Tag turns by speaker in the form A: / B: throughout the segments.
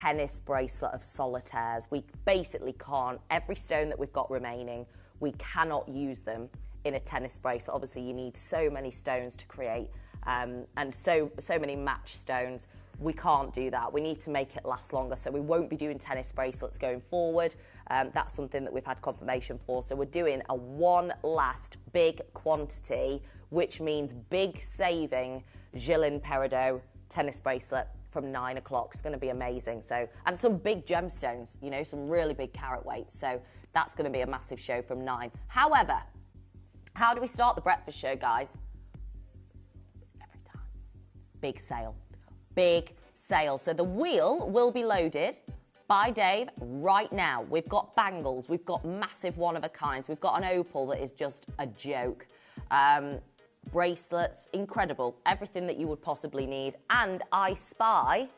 A: tennis bracelet of solitaires. We basically can't, every stone that we've got remaining, we cannot use them in a tennis bracelet. Obviously, you need so many stones to create and so many match stones. We can't do that. We need to make it last longer. So we won't be doing tennis bracelets going forward. That's something that we've had confirmation for. So we're doing a one last big quantity, which means big saving Gilles Peridot tennis bracelet from 9 o'clock. It's going to be amazing. So, and some big gemstones, you know, some really big carat weights. So that's going to be a massive show from 9. However, how do we start the breakfast show, guys? Every time. Big sale. Big sale. So the wheel will be loaded by Dave right now. We've got bangles. We've got massive one-of-a-kinds. We've got an opal that is just a joke. Bracelets, incredible. Everything that you would possibly need. And I spy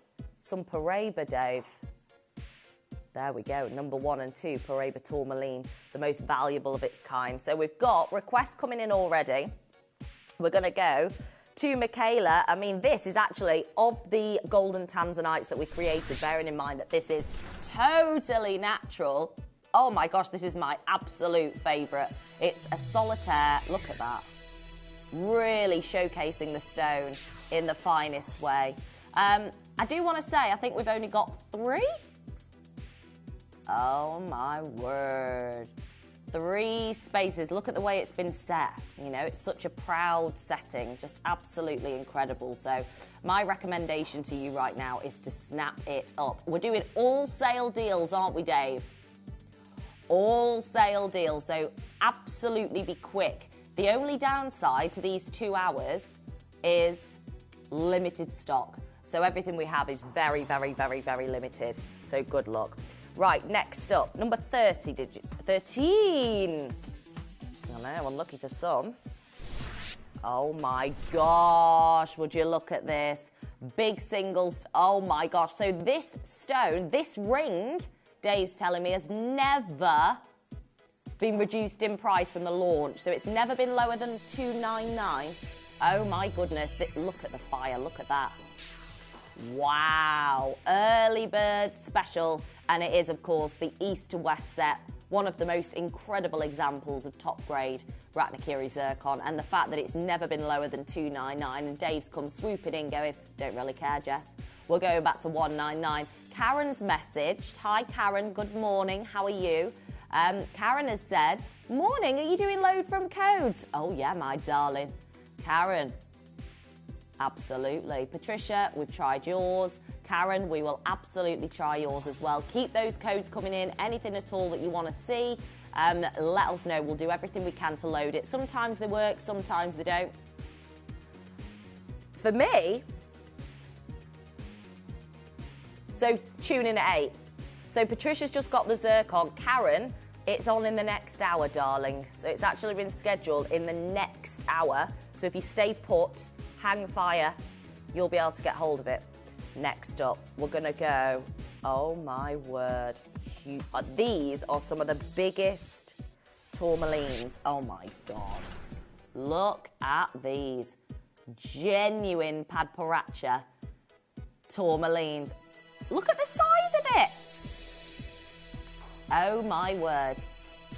A: some Paraiba, Dave. There we go, number 1 and 2, Paraiba tourmaline, the most valuable of its kind. So we've got requests coming in already. We're going to go to Michaela. I mean, this is actually of the golden tanzanites that we created, bearing in mind that this is totally natural. Oh my gosh, this is my absolute favourite. It's a solitaire. Look at that. Really showcasing the stone in the finest way. I do want to say, I think we've only got 3. Oh my word. 3 spaces. Look at the way it's been set. You know, it's such a proud setting. Just absolutely incredible. So my recommendation to you right now is to snap it up. We're doing all sale deals, aren't we, Dave? All sale deals. So absolutely be quick. The only downside to these 2 hours is limited stock. So everything we have is very, very, very, very limited. So good luck. Right, next up, number 30, 13. I know, unlucky for some. Oh my gosh, would you look at this? Big singles, oh my gosh. So this stone, this ring, Dave's telling me, has never been reduced in price from the launch. So it's never been lower than $299. Oh my goodness, look at the fire, look at that. Wow, early bird special. And it is, of course, the east to west set, one of the most incredible examples of top grade Ratnakiri zircon. And the fact that it's never been lower than $299, and Dave's come swooping in going, don't really care, Jess. We're going back to $199. Karen's messaged. Hi, Karen, good morning, how are you? Karen has said, morning, are you doing load from codes? Oh yeah, my darling. Karen, absolutely. Patricia, we've tried yours. Karen, we will absolutely try yours as well. Keep those codes coming in. Anything at all that you want to see, let us know. We'll do everything we can to load it. Sometimes they work, sometimes they don't. For me, so tune in at 8. So Patricia's just got the zircon. Karen, it's on in the next hour, darling. So it's actually been scheduled in the next hour. So if you stay put, hang fire, you'll be able to get hold of it. Next up, we're going to go, oh my word, these are some of the biggest tourmalines. Oh my God. Look at these. Genuine Padparacha tourmalines. Look at the size of it. Oh my word.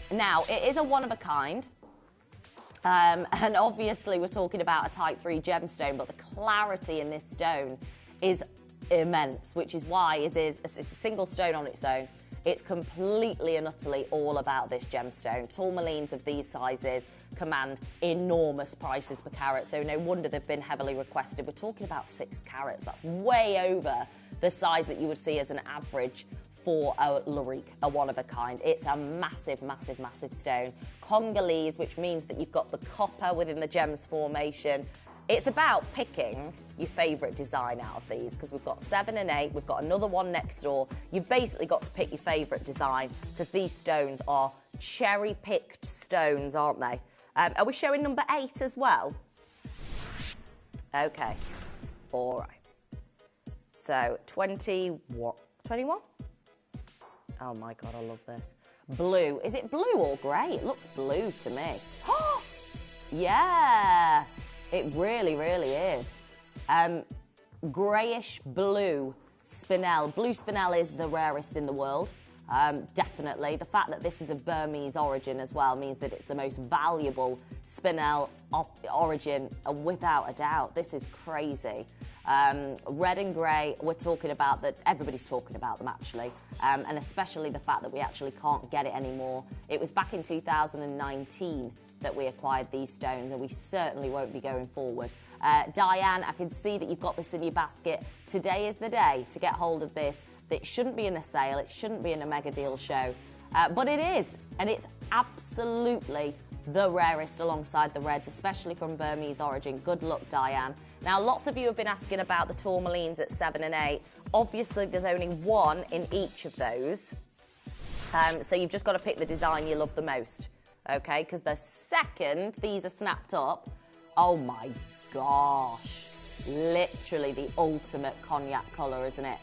A: Now, it is a one-of-a-kind. And obviously, we're talking about a Type 3 gemstone, but the clarity in this stone is immense, which is why it's a single stone on its own. It's completely and utterly all about this gemstone. Tourmalines of these sizes command enormous prices per carat, so no wonder they've been heavily requested. We're talking about 6 carats. That's way over the size that you would see as an average for a Larique, a one-of-a-kind. It's a massive, massive, massive stone. Congolese, which means that you've got the copper within the gems formation. It's about picking your favourite design out of these, because we've got 7 and 8, we've got another one next door. You've basically got to pick your favourite design, because these stones are cherry-picked stones, aren't they? Are we showing number 8 as well? Okay, all right. So 21? Oh my God, I love this. Blue. Is it blue or grey? It looks blue to me. Yeah, it really, really is. Greyish blue spinel. Blue spinel is the rarest in the world. Definitely. The fact that this is of Burmese origin as well means that it's the most valuable spinel origin, without a doubt. This is crazy. Red and grey, we're talking about that, everybody's talking about them actually, and especially the fact that we actually can't get it anymore. It was back in 2019 that we acquired these stones, and we certainly won't be going forward. Diane, I can see that you've got this in your basket. Today is the day to get hold of this. It shouldn't be in a sale, it shouldn't be in a mega deal show, but it is, and it's absolutely the rarest alongside the reds, especially from Burmese origin. Good luck, Diane. Now, lots of you have been asking about the tourmalines at 7 and 8. Obviously, there's only one in each of those, so you've just got to pick the design you love the most, okay? Because the second these are snapped up, oh my gosh, literally the ultimate cognac colour, isn't it?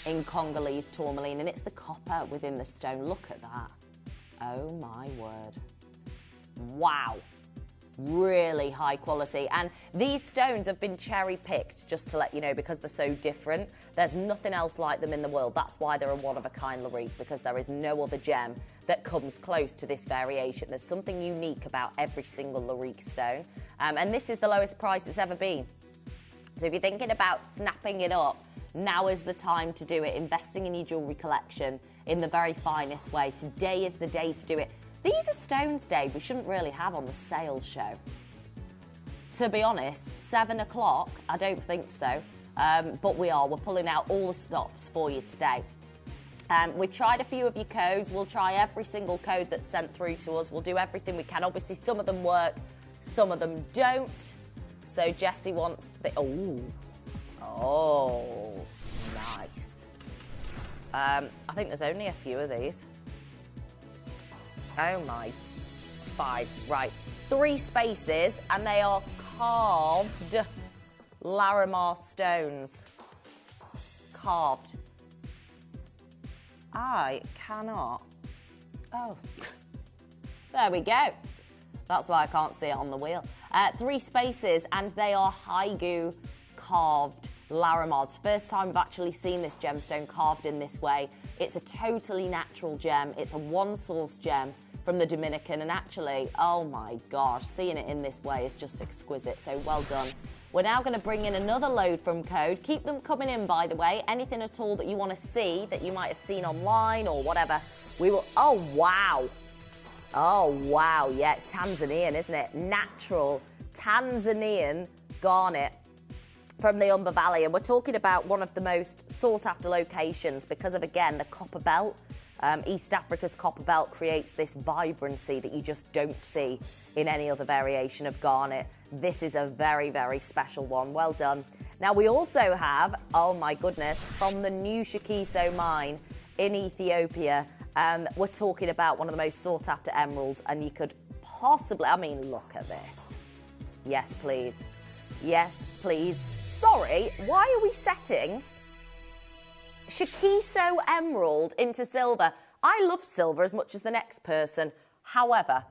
A: In Congolese tourmaline, and it's the copper within the stone. Look at that. Oh my word. Wow. Really high quality. And these stones have been cherry picked, just to let you know, because they're so different. There's nothing else like them in the world. That's why they're a one-of-a-kind Larique, because there is no other gem that comes close to this variation. There's something unique about every single Larique stone. And this is the lowest price it's ever been. So if you're thinking about snapping it up, now is the time to do it, investing in your jewellery collection in the very finest way. Today is the day to do it. These are stones, Dave, we shouldn't really have on the sales show. To be honest, 7 o'clock, I don't think so, but we are. We're pulling out all the stops for you today. We've tried a few of your codes. We'll try every single code that's sent through to us. We'll do everything we can. Obviously, some of them work, some of them don't. So Jessie wants the... Oh, nice. I think there's only a few of these. Oh my, 5, right. 3 spaces, and they are carved Larimar stones. Carved. I cannot. Oh, there we go. That's why I can't see it on the wheel. 3 spaces, and they are Haigu carved Larimars. First time we've actually seen this gemstone carved in this way. It's a totally natural gem. It's a one-source gem from the Dominican, and actually, oh my gosh, seeing it in this way is just exquisite, so well done. We're now going to bring in another load from code. Keep them coming in, by the way. Anything at all that you want to see, that you might have seen online or whatever, we will... Oh, wow. Oh, wow. Yeah, it's Tanzanian, isn't it? Natural Tanzanian garnet from the Umber Valley. And we're talking about one of the most sought-after locations because of, again, the copper belt. East Africa's copper belt creates this vibrancy that you just don't see in any other variation of garnet. This is a very, very special one. Well done. Now, we also have, oh my goodness, from the new Shikiso mine in Ethiopia, we're talking about one of the most sought-after emeralds, and you could possibly, I mean, look at this. Yes, please. Yes, please. Sorry, why are we setting Shikiso emerald into silver? I love silver as much as the next person. However,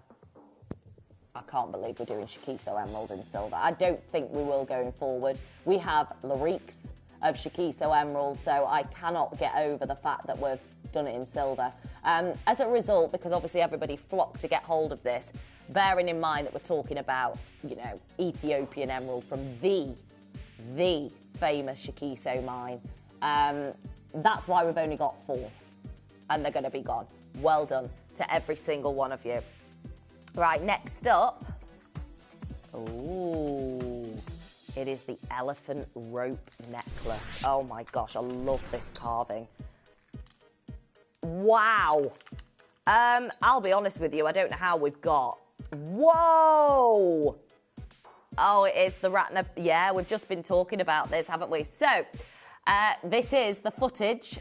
A: I can't believe we're doing Shikiso emerald in silver. I don't think we will going forward. We have Lariques of Shikiso emerald, so I cannot get over the fact that we've done it in silver. As a result, because obviously everybody flocked to get hold of this, bearing in mind that we're talking about, you know, Ethiopian emerald from the famous Shikiso mine, that's why we've only got 4, and they're going to be gone. Well done to every single one of you. Right, next up, ooh, it is the elephant rope necklace. Oh my gosh, I love this carving. Wow. I'll be honest with you, I don't know how we've got. Whoa. Oh, it is the Ratna. Yeah, we've just been talking about this, haven't we? So, this is the footage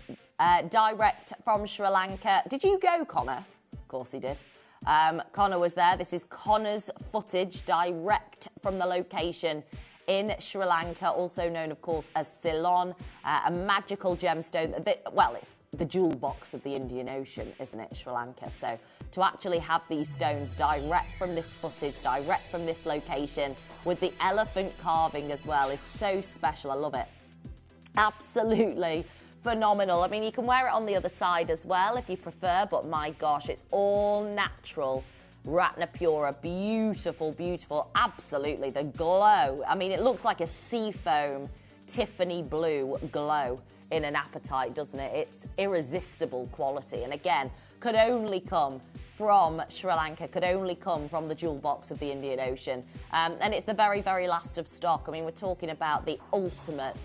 A: direct from Sri Lanka. Did you go, Connor? Of course he did. Connor was there. This is Connor's footage direct from the location in Sri Lanka, also known, of course, as Ceylon, a magical gemstone. Well, it's the jewel box of the Indian Ocean, isn't it, Sri Lanka? So to actually have these stones direct from this footage, direct from this location, with the elephant carving as well, is so special. I love it. Absolutely phenomenal. I mean, you can wear it on the other side as well if you prefer, but my gosh, it's all natural. Ratna Pura, beautiful, beautiful, absolutely, the glow. I mean, it looks like a seafoam Tiffany blue glow in an apatite, doesn't it? It's irresistible quality, and again, could only come from Sri Lanka, could only come from the jewel box of the Indian Ocean. And it's the very, very last of stock. I mean, we're talking about the ultimate,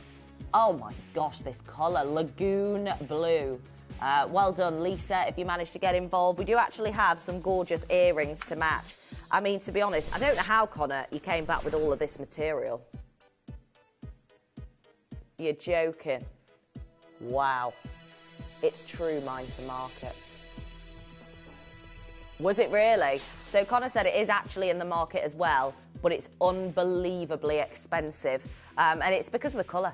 A: oh my gosh, this colour, lagoon blue. Well done, Lisa, if you managed to get involved. We do actually have some gorgeous earrings to match. I mean, to be honest, I don't know how, Connor, you came back with all of this material. You're joking. Wow. It's true mind to market. Was it really? So Connor said it is actually in the market as well, but it's unbelievably expensive. And it's because of the colour.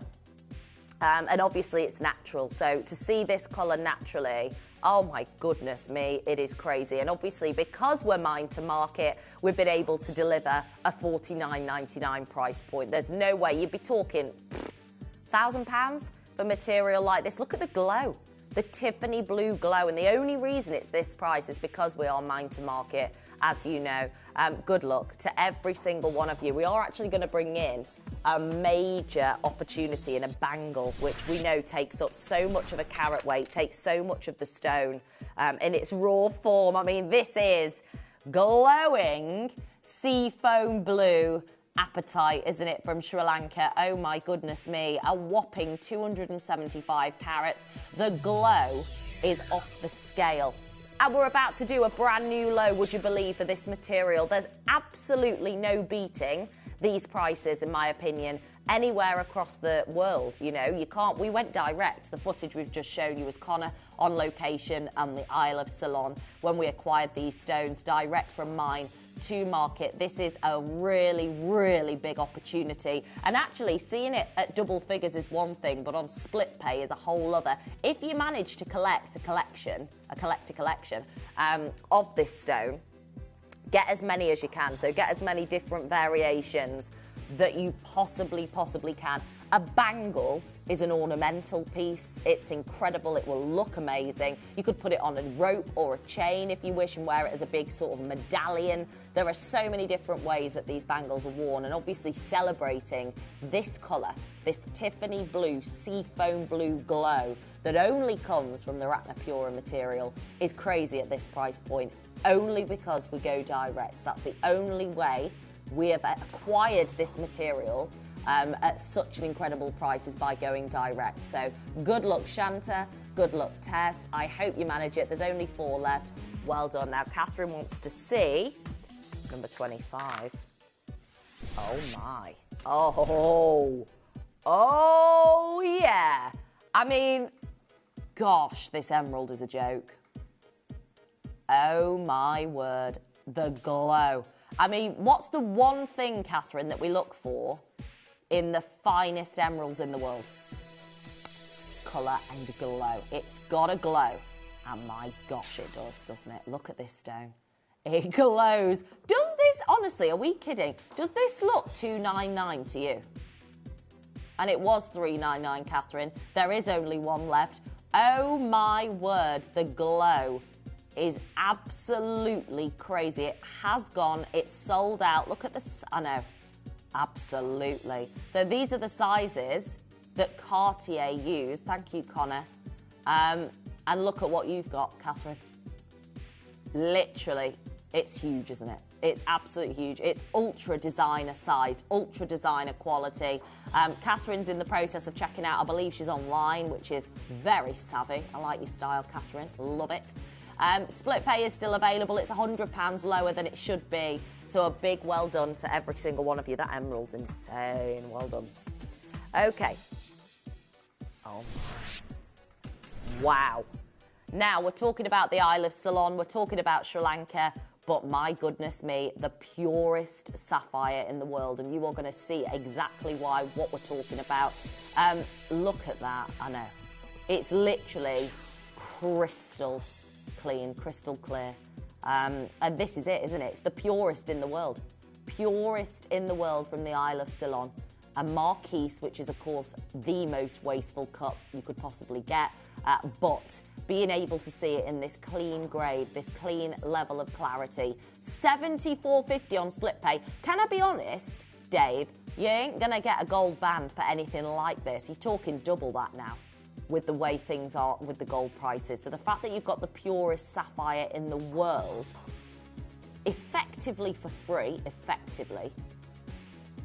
A: And obviously it's natural. So to see this colour naturally, oh my goodness me, it is crazy. And obviously because we're mind to market, we've been able to deliver a $49.99 price point. There's no way you'd be talking £1,000 for material like this. Look at the glow, the Tiffany blue glow. And the only reason it's this price is because we are mind to market, as you know. Good luck to every single one of you. We are actually going to bring in a major opportunity in a bangle, which we know takes up so much of a carat weight, takes so much of the stone in its raw form. I mean, this is glowing seafoam blue apatite, isn't it, from Sri Lanka? Oh my goodness me, a whopping 275 carats. The glow is off the scale. And we're about to do a brand new low, would you believe, for this material. There's absolutely no beating these prices, in my opinion, anywhere across the world. You know, you can't, we went direct. The footage we've just shown you is Connor on location on the Isle of Ceylon when we acquired these stones direct from mine to market. This is a really, really big opportunity. And actually seeing it at double figures is one thing, but on split pay is a whole other. If you manage to collect a collector collection of this stone, get as many as you can. So get as many different variations that you possibly can. A bangle is an ornamental piece. It's incredible. It will look amazing. You could put it on a rope or a chain if you wish and wear it as a big sort of medallion. There are so many different ways that these bangles are worn, and obviously celebrating this colour, this Tiffany blue, seafoam blue glow that only comes from the Ratna Pura material is crazy at this price point, only because we go direct. That's the only way we have acquired this material at such an incredible price is by going direct. So good luck, Shanta. Good luck, Tess. I hope you manage it. There's only 4 left. Well done. Now, Catherine wants to see number 25. Oh, my. Oh, yeah. I mean, gosh, this emerald is a joke. Oh, my word. The glow. I mean, what's the one thing, Catherine, that we look for in the finest emeralds in the world? Colour and glow. It's got a glow. And my gosh, it does, doesn't it? Look at this stone. It glows. Does this, honestly, are we kidding? Does this look $299 to you? And it was $399, Catherine. There is only one left. Oh my word, the glow is absolutely crazy. It has gone, it's sold out. Look at this, I know, absolutely. So these are the sizes that Cartier use. Thank you, Connor. And look at what you've got, Catherine. Literally, it's huge, isn't it? It's absolutely huge. It's ultra designer sized, ultra designer quality. Catherine's in the process of checking out. I believe she's online, which is very savvy. I like your style, Catherine. Love it. Split pay is still available. It's £100 lower than it should be. So a big well done to every single one of you. That emerald's insane. Well done. Okay. Oh, wow. Now, we're talking about the Isle of Ceylon. We're talking about Sri Lanka. But my goodness me, the purest sapphire in the world. And you are going to see exactly why, what we're talking about. Look at that. I know. It's literally crystal clean, crystal clear. And this is it, isn't it? It's the purest in the world. Purest in the world from the Isle of Ceylon. a Marquise, which is, of course, the most wasteful cut you could possibly get, but being able to see it in this clean grade, this clean level of clarity. $74.50 on split pay. Can I be honest, Dave? You ain't going to get a gold band for anything like this. You're talking double that now with the way things are with the gold prices. So the fact that you've got the purest sapphire in the world, effectively for free,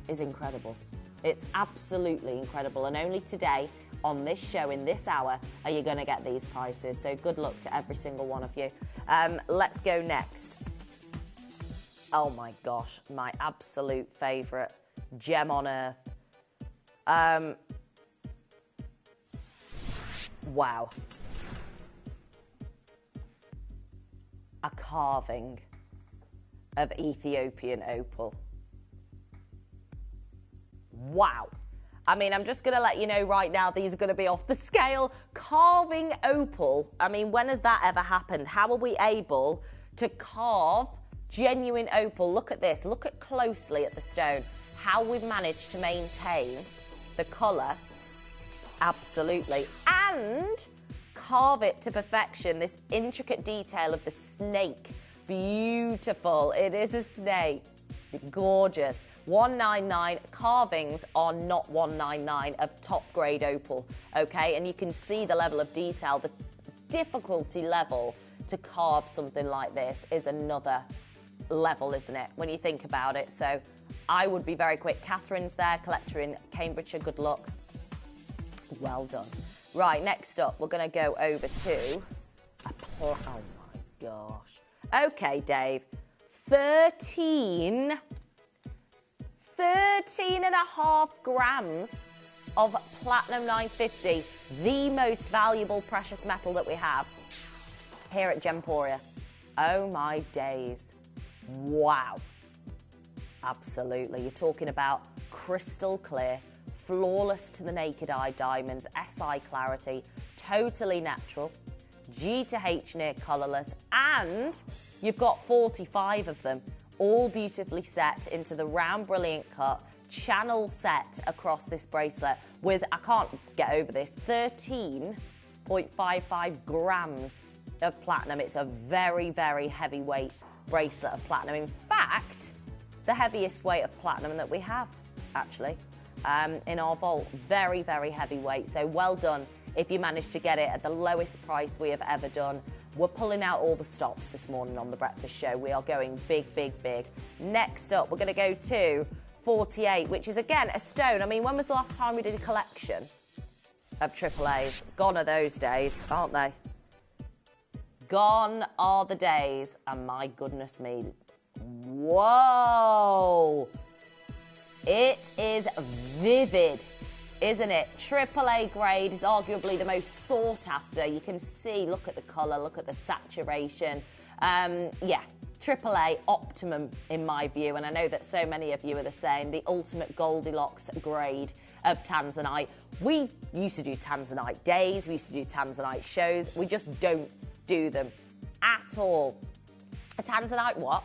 A: is incredible. It's absolutely incredible. And only today, on this show, in this hour, are you going to get these prices. So good luck to every single one of you. Let's go next. Oh my gosh, my absolute favourite gem on earth. Wow. A carving of Ethiopian opal. Wow. I mean, I'm just going to let you know right now, these are going to be off the scale. Carving opal. I mean, when has that ever happened? How are we able to carve genuine opal? Look at this. Look at closely at the stone. How we've managed to maintain the colour. Absolutely. And carve it to perfection. This intricate detail of the snake. Beautiful. It is a snake. Gorgeous. 199 carvings are not 199 of top grade opal, okay? And you can see the level of detail, the difficulty level to carve something like this is another level, isn't it, when you think about it? So I would be very quick. Catherine's there, collector in Cambridgeshire, good luck. Well done. Right, next up, we're going to go over to oh my gosh. Okay, Dave, 13 and a half grams of platinum 950, the most valuable precious metal that we have here at Gemporia. Oh my days. Wow. Absolutely. You're talking about crystal clear, flawless to the naked eye diamonds, SI clarity, totally natural, G to H near colourless, and you've got 45 of them, all beautifully set into the round brilliant cut, channel set across this bracelet with, I can't get over this, 13.55 grams of platinum. It's a very, very heavyweight bracelet of platinum. In fact, the heaviest weight of platinum that we have, actually, in our vault. Very, very heavyweight. So well done if you managed to get it at the lowest price we have ever done. We're pulling out all the stops this morning on The Breakfast Show. We are going big, big, big. Next up, we're going to go to 48, which is, again, a stone. I mean, when was the last time we did a collection of AAAs? Gone are those days, aren't they? Gone are the days. And my goodness me. Whoa. It is vivid, isn't it? AAA grade is arguably the most sought after. You can see, look at the colour, look at the saturation. Yeah, AAA optimum in my view, and I know that so many of you are the same. The ultimate Goldilocks grade of Tanzanite. We used to do Tanzanite days, we used to do Tanzanite shows. We just don't do them at all. A Tanzanite what?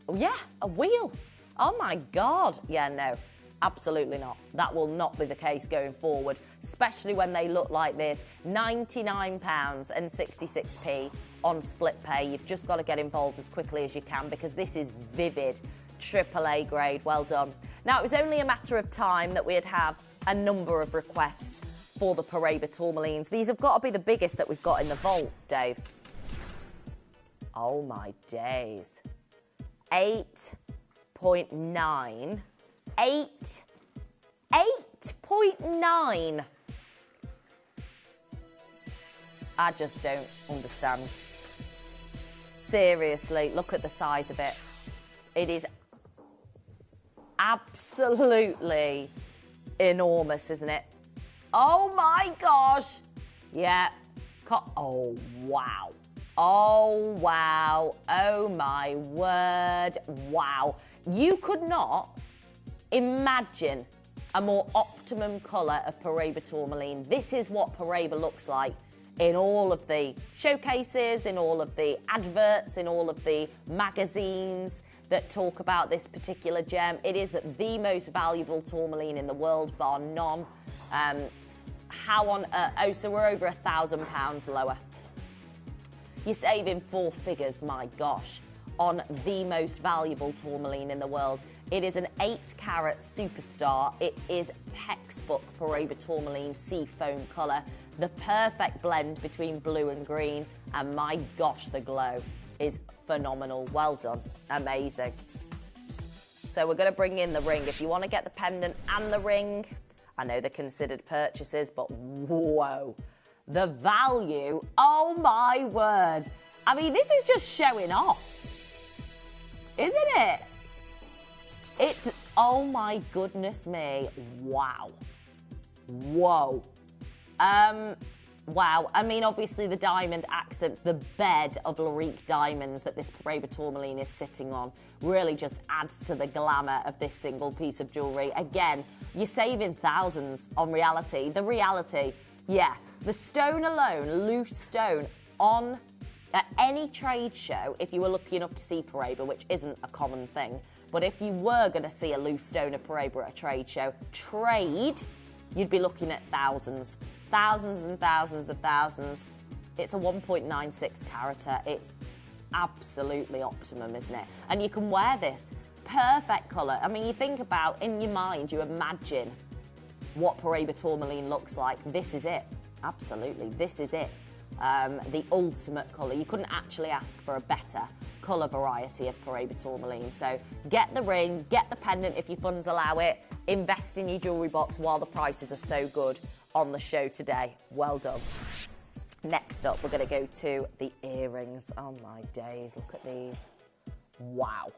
A: Oh yeah, a wheel. Oh my God. Yeah, no. Absolutely not. That will not be the case going forward, especially when they look like this. £99.66 on split pay. You've just got to get involved as quickly as you can because this is vivid AAA grade. Well done. Now, it was only a matter of time that we'd have a number of requests for the Paraiba tourmalines. These have got to be the biggest that we've got in the vault, Dave. Oh my days. 8.9. 8.9. I just don't understand. Seriously, look at the size of it. It is absolutely enormous, isn't it? Oh my gosh. Yeah. Oh, wow. Oh, wow. Oh, my word. Wow. You could not imagine a more optimum colour of Paraiba tourmaline. This is what Paraiba looks like in all of the showcases, in all of the adverts, in all of the magazines. that talk about this particular gem. It is the most valuable tourmaline in the world, bar none. How on earth? Oh, so we're over £1,000 lower. You're saving 4 figures, my gosh, on the most valuable tourmaline in the world. It is an 8-carat superstar. It is textbook Paraiba tourmaline seafoam colour, the perfect blend between blue and green, and my gosh, the glow is phenomenal. Well done, amazing. So we're going to bring in the ring. If you want to get the pendant and the ring, I know they're considered purchases, but whoa, the value, oh my word. I mean, this is just showing off, isn't it? It's, oh my goodness me, wow. Whoa. Wow, I mean, obviously the diamond accents, the bed of Larique diamonds that this Paraiba tourmaline is sitting on really just adds to the glamour of this single piece of jewellery. Again, you're saving thousands on reality. The reality, yeah, the stone alone, loose stone, on at any trade show, if you were lucky enough to see Paraiba, which isn't a common thing, but if you were going to see a loose stone of Paraiba at a trade show, you'd be looking at thousands. Thousands and thousands of thousands. It's a 1.96 carat. It's absolutely optimum, isn't it? And you can wear this. Perfect colour. I mean, you think about, in your mind, you imagine what Paraiba tourmaline looks like. This is it. Absolutely, this is it. The ultimate colour. You couldn't actually ask for a better colour variety of Paraiba tourmaline. So get the ring, get the pendant if your funds allow it, invest in your jewellery box while the prices are so good on the show today. Well done. Next up, we're going to go to the earrings. Oh my days, look at these. Wow.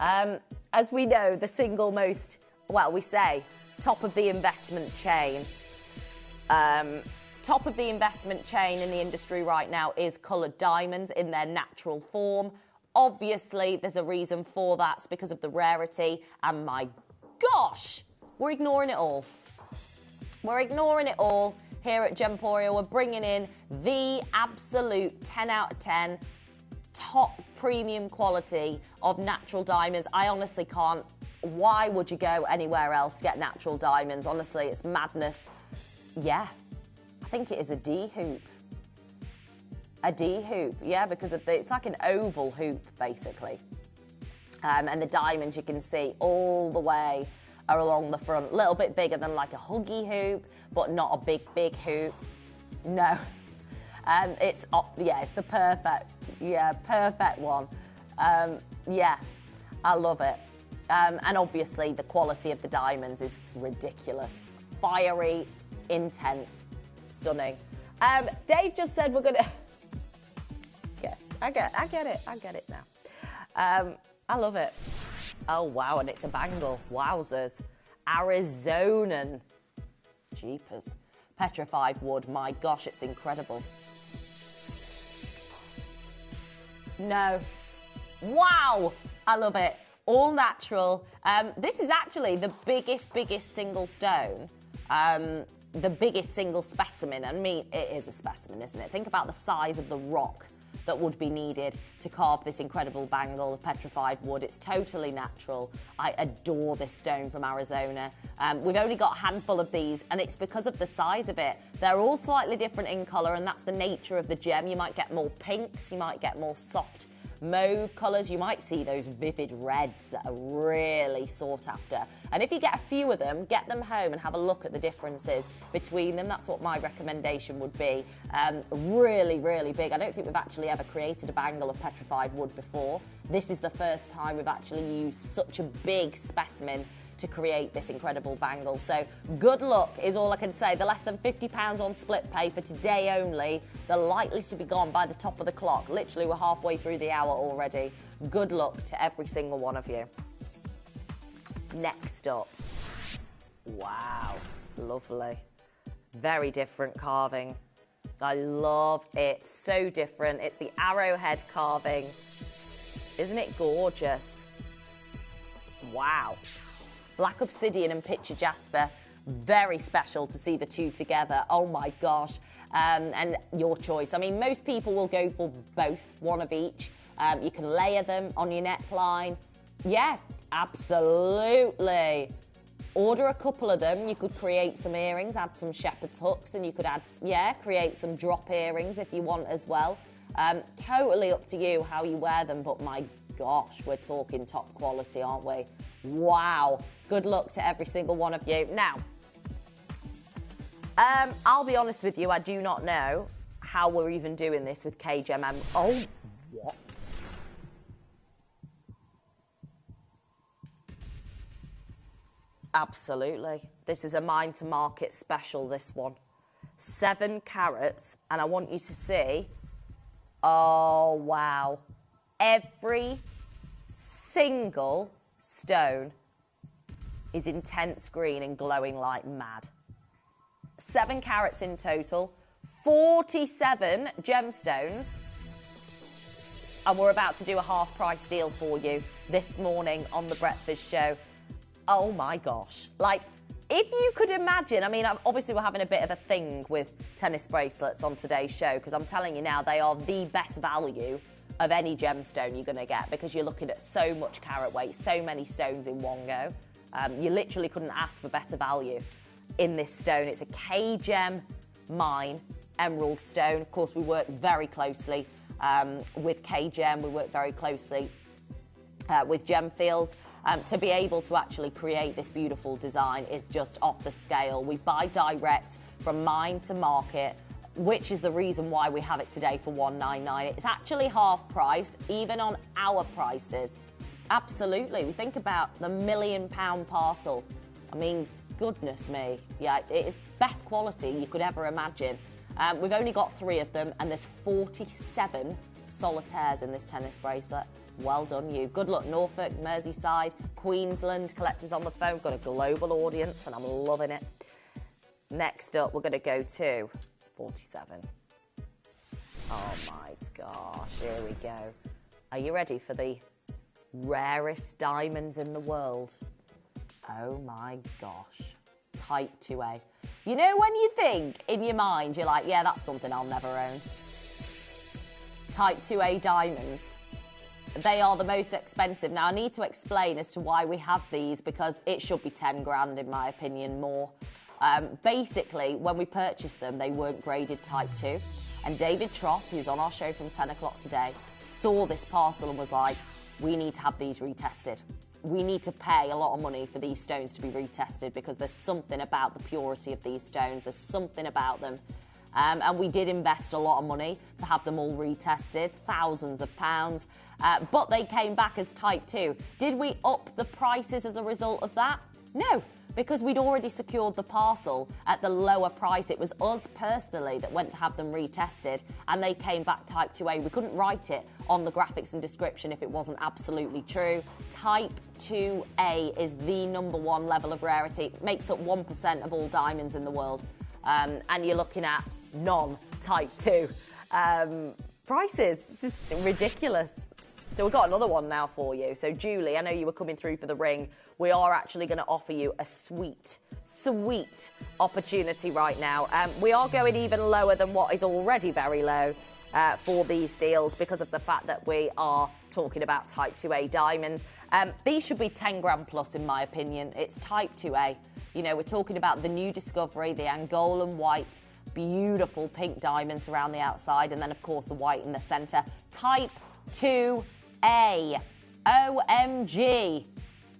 A: As we know, the single most, well, we say top of the investment chain. Top of the investment chain in the industry right now is coloured diamonds in their natural form. Obviously, there's a reason for that. It's because of the rarity. And my gosh, we're ignoring it all. We're ignoring it all here at Gemporia. We're bringing in the absolute 10 out of 10 top premium quality of natural diamonds. I honestly can't. Why would you go anywhere else to get natural diamonds? Honestly, it's madness. Yeah, I think it is a D hoop. A D hoop, yeah, because of it's like an oval hoop, basically. And the diamonds you can see all the way are along the front, a little bit bigger than like a huggy hoop, but not a big hoop. No, it's the perfect one. Yeah, I love it. And obviously the quality of the diamonds is ridiculous, fiery, intense, stunning. Dave just said we're gonna. Yeah, I get it now. I love it. Oh, wow, and it's a bangle. Wowzers. Arizonan. Jeepers. Petrified wood. My gosh, it's incredible. No. Wow. I love it. All natural. This is actually the biggest single stone. The biggest single specimen. I mean, it is a specimen, isn't it? Think about the size of the rock that would be needed to carve this incredible bangle of petrified wood. It's totally natural. I adore this stone from Arizona. We've only got a handful of these, and it's because of the size of it. They're all slightly different in colour, and that's the nature of the gem. You might get more pinks, you might get more soft mauve colours, you might see those vivid reds that are really sought after. And if you get a few of them, get them home and have a look at the differences between them. That's what my recommendation would be. Really, really big. I don't think we've actually ever created a bangle of petrified wood before. This is the first time we've actually used such a big specimen to create this incredible bangle. So good luck is all I can say. They're less than £50 on split pay for today only. They're likely to be gone by the top of the clock. Literally, we're halfway through the hour already. Good luck to every single one of you. Next up. Wow, lovely. Very different carving. I love it. So different. It's the arrowhead carving. Isn't it gorgeous? Wow. Black obsidian and picture jasper. Very special to see the two together. Oh my gosh. And your choice. I mean, most people will go for both, one of each. You can layer them on your neckline. Yeah, absolutely. Order a couple of them. You could create some earrings, add some shepherd's hooks, and you could add, create some drop earrings if you want as well. Totally up to you how you wear them, but my gosh, we're talking top quality, aren't we? Wow. Good luck to every single one of you. Now, I'll be honest with you, I do not know how we're even doing this with KGM. Oh, what? Absolutely. This is a mine to market special, this one. 7 carats, and I want you to see, oh, wow. Every single stone is intense green and glowing like mad. 7 carats in total, 47 gemstones, and we're about to do a half price deal for you this morning on The Breakfast Show. Oh my gosh. Like, if you could imagine, I mean, obviously we're having a bit of a thing with tennis bracelets on today's show, because I'm telling you now, they are the best value of any gemstone you're going to get, because you're looking at so much carat weight, so many stones in one go. You literally couldn't ask for better value in this stone. It's a K-Gem mine emerald stone. Of course, we work very closely with K-Gem. We work very closely with Gemfields. To be able to actually create this beautiful design is just off the scale. We buy direct from mine to market, which is the reason why we have it today for $199. It's actually half price, even on our prices. Absolutely. We think about the £1 million parcel. I mean, goodness me. Yeah, it is best quality you could ever imagine. We've only got 3 of them, and there's 47 solitaires in this tennis bracelet. Well done, you. Good luck, Norfolk, Merseyside, Queensland. Collectors on the phone. We've got a global audience, and I'm loving it. Next up, we're going to go to 47. Oh, my gosh. Here we go. Are you ready for the rarest diamonds in the world? Oh, my gosh. Type 2A. You know when you think in your mind, you're like, yeah, that's something I'll never own. Type 2A diamonds. They are the most expensive. Now, I need to explain as to why we have these, because it should be 10 grand, in my opinion, more. Basically, when we purchased them, they weren't graded Type 2. And David Tropp, who's on our show from 10 o'clock today, saw this parcel and was like, we need to have these retested. We need to pay a lot of money for these stones to be retested, because there's something about the purity of these stones. There's something about them. And we did invest a lot of money to have them all retested, thousands of pounds. But they came back as Type 2. Did we up the prices as a result of that? No, because we'd already secured the parcel at the lower price. It was us personally that went to have them retested, and they came back Type 2A. We couldn't write it on the graphics and description if it wasn't absolutely true. Type 2A is the #1 level of rarity. It makes up 1% of all diamonds in the world. And you're looking at non-Type 2 prices. It's just ridiculous. So we've got another one now for you. So Julie, I know you were coming through for the ring. We are actually going to offer you a sweet opportunity right now. We are going even lower than what is already very low for these deals, because of the fact that we are talking about Type 2A diamonds. These should be 10 grand plus, in my opinion. It's Type 2A. You know, we're talking about the new discovery, the Angolan white, beautiful pink diamonds around the outside, and then, of course, the white in the centre. Type 2A. OMG.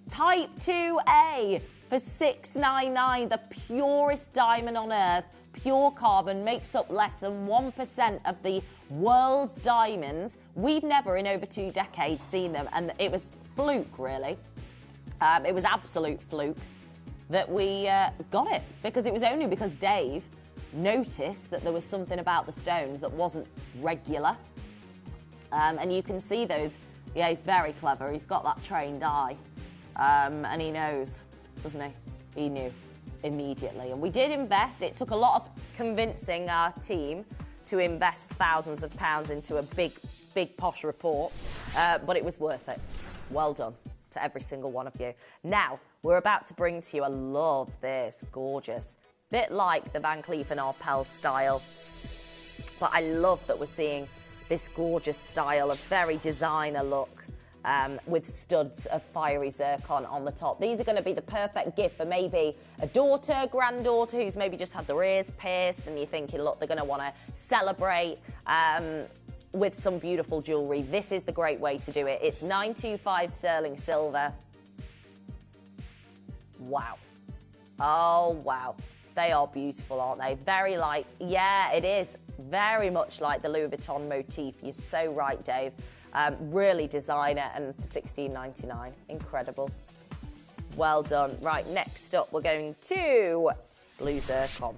A: Type 2A for $699. The purest diamond on earth. Pure carbon, makes up less than 1% of the world's diamonds. We've never in over 2 decades seen them, and it was fluke, really. It was absolute fluke that we got it, because it was only because Dave noticed that there was something about the stones that wasn't regular. And you can see those. Yeah, he's very clever. He's got that trained eye. And he knows, doesn't he? He knew immediately. And we did invest. It took a lot of convincing our team to invest thousands of pounds into a big posh report. But it was worth it. Well done to every single one of you. Now, we're about to bring to you, I love this, gorgeous, bit like the Van Cleef & Arpels style. But I love that we're seeing this gorgeous style, a very designer look with studs of fiery zircon on the top. These are going to be the perfect gift for maybe a daughter, granddaughter who's maybe just had their ears pierced and you're thinking, look, they're going to want to celebrate with some beautiful jewellery. This is the great way to do it. It's 925 sterling silver. Wow. Oh, wow. They are beautiful, aren't they? Very light. Yeah, it is. Very much like the Louis Vuitton motif. You're so right, Dave. Really designer, and $16.99. Incredible. Well done. Right, next up, we're going to blue zircon.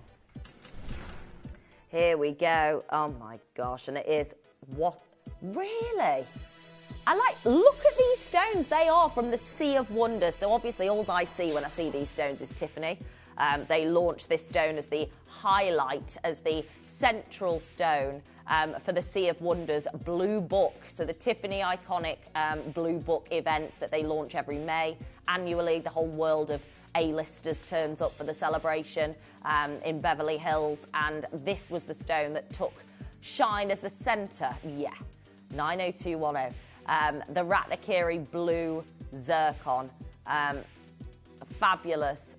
A: Here we go. Oh, my gosh. And it is what? Really? Look at these stones. They are from the Sea of Wonders. So obviously all I see when I see these stones is Tiffany. They launched this stone as the highlight, as the central stone for the Sea of Wonders Blue Book. So the Tiffany iconic Blue Book event that they launch every May. Annually, the whole world of A-listers turns up for the celebration in Beverly Hills. And this was the stone that took shine as the centre. Yeah, 90210. The Ratnakiri Blue Zircon. Fabulous.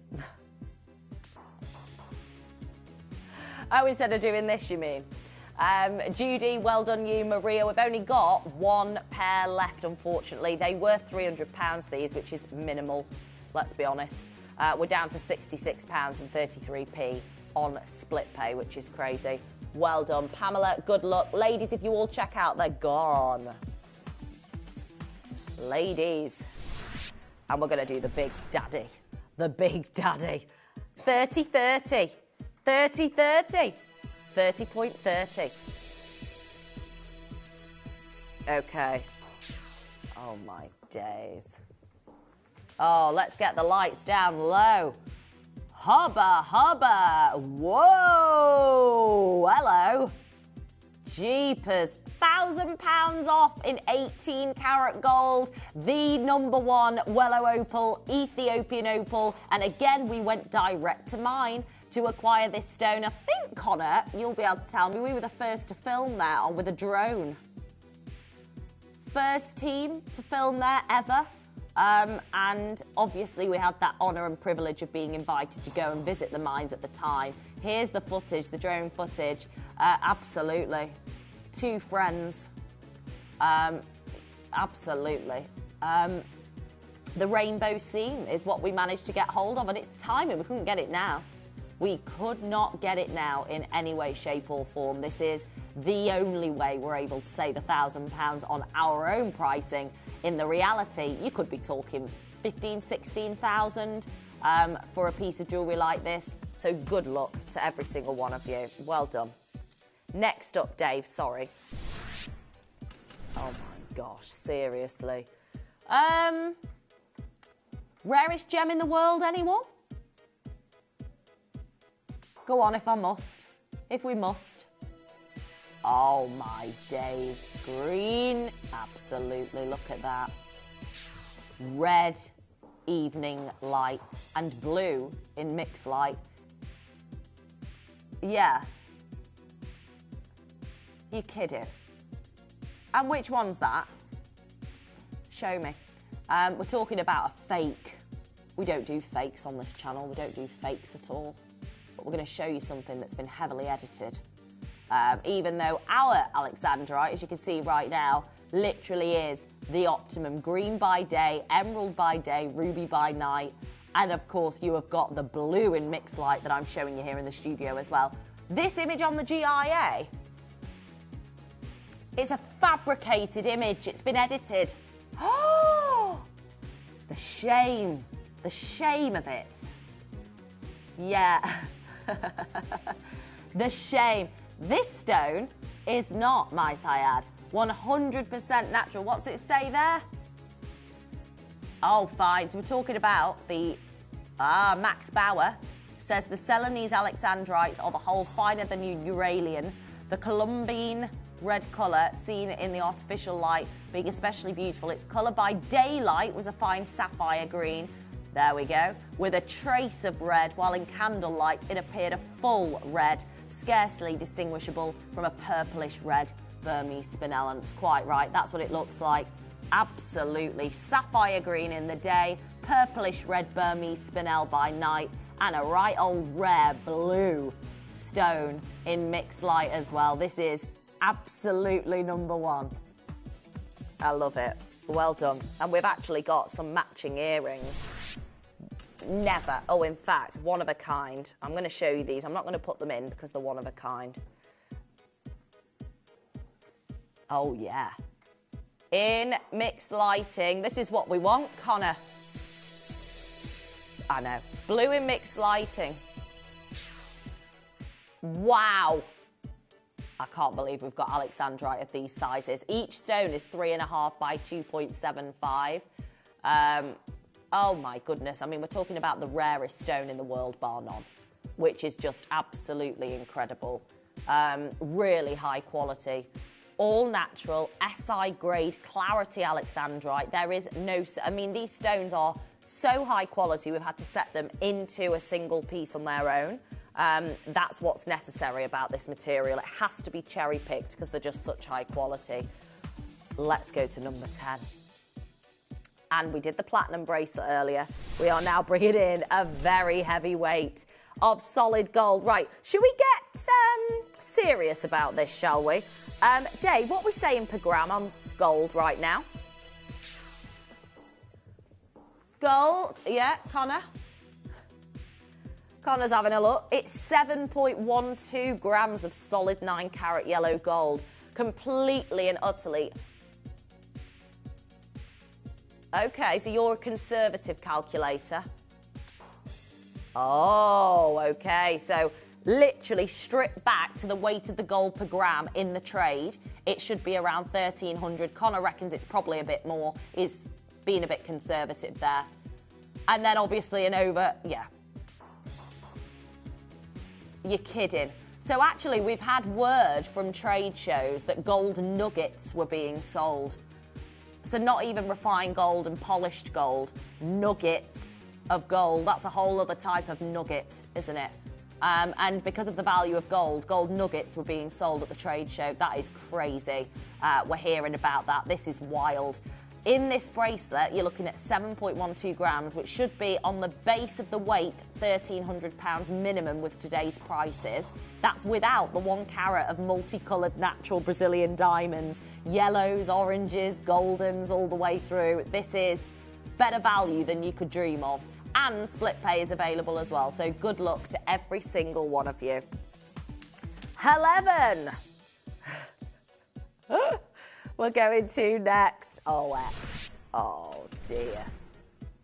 A: Oh, instead of doing this, you mean? Judy, well done you. Maria, we've only got one pair left, unfortunately. They were £300, these, which is minimal, let's be honest. We're down to £66.33 on split pay, which is crazy. Well done, Pamela. Good luck. Ladies, if you all check out, they're gone. Ladies. And we're going to do the big daddy. The big daddy. 30-30. 30-30. 30.30. Okay. Oh, my days. Oh, let's get the lights down low. Hubba, hubba. Whoa. Hello. Jeepers. £1,000 off in 18 karat gold. The number one Wello opal, Ethiopian opal. And again, we went direct to mine to acquire this stone. I think, Connor, you'll be able to tell me, we were the first to film there with a drone. First team to film there ever. And obviously we had that honour and privilege of being invited to go and visit the mines at the time. Here's the footage, the drone footage. Absolutely. Two friends. Absolutely. The rainbow seam is what we managed to get hold of, and it's timing. We couldn't get it now. We could not get it now in any way, shape or form. This is the only way we're able to save £1,000 on our own pricing. In the reality, you could be talking 15, 16,000 for a piece of jewellery like this. So good luck to every single one of you. Well done. Next up, Dave, sorry. Oh my gosh, seriously. Rarest gem in the world, anyone? Go on if I must. If we must. Oh my days. Green. Absolutely. Look at that. Red evening light and blue in mixed light. Yeah. You're kidding. And which one's that? Show me. We're talking about a fake. We don't do fakes on this channel. We don't do fakes at all. But we're going to show you something that's been heavily edited. Even though our Alexandrite, as you can see right now, literally is the optimum. Green by day, emerald by day, ruby by night. And of course, you have got the blue in mixed light that I'm showing you here in the studio as well. This image on the GIA, it's a fabricated image. It's been edited. Oh, the shame of it. Yeah. The shame. This stone is not, might I add, 100% natural. What's it say there? Oh, fine. So we're talking about the Max Bauer says the Celanese Alexandrites are the whole finer than Uralian. The Columbine red colour seen in the artificial light being especially beautiful. Its colour by daylight was a fine sapphire green. There we go. With a trace of red, while in candlelight it appeared a full red, scarcely distinguishable from a purplish red. Burmese spinel, and it's quite right. That's what it looks like. Absolutely. Sapphire green in the day, purplish red Burmese spinel by night, and a right old rare blue stone in mixed light as well. This is absolutely number one. I love it. Well done. And we've actually got some matching earrings. Never. Oh, in fact, one of a kind. I'm going to show you these. I'm not going to put them in because they're one of a kind. Oh, yeah. In mixed lighting. This is what we want, Connor. I know. Blue in mixed lighting. Wow. I can't believe we've got alexandrite of these sizes. Each stone is 3.5 by 2.75. Oh my goodness. I mean, we're talking about the rarest stone in the world, bar none, which is just absolutely incredible. Really high quality. All natural, SI grade, clarity alexandrite. There is no, I mean, these stones are so high quality, we've had to set them into a single piece on their own. That's what's necessary about this material. It has to be cherry picked because they're just such high quality. Let's go to number 10. And we did the platinum bracelet earlier. We are now bringing in a very heavy weight of solid gold. Right, should we get serious about this, shall we? Dave, what are we saying per gram on gold right now? Gold, yeah, Connor? Connor's having a look. It's 7.12 grams of solid 9-carat yellow gold. Completely and utterly. Okay, so you're a conservative calculator. Oh, okay. So literally stripped back to the weight of the gold per gram in the trade, it should be around 1,300. Connor reckons it's probably a bit more, is being a bit conservative there. And then obviously yeah. You're kidding. So actually we've had word from trade shows that gold nuggets were being sold. So not even refined gold and polished gold, nuggets of gold. That's a whole other type of nugget, isn't it? And because of the value of gold, gold nuggets were being sold at the trade show. That is crazy. We're hearing about that. This is wild. In this bracelet, you're looking at 7.12 grams, which should be on the base of the weight, £1,300 minimum with today's prices. That's without the 1 carat of multicoloured natural Brazilian diamonds, yellows, oranges, goldens, all the way through. This is better value than you could dream of. And split pay is available as well. So good luck to every single one of you. 11. We're going to next. Oh dear.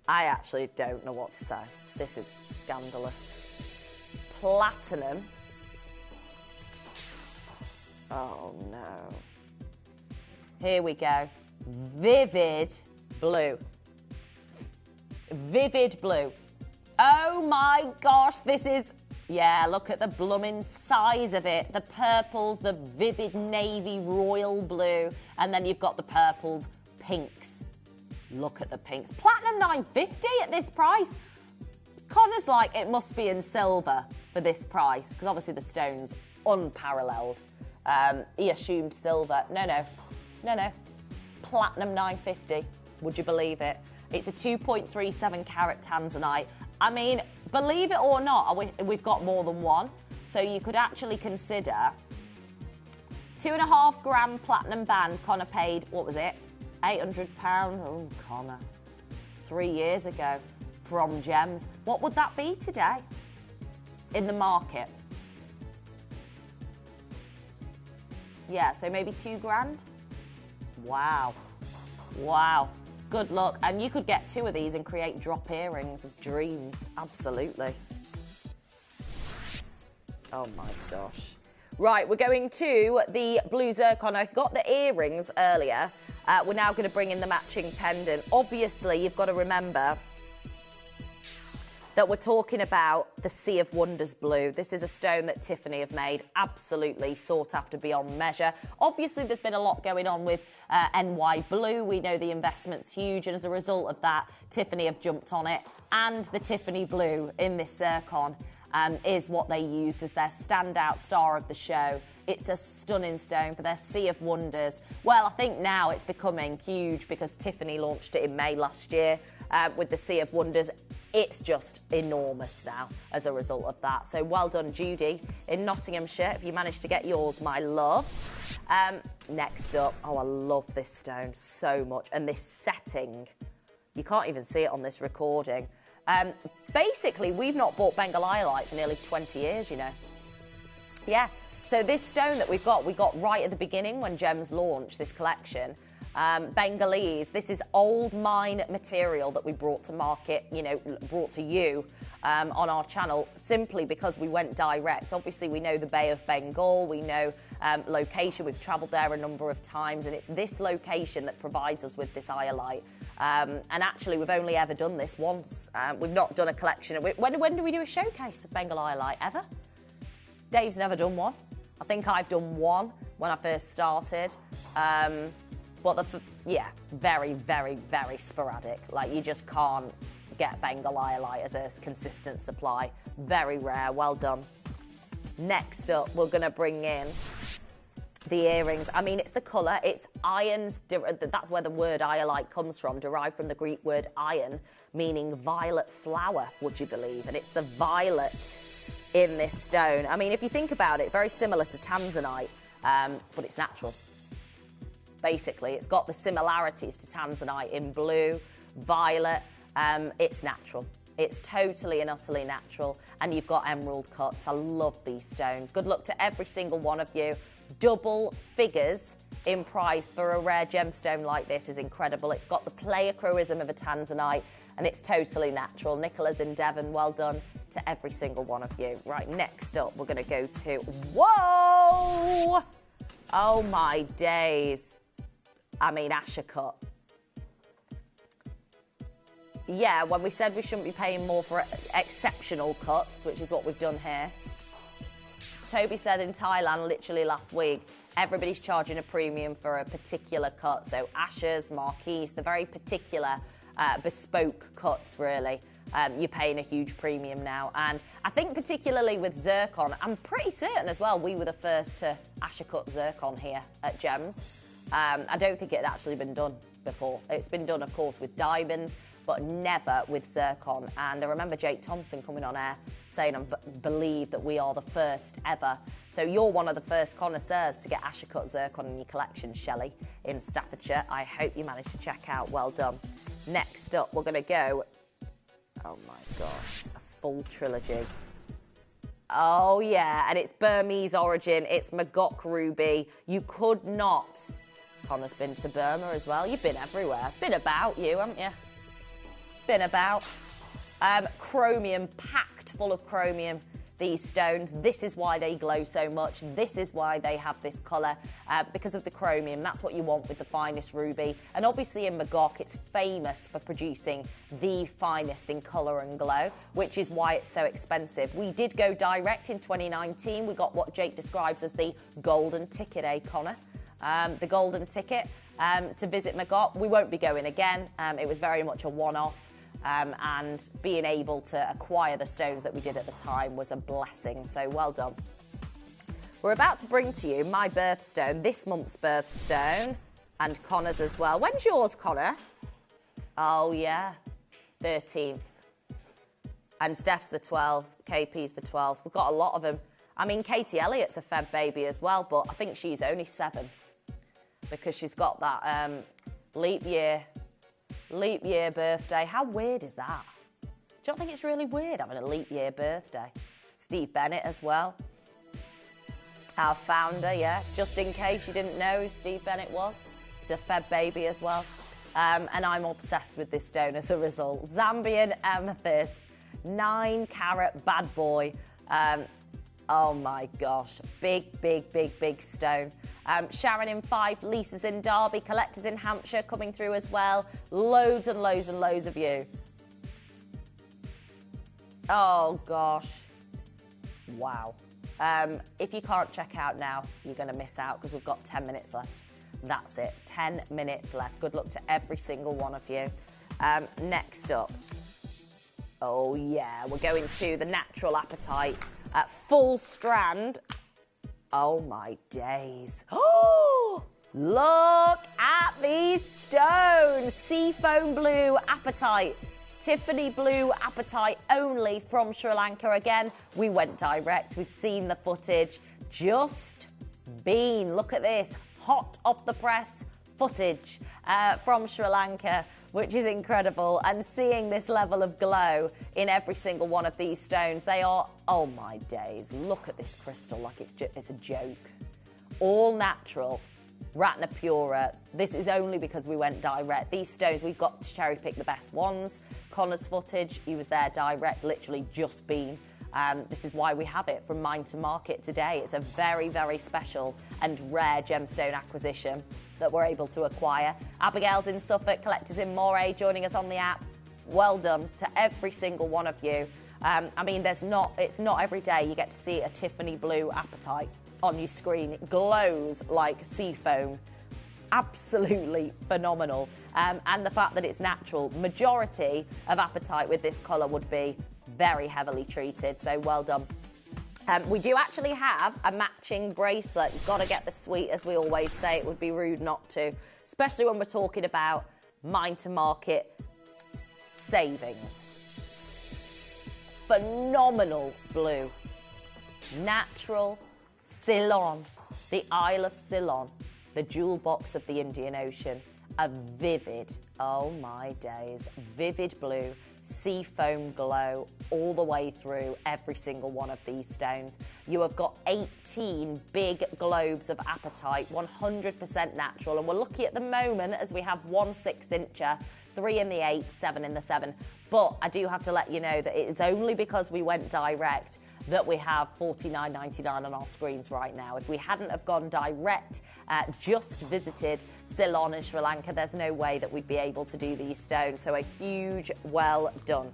A: I actually don't know what to say. This is scandalous. Platinum. Oh no. Here we go. Vivid blue. Vivid blue. Oh my gosh, this is... Yeah, look at the blooming size of it. The purples, the vivid navy royal blue, and then you've got the purples, pinks. Look at the pinks. Platinum 950 at this price. Connor's like, it must be in silver for this price, because obviously the stone's unparalleled. He assumed silver. No. Platinum 950. Would you believe it? It's a 2.37 carat tanzanite. I mean, believe it or not, we've got more than one. So you could actually consider 2.5 gram platinum band. Connor paid, what was it? £800. Oh, Connor. 3 years ago from Gems. What would that be today in the market? Yeah, so maybe 2 grand. Wow. Good luck. And you could get 2 of these and create drop earrings of dreams. Absolutely. Oh my gosh. Right, we're going to the blue zircon. I've got the earrings earlier. We're now going to bring in the matching pendant. Obviously, you've got to remember that we're talking about the Sea of Wonders blue. This is a stone that Tiffany have made, absolutely sought after beyond measure. Obviously, there's been a lot going on with NY Blue. We know the investment's huge, and as a result of that, Tiffany have jumped on it. And the Tiffany blue in this zircon is what they used as their standout star of the show. It's a stunning stone for their Sea of Wonders. Well, I think now it's becoming huge because Tiffany launched it in May last year with the Sea of Wonders. It's just enormous now as a result of that. So well done, Judy, in Nottinghamshire, if you managed to get yours, my love. Next up, oh, I love this stone so much. And this setting, you can't even see it on this recording. Basically, we've not bought Bengal Iolite for nearly 20 years, you know. Yeah, so this stone that we got right at the beginning when Gems launched this collection. Bengalese, this is old mine material that we brought to market, you know, brought to you on our channel simply because we went direct. Obviously, we know the Bay of Bengal, we know location, we've travelled there a number of times, and it's this location that provides us with this iolite. And actually, we've only ever done this once. We've not done a collection. When do we do a showcase of Bengal iolite? Ever? Dave's never done one. I think I've done one when I first started. But yeah, very, very, very sporadic. Like, you just can't get Bengal iolite as a consistent supply. Very rare. Well done. Next up, we're going to bring in the earrings. I mean, it's the colour. It's irons. That's where the word iolite comes from, derived from the Greek word iron, meaning violet flower, would you believe? And it's the violet in this stone. I mean, if you think about it, very similar to tanzanite, but it's natural. Basically, it's got the similarities to tanzanite in blue, violet. It's natural. It's totally and utterly natural. And you've got emerald cuts. I love these stones. Good luck to every single one of you. Double figures in price for a rare gemstone like this is incredible. It's got the pleochroism of a tanzanite, and it's totally natural. Nicola's in Devon, well done to every single one of you. Right, next up, we're going to go to... Whoa! Oh, my days. I mean, Asher cut. Yeah, when we said we shouldn't be paying more for exceptional cuts, which is what we've done here. Toby said in Thailand literally last week, everybody's charging a premium for a particular cut. So Asher's, Marquise, the very particular bespoke cuts, really. You're paying a huge premium now. And I think particularly with zircon, I'm pretty certain as well, we were the first to Asher cut zircon here at Gems. I don't think it had actually been done before. It's been done, of course, with diamonds, but never with zircon. And I remember Jake Thompson coming on air saying, I believe that we are the first ever. So you're one of the first connoisseurs to get Asher cut zircon in your collection, Shelley, in Staffordshire. I hope you managed to check out. Well done. Next up, we're going to go, oh my gosh, a full trilogy. Oh yeah, and it's Burmese origin. It's Magok ruby. You could not... Connor's been to Burma as well. You've been everywhere. Been about, you, haven't you? Been about. Chromium, packed full of chromium, these stones. This is why they glow so much. This is why they have this colour, because of the chromium. That's what you want with the finest ruby. And obviously in Magok, it's famous for producing the finest in colour and glow, which is why it's so expensive. We did go direct in 2019. We got what Jake describes as the golden ticket, Connor? The golden ticket to visit Magok. We won't be going again. It was very much a one-off, and being able to acquire the stones that we did at the time was a blessing, so well done. We're about to bring to you my birthstone, this month's birthstone, and Connor's as well. When's yours, Connor? Oh, yeah, 13th. And Steph's the 12th, KP's the 12th. We've got a lot of them. I mean, Katie Elliott's a Feb baby as well, but I think she's only 7 because she's got that leap year birthday. How weird is that? Do you not think it's really weird having a leap year birthday? Steve Bennett as well. Our founder, yeah. Just in case you didn't know who Steve Bennett was. He's a Feb baby as well. And I'm obsessed with this stone as a result. Zambian amethyst, 9-carat bad boy. Oh my gosh, big, big, big, big stone. Sharon in 5, Lisa's in Derby, collectors in Hampshire coming through as well. Loads and loads and loads of you. Oh gosh, wow. If you can't check out now, you're going to miss out because we've got 10 minutes left. That's it, 10 minutes left. Good luck to every single one of you. Next up, oh yeah, we're going to the natural apatite. Full strand Oh my days. Oh, look at these stones. Seafoam blue apatite. Tiffany blue apatite only from Sri Lanka. Again, we went direct. We've seen the footage. Just been. Look at this. Hot off the press footage from Sri Lanka, which is incredible. And seeing this level of glow in every single one of these stones, they are, oh my days. Look at this crystal like it's a joke. All natural. Ratna Pura. This is only because we went direct. These stones, we've got to cherry pick the best ones. Connor's footage, he was there direct, literally just been. This is why we have it from mine to market today. It's a very, very special and rare gemstone acquisition that we're able to acquire. Abigail's in Suffolk, Collectors in Moray, joining us on the app. Well done to every single one of you. I mean, it's not every day you get to see a Tiffany blue apatite on your screen. It glows like sea foam. Absolutely phenomenal. And the fact that it's natural. Majority of apatite with this colour would be very heavily treated, so well done. We do actually have a matching bracelet. You've got to get the suite, as we always say. It would be rude not to, especially when we're talking about mine to market savings. Phenomenal blue. Natural Ceylon, the Isle of Ceylon, the jewel box of the Indian Ocean. A vivid, oh my days, vivid blue, sea foam glow all the way through every single one of these stones. You have got 18 big globes of apatite, 100% natural, and we're lucky at the moment as we have 1 6-incher, 3 in the 8, 7 in the 7. But I do have to let you know that it is only because we went direct that we have $49.99 on our screens right now. If we hadn't have gone direct, just visited Ceylon and Sri Lanka, there's no way that we'd be able to do these stones. So a huge well done.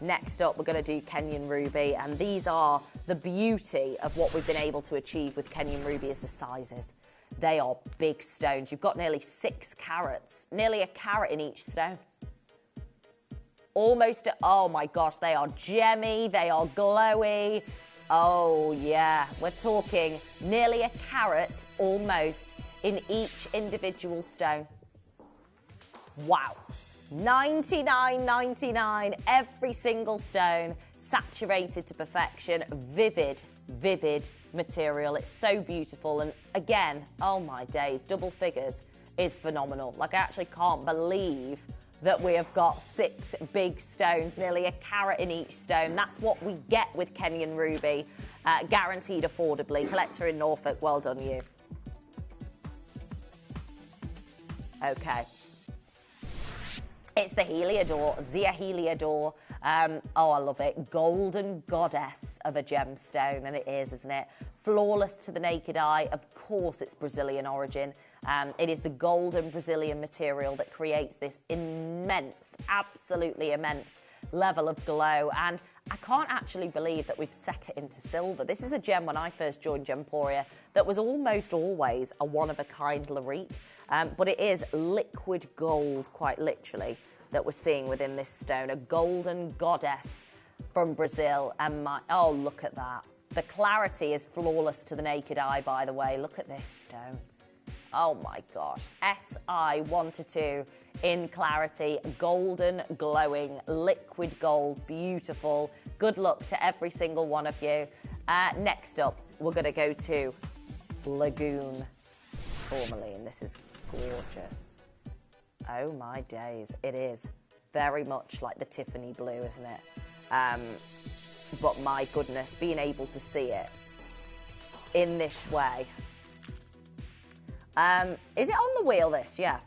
A: Next up, we're going to do Kenyan Ruby, and these are the beauty of what we've been able to achieve with Kenyan Ruby is the sizes. They are big stones. You've got nearly 6 carats, nearly a carat in each stone. Almost, oh my gosh, they are gemmy, they are glowy. Oh yeah, we're talking nearly a carat almost in each individual stone. Wow. $99.99 every single stone, saturated to perfection, vivid, vivid material. It's so beautiful. And again, oh my days, double figures is phenomenal. Like, I actually can't believe that we have got 6 big stones, nearly a carat in each stone. That's what we get with Kenyan Ruby, guaranteed affordably. Collector in Norfolk, well done you. Okay. It's the Heliodor, Zia Heliodor. Oh, I love it. Golden goddess of a gemstone, and it is, isn't it? Flawless to the naked eye. Of course, it's Brazilian origin. It is the golden Brazilian material that creates this immense, absolutely immense level of glow. And I can't actually believe that we've set it into silver. This is a gem, when I first joined Gemporia, that was almost always a one-of-a-kind Larique. But it is liquid gold, quite literally, that we're seeing within this stone. A golden goddess from Brazil. And oh, look at that. The clarity is flawless to the naked eye, by the way. Look at this stone. Oh my gosh. SI122 in clarity, golden, glowing, liquid gold, beautiful. Good luck to every single one of you. Next up, we're going to go to Lagoon Tourmaline. This is gorgeous. Oh my days. It is very much like the Tiffany blue, isn't it? But my goodness, being able to see it in this way. Is it on the wheel, this? Yeah.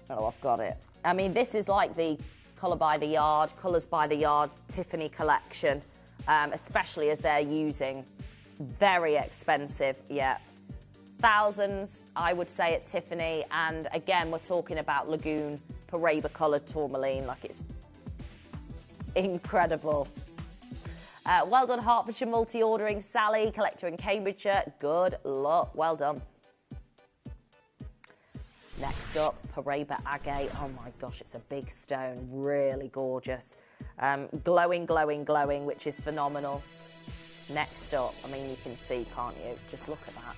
A: Oh, I've got it. I mean, this is like the Colours by the Yard Tiffany collection, especially as they're using very expensive, yeah, thousands, I would say, at Tiffany. And again, we're talking about Lagoon Paraiba coloured tourmaline. Like, it's incredible. Well done, Hertfordshire multi-ordering. Sally, collector in Cambridgeshire. Good luck. Well done. Next up, Paraiba agate. Oh my gosh, it's a big stone, really gorgeous. Glowing, glowing, glowing, which is phenomenal. Next up, I mean, you can see, can't you? Just look at that.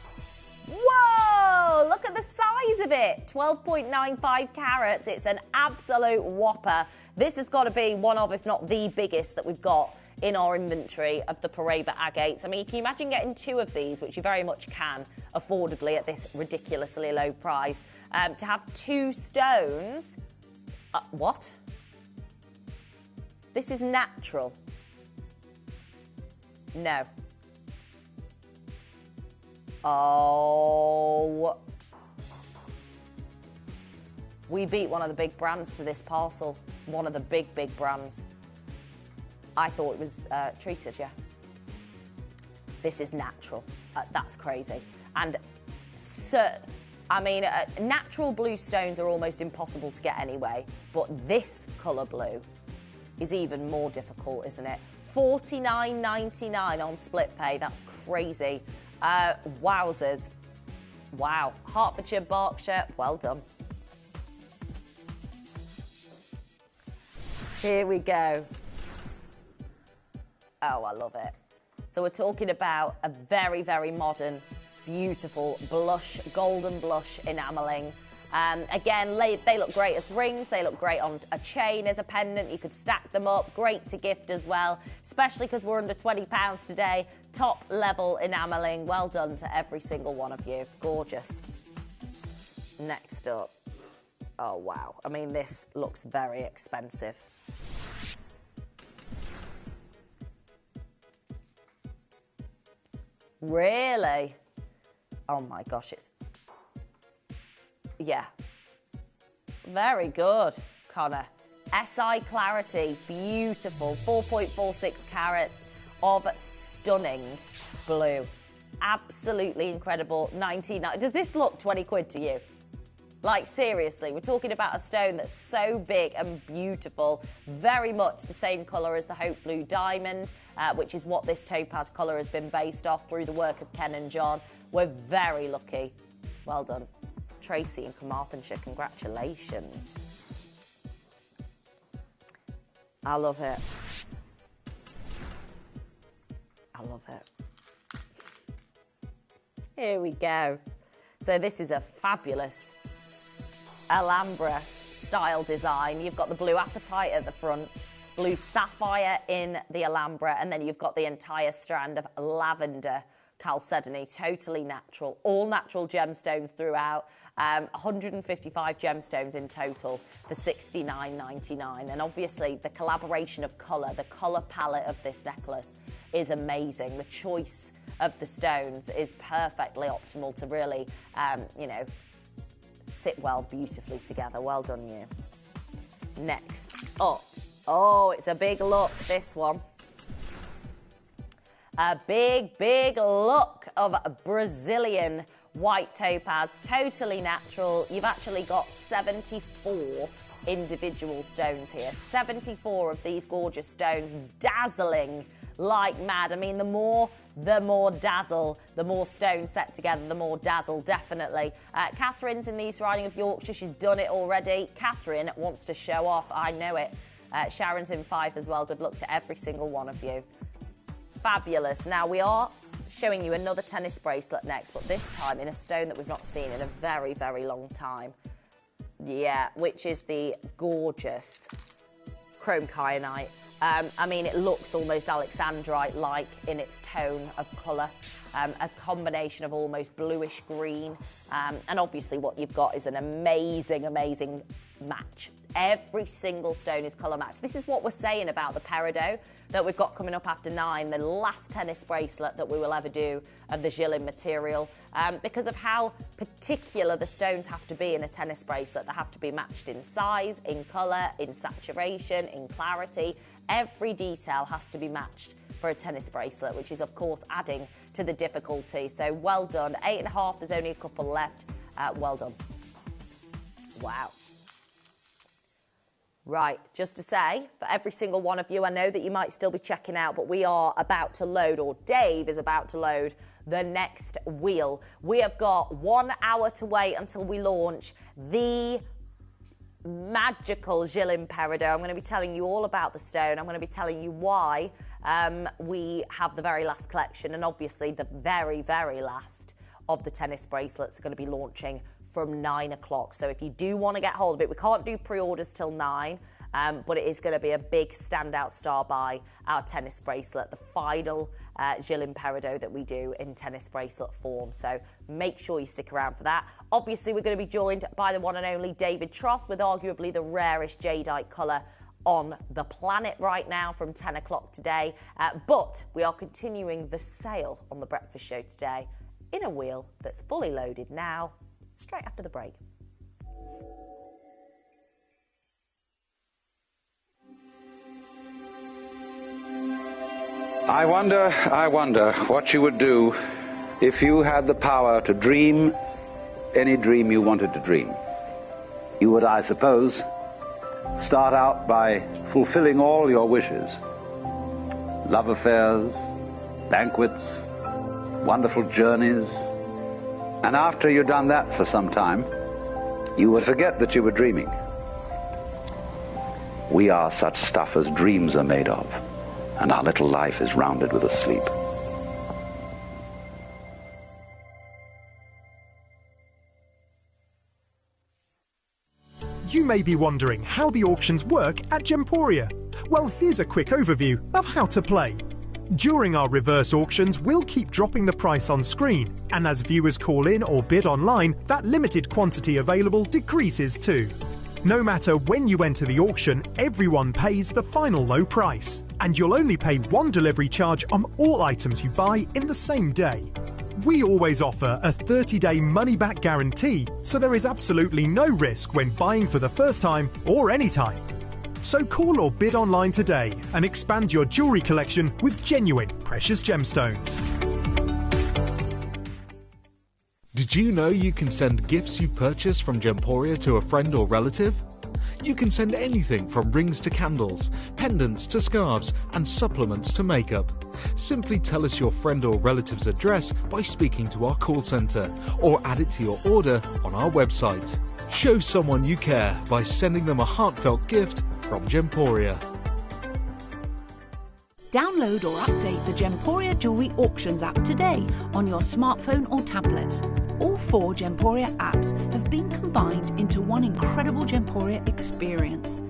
A: Whoa, look at the size of it. 12.95 carats. It's an absolute whopper. This has got to be one of, if not the biggest that we've got in our inventory of the Paraiba agates. I mean, can you imagine getting 2 of these, which you very much can affordably at this ridiculously low price? To have 2 stones, what? This is natural. No. Oh. We beat one of the big brands to this parcel. One of the big, big brands. I thought it was treated, yeah. This is natural. That's crazy. And I mean, natural blue stones are almost impossible to get anyway, but this colour blue is even more difficult, isn't it? $49.99 on split pay. That's crazy. Wowzers. Wow. Hertfordshire, Berkshire. Well done. Here we go. Oh, I love it. So we're talking about a very, very modern, beautiful blush, golden blush enamelling. Again, they look great as rings. They look great on a chain as a pendant. You could stack them up. Great to gift as well, especially because we're under £20 today. Top level enamelling. Well done to every single one of you. Gorgeous. Next up. Oh, wow. I mean, this looks very expensive. Really? Oh my gosh, yeah. Very good, Connor. SI Clarity, beautiful. 4.46 carats of stunning blue. Absolutely incredible. 99. Does this look 20 quid to you? Like, seriously, we're talking about a stone that's so big and beautiful, very much the same colour as the Hope Blue Diamond, which is what this topaz colour has been based off through the work of Ken and John. We're very lucky. Well done. Tracy in Carmarthenshire, congratulations. I love it. I love it. Here we go. So this is a fabulous Alhambra style design. You've got the blue apatite at the front, blue sapphire in the Alhambra, and then you've got the entire strand of lavender chalcedony, totally natural, all natural gemstones throughout. 155 gemstones in total for $69.99. And obviously the collaboration of colour, the colour palette of this necklace is amazing. The choice of the stones is perfectly optimal to really, you know, sit well beautifully together. Well done, you. Next up. Oh, it's a big look, this one. A big, big look of Brazilian white topaz, totally natural. You've actually got 74 individual stones here. 74 of these gorgeous stones, dazzling like mad. I mean, the more dazzle, the more stones set together, the more dazzle, definitely. Catherine's in the East Riding of Yorkshire. She's done it already. Catherine wants to show off. I know it. Sharon's in Fife as well. Good luck to every single one of you. Fabulous. Now, we are showing you another tennis bracelet next, but this time in a stone that we've not seen in a very, very long time. Yeah, which is the gorgeous chrome kyanite. I mean, it looks almost Alexandrite-like in its tone of colour. A combination of almost bluish green. And obviously what you've got is an amazing, amazing match. Every single stone is colour matched. This is what we're saying about the peridot that we've got coming up after 9, the last tennis bracelet that we will ever do of the Gillin material, because of how particular the stones have to be in a tennis bracelet. They have to be matched in size, in colour, in saturation, in clarity. Every detail has to be matched for a tennis bracelet, which is, of course, adding to the difficulty. So well done. 8.5, there's only a couple left. Well done. Wow. Right, just to say, for every single one of you, I know that you might still be checking out, but we are about to load, or Dave is about to load, the next wheel. We have got 1 hour to wait until we launch the magical Gilles Peridot. I'm going to be telling you all about the stone. I'm going to be telling you why we have the very last collection, and obviously the very, very last of the tennis bracelets are going to be launching from 9 o'clock. So if you do want to get hold of it, we can't do pre-orders till 9, but it is going to be a big standout star by our tennis bracelet, the final Gilles Peridot that we do in tennis bracelet form. So make sure you stick around for that. Obviously, we're going to be joined by the one and only David Troth with arguably the rarest jadeite colour on the planet right now from 10 o'clock today. But we are continuing the sale on the breakfast show today in a wheel that's fully loaded now, straight after the break.
B: I wonder what you would do if you had the power to dream any dream you wanted to dream. You would, I suppose, start out by fulfilling all your wishes. Love affairs, banquets, wonderful journeys. And after you'd done that for some time, you would forget that you were dreaming. We are such stuff as dreams are made of, and our little life is rounded with a sleep.
C: You may be wondering how the auctions work at Gemporia. Well, here's a quick overview of how to play. During our reverse auctions, we'll keep dropping the price on screen, and as viewers call in or bid online, that limited quantity available decreases too. No matter when you enter the auction, everyone pays the final low price, and you'll only pay one delivery charge on all items you buy in the same day. We always offer a 30-day money-back guarantee, so there is absolutely no risk when buying for the first time or any time. So call or bid online today and expand your jewellery collection with genuine precious gemstones.
D: Did you know you can send gifts you've purchased from Gemporia to a friend or relative? You can send anything from rings to candles, pendants to scarves, and supplements to makeup. Simply tell us your friend or relative's address by speaking to our call centre, or add it to your order on our website. Show someone you care by sending them a heartfelt gift from Gemporia.
E: Download or update the Gemporia Jewellery Auctions app today on your smartphone or tablet. All 4 Gemporia apps have been combined into one incredible Gemporia experience.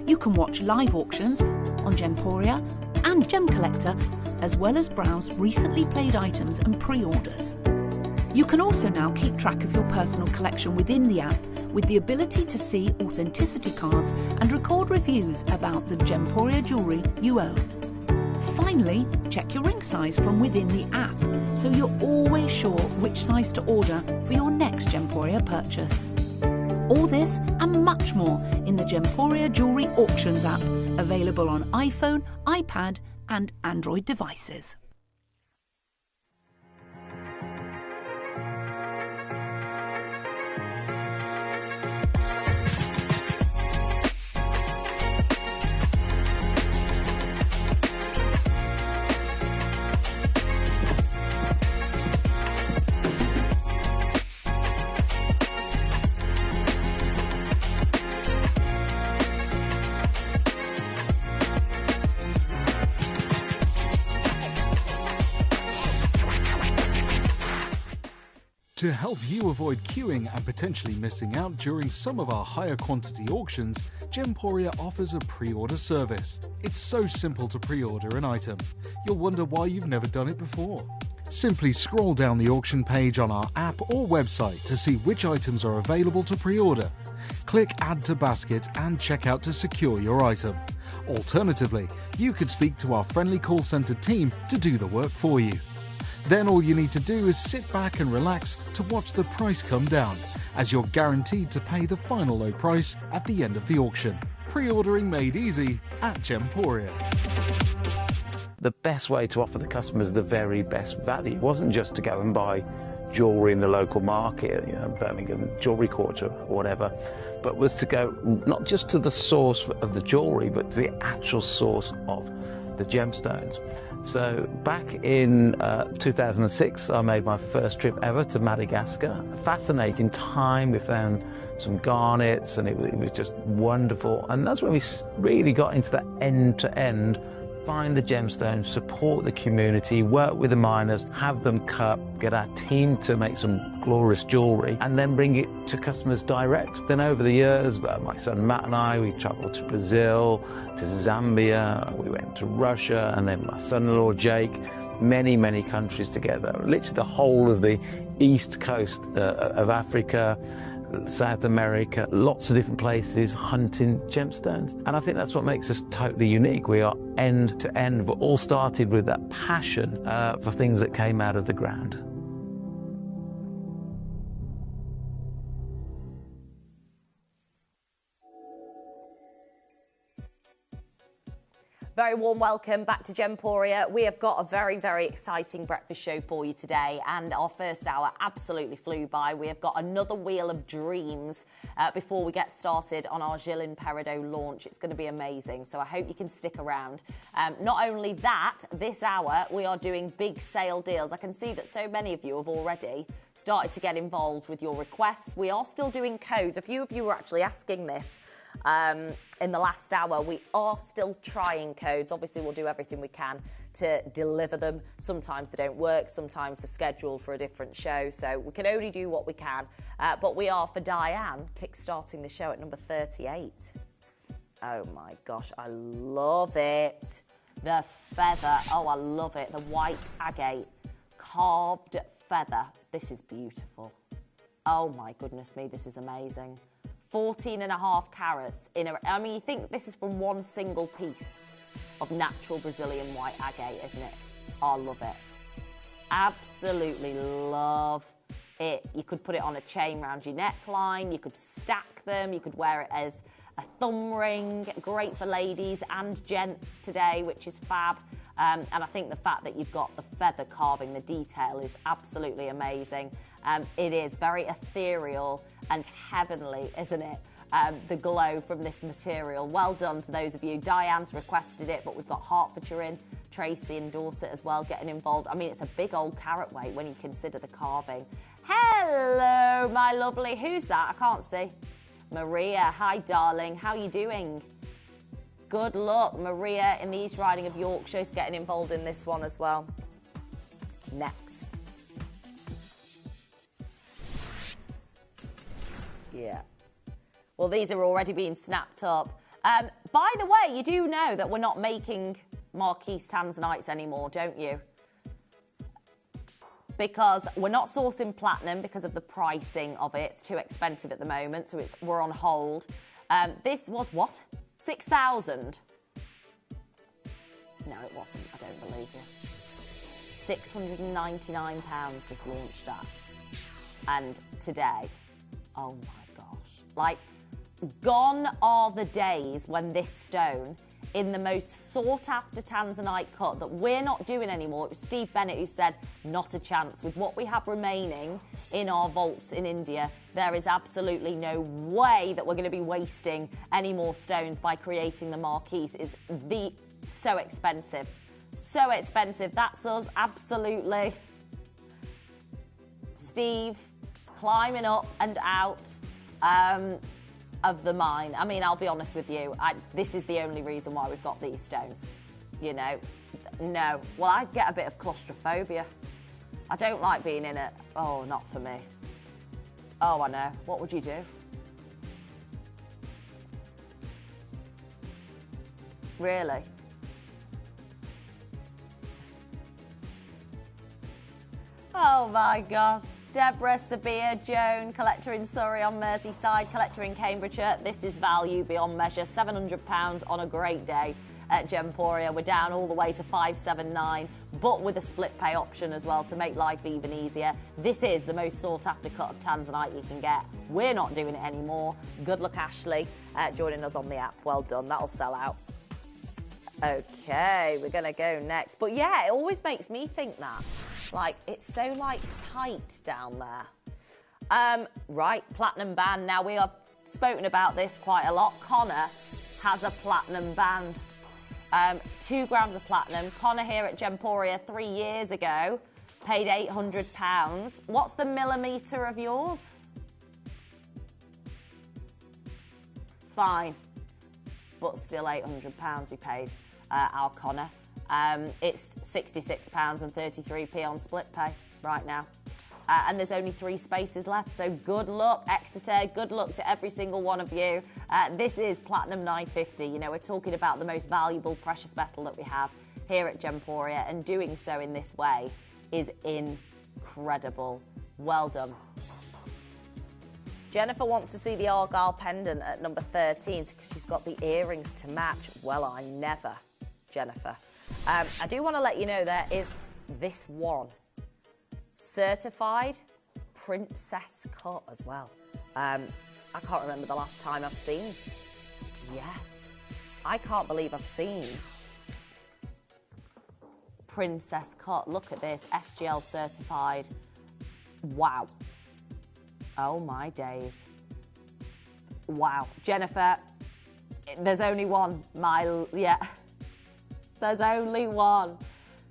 E: You can watch live auctions on Gemporia and Gem Collector, as well as browse recently played items and pre-orders. You can also now keep track of your personal collection within the app with the ability to see authenticity cards and record reviews about the Gemporia jewellery you own. Finally, check your ring size from within the app, so you're always sure which size to order for your next Gemporia purchase. All this and much more in the Gemporia Jewellery Auctions app, available on iPhone, iPad and Android devices.
D: To help you avoid queuing and potentially missing out during some of our higher quantity auctions, Gemporia offers a pre-order service. It's so simple to pre-order an item. You'll wonder why you've never done it before. Simply scroll down the auction page on our app or website to see which items are available to pre-order. Click Add to Basket and check out to secure your item. Alternatively, you could speak to our friendly call centre team to do the work for you. Then all you need to do is sit back and relax to watch the price come down, as you're guaranteed to pay the final low price at the end of the auction. Pre-ordering made easy at Gemporia.
F: The best way to offer the customers the very best value wasn't just to go and buy jewellery in the local market, Birmingham Jewellery Quarter or whatever, but was to go not just to the source of the jewellery, but the actual source of the gemstones. So back in 2006, I made my first trip ever to Madagascar. Fascinating time. We found some garnets, and it was just wonderful. And that's when we really got into that end-to-end, find the gemstones, support the community, work with the miners, have them cut, get our team to make some glorious jewellery, and then bring it to customers direct. Then over the years, my son Matt and I, we travelled to Brazil, to Zambia, we went to Russia, and then my son-in-law Jake, many, many countries together. Literally the whole of the east coast of Africa, South America, lots of different places hunting gemstones. And I think that's what makes us totally unique. We are end to end, but all started with that passion for things that came out of the ground.
A: Very warm welcome back to Gemporia. We have got a very, very exciting breakfast show for you today, and our first hour absolutely flew by. We have got another Wheel of Dreams before we get started on our Gilles Peridot launch. It's going to be amazing, so I hope you can stick around. Not only that, this hour we are doing big sale deals. I can see that so many of you have already started to get involved with your requests. We are still doing codes. A few of you were actually asking this in the last hour. We are still trying codes. Obviously, we'll do everything we can to deliver them. Sometimes they don't work, sometimes they're scheduled for a different show, so we can only do what we can. But we are, for Diane, kick-starting the show at number 38. Oh my gosh, I love it. The feather, oh, I love it. The white agate, carved feather. This is beautiful. Oh my goodness me, this is amazing. 14.5 carats I mean, you think this is from one single piece of natural Brazilian white agate, isn't it? Oh, I love it. Absolutely love it. You could put it on a chain around your neckline, you could stack them, you could wear it as a thumb ring. Great for ladies and gents today, which is fab. And I think the fact that you've got the feather carving, the detail is absolutely amazing. It is very ethereal and heavenly, isn't it? The glow from this material. Well done to those of you. Diane's requested it, but we've got Hertfordshire in, Tracy in Dorset as well getting involved. I mean, it's a big old carat weight when you consider the carving. Hello, my lovely. Who's that? I can't see. Maria. Hi, darling. How are you doing? Good luck. Maria in the East Riding of Yorkshire is getting involved in this one as well. Next. Yeah. Well, these are already being snapped up. By the way, you do know that we're not making Marquise Tanzanites anymore, don't you? Because we're not sourcing platinum because of the pricing of it. It's too expensive at the moment, so we're on hold. This was what? 6,000? No, it wasn't. I don't believe you. £699 this launched at. And today, oh my gosh. Like, gone are the days when this stone, in the most sought-after Tanzanite cut that we're not doing anymore. It was Steve Bennett who said, not a chance. With what we have remaining in our vaults in India, there is absolutely no way that we're going to be wasting any more stones by creating the Marquise. It's so expensive. So expensive. That's us, absolutely. Steve, climbing up and out of the mine. I mean, I'll be honest with you, this is the only reason why we've got these stones, you know. No, well, I get a bit of claustrophobia. I don't like being in it. Oh, not for me. Oh, I know. What would you do? Really? Oh my gosh. Deborah, Sabia, Joan, collector in Surrey on Merseyside, collector in Cambridgeshire. This is value beyond measure. £700 on a great day at Gemporia. We're down all the way to 579, but with a split pay option as well to make life even easier. This is the most sought after cut of Tanzanite you can get. We're not doing it anymore. Good luck, Ashley, joining us on the app. Well done. That'll sell out. Okay, we're going to go next. But yeah, it always makes me think that. Like, it's so, like, tight down there. Right, platinum band. Now, we have spoken about this quite a lot. Connor has a platinum band. 2 grams of platinum. Connor here at Gemporia 3 years ago paid £800. What's the millimetre of yours? Fine, but still £800 he paid, our Connor. It's £66.33 on split pay right now. And there's only 3 spaces left, so good luck, Exeter. Good luck to every single one of you. This is Platinum 950. You know, we're talking about the most valuable precious metal that we have here at Gemporia, and doing so in this way is incredible. Well done. Jennifer wants to see the Argyle pendant at number 13 because she's got the earrings to match. Well, I never, Jennifer. I do want to let you know there is this one. Certified princess cut as well. I can't remember the last time I've seen. Yeah, I can't believe I've seen princess cut. Look at this, SGL certified. Wow. Oh my days. Wow. Jennifer, there's only one. There's only one.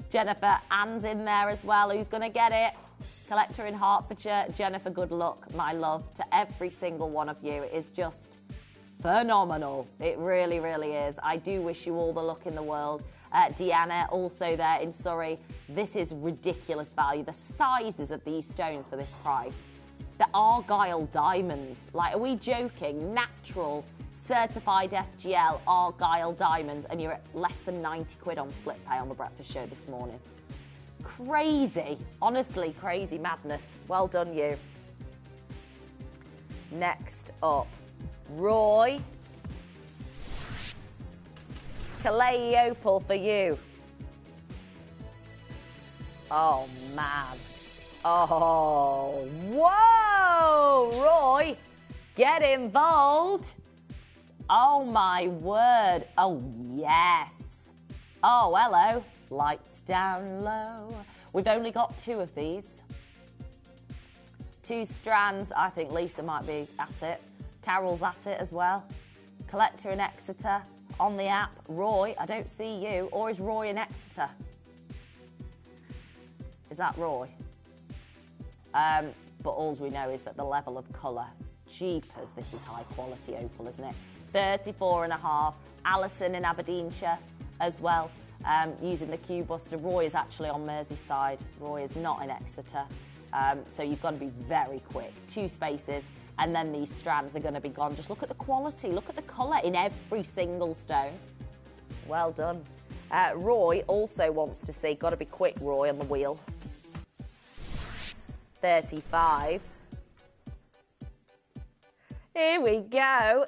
A: Jennifer, Anne's in there as well. Who's going to get it? Collector in Hertfordshire. Jennifer, good luck, my love, to every single one of you. It is just phenomenal. It really, really is. I do wish you all the luck in the world. Deanna, also there in Surrey. This is ridiculous value. The sizes of these stones for this price. The Argyle diamonds. Like, are we joking? Natural, certified SGL Argyle diamonds, and you're at less than 90 quid on split pay on the breakfast show this morning. Crazy. Honestly, crazy madness. Well done, you. Next up, Roy. Calais Opal for you. Oh, man. Oh, whoa, Roy, get involved. Oh, my word. Oh, yes. Oh, hello. Lights down low. We've only got 2 of these. 2 strands. I think Lisa might be at it. Carol's at it as well. Collector in Exeter on the app. Roy, I don't see you. Or is Roy in Exeter? Is that Roy? But all we know is that the level of colour, jeepers, this is high quality opal, isn't it? 34.5. Alison in Aberdeenshire as well, using the Q-Buster. Roy is actually on Merseyside. Roy is not in Exeter. So you've got to be very quick. 2 spaces, and then these strands are going to be gone. Just look at the quality. Look at the colour in every single stone. Well done. Roy also wants to see, got to be quick, Roy, on the wheel. 35. Here we go.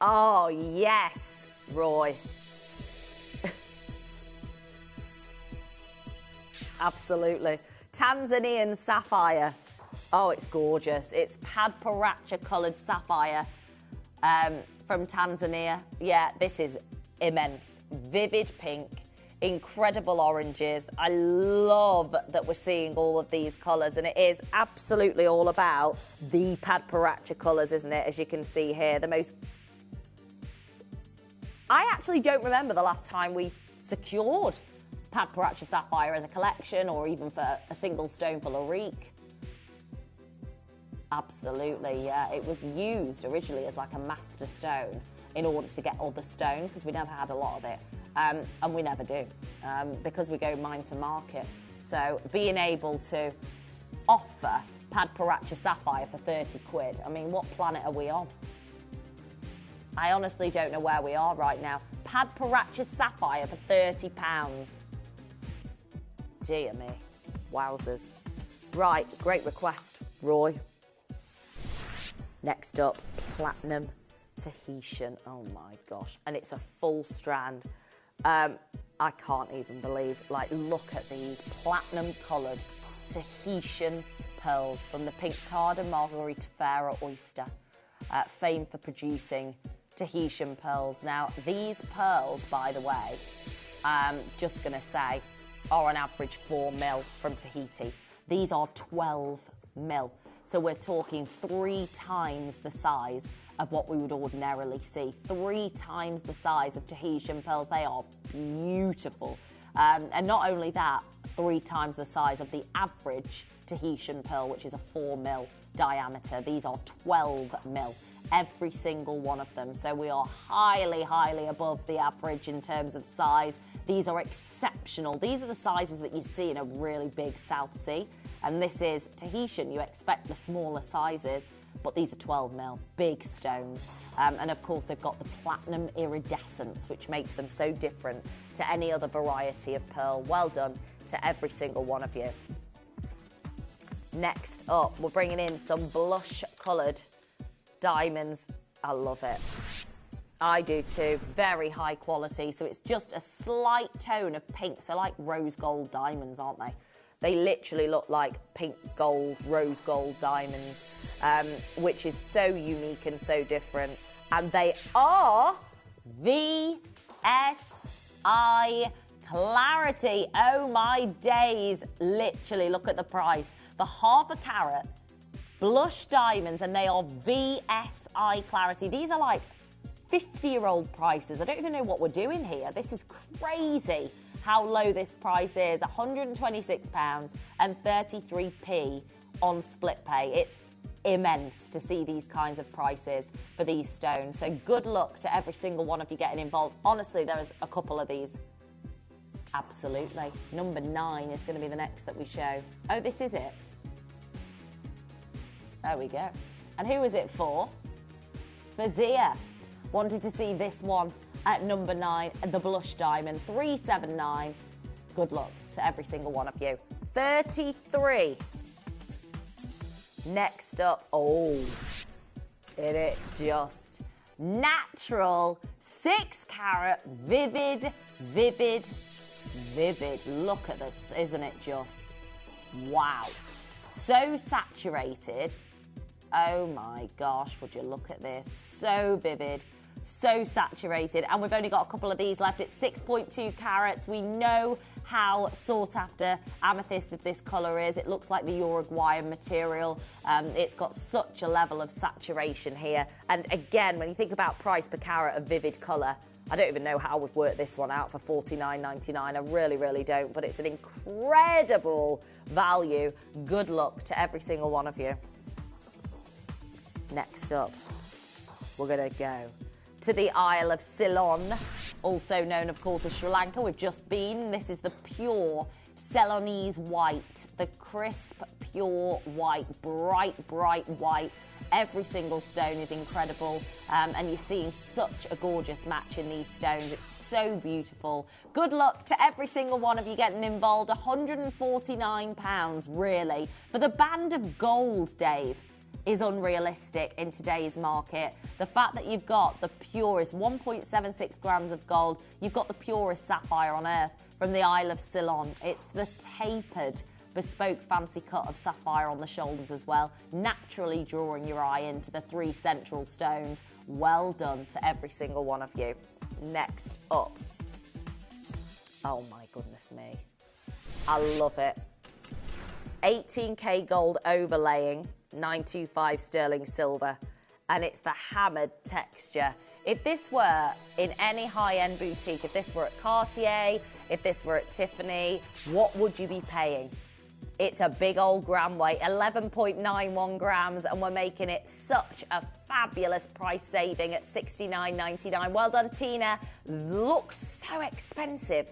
A: Oh, yes, Roy. Absolutely. Tanzanian sapphire. Oh, it's gorgeous. It's Padparacha coloured sapphire from Tanzania. Yeah, this is immense. Vivid pink. Incredible oranges. I love that we're seeing all of these colours, and it is absolutely all about the Padparacha colours, isn't it? As you can see here, the most... I actually don't remember the last time we secured Padparacha sapphire as a collection, or even for a single stone for Larique. Absolutely, yeah. It was used originally as like a master stone in order to get other stone, because we never had a lot of it. And we never do, because we go mine to market. So being able to offer Padparacha sapphire for 30 quid, I mean, what planet are we on? I honestly don't know where we are right now. Padparacha sapphire for £30. Dear me, wowzers. Right, great request, Roy. Next up, platinum Tahitian. Oh my gosh, and it's a full strand. I can't even believe, like, look at these platinum coloured Tahitian pearls from the Pink Tarda Margaritifera oyster, famed for producing Tahitian pearls. Now, these pearls, by the way, just going to say, are on average 4 mil from Tahiti. These are 12 mil. So we're talking 3 times the size of what we would ordinarily see. 3 times the size of Tahitian pearls. They are beautiful. And not only that, 3 times the size of the average Tahitian pearl, which is a 4 mil diameter. These are 12 mil, every single one of them. So we are highly, highly above the average in terms of size. These are exceptional. These are the sizes that you see in a really big South Sea. And this is Tahitian. You expect the smaller sizes, but these are 12 mil, big stones. And of course, they've got the platinum iridescence, which makes them so different to any other variety of pearl. Well done to every single one of you. Next up, we're bringing in some blush-coloured diamonds. I love it. I do too. Very high quality. So it's just a slight tone of pink. So like rose gold diamonds, aren't they? They literally look like pink gold, rose gold diamonds, which is so unique and so different. And they are VSI clarity. Oh my days. Literally, look at the price. For half a carat, blush diamonds, and they are VSI clarity. These are like 50-year-old prices. I don't even know what we're doing here. This is crazy how low this price is. £126 and 33p on split pay. It's immense to see these kinds of prices for these stones. So good luck to every single one of you getting involved. Honestly, there is a couple of these. Absolutely. Number 9 is going to be the next that we show. Oh, this is it. There we go. And who is it for? For Zia. Wanted to see this one at number 9, the blush diamond, 379. Good luck to every single one of you. 33. Next up, oh, isn't it just natural 6 carat vivid. Look at this, isn't it just? Wow. So saturated. Oh my gosh, would you look at this? So vivid, so saturated. And we've only got a couple of these left. It's 6.2 carats. We know how sought after amethyst of this colour is. It looks like the Uruguayan material. It's got such a level of saturation here. And again, when you think about price per carat of vivid colour, I don't even know how we've worked this one out for $49.99. I really, really don't. But it's an incredible value. Good luck to every single one of you. Next up, we're going to go to the Isle of Ceylon, also known, of course, as Sri Lanka. We've just been. This is the pure Ceylonese white, the crisp, pure white, bright, bright white. Every single stone is incredible, and you're seeing such a gorgeous match in these stones. It's so beautiful. Good luck to every single one of you getting involved. £149, really, for the band of gold, Dave, is unrealistic in today's market. The fact that you've got the purest 1.76 grams of gold, you've got the purest sapphire on earth from the Isle of Ceylon. It's the tapered, bespoke fancy cut of sapphire on the shoulders as well, naturally drawing your eye into the 3 central stones. Well done to every single one of you. Next up. Oh my goodness me. I love it. 18K gold overlaying, 925 sterling silver, and it's the hammered texture. If this were in any high-end boutique, if this were at Cartier, if this were at Tiffany, what would you be paying? It's a big old gram weight, 11.91 grams, and we're making it such a fabulous price saving at $69.99. Well done, Tina. Looks so expensive,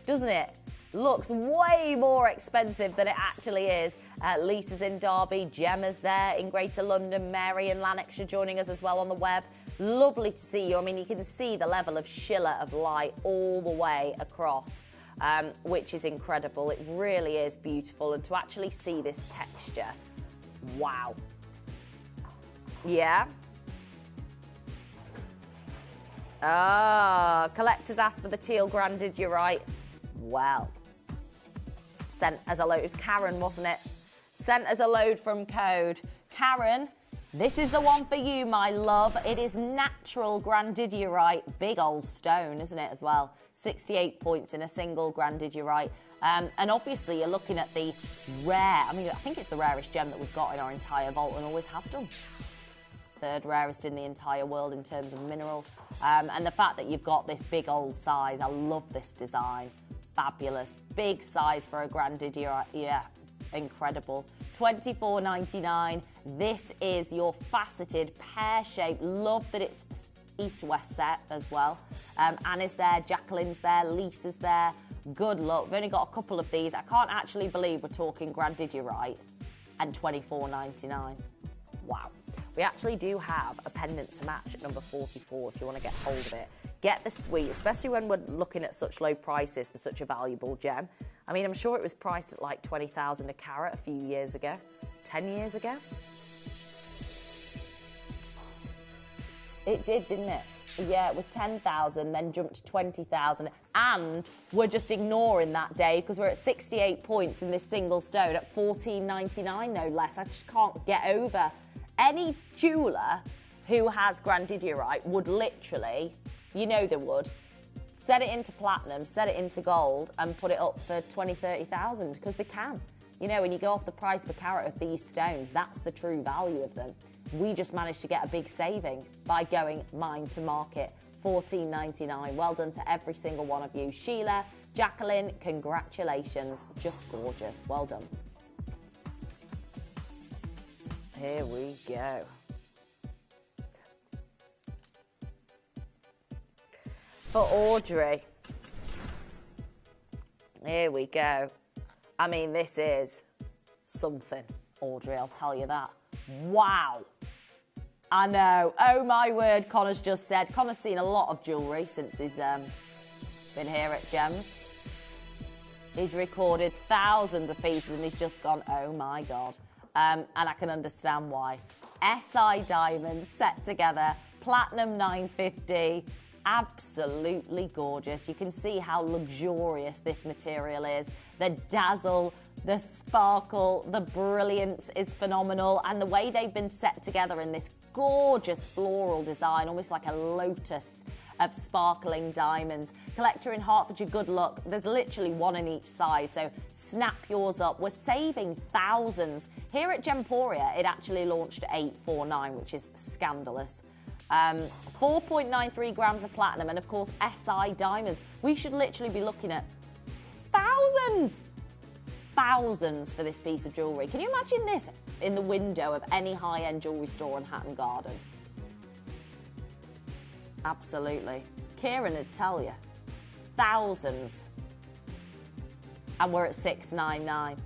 A: doesn't it? Looks way more expensive than it actually is. Lisa's in Derby, Gemma's there in Greater London, Mary and Lanarkshire joining us as well on the web. Lovely to see you. I mean, you can see the level of shiller of light all the way across, which is incredible. It really is beautiful. And to actually see this texture, wow. Yeah. Collectors asked for the teal grandid, you're right. Well, sent as a load. It was Karen, wasn't it? Sent as a load from Code. Karen, this is the one for you, my love. It is natural grandidierite. Big old stone, isn't it, as well? 68 points in a single grandidierite. And obviously, you're looking at the rare, I mean, I think it's the rarest gem that we've got in our entire vault and always have done. third rarest in the entire world in terms of mineral. And the fact that you've got this big old size, I love this design. Fabulous. Big size for a Grandidierite. Yeah, incredible. $24.99. This is your faceted pear shape. Love that it's east to west set as well. Anna's there, Jacqueline's there, Lisa's there. Good luck. We've only got a couple of these. I can't actually believe we're talking Grandidierite and $24.99. Wow. We actually do have a pendant to match at number 44 if you want to get hold of it. Get the suite, especially when we're looking at such low prices for such a valuable gem. I mean, I'm sure it was priced at like 20,000 a carat a few years ago, 10 years ago. It did, didn't it? Yeah, it was 10,000, then jumped to 20,000. And we're just ignoring that, Dave, because we're at 68 points in this single stone at $14.99, no less. I just can't get over. Any jeweller who has Grandidierite would literally, you know they would, set it into platinum, set it into gold, and put it up for 20, 30,000, because they can. You know, when you go off the price per carat of these stones, that's the true value of them. We just managed to get a big saving by going mine to market, $14.99. Well done to every single one of you. Sheila, Jacqueline, congratulations. Just gorgeous. Well done. Here we go. For Audrey. Here we go. I mean, this is something, Audrey, I'll tell you that. Wow. I know. Oh, my word, Connor's just said. Connor's seen a lot of jewellery since he's been here at Gems. He's recorded thousands of pieces and he's just gone, oh, my God. And I can understand why. SI diamonds set together, platinum 950, absolutely gorgeous. You can see how luxurious this material is. The dazzle, the sparkle, the brilliance is phenomenal. And the way they've been set together in this gorgeous floral design, almost like a lotus of sparkling diamonds. Collector in Hertfordshire, good luck. There's literally one in each size, so snap yours up. We're saving thousands. Here at Gemporia, it actually launched at $849, which is scandalous. 4.93 grams of platinum and, of course, SI diamonds. We should literally be looking at thousands for this piece of jewellery. Can you imagine this in the window of any high-end jewellery store in Hatton Garden? Absolutely. Kieran would tell you. Thousands. And we're at $699.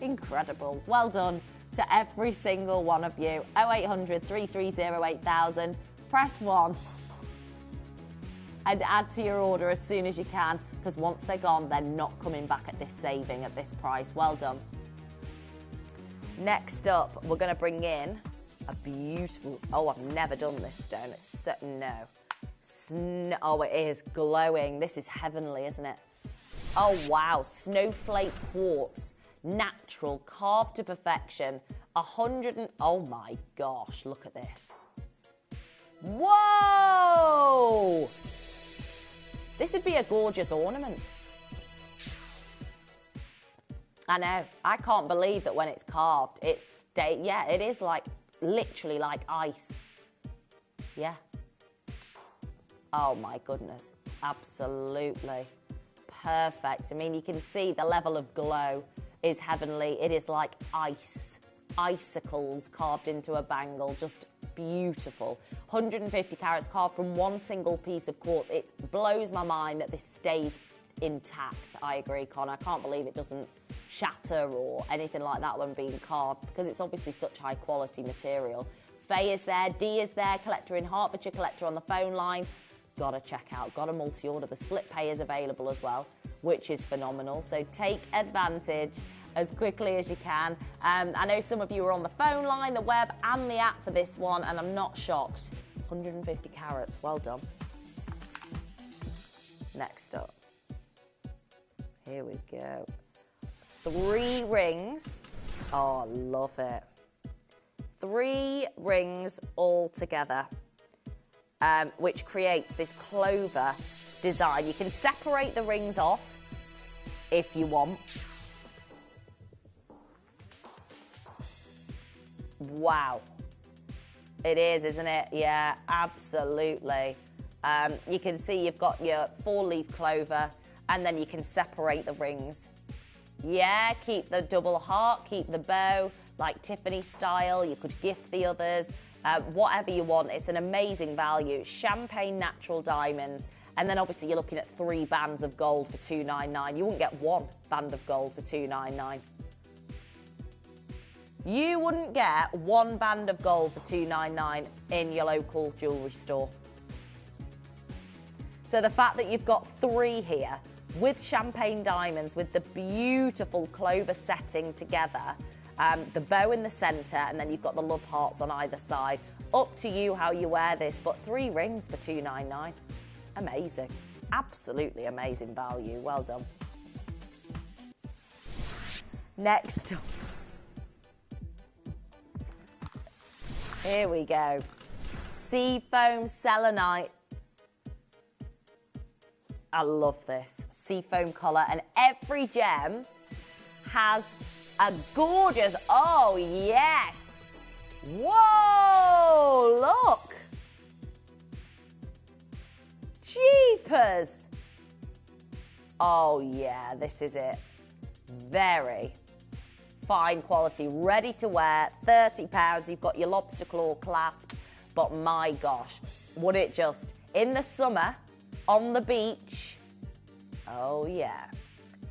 A: Incredible. Well done to every single one of you. 0800 330 8000. Press 1 and add to your order as soon as you can, because once they're gone, they're not coming back at this saving, at this price. Well done. Next up, we're going to bring in a beautiful, oh, I've never done this stone. It's so, no. Oh, it is glowing. This is heavenly, isn't it? Oh, wow. Snowflake quartz. Natural, carved to perfection. Oh my gosh, look at this. Whoa! This would be a gorgeous ornament. I know. I can't believe that when it's carved, yeah, it is like, literally like ice. Yeah. Oh my goodness. Absolutely. Perfect. I mean, you can see the level of glow is heavenly. It is like ice. Icicles carved into a bangle. Just beautiful. 150 carats carved from one single piece of quartz. It blows my mind that this stays intact. I agree, Connor. I can't believe it doesn't shatter or anything like that when being carved, because it's obviously such high quality material. Faye is there, Dee is there, collector in Hertfordshire, collector on the phone line. Gotta check out, gotta multi-order. The split pay is available as well, which is phenomenal. So take advantage as quickly as you can. I know some of you are on the phone line, the web and the app for this one, and I'm not shocked. 150 carats, well done. Next up, here we go. 3 rings. Oh, love it. 3 rings all together, which creates this clover design. You can separate the rings off if you want. Wow. It is, isn't it? Yeah, absolutely. You can see you've got your 4-leaf clover, and then you can separate the rings. Yeah, keep the double heart, keep the bow, like Tiffany style. You could gift the others, whatever you want. It's an amazing value. Champagne natural diamonds. And then obviously you're looking at 3 bands of gold for $299. You wouldn't get 1 band of gold for $299. You wouldn't get 1 band of gold for $299 in your local jewellery store. So the fact that you've got 3 here with champagne diamonds, with the beautiful clover setting together, the bow in the centre, and then you've got the love hearts on either side. Up to you how you wear this, but 3 rings for $299. Amazing. Absolutely amazing value. Well done. Next. Here we go. Seafoam selenite. I love this. Seafoam colour. And every gem has a gorgeous... Oh, yes. Whoa, look. Jeepers. Oh, yeah, this is it. Very fine quality, ready to wear, £30. You've got your lobster claw clasp, but my gosh, would it just, in the summer, on the beach, oh yeah,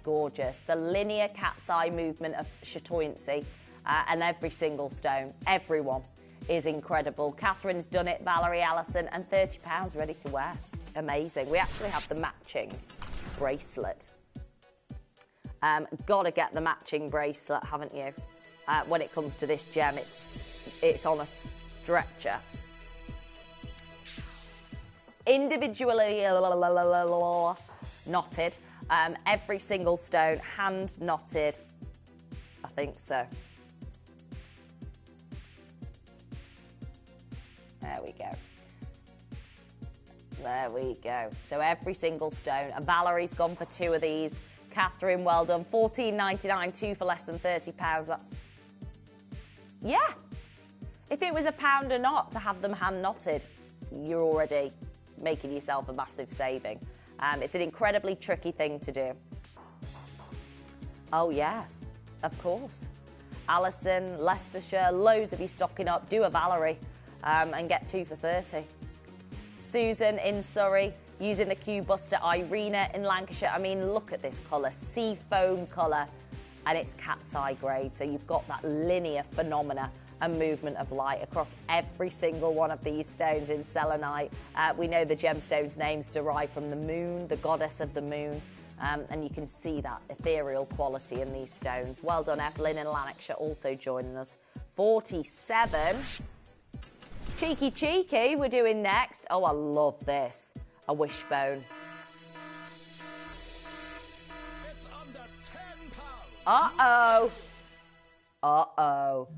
A: gorgeous. The linear cat's eye movement of chatoyancy, and every single stone, everyone is incredible. Catherine's done it, Valerie, Alison, and £30 ready to wear. Amazing. We actually have the matching bracelet. Got to get the matching bracelet, haven't you? When it comes to this gem, it's on a stretcher. Individually knotted. Every single stone hand knotted. I think so. There we go. There we go. So every single stone. And Valerie's gone for 2 of these. Catherine, well done. $14.99, 2 for less than £30. That's... Yeah. If it was £1 a knot to have them hand knotted, you're already making yourself a massive saving. It's an incredibly tricky thing to do. Oh, yeah. Of course. Alison, Leicestershire, loads of you stocking up. Do a Valerie and get 2 for £30. Susan in Surrey, using the Q Buster. Irina in Lancashire. I mean, look at this colour, sea foam colour, and it's cat's eye grade. So you've got that linear phenomena and movement of light across every single one of these stones in selenite. We know the gemstones' names derive from the moon, the goddess of the moon, and you can see that ethereal quality in these stones. Well done, Evelyn in Lanarkshire, also joining us. 47. Cheeky, we're doing next. Oh, I love this. A wishbone.
G: It's under £10.
A: Uh-oh. Uh-oh.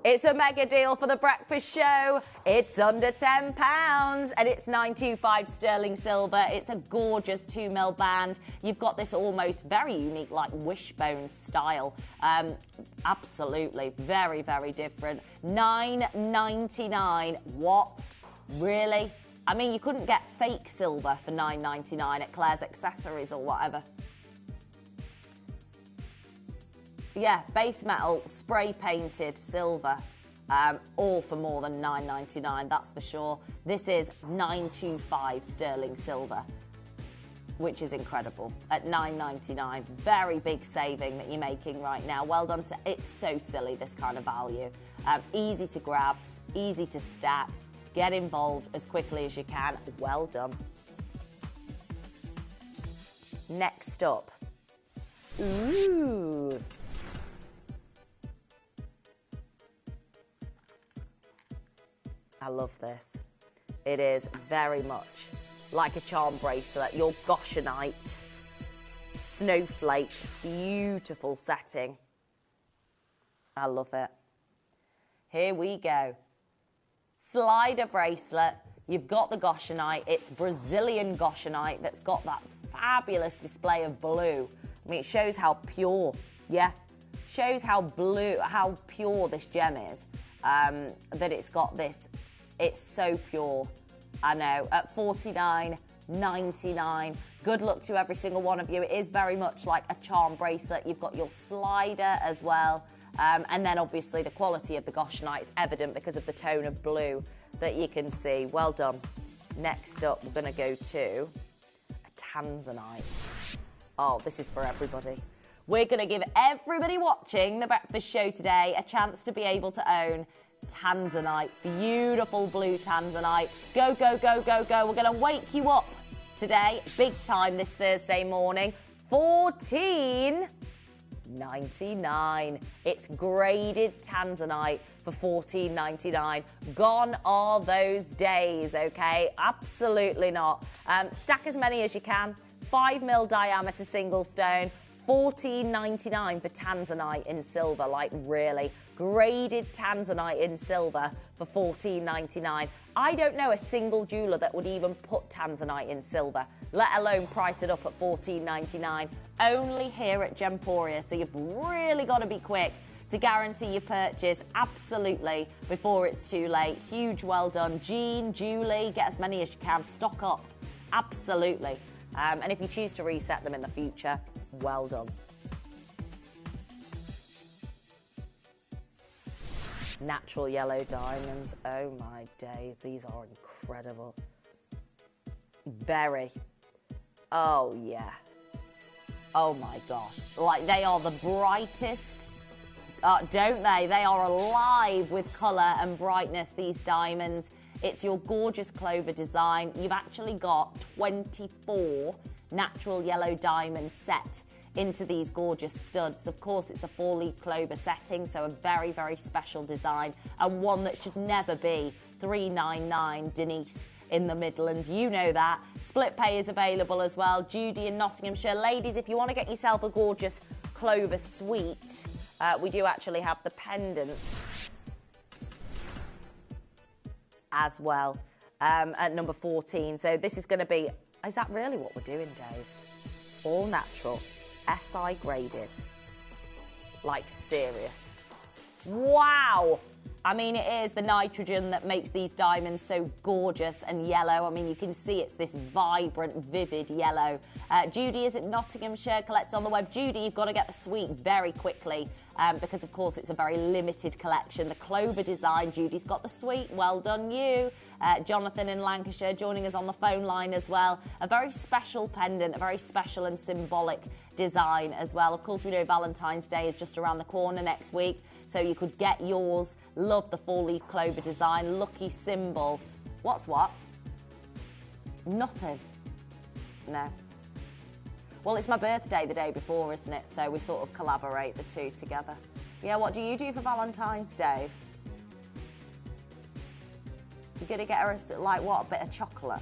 A: It's a mega deal for the breakfast show. It's under £10 and it's 925 sterling silver. It's a gorgeous 2mm band. You've got this almost very unique, like wishbone style. Absolutely, very, very different. $9.99. What? Really? I mean, you couldn't get fake silver for $9.99 at Claire's Accessories or whatever. Yeah, base metal, spray painted silver, all for more than $9.99, that's for sure. This is 925 sterling silver, which is incredible at $9.99. Very big saving that you're making right now. Well done to, it's so silly, this kind of value. Easy to grab, easy to stack, get involved as quickly as you can. Well done. Next up. Ooh. I love this. It is very much like a charm bracelet. Your Goshenite snowflake, beautiful setting. I love it. Here we go. Slider bracelet. You've got the Goshenite. It's Brazilian Goshenite that's got that fabulous display of blue. I mean, it shows how pure, yeah, shows how blue, how pure this gem is. that it's got this. It's so pure. I know. At $49.99. Good luck to every single one of you. It is very much like a charm bracelet. You've got your slider as well. And then obviously the quality of the goshenite is evident because of the tone of blue that you can see. Well done. Next up, we're going to go to a tanzanite. Oh, this is for everybody. We're going to give everybody watching The Breakfast Show today a chance to be able to own tanzanite. Beautiful blue tanzanite. Go, go, go, go, go. We're going to wake you up today, big time this Thursday morning. $14.99. It's graded tanzanite for $14.99. Gone are those days, okay? Absolutely not. Stack as many as you can. 5mm diameter single stone. $14.99 for tanzanite in silver. Like, really? Graded tanzanite in silver for $14.99. I don't know a single jeweller that would even put tanzanite in silver, let alone price it up at $14.99. Only here at Gemporia, so you've really got to be quick to guarantee your purchase absolutely before it's too late. Huge well done. Jean, Julie, get as many as you can. Stock up. Absolutely. And if you choose to reset them in the future, well done. Natural yellow diamonds. Oh my days, these are incredible. Very. Oh yeah. Oh my gosh. Like, they are the brightest, don't they? They are alive with colour and brightness, these diamonds. It's your gorgeous clover design. You've actually got 24 natural yellow diamonds set into these gorgeous studs. Of course, it's a 4-leaf clover setting, so a very, very special design, and one that should never be $399, Denise, in the Midlands. You know that. Split pay is available as well. Judy in Nottinghamshire. Ladies, if you want to get yourself a gorgeous clover suite, we do actually have the pendant as well at number 14. So this is going to be, is that really what we're doing, Dave? All natural, SI graded. Like, serious. Wow. I mean, it is the nitrogen that makes these diamonds so gorgeous and yellow. I mean, you can see it's this vibrant, vivid yellow. Judy is at Nottinghamshire, collects on the web. Judy, you've got to get the suite very quickly because, of course, it's a very limited collection. The clover design, Judy's got the suite. Well done, you. Jonathan in Lancashire joining us on the phone line as well. A very special pendant, a very special and symbolic design as well. Of course, we know Valentine's Day is just around the corner next week, so you could get yours. Love the 4-leaf clover design. Lucky symbol. What's what? Nothing. No. Well, it's my birthday the day before, isn't it? So we sort of collaborate the two together. Yeah, what do you do for Valentine's, Dave? You're going to get her, like, what, a bit of chocolate?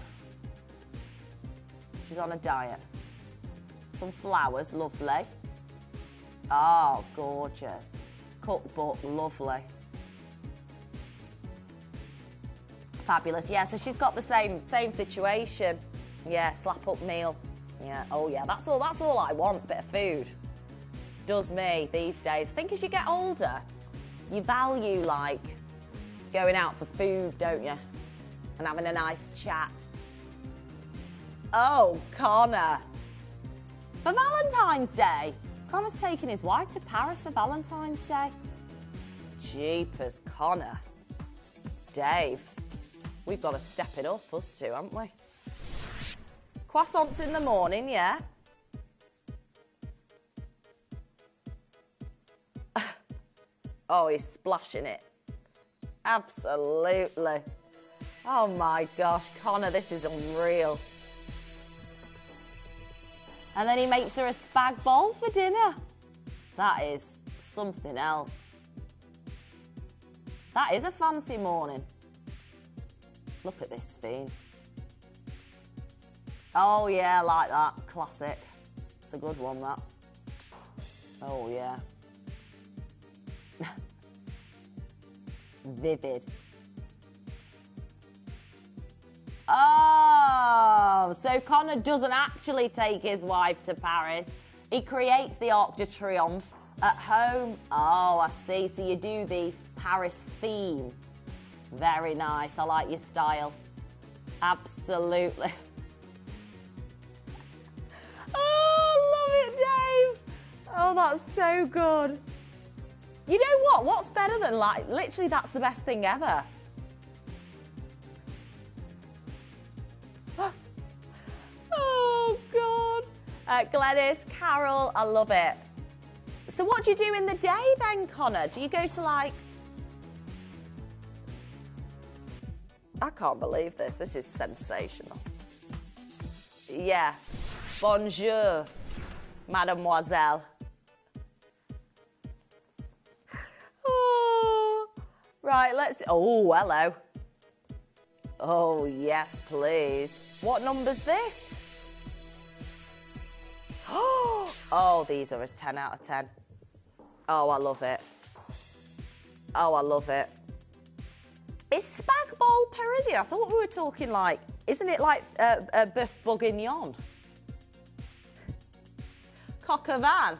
A: She's on a diet. Some flowers, lovely. Oh, gorgeous. Cookbook, lovely. Fabulous. Yeah, so she's got the same situation. Yeah, slap up meal. Yeah, oh yeah, that's all I want, bit of food. Does me these days. I think as you get older, you value, like, going out for food, don't you? And having a nice chat. Oh, Connor. For Valentine's Day. Connor's taking his wife to Paris for Valentine's Day. Jeepers, Connor. Dave. We've got to step it up, us two, haven't we? Croissants in the morning, yeah? Oh, he's splashing it. Absolutely. Oh my gosh, Connor, this is unreal. And then he makes her a spag bowl for dinner. That is something else. That is a fancy morning. Look at this fiend. Oh yeah, like that. Classic. It's a good one, that. Oh yeah. Vivid. Oh, so Connor doesn't actually take his wife to Paris. He creates the Arc de Triomphe At home? Oh, I see. So you do the Paris theme. Very nice. I like your style. Absolutely. Oh, I love it, Dave. Oh, that's so good. You know what? What's better than, like, literally that's the best thing ever. Oh, God. Glenys, Carol, I love it. So what do you do in the day then, Connor? Do you go to, like... I can't believe this. This is sensational. Yeah. Bonjour, mademoiselle. Oh, right, let's... Oh, hello. Oh, yes, please. What number's this? Oh, these are a 10 out of 10. Oh, I love it. Oh, I love it. Is spag bol Parisian? I thought we were talking like, isn't it like a boeuf bourguignon? Coq au vin,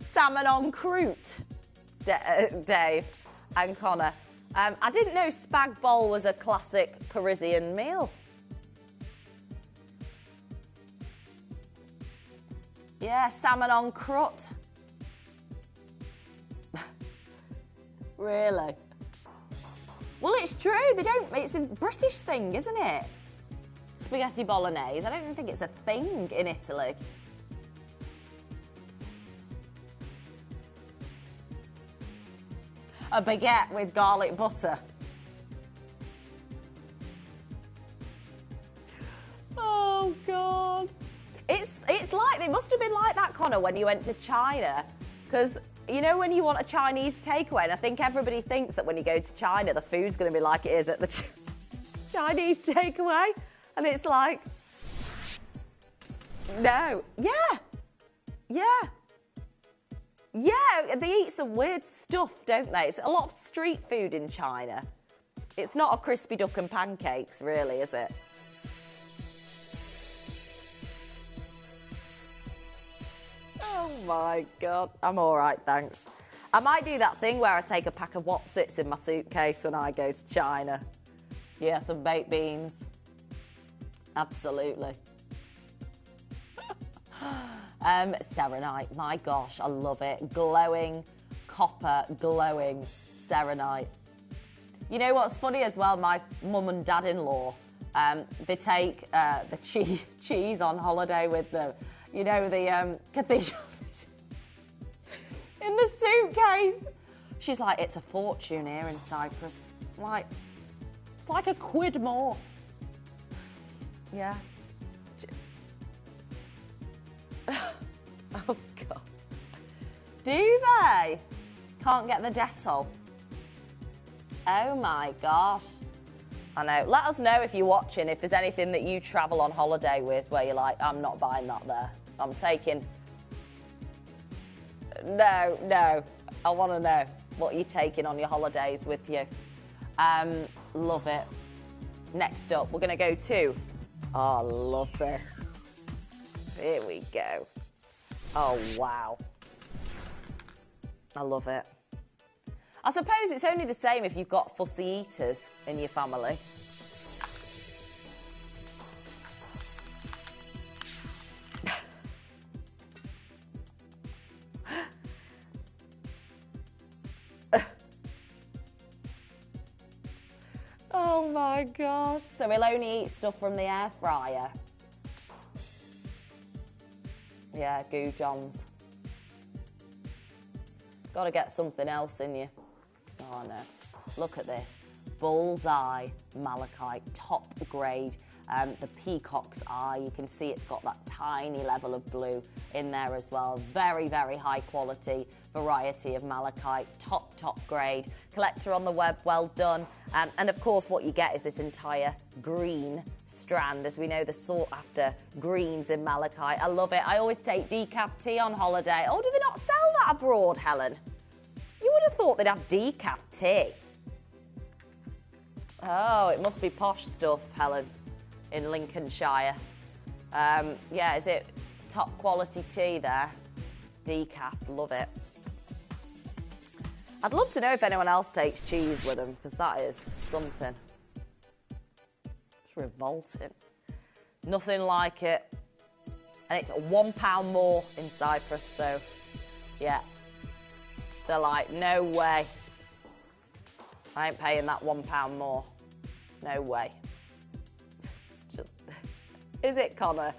A: salmon en croûte, Dave and Connor. I didn't know spag bol was a classic Parisian meal. Yeah, salmon en croûte. Really? Well, it's true. They don't. It's a British thing, isn't it? Spaghetti bolognese. I don't even think it's a thing in Italy. A baguette with garlic butter. Oh God! It's like it must have been like that, Connor, when you went to China, because. You know when you want a Chinese takeaway, and I think everybody thinks that when you go to China, the food's going to be like it is at the Chinese takeaway. And it's like, no. Yeah. Yeah. Yeah, they eat some weird stuff, don't they? It's a lot of street food in China. It's not a crispy duck and pancakes, really, is it? Oh my God, I'm all right, thanks. I might do that thing where I take a pack of Wotsits in my suitcase when I go to China. Yeah, some baked beans. Absolutely. Serenite, my gosh, I love it. Glowing, copper, glowing serenite. You know what's funny as well? My mum and dad-in-law, they take the cheese on holiday with them. You know, the cathedrals in the suitcase. She's like, it's a fortune here in Cyprus. Like, it's like a quid more. Yeah. Oh, God. Do they? Can't get the Dettol. Oh, my gosh. I know. Let us know if you're watching, if there's anything that you travel on holiday with where you're like, I'm not buying that there. I'm taking... No. I want to know what you're taking on your holidays with you. Love it. Next up, we're going to go to... Oh, I love this. Here we go. Oh, wow. I love it. I suppose it's only the same if you've got fussy eaters in your family. Oh my gosh. So we'll only eat stuff from the air fryer. Yeah, goo johns. Got to get something else in you. Oh no. Look at this. Bullseye malachite, top grade. The peacock's eye. You can see it's got that tiny level of blue in there as well. Very, very high quality variety of malachite, top grade. Collector on the web, well done. And of course what you get is this entire green strand. As we know, the sought after greens in malachite. I love it. I always take decaf tea on holiday. Oh, do they not sell that abroad, Helen? You would have thought they'd have decaf tea. Oh, it must be posh stuff, Helen, in Lincolnshire. Yeah, is it top quality tea there? Decaf, love it. I'd love to know if anyone else takes cheese with them, because that is something. It's revolting. Nothing like it. And it's £1 more in Cyprus, so yeah. They're like, no way. I ain't paying that £1 more. No way. It's just, is it, Connor?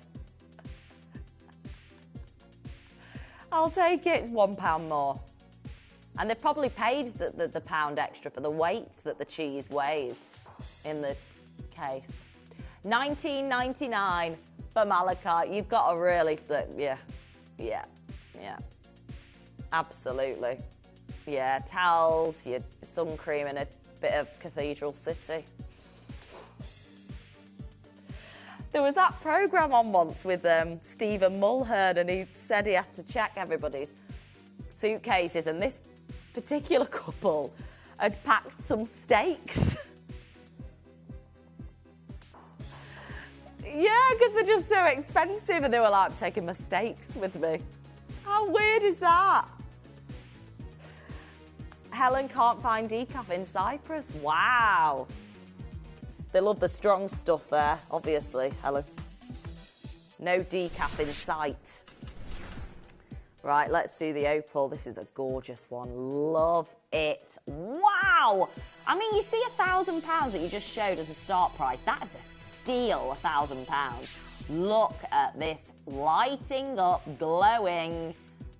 A: I'll take it, it's £1 more. And they probably paid the pound extra for the weight that the cheese weighs in the case. $19.99 for Malachite. You've got to really, yeah. Absolutely. Yeah, towels, your sun cream and a bit of Cathedral City. There was that programme on once with Stephen Mulhern, and he said he had to check everybody's suitcases, and this particular couple had packed some steaks. Yeah, because they're just so expensive, and they were like, I'm taking my steaks with me. How weird is that? Helen can't find decaf in Cyprus. Wow. They love the strong stuff there, obviously, Helen. No decaf in sight. Right, let's do the opal. This is a gorgeous one. Love it. Wow! I mean, you see £1,000 that you just showed as a start price. That is a steal, £1,000. Look at this lighting up, glowing,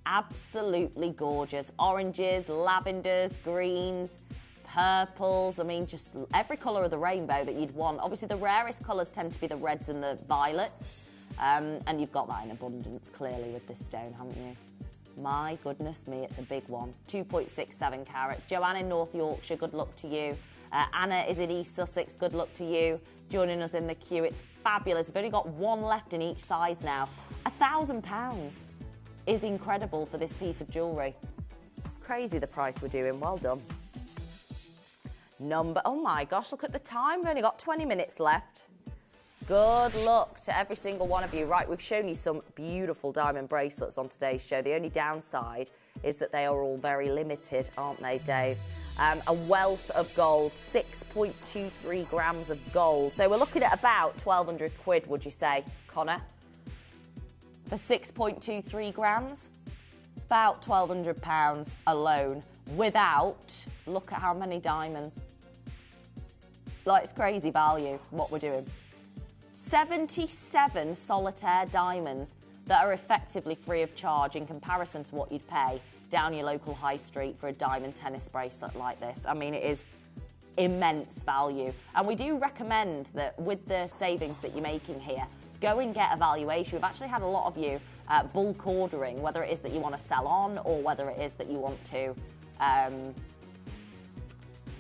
A: absolutely gorgeous. Oranges, lavenders, greens, purples. I mean, just every colour of the rainbow that you'd want. Obviously, the rarest colours tend to be the reds and the violets. And you've got that in abundance, clearly, with this stone, haven't you? My goodness me, it's a big one. 2.67 carats. Joanne in North Yorkshire, good luck to you. Anna is in East Sussex, good luck to you. Joining us in the queue, it's fabulous. We've only got one left in each size now. £1,000 is incredible for this piece of jewellery. Crazy the price we're doing, well done. Oh my gosh, look at the time. We've only got 20 minutes left. Good luck to every single one of you. Right, we've shown you some beautiful diamond bracelets on today's show. The only downside is that they are all very limited, aren't they, Dave? A wealth of gold, 6.23 grams of gold. So we're looking at about 1,200 quid, would you say, Connor? For 6.23 grams? About £1,200 alone, without, look at how many diamonds. Like, it's crazy value, what we're doing. 77 solitaire diamonds that are effectively free of charge in comparison to what you'd pay down your local high street for a diamond tennis bracelet like this. I mean, it is immense value. And we do recommend that with the savings that you're making here, go and get a valuation. We've actually had a lot of you bulk ordering, whether it is that you want to sell on or whether it is that you want to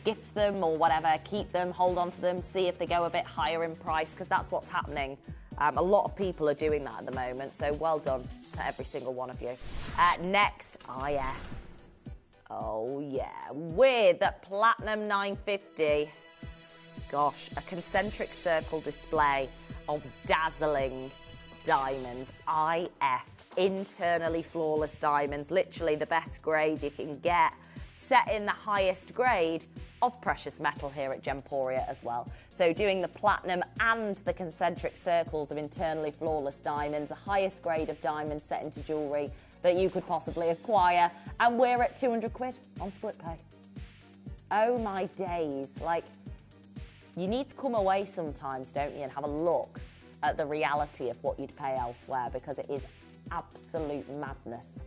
A: gift them or whatever, keep them, hold on to them, see if they go a bit higher in price, because that's what's happening. A lot of people are doing that at the moment, so well done to every single one of you. Next, IF. Oh yeah, with the Platinum 950. Gosh, a concentric circle display of dazzling diamonds. IF, internally flawless diamonds, literally the best grade you can get, set in the highest grade of precious metal here at Gemporia as well. So doing the platinum and the concentric circles of internally flawless diamonds, the highest grade of diamonds set into jewellery that you could possibly acquire, and we're at 200 quid on split pay. Oh my days, like, you need to come away sometimes, don't you, and have a look at the reality of what you'd pay elsewhere, because it is absolute madness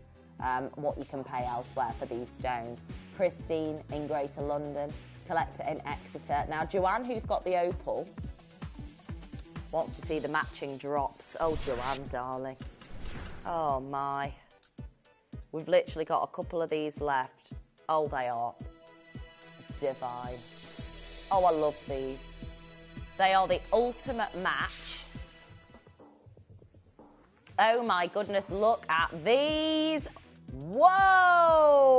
A: what you can pay elsewhere for these stones. Christine in Greater London, Collector in Exeter. Now, Joanne, who's got the opal, wants to see the matching drops. Oh, Joanne, darling. Oh, my. We've literally got a couple of these left. Oh, they are divine. Oh, I love these. They are the ultimate match. Oh, my goodness, look at these. Whoa!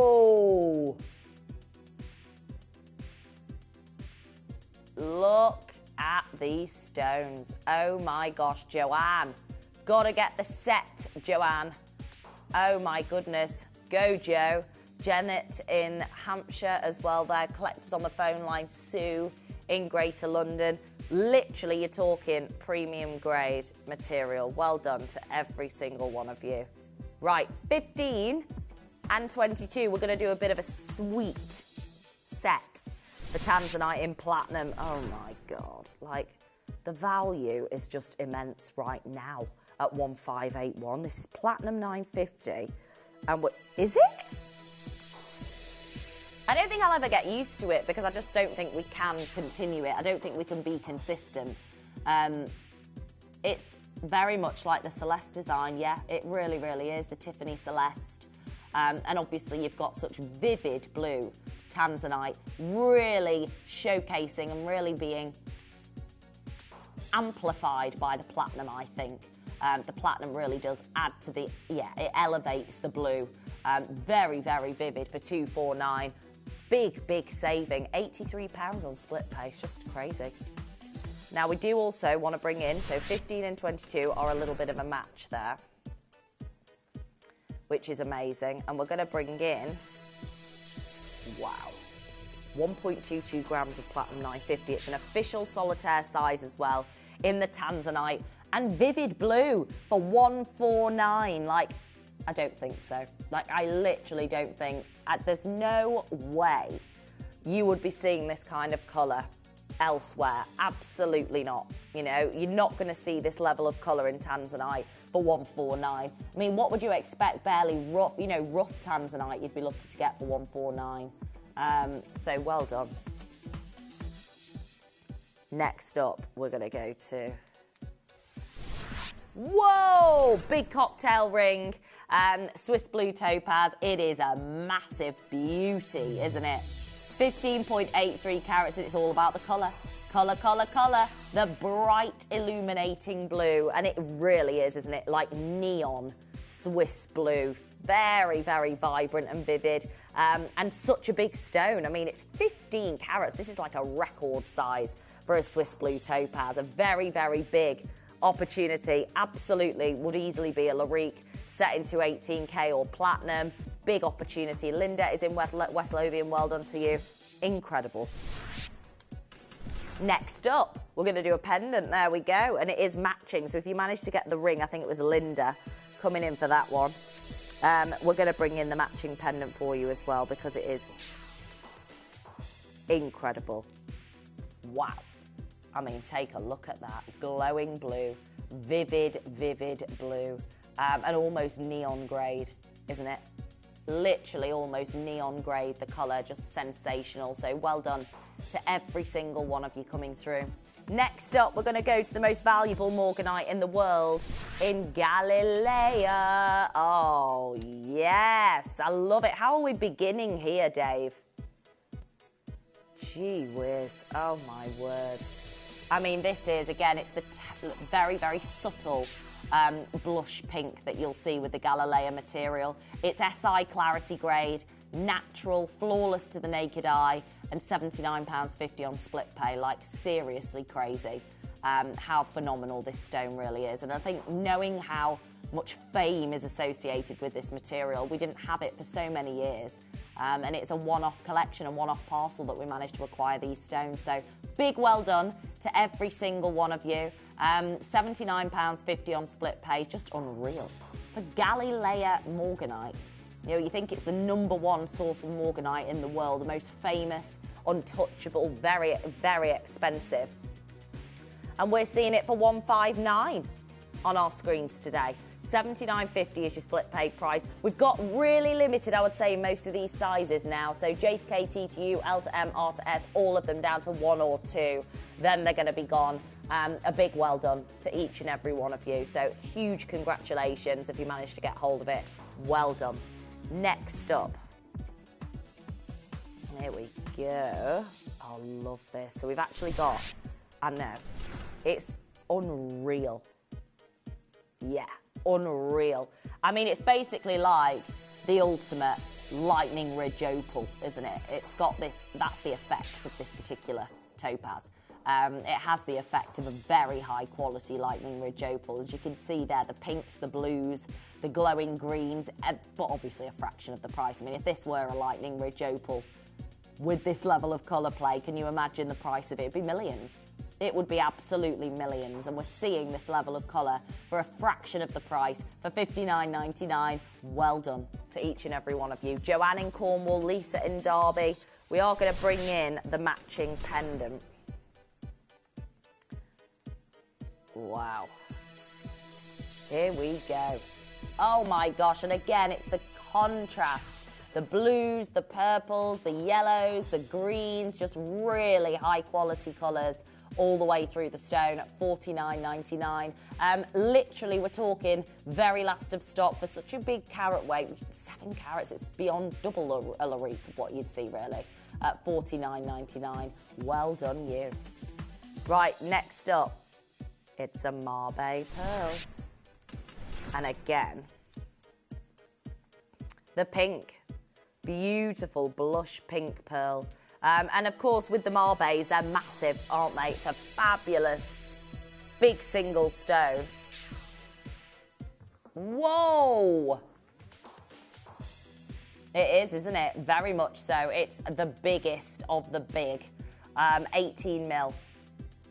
A: Look at these stones. Oh my gosh, Joanne. Gotta get the set, Joanne. Oh my goodness. Go, Joe. Janet in Hampshire as well there. Collectors on the phone line. Sue in Greater London. Literally, you're talking premium grade material. Well done to every single one of you. Right, 15 and 22. We're going to do a bit of a sweet set for Tanzanite in platinum. Oh my God. Like, the value is just immense right now at 1581. This is platinum 950. And what is it? I don't think I'll ever get used to it because I just don't think we can continue it. I don't think we can be consistent. It's very much like the Celeste design. Yeah, it really, really is. The Tiffany Celeste. And obviously you've got such vivid blue Tanzanite, really showcasing and really being amplified by the platinum, I think. The platinum really does add to the, it elevates the blue. Very, very vivid for 249. Big saving. £83 on split pay, just crazy. Now we do also want to bring in, so 15 and 22 are a little bit of a match there, which is amazing. And we're going to bring in, wow, 1.22 grams of platinum 950. It's an official solitaire size as well in the Tanzanite and vivid blue for 149. Like, I don't think so. Like, I literally don't think, there's no way you would be seeing this kind of colour elsewhere. Absolutely not. You know, you're not going to see this level of colour in Tanzanite for 149. I mean, what would you expect? Barely rough, rough Tanzanite you'd be lucky to get for 149. So well done. Next up, we're going to go to... Whoa! Big cocktail ring. Swiss Blue Topaz. It is a massive beauty, isn't it? 15.83 carats, and it's all about the colour. Colour. The bright illuminating blue. And it really is, isn't it? Like neon Swiss blue. Very, very vibrant and vivid. And such a big stone. I mean, it's 15 carats. This is like a record size for a Swiss Blue Topaz. A very, very big opportunity. Absolutely would easily be a Larique set into 18K or platinum. Big opportunity. Linda is in West Lothian. Well done to you. Incredible. Next up, we're going to do a pendant. There we go. And it is matching. So if you manage to get the ring, I think it was Linda coming in for that one. We're going to bring in the matching pendant for you as well because it is incredible. Wow. I mean, take a look at that. Glowing blue, vivid blue, and almost neon grade, isn't it? Literally almost neon grade, the colour, just sensational. So well done to every single one of you coming through. Next up, we're going to go to the most valuable morganite in the world in Galilea. Oh, yes. I love it. How are we beginning here, Dave? Gee whiz. Oh, my word. I mean, this is, again, it's the very, very subtle blush pink that you'll see with the Galilea material. It's SI clarity grade, natural, flawless to the naked eye, and £79.50 on split pay. Like, seriously crazy how phenomenal this stone really is. And I think knowing how much fame is associated with this material, we didn't have it for so many years. And it's a one-off collection, a one-off parcel that we managed to acquire these stones. So big well done to every single one of you. £79.50 on split pay, just unreal. For Galilea morganite, you know, you think it's the #1 source of morganite in the world, the most famous, untouchable, very, very expensive. And we're seeing it for £159 on our screens today. £79.50 is your split pay price. We've got really limited, I would say, in most of these sizes now. So J to K, T to U, L to M, R to S, all of them down to 1 or 2. Then they're going to be gone. A big well done to each and every one of you. So huge congratulations if you managed to get hold of it. Well done. Next up. Here we go. I love this. So we've actually got, I know, it's unreal. Yeah. Unreal. I mean, it's basically like the ultimate lightning ridge opal, isn't it? It's got this, that's the effect of this particular topaz. It has the effect of a very high quality lightning ridge opal. As you can see there, the pinks, the blues, the glowing greens, but obviously a fraction of the price. I mean, if this were a lightning ridge opal with this level of colour play, can you imagine the price of it? It'd be millions. It would be absolutely millions, and we're seeing this level of colour for a fraction of the price for $59.99. Well done to each and every one of you. Joanne in Cornwall, Lisa in Derby. We are going to bring in the matching pendant. Wow. Here we go. Oh my gosh, and again, it's the contrast. The blues, the purples, the yellows, the greens, just really high quality colours all the way through the stone at $49.99. Literally, we're talking very last of stock for such a big carat weight. 7 carats, it's beyond double a larique of what you'd see, really, at $49.99. Well done, you. Right, next up, it's a Mabe pearl. And again, the pink, beautiful blush pink pearl. And of course, with the Marbets, they're massive, aren't they? It's a fabulous, big single stone. Whoa! It is, isn't it? Very much so. It's the biggest of the big. 18 mil.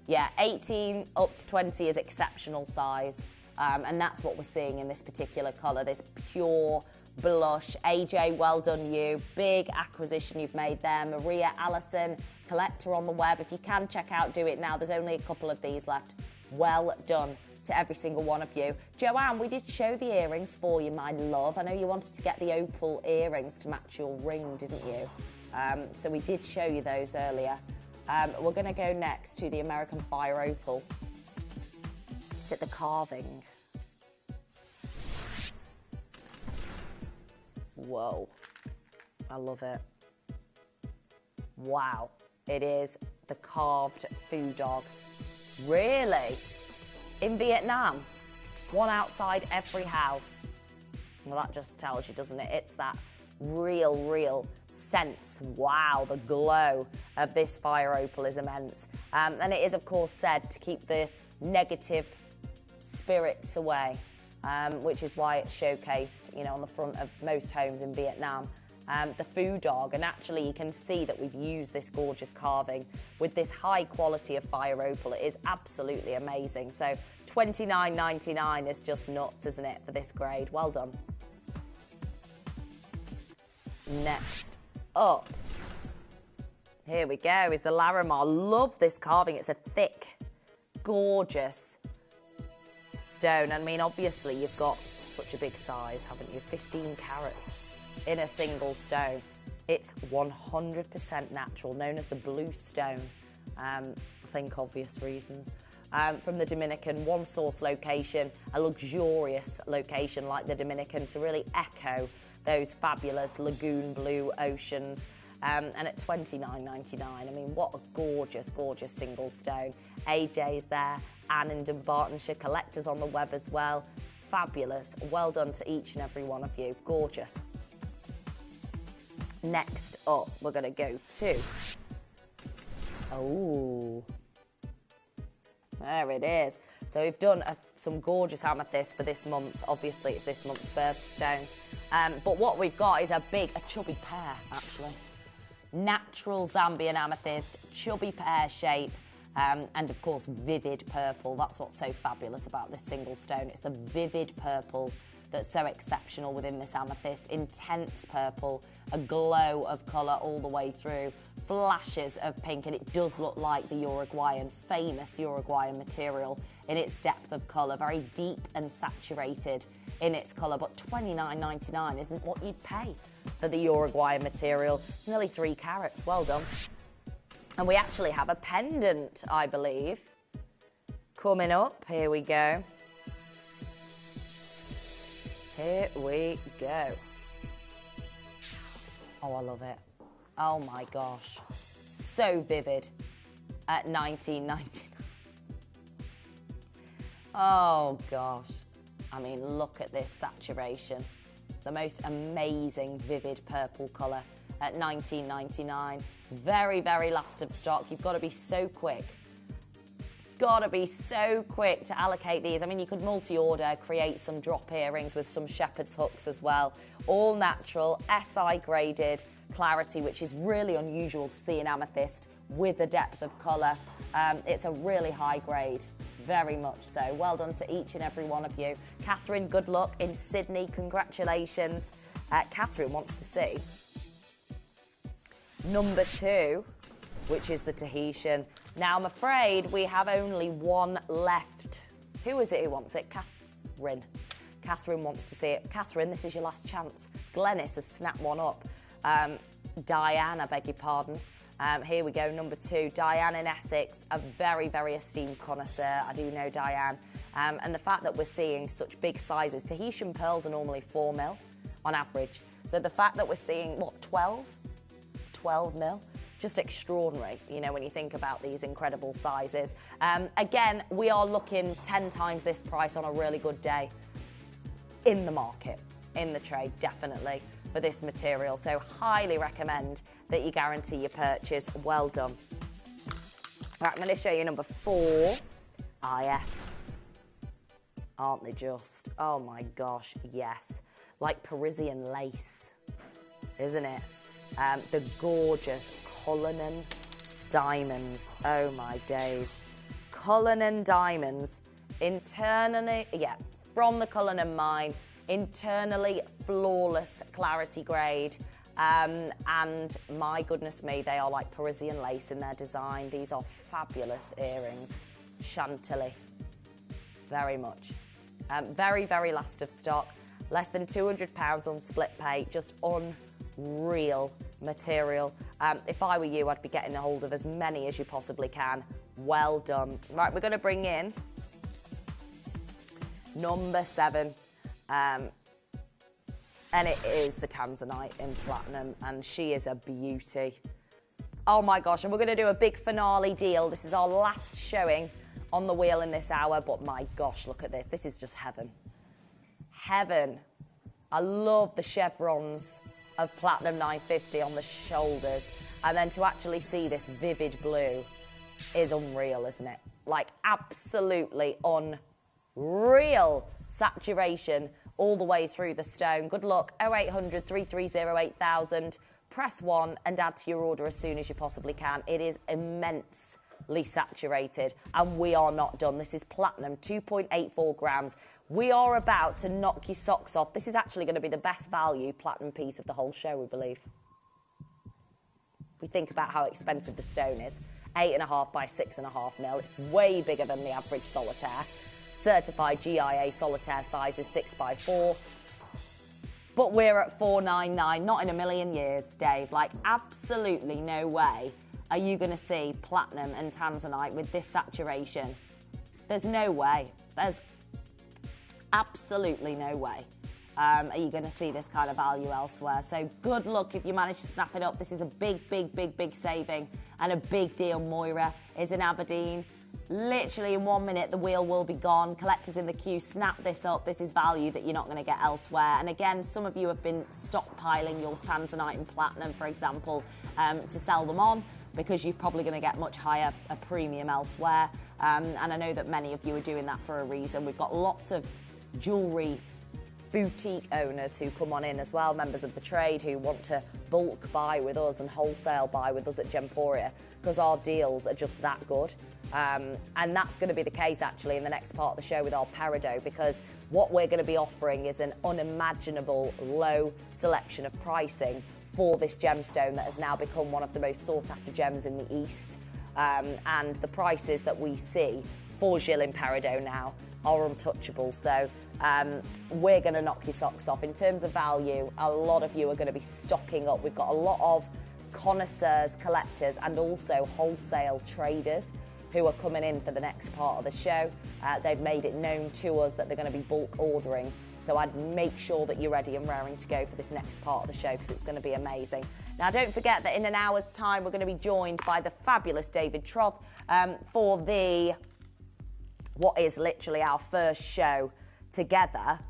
A: Yeah, 18 up to 20 is exceptional size. And that's what we're seeing in this particular colour, this pure blush. AJ, well done you. Big acquisition you've made there. Maria Allison, collector on the web. If you can check out, do it now. There's only a couple of these left. Well done to every single one of you. Joanne, we did show the earrings for you, my love. I know you wanted to get the opal earrings to match your ring, didn't you? So we did show you those earlier. We're going to go next to the American Fire Opal. Is it the carving? Whoa, I love it. Wow, it is the carved food dog. Really? In Vietnam? One outside every house. Well, that just tells you, doesn't it? It's that real sense. Wow, the glow of this fire opal is immense. And it is, of course, said to keep the negative spirits away. Which is why it's showcased, you know, on the front of most homes in Vietnam. The food dog, and actually you can see that we've used this gorgeous carving with this high quality of fire opal. It is absolutely amazing. So $29.99 is just nuts, isn't it, for this grade? Well done. Next up, here we go, is the Larimar. Love this carving. It's a thick, gorgeous stone. I mean, obviously you've got such a big size, haven't you? 15 carats in a single stone. It's 100% natural, known as the blue stone. I think obvious reasons. From the Dominican, one source location, a luxurious location like the Dominican to really echo those fabulous lagoon blue oceans. And at $29.99, I mean, what a gorgeous, gorgeous single stone. AJ's there, Anne in Dumbartonshire, collectors on the web as well. Fabulous. Well done to each and every one of you. Gorgeous. Next up, we're going to go to... Oh, there it is. So we've done some gorgeous amethyst for this month. Obviously, it's this month's birthstone. But what we've got is a chubby pear, actually. Natural Zambian amethyst, chubby pear shape, and of course vivid purple. That's what's so fabulous about this single stone. It's the vivid purple that's so exceptional within this amethyst. Intense purple, a glow of colour all the way through, flashes of pink, and it does look like the Uruguayan, famous Uruguayan material in its depth of colour, very deep and saturated in its colour, but $29.99 isn't what you'd pay for the Uruguayan material. It's nearly 3 carats. Well done. And we actually have a pendant, I believe, coming up. Here we go. Here we go. Oh, I love it. Oh my gosh. So vivid at $19.99. Oh gosh. I mean, look at this saturation. The most amazing vivid purple colour at $19.99. Very, very last of stock. You've got to be so quick got to be so quick to allocate these. I mean, you could multi-order, create some drop earrings with some shepherd's hooks as well. All natural, SI graded clarity, which is really unusual to see in amethyst with the depth of colour. It's a really high grade, very much so. Well done to each and every one of you. Catherine, good luck in Sydney. Congratulations. Catherine wants to see number 2, which is the Tahitian. Now, I'm afraid we have only one left. Who is it who wants it? Catherine. Catherine wants to see it. Catherine, this is your last chance. Glennis has snapped one up. Diane, I beg your pardon. Here we go, number 2. Diane in Essex, a very, very esteemed connoisseur. I do know Diane. And the fact that we're seeing such big sizes. Tahitian pearls are normally 4 mil on average. So the fact that we're seeing, what, 12 mil? Just extraordinary, you know, when you think about these incredible sizes. Again, we are looking 10 times this price on a really good day in the market, in the trade, definitely, for this material. So highly recommend that you guarantee your purchase. Well done. Right, I'm going to show you number 4, IF. Aren't they just? Oh my gosh, yes. Like Parisian lace, isn't it? The gorgeous Cullinan diamonds. Oh my days. Cullinan diamonds, internally, from the Cullinan mine, internally flawless clarity grade. And my goodness me, they are like Parisian lace in their design. These are fabulous earrings. Chantilly, very much. Very, very last of stock. Less than £200 on split pay, just unreal material. If I were you, I'd be getting a hold of as many as you possibly can. Well done. Right, we're going to bring in number 7. And it is the Tanzanite in platinum, and she is a beauty. Oh my gosh, and we're going to do a big finale deal. This is our last showing on the wheel in this hour, but my gosh, look at this. This is just heaven. Heaven. I love the chevrons of Platinum 950 on the shoulders, and then to actually see this vivid blue is unreal, isn't it? Like absolutely unreal saturation all the way through the stone. Good luck. 0800 330 8000. Press 1 and add to your order as soon as you possibly can. It is immensely saturated, and we are not done. This is platinum, 2.84 grams. We are about to knock your socks off. This is actually going to be the best value platinum piece of the whole show, we believe. We think about how expensive the stone is. 8.5 by 6.5 mil. It's way bigger than the average solitaire. Certified GIA solitaire size is 6 by 4. But we're at 499. Not in a million years, Dave. Like, absolutely no way are you going to see platinum and tanzanite with this saturation. There's no way. There's absolutely no way are you going to see this kind of value elsewhere. So good luck if you manage to snap it up. This is a big, big, big, big saving and a big deal. Moira is in Aberdeen. Literally in 1 minute, the wheel will be gone. Collectors in the queue, snap this up. This is value that you're not going to get elsewhere. And again, some of you have been stockpiling your tanzanite and platinum, for example, to sell them on, because you're probably going to get much higher a premium elsewhere. And I know that many of you are doing that for a reason. We've got lots of jewellery boutique owners who come on in as well, members of the trade who want to bulk buy with us and wholesale buy with us at Gemporia, because our deals are just that good. And that's going to be the case actually in the next part of the show with our Peridot, because what we're going to be offering is an unimaginable low selection of pricing for this gemstone that has now become one of the most sought after gems in the East. And the prices that we see for Gilles in Peridot now are untouchable. So we're going to knock your socks off. In terms of value, a lot of you are going to be stocking up. We've got a lot of connoisseurs, collectors, and also wholesale traders who are coming in for the next part of the show. They've made it known to us that they're going to be bulk ordering. So I'd make sure that you're ready and raring to go for this next part of the show, because it's going to be amazing. Now, don't forget that in an hour's time, we're going to be joined by the fabulous David Troth for what is literally our first show together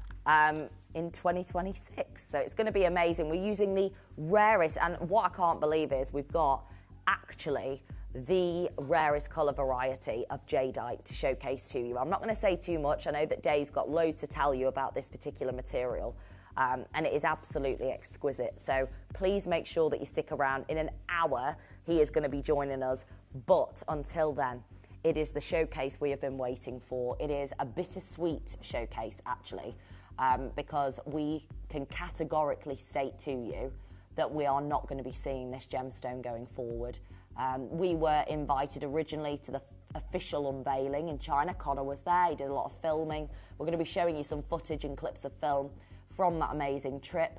A: in 2026. So it's going to be amazing. We're using the rarest, and what I can't believe is we've got actually the rarest colour variety of jadeite to showcase to you. I'm not going to say too much. I know that Dave's got loads to tell you about this particular material, and it is absolutely exquisite. So please make sure that you stick around. In an hour, he is going to be joining us. But until then, it is the showcase we have been waiting for. It is a bittersweet showcase, actually, because we can categorically state to you that we are not going to be seeing this gemstone going forward. We were invited originally to the official unveiling in China. Connor was there, he did a lot of filming. We're going to be showing you some footage and clips of film from that amazing trip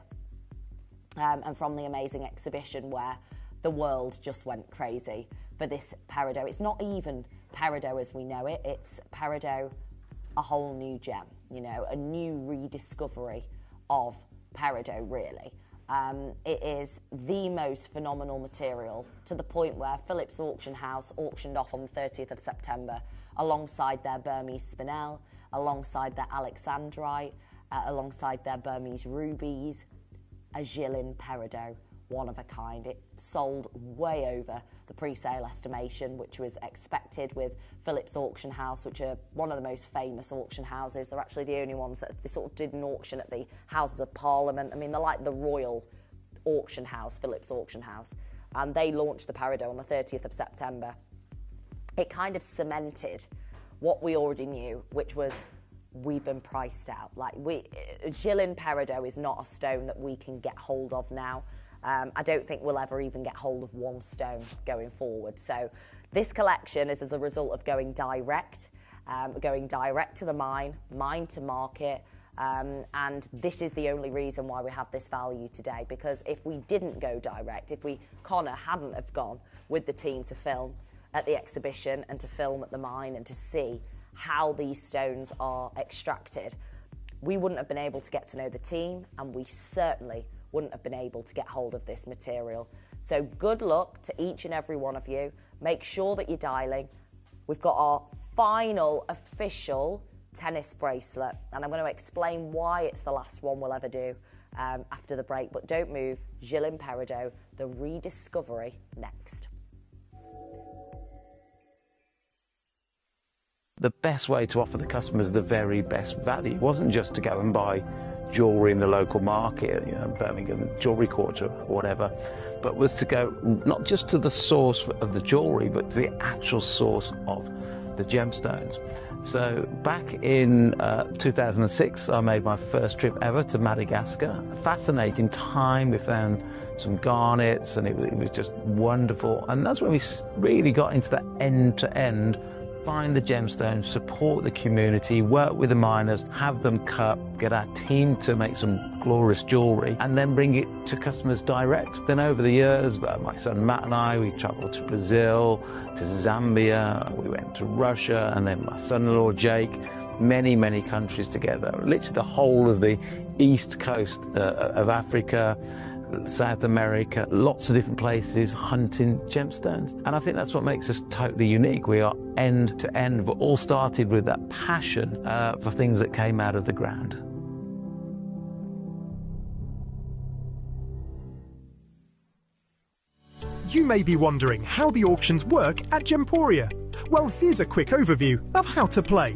A: and from the amazing exhibition where the world just went crazy for this peridot. It's not even peridot as we know it, it's peridot, a whole new gem, you know, a new rediscovery of peridot, really. It is the most phenomenal material, to the point where Phillips Auction House auctioned off on the 30th of September alongside their Burmese spinel, alongside their alexandrite, alongside their Burmese rubies, a Jilin peridot, one of a kind. It sold way over the pre-sale estimation, which was expected with Phillips Auction House, which are one of the most famous auction houses. They're actually the only ones that they sort of did an auction at the Houses of Parliament. I mean, they're like the royal auction house, Phillips Auction House. And they launched the peridot on the 30th of September. It kind of cemented what we already knew, which was we've been priced out. Like, Jilin peridot is not a stone that we can get hold of now. I don't think we'll ever even get hold of one stone going forward. So this collection is as a result of going direct to the mine to market. And this is the only reason why we have this value today, because if we didn't go direct, if Connor hadn't have gone with the team to film at the exhibition and to film at the mine and to see how these stones are extracted, we wouldn't have been able to get to know the team, and we certainly wouldn't have been able to get hold of this material. So good luck to each and every one of you. Make sure that you're dialing. We've got our final official tennis bracelet, and I'm going to explain why it's the last one we'll ever do after the break. But don't move. Jilin peridot, the rediscovery, next.
F: The best way to offer the customers the very best value wasn't just to go and buy jewellery in the local market, you know, Birmingham Jewellery Quarter or whatever, but was to go not just to the source of the jewellery, but to the actual source of the gemstones. So back in 2006, I made my first trip ever to Madagascar. A fascinating time. We found some garnets, and it was just wonderful. And that's when we really got into that end-to-end, find the gemstones, support the community, work with the miners, have them cut, get our team to make some glorious jewellery, and then bring it to customers direct. Then over the years, my son Matt and I, we travelled to Brazil, to Zambia, we went to Russia, and then my son-in-law Jake, many countries together, literally the whole of the east coast of Africa, South America, lots of different places hunting gemstones. And I think that's what makes us totally unique. We are end to end, but all started with that passion for things that came out of the ground.
C: You may be wondering how the auctions work at Gemporia. Well, here's a quick overview of how to play.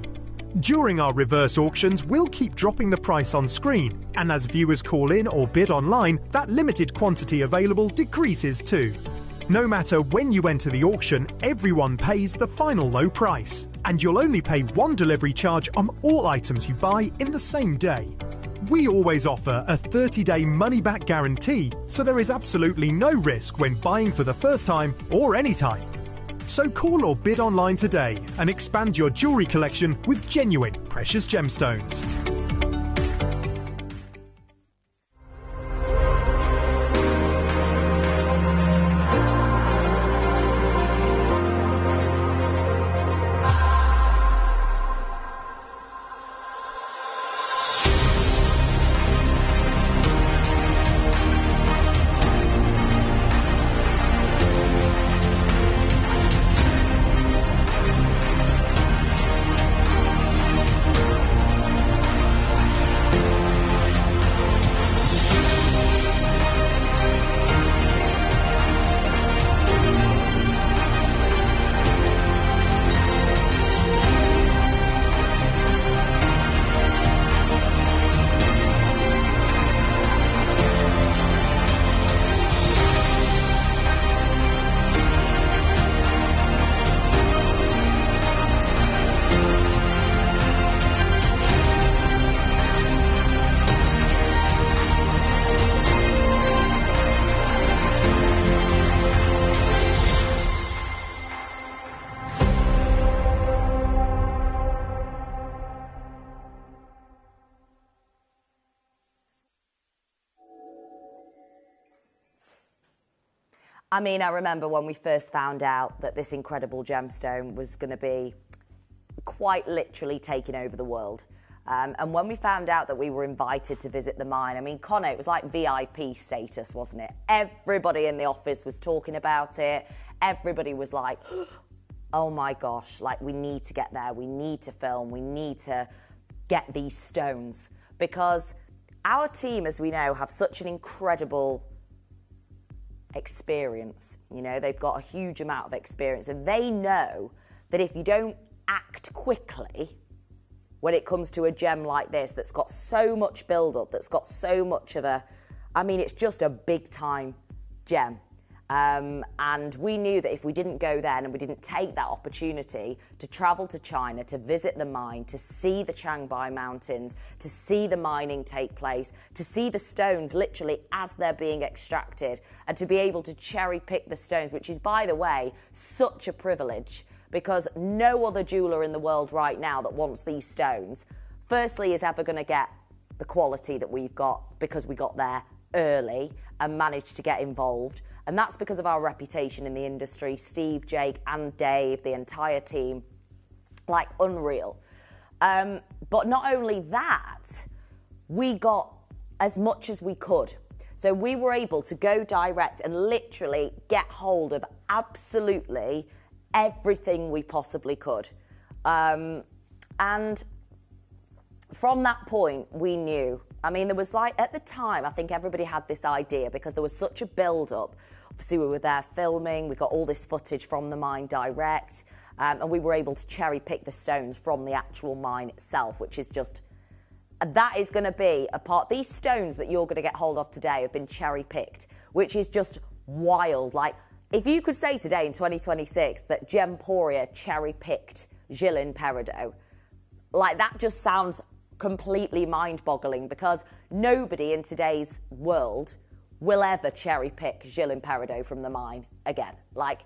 C: During our reverse auctions, we'll keep dropping the price on screen, and as viewers call in or bid online, that limited quantity available decreases too. No matter when you enter the auction, everyone pays the final low price, and you'll only pay one delivery charge on all items you buy in the same day. We always offer a 30-day money-back guarantee, so there is absolutely no risk when buying for the first time or any time. So call or bid online today and expand your jewellery collection with genuine precious gemstones.
A: I mean, I remember when we first found out that this incredible gemstone was going to be quite literally taking over the world. And when we found out that we were invited to visit the mine, I mean, Connor, it was like VIP status, wasn't it? Everybody in the office was talking about it. Everybody was like, oh my gosh, like we need to get there. We need to film. We need to get these stones. Because our team, as we know, have such an incredible experience. You know, they've got a huge amount of experience, and they know that if you don't act quickly when it comes to a gem like this that's got so much build-up, that's got so much of a, I mean, it's just a big-time gem. And we knew that if we didn't go then and we didn't take that opportunity to travel to China, to visit the mine, to see the Changbai Mountains, to see the mining take place, to see the stones literally as they're being extracted, and to be able to cherry pick the stones, which is, by the way, such a privilege, because no other jeweller in the world right now that wants these stones, firstly, is ever going to get the quality that we've got because we got there early and managed to get involved. And that's because of our reputation in the industry. Steve, Jake and Dave, the entire team, like unreal. But not only that, we got as much as we could. So we were able to go direct and literally get hold of absolutely everything we possibly could. And from that point, we knew. I mean, there was like, at the time, I think everybody had this idea because there was such a build-up. Obviously, we were there filming. We got all this footage from the mine direct. And we were able to cherry-pick the stones from the actual mine itself, which is just, that is going to be a part. These stones that you're going to get hold of today have been cherry-picked, which is just wild. Like, if you could say today in 2026 that Gemporia cherry-picked Gilles Peridot, like that just sounds completely mind-boggling, because nobody in today's world will ever cherry-pick Gilles Peridot from the mine again. Like,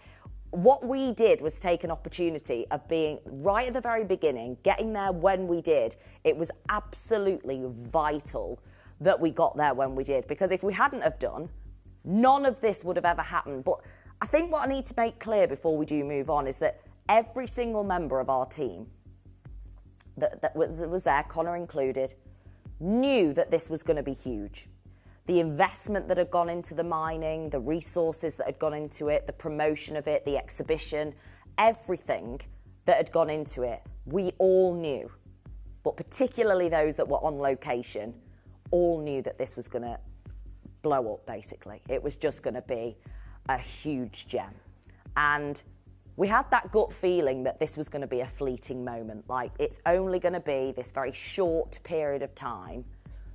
A: what we did was take an opportunity of being right at the very beginning, getting there when we did. It was absolutely vital that we got there when we did, because if we hadn't have done, none of this would have ever happened. But I think what I need to make clear before we do move on is that every single member of our team that was there, Connor included, knew that this was going to be huge. The investment that had gone into the mining, the resources that had gone into it, the promotion of it, the exhibition, everything that had gone into it, we all knew. But particularly those that were on location, all knew that this was going to blow up, basically. It was just going to be a huge gem. And we had that gut feeling that this was going to be a fleeting moment. Like, it's only going to be this very short period of time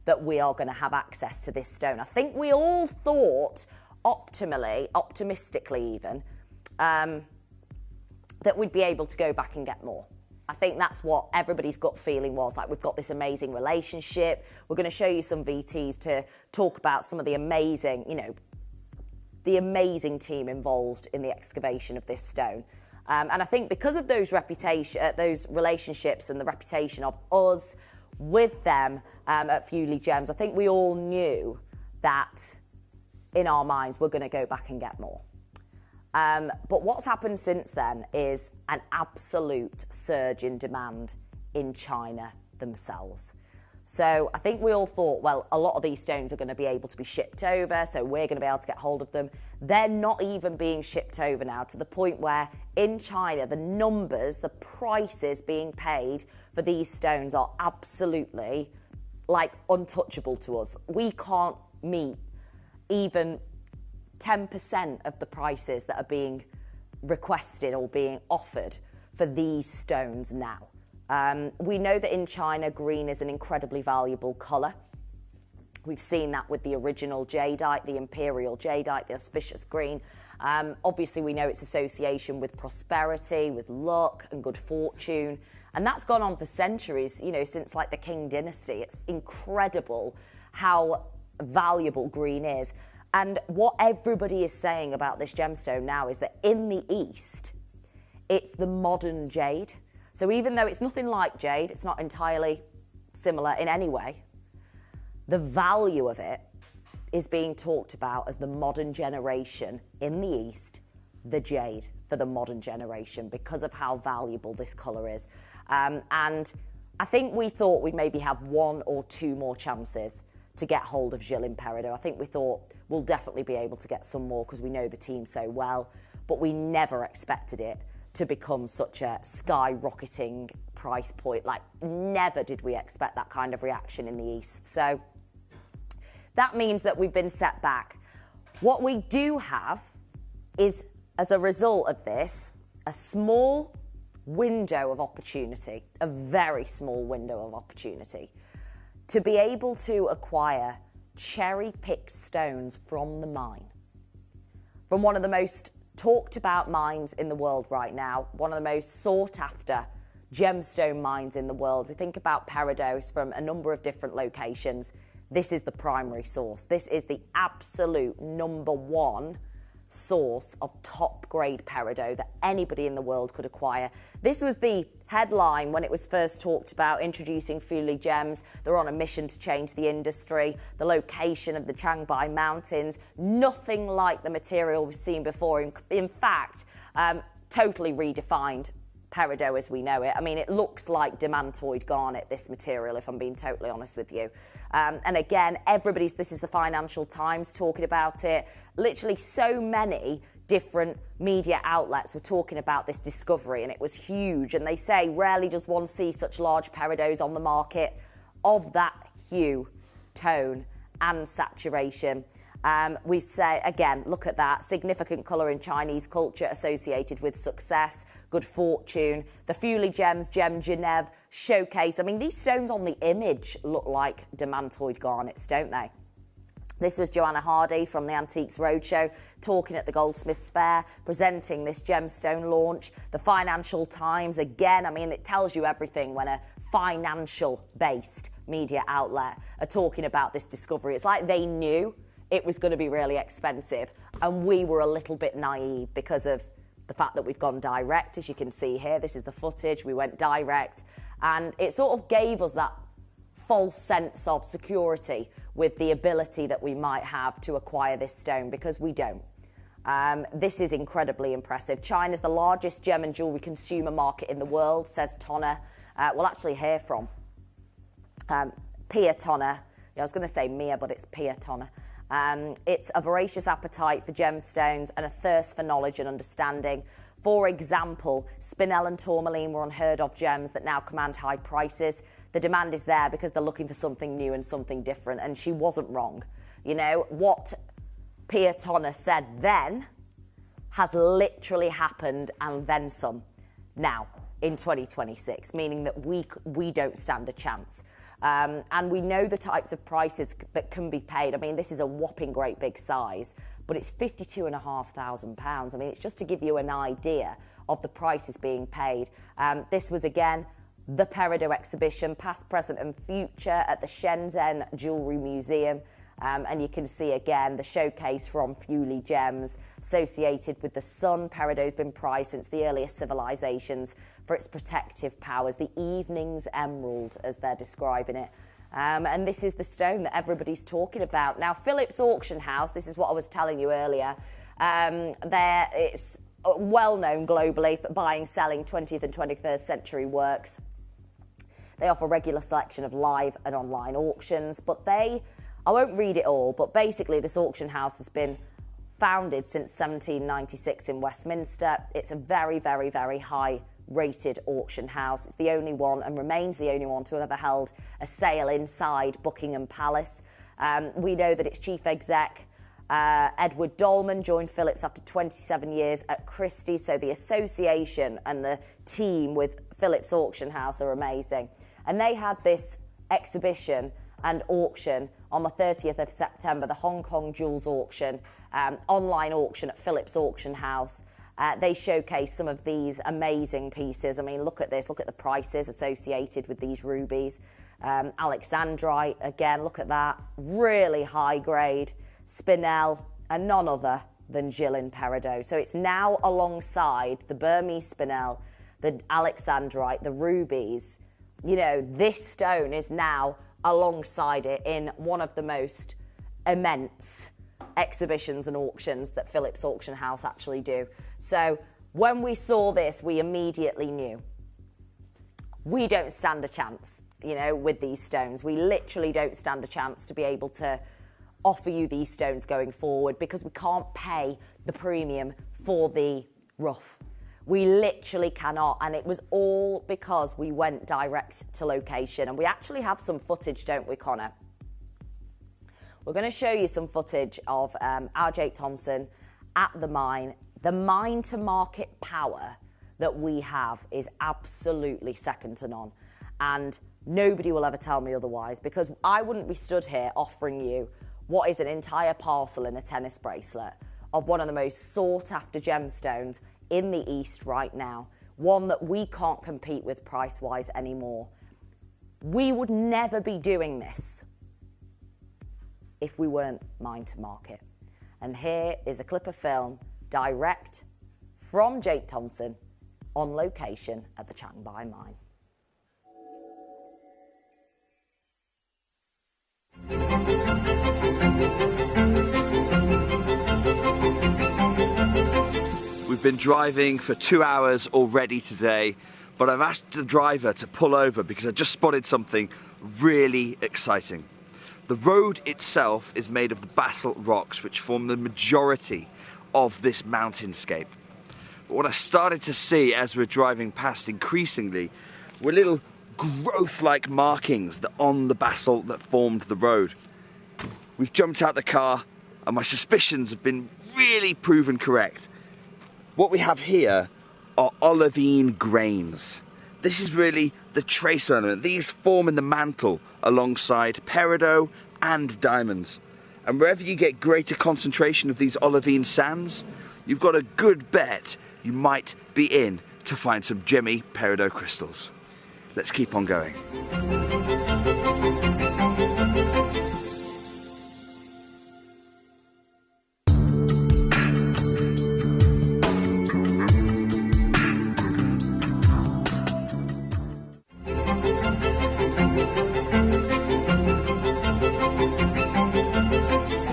A: that we are going to have access to this stone. I think we all thought optimistically even, that we'd be able to go back and get more. I think that's what everybody's gut feeling was. Like, we've got this amazing relationship. We're going to show you some VTs to talk about some of the amazing, you know, the amazing team involved in the excavation of this stone. And I think because of those relationships and the reputation of us with them at Fewley Gems, I think we all knew that in our minds we're going to go back and get more. But what's happened since then is an absolute surge in demand in China themselves. So I think we all thought, well, a lot of these stones are going to be able to be shipped over, so we're going to be able to get hold of them. They're not even being shipped over now, to the point where in China, the numbers, the prices being paid for these stones are absolutely, like, untouchable to us. We can't meet even 10% of the prices that are being requested or being offered for these stones now. We know that in China, green is an incredibly valuable colour. We've seen that with the original jadeite, the imperial jadeite, the auspicious green. Obviously, we know its association with prosperity, with luck and good fortune. And that's gone on for centuries, you know, since like the Qing dynasty. It's incredible how valuable green is. And what everybody is saying about this gemstone now is that in the East, it's the modern jade. So even though it's nothing like jade, it's not entirely similar in any way, the value of it is being talked about as the modern generation in the East, the jade for the modern generation, because of how valuable this colour is. And I think we thought we'd maybe have 1 or 2 more chances to get hold of Gilles Peridot. I think we thought we'll definitely be able to get some more because we know the team so well, but we never expected it to become such a skyrocketing price point. Like, never did we expect that kind of reaction in the East. So that means that we've been set back. What we do have is, as a result of this, a small window of opportunity, a very small window of opportunity, to be able to acquire cherry-picked stones from the mine, from one of the most talked about mines in the world right now, one of the most sought-after gemstone mines in the world. We think about Peridots from a number of different locations. This is the primary source. This is the absolute number 1 source of top-grade peridot that anybody in the world could acquire. This was the headline when it was first talked about, introducing Fuli gems. They're on a mission to change the industry. The location of the Changbai Mountains, nothing like the material we've seen before. In fact, totally redefined peridot as we know it. I mean, it looks like demantoid garnet, this material, if I'm being totally honest with you. And again, this is the Financial Times talking about it. Literally so many different media outlets were talking about this discovery, and it was huge. And they say rarely does one see such large peridots on the market of that hue, tone and saturation. We say, again, look at that, significant colour in Chinese culture associated with success, good fortune. The Fuli gems, Gem Genève showcase. I mean, these stones on the image look like demantoid garnets, don't they? This was Joanna Hardy from the Antiques Roadshow talking at the Goldsmiths Fair, presenting this gemstone launch. The Financial Times, again, I mean, it tells you everything when a financial-based media outlet are talking about this discovery. It's like they knew it was going to be really expensive, and we were a little bit naive because of the fact that we've gone direct. As you can see here, this is the footage. We went direct, and it sort of gave us that false sense of security with the ability that we might have to acquire this stone, because we don't. This is incredibly impressive. China's the largest gem and jewellery consumer market in the world, says Tonner. We'll actually hear from Pia Tonner. I was going to say Mia, but it's Pia Tonner. It's a voracious appetite for gemstones and a thirst for knowledge and understanding. For example, spinel and tourmaline were unheard of gems that now command high prices. The demand is there because they're looking for something new and something different, and she wasn't wrong. You know, what Pia Tonner said then has literally happened and then some now in 2026, meaning that we don't stand a chance. And we know the types of prices that can be paid. I mean, this is a whopping great big size, but it's £52,500. I mean, it's just to give you an idea of the prices being paid. This was, again, the Peridot exhibition, past, present and future at the Shenzhen Jewellery Museum. And you can see, again, the showcase from Fuli gems associated with the sun. Peridot's been prized since the earliest civilizations for its protective powers, the evening's emerald, as they're describing it. And this is the stone that everybody's talking about. Now, Phillips Auction House, this is what I was telling you earlier, it's well known globally for buying, selling 20th and 21st century works. They offer a regular selection of live and online auctions, but I won't read it all, but basically this auction house has been founded since 1796 in Westminster. It's a very, very, very high rated auction house. It's the only one and remains the only one to have ever held a sale inside Buckingham Palace. We know that its chief exec, Edward Dolman, joined Phillips after 27 years at Christie's. So the association and the team with Phillips Auction House are amazing. And they had this exhibition and auction on the 30th of September, the Hong Kong Jewels auction, online auction at Phillips Auction House. They showcase some of these amazing pieces. I mean, look at this. Look at the prices associated with these rubies. Alexandrite, again, look at that. Really high grade. Spinel, and none other than Gilles Peridot. So it's now alongside the Burmese Spinel, the Alexandrite, the rubies. You know, this stone is now alongside it in one of the most immense exhibitions and auctions that Phillips Auction House actually do. So when we saw this, we immediately knew we don't stand a chance, you know, with these stones. We literally don't stand a chance to be able to offer you these stones going forward because we can't pay the premium for the rough. We literally cannot, and it was all because we went direct to location. And we actually have some footage, don't we, Connor? We're going to show you some footage of our Jake Thompson at the mine. The mine to market power that we have is absolutely second to none. And nobody will ever tell me otherwise, because I wouldn't be stood here offering you what is an entire parcel in a tennis bracelet of one of the most sought after gemstones in the East right now, one that we can't compete with price-wise anymore. We would never be doing this if we weren't mine to market. And here is a clip of film direct from Jake Thompson on location at the Changbai mine.
H: We've been driving for 2 hours already today, but I've asked the driver to pull over because I just spotted something really exciting. The road itself is made of the basalt rocks which form the majority of this mountainscape. But what I started to see as we're driving past increasingly were little growth-like markings on the basalt that formed the road. We've jumped out the car and my suspicions have been really proven correct. What we have here are olivine grains. This is really the tracer element. These form in the mantle alongside peridot and diamonds. And wherever you get greater concentration of these olivine sands, you've got a good bet you might be in to find some gemmy peridot crystals. Let's keep on going.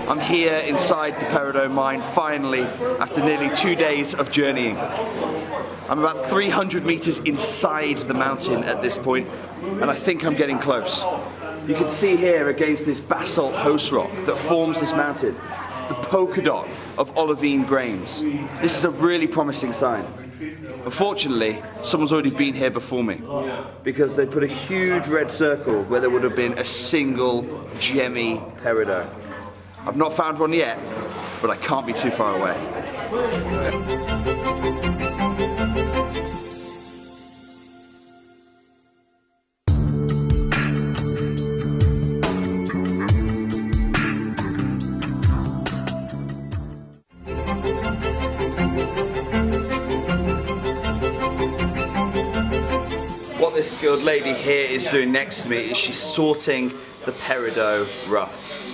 H: I'm here inside the peridot mine, finally, after nearly 2 days of journeying. I'm about 300 meters inside the mountain at this point, and I think I'm getting close. You can see here against this basalt host rock that forms this mountain, the polka dot of olivine grains. This is a really promising sign. Unfortunately, someone's already been here before me, because they put a huge red circle where there would have been a single gemmy peridot. I've not found one yet, but I can't be too far away. What this skilled lady here is doing next to me is she's sorting the peridot rough.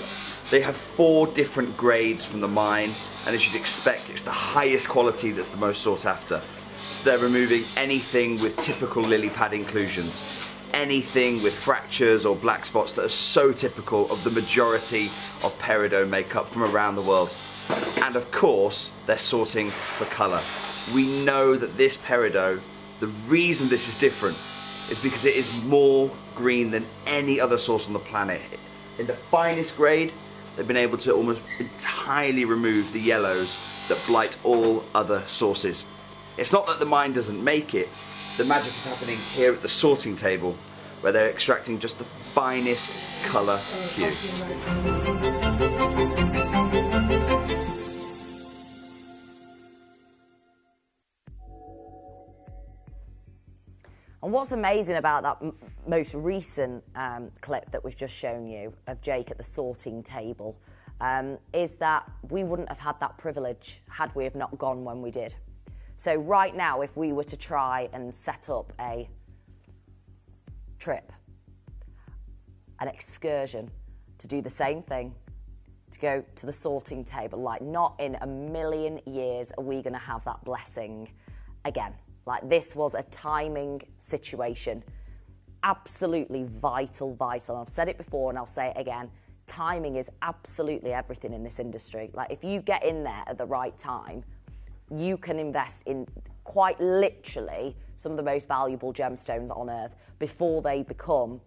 H: They have 4 different grades from the mine, and as you'd expect, it's the highest quality that's the most sought after. So they're removing anything with typical lily pad inclusions, anything with fractures or black spots that are so typical of the majority of peridot makeup from around the world. And of course, they're sorting for colour. We know that this peridot, the reason this is different is because it is more green than any other source on the planet. In the finest grade, they've been able to almost entirely remove the yellows that blight all other sources. It's not that the mine doesn't make it, the magic is happening here at the sorting table, where they're extracting just the finest colour hue.
A: And what's amazing about that most recent clip that we've just shown you of Jake at the sorting table is that we wouldn't have had that privilege had we have not gone when we did. So right now, if we were to try and set up a trip, an excursion to do the same thing, to go to the sorting table, like not in a million years are we going to have that blessing again. Like, this was a timing situation. Absolutely vital. I've said it before and I'll say it again. timing is absolutely everything in this industry. Like, if you get in there at the right time, you can invest in quite literally some of the most valuable gemstones on earth before they become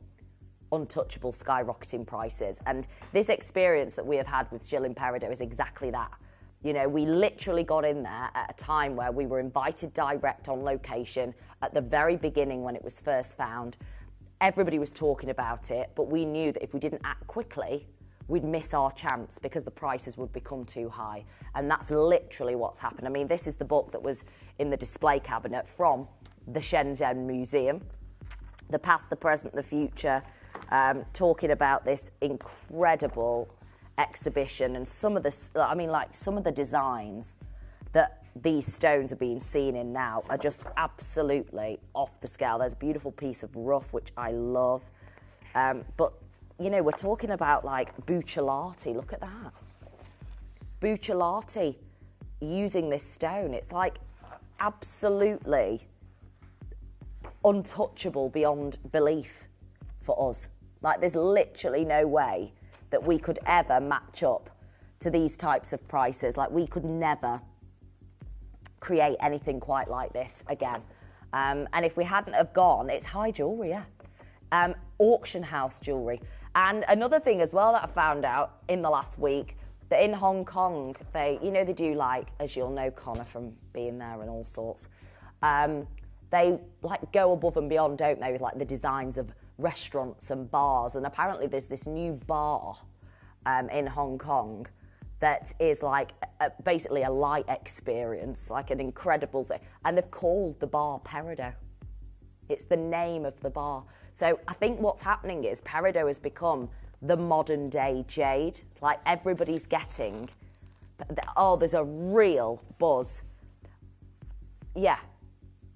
A: untouchable, skyrocketing prices. And this experience that we have had with Gil Peridot is exactly that. You know, we literally got in there at a time where we were invited direct on location at the very beginning when it was first found. Everybody was talking about it, but we knew that if we didn't act quickly, we'd miss our chance because the prices would become too high. And that's literally what's happened. I mean, this is the book that was in the display cabinet from the Shenzhen Museum. The past, the present, the future, talking about this incredible exhibition and some of the designs that these stones are being seen in now are just absolutely off the scale. There's a beautiful piece of rough, which I love. But, you know, we're talking about like Buccellati. Look at that. Buccellati using this stone. It's like absolutely untouchable beyond belief for us. Like, there's literally no way that we could ever match up to these types of prices. Like, we could never create anything quite like this again. And if we hadn't have gone, it's high jewellery, yeah. Auction house jewellery. And another thing as well that I found out in the last week, that in Hong Kong, they do, like, as you'll know, Connor, from being there and all sorts, they like go above and beyond, don't they, with like the designs of restaurants and bars. And apparently there's this new bar in Hong Kong that is like basically a light experience, like an incredible thing. And they've called the bar Peridot. It's the name of the bar. So I think what's happening is Peridot has become the modern day jade. It's like everybody's getting, there's a real buzz. Yeah,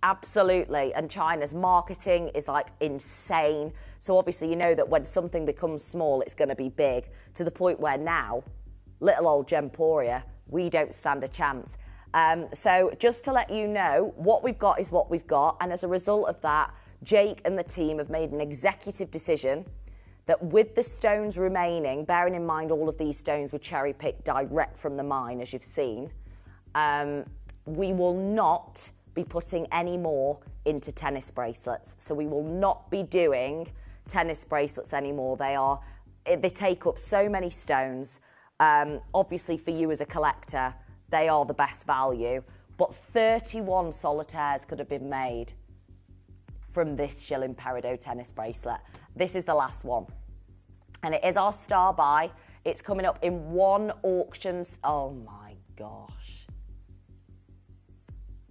A: absolutely. And China's marketing is like insane. So obviously you know that when something becomes small, it's going to be big, to the point where now, little old Gemporia, we don't stand a chance. So just to let you know, what we've got is what we've got. And as a result of that, Jake and the team have made an executive decision that with the stones remaining, bearing in mind all of these stones were cherry-picked direct from the mine, as you've seen, we will not be putting any more into tennis bracelets. So we will not be doing tennis bracelets anymore. They take up so many stones. Obviously, for you as a collector, they are the best value. But 31 solitaires could have been made from this Gil Peridot tennis bracelet. This is the last one. And it is our star buy. It's coming up in one auction. Oh my gosh.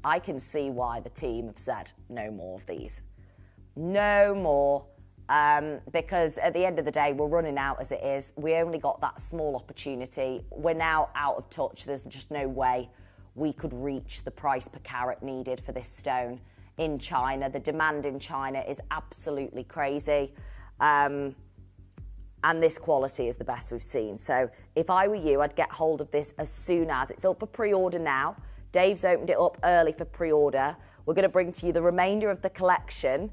A: I can see why the team have said no more of these. No more. Because at the end of the day, we're running out as it is. We only got that small opportunity. We're now out of touch. There's just no way we could reach the price per carat needed for this stone in China. The demand in China is absolutely crazy. And this quality is the best we've seen. So if I were you, I'd get hold of this as soon as. It's up for pre-order now. Dave's opened it up early for pre-order. We're going to bring to you the remainder of the collection,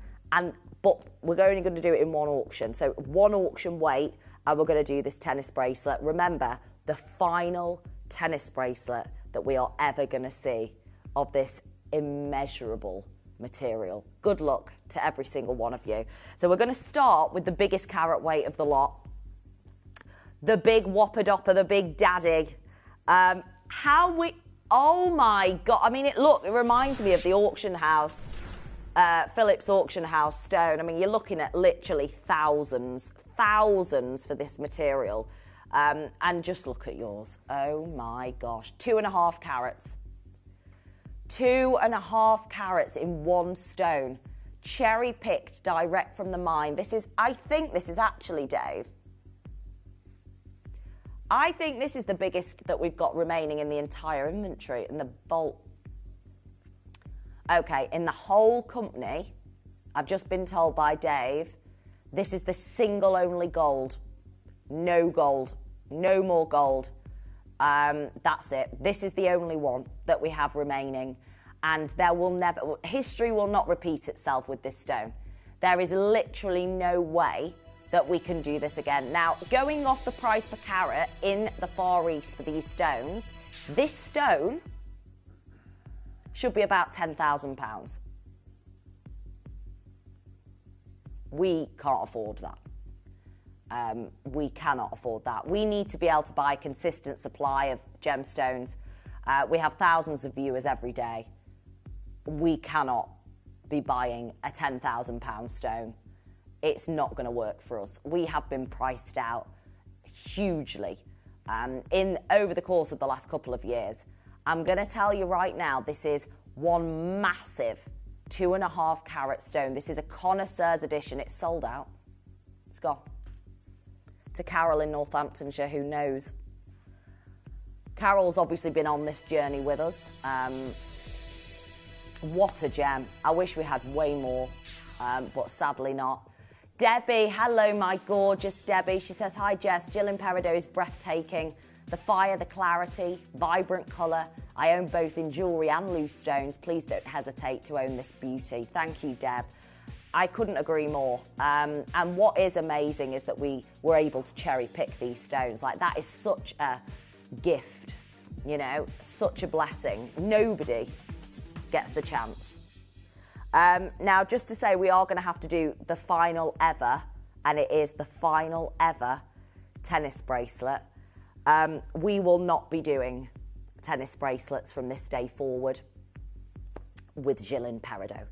A: but we're only going to do it in one auction. So one auction wait, and we're going to do this tennis bracelet. Remember, the final tennis bracelet that we are ever going to see of this immeasurable material. Good luck to every single one of you. So we're going to start with the biggest carat weight of the lot. The big whopper dopper, the big daddy. Oh my God. I mean, it reminds me of the auction house, Phillips auction house stone. I mean, you're looking at literally thousands for this material. And just look at yours. Oh my gosh. 2.5 carats. 2.5 carats in one stone. Cherry picked direct from the mine. I think this is actually, Dave, I think this is the biggest that we've got remaining in the entire inventory, in the vault. Okay, in the whole company, I've just been told by Dave, this is the single only gold. No gold. No more gold. That's it. This is the only one that we have remaining. And history will not repeat itself with this stone. There is literally no way that we can do this again. Now, going off the price per carat in the Far East for these stones, this stone should be about £10,000. We can't afford that. We cannot afford that. We need to be able to buy a consistent supply of gemstones. We have thousands of viewers every day. We cannot be buying a £10,000 stone. It's not going to work for us. We have been priced out hugely over the course of the last couple of years. I'm going to tell you right now, this is one massive 2.5 carat stone. This is a connoisseur's edition. It's sold out. It's gone. To Carol in Northamptonshire, who knows. Carol's obviously been on this journey with us. What a gem. I wish we had way more, but sadly not. Debbie, hello, my gorgeous Debbie. She says, hi, Jess. Gillen Peridot is breathtaking. The fire, the clarity, vibrant colour. I own both in jewellery and loose stones. Please don't hesitate to own this beauty. Thank you, Deb. I couldn't agree more. And what is amazing is that we were able to cherry pick these stones. Like, that is such a gift, you know, such a blessing. Nobody gets the chance. Now, just to say, we are going to have to do the final ever, and it is the final ever tennis bracelet. We will not be doing tennis bracelets from this day forward with Gillen Peridot.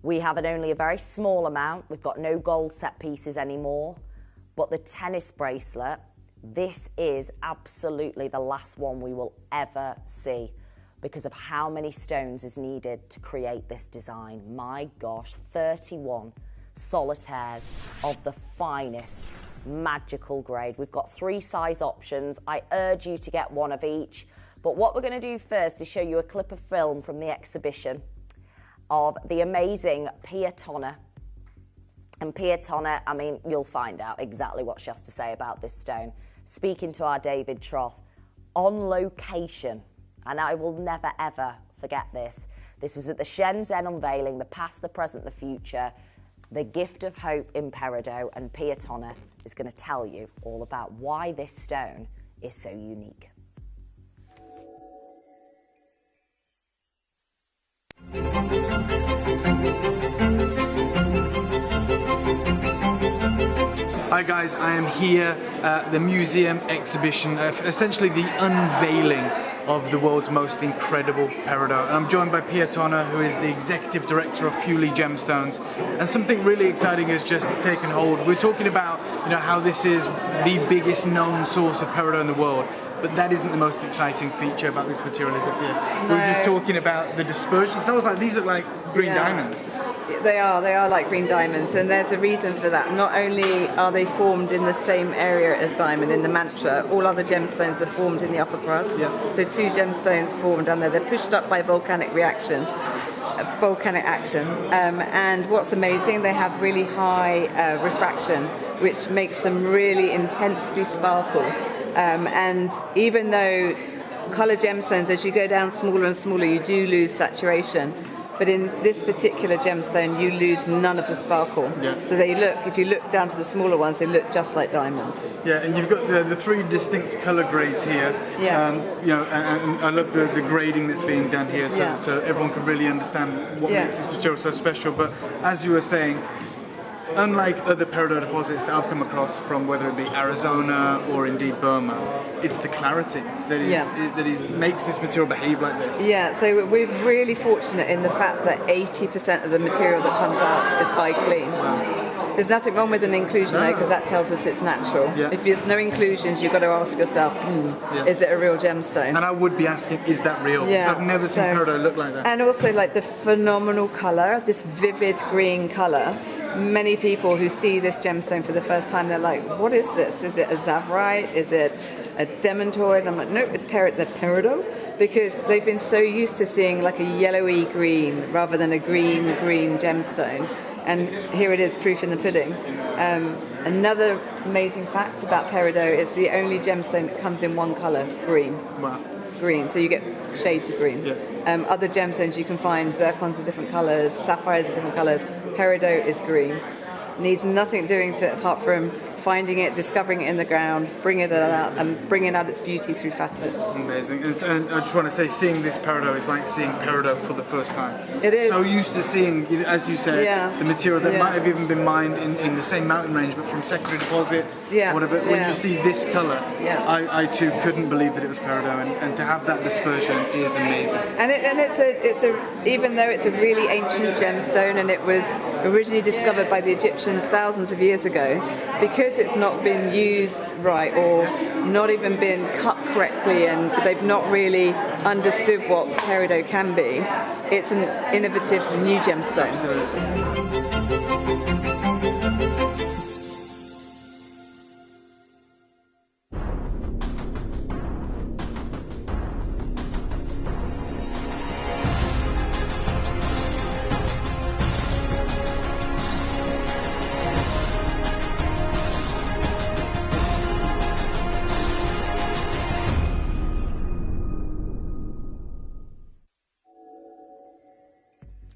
A: We have only a very small amount. We've got no gold set pieces anymore. But the tennis bracelet, this is absolutely the last one we will ever see because of how many stones is needed to create this design. My gosh, 31 solitaires of the finest magical grade. We've got 3 size options. I urge you to get one of each. But what we're going to do first is show you a clip of film from the exhibition of the amazing Pia Tonner. And Pia Tonner, I mean, you'll find out exactly what she has to say about this stone. Speaking to our David Troth on location. And I will never, ever forget this. This was at the Shenzhen unveiling, the past, the present, the future, the gift of hope in Peridot. And Pia Tonner is going to tell you all about why this stone is so unique.
I: Hi guys, I am here at the museum exhibition, essentially the unveiling of the world's most incredible peridot. And I'm joined by Pia Tonner, who is the executive director of Fuley Gemstones. And something really exciting has just taken hold. We're talking about, you know, how this is the biggest known source of peridot in the world. But that isn't the most exciting feature about this material, is it? Yeah. No. We're just talking about the dispersion. Because I was like, these are like green diamonds.
J: They are like green diamonds, and there's a reason for that. Not only are they formed in the same area as diamond, in the mantra, all other gemstones are formed in the upper crust. Yeah. So 2 gemstones formed down there. They're pushed up by volcanic action. And what's amazing, they have really high refraction, which makes them really intensely sparkle. And even though colour gemstones, as you go down smaller and smaller, you do lose saturation. But in this particular gemstone, you lose none of the sparkle. Yeah. So they look, if you look down to the smaller ones, they look just like diamonds. Yeah,
I: and you've got the 3 distinct colour grades here. Yeah. You know, and I love the grading that's being done here, so everyone can really understand what makes this material so special. But as you were saying, unlike other peridot deposits that I've come across from whether it be Arizona or indeed Burma, it's the clarity that makes this material behave like this.
J: Yeah, so we're really fortunate in the fact that 80% of the material that comes out is high clean. Wow. There's nothing wrong with an inclusion though, because that tells us it's natural. Yeah. If there's no inclusions, you've got to ask yourself, is it a real gemstone?
I: And I would be asking, is that real? Because I've never seen peridot look like that.
J: And also like the phenomenal colour, this vivid green colour. Many people who see this gemstone for the first time, they're like, what is this? Is it a zavarite? Is it a demantoid? I'm like, no, it's the peridot, because they've been so used to seeing like a yellowy green rather than a green gemstone. And here it is, proof in the pudding. Another amazing fact about peridot, it's the only gemstone that comes in one colour, green.
I: Wow.
J: Green, so you get shades of green. Yeah. Other gemstones you can find, zircons are different colours, sapphires are different colours. Peridot is green. Needs nothing doing to it apart from finding it, discovering it in the ground, bringing it out, and bringing out its beauty through facets.
I: Amazing. And I just want to say, seeing this peridot is like seeing peridot for the first time.
J: It is.
I: So used to seeing, as you said, the material that might have even been mined in the same mountain range, but from secondary deposits, whatever. When you see this colour, I too couldn't believe that it was peridot, and to have that dispersion is amazing.
J: And it's a even though it's a really ancient gemstone and it was originally discovered by the Egyptians thousands of years ago, because it's not been used right or not even been cut correctly, and they've not really understood what peridot can be, it's an innovative new gemstone.
I: Absolutely.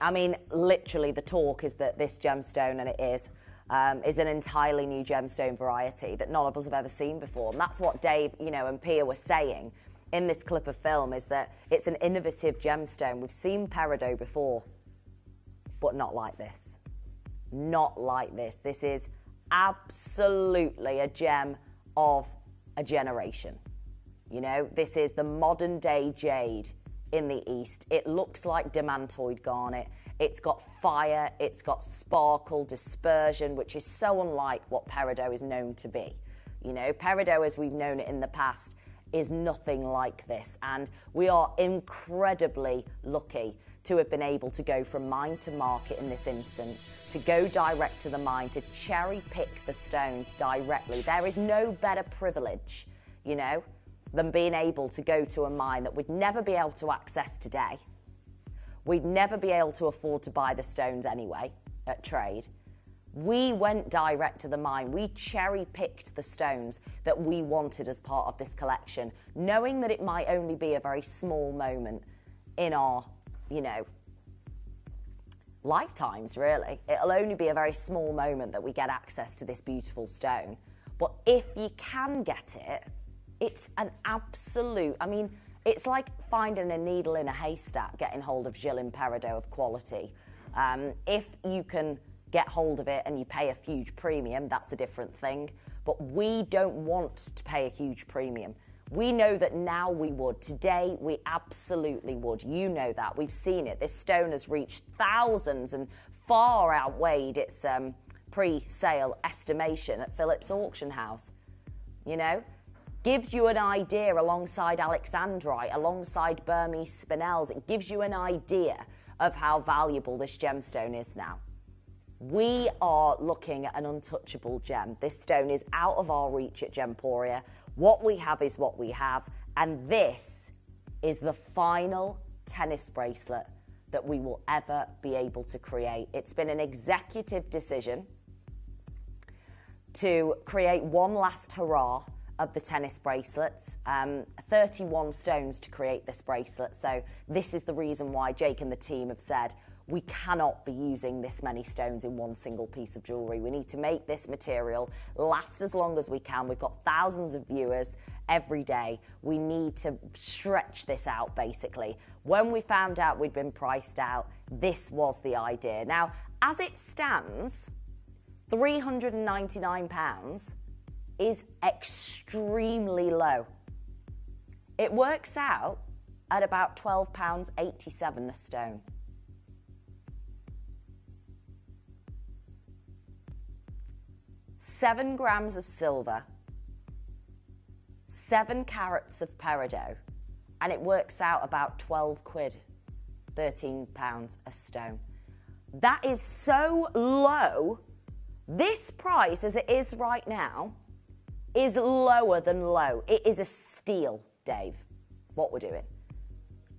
A: I mean, literally, the talk is that this gemstone, and it is an entirely new gemstone variety that none of us have ever seen before. And that's what Dave, and Pia were saying in this clip of film, is that it's an innovative gemstone. We've seen peridot before, but not like this. Not like this. This is absolutely a gem of a generation. This is the modern day jade in the East. It looks like demantoid garnet. It's got fire, it's got sparkle, dispersion, which is so unlike what peridot is known to be. Peridot, as we've known it in the past, is nothing like this. And we are incredibly lucky to have been able to go from mine to market in this instance, to go direct to the mine, to cherry pick the stones directly. There is no better privilege, than being able to go to a mine that we'd never be able to access today. We'd never be able to afford to buy the stones anyway at trade. We went direct to the mine. We cherry-picked the stones that we wanted as part of this collection, knowing that it might only be a very small moment in our, lifetimes, really. It'll only be a very small moment that we get access to this beautiful stone. But if you can get it, it's an absolute, it's like finding a needle in a haystack, getting hold of Gillin peridot of quality. If you can get hold of it and you pay a huge premium, that's a different thing. But we don't want to pay a huge premium. We know that now we would. Today, we absolutely would. You know that. We've seen it. This stone has reached thousands and far outweighed its pre-sale estimation at Phillips Auction House. Gives you an idea, alongside alexandrite, alongside Burmese spinels, it gives you an idea of how valuable this gemstone is now. We are looking at an untouchable gem. This stone is out of our reach at Gemporia. What we have is what we have, and this is the final tennis bracelet that we will ever be able to create. It's been an executive decision to create one last hurrah of the tennis bracelets, 31 stones to create this bracelet. So this is the reason why Jake and the team have said we cannot be using this many stones in one single piece of jewellery. We need to make this material last as long as we can. We've got thousands of viewers every day. We need to stretch this out, basically. When we found out we'd been priced out, this was the idea. Now, as it stands, £399 is extremely low. It works out at about £12.87 a stone. £7 grams of silver, 7 carats of peridot, and it works out about 12 quid, £13 a stone. That is so low. This price, as it is right now, is lower than low. It is a steal, Dave, what we're doing.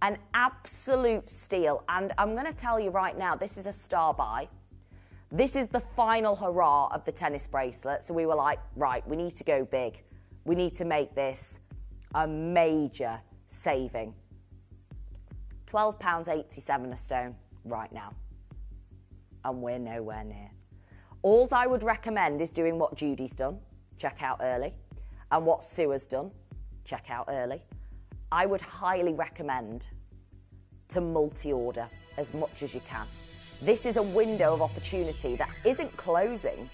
A: An absolute steal. And I'm going to tell you right now, this is a star buy. This is the final hurrah of the tennis bracelet. So we were like, right, we need to go big. We need to make this a major saving. £12.87 a stone right now. And we're nowhere near. All I would recommend is doing what Judy's done, check out early, and what Sue has done, check out early. I would highly recommend to multi-order as much as you can. This is a window of opportunity that isn't closing,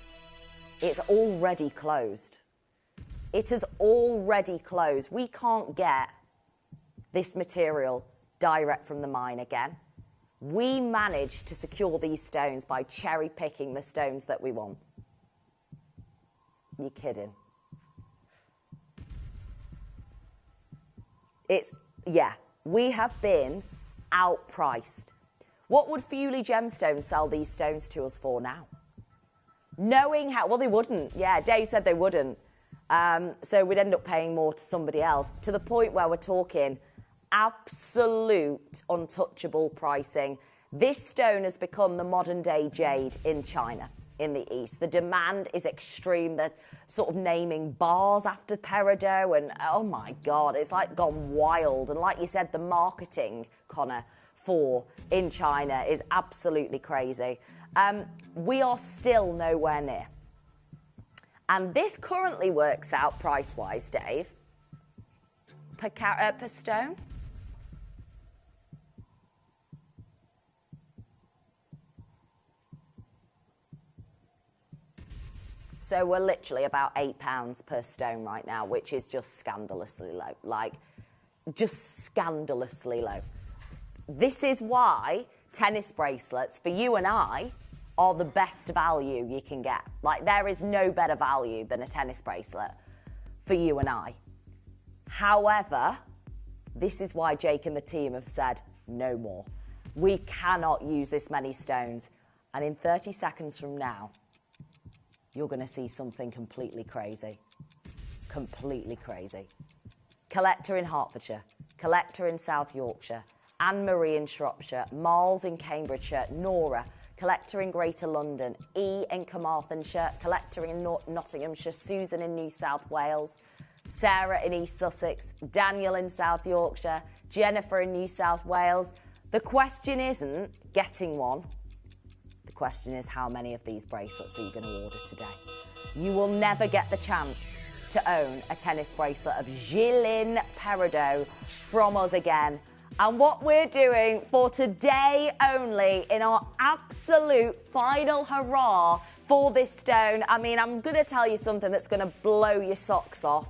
A: it's already closed. It has already closed. We can't get this material direct from the mine again. We managed to secure these stones by cherry picking the stones that we want. You're kidding. We have been outpriced. What would Fewley Gemstones sell these stones to us for now? Knowing how, well, they wouldn't. Yeah, Dave said they wouldn't. So we'd end up paying more to somebody else, to the point where we're talking absolute untouchable pricing. This stone has become the modern day jade in China, in the East. The demand is extreme. They're sort of naming bars after peridot, and oh my God, it's like gone wild. And like you said, the marketing, Connor, for in China is absolutely crazy. We are still nowhere near. And this currently works out price-wise, Dave, per stone. So we're literally about £8 per stone right now, which is just scandalously low. Like, just scandalously low. This is why tennis bracelets, for you and I, are the best value you can get. Like, there is no better value than a tennis bracelet for you and I. However, this is why Jake and the team have said no more. We cannot use this many stones. And in 30 seconds from now, you're going to see something completely crazy. Completely crazy. Collector in Hertfordshire, Collector in South Yorkshire, Anne-Marie in Shropshire, Miles in Cambridgeshire, Nora, Collector in Greater London, E in Carmarthenshire, Collector in Nottinghamshire, Susan in New South Wales, Sarah in East Sussex, Daniel in South Yorkshire, Jennifer in New South Wales. The question isn't getting one. The question is, how many of these bracelets are you going to order today? You will never get the chance to own a tennis bracelet of Jilin Peridot from us again. And what we're doing for today only, in our absolute final hurrah for this stone, I mean, I'm going to tell you something that's going to blow your socks off.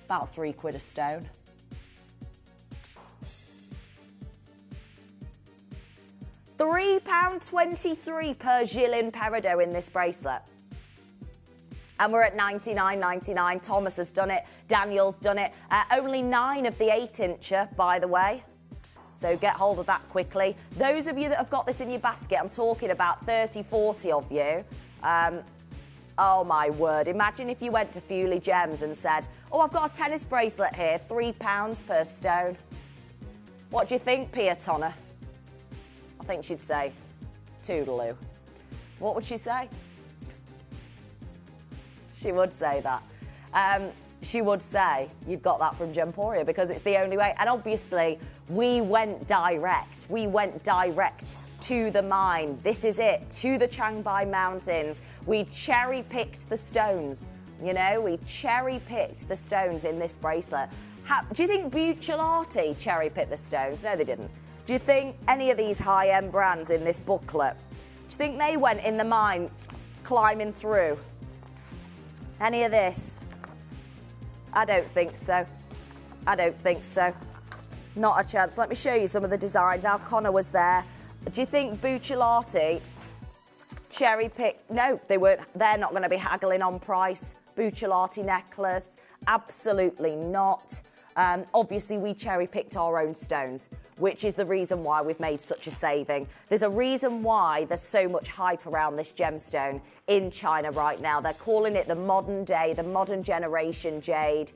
A: About £3 a stone. £3.23 per Jilin Peridot in this bracelet. And we're at $99.99. Thomas has done it. Daniel's done it. Only 9 of the 8-incher, by the way. So get hold of that quickly. Those of you that have got this in your basket, I'm talking about 30, 40 of you. Oh, my word. Imagine if you went to Fewley Gems and said, oh, I've got a tennis bracelet here, £3 per stone. What do you think, Pia Tonner? I think she'd say, toodaloo. What would she say? She would say that. She would say, you've got that from Gemporia, because it's the only way. And obviously, we went direct. We went direct to the mine. This is it, to the Changbai Mountains. We cherry-picked the stones. You know, we cherry-picked the stones in this bracelet. Do you think Buccellati cherry-picked the stones? No, they didn't. Do you think any of these high-end brands in this booklet, do you think they went in the mine climbing through? Any of this? I don't think so. I don't think so. Not a chance. Let me show you some of the designs. Al Connor was there. Do you think Buccellati cherry-picked? No, they weren't. They're not going to be haggling on price. Buccellati necklace? Absolutely not. Obviously, we cherry-picked our own stones, which is the reason why we've made such a saving. There's a reason why there's so much hype around this gemstone in China right now. They're calling it the modern day, the modern generation jade,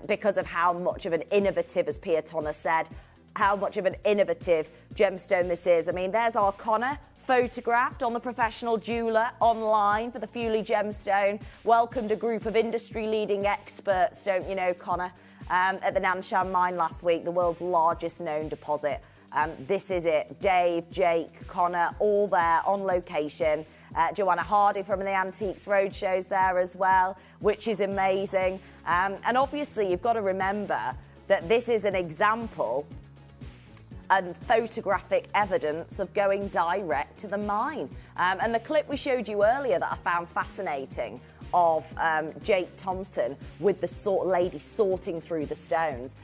A: because of how much of an innovative, as Pia Tonner said, how much of an innovative gemstone this is. I mean, there's our Connor, photographed on the Professional Jeweller online for the Fewley gemstone. Welcomed a group of industry-leading experts, don't you know, Connor, at the Nanshan mine last week, the world's largest known deposit. This is it. Dave, Jake, Connor, all there on location. Joanna Hardy from the Antiques Roadshow's there as well, which is amazing. And obviously, you've got to remember that this is an example and photographic evidence of going direct to the mine. And the clip we showed you earlier that I found fascinating of Jake Thompson with the lady sorting through the stones.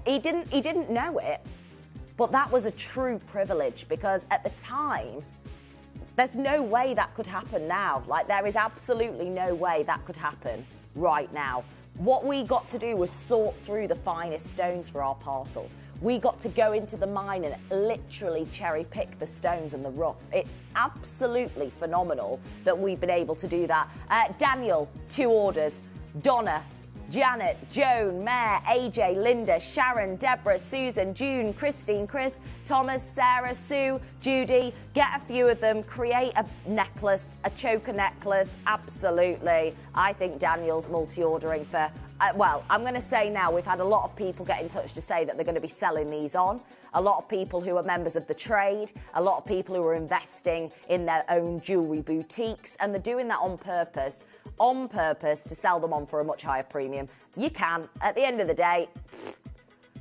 A: He didn't know it, but that was a true privilege, because at the time, there's no way that could happen now. Like, there is absolutely no way that could happen right now. What we got to do was sort through the finest stones for our parcel. We got to go into the mine and literally cherry pick the stones and the rough. It's absolutely phenomenal that we've been able to do that. Daniel, 2 orders. Donna, Janet, Joan, Mare, AJ, Linda, Sharon, Deborah, Susan, June, Christine, Chris, Thomas, Sarah, Sue, Judy. Get a few of them, create a necklace, a choker necklace, absolutely. I think Daniel's multi-ordering for, well, I'm going to say now, we've had a lot of people get in touch to say that they're going to be selling these on. A lot of people who are members of the trade, a lot of people who are investing in their own jewellery boutiques, and they're doing that on purpose to sell them on for a much higher premium. You can. At the end of the day,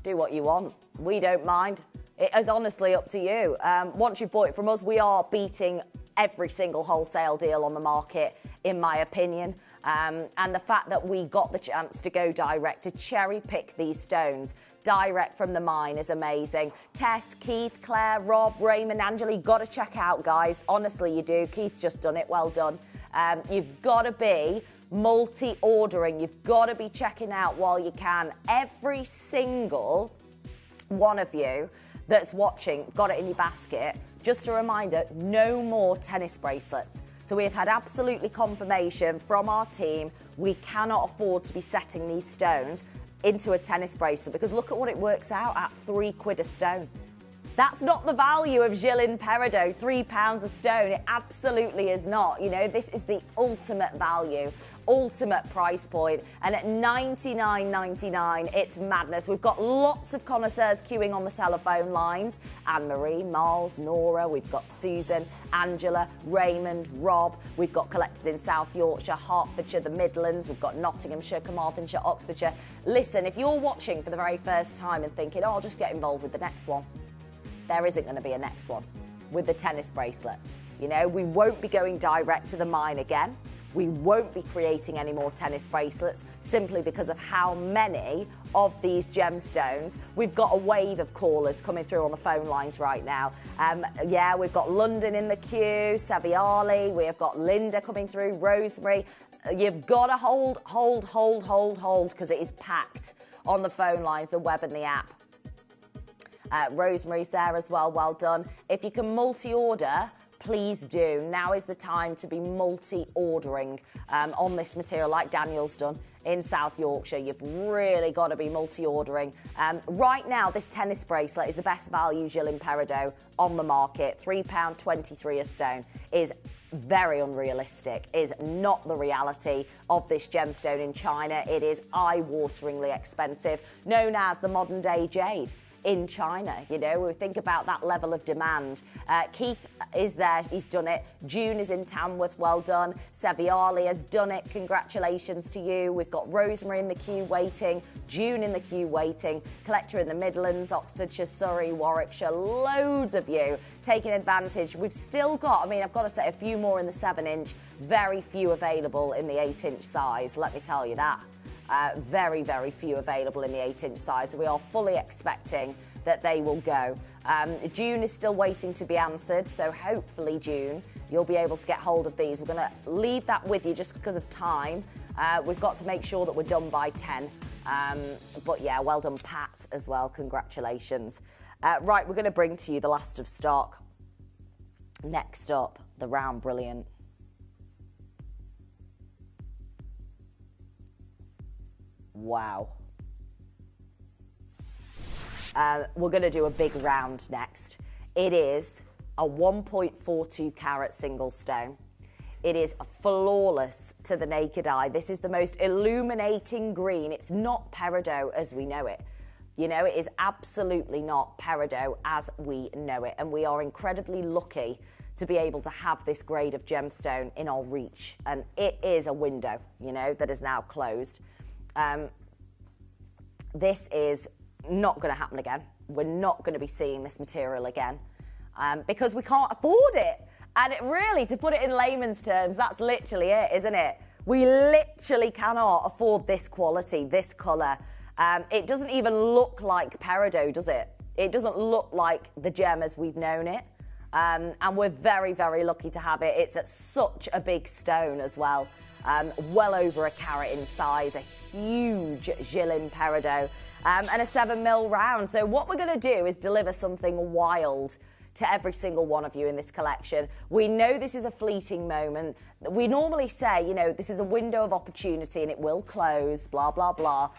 A: do what you want. We don't mind. It is honestly up to you. Once you've bought it from us, we are beating every single wholesale deal on the market, in my opinion. And the fact that we got the chance to go direct, to cherry pick these stones direct from the mine, is amazing. Tess, Keith, Claire, Rob, Raymond, Angela, you've got to check out, guys. Honestly, you do. Keith's just done it. Well done. You've got to be multi-ordering. You've got to be checking out while you can. Every single one of you that's watching got it in your basket. Just a reminder, no more tennis bracelets. So we have had absolutely confirmation from our team we cannot afford to be setting these stones into a tennis bracelet, because look at what it works out at, £3 a stone. That's not the value of Gilles Peridot, £3 a stone. It absolutely is not. You know, this is the ultimate value, ultimate price point. And at $99.99, it's madness. We've got lots of connoisseurs queuing on the telephone lines. Anne-Marie, Miles, Nora, we've got Susan, Angela, Raymond, Rob. We've got collectors in South Yorkshire, Hertfordshire, the Midlands. We've got Nottinghamshire, Carmarthenshire, Oxfordshire. Listen, if you're watching for the very first time and thinking, oh, I'll just get involved with the next one, there isn't going to be a next one with the tennis bracelet. You know, we won't be going direct to the mine again. We won't be creating any more tennis bracelets simply because of how many of these gemstones. We've got a wave of callers coming through on the phone lines right now. Yeah, we've got London in the queue, Saviali, we have got Linda coming through, Rosemary. You've got to hold, because it is packed on the phone lines, the web and the app. Rosemary's there as well, well done. If you can multi-order, please do. Now is the time to be multi-ordering on this material like Daniel's done in South Yorkshire. You've really got to be multi-ordering. Right now, this tennis bracelet is the best value Gilles Peridot on the market. £3.23 a stone is very unrealistic, is not the reality of this gemstone in China. It is eye-wateringly expensive, known as the modern-day jade in China. You know, we think about that level of demand. Keith is there, he's done it. June is in Tamworth, well done. Seviali has done it, congratulations to you. We've got Rosemary in the queue waiting, June in the queue waiting, collector in the Midlands, Oxfordshire, Surrey, Warwickshire, loads of you taking advantage. We've still got, I mean, I've got to say a few more in the 7-inch, very few available in the 8-inch size, let me tell you that. Very, very few available in the 8-inch size. We are fully expecting that they will go. June is still waiting to be answered, so hopefully, June, you'll be able to get hold of these. We're going to leave that with you just because of time. We've got to make sure that we're done by 10. But yeah, well done, Pat, as well. Congratulations. Right, we're going to bring to you the last of stock. Next up, the Round Brilliant. Wow. We're going to do a big round next. It is a 1.42 carat single stone. It is flawless to the naked eye. This is the most illuminating green. It's not peridot as we know it. You know, it is absolutely not peridot as we know it. And we are incredibly lucky to be able to have this grade of gemstone in our reach. And it is a window, you know, that is now closed. This is not going to happen again. We're not going to be seeing this material again because we can't afford it. And it really, to put it in layman's terms, that's literally it, isn't it? We literally cannot afford this quality, this colour. It doesn't even look like peridot, does it? It doesn't look like the gem as we've known it. And we're very, very lucky to have it. It's at such a big stone as well. Well over a carat in size, a huge Jilin peridot, and a 7mm round. So what we're going to do is deliver something wild to every single one of you in this collection. We know this is a fleeting moment. We normally say, you know, this is a window of opportunity and it will close, blah, blah, blah.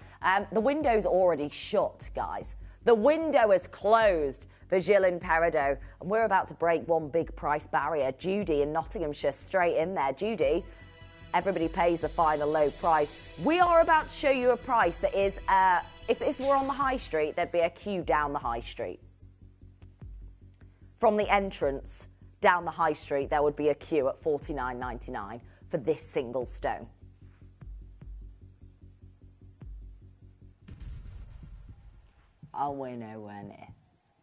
A: The window's already shut, guys. The window is closed for Jilin peridot, and we're about to break one big price barrier. Judy in Nottinghamshire, straight in there. Judy, everybody pays the final low price. We are about to show you a price that is, if this were on the high street, there'd be a queue down the high street. From the entrance down the high street, there would be a queue at $49.99 for this single stone. Oh, we're nowhere near.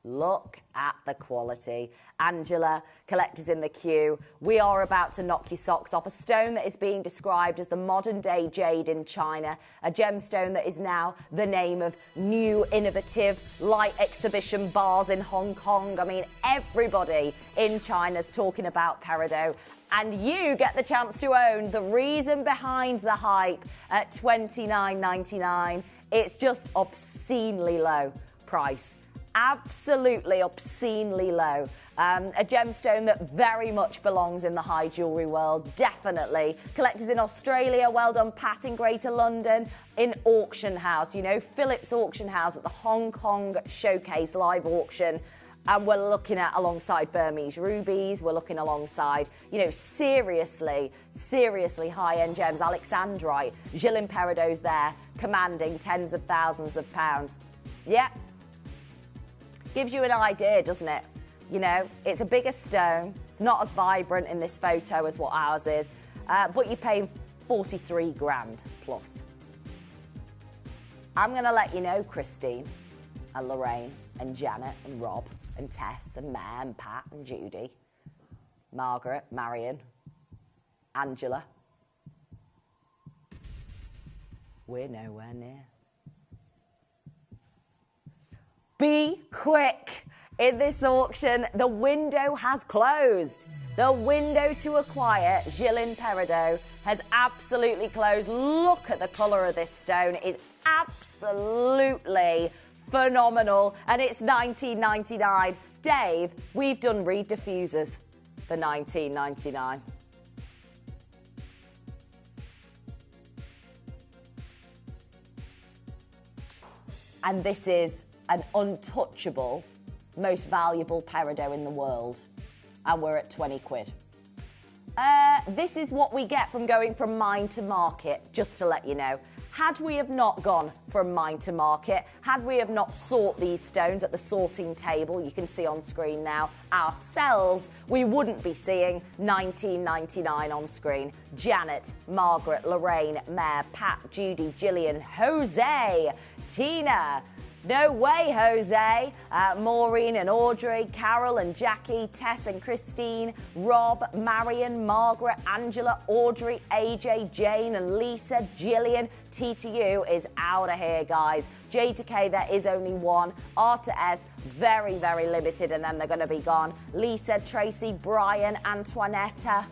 A: Look at the quality. Angela, collectors in the queue. We are about to knock your socks off. A stone that is being described as the modern day jade in China. A gemstone that is now the name of new innovative light exhibition bars in Hong Kong. I mean, everybody in China's talking about peridot. And you get the chance to own the reason behind the hype at $29.99. It's just obscenely low price. Absolutely obscenely low. A gemstone that very much belongs in the high jewellery world, definitely. Collectors in Australia, well done, Pat in Greater London, in Auction House, you know, Phillips Auction House at the Hong Kong Showcase live auction. And we're looking at alongside Burmese rubies, we're looking alongside, you know, seriously high-end gems. Alexandrite, Jilin peridot's there, commanding tens of thousands of pounds. Yeah. Gives you an idea, doesn't it? You know, it's a bigger stone. It's not as vibrant in this photo as what ours is, but you're paying 43 grand plus. I'm going to let you know, Christine and Lorraine and Janet and Rob and Tess and Mare and Pat and Judy, Margaret, Marion, Angela. We're nowhere near. Be quick in this auction. The window has closed. The window to acquire Jilin peridot has absolutely closed. Look at the colour of this stone. It is absolutely phenomenal. And it's $19.99. Dave, we've done reed diffusers for $19.99. And this is an untouchable, most valuable peridot in the world. And we're at 20 quid. This is what we get from going from mine to market, just to let you know. Had we have not gone from mine to market, had we have not sought these stones at the sorting table, you can see on screen now, ourselves, we wouldn't be seeing $19.99 on screen. Janet, Margaret, Lorraine, Mare, Pat, Judy, Gillian, Jose, Tina, no way, Jose, Maureen and Audrey, Carol and Jackie, Tess and Christine, Rob, Marion, Margaret, Angela, Audrey, AJ, Jane and Lisa, Gillian. T to U is out of here, guys. J to K, there is only one. R to S, very, very limited, and then they're going to be gone. Lisa, Tracy, Brian, Antoinetta.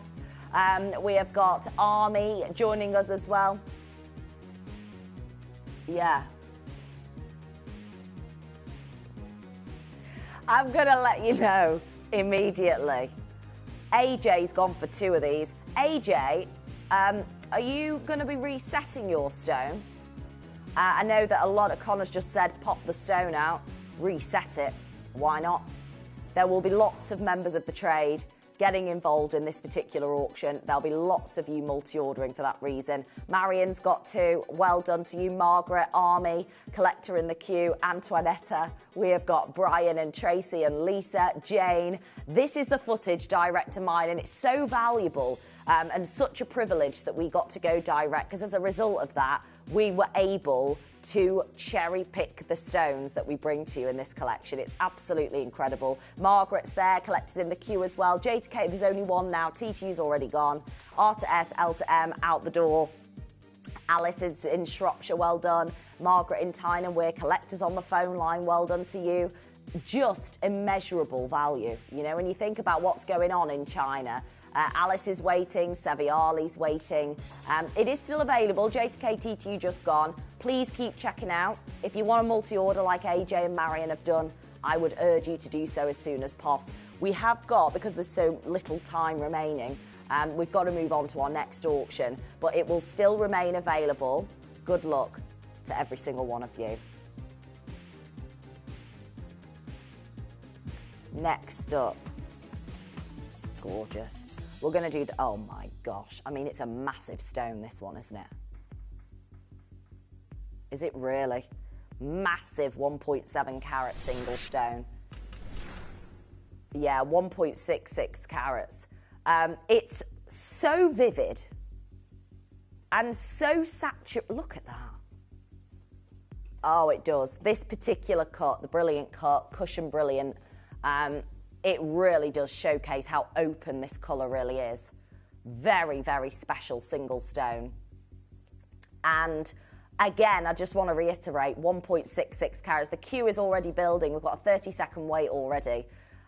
A: We have got Army joining us as well. Yeah. I'm going to let you know immediately. AJ's gone for 2 of these. AJ, are you going to be resetting your stone? I know that a lot of Connor's just said pop the stone out, reset it. Why not? There will be lots of members of the trade getting involved in this particular auction. There'll be lots of you multi-ordering for that reason. Marion's got 2. Well done to you. Margaret, Army, collector in the queue, Antoinetta. We have got Brian and Tracy and Lisa, Jane. This is the footage direct to mine, and it's so valuable and such a privilege that we got to go direct, because as a result of that, we were able to cherry pick the stones that we bring to you in this collection. It's absolutely incredible. Margaret's there, collectors in the queue as well. J to K, there's only one now. T2's already gone. R to S, L to M, out the door. Alice is in Shropshire, well done. Margaret in Tyne, we're collectors on the phone line, well done to you. Just immeasurable value, you know, when you think about what's going on in China. Alice is waiting, Sevi Ali's waiting. It is still available. J to K T2 just gone. Please keep checking out. If you want a multi-order like AJ and Marion have done, I would urge you to do so as soon as possible. We have got, because there's so little time remaining, we've got to move on to our next auction, but it will still remain available. Good luck to every single one of you. Next up, gorgeous. We're going to do the, oh my gosh. I mean, it's a massive stone, this one, isn't it? Is it really? Massive 1.7 carat single stone. Yeah, 1.66 carats. It's so vivid and so saturated. Look at that. Oh, it does. This particular cut, the brilliant cut, cushion brilliant, it really does showcase how open this colour really is. Very, very special single stone. And again, I just want to reiterate, 1.66 carats. The queue is already building. We've got a 30-second wait already.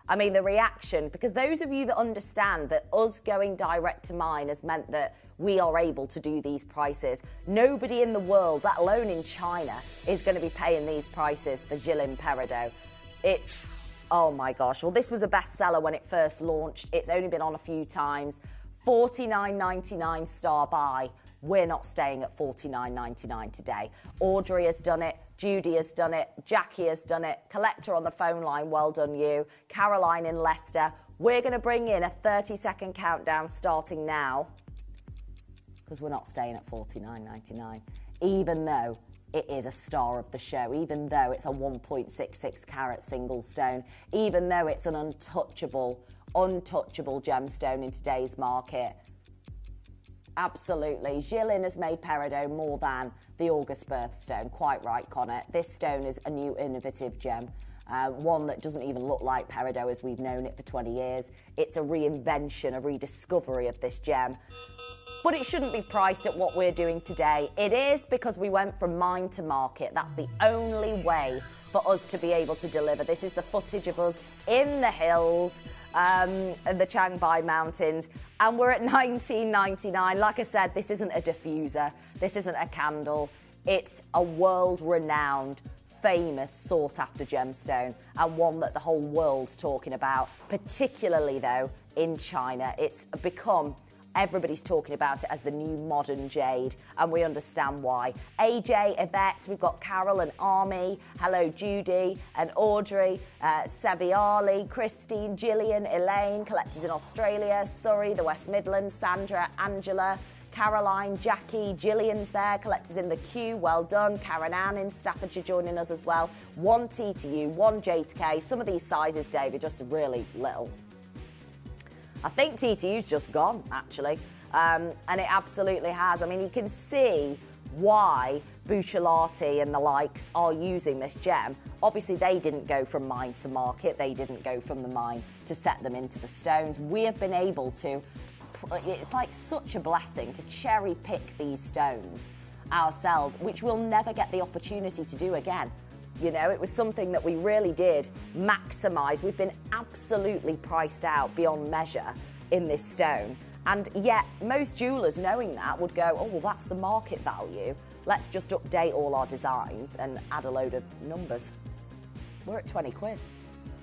A: I mean, the reaction, because those of you that understand that us going direct to mine has meant that we are able to do these prices. Nobody in the world, let alone in China, is going to be paying these prices for Jilin Peridot. It's, oh my gosh. Well, this was a bestseller when it first launched. It's only been on a few times. $49.99 star buy. We're not staying at $49.99 today. Audrey has done it. Judy has done it. Jackie has done it. Collector on the phone line, well done you. Caroline in Leicester. We're going to bring in a 30-second countdown starting now, because we're not staying at $49.99, even though it is a star of the show, even though it's a 1.66 carat single stone, even though it's an untouchable gemstone in today's market. Absolutely. Jilin has made Peridot more than the August birthstone. Quite right, Connor. This stone is a new innovative gem. One that doesn't even look like Peridot as we've known it for 20 years. It's a reinvention, a rediscovery of this gem. But it shouldn't be priced at what we're doing today. It is because we went from mine to market. That's the only way for us to be able to deliver. This is the footage of us in the hills, and the Changbai Mountains, and we're at $19.99. Like I said, this isn't a diffuser, this isn't a candle, it's a world-renowned, famous, sought-after gemstone, and one that the whole world's talking about, particularly though in China. It's become, everybody's talking about it as the new modern jade, and we understand why. AJ, Yvette, we've got Carol and Army, hello Judy and Audrey, Sevi Ali, Christine, Gillian, Elaine, collectors in Australia, Surrey, the West Midlands, Sandra, Angela, Caroline, Jackie, Gillian's there, collectors in the queue, well done. Karen Ann in Staffordshire joining us as well. 1 T to U, 1 J to K. Some of these sizes, Dave, are just really little. I think TTU's just gone, actually, and it absolutely has. I mean, you can see why Buccellati and the likes are using this gem. Obviously, they didn't go from mine to market. They didn't go from the mine to set them into the stones. We have been able to, it's like such a blessing to cherry pick these stones ourselves, which we'll never get the opportunity to do again. You know, it was something that we really did maximise. We've been absolutely priced out beyond measure in this stone. And yet, most jewellers knowing that would go, oh, well, that's the market value. Let's just update all our designs and add a load of numbers. We're at 20 quid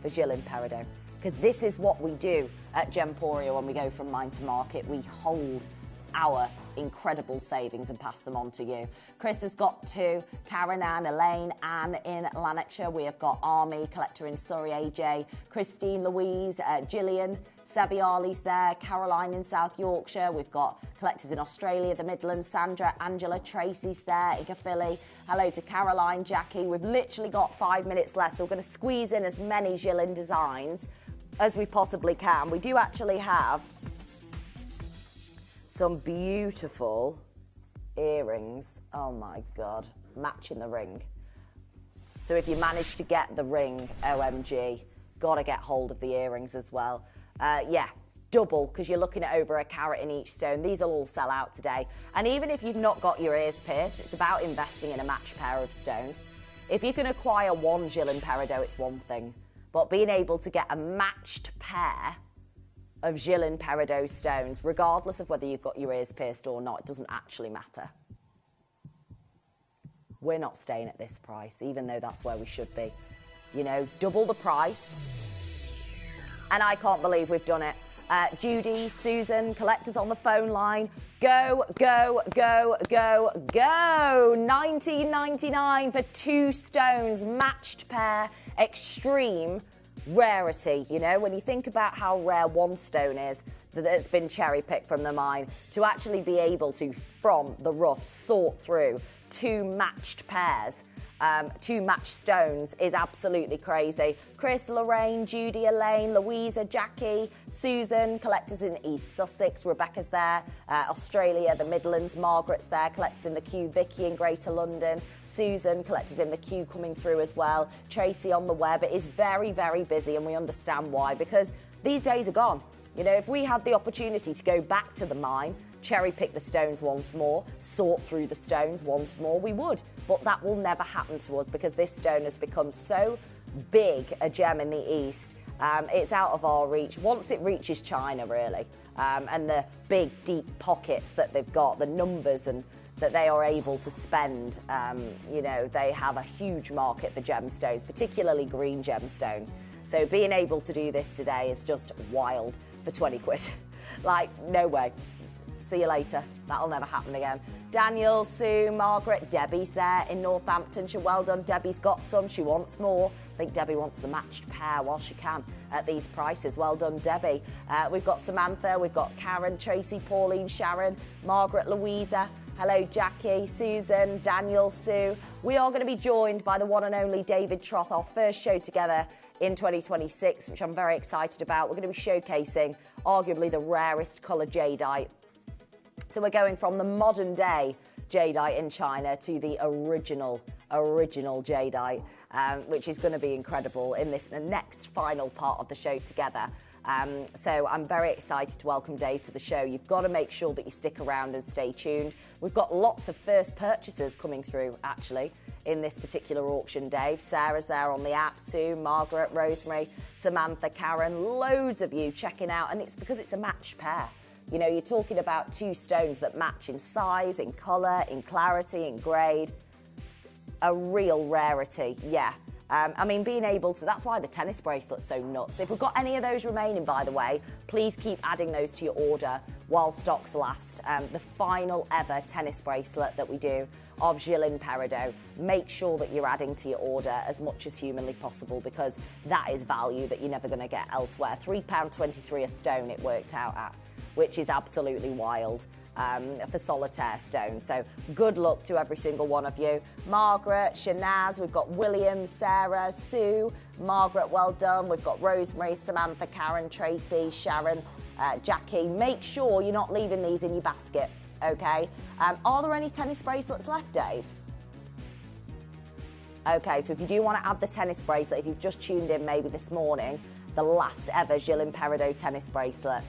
A: for Jilin Peridot, because this is what we do at Gemporia when we go from mine to market. We hold our incredible savings and pass them on to you. Chris has got 2, Karen Ann, Elaine, Anne in Lanarkshire. We have got Army, collector in Surrey, AJ, Christine, Louise, Gillian, Sebi Arley's there, Caroline in South Yorkshire. We've got collectors in Australia, the Midlands, Sandra, Angela, Tracy's there, Igafili. Hello to Caroline, Jackie. We've literally got 5 minutes left, so we're going to squeeze in as many Gillian designs as we possibly can. We do actually have some beautiful earrings. Oh my God, matching the ring. So if you manage to get the ring, OMG, gotta get hold of the earrings as well. Yeah, double, because you're looking at over £1 in each stone. These will all sell out today. And even if you've not got your ears pierced, it's about investing in a matched pair of stones. If you can acquire one Gillian peridot, it's one thing. But being able to get a matched pair of Gillian peridot stones, regardless of whether you've got your ears pierced or not, it doesn't actually matter. We're not staying at this price, even though that's where we should be. You know, double the price. And I can't believe we've done it. Judy, Susan, collectors on the phone line. Go, go, go, go, go. $19.99 for 2 stones, matched pair, extreme rarity. You know, when you think about how rare one stone is that's been cherry-picked from the mine, to actually be able to, from the rough, sort through 2 matched pairs, 2 matched stones is absolutely crazy. Chris, Lorraine, Judy, Elaine, Louisa, Jackie, Susan, collectors in East Sussex, Rebecca's there, Australia, the Midlands, Margaret's there, collectors in the queue, Vicky in Greater London, Susan, collectors in the queue coming through as well, Tracy on the web. It is very, very busy, and we understand why, because these days are gone. You know, if we had the opportunity to go back to the mine, cherry pick the stones once more, sort through the stones once more, we would. But that will never happen to us, because this stone has become so big a gem in the East. It's out of our reach. Once it reaches China, really, and the big, deep pockets that they've got, the numbers and that they are able to spend, you know, they have a huge market for gemstones, particularly green gemstones. So being able to do this today is just wild for 20 quid. Like, no way. See you later. That'll never happen again. Daniel, Sue, Margaret, Debbie's there in Northamptonshire. Well done. Debbie's got some. She wants more. I think Debbie wants the matched pair while she can at these prices. Well done, Debbie. We've got Samantha. We've got Karen, Tracy, Pauline, Sharon, Margaret, Louisa. Hello, Jackie, Susan, Daniel, Sue. We are going to be joined by the one and only David Troth, our first show together in 2026, which I'm very excited about. We're going to be showcasing arguably the rarest colour jadeite. So we're going from the modern day jadeite in China to the original jadeite, which is going to be incredible in the next final part of the show together. So I'm very excited to welcome Dave to the show. You've got to make sure that you stick around and stay tuned. We've got lots of first purchasers coming through, actually, in this particular auction, Dave. Sarah's there on the app, Sue, Margaret, Rosemary, Samantha, Karen, loads of you checking out, and it's because it's a matched pair. You know, you're talking about 2 stones that match in size, in colour, in clarity, in grade. A real rarity, yeah. I mean, being able to, that's why the tennis bracelet's so nuts. If we've got any of those remaining, by the way, please keep adding those to your order while stocks last. The final ever tennis bracelet that we do of Gillian peridot. Make sure that you're adding to your order as much as humanly possible, because that is value that you're never going to get elsewhere. £3.23 a stone it worked out at, which is absolutely wild for solitaire stone. So good luck to every single one of you. Margaret, Shanaz, we've got William, Sarah, Sue, Margaret, well done. We've got Rosemary, Samantha, Karen, Tracy, Sharon, Jackie. Make sure you're not leaving these in your basket, okay? Are there any tennis bracelets left, Dave? Okay, so if you do want to add the tennis bracelet, if you've just tuned in maybe this morning, the last ever Gillian peridot tennis bracelet,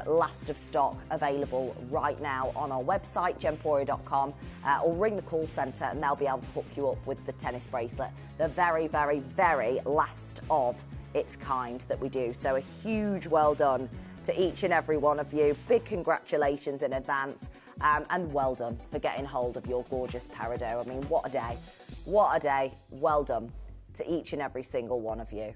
A: last of stock, available right now on our website, gemporia.com, or ring the call centre and they'll be able to hook you up with the tennis bracelet. The very, very, very last of its kind that we do. So a huge well done to each and every one of you. Big congratulations in advance, and well done for getting hold of your gorgeous peridot. I mean, what a day. What a day. Well done to each and every single one of you.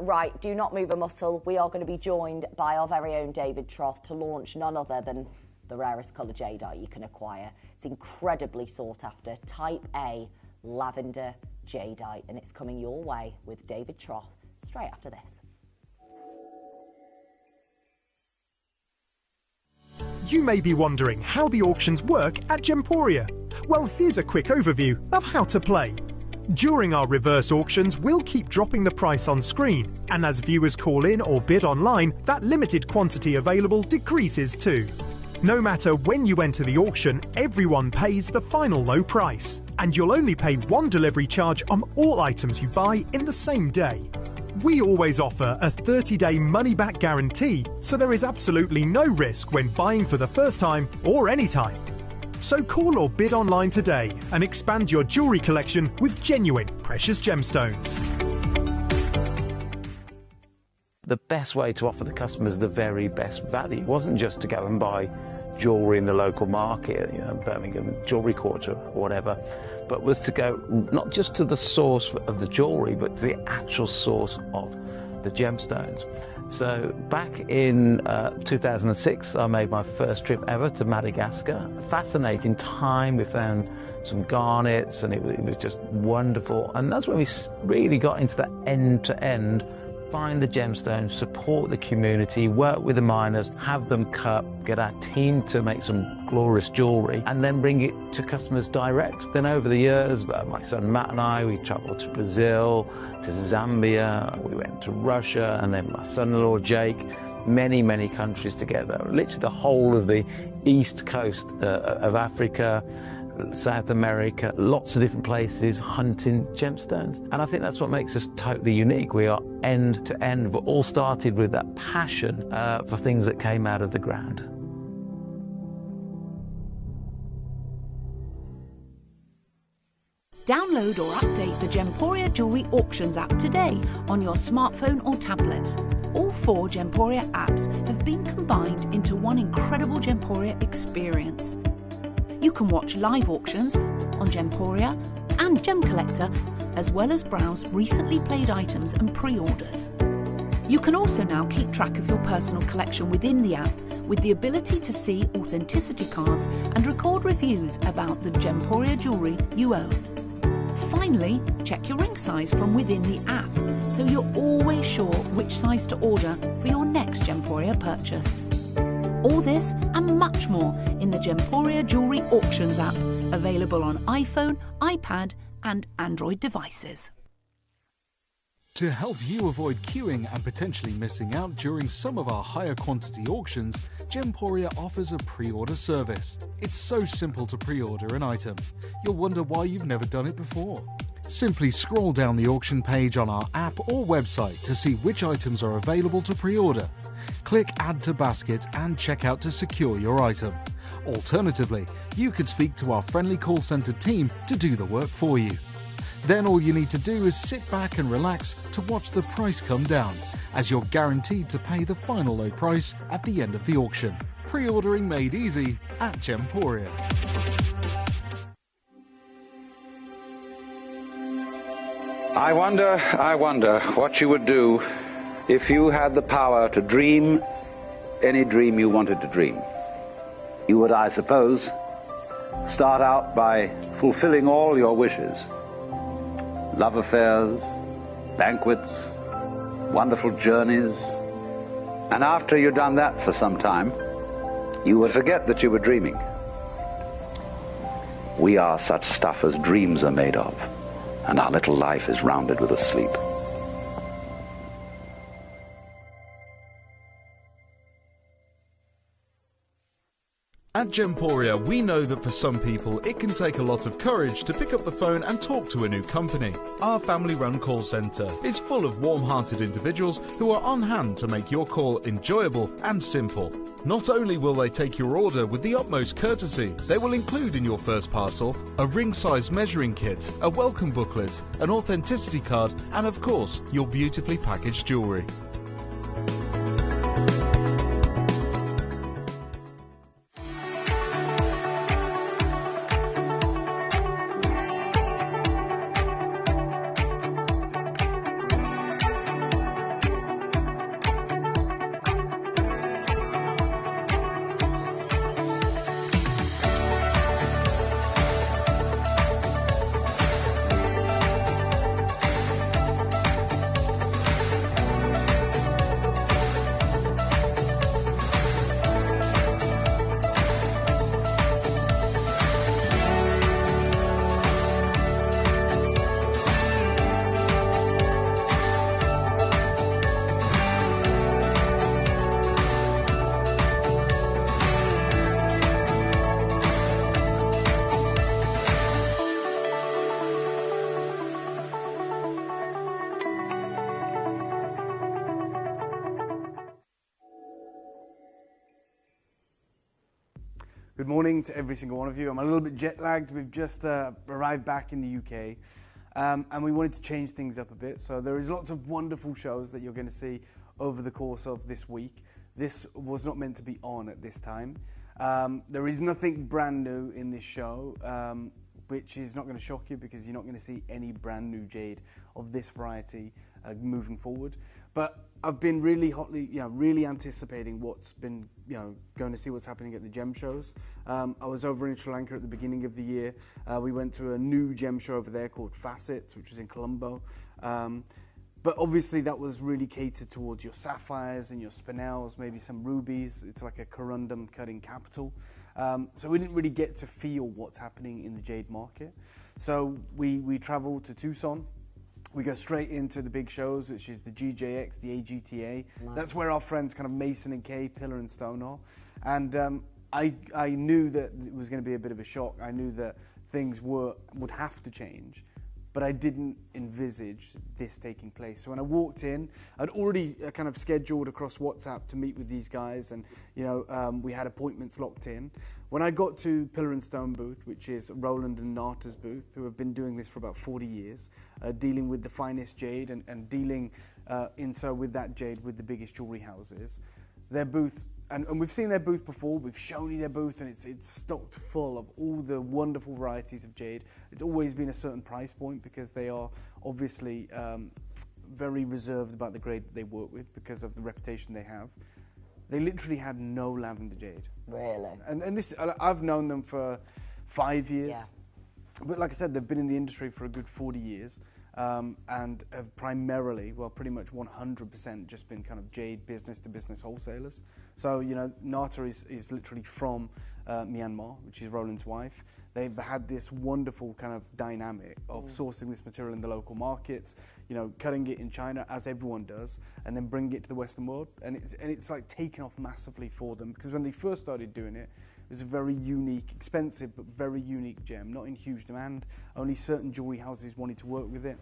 A: Right, do not move a muscle. We are going to be joined by our very own David Troth to launch none other than the rarest colour jadeite you can acquire. It's incredibly sought after. Type A lavender jadeite, and it's coming your way with David Troth straight after this.
C: You may be wondering how the auctions work at Gemporia. Well, here's a quick overview of how to play. During our reverse auctions, we'll keep dropping the price on screen, and as viewers call in or bid online, that limited quantity available decreases too. No matter when you enter the auction, everyone pays the final low price, and you'll only pay one delivery charge on all items you buy in the same day. We always offer a 30-day money-back guarantee, so there is absolutely no risk when buying for the first time or any time. So call or bid online today and expand your jewellery collection with genuine precious gemstones.
F: The best way to offer the customers the very best value wasn't just to go and buy jewellery in the local market, Birmingham Jewellery Quarter or whatever, but was to go not just to the source of the jewellery, but to the actual source of the gemstones. So back in 2006, I made my first trip ever to Madagascar. Fascinating time. We found some garnets, and it was just wonderful. And that's when we really got into that end-to-end, find the gemstones, support the community, work with the miners, have them cut, get our team to make some glorious jewellery, and then bring it to customers direct. Then over the years, my son Matt and I, we travelled to Brazil, to Zambia, we went to Russia, and then my son-in-law Jake, many countries together, literally the whole of the east coast of Africa, South America, lots of different places hunting gemstones. And I think that's what makes us totally unique. We are end to end, but all started with that passion for things that came out of the ground.
E: Download or update the Gemporia Jewellery Auctions app today on your smartphone or tablet. All 4 Gemporia apps have been combined into one incredible Gemporia experience. You can watch live auctions on Gemporia and Gem Collector, as well as browse recently played items and pre-orders. You can also now keep track of your personal collection within the app with the ability to see authenticity cards and record reviews about the Gemporia jewellery you own. Finally, check your ring size from within the app, so you're always sure which size to order for your next Gemporia purchase. All this and much more in the Gemporia Jewellery Auctions app, available on iPhone, iPad and Android devices.
D: To help you avoid queuing and potentially missing out during some of our higher quantity auctions, Gemporia offers a pre-order service. It's so simple to pre-order an item. You'll wonder why you've never done it before. Simply scroll down the auction page on our app or website to see which items are available to pre-order. Click Add to Basket and check out to secure your item. Alternatively, you could speak to our friendly call centre team to do the work for you. Then all you need to do is sit back and relax to watch the price come down, as you're guaranteed to pay the final low price at the end of the auction. Pre-ordering made easy at Gemporia.
B: I wonder what you would do if you had the power to dream any dream you wanted to dream. You would, I suppose, start out by fulfilling all your wishes. Love affairs, banquets, wonderful journeys. And after you'd done that for some time, you would forget that you were dreaming. We are such stuff as dreams are made of, and our little life is rounded with a sleep.
D: At Gemporia, we know that for some people it can take a lot of courage to pick up the phone and talk to a new company. Our family-run call centre is full of warm-hearted individuals who are on hand to make your call enjoyable and simple. Not only will they take your order with the utmost courtesy, they will include in your first parcel a ring-size measuring kit, a welcome booklet, an authenticity card, and of course, your beautifully packaged jewellery.
I: Good morning to every single one of you. I'm a little bit jet lagged. We've just arrived back in the UK and we wanted to change things up a bit. So there is lots of wonderful shows that you're going to see over the course of this week. This was not meant to be on at this time. There is nothing brand new in this show, which is not going to shock you because you're not going to see any brand new jade of this variety moving forward. But I've been really really anticipating what's been, going to see what's happening at the gem shows. I was over in Sri Lanka at the beginning of the year. We went to a new gem show over there called Facets, which was in Colombo. But obviously that was really catered towards your sapphires and your spinels, maybe some rubies. It's like a corundum cutting capital. So we didn't really get to feel what's happening in the jade market. So we traveled to Tucson. We go straight into the big shows, which is the GJX, the AGTA. Nice. That's where our friends kind of Mason and Kay, Pillar and Stone are. And I knew that it was going to be a bit of a shock. I knew that things would have to change, but I didn't envisage this taking place. So when I walked in, I'd already kind of scheduled across WhatsApp to meet with these guys, and we had appointments locked in. When I got to Pillar and Stone booth, which is Roland and Nata's booth, who have been doing this for about 40 years, dealing with the finest jade and dealing with that jade with the biggest jewelry houses, their booth, and we've seen their booth before, we've shown you their booth, and it's stocked full of all the wonderful varieties of jade. It's always been a certain price point because they are obviously very reserved about the grade that they work with because of the reputation they have. They literally had no lavender jade.
A: Really?
I: And this, I've known them for 5 years.
A: Yeah.
I: But like I said, they've been in the industry for a good 40 years and have primarily, well, pretty much 100% just been kind of jade business-to-business wholesalers. So, Nata is literally from Myanmar, which is Roland's wife. They've had this wonderful kind of dynamic of sourcing this material in the local markets, cutting it in China, as everyone does, and then bringing it to the Western world. And it's like taken off massively for them, because when they first started doing it, it was a very unique, expensive, but very unique gem, not in huge demand. Only certain jewelry houses wanted to work with it,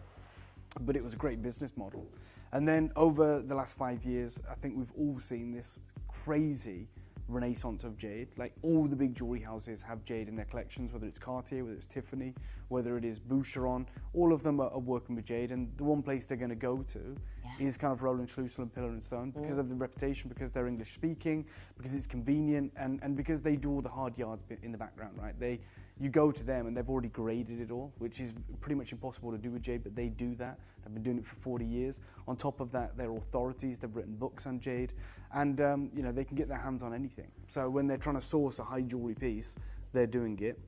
I: but it was a great business model. And then over the last 5 years, I think we've all seen this crazy renaissance of jade. Like, all the big jewelry houses have jade in their collections, whether it's Cartier, whether it's Tiffany, whether it is Boucheron. All of them are working with jade, and the one place they're going to go to is kind of Roland Schlussel and Pillar and Stone because of the reputation, because they're English speaking, because it's convenient, and because they do all the hard yards in the background, right? You go to them and they've already graded it all, which is pretty much impossible to do with jade, but they do that. They've been doing it for 40 years. On top of that, they're authorities. They've written books on jade, and they can get their hands on anything. So when they're trying to source a high jewelry piece, they're doing it.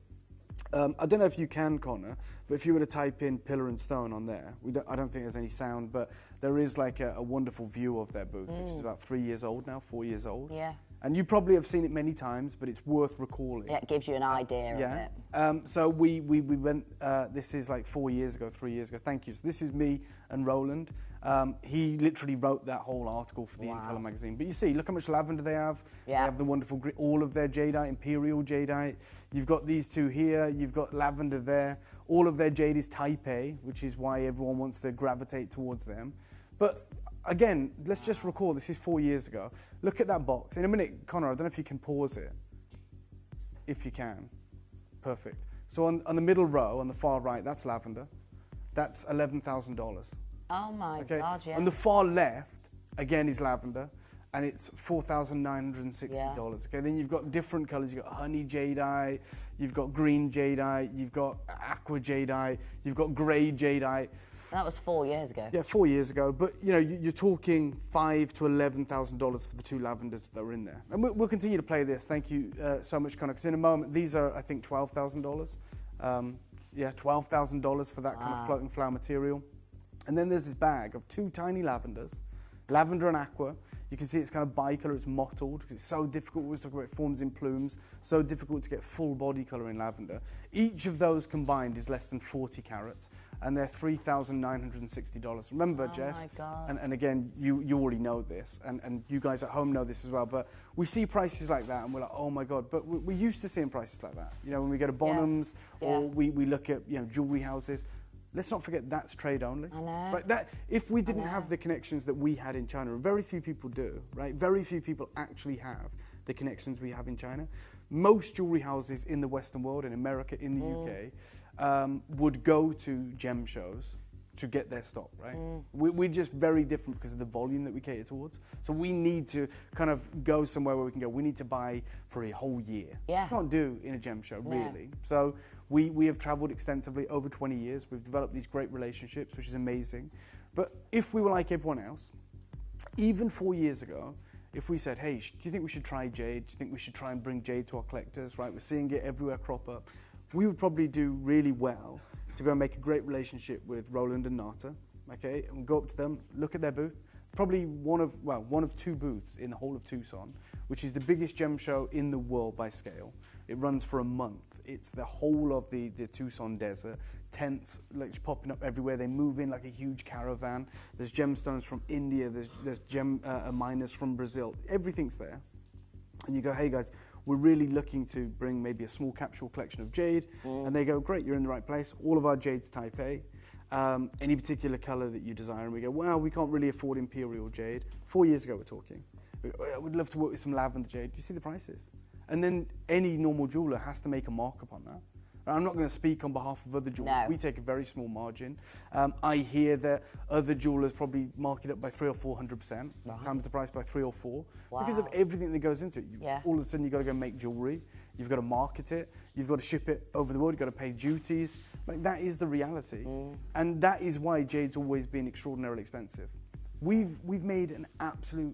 I: I don't know if you can, Connor, but if you were to type in Pillar and Stone on there, I don't think there's any sound, but there is like a wonderful view of their booth, which is about 3 years old now, 4 years old.
A: Yeah.
I: And you probably have seen it many times, but it's worth recalling.
A: Yeah, it gives you an idea of it.
I: So we went, this is like 4 years ago, 3 years ago. Thank you. So this is me and Roland. He literally wrote that whole article for the In Colour magazine. But you see, look how much lavender they have.
A: Yeah.
I: They have the wonderful, all of their jadeite, imperial jadeite. You've got these two here. You've got lavender there. All of their jade is type A, which is why everyone wants to gravitate towards them. But again, let's just recall, this is 4 years ago. Look at that box. In a minute, Connor, I don't know if you can pause it. If you can. Perfect. So on the middle row, on the far right, that's lavender. That's $11,000.
A: Oh my God, yeah.
I: On the far left, again, is lavender, and it's $4,960. Okay, then you've got different colors. You've got honey jadeite, you've got green jadeite, you've got aqua jadeite, you've got gray jadeite.
A: That was 4 years ago.
I: Yeah, 4 years ago. But you're talking $5,000 to $11,000 for the two lavenders that are in there. And we'll continue to play this. Thank you so much, Connor. Because in a moment, these are, I think, $12,000. $12,000 for that kind of floating flower material. And then there's this bag of two tiny lavenders, lavender and aqua. You can see it's kind of bicolor, it's mottled, because it's so difficult. We always talk about it forms in plumes, so difficult to get full body color in lavender. Each of those combined is less than 40 carats, and they're $3,960. Remember, Jess,
A: my God.
I: And again, you already know this, and you guys at home know this as well, but we see prices like that, and we're like, oh my God, but we're used to seeing prices like that. When we go to Bonhams, or we look at jewelry houses,
K: Let's not forget that's trade only.
A: I know.
K: Right? That, if we didn't have the connections that we had in China, very few people do, right? Very few people actually have the connections we have in China. Most jewelry houses in the Western world, in America, in the UK, would go to gem shows to get their stock, right? We're just very different because of the volume that we cater towards. So we need to kind of go somewhere where we can go. We need to buy for a whole year.
A: Yeah.
K: You can't do in a gem show, really. So we have traveled extensively over 20 years. We've developed these great relationships, which is amazing. But if we were like everyone else, even 4 years ago, if we said, hey, do you think we should try jade? Do you think we should try and bring jade to our collectors, right? We're seeing it everywhere crop up. We would probably do really well to go and make a great relationship with Roland and Nata, okay? And go up to them, look at their booth. Probably one of two booths in the whole of Tucson, which is the biggest gem show in the world by scale. It runs for a month. It's the whole of the Tucson desert. Tents like popping up everywhere. They move in like a huge caravan. There's gemstones from India. There's gem miners from Brazil. Everything's there. And you go, hey guys, we're really looking to bring maybe a small capsule collection of jade. And they go, great, you're in the right place. All of our jade's type A. Any particular color that you desire. And we go, well, we can't really afford imperial jade. 4 years ago we're talking. We'd love to work with some lavender jade. Do you see the prices? And then any normal jeweler has to make a markup on that. I'm not going to speak on behalf of other jewelers.
A: No.
K: We take a very small margin. I hear that other jewelers probably mark it up by 300 or 400%, times the price by 3 or 4, because of everything that goes into it. All of a sudden, you've got to go make jewelry. You've got to market it. You've got to ship it over the world. You've got to pay duties. Like, that is the reality. And that is why jade's always been extraordinarily expensive. We've made an absolute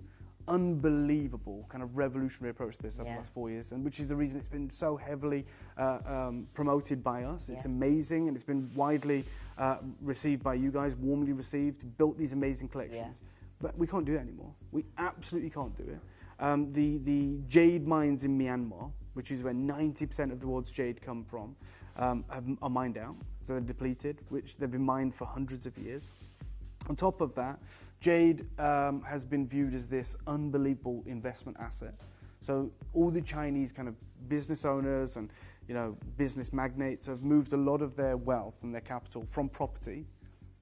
K: unbelievable kind of revolutionary approach to this over the last 4 years, and which is the reason it's been so heavily promoted by us. It's amazing, and it's been widely received by you guys, warmly received, built these amazing collections. But we can't do that anymore. We absolutely can't do it. The jade mines in Myanmar, which is where 90% of the world's jade come from, are mined out. So they're depleted, which they've been mined for hundreds of years. On top of that, jade has been viewed as this unbelievable investment asset. So all the Chinese kind of business owners and business magnates have moved a lot of their wealth and their capital from property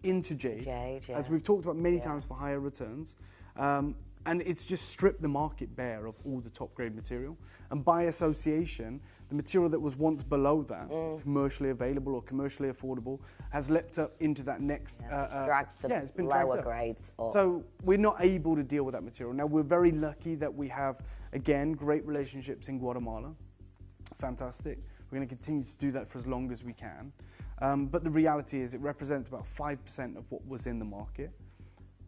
K: into jade, as we've talked about many times, for higher returns. And it's just stripped the market bare of all the top grade material. And by association, the material that was once below that, commercially available or commercially affordable, has leapt up into that next...
A: it's been lower grades up.
K: So we're not able to deal with that material. Now, we're very lucky that we have, again, great relationships in Guatemala. Fantastic. We're going to continue to do that for as long as we can. But the reality is it represents about 5% of what was in the market.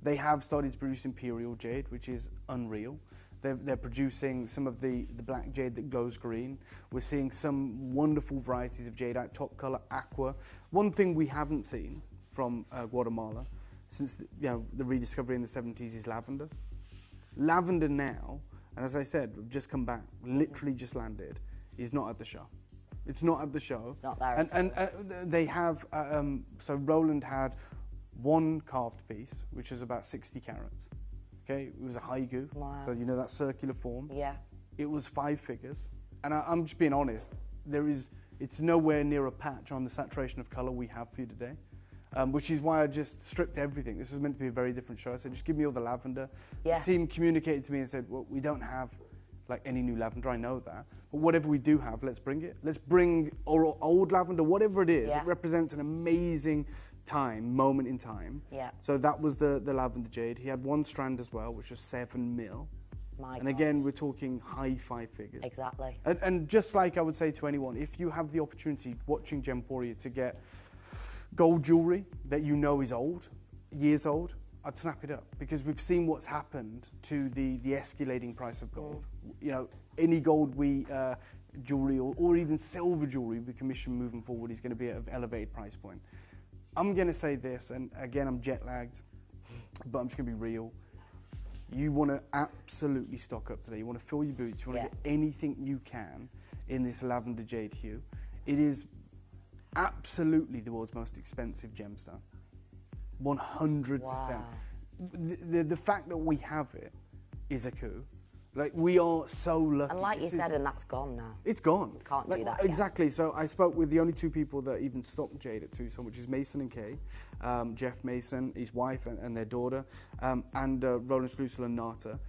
K: They have started to produce imperial jade, which is unreal. They're producing some of the black jade that glows green. We're seeing some wonderful varieties of jadeite, top color, aqua. One thing we haven't seen from Guatemala since the rediscovery in the 70s is lavender. Lavender now, and as I said, we've just come back, literally just landed, is not at the show. It's not at the show.
A: Not there.
K: And they have, so Roland had one carved piece, which was about 60 carats. Okay, it was a haigu, so that circular form.
A: Yeah.
K: It was 5 figures, and I'm just being honest. It's nowhere near a patch on the saturation of color we have for you today, which is why I just stripped everything. This was meant to be a very different show. I said, just give me all the lavender. The team communicated to me and said, well, we don't have like any new lavender. I know that, but whatever we do have, let's bring it. Let's bring our old lavender, whatever it is. It represents an amazing moment in time. So that was the lavender jade. He had one strand as well, which was 7 mil. And again, we're talking high 5 figures.
A: Exactly.
K: And just like I would say to anyone, if you have the opportunity watching Gemporia to get gold jewelry that is old, years old, I'd snap it up, because we've seen what's happened to the escalating price of gold. Any gold jewelry or even silver jewelry we commission moving forward is going to be at an elevated price point. I'm going to say this, and again, I'm jet lagged, but I'm just going to be real. You want to absolutely stock up today. You want to fill your boots. You want to get anything you can in this lavender jade hue. It is absolutely the world's most expensive gemstone. 100%. The fact that we have it is a coup. Like, we are so lucky.
A: And like you said, and that's gone now.
K: It's gone.
A: Can't do that
K: Exactly. So I spoke with the only two people that even stock jade at Tucson, which is Mason and Kay. Jeff Mason, his wife and their daughter, and Roland Streusel and Nata.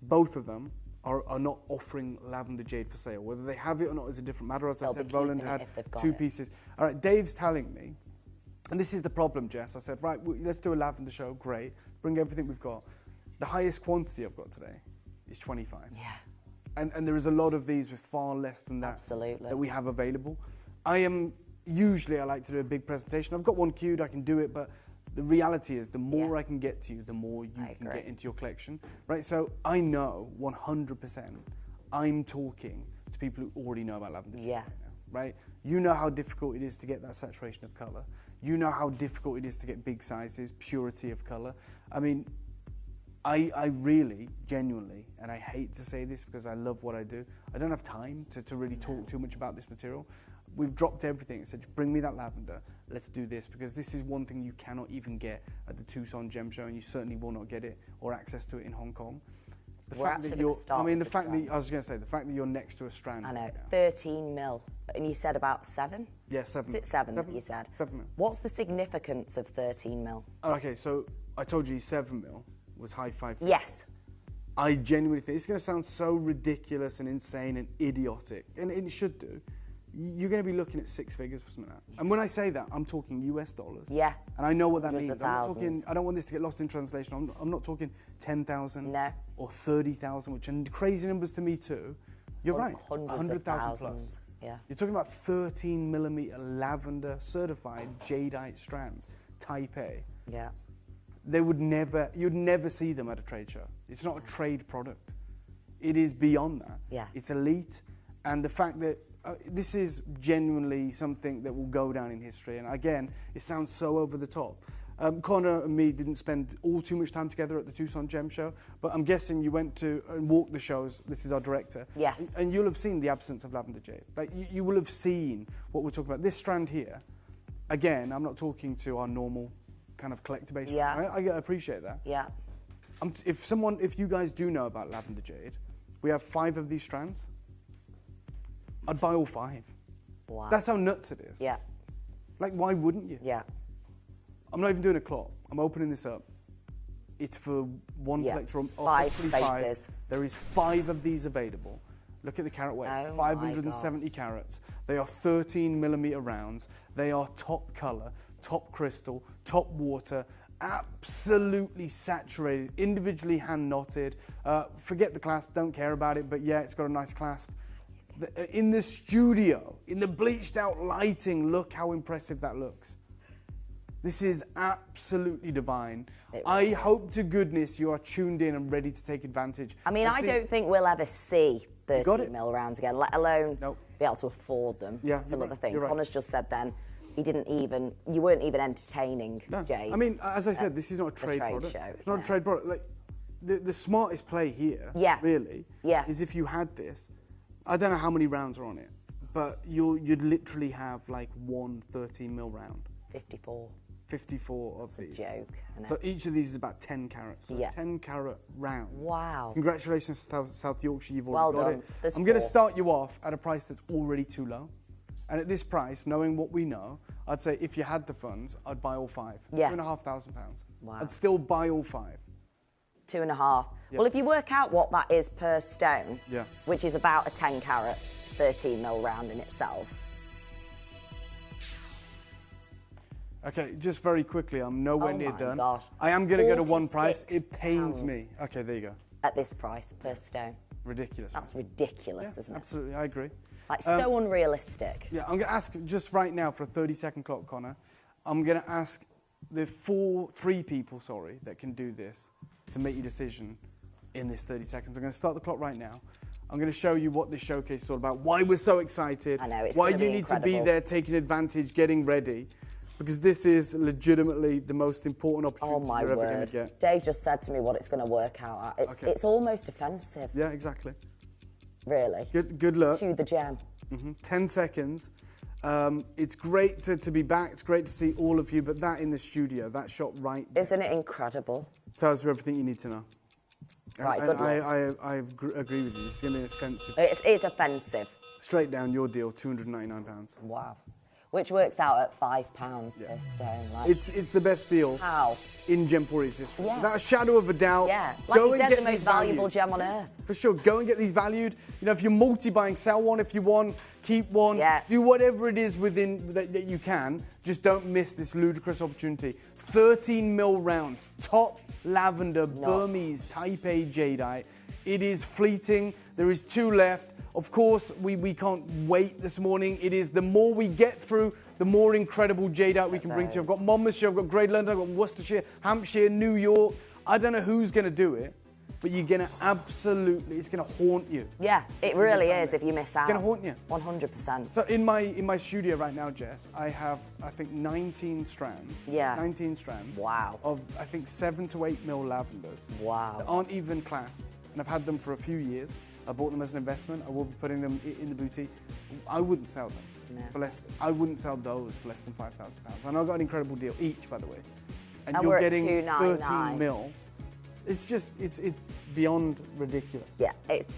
K: Both of them are not offering lavender jade for sale. Whether they have it or not is a different matter. As I said, Roland had 2 pieces. All right, Dave's telling me, and this is the problem, Jess. I said, right, let's do a lavender show. Great. Bring everything we've got. The highest quantity I've got today is 25.
A: Yeah.
K: And there is a lot of these with far less than that that we have available. Usually I like to do a big presentation. I've got one queued, I can do it, but the reality is the more I can get to you, the more you can get into your collection, right? So I know 100% I'm talking to people who already know about lavender jade right now, right? You know how difficult it is to get that saturation of color. You know how difficult it is to get big sizes, purity of color. I mean, I really, genuinely, and I hate to say this because I love what I do, I don't have time to really talk too much about this material. We've dropped everything and said, just bring me that lavender, let's do this, because this is one thing you cannot even get at the Tucson Gem Show, and you certainly will not get it or access to it in Hong Kong. The fact that you're, I mean, the fact that, I was going to say, the fact that you're next to a strand.
A: I know, 13 mil, and you said about 7?
K: Yeah, 7.
A: Is it 7 that you said?
K: 7 mil.
A: What's the significance of 13 mil?
K: Oh, okay, so I told you 7 mil was high 5.
A: Yes.
K: I genuinely think it's going to sound so ridiculous and insane and idiotic, and it should do. You're going to be looking at 6 figures for something like that. And when I say that, I'm talking US dollars.
A: Yeah.
K: And I know what that means.
A: Hundreds of
K: I'm not
A: thousands.
K: talking, I don't want this to get lost in translation. I'm not talking 10,000
A: No.
K: or 30,000, which are crazy numbers to me too. You're right.
A: Hundreds of
K: 100,000
A: thousands.
K: plus.
A: Yeah.
K: You're talking about 13 millimeter lavender certified jadeite strands, Type A.
A: Yeah.
K: They would never, you'd never see them at a trade show. It's not a trade product. It is beyond that.
A: Yeah.
K: It's elite. And the fact that this is genuinely something that will go down in history. And again, it sounds so over the top. Connor and me didn't spend all too much time together at the Tucson Gem Show, but I'm guessing you went to and walked the shows. This is our director.
A: Yes.
K: And you'll have seen the absence of lavender jade. Like you will have seen what we're talking about. This strand here, again, I'm not talking to our normal kind of collector base.
A: Yeah.
K: I appreciate that.
A: Yeah.
K: If you guys do know about lavender jade, we have 5 of these strands. I'd buy all 5.
A: Wow.
K: That's how nuts it is.
A: Yeah.
K: Like, why wouldn't you?
A: Yeah.
K: I'm not even doing a clock. I'm opening this up. It's for one collector.
A: 5 spaces.
K: There is 5 of these available. Look at the carat weight.
A: Oh
K: 570 carats. They are 13 millimeter rounds. They are top color, top crystal, top water, absolutely saturated, individually hand knotted. Forget the clasp, don't care about it, but yeah, it's got a nice clasp. In the studio, in the bleached out lighting, look how impressive that looks. This is absolutely divine. I hope to goodness you are tuned in and ready to take advantage.
A: I mean, I don't think we'll ever see 30 mil rounds again, let alone be able to afford them.
K: Yeah,
A: some other thing.
K: right.
A: Connor's just said then, you weren't even entertaining Jade.
K: I mean, as I said, this is not a trade product.
A: Show,
K: it's not a trade product. Like, the smartest play here, really, is if you had this. I don't know how many rounds are on it, but you'd literally have like one 13 mil round.
A: 54.
K: 54 of
A: these.
K: It's
A: a joke.
K: So each of these is about 10 carats. So 10 carat round.
A: Wow.
K: Congratulations to South Yorkshire, you've already got it. I'm going to start you off at a price that's already too low. And at this price, knowing what we know, I'd say if you had the funds, I'd buy all 5.
A: Yeah.
K: £2,500.
A: Wow.
K: I'd still buy all 5.
A: 2.5. Well, if you work out what that is per stone, which is about a 10 carat, 13 mil round in itself.
K: Okay, just very quickly, I'm nowhere near done.
A: Gosh.
K: I am going to go to one price. It pains me. Okay, there you go.
A: At this price per stone.
K: Ridiculous.
A: That's ridiculous, isn't it?
K: Absolutely, I agree.
A: Like, so unrealistic.
K: Yeah, I'm going to ask just right now for a 30-second clock, Connor. I'm going to ask the 3 people, that can do this to make your decision in this 30 seconds. I'm going to start the clock right now. I'm going to show you what this showcase is all about, why we're so excited,
A: I know, it's
K: why
A: gonna
K: you
A: be
K: need to be
A: incredible.
K: there, taking advantage, getting ready, because this is legitimately the most important opportunity you're ever going to get.
A: Dave just said to me what it's going to work out at. It's almost offensive.
K: Yeah, exactly.
A: Really.
K: Good luck.
A: To the gem.
K: 10 seconds. It's great to be back. It's great to see all of you, but that in the studio, that shot right there,
A: isn't it incredible?
K: tells you everything you need to know.
A: Right, good luck.
K: I agree with you. It's going to be offensive.
A: It's offensive.
K: Straight down, your deal, £299.
A: Wow. Which works out at £5 per stone. Like,
K: it's the best deal.
A: How?
K: In Gemporia's history.
A: Yeah.
K: Without a shadow of a doubt.
A: Yeah. Like
K: go
A: you
K: and
A: said,
K: get
A: the most
K: these
A: valuable
K: valued.
A: gem on earth.
K: For sure. Go and get these valued. You know, if you're multi-buying, sell one if you want, keep one.
A: Yeah.
K: Do whatever it is within that you can. Just don't miss this ludicrous opportunity. 13 mil rounds. Top lavender, Burmese, Taipei jadeite. It is fleeting. There is 2 left. Of course, we can't wait this morning. It is the more we get through, the more incredible jadeite we can bring to you. I've got Monmouthshire, I've got Great London, I've got Worcestershire, Hampshire, New York. I don't know who's going to do it, but you're going to absolutely, it's going to haunt you.
A: Yeah, it really is if you miss out.
K: It's going to haunt you.
A: 100%.
K: So in my studio right now, Jess, I have, I think, 19 strands.
A: Yeah.
K: 19 strands.
A: Wow.
K: Of, I think, 7 to 8 mil lavenders.
A: Wow.
K: That aren't even clasped. And I've had them for a few years. I bought them as an investment. I will be putting them in the boutique. I wouldn't sell them for less. I wouldn't sell those for less than £5,000. And I've got an incredible deal each, by the way. And you're getting 13 mil. It's just, it's beyond ridiculous.
A: Yeah, it's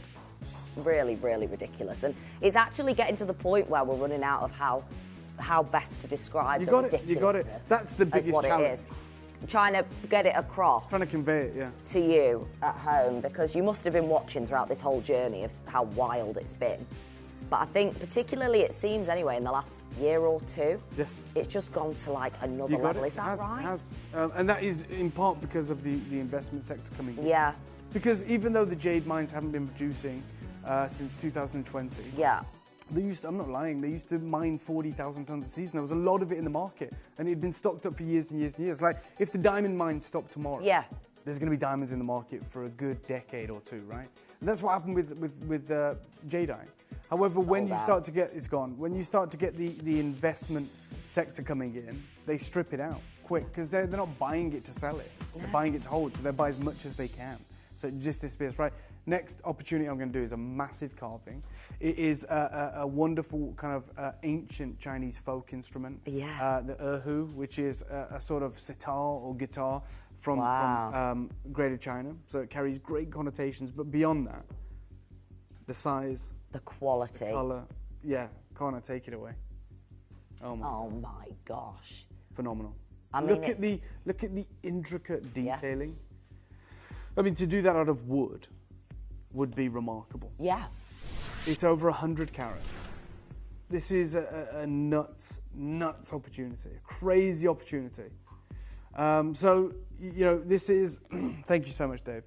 A: really, really ridiculous. And it's actually getting to the point where we're running out of how best to describe the ridiculousness.
K: You got it. That's the biggest challenge.
A: It is. Trying to get it across.
K: Trying to convey it, yeah.
A: To you at home, because you must have been watching throughout this whole journey of how wild it's been. But I think particularly, it seems anyway, in the last year or two,
K: yes,
A: it's just gone to like another level. Is that right?
K: It has. And that is in part because of the investment sector coming in.
A: Yeah.
K: Because even though the jade mines haven't been producing since 2020.
A: Yeah.
K: They used to, I'm not lying, they used to mine 40,000 tons a season. There was a lot of it in the market, and it had been stocked up for years and years and years. Like, if the diamond mine stopped tomorrow, there's going to be diamonds in the market for a good decade or two, right? And that's what happened with jadeite. However, when you start to get, it's gone. When you start to get the investment sector coming in, they strip it out quick, because they're not buying it to sell it. They're buying it to hold, so they buy as much as they can. So it just disappears, right? Next opportunity I'm going to do is a massive carving. It is a wonderful kind of ancient Chinese folk instrument.
A: Yeah.
K: The erhu, which is a sort of sitar or guitar from Greater China. So it carries great connotations, but beyond that, the size,
A: the quality,
K: the colour, can't take it away. Oh
A: my gosh.
K: Phenomenal.
A: I mean,
K: look at the intricate detailing. I mean, to do that out of wood would be remarkable.
A: Yeah.
K: It's over 100 carats. This is a nuts opportunity, a crazy opportunity. So, you know, this is, thank you so much, Dave.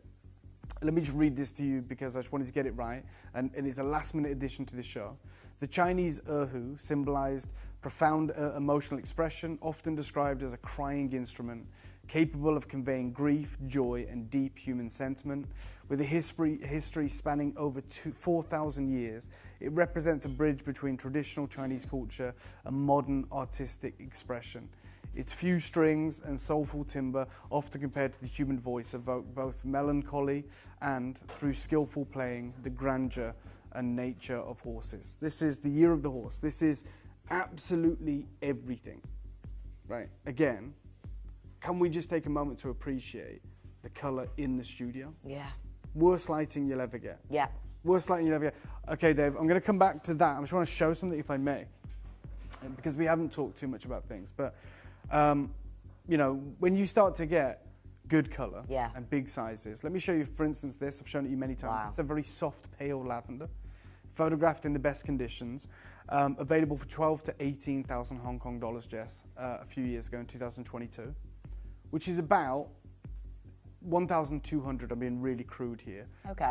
K: Let me just read this to you because I just wanted to get it right, and it's a last-minute addition to this show. The Chinese erhu symbolized profound emotional expression, often described as a crying instrument, capable of conveying grief, joy, and deep human sentiment. With a history spanning over 4,000 years, it represents a bridge between traditional Chinese culture and modern artistic expression. Its few strings and soulful timbre, often compared to the human voice, evoke both melancholy and, through skillful playing, the grandeur and nature of horses. This is the year of the horse. This is absolutely everything, right? Again, can we just take a moment to appreciate the colour in the studio?
A: Yeah.
K: Worst lighting you'll ever get.
A: Yeah.
K: Worst lighting you'll ever get. Okay, Dave, I'm going to come back to that. I just want to show something, if I may, because we haven't talked too much about things. But, you know, when you start to get good colour and big sizes, let me show you, for instance, this. I've shown it you many times. Wow. It's a very soft, pale lavender, photographed in the best conditions, available for 12 to 18,000 Hong Kong dollars, Jess, a few years ago in 2022. Which is about 1,200, I'm being really crude here,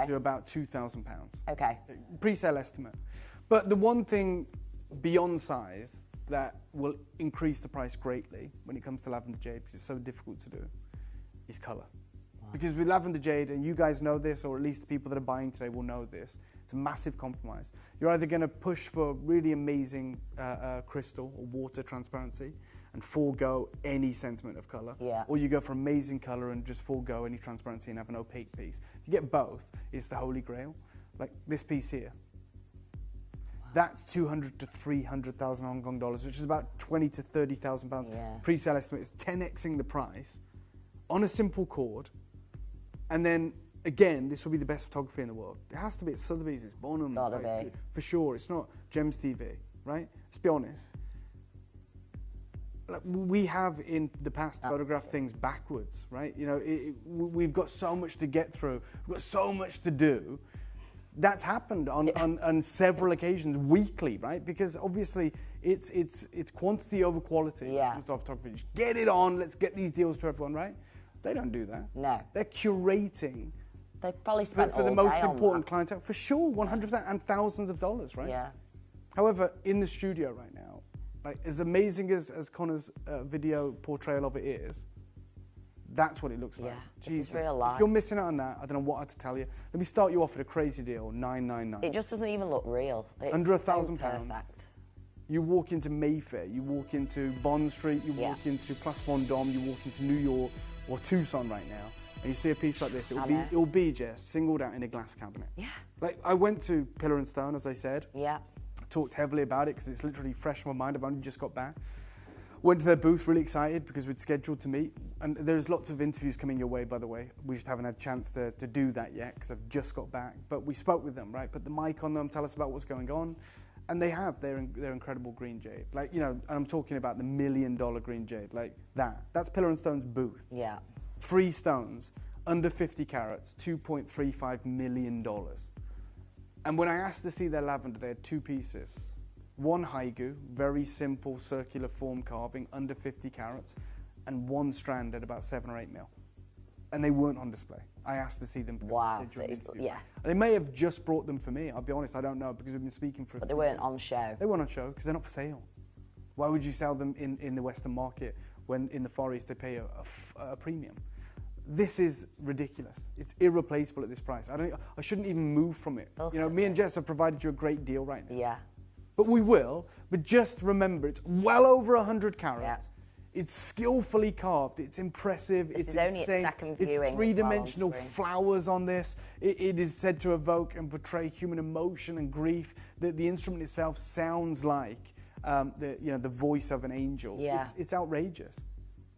K: to about £2,000.
A: Okay.
K: Pre-sale estimate. But the one thing beyond size that will increase the price greatly when it comes to lavender jade, because it's so difficult to do, is colour. Wow. Because with lavender jade, and you guys know this, or at least the people that are buying today will know this, it's a massive compromise. You're either going to push for really amazing crystal or water transparency, and forego any sentiment of colour.
A: Yeah.
K: Or you go for amazing colour and just forego any transparency and have an opaque piece. If you get both, it's the holy grail. Like this piece here. Wow. That's 200 to 300,000 Hong Kong dollars, which is about 20 to 30,000 pounds. Yeah. Pre-sale estimate is 10xing the price on a simple cord, and then again, this will be the best photography in the world. It has to be. It's Sotheby's, it's Bonham.
A: Gotta be.
K: For sure. It's not Gems TV, right? Let's be honest. Like, we have in the past photographed things backwards, right? You know, we've got so much to get through. We've got so much to do. That's happened on several occasions weekly, right? Because obviously it's quantity over quality.
A: Yeah.
K: Photography. Just get it on. Let's get these deals to everyone, right? They don't do that.
A: No.
K: They're curating.
A: They probably spent
K: for the
A: all
K: most
A: day on
K: important
A: that.
K: clientele, for sure, 100%, and thousands of dollars, right?
A: Yeah.
K: However, in the studio right now, like as amazing as Connor's video portrayal of it is, that's what it looks like.
A: Yeah, this
K: Jesus.
A: is real life.
K: If you're missing out on that, I don't know what to tell you. Let me start you off with a crazy deal, $999.
A: It just doesn't even look real. It's
K: Under
A: so
K: £1,000.
A: perfect.
K: You walk into Mayfair, you walk into Bond Street, you walk into Place Vendôme, you walk into New York or Tucson right now, and you see a piece like this. It'll be just singled out in a glass cabinet.
A: Yeah.
K: Like I went to Pillar and Stone, as I said.
A: Yeah.
K: Talked heavily about it because it's literally fresh in my mind. I've only just got back. Went to their booth, really excited because we'd scheduled to meet. And there's lots of interviews coming your way, by the way. We just haven't had a chance to do that yet because I've just got back. But we spoke with them, right? Put the mic on them, tell us about what's going on. And they have their incredible green jade. Like, you know, and I'm talking about the $1 million green jade, like that. That's Pillar and Stone's booth.
A: Yeah.
K: 3 stones, under 50 carats, $2.35 million. And when I asked to see their lavender, they had 2 pieces. One haigu, very simple circular form carving, under 50 carats, and 1 strand at about 7 or 8 mil. And they weren't on display. I asked to see them.
A: Wow. So yeah.
K: They may have just brought them for me. I'll be honest, I don't know, because we've been speaking for a
A: But
K: few
A: they weren't
K: days.
A: on show.
K: They weren't on show because they're not for sale. Why would you sell them in the Western market when in the Far East they pay a premium? This is ridiculous. It's irreplaceable at this price. I shouldn't even move from it.
A: Okay.
K: You know, me and Jess have provided you a great deal right now.
A: Yeah.
K: But we will. But just remember, it's well over 100 carats.
A: Yeah.
K: It's skillfully carved. It's impressive.
A: This
K: it's
A: is only its
K: insane.
A: second viewing as
K: It's
A: well on
K: three-dimensional
A: screen.
K: flowers on this. It is said to evoke and portray human emotion and grief. The instrument itself sounds like the voice of an angel.
A: Yeah.
K: It's outrageous.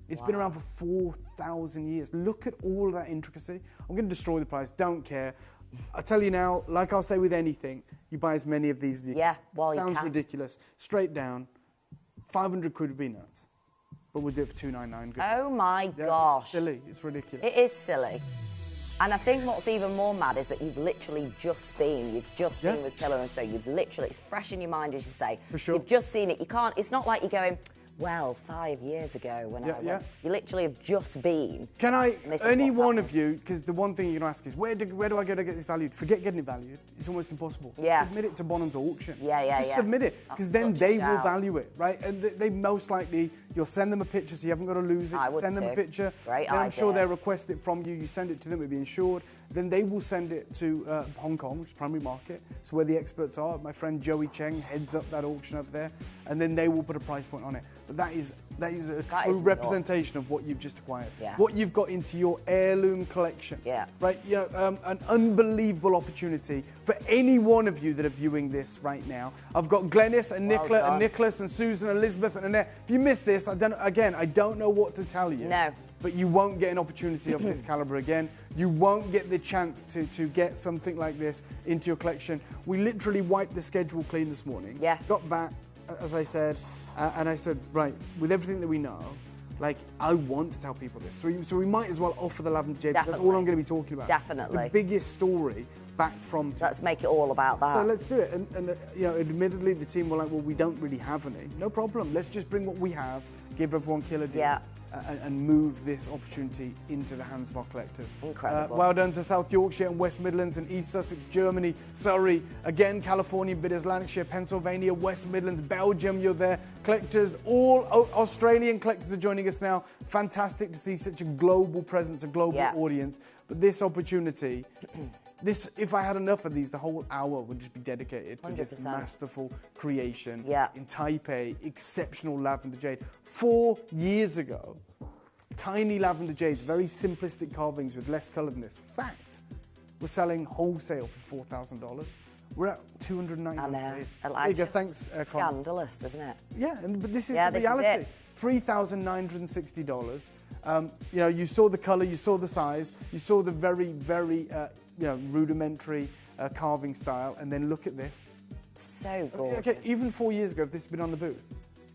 K: It's been around for 4,000 years. Look at all of that intricacy. I'm going to destroy the price. Don't care. I tell you now, like I'll say with anything, you buy as many of these as you
A: Yeah,
K: can.
A: well, you
K: Sounds
A: can.
K: ridiculous. Straight down, 500 quid would be nuts. But we'll do it for 299. Good.
A: Oh my
K: Yeah,
A: gosh.
K: It's silly. It's ridiculous.
A: It is silly. And I think what's even more mad is that you've literally just been with Pillar and Stone. You've literally, it's fresh in your mind, as you say.
K: For sure.
A: You've just seen it. You can't, it's not like you're going, well, 5 years ago when I went. You literally have just been.
K: Can I,
A: This is
K: any
A: what's
K: one
A: happened.
K: of you, because the one thing you're going to ask is, where do I go to get this valued? Forget getting it valued. It's almost impossible.
A: Yeah.
K: Submit it to Bonham's auction.
A: Yeah.
K: Just submit it, because
A: That's
K: then
A: such a
K: they will
A: shout.
K: value it, right? And they most likely, you'll send them a picture, so you haven't got to lose it.
A: I would
K: Send them a
A: too.
K: picture.
A: Great
K: then I'm sure
A: idea.
K: they'll request it from you. You send it to them, it'll be insured. Then they will send it to Hong Kong, which is primary market. So where the experts are, my friend Joey Cheng heads up that auction over there, and then they will put a price point on it. But that is a true representation of what you've just acquired.
A: Yeah.
K: What you've got into your heirloom collection.
A: Yeah.
K: Right. You know, an unbelievable opportunity for any one of you that are viewing this right now. I've got Glennis and
A: Well
K: Nicola
A: done.
K: and Nicholas and Susan and Elizabeth and Annette. If you missed this, I don't know what to tell you.
A: No.
K: But you won't get an opportunity of this caliber again. You won't get the chance to get something like this into your collection. We literally wiped the schedule clean this morning.
A: Yeah.
K: Got back, as I said, and I said, right, with everything that we know, like, I want to tell people this. So we might as well offer the lavender jade. That's all I'm going to be talking about.
A: Definitely.
K: It's the biggest story back from...
A: Let's make it all about that.
K: So let's do it. And you know, admittedly, the team were like, well, we don't really have any. No problem. Let's just bring what we have, give everyone killer deal.
A: Yeah.
K: And move this opportunity into the hands of our collectors.
A: Incredible.
K: Well done to South Yorkshire and West Midlands and East Sussex, Germany, Surrey, again, California bidders, Lancashire, Pennsylvania, West Midlands, Belgium, you're there. Collectors, all Australian collectors are joining us now. Fantastic to see such a global presence, a global audience. But this opportunity... if I had enough of these, the whole hour would just be dedicated to this
A: 100%.
K: masterful creation
A: Yeah.
K: in Taipei, exceptional lavender jade. 4 years ago, tiny lavender jades, very simplistic carvings with less colour than this. Fact, we're selling wholesale for $4,000. We're at $299.
A: I know.
K: There you go. Thanks, Colin.
A: Scandalous, isn't it?
K: Yeah, but this is
A: Yeah,
K: the
A: this is
K: reality.
A: it.
K: $3,960. You know, you saw the color, you saw the size, you saw the very, very rudimentary carving style, and then look at this.
A: So gorgeous.
K: Okay, even 4 years ago, if this had been on the booth,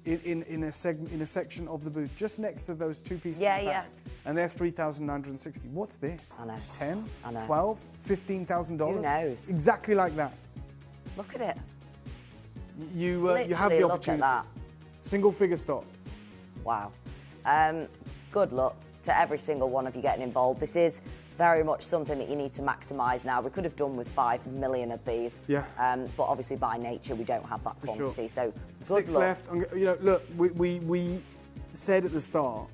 K: in a section of the booth, just next to those two pieces.
A: Yeah.
K: And there's $3,960. What's this?
A: I know.
K: 10,
A: I know.
K: 12, $15,000.
A: Who knows?
K: Exactly like that.
A: Look at it.
K: You have the opportunity.
A: Look at that.
K: Single figure stock.
A: Wow. Good luck to every single one of you getting involved. This is very much something that you need to maximise now. We could have done with 5 million of these.
K: Yeah.
A: But obviously by nature we don't have that quantity.
K: Sure.
A: So good
K: 6
A: luck.
K: left. You know, look, we said at the start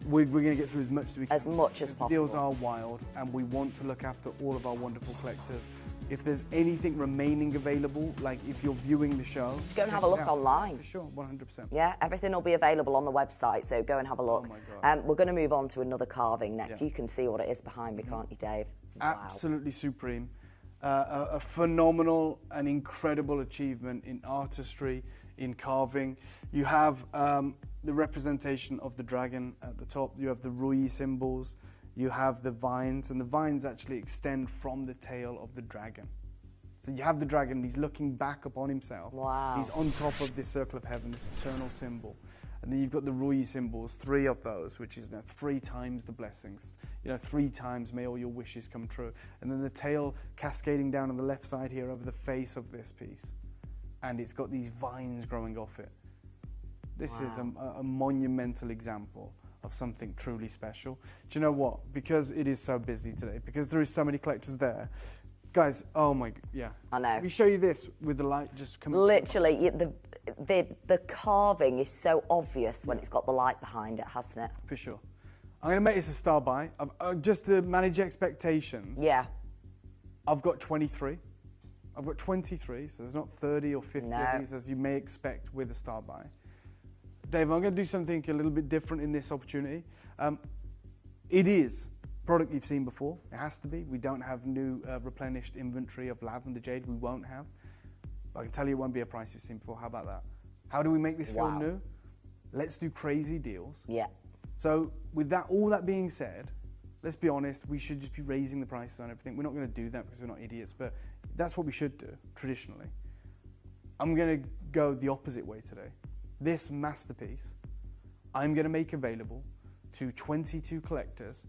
K: we're going to get through as much as we can.
A: As much as possible.
K: Deals are wild, and we want to look after all of our wonderful collectors. If there's anything remaining available, like if you're viewing the show,
A: just go and have a look online.
K: For sure, 100%.
A: Yeah, everything will be available on the website, so go and have a look.
K: Oh my God.
A: We're going to move on to another carving next.
K: Yeah.
A: You can see what it is behind me, can't you, Dave? Wow.
K: Absolutely supreme. A phenomenal and incredible achievement in artistry, in carving. You have the representation of the dragon at the top. You have the Rui symbols. You have the vines, and the vines actually extend from the tail of the dragon. So you have the dragon, he's looking back upon himself.
A: Wow.
K: He's on top of this circle of heaven, this eternal symbol. And then you've got the Rui symbols, 3 of those, which is 3 times the blessings. 3 times may all your wishes come true. And then the tail cascading down on the left side here over the face of this piece. And it's got these vines growing off it. This is a monumental example of something truly special. Do you know what? Because it is so busy today, because there is so many collectors there, guys, oh my, yeah.
A: I know.
K: We show you this with the light just coming.
A: Literally, the carving is so obvious when it's got the light behind it, hasn't it?
K: For sure. I'm going to make this a star buy. Just to manage expectations.
A: Yeah.
K: I've got 23. I've got 23, so there's not 30 or 50 of these as you may expect with a star buy. Dave, I'm going to do something a little bit different in this opportunity. It is product you've seen before. It has to be. We don't have new replenished inventory of lavender jade. We won't have. But I can tell you it won't be a price you've seen before. How about that? How do we make this feel new? Let's do crazy deals.
A: Yeah.
K: So with that, all that being said, let's be honest, we should just be raising the prices on everything. We're not going to do that because we're not idiots, but that's what we should do, traditionally. I'm going to go the opposite way today. This masterpiece, I'm going to make available to 22 collectors,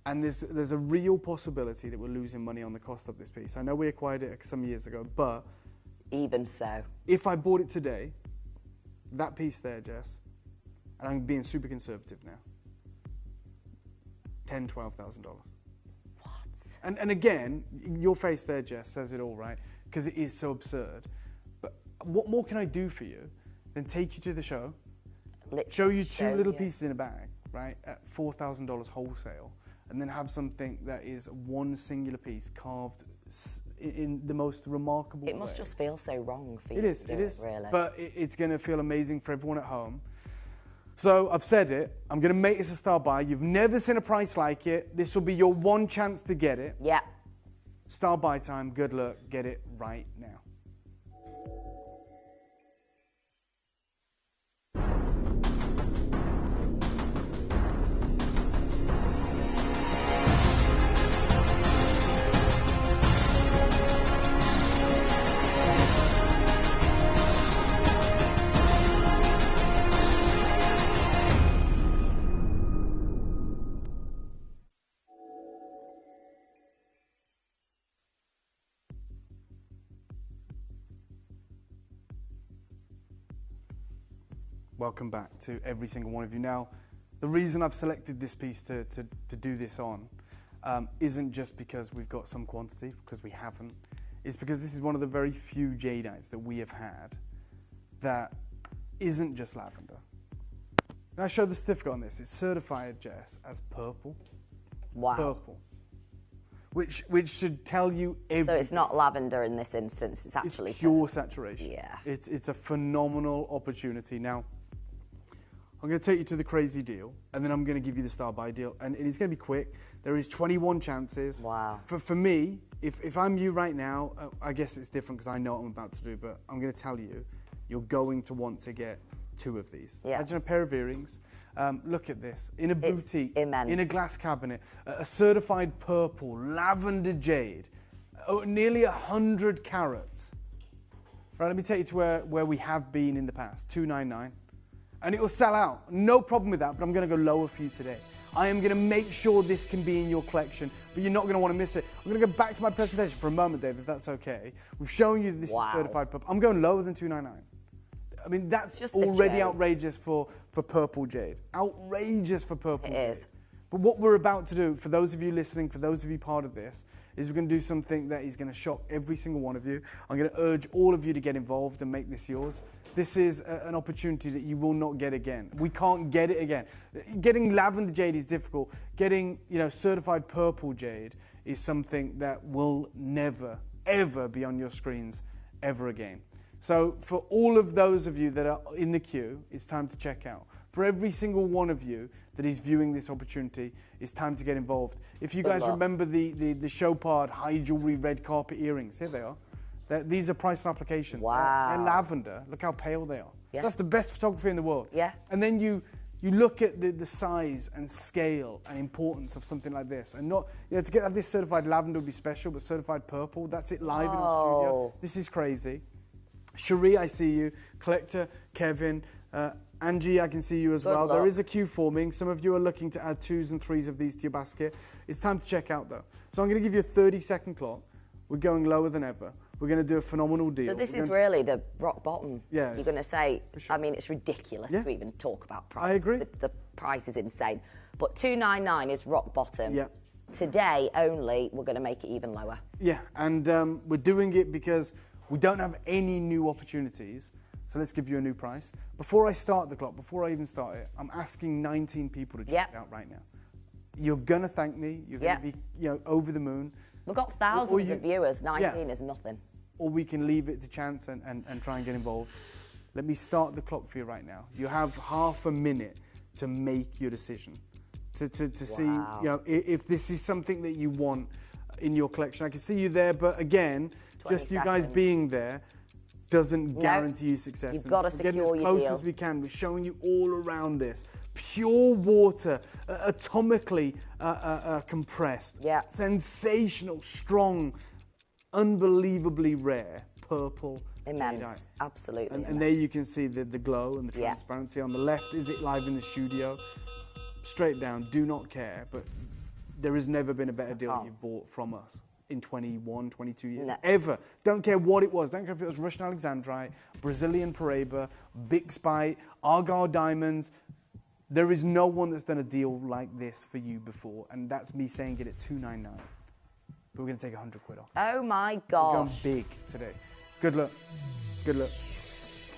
K: and there's a real possibility that we're losing money on the cost of this piece. I know we acquired it some years ago, but
A: even so,
K: if I bought it today, that piece there, Jess, and I'm being super conservative now, $10,000, $12,000.
A: What?
K: And again, your face there, Jess, says it all, right? Because it is so absurd. But what more can I do for you than take you to the show, show you 2 little pieces in a bag, right, at $4,000 wholesale, and then have something that is one singular piece carved in the most remarkable way.
A: It must just feel so wrong for you.
K: It is,
A: really.
K: But it's going to feel amazing for everyone at home. So I've said it. I'm going to make this a star buy. You've never seen a price like it. This will be your one chance to get it.
A: Yeah.
K: Star buy time. Good luck. Get it right now. Welcome back to every single one of you. Now, the reason I've selected this piece to do this on isn't just because we've got some quantity, because we haven't. It's because this is one of the very few jadeites that we have had that isn't just lavender. Now, I showed the certificate on this. It's certified, Jess, as purple.
A: Wow.
K: Purple. Which should tell you everything.
A: So it's not lavender in this instance, it's actually
K: it's pure saturation.
A: Yeah.
K: It's a phenomenal opportunity. Now, I'm going to take you to the crazy deal, and then I'm going to give you the star buy deal, and it's going to be quick. There is 21 chances.
A: Wow.
K: For me, if I'm you right now, I guess it's different because I know what I'm about to do, but I'm going to tell you, you're going to want to get 2 of these.
A: Yeah.
K: Imagine a pair of earrings. Look at this. In a boutique,
A: immense.
K: in a glass cabinet, a certified purple, lavender jade, nearly 100 carats. Right, let me take you to where we have been in the past, $299. And it will sell out. No problem with that, but I'm going to go lower for you today. I am going to make sure this can be in your collection, but you're not going to want to miss it. I'm going to go back to my presentation for a moment, Dave, if that's okay. We've shown you that this is certified purple. I'm going lower than $299. I mean, that's just already outrageous for purple jade. Outrageous for purple jade. It is. But what we're about to do, for those of you listening, for those of you part of this, is we're going to do something that is going to shock every single one of you. I'm going to urge all of you to get involved and make this yours. This is an opportunity that you will not get again. We can't get it again. Getting lavender jade is difficult. Getting, certified purple jade is something that will never, ever be on your screens ever again. So for all of those of you that are in the queue, it's time to check out. For every single one of you that is viewing this opportunity, it's time to get involved. If you guys remember the Chopard high jewelry red carpet earrings, here they are. These are priced on application.
A: Wow.
K: They're lavender. Look how pale they are.
A: Yeah.
K: That's the best photography in the world.
A: Yeah.
K: And then you look at the size and scale and importance of something like this. And not, to have this certified lavender would be special, but certified purple, that's it live in our studio. This is crazy. Cherie, I see you. Collector, Kevin, Angie, I can see you as well. There is a queue forming. Some of you are looking to add 2s and 3s of these to your basket. It's time to check out, though. So I'm going to give you a 30-second clock. We're going lower than ever. We're going to do a phenomenal deal.
A: So this is really the rock bottom.
K: Yeah.
A: You're going to say, I mean, it's ridiculous to even talk about price.
K: I agree.
A: The price is insane. But $299 is rock bottom.
K: Yeah.
A: Today only, we're going to make it even lower.
K: Yeah, and we're doing it because we don't have any new opportunities. So let's give you a new price. Before I start the clock, before I even start it, I'm asking 19 people to check it out right now. You're going to thank me. You're going to be over the moon.
A: We've got thousands of viewers. 19 is nothing.
K: Or we can leave it to chance and try and get involved. Let me start the clock for you right now. You have half a minute to make your decision. To see if this is something that you want in your collection. I can see you there, but again, just you guys being there doesn't guarantee you success.
A: You've got to secure your deal.
K: Getting as close as we can. We're showing you all around this. Pure water, atomically compressed, sensational, strong, unbelievably rare, purple.
A: Immense, absolutely.
K: And there you can see the glow and the transparency. On the left, is it live in the studio? Straight down, do not care, but there has never been a better deal that you've bought from us in 21, 22 years. No. Ever. Don't care what it was. Don't care if it was Russian Alexandrite, Brazilian Paraiba, Bixby, Argyle Diamonds. There is no one that's done a deal like this for you before, and that's me saying it at $299. But we're going to take 100 quid off.
A: Oh my gosh.
K: We're going big today. Good luck. Good luck.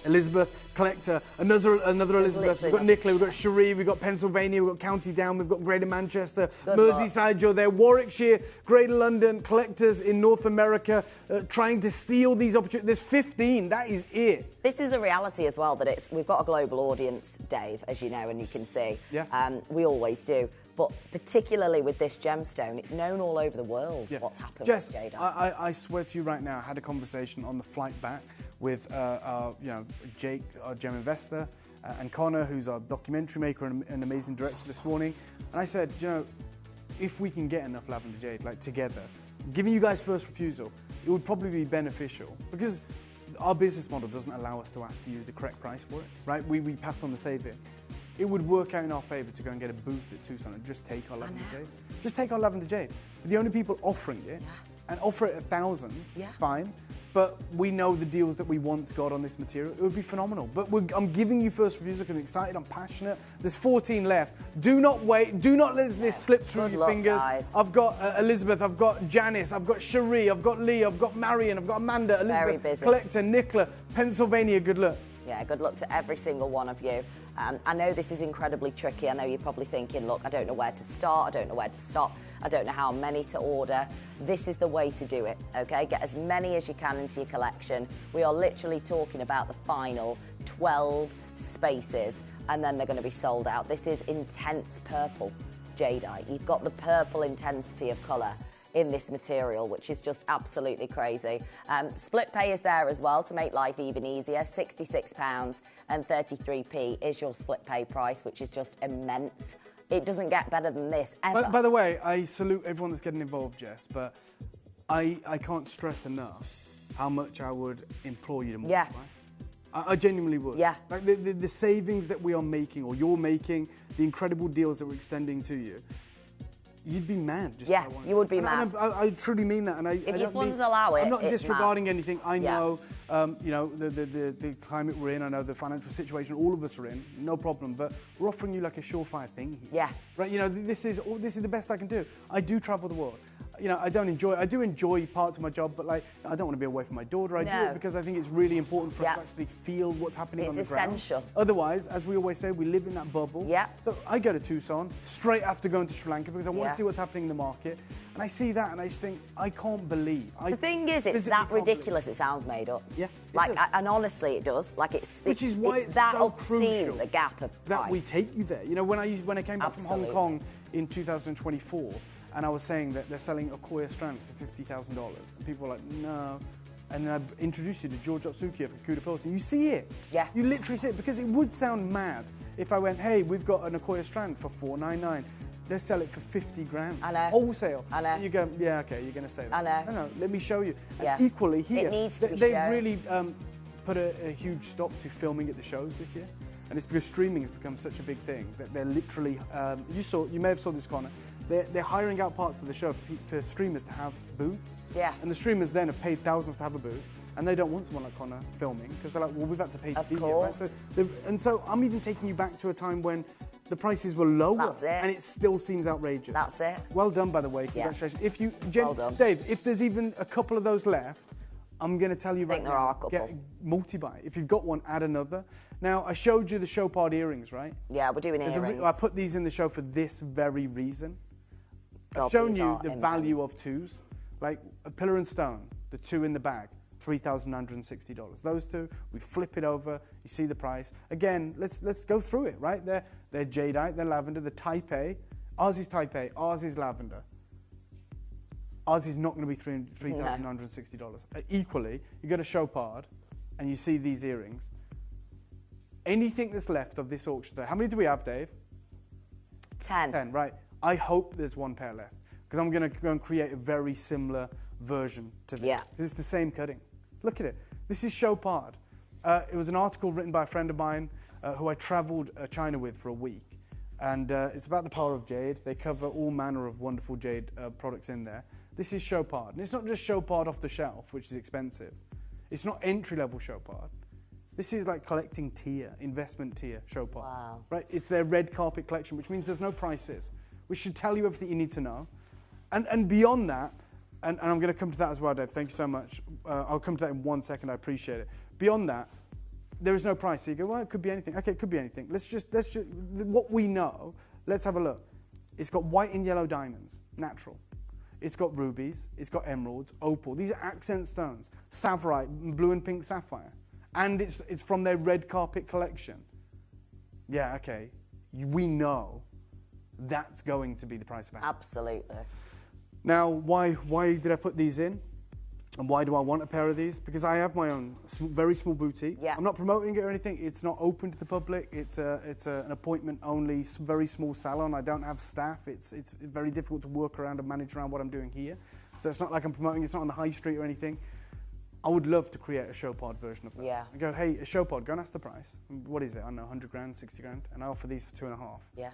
K: Elizabeth, Collector, another Elizabeth. We've got Nicola, we've got Cherie, we've got Pennsylvania, we've got County Down, we've got Greater Manchester, Merseyside, you're there, Warwickshire, Greater London, collectors in North America trying to steal these opportunities. There's 15, that is it.
A: This is the reality as well, that we've got a global audience, Dave, as you know, and you can see.
K: Yes.
A: We always do. But particularly with this gemstone, it's known all over the world what's happened
K: Jess,
A: with jade.
K: I swear to you right now, I had a conversation on the flight back with Jake, our gem investor, and Connor, who's our documentary maker and an amazing director this morning. And I said, if we can get enough lavender jade, like together, giving you guys first refusal, it would probably be beneficial because our business model doesn't allow us to ask you the correct price for it, right? We pass on the saving. It would work out in our favour to go and get a booth at Tucson and just take our lavender jade. Just take our lavender jade. We're the only people offering it, and offer it at thousands, fine. But we know the deals that we once got on this material. It would be phenomenal. But I'm giving you first refusal because I'm excited, I'm passionate. There's 14 left. Do not wait. Do not let this slip through your fingers.
A: Guys.
K: I've got Elizabeth, I've got Janice, I've got Cherie, I've got Lee, I've got Marion, I've got Amanda, Elizabeth,
A: very busy.
K: Collector, Nicola, Pennsylvania, good luck.
A: Yeah, good luck to every single one of you. I know this is incredibly tricky. I know you're probably thinking, look, I don't know where to start. I don't know where to stop. I don't know how many to order. This is the way to do it, okay? Get as many as you can into your collection. We are literally talking about the final 12 spaces, and then they're going to be sold out. This is intense purple jadeite. You've got the purple intensity of colour in this material, which is just absolutely crazy. Split pay is there as well to make life even easier. £66 and 33p is your split pay price, which is just immense. It doesn't get better than this ever.
K: By the way, I salute everyone that's getting involved, Jess, but I can't stress enough how much I would implore you to multiply. I genuinely would.
A: Yeah.
K: Like the savings that we are making, or you're making, the incredible deals that we're extending to you, you'd be mad. Just
A: yeah, you would be mad.
K: And I truly mean that. And
A: if your funds allow it,
K: I'm not
A: it's
K: disregarding
A: mad.
K: anything. I know, you know, the climate we're in. I know the financial situation all of us are in. No problem. But we're offering you like a surefire thing here.
A: Yeah.
K: Right. You know, this is the best I can do. I do travel the world. You know, I do enjoy parts of my job, but like, I don't want to be away from my daughter. I do it because I think it's really important for us to actually feel what's happening on the ground.
A: It's essential.
K: Otherwise, as we always say, we live in that bubble.
A: Yeah.
K: So I go to Tucson straight after going to Sri Lanka because I want to see what's happening in the market. And I see that and I just think, I can't believe.
A: The thing is, it's that ridiculous it sounds made up.
K: Yeah.
A: Like, and honestly, it does. Like,
K: which is why it's
A: that
K: so
A: obscene,
K: crucial
A: the gap of price.
K: that we take you there. You know, when I came back from Hong Kong in 2024, and I was saying that they're selling Akoya strands for $50,000, and people were like, no. And then I introduced you to George Otsuki for Kuda Pills, and you see it.
A: Yeah.
K: You literally see it, because it would sound mad if I went, hey, we've got an Akoya strand for $499. They sell it for 50 grand.
A: I know.
K: Wholesale.
A: I know.
K: And you go, yeah, okay, you're going to say that.
A: I know.
K: No, let me show you.
A: Yeah.
K: And equally here,
A: it needs to be
K: they've
A: shown.
K: really put a huge stop to filming at the shows this year. And it's because streaming has become such a big thing that they're literally, you may have saw this, Connor, they're hiring out parts of the show for streamers to have booths.
A: Yeah.
K: And the streamers then have paid thousands to have a booth, and they don't want someone like Connor filming because they're like, well, we've had to pay to be here. Right? And so I'm even taking you back to a time when the prices were lower.
A: That's it.
K: And it still seems outrageous.
A: That's it.
K: Well done, by the way. Congratulations.
A: Yeah.
K: If you,
A: well done.
K: Dave, if there's even a couple of those left, I'm going to tell you right now.
A: there are a couple.
K: Multi-buy. If you've got one, add another. Now, I showed you the show pod earrings, right?
A: Yeah, we're doing earrings.
K: I put these in the show for this very reason.
A: God,
K: I've shown you the value of twos. Like a pillar and stone, the two in the bag, $3,960. Those two, we flip it over, you see the price. Again, let's go through it, right? They're jadeite, they're lavender, the type A. Ours is type A, ours is lavender. Ours is not going to be $3,960. Equally, you go to Chopard and you see these earrings. Anything that's left of this auction today, how many do we have, Dave?
A: 10.
K: 10, right. I hope there's one pair left because I'm going to go and create a very similar version to this.
A: Yeah.
K: This is the same cutting. Look at it. This is Chopard. It was an article written by a friend of mine who I traveled China with for a week. And it's about the power of jade. They cover all manner of wonderful jade products in there. This is Chopard. And it's not just Chopard off the shelf, which is expensive. It's not entry-level Chopard. This is like collecting tier, investment tier Chopard.
A: Wow.
K: Right? It's their red carpet collection, which means there's no prices. We should tell you everything you need to know. And beyond that, and I'm going to come to that as well, Dave. Thank you so much. I'll come to that in 1 second. I appreciate it. Beyond that, there is no price. So you go, well, it could be anything. Okay, it could be anything. Let's just what we know. Let's have a look. It's got white and yellow diamonds, natural. It's got rubies. It's got emeralds, opal. These are accent stones. Saphirite, blue and pink sapphire, and it's from their red carpet collection. Yeah, okay. We know that's going to be the price of a house.
A: Absolutely.
K: Now, why did I put these in? And why do I want a pair of these? Because I have my own very small boutique.
A: Yeah.
K: I'm not promoting it or anything. It's not open to the public. It's an appointment-only, very small salon. I don't have staff. It's very difficult to work around and manage around what I'm doing here. So it's not like I'm promoting. It's not on the high street or anything. I would love to create a Chopard version of that.
A: Yeah.
K: I go, hey, a Chopard, go and ask the price. What is it? I don't know, 100 grand, 60 grand? And I offer these for 2.5.
A: Yeah.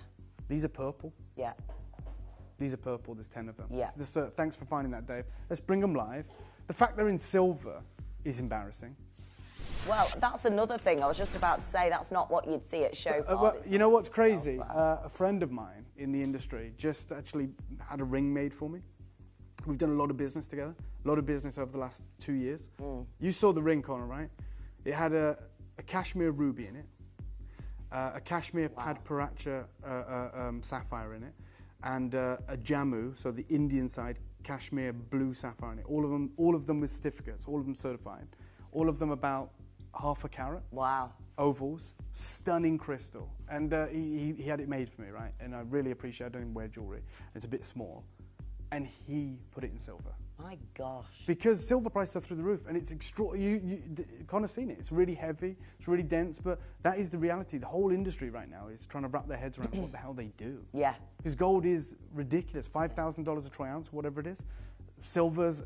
K: These are purple.
A: Yeah.
K: These are purple, there's 10 of them.
A: Yeah.
K: Thanks for finding that, Dave. Let's bring them live. The fact they're in silver is embarrassing.
A: Well, that's another thing. I was just about to say that's not what you'd see at Chopard.
K: You know what's crazy? A friend of mine in the industry just actually had a ring made for me. We've done a lot of business together, a lot of business over the last 2 years. You saw the ring, Connor, right? It had a cashmere ruby in it, a cashmere Padparacha sapphire in it, and a Jammu, so the Indian side, cashmere blue sapphire in it. All of them with certificates, all of them certified, all of them about half a carat.
A: Wow.
K: Ovals, stunning crystal. And he had it made for me, right? And I really appreciate it. I don't even wear jewelry. It's a bit small. and he put it in silver.
A: My gosh.
K: Because silver prices are through the roof, and it's extraordinary. Connor's seen it. It's really heavy, it's really dense, but that is the reality. The whole industry right now is trying to wrap their heads around what the hell they do.
A: Yeah.
K: Because gold is ridiculous, $5,000 a troy ounce, whatever it is. Silver's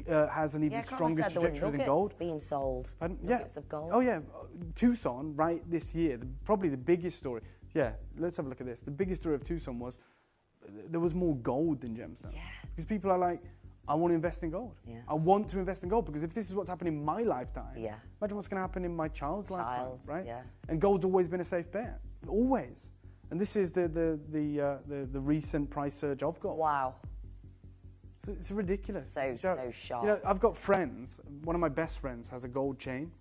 K: has an even stronger trajectory than gold.
A: Being sold. Nuggets of gold.
K: Oh yeah, Tucson, right? This year, probably the biggest story. Yeah, let's have a look at this. The biggest story of Tucson was there was more gold than gemstones. Yeah. Because people are like, I want to invest in gold. Yeah. I want to invest in gold because if this is what's happened in my lifetime, imagine what's going to happen in my child's lifetime, right? Yeah. And gold's always been a safe bet, always. And this is the recent price surge of gold.
A: Wow.
K: It's ridiculous.
A: So sharp.
K: You know, I've got friends. One of my best friends has a gold chain,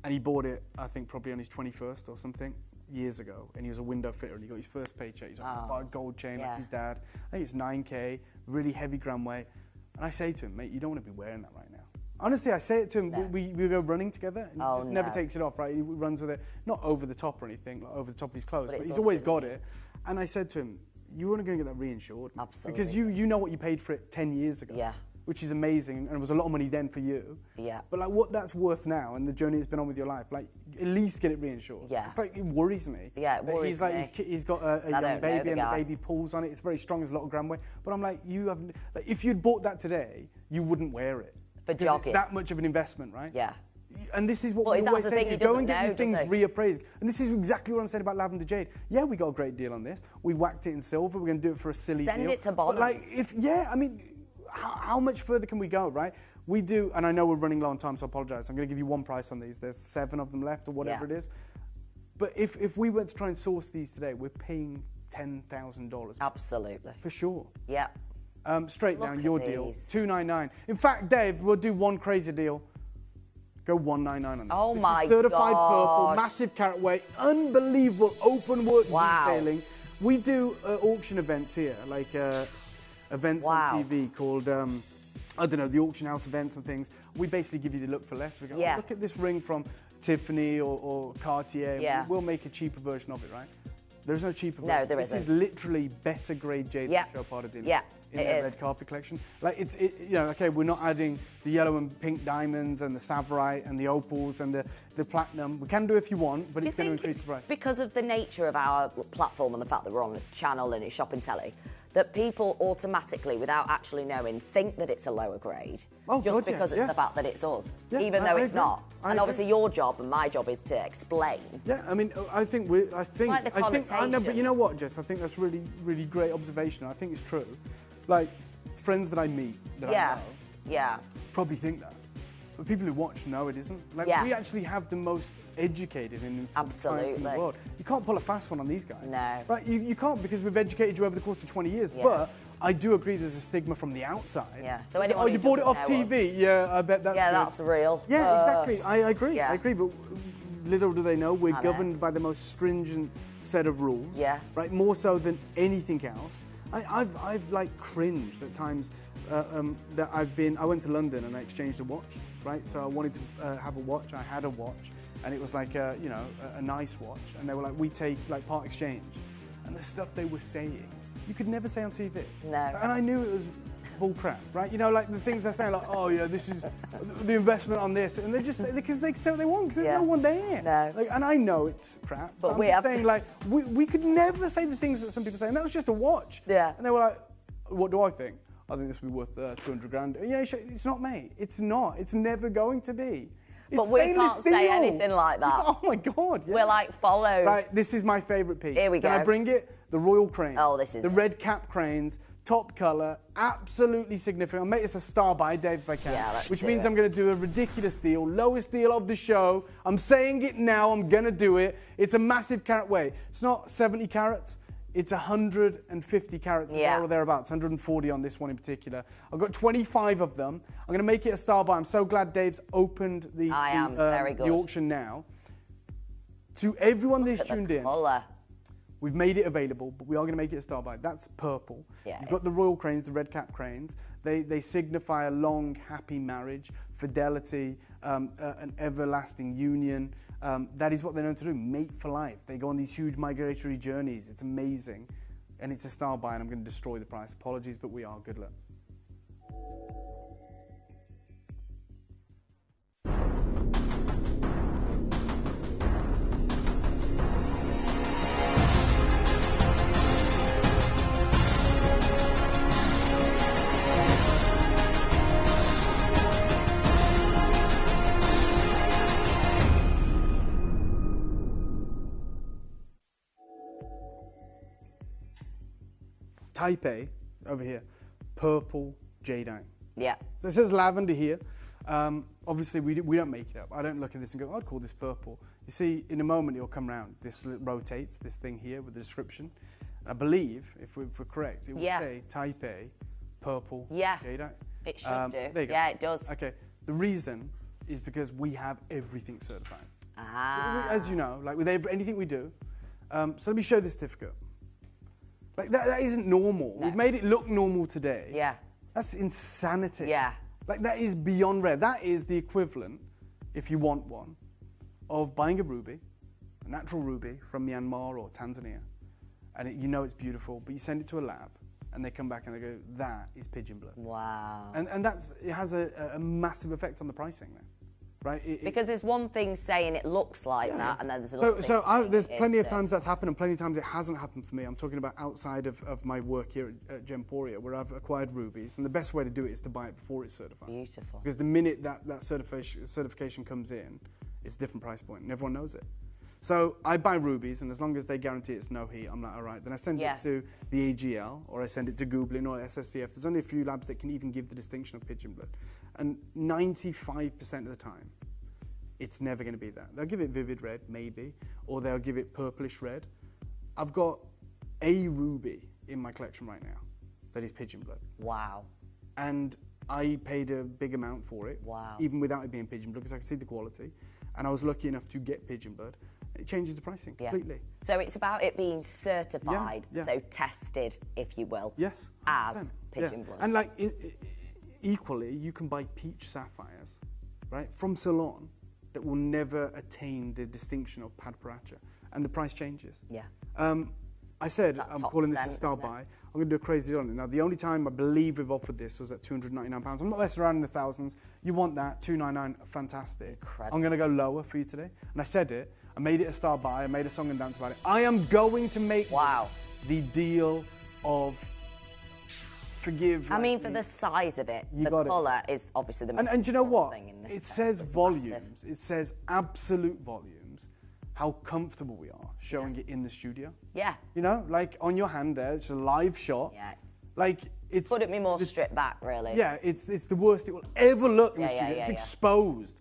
K: and he bought it, I think, probably on his 21st or something, years ago. And he was a window fitter, and he got his first paycheck. He's like, I bought a gold chain like his dad. I think it's 9K, really heavy gram weight. And I say to him, mate, you don't want to be wearing that right now. Honestly, I say it to him. No. We go running together, and he just never takes it off, right? He runs with it, not over the top or anything, like over the top of his clothes, but he's always got it. And I said to him, you want to go and get that reinsured.
A: Absolutely.
K: Because you know what you paid for it 10 years ago. Yeah. Which is amazing, and it was a lot of money then for you. Yeah. But like what that's worth now, and the journey it's been on with your life, like at least get it reinsured. Yeah. It's like, it worries me.
A: Yeah, it worries me.
K: He's got a young baby, and the baby pulls on it. It's very strong. There's a lot of gram weight. But I'm like, like if you'd bought that today, you wouldn't wear it.
A: For jogging.
K: It's that much of an investment, right?
A: Yeah.
K: And this is what we always say, you go and get your things reappraised. And this is exactly what I'm saying about Lavender Jade. Yeah, we got a great deal on this. We whacked it in silver. We're going to do it for a silly deal.
A: Send it to Bonhams.
K: Like, I mean, how much further can we go, right? We do, and I know we're running low on time, so I apologize. I'm going to give you one price on these. There's 7 of them left or whatever it is. But if we went to try and source these today, we're paying $10,000.
A: Absolutely.
K: For sure.
A: Yeah.
K: Straight down, your deal, $299. In fact, Dave, we'll do one crazy deal. Go $199 on that.
A: Oh my God.
K: Certified purple, massive carat weight, unbelievable open work detailing. We do auction events here, like events on TV called, I don't know, the auction house events and things. We basically give you the look for less. We go, oh, look at this ring from Tiffany or Cartier. Yeah. We'll make a cheaper version of it, right? There's no cheaper version.
A: No, there isn't.
K: This is literally better grade jade than Show Parter did. Yeah. In their red carpet collection. Like you know, okay, we're not adding the yellow and pink diamonds and the Savorite and the opals and the platinum. We can do if you want, but it's going to increase the price.
A: Because of the nature of our platform and the fact that we're on a channel and it's shopping telly, that people automatically, without actually knowing, think that it's a lower grade. Just because it's the fact that it's us, even though it's not. And obviously your job and my job is to explain.
K: Yeah, I mean, I think, I know, but you know what, Jess? I think that's really, really great observation. I think it's true. Like, friends that I meet, that I know, probably think that. But people who watch know it isn't. Like, we actually have the most educated and informed clients in the world. You can't pull a fast one on these guys.
A: No.
K: Right? You can't, because we've educated you over the course of 20 years. But I do agree there's a stigma from the outside.
A: Yeah. So anyone
K: you bought it off TV? Yeah, I bet that's
A: that's real.
K: Yeah, exactly. I agree. I agree. But little do they know, we're governed by the most stringent set of rules. Yeah. Right? More so than anything else. I've like cringed at times that I went to London and I exchanged a watch, right? So I wanted to have a watch. I had a watch, and it was like a nice watch, and they were like, we take like part exchange, and the stuff they were saying, you could never say on TV.
A: No.
K: And I knew it was bull crap, right? You know, like the things they're saying, like, oh yeah, this is the investment on this, and they just say, because they say what they want, because there's no one there.
A: No.
K: Like, and I know it's crap, but I'm just saying, like, we could never say the things that some people say, and that was just a watch.
A: Yeah.
K: And they were like, what do I think? I think this will be worth 200 grand. Yeah, it's not, mate. It's not. It's never going to be. It's
A: but we can't say anything like that.
K: Oh my God. Yeah.
A: We're like followed.
K: Right, this is my favourite piece.
A: Here we go.
K: Can I bring it? The Royal Crane.
A: Oh, this is
K: the red cap cranes. Top colour, absolutely significant. I'll make this a star buy, Dave, if I can.
A: Yeah, let's
K: which
A: do
K: means
A: it.
K: I'm going to do a ridiculous deal, lowest deal of the show. I'm saying it now, I'm going to do it. It's a massive carat weight. It's not 70 carats, it's 150 carats or thereabouts, 140 on this one in particular. I've got 25 of them. I'm going to make it a star buy. I'm so glad Dave's opened the auction now. To everyone that's tuned in. We've made it available, but we are going to make it a star buy. That's purple.
A: Yeah,
K: You've got the royal cranes, the red cap cranes. They signify a long, happy marriage, fidelity, an everlasting union. That is what they're known to do, mate for life. They go on these huge migratory journeys. It's amazing. and it's a star buy, and I'm going to destroy the price. Apologies, but we are. Good luck. Type A, over here, purple jadeite.
A: Yeah.
K: So it says lavender here. Obviously, we don't make it up. I don't look at this and go, I'd call this purple. You see, in a moment, it'll come around. This rotates, this thing here with the description. I believe, if we're correct, it will say Type A, purple jadeite.
A: It should do.
K: There you go.
A: Yeah, it does.
K: Okay. The reason is because we have everything certified.
A: Ah.
K: As you know, like with anything we do. So let me show the certificate. Like that isn't normal.
A: No.
K: We've made it look normal today.
A: Yeah.
K: That's insanity.
A: Yeah.
K: Like that is beyond rare. That is the equivalent, if you want one, of buying a ruby, a natural ruby from Myanmar or Tanzania, and you know it's beautiful, but you send it to a lab, and they come back and they go, that is pigeon blood.
A: Wow.
K: And it has a massive effect on the pricing then. Right?
A: Because there's one thing saying it looks like that, and then there's another thing saying
K: there's
A: it
K: plenty
A: is
K: of times that's happened, and plenty of times it hasn't happened for me. I'm talking about outside of my work here at Gemporia, where I've acquired rubies, and the best way to do it is to buy it before it's certified.
A: Beautiful.
K: Because the minute that certification comes in, it's a different price point, and everyone knows it. So I buy rubies, and as long as they guarantee it's no heat, I'm like, all right. Then I send it to the AGL, or I send it to Googlin or SSCF. There's only a few labs that can even give the distinction of pigeon blood. And 95% of the time, it's never going to be that. They'll give it vivid red, maybe, or they'll give it purplish red. I've got a ruby in my collection right now that is pigeon blood.
A: Wow.
K: And I paid a big amount for it, even without it being pigeon blood, because I could see the quality. And I was lucky enough to get pigeon blood. It changes the pricing completely.
A: So it's about it being certified, so tested, if you will, as pigeon blood.
K: And like, equally, you can buy peach sapphires, right, from Ceylon, that will never attain the distinction of Padparacha, and the price changes.
A: Yeah.
K: I said I'm calling this a star buy. I'm going to do a crazy deal on it. Now, the only time I believe we've offered this was at £299. I'm not messing around in the thousands. You want that, $299, fantastic.
A: Incredible.
K: I'm going to go lower for you today. And I said it. I made it a star buy. I made a song and dance about it. I am going to make this the deal of forgive.
A: I mean, for the size of it, the colour is obviously the most
K: and you know what?
A: thing in this.
K: It says volumes. It says absolute volumes. How comfortable we are showing it in the studio.
A: Yeah.
K: You know, like on your hand there, it's a live shot.
A: Yeah.
K: Like it's.
A: Couldn't be more stripped back, really.
K: Yeah, it's the worst it will ever look in the studio. It's exposed.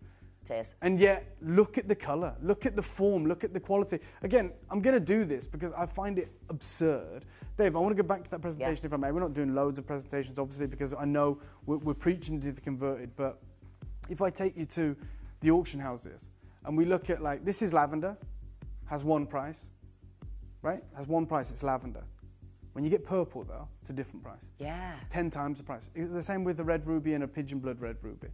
A: It is.
K: And yet, look at the colour, look at the form, look at the quality. Again, I'm going to do this because I find it absurd. Dave, I want to go back to that presentation if I may. We're not doing loads of presentations, obviously, because I know we're preaching to the converted. But if I take you to the auction houses and we look at, like, this is lavender, has one price, right? Has one price, it's lavender. When you get purple, though, it's a different price.
A: Yeah.
K: 10 times the price. It's the same with the red ruby and a pigeon blood red ruby.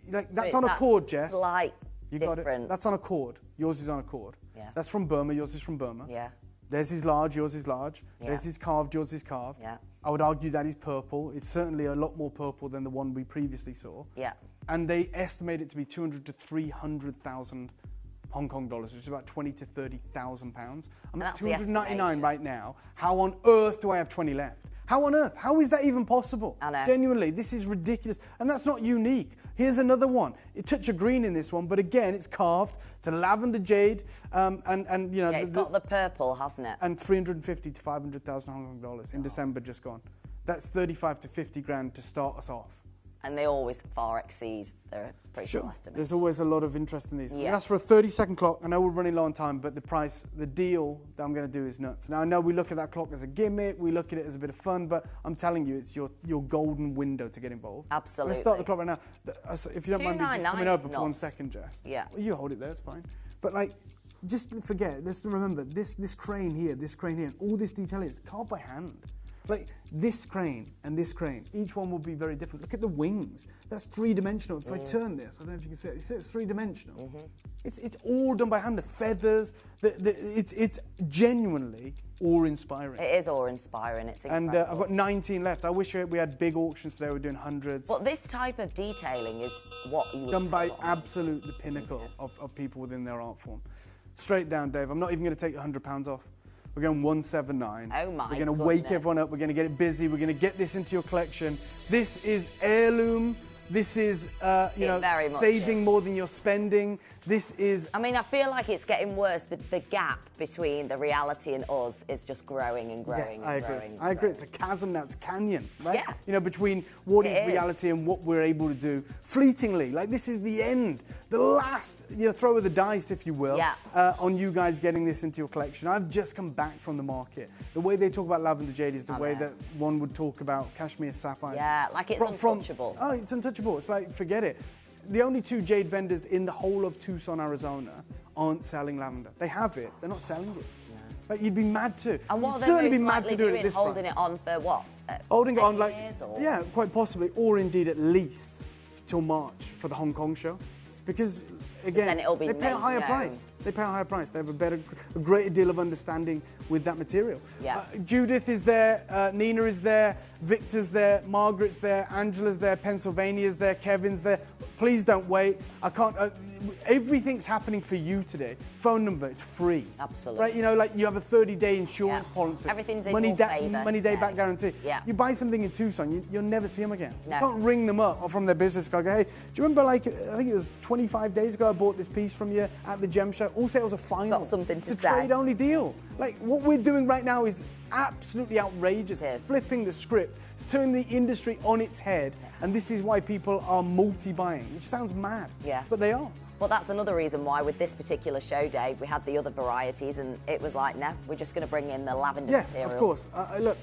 K: That's
A: so
K: on a cord, Jess.
A: Slight
K: you got
A: difference.
K: it. That's on a cord. Yours is on a cord.
A: Yeah.
K: That's from Burma. Yours is from Burma.
A: Yeah.
K: Theirs is large. Yours is large.
A: Yeah.
K: Theirs is carved. Yours is carved.
A: Yeah.
K: I would argue that is purple. It's certainly a lot more purple than the one we previously saw.
A: Yeah.
K: And they estimate it to be 200 to 300,000 Hong Kong dollars, which is about 20 to 30,000 pounds. I'm at 299 right now. How on earth do I have 20 left? How on earth? How is that even possible?
A: I know.
K: Genuinely, this is ridiculous. And that's not unique. Here's another one. A touch of green in this one, but again, it's carved. It's a lavender jade, and you know.
A: Yeah, it's got the purple, hasn't it?
K: And 350 to 500,000 Hong Kong dollars in December just gone. That's 35 to 50 grand to start us off.
A: And they always far exceed their appraisal estimate.
K: There's always a lot of interest in these.
A: Yeah.
K: That's for a 30-second clock. I know we're running low on time, but the price, the deal that I'm going to do is nuts. Now, I know we look at that clock as a gimmick, we look at it as a bit of fun, but I'm telling you, it's your golden window to get involved.
A: Absolutely.
K: Let's start the clock right now. If you don't mind me just coming over for 1 second, Jess.
A: Yeah.
K: Well, you hold it there, it's fine. But, like, just forget, let's remember, this crane here, and all this detail is carved by hand. Like this crane and this crane, each one will be very different. Look at the wings. That's three-dimensional. If I turn this, I don't know if you can see it. It's three-dimensional. It's all done by hand. The feathers, it's genuinely awe-inspiring.
A: It is awe-inspiring. It's incredible.
K: And I've got 19 left. I wish we had big auctions today. We're doing hundreds.
A: But this type of detailing is what you would
K: done by absolute the pinnacle of people within their art form. Straight down, Dave. I'm not even going to take £100 off. We're going 179.
A: Oh my
K: We're going to wake everyone up. We're going to get it busy. We're going to get this into your collection. This is heirloom. This is, you know, saving more than you're spending. This is...
A: I mean, I feel like it's getting worse. The gap between the reality and us is just growing and growing and growing.
K: I agree. It's a chasm now. It's a canyon, right?
A: Yeah.
K: You know, between what is reality and what we're able to do fleetingly. Like, this is the end. The last, you know, throw of the dice, if you will, on you guys getting this into your collection. I've just come back from the market. The way they talk about lavender jade is the way that one would talk about cashmere sapphires.
A: Yeah, like it's untouchable.
K: Oh, it's untouchable. It's like, forget it. The only two jade vendors in the whole of Tucson, Arizona aren't selling lavender. They have it. They're not selling it. No. Like, you'd be mad to.
A: And what
K: you'd certainly be mad
A: to
K: do it at this
A: holding
K: price.
A: it on for what?
K: Holding it on, like,
A: years, or?
K: yeah, quite possibly, or indeed at least till March for the Hong Kong show. Because, again,
A: then it'll be
K: they pay a higher price. They pay a higher price. They have a greater deal of understanding with that material.
A: Yeah.
K: Judith is there, Nina is there, Victor's there, Margaret's there, Angela's there, Pennsylvania's there, Kevin's there. Please don't wait. I can't. Everything's happening for you today. Phone number, it's free.
A: Absolutely.
K: Right, you know, like you have a 30-day insurance policy.
A: Everything's in your favour.
K: Money day back guarantee.
A: Yeah.
K: You buy something in Tucson, you'll never see them again.
A: No.
K: You can't ring them up or from their business card. Go, hey, do you remember, like, I think it was 25 days ago I bought this piece from you at the Gem Show. All sales are final.
A: Got something to say.
K: It's a trade-only deal. Like, what we're doing right now is absolutely outrageous. It's flipping the script. It's turning the industry on its head. And this is why people are multi-buying, which sounds mad.
A: Yeah.
K: But they are.
A: Well, that's another reason why with this particular show day, we had the other varieties and it was like, no, we're just going to bring in the lavender material.
K: Yeah, of course. Look,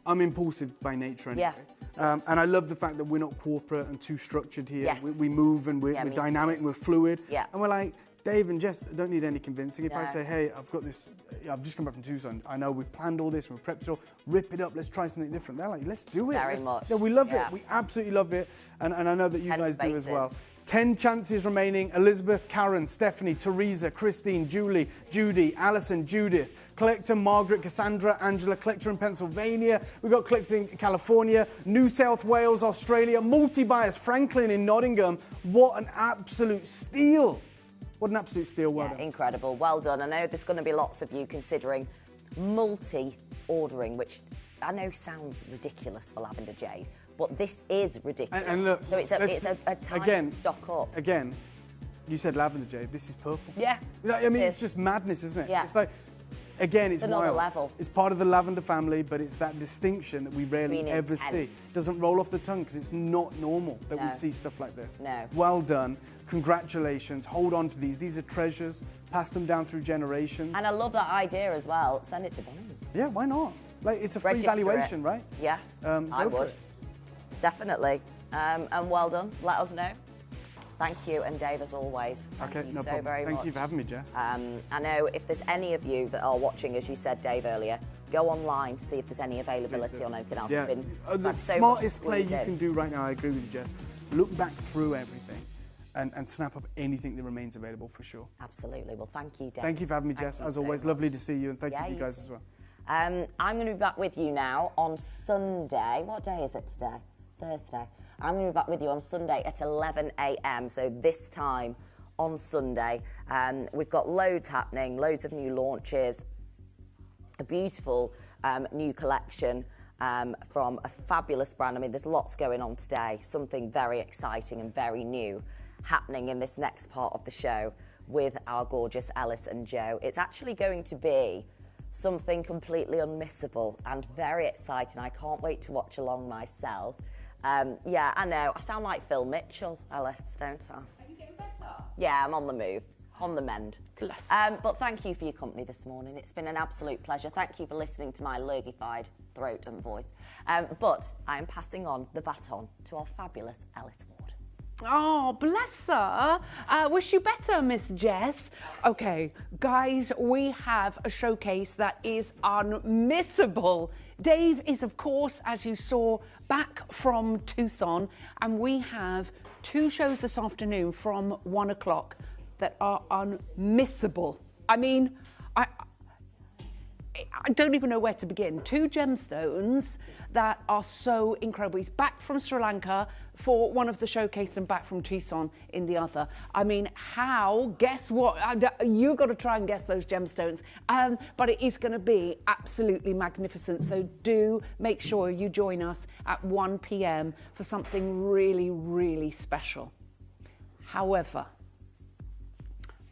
K: I'm impulsive by nature anyway.
A: Yeah.
K: And I love the fact that we're not corporate and too structured here.
A: Yes.
K: We move and we're dynamic and we're fluid.
A: Yeah.
K: And we're like, Dave and Jess don't need any convincing. If I
A: No.
K: say, hey, I've got this, I've just come back from Tucson. I know we've planned all this, we've prepped it all, rip it up, let's try something different. They're like, let's do it.
A: Very much.
K: Yeah, we love
A: Yeah.
K: it. We absolutely love it. And I know that you
A: 10
K: guys do as well.
A: spaces.
K: 10 chances remaining. Elizabeth, Karen, Stephanie, Teresa, Christine, Julie, Judy, Alison, Judith, collector Margaret, Cassandra, Angela, collector in Pennsylvania. We've got collectors in California, New South Wales, Australia, multi-buyers, Franklin in Nottingham. What an absolute steal. What an absolute steal. Well done.
A: Incredible. Well done. I know there's going to be lots of you considering multi-ordering, which I know sounds ridiculous for lavender jade, but this is ridiculous.
K: And look,
A: so it's a time to stock up.
K: Again, you said lavender jade. This is purple.
A: Yeah.
K: You know, I mean, it's just madness, isn't it?
A: Yeah.
K: It's like, again, it's
A: another
K: wild.
A: level.
K: It's part of the lavender family, but it's that distinction that we rarely ever see. It doesn't roll off the tongue because it's not normal that we see stuff like this.
A: No.
K: Well done. Congratulations. Hold on to these. These are treasures. Pass them down through generations.
A: And I love that idea as well. Send it to Bonnie's.
K: Yeah, why not? Like, it's a free
A: Register
K: valuation,
A: it.
K: right?
A: Yeah, I would. Definitely. And well done. Let us know. Thank you, and Dave, as always, thank you
K: no
A: so
K: problem.
A: very much.
K: Thank you for having me, Jess.
A: I know if there's any of you that are watching, as you said, Dave, earlier, go online to see if there's any availability on anything else.
K: Yeah. The smartest play you can do right now, I agree with you, Jess. Look back through everything and snap up anything that remains available for sure.
A: Absolutely. Well, thank you, Dave.
K: Thank you for having me, Jess. As always, lovely to see you, and thank you to you guys as well.
A: I'm going to be back with you now on Sunday. What day is it today? Thursday. I'm going to be back with you on Sunday at 11 a.m. So this time on Sunday, we've got loads happening, loads of new launches, a beautiful new collection from a fabulous brand. I mean, there's lots going on today, something very exciting and very new happening in this next part of the show with our gorgeous Ellis and Joe. It's actually going to be something completely unmissable and very exciting. I can't wait to watch along myself. Yeah, I know. I sound like Phil Mitchell, Ellis, don't I? Are you getting better? Yeah, I'm on the move, on the mend. But thank you for your company this morning. It's been an absolute pleasure. Thank you for listening to my lurgified throat and voice. But I am passing on the baton to our fabulous Ellis Ward.
L: Oh, bless her. Wish you better, Miss Jess. Okay, guys, we have a showcase that is unmissable.
E: Dave is, of course, as you saw, back from Tucson, and we have 2 shows this afternoon from 1 o'clock that are unmissable. I mean, I don't even know where to begin. 2 gemstones that are so incredible. He's back from Sri Lanka for one of the showcases and back from Tucson in the other. I mean, guess what? You've got to try and guess those gemstones. But it is going to be absolutely magnificent. So do make sure you join us at 1 p.m. for something really, really special. However,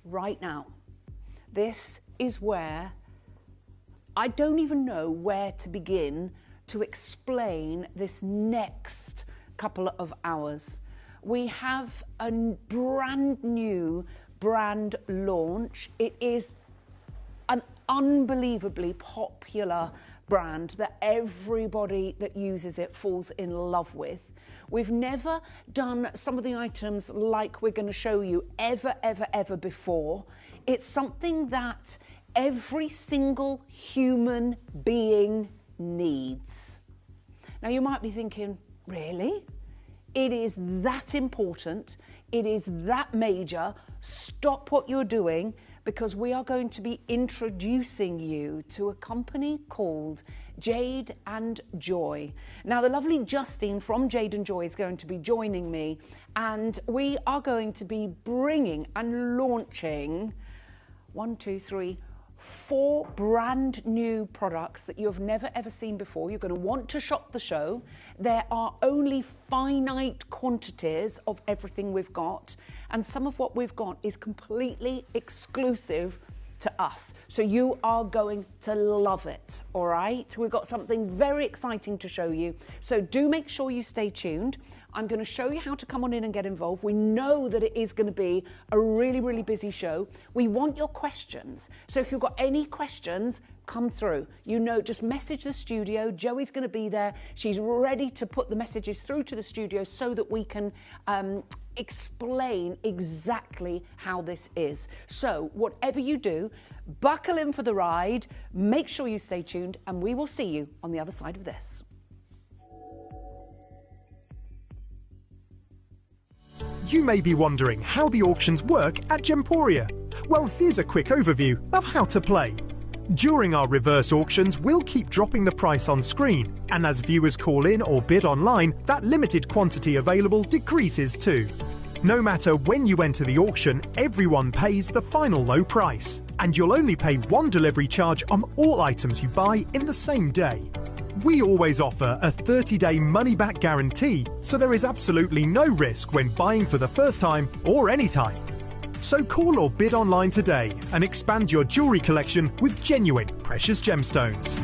E: right now, this is where I don't even know where to begin to explain this next couple of hours. We have a brand new brand launch. It is an unbelievably popular brand that everybody that uses it falls in love with. We've never done some of the items like we're going to show you ever before. It's something that every single human being needs. Now you might be thinking, really? It is that important? It is that major? Stop what you're doing, because we are going to be introducing you to a company called Jade and Joy. Now the lovely Justine from Jade and Joy is going to be joining me, and we are going to be bringing and launching 4 brand new products that you have never ever seen before. You're going to want to shop the show. There are only finite quantities of everything we've got, and some of what we've got is completely exclusive to us. So you are going to love it, all right? We've got something very exciting to show you. So do make sure you stay tuned. I'm going to show you how to come on in and get involved. We know that it is going to be a really, really busy show. We want your questions. So if you've got any questions, come through. You know, just message the studio. Joey's going to be there. She's ready to put the messages through to the studio so that we can explain exactly how this is. So whatever you do, buckle in for the ride. Make sure you stay tuned, and we will see you on the other side of this.
C: You may be wondering how the auctions work at Gemporia. Well, here's a quick overview of how to play. During our reverse auctions, we'll keep dropping the price on screen, and as viewers call in or bid online, that limited quantity available decreases too. No matter when you enter the auction, everyone pays the final low price, and you'll only pay 1 delivery charge on all items you buy in the same day. We always offer a 30-day money-back guarantee, so there is absolutely no risk when buying for the first time or any time. So call or bid online today and expand your jewellery collection with genuine precious gemstones.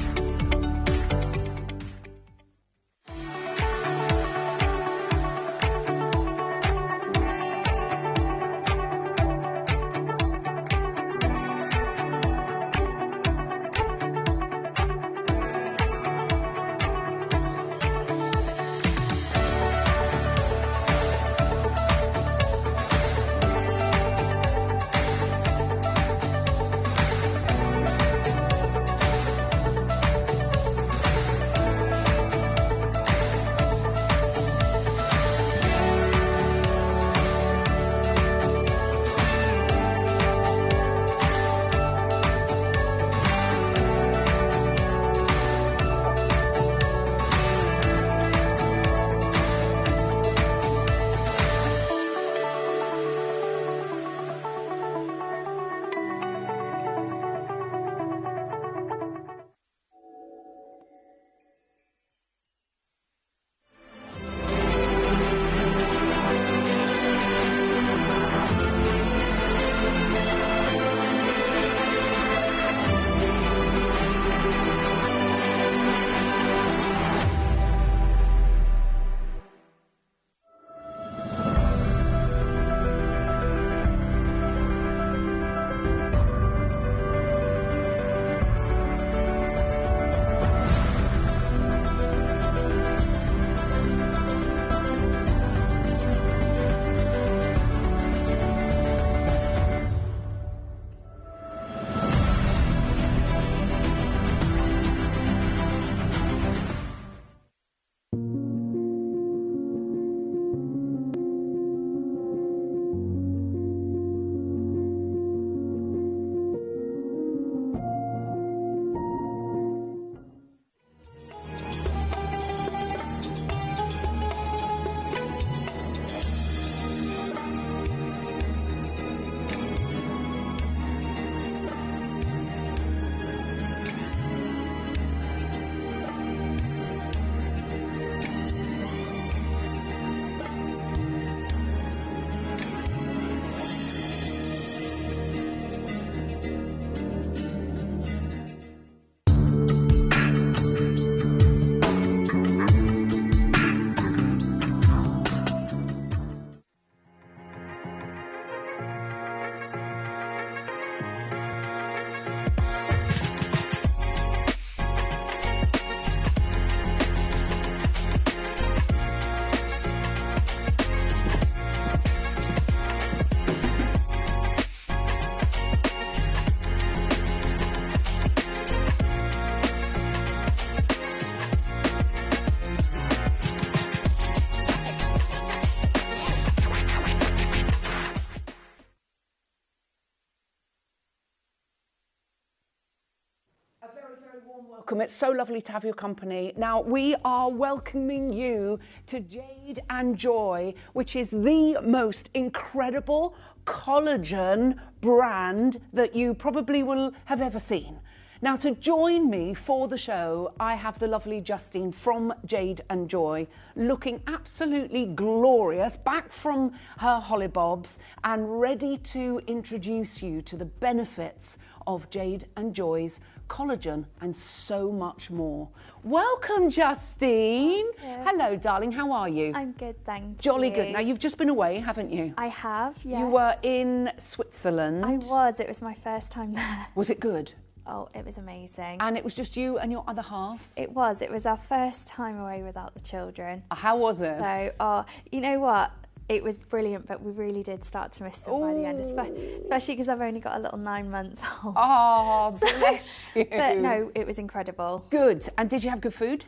L: warm welcome. It's so lovely to have your company. Now, we are welcoming you to Jade and Joy, which is the most incredible collagen brand that you probably will have ever seen. Now, to join me for the show, I have the lovely Justine from Jade and Joy, looking absolutely glorious, back from her hollybobs and ready to introduce you to the benefits of Jade and Joy's collagen and so much more. Welcome, Justine. Hello, darling. How are you?
M: I'm good, thank you.
L: Jolly good. Now, you've just been away, haven't you?
M: I have, yes.
L: You were in Switzerland.
M: I was. It was my first time there.
L: Was it good?
M: Oh, it was amazing.
L: And it was just you and your other half?
M: It was. It was our first time away without the children.
L: How was it?
M: So, you know what? It was brilliant, but we really did start to miss them by the end, especially because I've only got a little 9-month-old.
L: Oh, bless you.
M: But no, it was incredible.
L: Good. And did you have good food?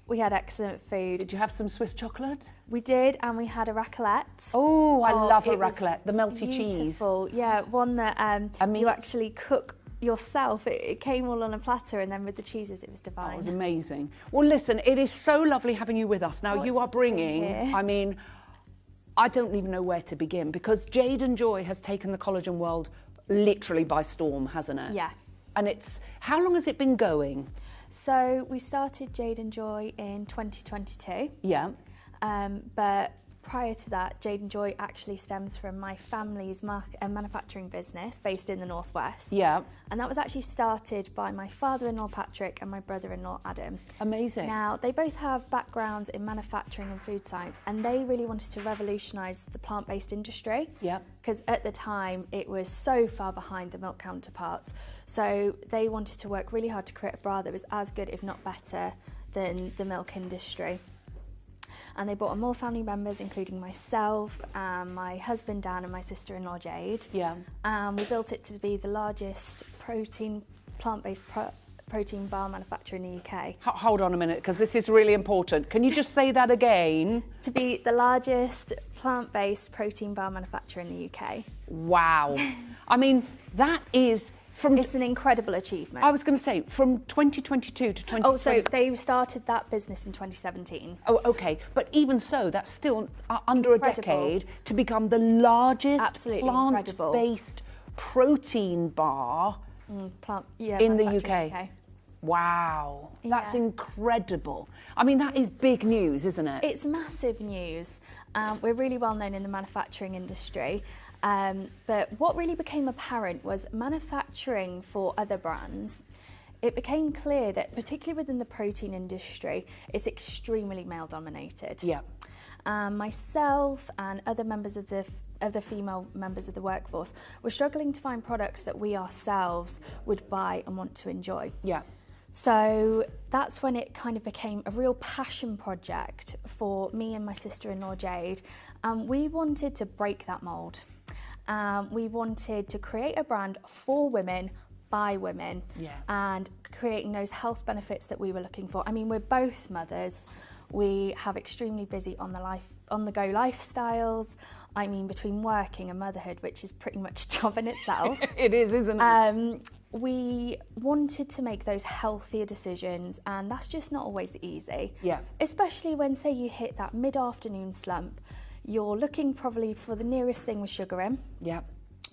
M: We had excellent food.
L: Did you have some Swiss chocolate?
M: We did, and we had a raclette.
L: Oh, I love a raclette, the melty cheese.
M: Beautiful, yeah, one that you actually cook yourself. It came all on a platter, and then with the cheeses, it was divine.
L: Oh, it was amazing. Well, listen, it is so lovely having you with us. Now, you are bringing, I mean, I don't even know where to begin, because Jade and Joy has taken the collagen world literally by storm, hasn't it?
M: Yeah.
L: And how long has it been going?
M: So we started Jade and Joy in 2022.
L: Yeah.
M: But prior to that, Jade and Joy actually stems from my family's manufacturing business based in the Northwest.
L: Yeah.
M: And that was actually started by my father-in-law Patrick and my brother-in-law Adam.
L: Amazing.
M: Now, they both have backgrounds in manufacturing and food science, and they really wanted to revolutionise the plant-based industry.
L: Yeah.
M: Because at the time, it was so far behind the milk counterparts. So they wanted to work really hard to create a bra that was as good, if not better, than the milk industry. And they brought on more family members, including myself, my husband Dan, and my sister-in-law Jade.
L: Yeah.
M: We built it to be the largest plant-based protein bar manufacturer in the UK.
L: Hold on a minute, because this is really important. Can you just say that again?
M: To be the largest plant-based protein bar manufacturer in the UK.
L: Wow. I mean, that is...
M: It's an incredible achievement.
L: I was going to say, from 2022 to 2020...
M: Oh, so they started that business in 2017.
L: Oh, OK. But even so, that's still under a decade to become the largest plant-based protein bar in the UK. Wow. That's incredible. I mean, that is big news, isn't it?
M: It's massive news. We're really well known in the manufacturing industry. But what really became apparent was manufacturing for other brands. It became clear that, particularly within the protein industry, it's extremely male dominated.
L: Yeah.
M: Myself and other members of the female members of the workforce were struggling to find products that we ourselves would buy and want to enjoy.
L: Yeah.
M: So that's when it kind of became a real passion project for me and my sister-in-law Jade. We wanted to break that mould. We wanted to create a brand for women, by women, and creating those health benefits that we were looking for. I mean, we're both mothers. We have extremely busy on-the-go lifestyles. I mean, between working and motherhood, which is pretty much a job in itself.
L: It is, isn't it?
M: We wanted to make those healthier decisions, and that's just not always easy.
L: Yeah.
M: Especially when, say, you hit that mid-afternoon slump. You're looking probably for the nearest thing with sugar in.
L: Yeah.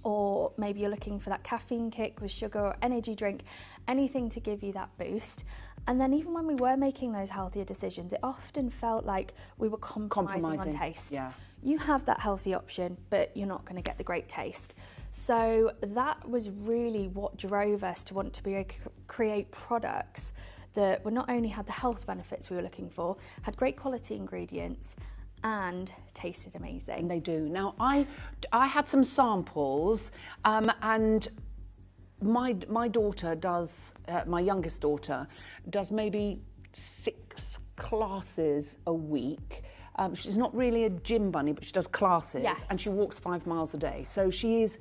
M: Or maybe you're looking for that caffeine kick with sugar or energy drink, anything to give you that boost. And then even when we were making those healthier decisions, it often felt like we were compromising on taste.
L: Yeah.
M: You have that healthy option, but you're not going to get the great taste. So that was really what drove us to want to create products that were not only had the health benefits we were looking for, had great quality ingredients, and tasted amazing.
L: And they do. Now, I had some samples, and my daughter does, my youngest daughter, does maybe 6 classes a week. She's not really a gym bunny, but she does classes, and she walks 5 miles a day. So she is,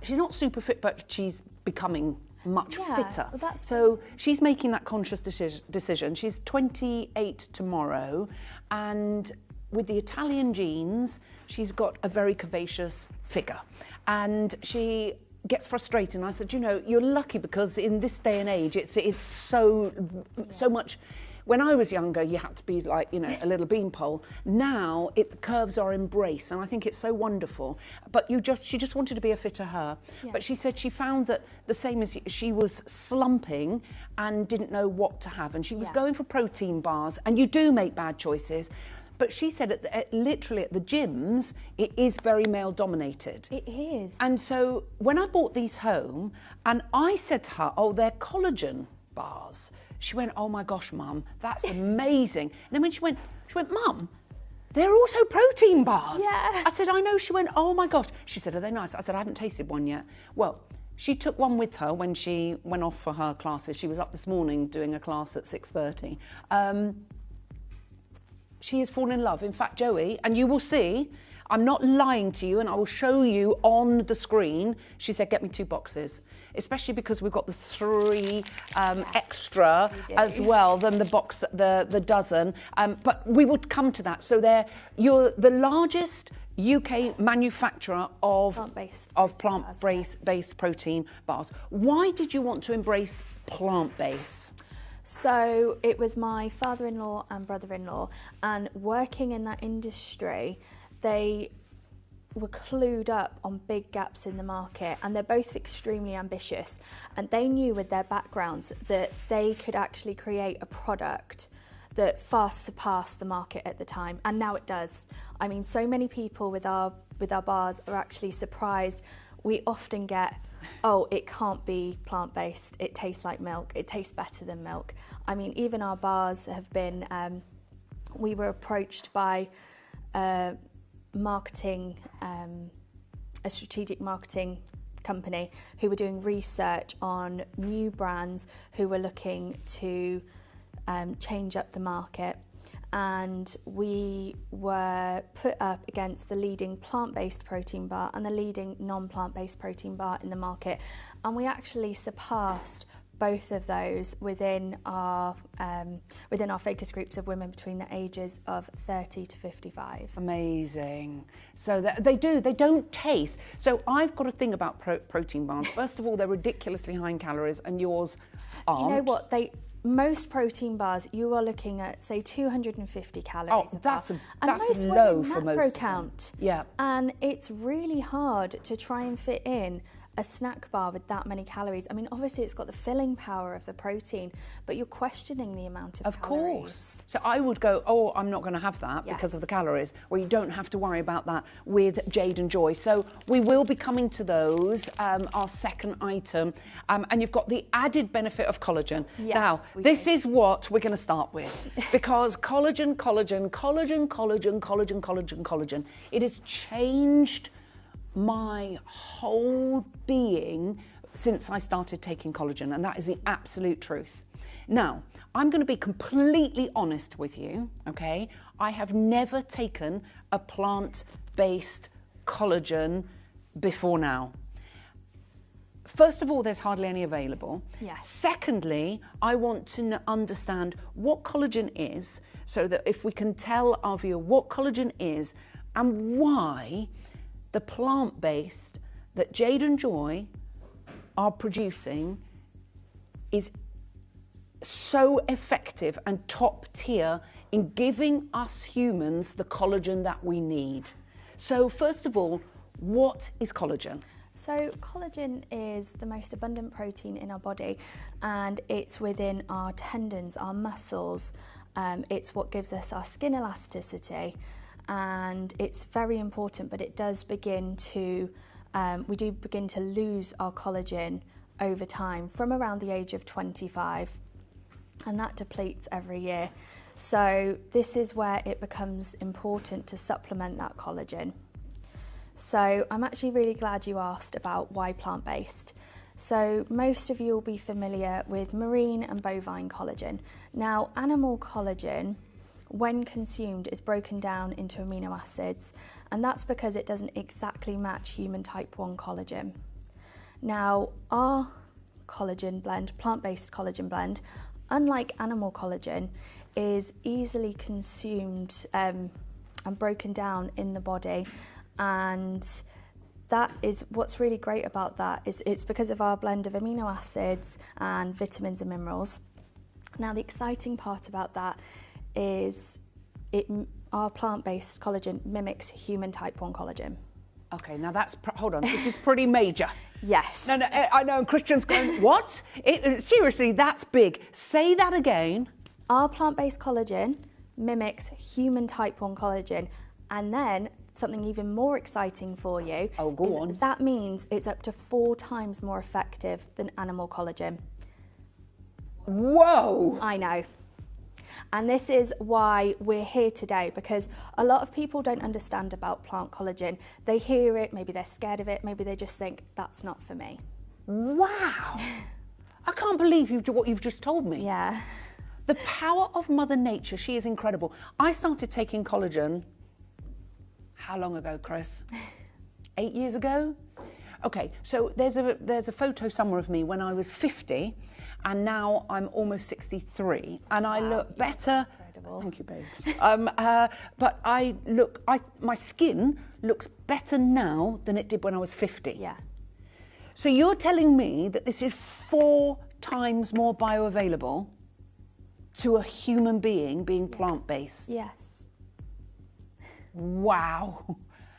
L: she's not super fit, but she's becoming much fitter.
M: Well,
L: so she's making that conscious decision. She's 28 tomorrow, and with the Italian genes, she's got a very curvaceous figure. And she gets frustrated. And I said, you know, you're lucky because in this day and age, it's so much. When I was younger, you had to be like, you know, a little beanpole. Now the curves are embraced, and I think it's so wonderful. But she just wanted to be a fitter her.
M: Yeah.
L: But she said she found that the same as she was slumping and didn't know what to have, and she was going for protein bars. And you do make bad choices. But she said literally at the gyms, it is very male dominated.
M: It is.
L: And so when I bought these home, and I said to her, oh, they're collagen bars. She went, oh my gosh, Mum, that's amazing. And then when she went, Mum, they're also protein bars.
M: Yeah.
L: I said, I know. She went, oh my gosh. She said, are they nice? I said, I haven't tasted one yet. Well, she took one with her when she went off for her classes. She was up this morning doing a class at 6:30. She has fallen in love. In fact, Joey, and you will see, I'm not lying to you, and I will show you on the screen. She said, get me 2 boxes, especially because we've got the 3 extra as well than the box, the dozen. But we would come to that. So you're the largest UK manufacturer of plant-based protein bars. Why did you want to embrace plant-based?
M: So it was my father-in-law and brother-in-law, and working in that industry, they were clued up on big gaps in the market, and they're both extremely ambitious, and they knew with their backgrounds that they could actually create a product that far surpassed the market at the time, and now it does. I mean, so many people with our bars are actually surprised. We often get, oh, it can't be plant-based, it tastes like milk, it tastes better than milk. I mean, even our bars have been, we were approached by a strategic marketing company who were doing research on new brands who were looking to change up the market. And we were put up against the leading plant-based protein bar and the leading non-plant-based protein bar in the market, and we actually surpassed both of those within our focus groups of women between the ages of 30 to 55.
L: Amazing. So they don't taste. So I've got a thing about protein bars. First of all, they're ridiculously high in calories, and yours aren't.
M: You know what? Most protein bars, you are looking at, say, 250 calories.
L: Oh, that's
M: most
L: low
M: women
L: for most.
M: Macro count.
L: Yeah.
M: And it's really hard to try and fit in a snack bar with that many calories. I mean, obviously it's got the filling power of the protein, but you're questioning the amount of calories.
L: Of course. So I would go, oh, I'm not going to have that because of the calories. Well, you don't have to worry about that with Jade and Joy. So we will be coming to those, our second item. And you've got the added benefit of collagen.
M: Yes,
L: now, this is what we're going to start with, because collagen. It has changed my whole being since I started taking collagen, and that is the absolute truth. Now, I'm going to be completely honest with you, okay? I have never taken a plant-based collagen before now. First of all, there's hardly any available.
M: Yes.
L: Secondly, I want to understand what collagen is, so that if we can tell our viewer what collagen is and why the plant-based that Jade and Joy are producing is so effective and top tier in giving us humans the collagen that we need. So first of all, what is collagen?
M: So collagen is the most abundant protein in our body, and it's within our tendons, our muscles. It's what gives us our skin elasticity. And it's very important, but it does begin to, we do begin to lose our collagen over time from around the age of 25, and that depletes every year. So this is where it becomes important to supplement that collagen. So I'm actually really glad you asked about why plant-based. So most of you will be familiar with marine and bovine collagen. Now, animal collagen, when consumed, is broken down into amino acids, and that's because it doesn't exactly match human type 1 collagen. Now, our collagen blend, plant-based collagen blend, unlike animal collagen, is easily consumed and broken down in the body, and that is what's really great about that is it's because of our blend of amino acids and vitamins and minerals. Now, the exciting part about that is our plant-based collagen mimics human type 1 collagen.
L: Okay, now that's, hold on, this is pretty major.
M: Yes.
L: No, I know, and Christian's going, what? Seriously, that's big. Say that again.
M: Our plant-based collagen mimics human type 1 collagen, and then something even more exciting for you.
L: Oh, go on.
M: That means it's up to 4 times more effective than animal collagen.
L: Whoa!
M: I know. And this is why we're here today, because a lot of people don't understand about plant collagen. They hear it, maybe they're scared of it, maybe they just think, that's not for me.
L: Wow! I can't believe what you've just told me.
M: Yeah.
L: The power of Mother Nature, she is incredible. I started taking collagen, how long ago, Chris? 8 years ago? Okay, so there's a photo somewhere of me when I was 50, and now I'm almost 63, and I look better.
M: Incredible.
L: Thank you, babes. But my skin looks better now than it did when I was 50.
M: Yeah.
L: So you're telling me that this is 4 times more bioavailable to a human being being plant-based?
M: Yes.
L: Wow.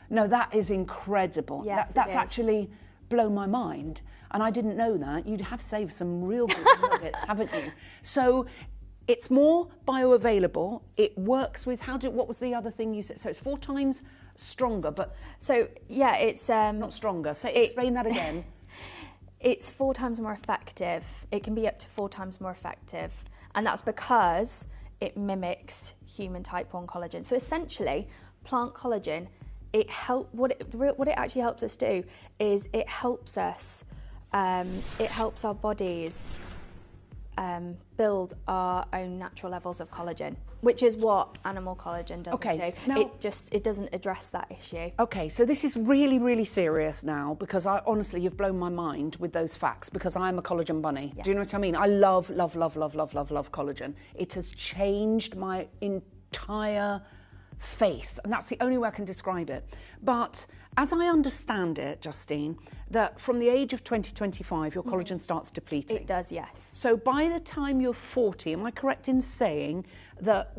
L: No, that is incredible.
M: Yes,
L: That's
M: it is.
L: actually blown my mind. And I didn't know that. You'd have saved some real good nuggets, haven't you? So it's more bioavailable. It works with, what was the other thing you said? So it's 4 times stronger, but...
M: So, yeah, it's...
L: not stronger. Explain that again.
M: It's 4 times more effective. It can be up to 4 times more effective. And that's because it mimics human type 1 collagen. So essentially, plant collagen, what it actually helps us do is it helps us, it helps our bodies build our own natural levels of collagen, which is what animal collagen doesn't do.
L: Now,
M: it doesn't address that issue.
L: Okay, so this is really, really serious now, because honestly, you've blown my mind with those facts, because I'm a collagen bunny.
M: Yes.
L: Do you know what I mean? I love collagen. It has changed my entire face, and that's the only way I can describe it. But as I understand it, Justine, that from the age of 20-25, your collagen starts depleting.
M: It does, yes.
L: So by the time you're 40, am I correct in saying that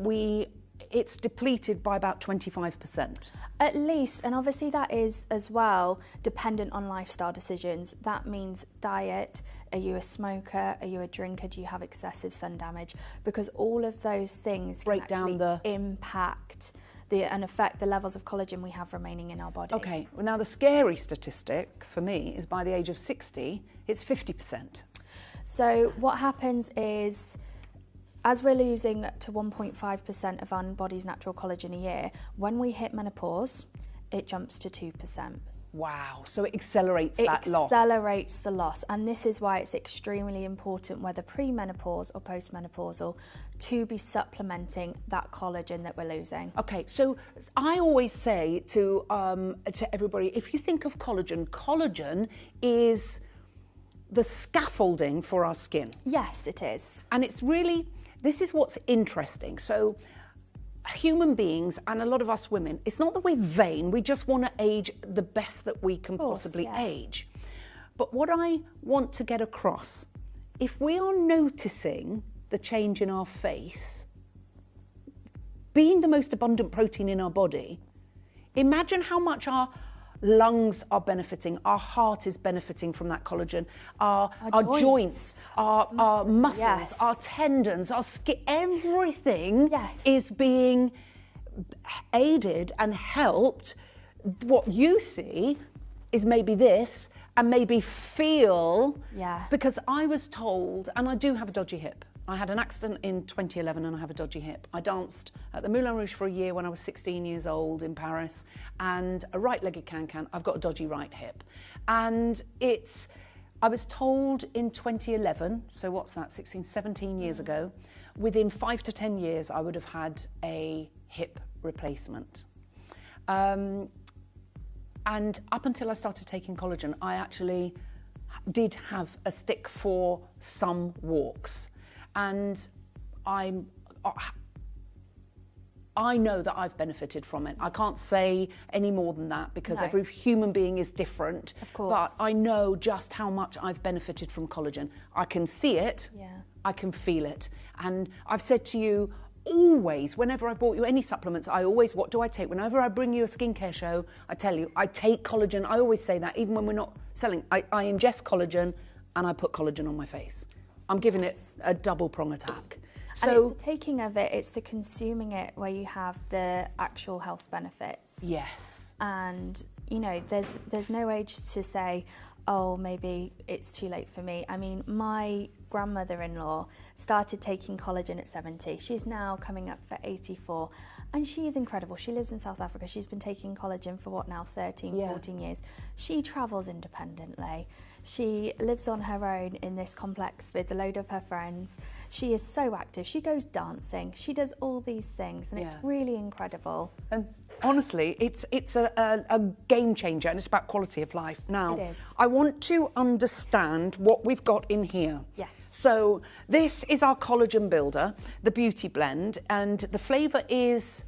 L: it's depleted by about 25%?
M: At least, and obviously that is as well dependent on lifestyle decisions. That means diet. Are you a smoker? Are you a drinker? Do you have excessive sun damage? Because all of those things
L: break down the
M: impact and affect the levels of collagen we have remaining in our body.
L: Okay, well now the scary statistic for me is by the age of 60, it's 50%.
M: So what happens is, as we're losing to 1.5% of our body's natural collagen a year, when we hit menopause, it jumps to 2%.
L: Wow, so it accelerates that loss.
M: It accelerates the loss, and this is why it's extremely important, whether pre-menopause or post-menopausal, to be supplementing that collagen that we're losing.
L: Okay, so I always say to everybody, if you think of collagen is the scaffolding for our skin.
M: Yes, it is.
L: And it's really, this is what's interesting. So human beings, and a lot of us women, it's not that we're vain, we just want to age the best that we can possibly age. But what I want to get across, if we are noticing the change in our face, being the most abundant protein in our body, imagine how much our lungs are benefiting, our heart is benefiting from that collagen, our joints, our muscles, our tendons, our skin, everything is being aided and helped. What you see is maybe this, and maybe feel, because I was told, and I do have a dodgy hip. I had an accident in 2011 and I have a dodgy hip. I danced at the Moulin Rouge for a year when I was 16 years old in Paris, and a right-legged can-can. I've got a dodgy right hip. And I was told in 2011, so what's that, 16, 17 years ago, within 5 to 10 years I would have had a hip replacement. And up until I started taking collagen, I actually did have a stick for some walks. And I I know that I've benefited from it. I can't say any more than that because every human being is different.
M: Of course.
L: But I know just how much I've benefited from collagen. I can see it, I can feel it. And I've said to you, always, whenever I bought you any supplements, what do I take? Whenever I bring you a skincare show, I tell you, I take collagen. I always say that, even when we're not selling. I ingest collagen and I put collagen on my face. I'm giving it a double prong attack.
M: And it's the taking of it, it's the consuming it where you have the actual health benefits.
L: Yes.
M: And, you know, there's no age to say, oh, maybe it's too late for me. I mean, my grandmother-in-law started taking collagen at 70. She's now coming up for 84. And she is incredible. She lives in South Africa. She's been taking collagen for what now, 13, 14 years. She travels independently. She lives on her own in this complex with a load of her friends. She is so active. She goes dancing. She does all these things, and it's really incredible.
L: And honestly, it's a game changer, and it's about quality of life. Now,
M: it is.
L: I want to understand what we've got in here.
M: Yes.
L: So this is our collagen builder, the beauty blend, and the flavour is...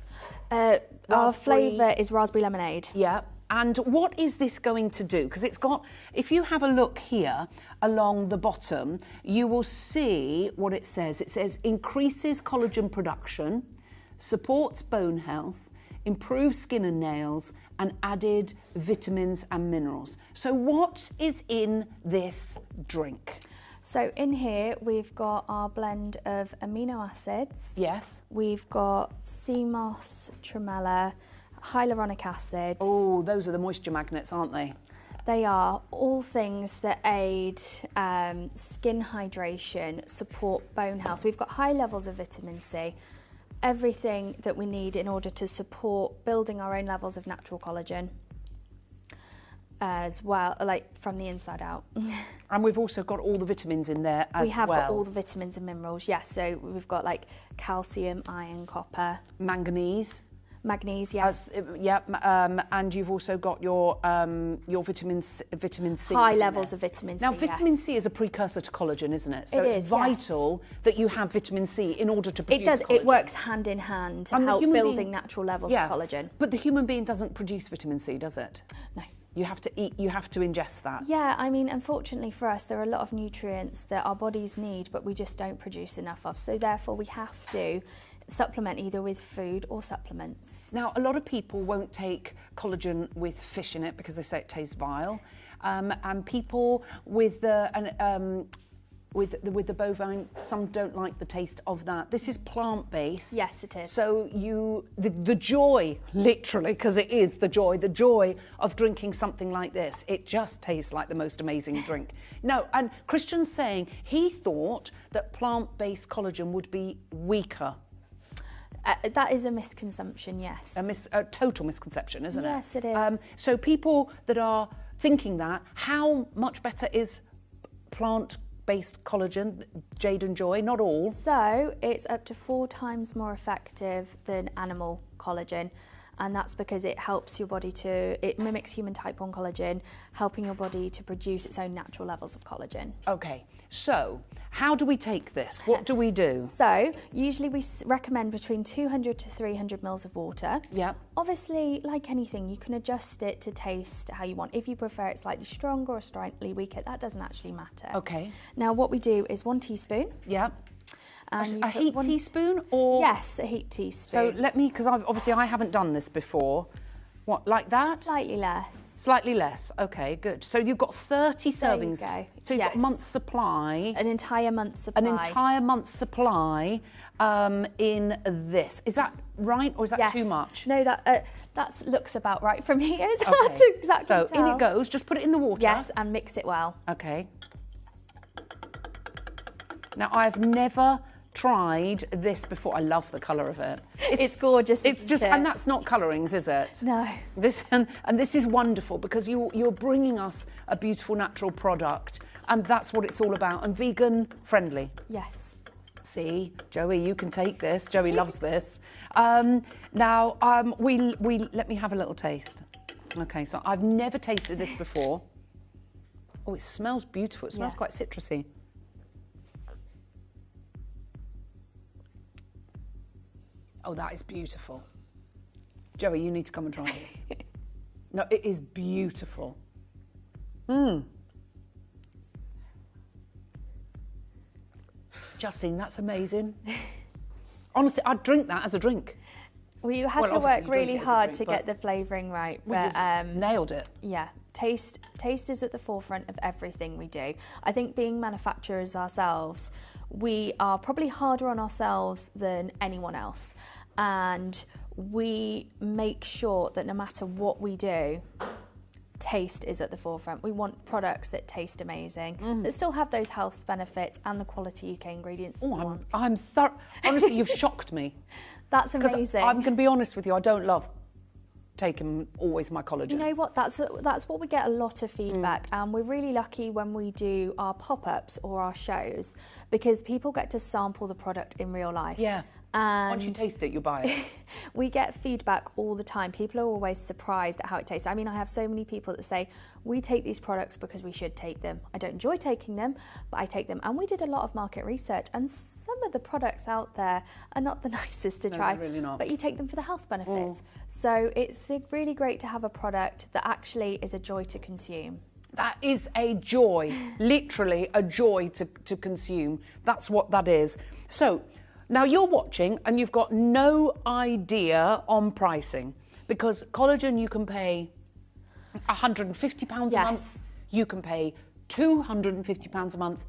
M: our flavour is raspberry lemonade.
L: Yeah. And what is this going to do? Because it's got, if you have a look here along the bottom, you will see what it says. It says increases collagen production, supports bone health, improves skin and nails, and added vitamins and minerals. So what is in this drink?
M: So in here, we've got our blend of amino acids.
L: Yes.
M: We've got sea moss, tremella, hyaluronic acid.
L: Oh, those are the moisture magnets, aren't they?
M: They are all things that aid skin hydration, support bone health. We've got high levels of vitamin C, everything that we need in order to support building our own levels of natural collagen as well, like from the inside out.
L: And we've also got all the vitamins in there as well.
M: We have got all the vitamins and minerals, yes. So we've got like calcium, iron, copper.
L: Manganese.
M: Magnesium, yes.
L: And you've also got your vitamin C.
M: High levels of vitamin C.
L: Now, vitamin C is a precursor to collagen, isn't it? So it's vital that you have vitamin C in order to produce collagen.
M: It works hand in hand to help building natural levels of collagen.
L: But the human being doesn't produce vitamin C, does it?
M: No.
L: You have to eat, you have to ingest that.
M: Yeah, I mean, unfortunately for us, there are a lot of nutrients that our bodies need, but we just don't produce enough of. So therefore, we have to supplement either with food or supplements.
L: Now, a lot of people won't take collagen with fish in it because they say it tastes vile, and people with the bovine, some don't like the taste of that. This is plant-based.
M: Yes, it is.
L: So the joy, literally, because it is the joy of drinking something like this. It just tastes like the most amazing drink. No, and Christian's saying he thought that plant-based collagen would be weaker.
M: That is a misconception, yes.
L: A total misconception, isn't it?
M: Yes, it is.
L: So people that are thinking that, how much better is plant-based collagen, Jade and Joy? Not all.
M: So it's up to 4 times more effective than animal collagen. And that's because it helps your body it mimics human type 1 collagen, helping your body to produce its own natural levels of collagen.
L: Okay, so how do we take this? What do we do?
M: So usually we recommend between 200 to 300 mils of water.
L: Yeah.
M: Obviously, like anything, you can adjust it to taste how you want. If you prefer it slightly stronger or slightly weaker, that doesn't actually matter.
L: Okay.
M: Now what we do is 1 teaspoon.
L: Yeah. A heat teaspoon or?
M: Yes, a heat teaspoon.
L: So let me, because I haven't done this before. What, like that?
M: Slightly less.
L: Slightly less, okay, good. So you've got 30 servings.
M: There you go.
L: So you've got a month's supply.
M: An entire month's supply.
L: An entire month's supply in this. Is that right or is that too much?
M: No, that looks about right from here. It's
L: okay.
M: hard to exactly
L: tell.
M: So in
L: it goes, just put it in the water.
M: Yes, and mix it well.
L: Okay. Now I've never tried this before. I love the colour of it.
M: It's gorgeous.
L: It's just, and that's not colourings, is it?
M: No.
L: This and this is wonderful because you're bringing us a beautiful natural product, and that's what it's all about. And vegan friendly.
M: Yes.
L: See, Joey, you can take this. Joey loves this. Now, let me have a little taste. Okay, so I've never tasted this before. Oh, it smells beautiful. It smells quite citrusy. Oh, that is beautiful. Joey, you need to come and try this. No, it is beautiful. Justine, that's amazing. Honestly, I'd drink that as a drink.
M: Well, you had to work really hard to get the flavouring right, but
L: nailed it.
M: Yeah, taste is at the forefront of everything we do. I think being manufacturers ourselves, we are probably harder on ourselves than anyone else, and we make sure that no matter what we do, taste is at the forefront. We want products that taste amazing, that still have those health benefits and the quality UK ingredients.
L: Oh, honestly, you've shocked me.
M: That's amazing.
L: I'm going to be honest with you, I don't love taking always my collagen.
M: You know what, that's what we get a lot of feedback, and we're really lucky when we do our pop-ups or our shows, because people get to sample the product in real life.
L: Yeah.
M: And
L: once you taste it, you buy it.
M: We get feedback all the time. People are always surprised at how it tastes. I mean, I have so many people that say, we take these products because we should take them. I don't enjoy taking them, but I take them. And we did a lot of market research, and some of the products out there are not the nicest to try.
L: They're really not.
M: But you take them for the health benefits. So it's really great to have a product that actually is a joy to consume.
L: That is a joy, literally a joy to consume. That's what that is. So, now you're watching and you've got no idea on pricing, because collagen you can pay £150 a month, you can pay £250 a month,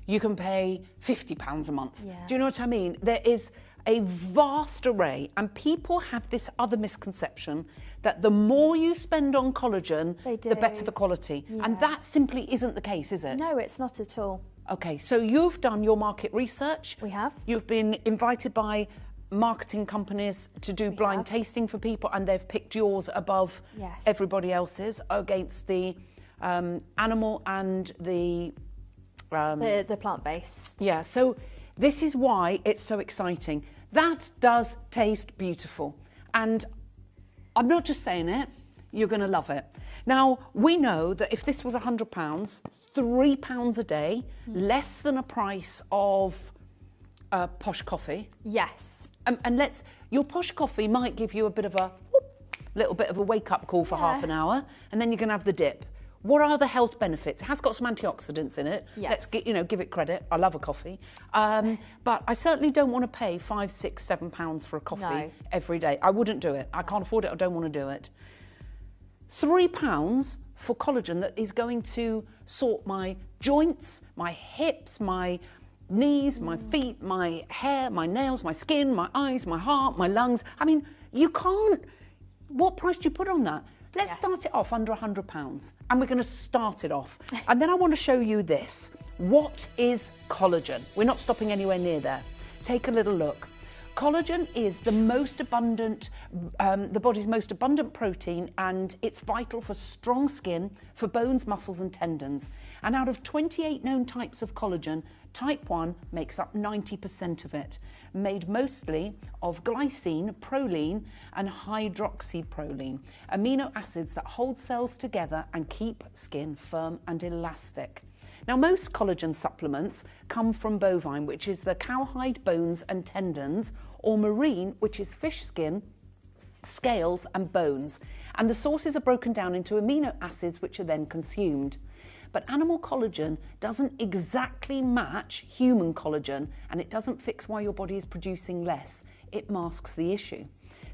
L: you can pay £50 a month.
M: Yeah.
L: Do you know what I mean? There is a vast array, and people have this other misconception that the more you spend on collagen, the better the quality.
M: Yeah.
L: And that simply isn't the case, is it?
M: No, it's not at all.
L: Okay, so you've done your market research.
M: We have.
L: You've been invited by marketing companies to do blind tasting for people, and they've picked yours above everybody else's against the animal and the
M: plant-based.
L: Yeah, so this is why it's so exciting. That does taste beautiful, and I'm not just saying it, you're going to love it. Now, we know that if this was £100, £3 a day, less than a price of posh coffee.
M: Yes.
L: And your posh coffee might give you a bit of a little bit of a wake-up call for half an hour, and then you're going to have the dip. What are the health benefits? It has got some antioxidants in it.
M: Yes.
L: Let's give it credit. I love a coffee, but I certainly don't want to pay £5, £6, £7 for a coffee every day. I wouldn't do it. I can't afford it. I don't want to do it. £3 for collagen that is going to sort my joints, my hips, my knees, my feet, my hair, my nails, my skin, my eyes, my heart, my lungs. I mean, you can't. What price do you put on that? Let's start it off under £100, and we're going to start it off. And then I want to show you this. What is collagen? We're not stopping anywhere near there. Take a little look. Collagen is the most abundant, the body's most abundant protein, and it's vital for strong skin, for bones, muscles and tendons. And out of 28 known types of collagen, type 1 makes up 90% of it, made mostly of glycine, proline and hydroxyproline, amino acids that hold cells together and keep skin firm and elastic. Now, most collagen supplements come from bovine, which is the cowhide bones and tendons, or marine, which is fish skin, scales and bones. And the sources are broken down into amino acids, which are then consumed. But animal collagen doesn't exactly match human collagen, and it doesn't fix why your body is producing less. It masks the issue.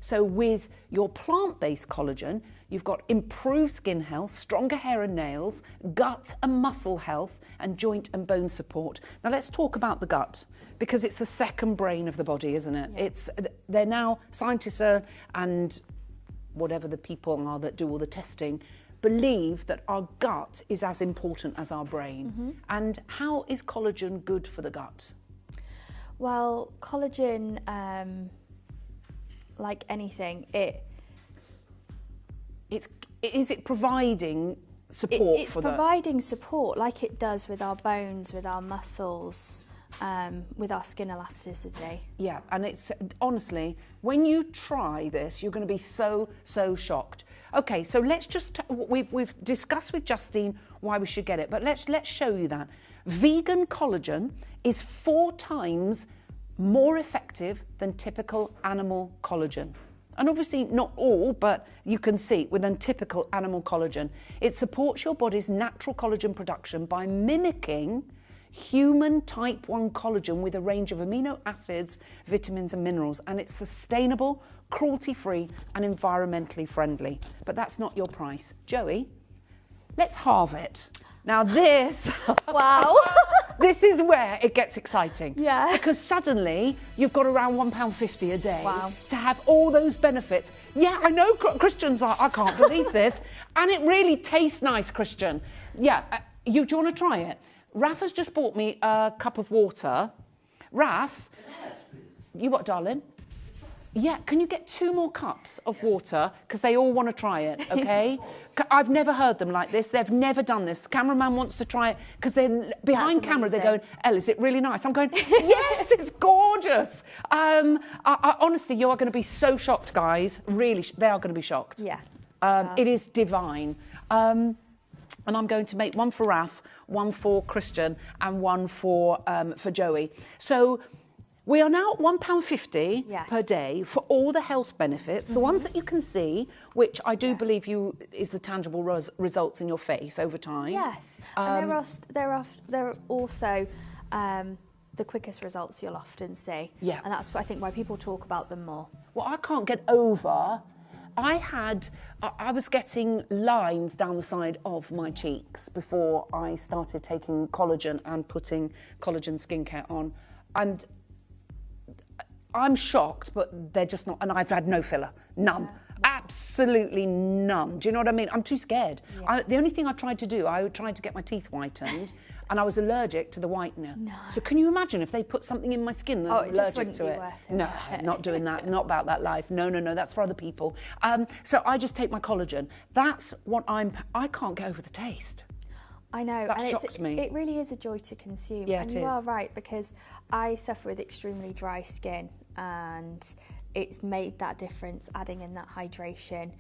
L: So with your plant-based collagen, you've got improved skin health, stronger hair and nails, gut and muscle health, and joint and bone support. Now let's talk about the gut, because it's the second brain of the body, isn't it?
M: Yes.
L: They're now, scientists are, and whatever the people are that do all the testing, believe that our gut is as important as our brain. And how is collagen good for the gut?
M: Well, collagen, like anything,
L: is it providing support?
M: It's providing support like it does with our bones, with our muscles, with our skin elasticity.
L: Yeah, and it's honestly, when you try this, you're going to be so shocked. Okay, so let's just, we've discussed with Justine why we should get it, but let's show you that. Vegan collagen is 4 times more effective than typical animal collagen. And obviously not all, but you can see with typical animal collagen, it supports your body's natural collagen production by mimicking human type 1 collagen with a range of amino acids, vitamins and minerals, and it's sustainable, cruelty-free and environmentally friendly. But that's not your price. Joey, let's halve it. Now this,
M: wow,
L: this is where it gets exciting.
M: Yeah.
L: Because suddenly you've got around £1.50 a day
M: to
L: have all those benefits. Yeah, I know Christian's like, I can't believe this. And it really tastes nice, Christian. Yeah, do you want to try it? Raf has just bought me a cup of water. Raf, you what, darling? Yeah, can you get 2 more cups of water? Because they all want to try it, okay? I've never heard them like this. They've never done this. Cameraman wants to try it because they're behind camera. They're going, Elle, is it really nice? I'm going, yes, it's gorgeous. Honestly, you are going to be so shocked, guys. Really, they are going to be shocked.
M: Yeah.
L: It is divine. And I'm going to make one for Raf, one for Christian, and one for Joey. So we are now at £1.50 per day for all the health benefits, the ones that you can see, which I do believe is the tangible results in your face over time.
M: Yes, and they're also the quickest results you'll often see.
L: Yeah.
M: And that's, I think, why people talk about them more.
L: What I can't get over, I was getting lines down the side of my cheeks before I started taking collagen and putting collagen skincare on. And I'm shocked, but they're just not, and I've had no filler, none. Absolutely none. Do you know what I mean? I'm too scared. The only thing I tried to do, I tried to get my teeth whitened, and I was allergic to the whitener.
M: No.
L: So can you imagine if they put something in my skin that's allergic to it? No, not doing that. Not about that life. No, that's for other people. So I just take my collagen. That's what I can't get over the taste.
M: I know,
L: That
M: and
L: shocks me.
M: It really is a joy to consume.
L: Yeah,
M: and
L: it
M: you
L: is.
M: are right, because I suffer with extremely dry skin, and it's made that difference, adding in that hydration,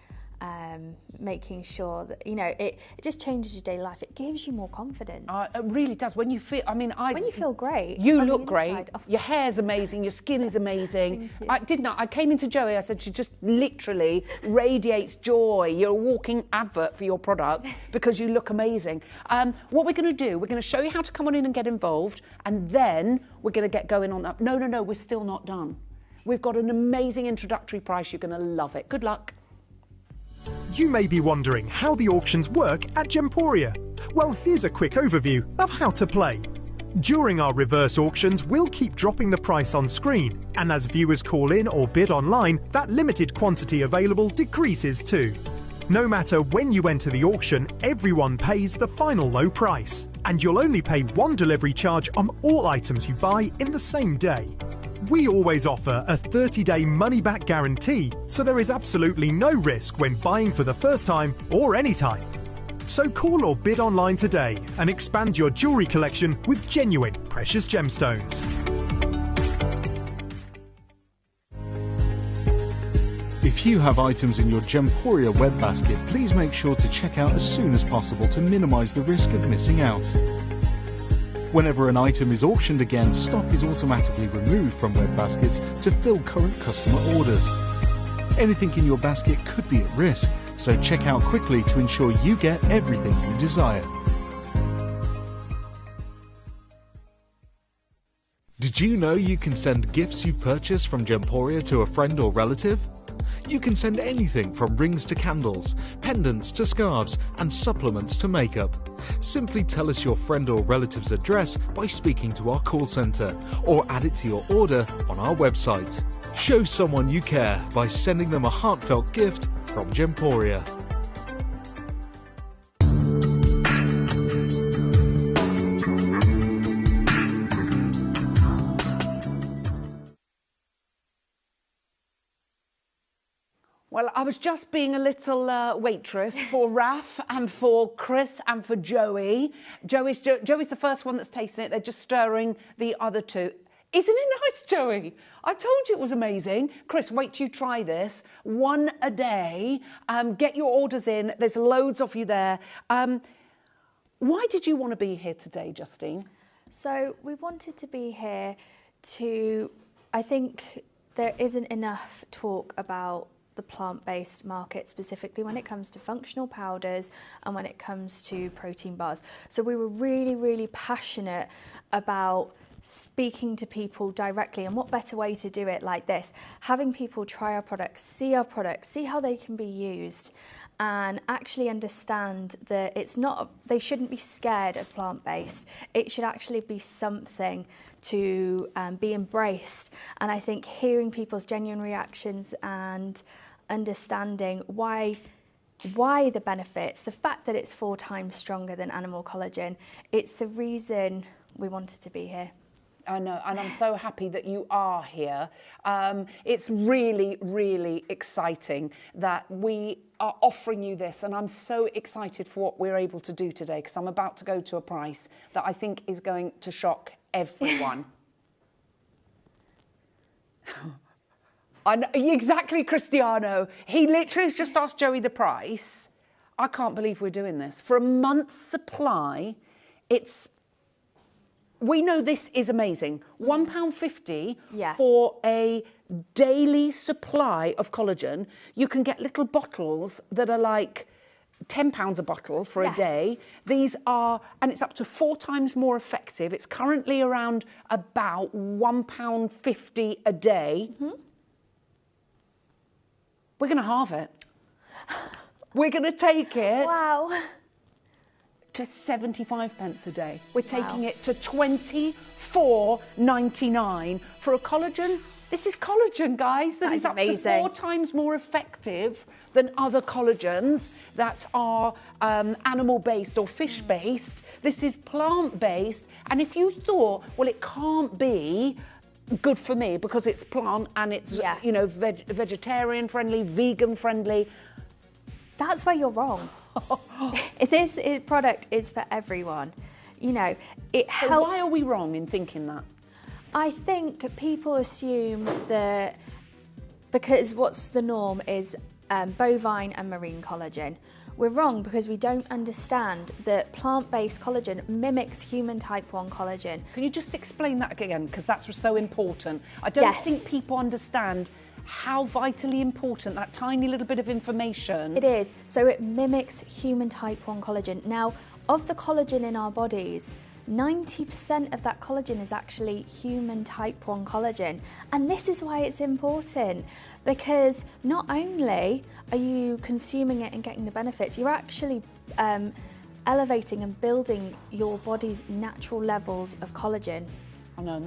M: making sure that, you know, it just changes your daily life. It gives you more confidence.
L: It really does. When you feel,
M: when you feel great.
L: You
M: on the
L: look great.
M: inside.
L: Your hair's amazing. Your skin is amazing. I came into Joey, I said, she just literally radiates joy. You're a walking advert for your product because you look amazing. What we're going to do, we're going to show you how to come on in and get involved, and then we're going to get going on that. No, we're still not done. We've got an amazing introductory price. You're going to love it. Good luck.
C: You may be wondering how the auctions work at Gemporia. Well, here's a quick overview of how to play. During our reverse auctions, we'll keep dropping the price on screen, and as viewers call in or bid online, that limited quantity available decreases too. No matter when you enter the auction, everyone pays the final low price, and you'll only pay one delivery charge on all items you buy in the same day. We always offer a 30-day money-back guarantee, so there is absolutely no risk when buying for the first time or any time. So call or bid online today and expand your jewellery collection with genuine precious gemstones.
D: If you have items in your Gemporia web basket, please make sure to check out as soon as possible to minimise the risk of missing out. Whenever an item is auctioned again, stock is automatically removed from web baskets to fill current customer orders. Anything in your basket could be at risk, so check out quickly to ensure you get everything you desire. Did you know you can send gifts you've purchased from Gemporia to a friend or relative? You can send anything from rings to candles, pendants to scarves, and supplements to makeup. Simply tell us your friend or relative's address by speaking to our call centre, or add it to your order on our website. Show someone you care by sending them a heartfelt gift from Gemporia.
L: Well, I was just being a little waitress for Raf and for Chris and for Joey. Joey's the first one that's tasting it. They're just stirring the other two. Isn't it nice, Joey? I told you it was amazing. Chris, wait till you try this. One a day. Get your orders in. There's loads of you there. Why did you want to be here today, Justine?
M: So we wanted to be here to I think there isn't enough talk about the plant-based market, specifically when it comes to functional powders and when it comes to protein bars. So we were really, really passionate about speaking to people directly, and what better way to do it like this, having people try our products, see how they can be used, and actually understand that it's not, they shouldn't be scared of plant-based. It should actually be something to be embraced. And I think hearing people's genuine reactions and understanding why the benefits, the fact that it's 4 times stronger than animal collagen, it's the reason we wanted to be here.
L: I know, and I'm so happy that you are here. It's really, really exciting that we are offering you this, and I'm so excited for what we're able to do today, because I'm about to go to a price that I think is going to shock everyone. I know, exactly, Cristiano. He literally has just asked Joey the price. I can't believe we're doing this. For a month's supply, we know this is amazing. £1.50 for a daily supply of collagen. You can get little bottles that are like £10 a bottle for a day. These are, and it's up to 4 times more effective. It's currently around about £1.50 a day. We're going to halve it. We're going to take it.
M: Wow.
L: To 75 pence a day. We're taking it to £24.99 for a collagen. This is collagen, guys. That is up to 4 times more effective than other collagens that are animal-based or fish-based. This is plant-based. And if you thought, well, it can't be good for me because it's plant and it's, you know, vegetarian-friendly, vegan-friendly,
M: that's where you're wrong. This product is for everyone. You know, it helps.
L: So why are we wrong in thinking that?
M: I think people assume that because what's the norm is bovine and marine collagen. We're wrong because we don't understand that plant-based collagen mimics human type 1 collagen.
L: Can you just explain that again? Because that's so important. I don't think people understand how vitally important that tiny little bit of information.
M: It is. So it mimics human type 1 collagen. Now, of the collagen in our bodies, 90% of that collagen is actually human type 1 collagen. And this is why it's important, because not only are you consuming it and getting the benefits, you're actually elevating and building your body's natural levels of collagen.
L: I know, and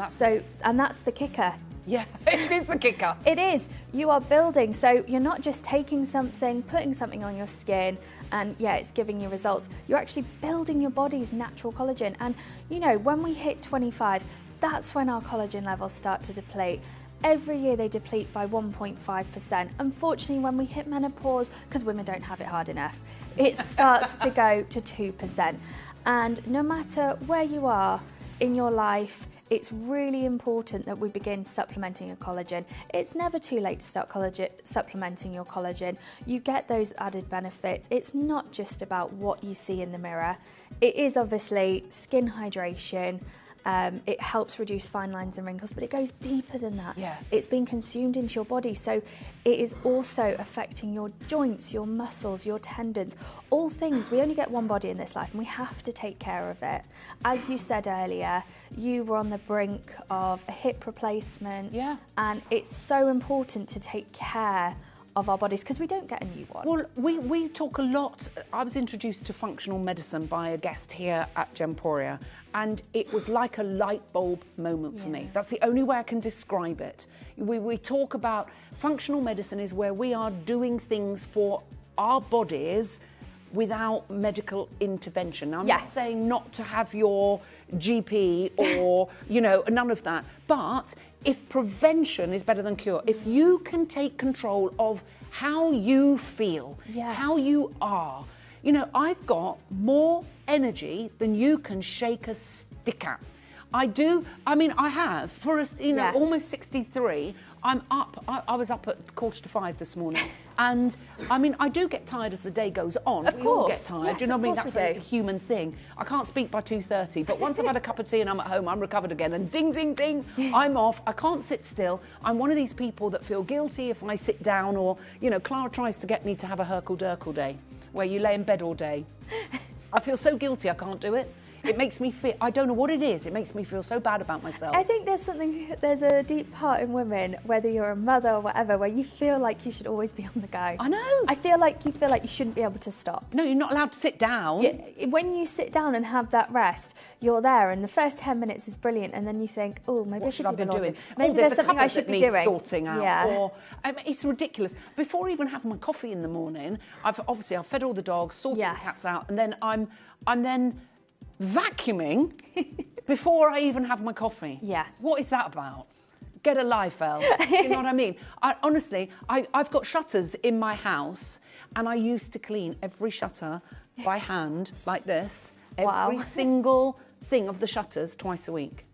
L: that's
M: the kicker.
L: Yeah, it is the kicker.
M: It is. You are building, so you're not just taking something, putting something on your skin, and it's giving you results. You're actually building your body's natural collagen. And, you know, when we hit 25, that's when our collagen levels start to deplete. Every year they deplete by 1.5%. Unfortunately, when we hit menopause, because women don't have it hard enough, it starts to go to 2%. And no matter where you are in your life, it's really important that we begin supplementing your collagen. It's never too late to start supplementing your collagen. You get those added benefits. It's not just about what you see in the mirror. It is obviously skin hydration. It helps reduce fine lines and wrinkles, but it goes deeper than that. It's being consumed into your body, so it is also affecting your joints, your muscles, your tendons, all things. We only get one body in this life and we have to take care of it. As you said earlier, you were on the brink of a hip replacement, and it's so important to take care of our bodies because we don't get a new one.
L: Well, we talk a lot. I was introduced to functional medicine by a guest here at Gemporia, and it was like a light bulb moment for me. That's the only way I can describe it. We talk about functional medicine is where we are doing things for our bodies without medical intervention. Now, I'm not saying not to have your GP or, you know, none of that, but if prevention is better than cure, if you can take control of how you feel, how you are, you know, I've got more energy than you can shake a stick at. I do. I mean, I have for almost 63. I'm up. I was up at 4:45 this morning, and I mean, I do get tired as the day goes on.
M: Of
L: we all get
M: course.
L: tired.
M: Yes,
L: Do you know what I mean?
M: of course
L: That's
M: we
L: a
M: do.
L: human thing. I can't speak by 2:30, but once I've had a cup of tea and I'm at home, I'm recovered again. And ding, ding, ding, I'm off. I can't sit still. I'm one of these people that feel guilty if I sit down, or you know, Clara tries to get me to have a Herkle-Durkle day, where you lay in bed all day. I feel so guilty. I can't do it. It makes me feel, I don't know what it is, it makes me feel so bad about myself.
M: I think there's a deep part in women, whether you're a mother or whatever, where you feel like you should always be on the go.
L: I know.
M: I feel like you shouldn't be able to stop.
L: No, you're not allowed to sit down.
M: When you sit down and have that rest, you're there, and the first 10 minutes is brilliant, and then you think, oh, maybe I should
L: What
M: do
L: should I be doing?
M: Maybe
L: there's
M: something I should be doing.
L: Sorting out.
M: Yeah.
L: Or, I mean, it's ridiculous. Before I even have my coffee in the morning, I've fed all the dogs, sorted the cats out, and then I'm then vacuuming before I even have my coffee.
M: Yeah.
L: What is that about? Get a life, Elle. You know what I mean? Honestly, I've got shutters in my house, and I used to clean every shutter by hand like this, every single thing of the shutters twice a week.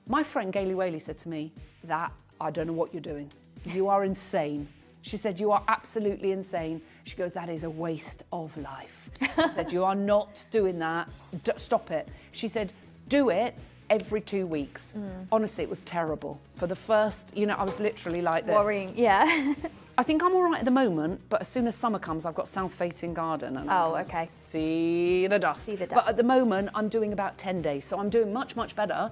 L: My friend Gailey Whaley said to me that I don't know what you're doing. You are insane. She said, you are absolutely insane. She goes, that is a waste of life. She said, you are not doing that. Stop it. She said, do it every 2 weeks. Honestly, it was terrible. For the first, you know, I was literally like this.
M: Worrying, yeah.
L: I think I'm all right at the moment, but as soon as summer comes, I've got south-facing garden. And see the dust.
M: See the dust.
L: But at the moment, I'm doing about 10 days, so I'm doing much, much better.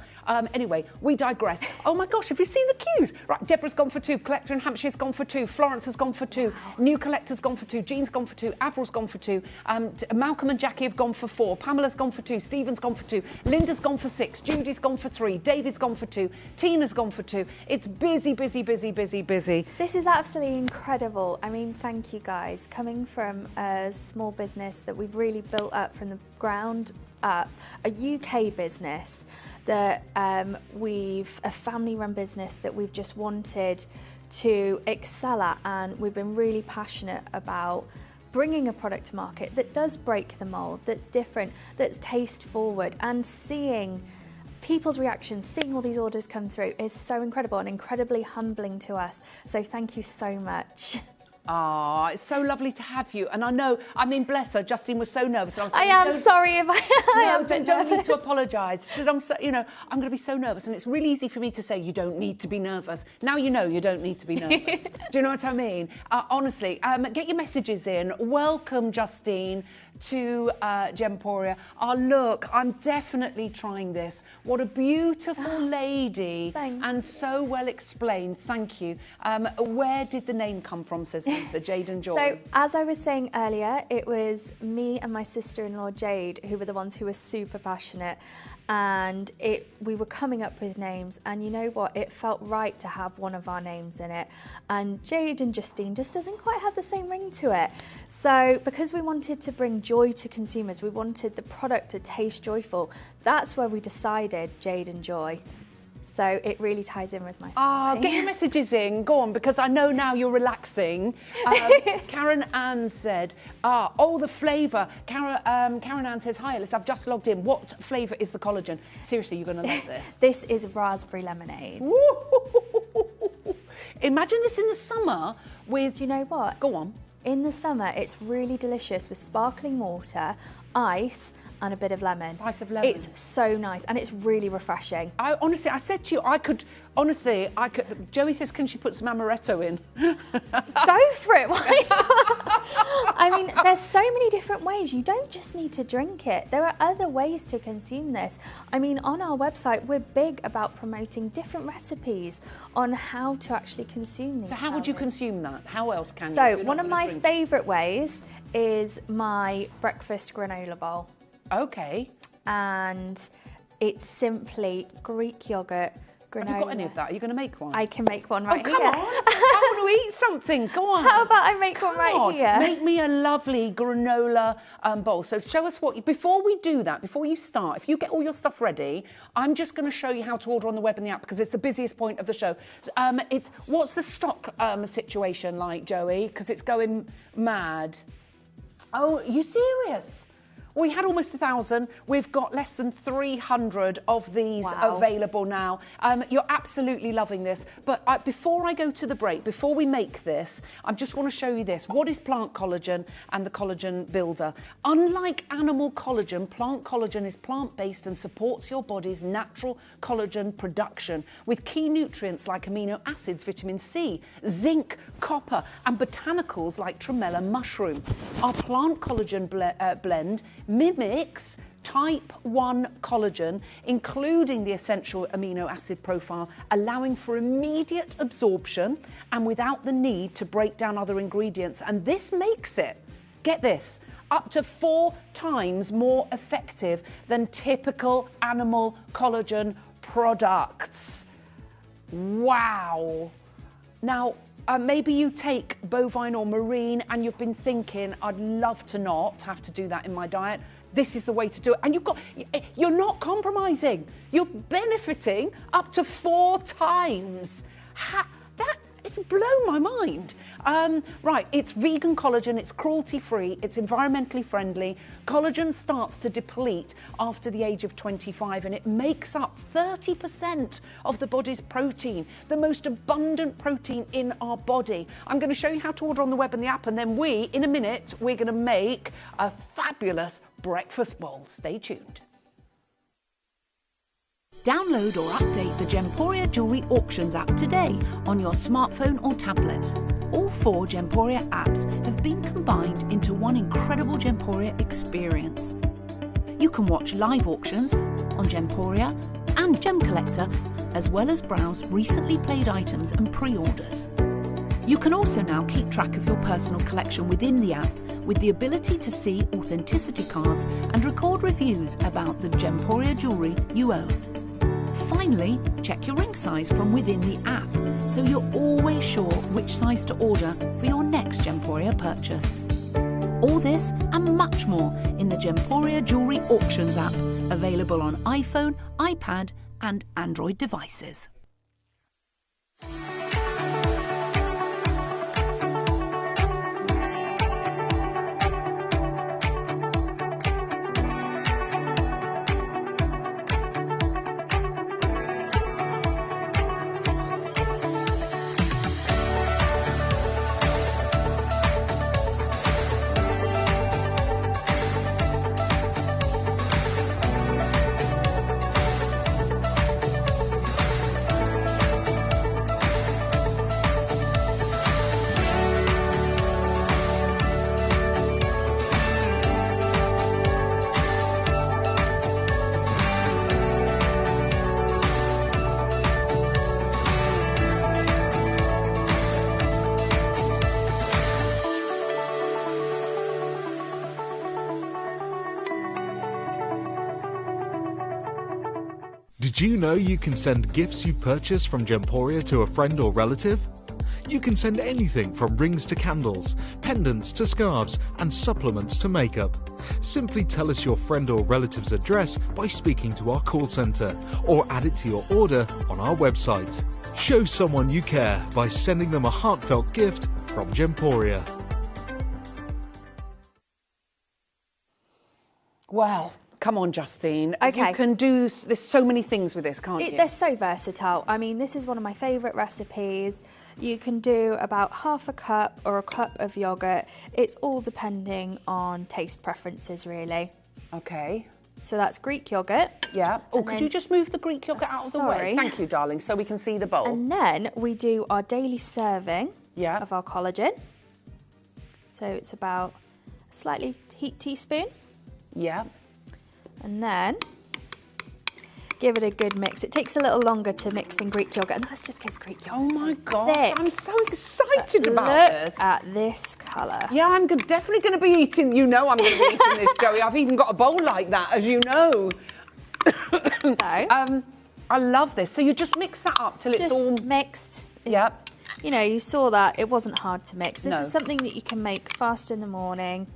L: Anyway, we digress. Oh my gosh, have you seen the queues? Right, Deborah's gone for 2, Collector in Hampshire's gone for 2, Florence has gone for 2, New Collector's gone for 2, Jean's gone for 2, Avril's gone for 2, Malcolm and Jackie have gone for 4, Pamela's gone for 2, Stephen's gone for 2, Linda's gone for 6, Judy's gone for 3, David's gone for 2, Tina's gone for 2. It's busy, busy, busy, busy, busy.
M: This is absolutely incredible. I mean, thank you guys. Coming from a small business that we've really built up from the ground up, a UK business that a family-run business that we've just wanted to excel at, and we've been really passionate about bringing a product to market that does break the mold, that's different, that's taste forward, and seeing people's reactions, seeing all these orders come through is so incredible and incredibly humbling to us. So thank you so much.
L: Ah, it's so lovely to have you. And I know, I mean, bless her, Justine was so nervous. And I was
M: I
L: saying,
M: am sorry if I am a bit
L: don't need
M: nervous.
L: to apologise. She said, I'm going to be so nervous. And it's really easy for me to say, you don't need to be nervous. Now you know you don't need to be nervous. Do you know what I mean? Honestly, get your messages in. Welcome, Justine, to Gemporia. Oh, look, I'm definitely trying this. What a beautiful lady. And so well explained. Thank you. Where did the name come from, says Lisa, Jade and Joy?
M: So, as I was saying earlier, it was me and my sister-in-law Jade who were the ones who were super passionate, and we were coming up with names, and you know what, it felt right to have one of our names in it, and Jade and Justine just doesn't quite have the same ring to it. So because we wanted to bring joy to consumers, we wanted the product to taste joyful, that's where we decided Jade and Joy. So it really ties in with my family.
L: Get your messages in, go on, because I know now you're relaxing. Karen Ann said, the flavour. Karen Ann says, hi Alice, I've just logged in. What flavour is the collagen? Seriously, you're going to love this.
M: This is raspberry lemonade.
L: Imagine this in the summer with...
M: Do you know what?
L: Go on.
M: In the summer, it's really delicious with sparkling water, ice, and a bit of lemon.
L: Slice of lemon.
M: It's so nice, and it's really refreshing.
L: Honestly, I said to you, I could. Joey says, can she put some amaretto in?
M: Go for it, why not? I mean, there's so many different ways. You don't just need to drink it. There are other ways to consume this. I mean, on our website, we're big about promoting different recipes on how to actually consume these.
L: So how would you consume that? How else can you?
M: So one of my favourite ways is my breakfast granola bowl.
L: Okay.
M: And it's simply Greek yoghurt, granola.
L: Have you got any of that? Are you going to make one?
M: I can make one right
L: here.
M: Come
L: on. I want to eat something. Go on.
M: How about I make one right here?
L: Make me a lovely granola bowl. So show us before we do that, before you start, if you get all your stuff ready, I'm just going to show you how to order on the web and the app because it's the busiest point of the show. What's the stock situation like, Joey? Because it's going mad. Oh, are you serious? We had almost 1,000. We've got less than 300 of these available now. You're absolutely loving this. But before I go to the break, before we make this, I just want to show you this. What is plant collagen and the collagen builder? Unlike animal collagen, plant collagen is plant-based and supports your body's natural collagen production with key nutrients like amino acids, vitamin C, zinc, copper, and botanicals like tremella mushroom. Our plant collagen blend mimics type 1 collagen, including the essential amino acid profile, allowing for immediate absorption and without the need to break down other ingredients. And this makes it, get this, up to 4 times more effective than typical animal collagen products. Wow. Now, maybe you take bovine or marine and you've been thinking, I'd love to not have to do that in my diet. This is the way to do it. And you're not compromising. You're benefiting up to 4 times. It's blown my mind. Right, it's vegan collagen, it's cruelty-free, it's environmentally friendly. Collagen starts to deplete after the age of 25 and it makes up 30% of the body's protein, the most abundant protein in our body. I'm going to show you how to order on the web and the app, and then in a minute, we're going to make a fabulous breakfast bowl. Stay tuned.
E: Download or update the Gemporia Jewellery Auctions app today on your smartphone or tablet. All 4 Gemporia apps have been combined into one incredible Gemporia experience. You can watch live auctions on Gemporia and Gem Collector, as well as browse recently played items and pre-orders. You can also now keep track of your personal collection within the app with the ability to see authenticity cards and record reviews about the Gemporia jewellery you own. Finally, check your ring size from within the app, so you're always sure which size to order for your next Gemporia purchase. All this and much more in the Gemporia Jewellery Auctions app, available on iPhone, iPad and Android devices.
D: Did you know you can send gifts you've purchased from Gemporia to a friend or relative? You can send anything from rings to candles, pendants to scarves, and supplements to makeup. Simply tell us your friend or relative's address by speaking to our call centre, or add it to your order on our website. Show someone you care by sending them a heartfelt gift from Gemporia.
L: Well, come on, Justine.
M: Okay.
L: You can do, there's so many things with this, can't you?
M: They're so versatile. I mean, this is one of my favourite recipes. You can do about half a cup or a cup of yoghurt. It's all depending on taste preferences, really.
L: Okay.
M: So that's Greek yoghurt.
L: Yeah. Oh, could you just move the Greek yoghurt out of the way? Thank you, darling, so we can see the bowl.
M: And then we do our daily serving of our collagen. So it's about a slightly heaped teaspoon.
L: Yeah.
M: And then give it a good mix. It takes a little longer to mix in Greek yogurt, and that's just because Greek yogurt.
L: Oh my gosh, I'm so excited about this.
M: Look at this colour.
L: Yeah, I'm definitely going to be eating, you know I'm going to be eating this, Joey. I've even got a bowl like that, as you know.
M: So,
L: I love this. So you just mix that up till it's all
M: mixed.
L: Yep.
M: You know, you saw that it wasn't hard to mix. This is something that you can make fast in the morning.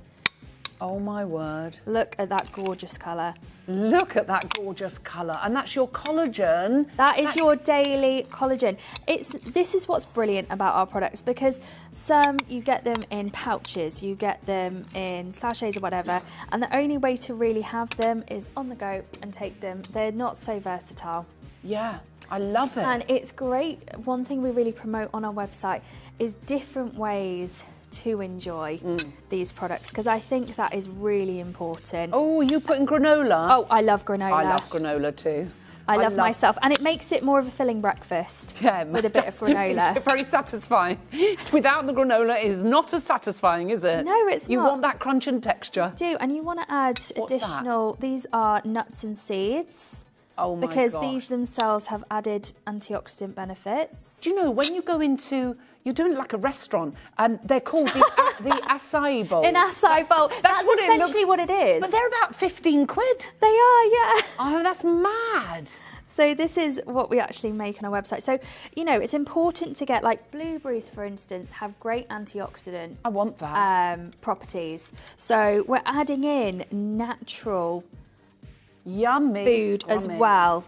L: Oh my word.
M: Look at that gorgeous colour.
L: Look at that gorgeous colour. And that's your collagen.
M: That is your daily collagen. This is what's brilliant about our products, because some you get them in pouches, you get them in sachets or whatever, and the only way to really have them is on the go and take them. They're not so versatile.
L: Yeah, I love it.
M: And it's great. One thing we really promote on our website is different ways to enjoy these products, because I think that is really important.
L: Oh, you put in granola?
M: Oh, I love granola.
L: I love granola too.
M: I love myself, and it makes it more of a filling breakfast with a bit of granola.
L: It's very satisfying. Without the granola, it is not as satisfying, is it?
M: No, it's not.
L: You want that crunch and texture.
M: You do, and you want to add
L: What's
M: additional. These are nuts and seeds.
L: Oh my
M: because
L: gosh.
M: these themselves have added antioxidant benefits.
L: Do you know, when you go into, you're doing it like a restaurant, and they're called the acai bowls.
M: An acai bowl. That's
L: what
M: essentially what it is.
L: But they're about 15 quid.
M: They are, yeah.
L: Oh, that's mad.
M: So this is what we actually make on our website. So, you know, it's important to get, like, blueberries, for instance, have great antioxidant
L: I want that.
M: Properties. So we're adding in natural
L: yummy
M: food as well.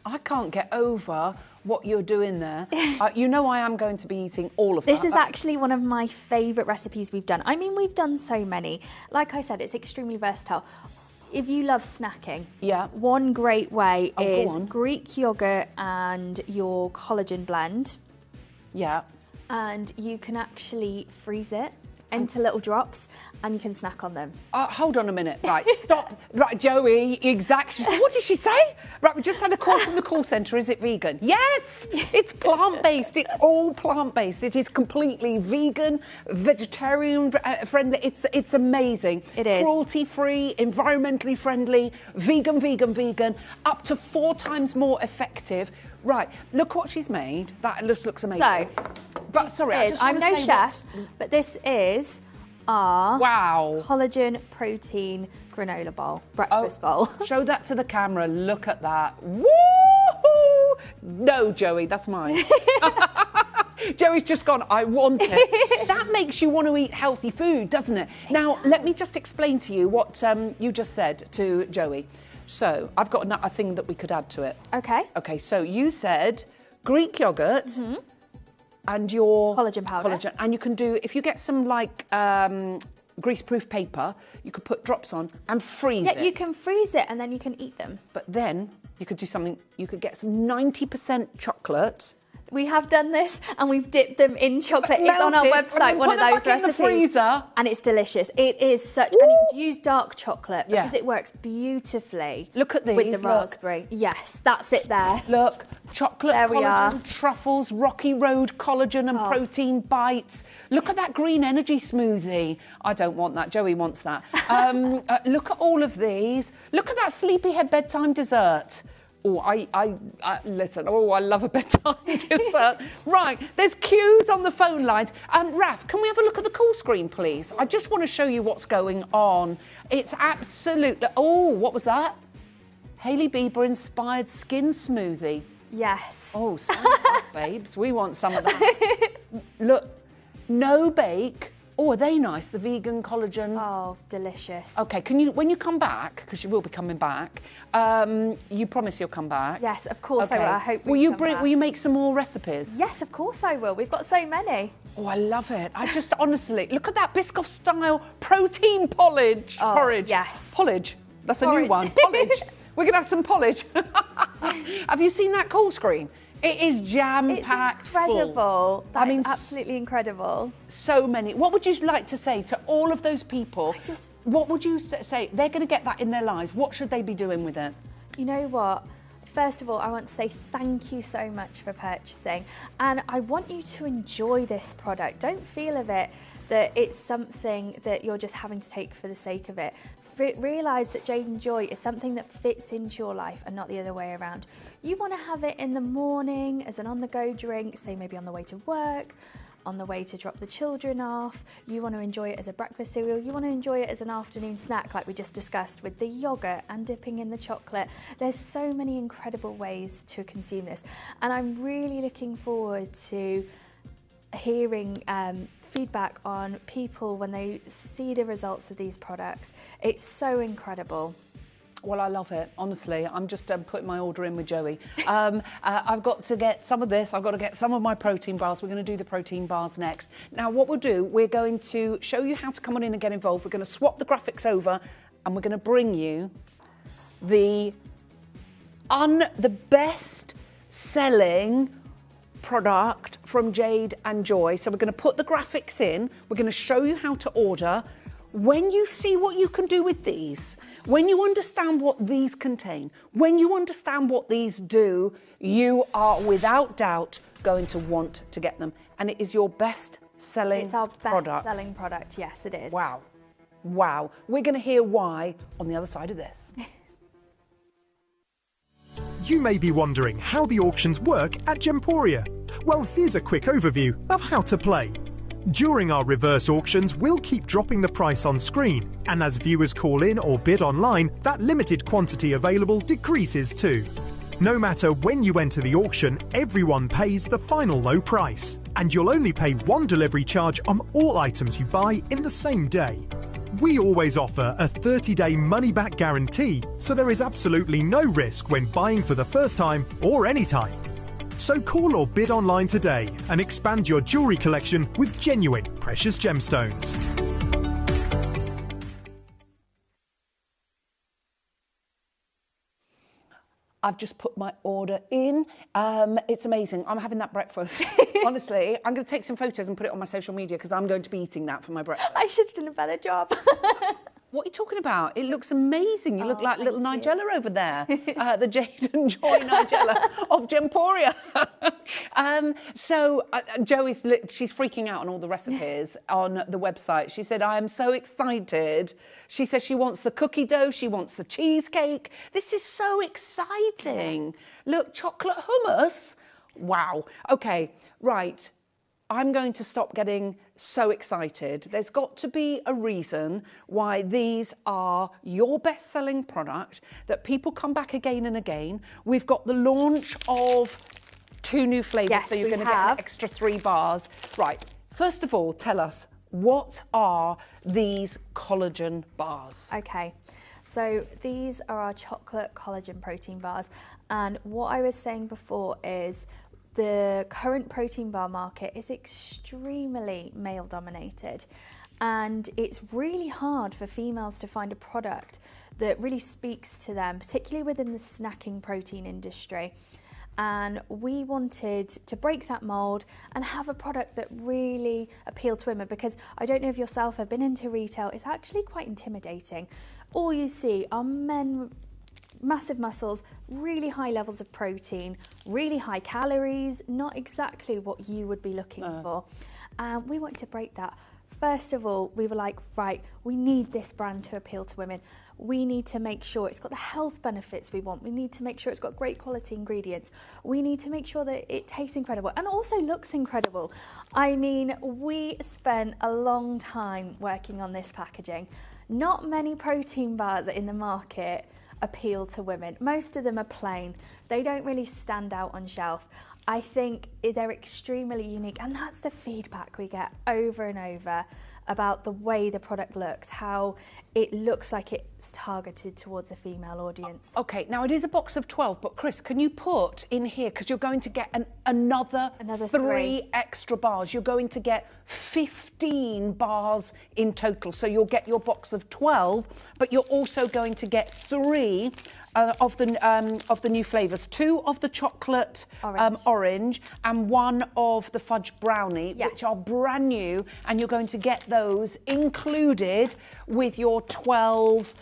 L: I can't get over what you're doing there. You know I am going to be eating all of that.
M: This is actually one of my favourite recipes we've done. I mean, we've done so many. Like I said, it's extremely versatile. If you love snacking, one great way is Greek yogurt and your collagen blend.
L: Yeah.
M: And you can actually freeze it into little drops, and you can snack on them.
L: Hold on a minute. Right, stop. Right, Joey, exactly. What did she say? Right, we just had a call from the call centre. Is it vegan? Yes, it's plant-based. It's all plant-based. It is completely vegan, vegetarian friendly. It's amazing.
M: It is.
L: Cruelty-free, environmentally friendly, vegan, up to 4 times more effective. Right, look what she's made. That looks amazing.
M: So,
L: but sorry,
M: I'm no chef, but this is our collagen protein granola bowl, breakfast bowl.
L: Show that to the camera. Look at that. Woo-hoo! No, Joey, that's mine. Joey's just gone, I want it. That makes you want to eat healthy food, doesn't it? Now, let me just explain to you what you just said to Joey. So, I've got a thing that we could add to it.
M: Okay.
L: Okay, so you said Greek yogurt and your
M: collagen powder.
L: And you can do, if you get some like greaseproof paper, you could put drops on and freeze it.
M: Yeah, you can freeze it and then you can eat them.
L: But then you could do something, you could get some 90% chocolate.
M: We have done this, and we've dipped them in chocolate. It's on our website, one of those recipes.
L: In the freezer.
M: And it's delicious. It is such, and you use dark chocolate because it works beautifully.
L: Look at these.
M: With the raspberry. Yes, that's it there.
L: Look, chocolate,
M: there we
L: collagen,
M: are.
L: Truffles, Rocky Road collagen and protein bites. Look at that green energy smoothie. I don't want that. Joey wants that. Look at all of these. Look at that sleepyhead bedtime dessert. Oh, I listen. Oh, I love a bedtime dessert. Right, there's queues on the phone lines. Raf, can we have a look at the call screen, please? I just want to show you what's going on. It's absolutely. Oh, what was that? Hailey Bieber inspired skin smoothie.
M: Yes.
L: Oh, some babes. We want some of that. Look, no bake. Oh, are they nice? The vegan collagen.
M: Oh, delicious.
L: Okay, can you, when you come back, because you will be coming back, you promise you'll come back?
M: Yes, of course I will. I hope
L: will you make some more recipes?
M: Yes, of course I will. We've got so many.
L: Oh, I love it. I just honestly, look at that Biscoff style protein porridge.
M: Yes.
L: Porridge. That's a new one. Porridge. We're going to have some porridge. Have you seen that call screen? It is jam-packed full.
M: It's incredible. That is absolutely incredible.
L: So many. What would you like to say to all of those people? What would you say? They're going to get that in their lives. What should they be doing with it?
M: You know what? First of all, I want to say thank you so much for purchasing. And I want you to enjoy this product. Don't feel of it that it's something that you're just having to take for the sake of it. Realise that Jade and Joy is something that fits into your life and not the other way around. You want to have it in the morning as an on-the-go drink, say maybe on the way to work, on the way to drop the children off. You want to enjoy it as a breakfast cereal. You want to enjoy it as an afternoon snack like we just discussed with the yogurt and dipping in the chocolate. There's so many incredible ways to consume this. And I'm really looking forward to hearing feedback on people when they see the results of these products. It's so incredible.
L: Well, I love it, honestly. I'm just putting my order in with Joey. I've got to get some of this. I've got to get some of my protein bars. We're going to do the protein bars next. Now, what we'll do, we're going to show you how to come on in and get involved. We're going to swap the graphics over and we're going to bring you the best selling product from Jade and Joy. So we're going to put the graphics in. We're going to show you how to order. When you see what you can do with these, when you understand what these contain, when you understand what these do, you are without doubt going to want to get them. And it is your best selling product.
M: It's our best selling product, yes it is.
L: Wow. Wow. We're going to hear why on the other side of this.
C: You may be wondering how the auctions work at Gemporia. Well, here's a quick overview of how to play. During our reverse auctions, we'll keep dropping the price on screen, and as viewers call in or bid online, that limited quantity available decreases too. No matter when you enter the auction, everyone pays the final low price, and you'll only pay one delivery charge on all items you buy in the same day. We always offer a 30-day money-back guarantee, so there is absolutely no risk when buying for the first time or any time. So call or bid online today and expand your jewellery collection with genuine precious gemstones.
L: I've just put my order in. It's amazing. I'm having that breakfast. Honestly, I'm going to take some photos and put it on my social media because I'm going to be eating that for my breakfast.
M: I should have done a better job.
L: What are you talking about? It looks amazing. You look like little Nigella over there. The Jade and Joy Nigella of Gemporia. She's freaking out on all the recipes on the website. She said, I am so excited. She says she wants the cookie dough. She wants the cheesecake. This is so exciting. Look, chocolate hummus. Wow. Okay, right. I'm going to stop getting so excited. There's got to be a reason why these are your best-selling product, that people come back again and again. We've got the launch of 2 new flavours,
M: yes,
L: so you're going to get an extra 3 bars. Right, first of all, tell us, what are these collagen bars?
M: Okay, so these are our chocolate collagen protein bars. And what I was saying before is the current protein bar market is extremely male dominated, and it's really hard for females to find a product that really speaks to them, particularly within the snacking protein industry. And we wanted to break that mold and have a product that really appealed to women, because I don't know if yourself have been into retail, it's actually quite intimidating. All you see are men, massive muscles, really high levels of protein, really high calories, not exactly what you would be looking for. We wanted to break that. First of all, we were like, right, we need this brand to appeal to women. We need to make sure it's got the health benefits we want. We need to make sure it's got great quality ingredients. We need to make sure that it tastes incredible and also looks incredible. I mean, we spent a long time working on this packaging. Not many protein bars in the market appeal to women. Most of them are plain. They don't really stand out on shelf. I think they're extremely unique, and that's the feedback we get over and over about the way the product looks, how it looks like it's targeted towards a female audience.
L: Okay, now it is a box of 12, but Chris, can you put in here, because you're going to get another 3 extra bars. You're going to get 15 bars in total. So you'll get your box of 12, but you're also going to get 3 of the new flavours. 2 of the chocolate orange and 1 of the fudge brownie, which are brand new, and you're going to get those included with your 12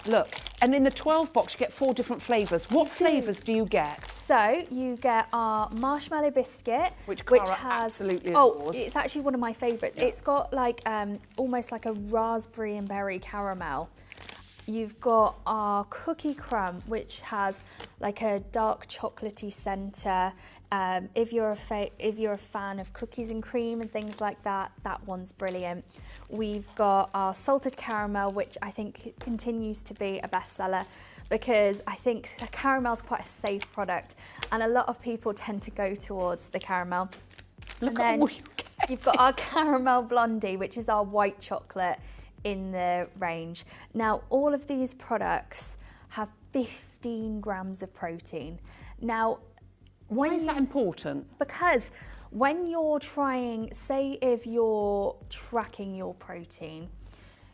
L: look. And in the 12 box, you get 4 different flavours. What flavours do you get?
M: So you get our marshmallow biscuit,
L: which has absolutely adores.
M: It's actually one of my favourites. Yeah. It's got like almost like a raspberry and berry caramel. You've got our cookie crumb, which has like a dark chocolatey centre. If you're a fan of cookies and cream and things like that, that one's brilliant. We've got our salted caramel, which I think continues to be a bestseller, because I think the caramel's quite a safe product, and a lot of people tend to go towards the caramel.
L: Look at all you get.
M: You've got our caramel blondie, which is our white chocolate in the range. Now, all of these products have 15 grams of protein. Now,
L: why is that important?
M: Because when you're trying, say if you're tracking your protein,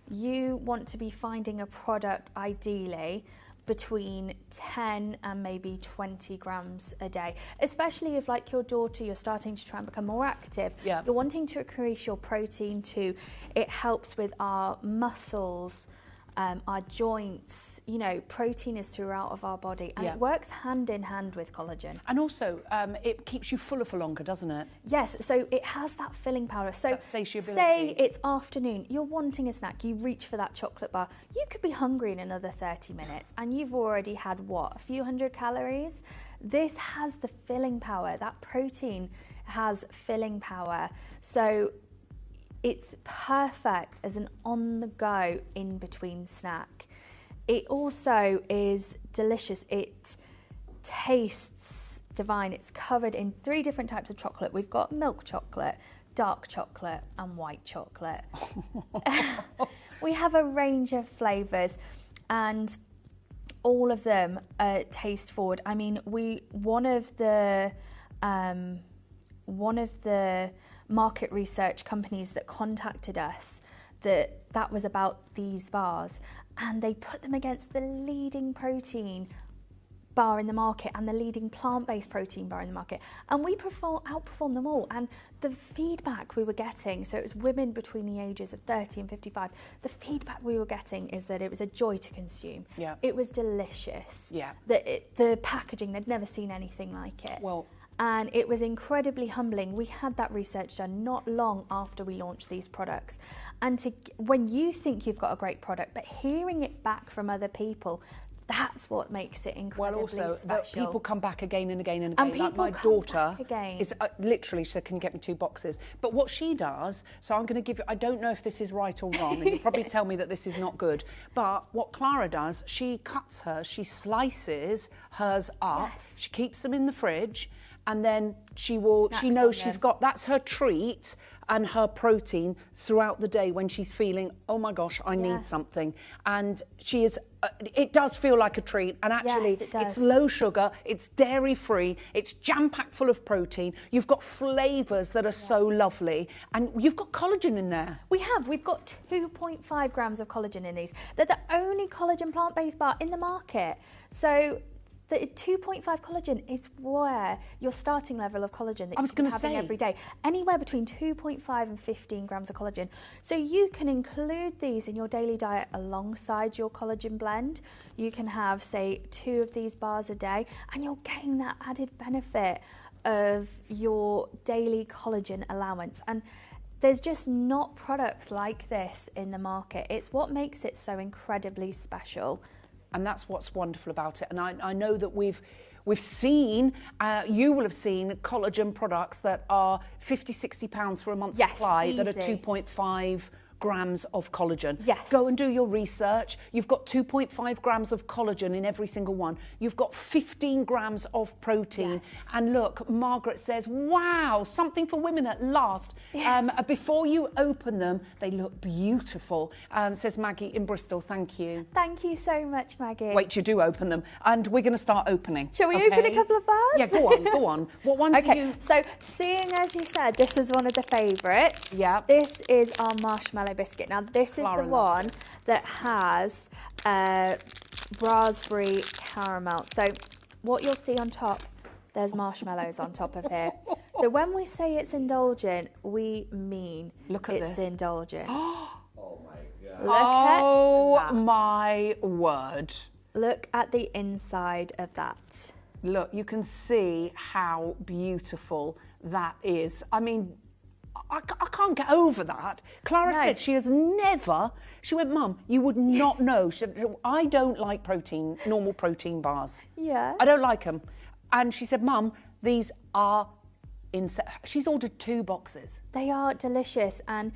M: you want to be finding a product ideally between 10 and maybe 20 grams a day, especially if, like your daughter, you're starting to try and become more active.
L: Yeah.
M: You're wanting to increase your protein too. It helps with our muscles, our joints. You know, protein is throughout of our body, and it works hand in hand with collagen.
L: And also, it keeps you fuller for longer, doesn't it?
M: Yes, so it has that filling power. So
L: that satiability.
M: Say it's afternoon, you're wanting a snack, you reach for that chocolate bar. You could be hungry in another 30 minutes, and you've already had, what, a few hundred calories? This has the filling power. That protein has filling power. So it's perfect as an on-the-go, in-between snack. It also is delicious. It tastes divine. It's covered in 3 different types of chocolate. We've got milk chocolate, dark chocolate, and white chocolate. We have a range of flavours, and all of them taste forward. I mean, one of the market research companies that contacted us, that was about these bars, and they put them against the leading protein bar in the market and the leading plant-based protein bar in the market, and we outperformed them all. And the feedback we were getting, so it was women between the ages of 30 and 55, the feedback we were getting is that it was a joy to consume.
L: Yeah.
M: It was delicious.
L: Yeah.
M: The packaging, they'd never seen anything like it.
L: Well,
M: and it was incredibly humbling. We had that research done not long after we launched these products. And when you think you've got a great product, but hearing it back from other people, that's what makes it incredibly special.
L: People come back again and again and again.
M: And
L: like my
M: people
L: daughter
M: again.
L: is literally, she said, can you get me 2 boxes? But what she does, so I'm going to give you, I don't know if this is right or wrong, and you'll probably tell me that this is not good, but what Clara does, she cuts hers, she slices hers up, she keeps them in the fridge, and then she knows she's got, that's her treat and her protein throughout the day when she's feeling, oh my gosh, I need something. And she is, it does feel like a treat. And actually, it's low sugar, it's dairy free, it's jam-packed full of protein. You've got flavours that are so lovely. And you've got collagen in there.
M: We've got 2.5 grams of collagen in these. They're the only collagen plant-based bar in the market. So the 2.5 collagen is where your starting level of collagen that you're having every day. Anywhere between 2.5 and 15 grams of collagen. So you can include these in your daily diet alongside your collagen blend. You can have, say, 2 of these bars a day, and you're getting that added benefit of your daily collagen allowance. And there's just not products like this in the market. It's what makes it so incredibly special.
L: And that's what's wonderful about it. And I know that we've seen, you will have seen collagen products that are 50, 60 pounds for a month's supply that are 2.5 grams of collagen.
M: Yes.
L: Go and do your research. You've got 2.5 grams of collagen in every single one. You've got 15 grams of protein. Yes. And look, Margaret says, wow, something for women at last. Before you open them, they look beautiful. Says Maggie in Bristol, thank you.
M: Thank you so much, Maggie.
L: Wait, you do open them. And we're going to start opening.
M: Shall we open a couple of bars?
L: Yeah, go on, go on. What ones are you...
M: So, seeing as you said, this is one of the favourites.
L: Yeah.
M: This is our marshmallow biscuit. Now, this is the one that has raspberry caramel. So, what you'll see on top, there's marshmallows on top of here. So, when we say it's indulgent, we mean it's indulgent.
L: Oh my word.
M: Look at the inside of that.
L: Look, you can see how beautiful that is. I mean, I can't get over that. Clara said she has never, she went, Mum, you would not know. She said, I don't like normal protein bars.
M: Yeah.
L: I don't like them. And she said, Mum, these are she's ordered 2 boxes.
M: They are delicious, and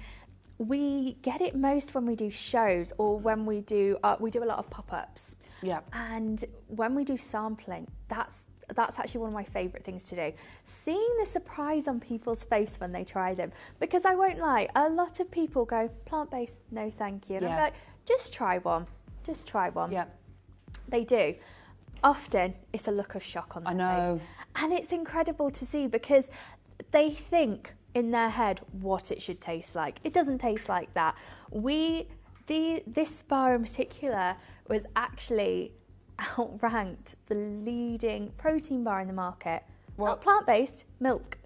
M: we get it most when we do shows or when we do a lot of pop-ups.
L: Yeah.
M: And when we do sampling, that's that's actually one of my favourite things to do. Seeing the surprise on people's face when they try them, because I won't lie, a lot of people go, plant-based, no thank you. And I'm like, just try one, just try one.
L: Yeah.
M: They do. Often it's a look of shock on their face. And it's incredible to see because they think in their head what it should taste like. It doesn't taste like that. This bar in particular was actually outranked the leading protein bar in the market. Not plant-based, milk.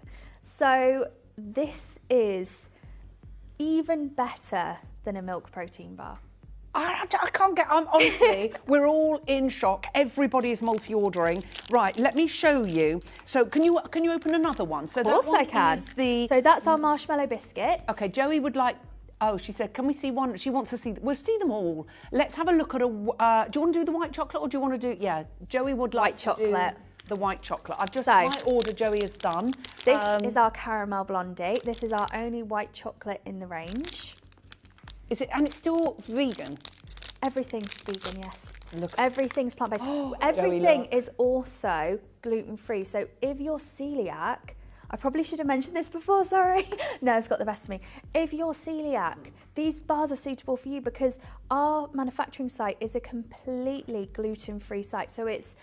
M: So this is even better than a milk protein bar.
L: I can't get, honestly, we're all in shock. Everybody is multi-ordering. Right, let me show you. So can you open another one? So
M: Of course I can. So that's our marshmallow biscuit.
L: Okay, Joey would like, oh, she said, can we see one? She wants to see, we'll see them all. Let's have a look at do you want to do the white chocolate or do you want to do, Joey would like to do the white chocolate. I've just, my order Joey has done.
M: This is our caramel blondie. This is our only white chocolate in the range.
L: Is it, and it's still vegan?
M: Everything's vegan, yes.
L: Look.
M: Everything's plant-based. Everything is also gluten-free. So if you're celiac, I probably should have mentioned this before, sorry. No, it's got the best of me. If you're celiac, these bars are suitable for you because our manufacturing site is a completely gluten-free site. So it's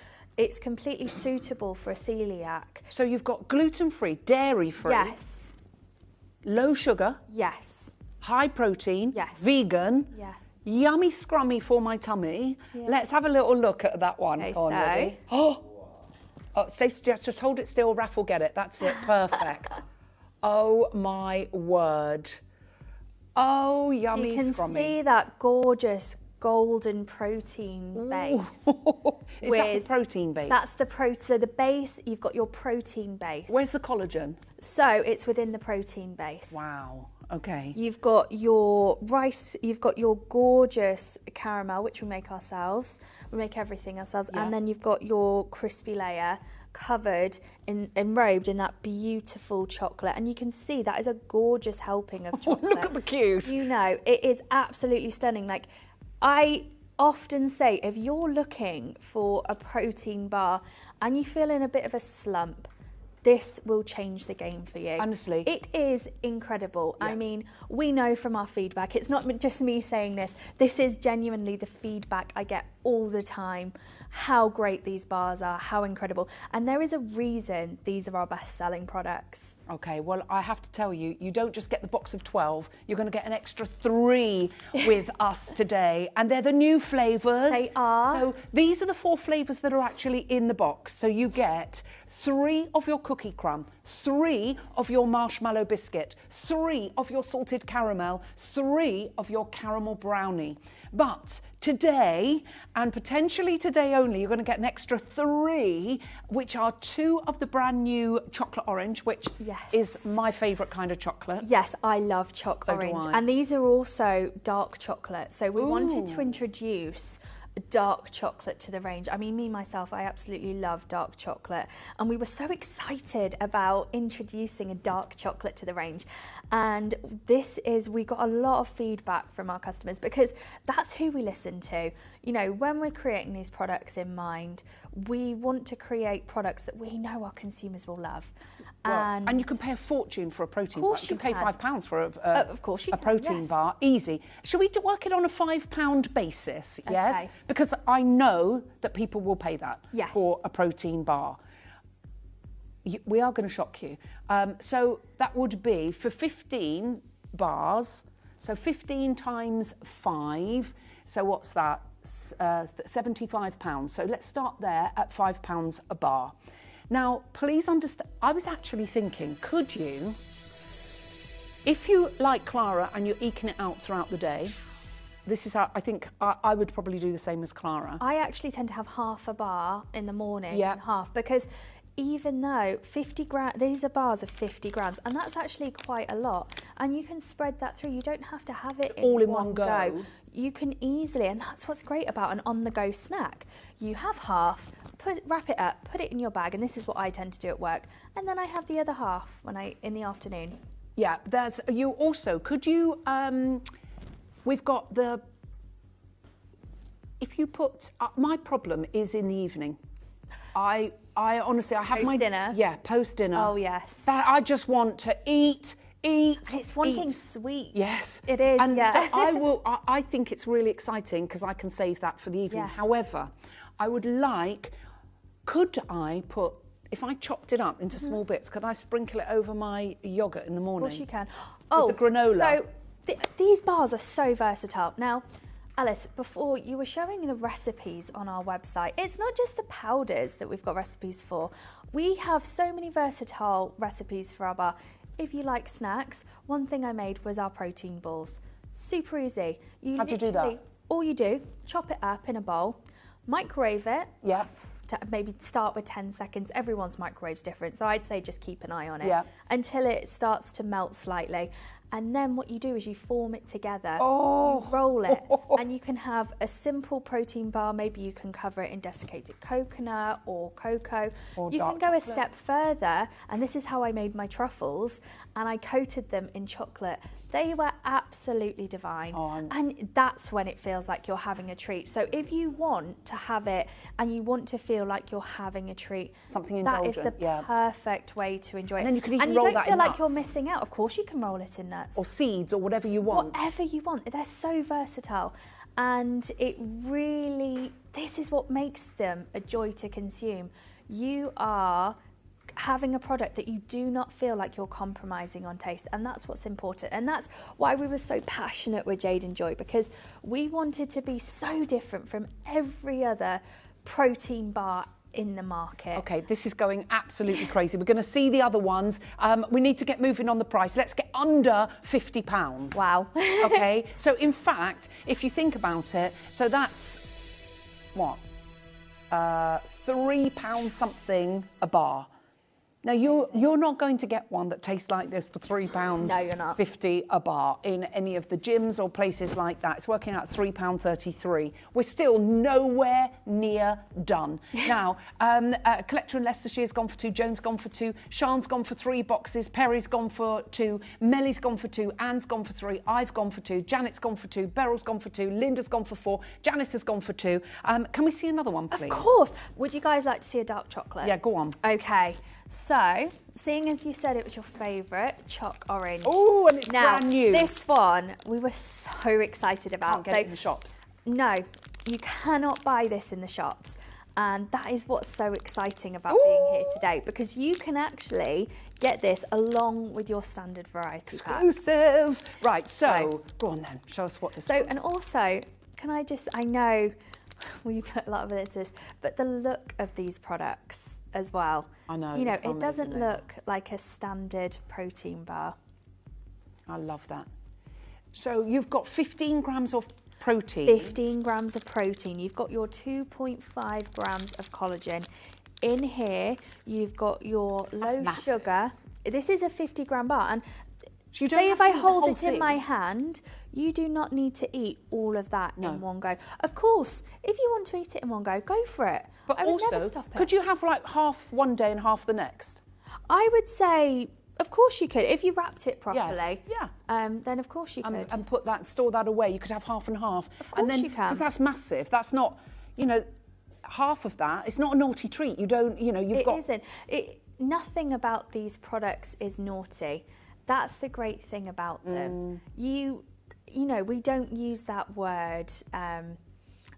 M: completely suitable for a celiac.
L: So you've got gluten-free, dairy-free.
M: Yes.
L: Low sugar.
M: Yes.
L: High protein.
M: Yes.
L: Vegan.
M: Yeah.
L: Yummy scrummy for my tummy. Yeah. Let's have a little look at that one.
M: Okay,
L: ready? Oh, Stacey, just hold it still, Raph will get it. That's it, perfect. Oh my word. Oh, yummy
M: scrummy. You can see that gorgeous golden protein base.
L: Is that the protein base?
M: That's the protein. So the base, you've got your protein base.
L: Where's the collagen?
M: So it's within the protein base.
L: Wow. Okay.
M: You've got your rice, you've got your gorgeous caramel, which we make ourselves. We make everything ourselves. Yeah. And then you've got your crispy layer covered enrobed in that beautiful chocolate. And you can see that is a gorgeous helping of chocolate.
L: Look at the cues.
M: You know, it is absolutely stunning. Like, I often say, if you're looking for a protein bar and you feel in a bit of a slump, this will change the game for you.
L: Honestly.
M: It is incredible. Yeah. I mean, we know from our feedback, it's not just me saying this, this is genuinely the feedback I get all the time, how great these bars are, how incredible. And there is a reason these are our best-selling products.
L: Okay, well, I have to tell you, you don't just get the box of 12, you're going to get an extra 3 with us today. And they're the new flavours.
M: They are.
L: So these are the 4 flavours that are actually in the box. So you get 3 of your cookie crumb, 3 of your marshmallow biscuit, 3 of your salted caramel, 3 of your caramel brownie. But today, and potentially today only, you're going to get an extra 3, which are 2 of the brand new chocolate orange, which is my favourite kind of chocolate.
M: Yes, I love chocolate orange. And these are also dark chocolate. So we wanted to introduce dark chocolate to the range. I mean, me, myself, I absolutely love dark chocolate. And we were so excited about introducing a dark chocolate to the range. And we got a lot of feedback from our customers because that's who we listen to. You know, when we're creating these products in mind, we want to create products that we know our consumers will love.
L: Well, and you can pay a fortune for a protein bar. You can pay £5 for
M: of course you
L: a protein bar. Easy. Shall we work it on a £5 basis? Yes?
M: Okay.
L: Because I know that people will pay that for a protein bar. We are going to shock you. So that would be for 15 bars. So 15 times 5. So what's that? £75. So let's start there at £5 a bar. Now, please understand, I was actually thinking, could you, if you, like Clara, and you're eking it out throughout the day, this is how I think I would probably do the same as Clara.
M: I actually tend to have half a bar in the morning and half, because even though 50 grams, these are bars of 50 grams, and that's actually quite a lot. And you can spread that through. You don't have to have it
L: all in one go.
M: You can easily, and that's what's great about an on-the-go snack. You have half, wrap it up, put it in your bag, and this is what I tend to do at work. And then I have the other half in the afternoon.
L: Yeah, you also, could you, we've got if you put, my problem is in the evening. I I honestly, I have
M: Post-dinner?
L: Yeah, post-dinner.
M: Oh, yes.
L: I just want to eat.
M: And it's wanting sweet.
L: Yes.
M: It is,
L: and
M: yeah.
L: So I think it's really exciting because I can save that for the evening.
M: Yes.
L: However, I would like, could I put, if I chopped it up into small bits, could I sprinkle it over my yoghurt in the morning?
M: Of course you can.
L: With the granola.
M: So these bars are so versatile. Now, Alice, before you were showing the recipes on our website, it's not just the powders that we've got recipes for. We have so many versatile recipes for our bar. If you like snacks, one thing I made was our protein balls. Super easy.
L: How'd you do that?
M: All you do, chop it up in a bowl, microwave it.
L: Yeah.
M: To maybe start with 10 seconds. Everyone's microwave's different, so I'd say just keep an eye on it.
L: Yeah.
M: Until it starts to melt slightly. And then what you do is you form it together,
L: you
M: roll it, and you can have a simple protein bar. Maybe you can cover it in desiccated coconut or cocoa.
L: Or
M: you
L: dark
M: can go a
L: chocolate.
M: step further, and this is how I made my truffles, and I coated them in chocolate. They were absolutely divine, and that's when it feels like you're having a treat. So if you want to have it and you want to feel like you're having a treat,
L: something
M: that is
L: indulgent,
M: the perfect way to enjoy it.
L: And then you can even
M: and you
L: roll
M: don't
L: that
M: feel
L: in
M: like you're
L: nuts.
M: missing out. Of course you can roll it in nuts.
L: Or seeds or whatever you want.
M: Whatever you want. They're so versatile. And it really, this is what makes them a joy to consume. You are having a product that you do not feel like you're compromising on taste, and that's what's important. And that's why we were so passionate with Jade and Joy, because we wanted to be so different from every other protein bar in the market.
L: Okay, this is going absolutely crazy. We're going to see the other ones. We need to get moving on the price. Let's get under £50.
M: Wow.
L: Okay, so in fact, if you think about it, so that's what? £3 something a bar. Now, you're not going to get one that tastes like this for £3.
M: No, you're not.
L: 50 a bar in any of the gyms or places like that. It's working out £3.33. We're still nowhere near done. Now, Collector in Leicestershire's gone for 2, Joan's gone for 2, Sian's gone for 3 boxes, Perry's gone for 2, Mellie's gone for 2, Anne's gone for 3, I've gone for 2, Janet's gone for 2, Beryl's gone for 2, Linda's gone for 4, Janice has gone for 2. Can we see another one, please?
M: Of course. Would you guys like to see a dark chocolate?
L: Yeah, go on.
M: Okay. So, seeing as you said it was your favourite, Choc Orange.
L: Oh, and it's
M: now,
L: brand new.
M: This one, we were so excited about.
L: Can't get it in the shops.
M: No, you cannot buy this in the shops. And that is what's so exciting about being here today, because you can actually get this along with your standard variety pack.
L: Exclusive. Right, so go on then, show us what this is.
M: And also, can I just, I know we put a lot of it into this, but the look of these products as well.
L: I know.
M: You know, it doesn't look like a standard protein bar.
L: I love that. So you've got 15 grams of protein.
M: 15 grams of protein. You've got your 2.5 grams of collagen. In here, you've got your low sugar. This is a 50 gram bar. And
L: so
M: say if I hold it in my hand, you do not need to eat all of that in one go. Of course, if you want to eat it in one go, go for it.
L: But
M: I would never
L: also,
M: stop it.
L: could you have like half one day and half the next?
M: I would say, of course you could. If you wrapped it properly,
L: yes.
M: then of course you could.
L: And put that, store that away. You could have half and half.
M: Of course you can.
L: Because that's massive. That's not, you know, half of that. It's not a naughty treat. You don't, you know, you've got...
M: It isn't. Nothing about these products is naughty. That's the great thing about them. You know, we don't use that word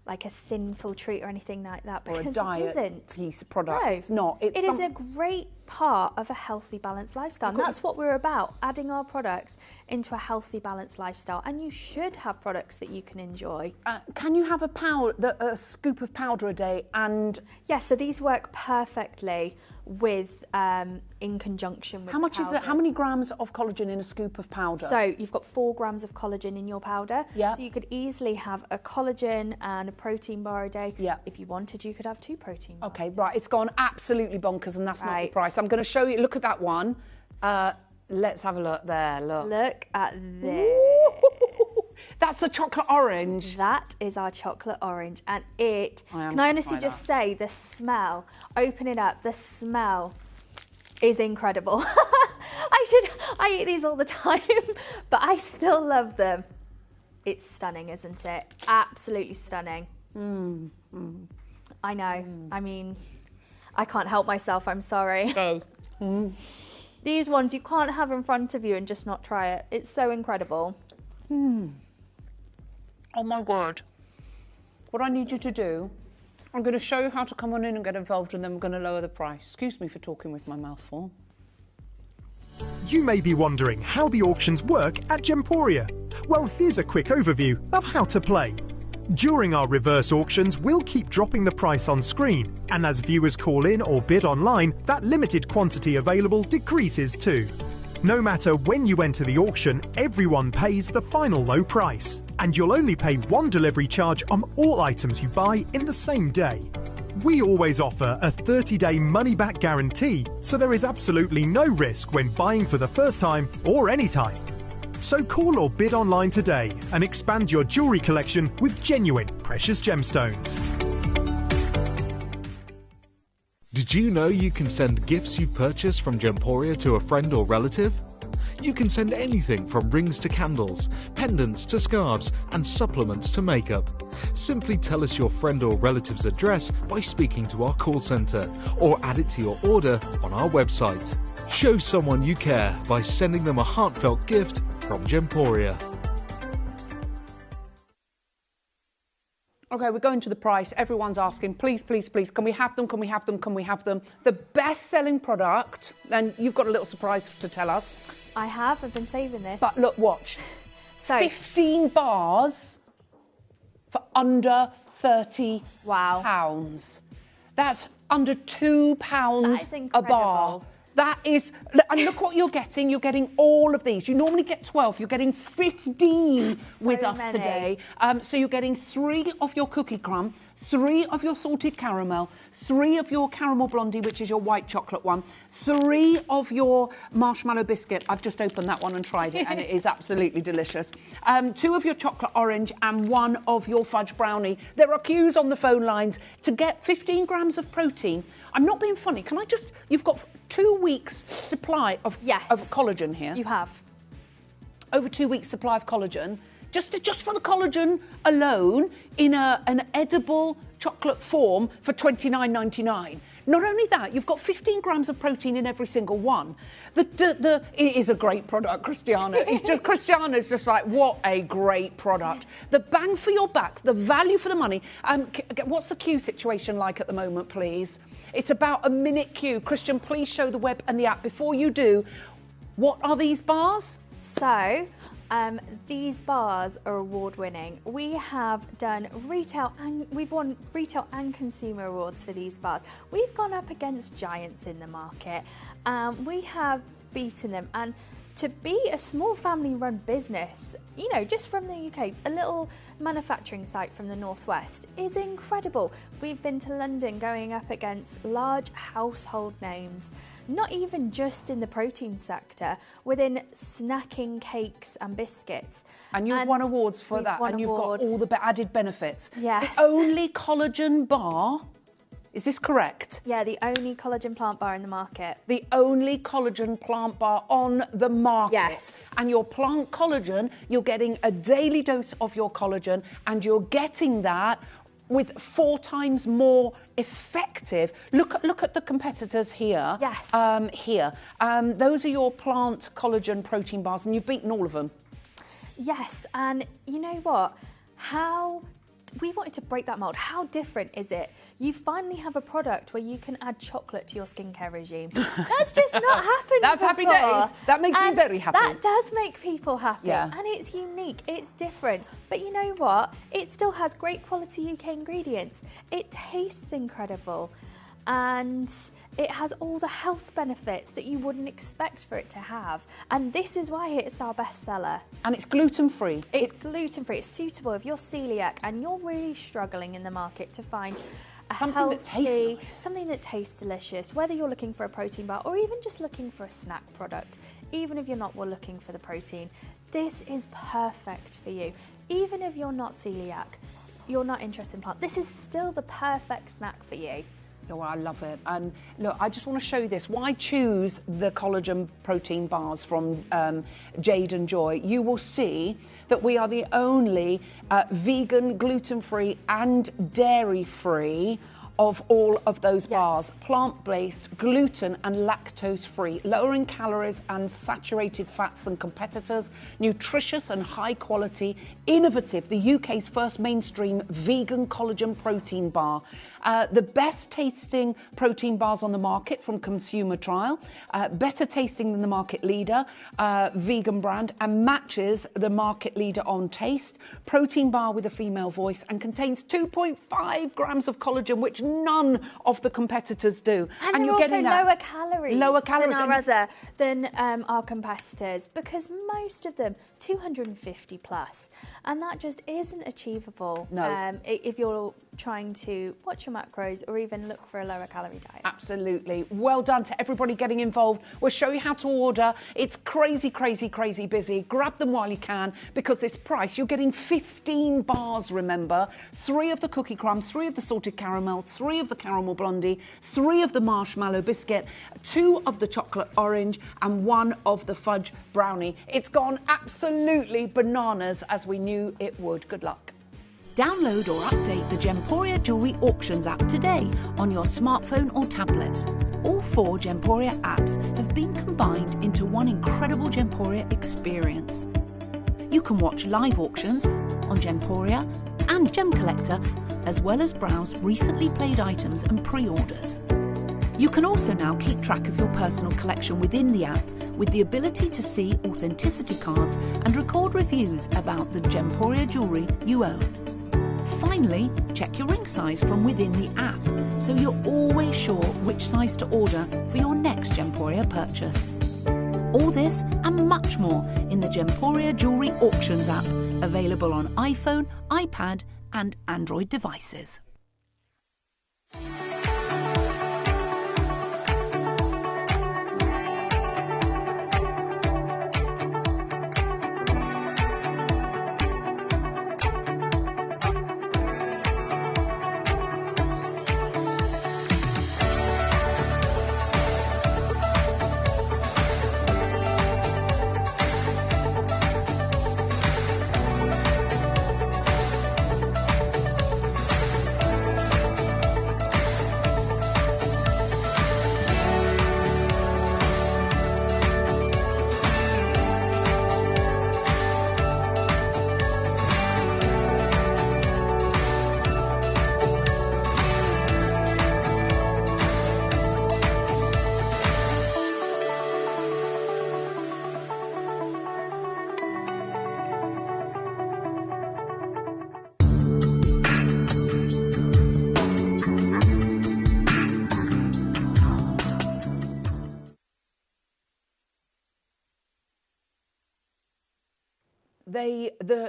M: like a sinful treat or anything like that,
L: or
M: because
L: a diet
M: it isn't.
L: piece of product.
M: No,
L: it's not.
M: It is a great part of a healthy, balanced lifestyle. And that's what we're about, adding our products into a healthy, balanced lifestyle. And you should have products that you can enjoy.
L: Can you have a scoop of powder a day? And
M: yes, so these work perfectly with in conjunction with
L: how much is it? How many grams of collagen in a scoop of powder?
M: So you've got 4 grams of collagen in your powder.
L: Yeah.
M: So you could easily have a collagen and a protein bar a day.
L: Yeah.
M: If you wanted, you could have 2 protein bars.
L: Okay, right. It's gone absolutely bonkers, and that's not the price. I'm going to show you. Look at that one. Let's have a look there. Look.
M: Look at this.
L: That's the chocolate orange.
M: That is our chocolate orange, and can I honestly just say, the smell, open it up, the smell is incredible. I eat these all the time, but I still love them. It's stunning, isn't it? Absolutely stunning. I know. I mean, I can't help myself, I'm sorry.
L: Go.
M: These ones you can't have in front of you and just not try it. It's so incredible.
L: Oh my word. What I need you to do, I'm going to show you how to come on in and get involved, and then we're going to lower the price. Excuse me for talking with my mouth full.
C: You may be wondering how the auctions work at Gemporia. Well, here's a quick overview of how to play. During our reverse auctions, we'll keep dropping the price on screen, and as viewers call in or bid online, that limited quantity available decreases too. No matter when you enter the auction, everyone pays the final low price, and you'll only pay one delivery charge on all items you buy in the same day. We always offer a 30-day money-back guarantee, so there is absolutely no risk when buying for the first time or any time. So call or bid online today and expand your jewellery collection with genuine precious gemstones.
D: Did you know you can send gifts you've purchased from Gemporia to a friend or relative? You can send anything from rings to candles, pendants to scarves, and supplements to makeup. Simply tell us your friend or relative's address by speaking to our call centre, or add it to your order on our website. Show someone you care by sending them a heartfelt gift from Gemporia.
L: Okay, we're going to the price. Everyone's asking, please, please, please, can we have them, can we have them, can we have them? The best-selling product, and you've got a little surprise to tell us.
M: I've been saving this.
L: But look, watch.
M: So
L: 15 bars for under £30.
M: Wow.
L: That's under £2
M: That is
L: a
M: incredible.
L: bar. That is, and look what you're getting. You're getting all of these. You normally get 12. You're getting 15 with us
M: many.
L: today. So you're getting 3 of your cookie crumb, 3 of your salted caramel, 3 of your caramel blondie, which is your white chocolate one, 3 of your marshmallow biscuit. I've just opened that one and tried it, and it is absolutely delicious. 2 of your chocolate orange and 1 of your fudge brownie. There are queues on the phone lines to get 15 grams of protein. I'm not being funny. Can I just... You've got 2 weeks supply of collagen here.
M: You have.
L: Over 2 weeks supply of collagen. Just for the collagen alone in an edible chocolate form for $29.99. Not only that, you've got 15 grams of protein in every single one. It is a great product, Christiana. Christiana's just like, what a great product. The bang for your buck, the value for the money. What's the queue situation like at the moment, please? It's about a minute queue. Christian, please show the web and the app. Before you do, what are these bars?
M: So, these bars are award-winning. We have done retail and we've won retail and consumer awards for these bars. We've gone up against giants in the market. We have beaten them, and to be a small family-run business, you know, just from the UK, a little manufacturing site from the Northwest is incredible. We've been to London going up against large household names, not even just in the protein sector, within snacking cakes and biscuits.
L: And you've won awards for that, and you've got all the added benefits.
M: Yes.
L: The only collagen bar, is this correct?
M: Yeah, the only collagen plant bar in the market.
L: The only collagen plant bar on the market.
M: Yes.
L: And your plant collagen, you're getting a daily dose of your collagen, and you're getting that with 4 times more effective. Look at the competitors here.
M: Yes.
L: Those are your plant collagen protein bars, and you've beaten all of them.
M: Yes, and you know what? We wanted to break that mold. How different is it? You finally have a product where you can add chocolate to your skincare regime. That's just not happened
L: That's
M: before.
L: happy days. That makes me very happy.
M: That does make people happy.
L: Yeah.
M: And it's unique, it's different. But you know what? It still has great quality UK ingredients. It tastes incredible. And it has all the health benefits that you wouldn't expect for it to have. And this is why it's our bestseller.
L: And it's gluten-free.
M: It's gluten-free. It's suitable if you're celiac and you're really struggling in the market to find something that tastes delicious, whether you're looking for a protein bar or even just looking for a snack product. Even if you're not looking for the protein, this is perfect for you. Even if you're not celiac, you're not interested in plant, this is still the perfect snack for you.
L: Oh, I love it. And look, I just want to show you this. Why choose the collagen protein bars from Jade and Joy? You will see that we are the only vegan, gluten-free and dairy-free of all of those bars. Plant-based, gluten and lactose-free, lower in calories and saturated fats than competitors, nutritious and high quality, innovative, the UK's first mainstream vegan collagen protein bar. The best tasting protein bars on the market from consumer trial, better tasting than the market leader, vegan brand, and matches the market leader on taste. Protein bar with a female voice and contains 2.5 grams of collagen, which none of the competitors do.
M: And you're also lower calories than our competitors, because most of them 250 plus, and that just isn't achievable.
L: No.
M: If you're trying to watch your macros or even look for a lower calorie diet.
L: Absolutely. Well done to everybody getting involved. We'll show you how to order. It's crazy, crazy, crazy busy. Grab them while you can, because this price, you're getting 15 bars, remember. 3 of the cookie crumbs, 3 of the salted caramel, 3 of the caramel blondie, 3 of the marshmallow biscuit, 2 of the chocolate orange, and 1 of the fudge brownie. It's gone absolutely bananas, as we knew it would. Good luck.
E: Download or update the Gemporia Jewellery Auctions app today on your smartphone or tablet. All 4 Gemporia apps have been combined into one incredible Gemporia experience. You can watch live auctions on Gemporia and Gem Collector, as well as browse recently played items and pre-orders. You can also now keep track of your personal collection within the app, with the ability to see authenticity cards and record reviews about the Gemporia jewellery you own. Finally, check your ring size from within the app, so you're always sure which size to order for your next Gemporia purchase. All this and much more in the Gemporia Jewellery Auctions app, available on iPhone, iPad and Android devices.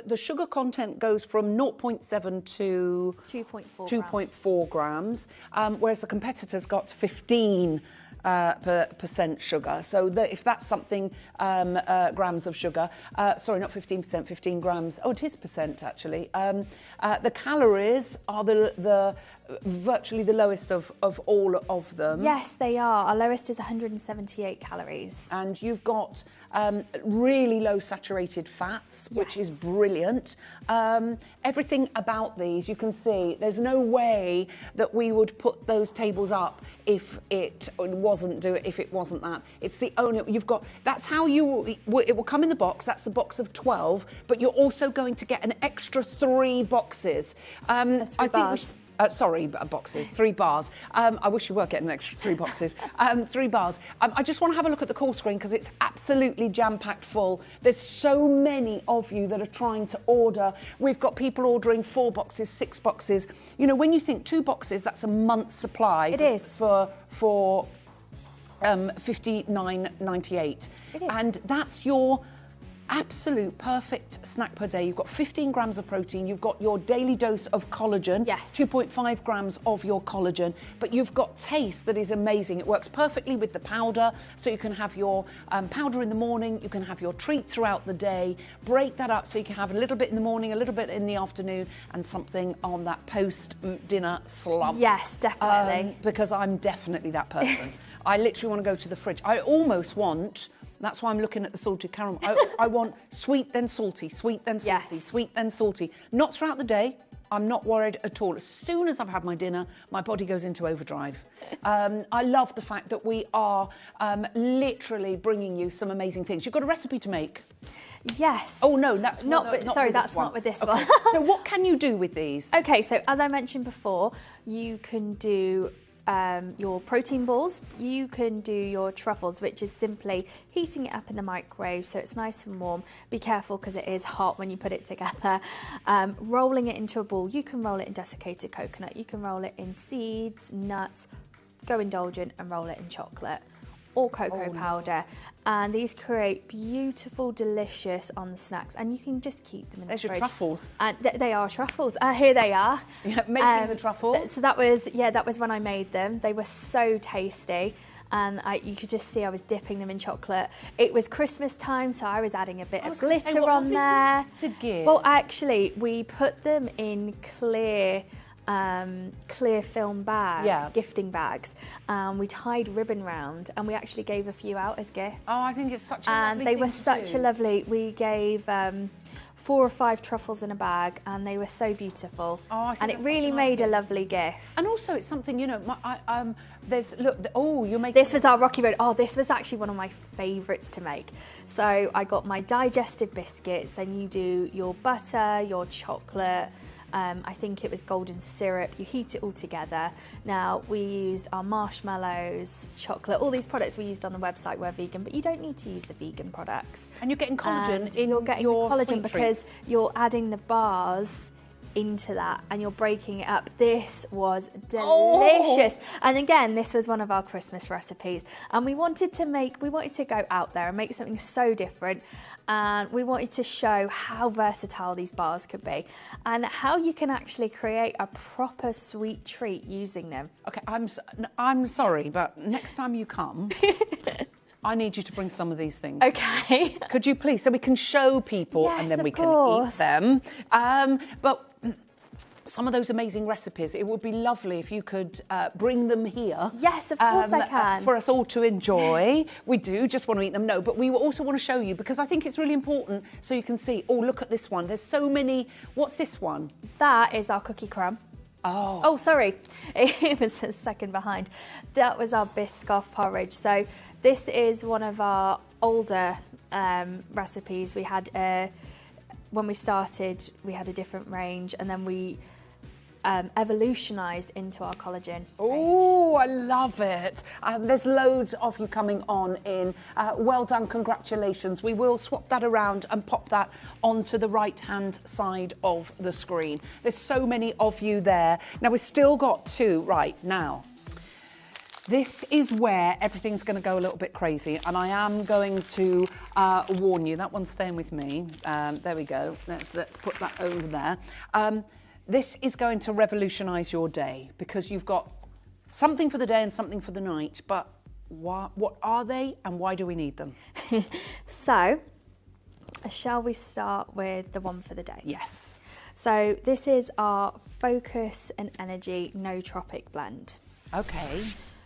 L: The sugar content goes from 0.7 to 2.4 grams, whereas the competitors got 15 percent sugar. So if that's something, grams of sugar, sorry, not 15%, 15 grams. Oh, it is percent actually. The calories are the virtually the lowest of all of them.
M: Yes, they are. Our lowest is 178 calories.
L: And you've got really low saturated fats, which is brilliant. Everything about these, you can see, there's no way that we would put those tables up if it wasn't that. It's the only, you've got, that's how it will come in the box. That's the box of 12, but you're also going to get an extra 3 boxes. Boxes, 3 bars. I wish you were getting an extra 3 boxes. 3 bars. I just want to have a look at the call screen because it's absolutely jam-packed full. There's so many of you that are trying to order. We've got people ordering 4 boxes, 6 boxes. You know, when you think 2 boxes, that's a month's supply.
M: It is.
L: For $59.98.
M: It is.
L: And that's your absolute perfect snack per day. You've got 15 grams of protein, you've got your daily dose of collagen, 2.5 grams of your collagen, but you've got taste that is amazing. It works perfectly with the powder, so you can have your powder in the morning, you can have your treat throughout the day, break that up so you can have a little bit in the morning, a little bit in the afternoon, and something on that post-dinner slump.
M: Yes, definitely.
L: Because I'm definitely that person. I literally want to go to the fridge. I almost want... That's why I'm looking at the salted caramel. I want sweet then salty, sweet then salty, sweet then salty. Not throughout the day. I'm not worried at all. As soon as I've had my dinner, my body goes into overdrive. I love the fact that we are literally bringing you some amazing things. You've got a recipe to make.
M: Yes.
L: Oh no, that's
M: not.
L: with
M: Sorry,
L: this
M: that's
L: one.
M: not with this
L: Okay.
M: one.
L: So what can you do with these?
M: Okay, so as I mentioned before, you can do your protein balls. You can do your truffles, which is simply heating it up in the microwave so it's nice and warm. Be careful because it is hot when you put it together. Rolling it into a ball. You can roll it in desiccated coconut. You can roll it in seeds, nuts. Go indulgent and roll it in chocolate or cocoa powder. And these create beautiful, delicious on the snacks, and you can just keep them in the fridge.
L: There's your truffles.
M: And they are truffles. Here they are.
L: Yeah, making the truffles.
M: So that was when I made them. They were so tasty. And you could just see I was dipping them in chocolate. It was Christmas time, so I was adding a bit of glitter on there.
L: To give.
M: Well, actually, we put them in clear film bags, gifting bags. We tied ribbon round, and we actually gave a few out as gifts.
L: Oh, I think it's such a
M: and
L: lovely
M: they
L: thing
M: were
L: to
M: such
L: do.
M: a lovely. We gave 4 or 5 truffles in a bag, and they were so beautiful.
L: Oh, I think
M: and it
L: that's
M: really
L: such a nice
M: made a
L: thing.
M: lovely gift.
L: And also, it's something, you know, there's, look, you're making...
M: This was our Rocky Road. Oh, this was actually one of my favourites to make. So I got my digestive biscuits, then you do your butter, your chocolate, I think it was golden syrup. You heat it all together. Now, we used our marshmallows, chocolate, all these products we used on the website were vegan, but you don't need to use the vegan products.
L: And you're getting collagen in
M: you're getting
L: your
M: collagen
L: sweet
M: because
L: treats.
M: you're adding the bars into that and you're breaking it up. This was delicious. And again, this was one of our Christmas recipes. And we wanted to go out there and make something so different. And we wanted to show how versatile these bars could be and how you can actually create a proper sweet treat using them.
L: Okay, I'm sorry, but next time you come, I need you to bring some of these things.
M: Okay.
L: Could you please, so we can show people and then we can eat them. But some of those amazing recipes, it would be lovely if you could bring them here.
M: Yes, of course I can.
L: For us all to enjoy. We do just want to eat them, no, but we also want to show you because I think it's really important so you can see, oh, look at this one. There's so many. What's this one?
M: That is our cookie crumb. Oh, sorry. It was a second behind. That was our Biscoff porridge. So this is one of our older recipes. We had, when we started, we had a different range and then we evolutionised into our collagen.
L: Oh, I love it. There's loads of you coming on in. Well done, congratulations. We will swap that around and pop that onto the right-hand side of the screen. There's so many of you there. Now, we've still got 2 right now. This is where everything's going to go a little bit crazy, and I am going to warn you. That one's staying with me. There we go. Let's put that over there. This is going to revolutionise your day because you've got something for the day and something for the night. But what are they and why do we need them?
M: So, shall we start with the one for the day?
L: Yes.
M: So this is our Focus and Energy Nootropic blend.
L: Okay.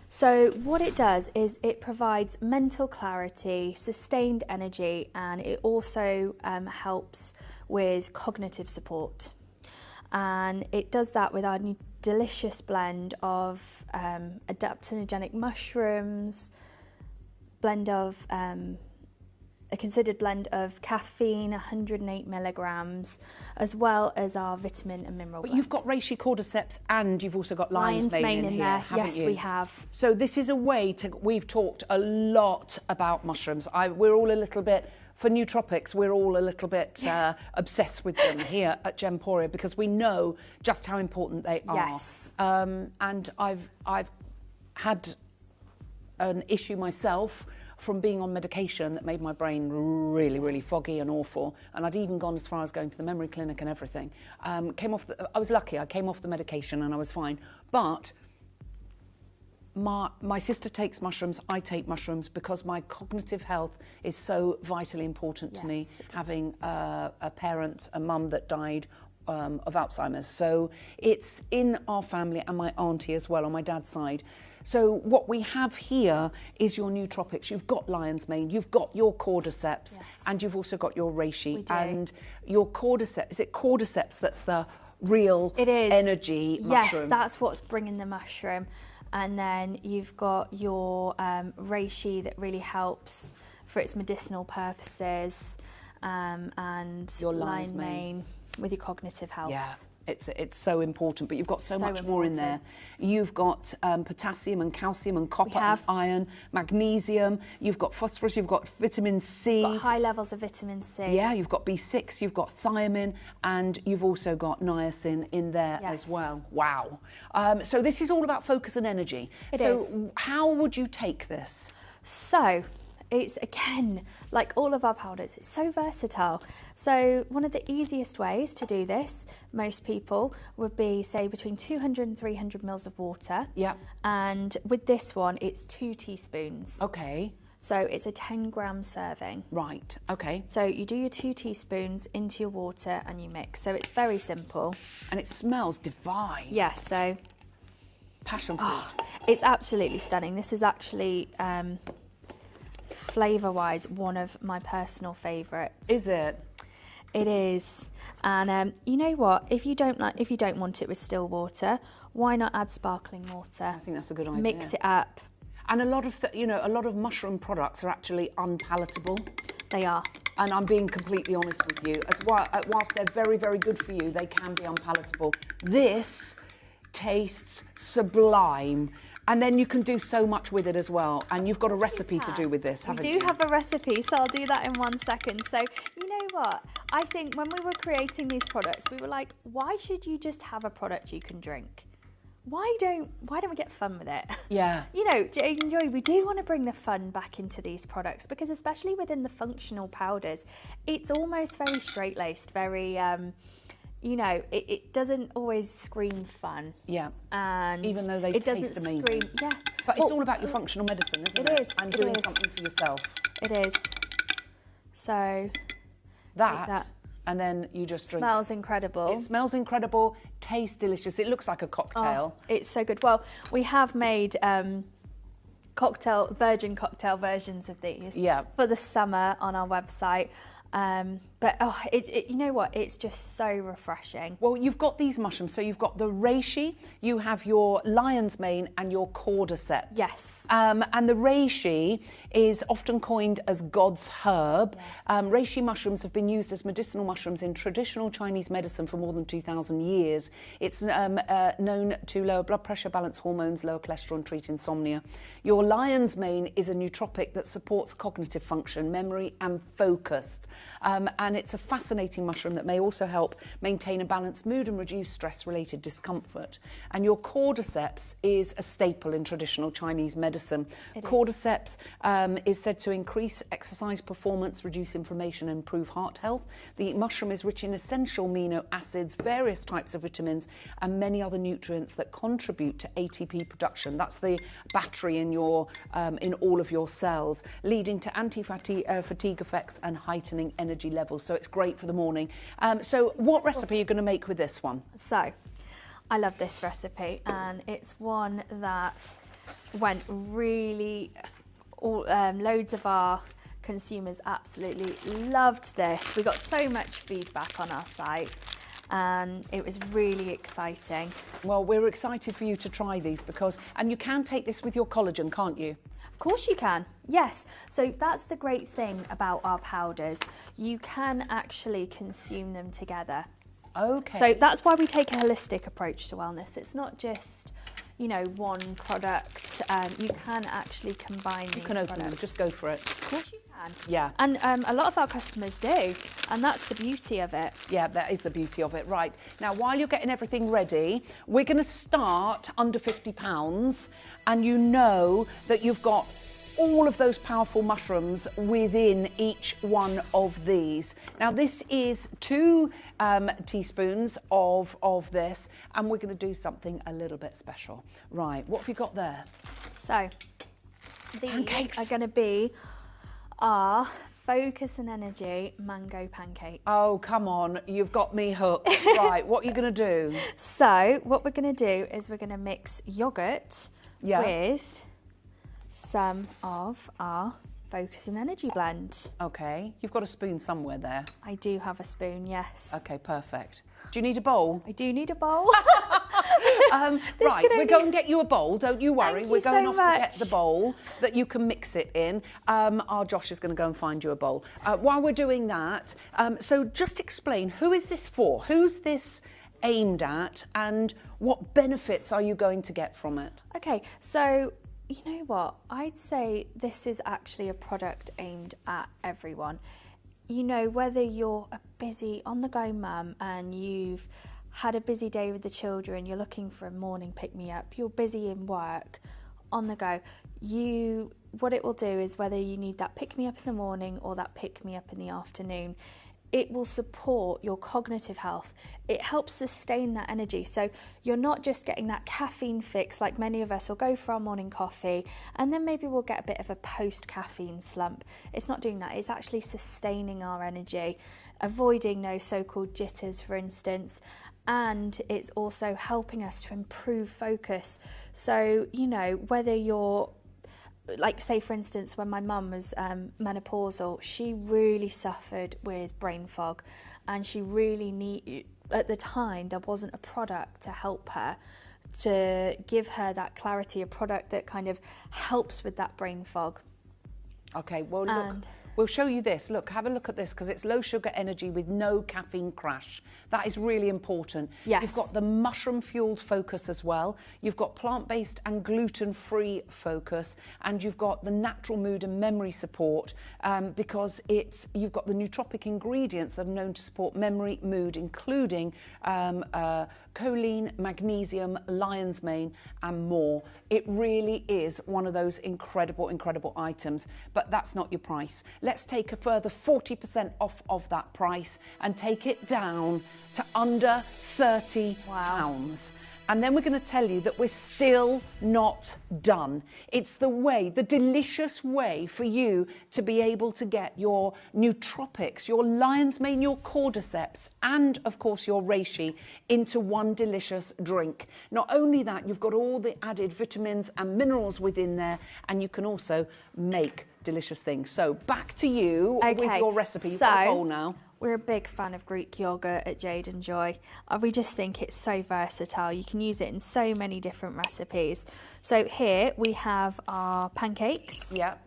M: So what it does is it provides mental clarity, sustained energy, and it also helps with cognitive support. And it does that with our new delicious blend of adaptogenic mushrooms, a considered blend of caffeine, 108 milligrams, as well as our vitamin and mineral blend.
L: But you've got reishi cordyceps and you've also got lion's mane in here,
M: there.
L: haven't
M: Yes,
L: you?
M: we have.
L: So this is a way to, we've talked a lot about mushrooms. We're all a little bit, for nootropics, we're all a little bit obsessed with them here at Gemporia because we know just how important they are.
M: Yes.
L: And I've had an issue myself from being on medication that made my brain really, really foggy and awful. And I'd even gone as far as going to the memory clinic and everything. I was lucky, I came off the medication and I was fine. But my sister takes mushrooms, I take mushrooms because my cognitive health is so vitally important to me, having a parent, a mum that died of Alzheimer's. So it's in our family and my auntie as well on my dad's side. So what we have here is your nootropics. You've got lion's mane, you've got your cordyceps, and you've also got your reishi.
M: We do.
L: And your cordyceps, is it cordyceps that's the real energy mushroom.
M: Yes, that's what's bringing the mushroom. And then you've got your reishi that really helps for its medicinal purposes, and
L: your
M: lion's mane with your cognitive health.
L: Yeah. It's so important, but you've got so much more in there. You've got potassium and calcium and copper and iron, magnesium, you've got phosphorus, you've got vitamin C.
M: You've got high levels of vitamin C.
L: Yeah, you've got B6, you've got thiamine, and you've also got niacin in there as well. Wow. So this is all about focus and energy.
M: It is.
L: How would you take this?
M: So, it's, again, like all of our powders, it's so versatile. So one of the easiest ways to do this, most people, would be, say, between 200 and 300 mils of water.
L: Yeah.
M: And with this one, it's 2 teaspoons.
L: Okay.
M: So it's a 10-gram serving.
L: Right, okay.
M: So you do your 2 teaspoons into your water and you mix. So it's very simple.
L: And it smells divine.
M: Yes, so...
L: Passion fruit.
M: It's absolutely stunning. This is actually... flavour-wise, one of my personal favourites.
L: Is it?
M: It is. And you know what? If you don't want it with still water, why not add sparkling water?
L: I think that's a good idea.
M: Mix it up.
L: And a lot of mushroom products are actually unpalatable.
M: They are.
L: And I'm being completely honest with you. Whilst they're very, very good for you, they can be unpalatable. This tastes sublime. And then you can do so much with it as well. And you've got a recipe to do with this, haven't you?
M: We do have a recipe, so I'll do that in 1 second. So, you know what? I think when we were creating these products, we were like, why should you just have a product you can drink? Why don't we get fun with it?
L: Yeah.
M: You know, Jade and Joy, we do want to bring the fun back into these products, because especially within the functional powders, it's almost very straight-laced, very... you know, it doesn't always scream fun.
L: Yeah.
M: And
L: even though they taste amazing.
M: Scream, yeah.
L: But it's all about your functional medicine, isn't it?
M: It is.
L: And doing something for yourself.
M: It is. So
L: that, and then you just drink.
M: Smells incredible.
L: It smells incredible, tastes delicious. It looks like a cocktail.
M: Oh, it's so good. Well, we have made virgin cocktail versions of these for the summer on our website. But you know what? It's just so refreshing.
L: Well, you've got these mushrooms. So you've got the reishi, you have your lion's mane, and your cordyceps.
M: Yes.
L: And the reishi is often coined as God's herb. Yeah. Reishi mushrooms have been used as medicinal mushrooms in traditional Chinese medicine for more than 2,000 years. It's known to lower blood pressure, balance hormones, lower cholesterol, and treat insomnia. Your lion's mane is a nootropic that supports cognitive function, memory, and focus. And it's a fascinating mushroom that may also help maintain a balanced mood and reduce stress-related discomfort. And your cordyceps is a staple in traditional Chinese medicine. Cordyceps is said to increase exercise performance, reduce inflammation, and improve heart health. The mushroom is rich in essential amino acids, various types of vitamins, and many other nutrients that contribute to ATP production. That's the battery in your in all of your cells, leading to anti-fatigue effects and heightening energy levels. So it's great for the morning. So what recipe are you going to make with this one?
M: So I love this recipe, and it's one that went really... loads of our consumers absolutely loved this. We got so much feedback on our site, and it was really exciting.
L: Well, we're excited for you to try these and you can take this with your collagen, can't you?
M: Of course you can, yes. So that's the great thing about our powders. You can actually consume them together.
L: Okay.
M: So that's why we take a holistic approach to wellness. It's not just, you know, one product. You can actually combine these products. You can open them,
L: just go for it.
M: Of course you can.
L: Yeah.
M: And a lot of our customers do, and that's the beauty of it.
L: Yeah, that is the beauty of it. Right. Now, while you're getting everything ready, we're going to start under £50, and you know that you've got all of those powerful mushrooms within each one of these. Now, this is 2 teaspoons of this, and we're going to do something a little bit special. Right, what have you got there?
M: So, these
L: pancakes
M: are going to be our Focus and Energy mango pancakes.
L: Oh, come on, you've got me hooked. Right, what are you going to do?
M: So, what we're going to do is we're going to mix yoghurt with some of our Focus and Energy blend.
L: Okay, you've got a spoon somewhere there.
M: I do have a spoon, yes.
L: Okay, perfect. Do you need a bowl?
M: I do need a bowl.
L: Right, we're going to get you a bowl, don't you worry.
M: Thank
L: We're
M: you
L: going
M: so
L: off
M: much.
L: to get the bowl that you can mix it in. Our Josh is going to go and find you a bowl. While we're doing that, so just explain, who is this for? Who's this aimed at, and what benefits are you going to get from it?
M: Okay, so you know what? I'd say this is actually a product aimed at everyone. You know, whether you're a busy on-the-go mum and you've had a busy day with the children, you're looking for a morning pick-me-up, you're busy in work, on the go, what it will do is whether you need that pick-me-up in the morning or that pick-me-up in the afternoon, it will support your cognitive health. It helps sustain that energy. So you're not just getting that caffeine fix like many of us will go for our morning coffee and then maybe we'll get a bit of a post-caffeine slump. It's not doing that. It's actually sustaining our energy, avoiding those so-called jitters, for instance. And it's also helping us to improve focus. So, you know, whether you're like, say, for instance, when my mum was menopausal, she really suffered with brain fog, and she really needed, at the time, there wasn't a product to help her, to give her that clarity, a product that kind of helps with that brain fog.
L: Okay, well, look, we'll show you this. Look, have a look at this, because it's low sugar energy with no caffeine crash. That is really important.
M: Yes.
L: You've got the mushroom fueled focus as well. You've got plant-based and gluten-free focus, and you've got the natural mood and memory support, because you've got the nootropic ingredients that are known to support memory, mood, including choline, magnesium, lion's mane, and more. It really is one of those incredible, incredible items, but that's not your price. Let's take a further 40% off of that price and take it down to under £30. And then we're going to tell you that we're still not done. It's the delicious way for you to be able to get your nootropics, your lion's mane, your cordyceps, and of course your reishi into one delicious drink. Not only that, you've got all the added vitamins and minerals within there, and you can also make delicious things. So back to you with your recipe. You've got a bowl now.
M: We're a big fan of Greek yogurt at Jade and Joy. We just think it's so versatile. You can use it in so many different recipes. So here we have our pancakes.
L: Yep.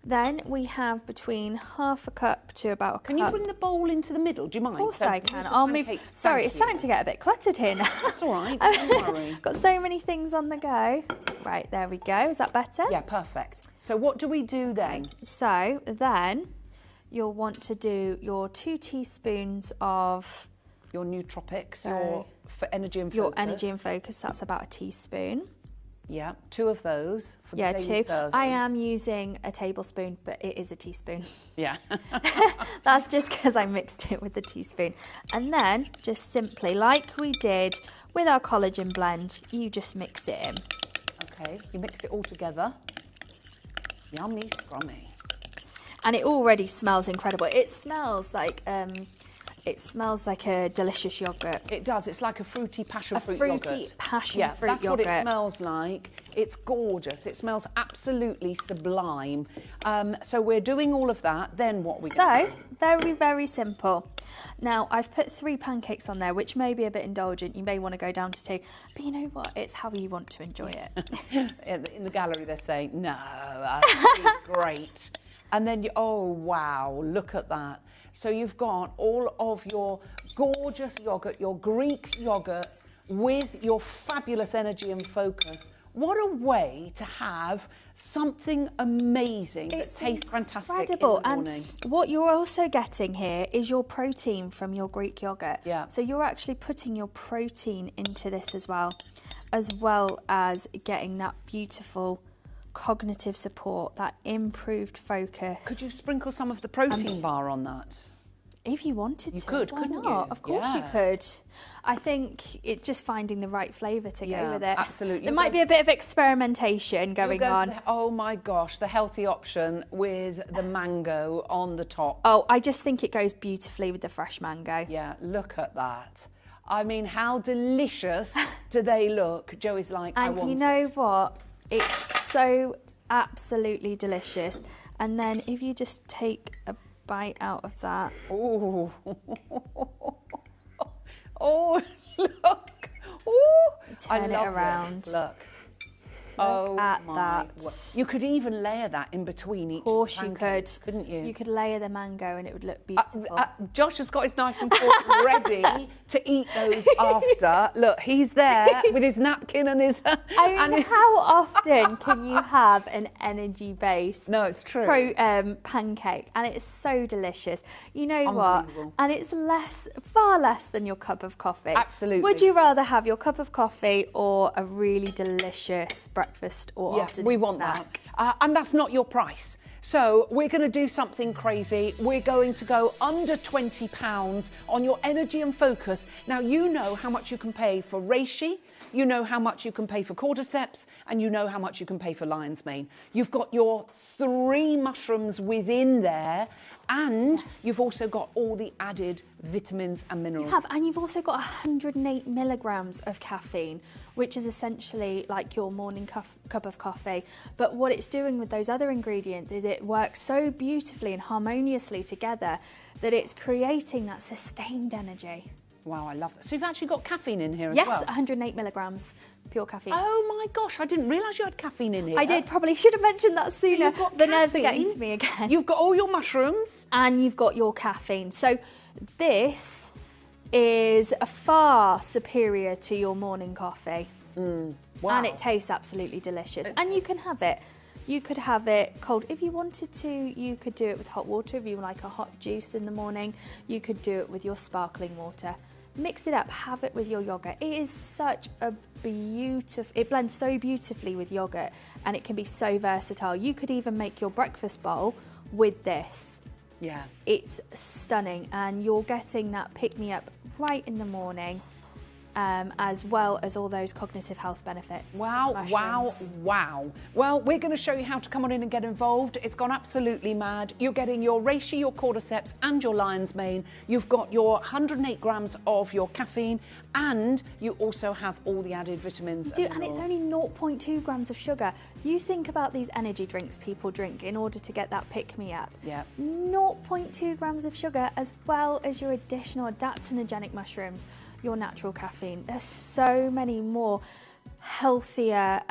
M: Then we have between half a cup to about a cup.
L: Can you bring the bowl into the middle? Do you mind?
M: Of course I can. I'll move. Sorry, it's starting to get a bit cluttered here now.
L: That's all right. Don't worry.
M: Got so many things on the go. Right, there we go. Is that better?
L: Yeah, perfect. So what do we do then?
M: So then you'll want to do your 2 teaspoons of
L: your nootropics, your for energy and focus.
M: Your energy and focus, that's about a teaspoon.
L: Yeah, 2 of those for the daily
M: 2.
L: serving.
M: I am using a tablespoon, but it is a teaspoon.
L: Yeah.
M: That's just because I mixed it with the teaspoon. And then just simply, like we did with our collagen blend, you just mix it in.
L: Okay, you mix it all together. Yummy, scrummy.
M: And it already smells incredible. It smells like a delicious yogurt.
L: It does. It's like a fruity passion fruit yogurt.
M: A fruity passion fruit
L: that's
M: yogurt.
L: what it smells like. It's gorgeous. It smells absolutely sublime. So we're doing all of that. Then what we
M: So, very, very simple. Now, I've put 3 pancakes on there, which may be a bit indulgent. You may want to go down to 2. But you know what? It's how you want to enjoy it.
L: In the gallery, they're saying, no, it's great. And then, oh, wow, look at that. So you've got all of your gorgeous yogurt, your Greek yogurt, with your fabulous energy and focus. What a way to have something amazing that tastes fantastic
M: incredible.
L: in the morning.
M: And what you're also getting here is your protein from your Greek yogurt.
L: Yeah.
M: So you're actually putting your protein into this as well as getting that beautiful cognitive support, that improved focus.
L: Could you sprinkle some of the protein bar on that?
M: If you wanted to.
L: You could,
M: why
L: couldn't
M: not?
L: you?
M: Of course you could. I think it's just finding the right flavour to go with it.
L: Absolutely.
M: There might be a bit of experimentation going on.
L: Oh my gosh, the healthy option with the mango on the top.
M: Oh, I just think it goes beautifully with the fresh mango.
L: Yeah, look at that. I mean, how delicious do they look? Joey's like, I want it.
M: And you know what? It's so absolutely delicious. And then if you just take a bite out of that.
L: Ooh. Oh, look. Oh,
M: Turn
L: I
M: it
L: love
M: around.
L: This. Look.
M: Look at
L: my
M: that.
L: word. You could even layer that in between each
M: Of course you
L: pancake,
M: could.
L: couldn't you?
M: You could layer the mango and it would look beautiful.
L: Josh has got his knife and fork ready to eat those after. Look, he's there with his napkin and his...
M: I mean, how often can you have an energy-based
L: No, it's true.
M: pancake? And it's so delicious. You know what? And it's far less than your cup of coffee.
L: Absolutely.
M: Would you rather have your cup of coffee or a really delicious breakfast or afternoon
L: we want
M: snack?
L: that. And that's not your price. So we're going to do something crazy. We're going to go under £20 on your energy and focus. Now, you know how much you can pay for reishi, you know how much you can pay for cordyceps, and you know how much you can pay for lion's mane. You've got your 3 mushrooms within there, and you've also got all the added vitamins and minerals.
M: You have, and you've also got 108 milligrams of caffeine, which is essentially like your morning cup of coffee. But what it's doing with those other ingredients is it works so beautifully and harmoniously together that it's creating that sustained energy.
L: Wow, I love that. So you've actually got caffeine in here as
M: well?
L: Yes,
M: 108 milligrams pure caffeine.
L: Oh my gosh, I didn't realise you had caffeine in here.
M: I did, probably should have mentioned that sooner. The nerves are getting to me again.
L: You've got all your mushrooms.
M: And you've got your caffeine. So this is far superior to your morning coffee.
L: Wow.
M: And it tastes absolutely delicious. And you can have it. You could have it cold. If you wanted to, you could do it with hot water. If you like a hot juice in the morning, you could do it with your sparkling water. Mix it up, have it with your yogurt. It is such a beautiful, it blends so beautifully with yogurt and it can be so versatile. You could even make your breakfast bowl with this.
L: Yeah.
M: It's stunning and you're getting that pick-me-up right in the morning. As well as all those cognitive health benefits.
L: Wow,
M: Mushrooms.
L: wow. Well, we're going to show you how to come on in and get involved. It's gone absolutely mad. You're getting your reishi, your cordyceps and your lion's mane. You've got your 108 grams of your caffeine and you also have all the added vitamins.
M: You do, and it's only 0.2 grams of sugar. You think about these energy drinks people drink in order to get that pick-me-up.
L: Yeah.
M: 0.2 grams of sugar as well as your additional adaptogenic mushrooms, your natural caffeine. There's so many more healthier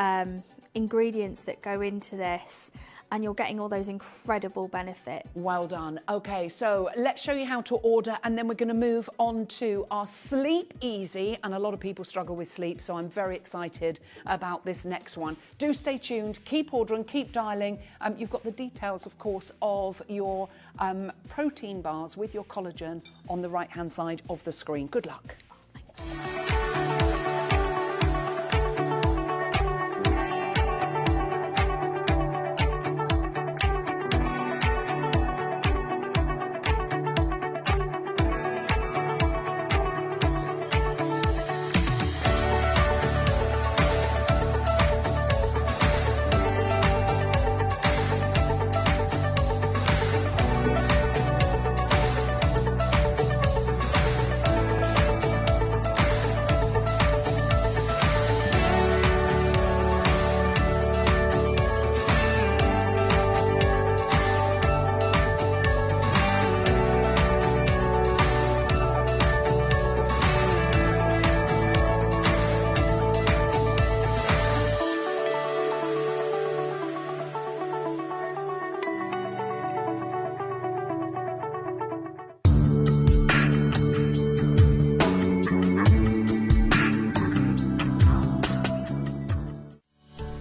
M: ingredients that go into this and you're getting all those incredible benefits.
L: Well done. Okay, so let's show you how to order and then we're going to move on to our Sleep Easy, and a lot of people struggle with sleep, so I'm very excited about this next one. Do stay tuned, keep ordering, keep dialing. You've got the details, of course, of your protein bars with your collagen on the right-hand side of the screen. Good luck.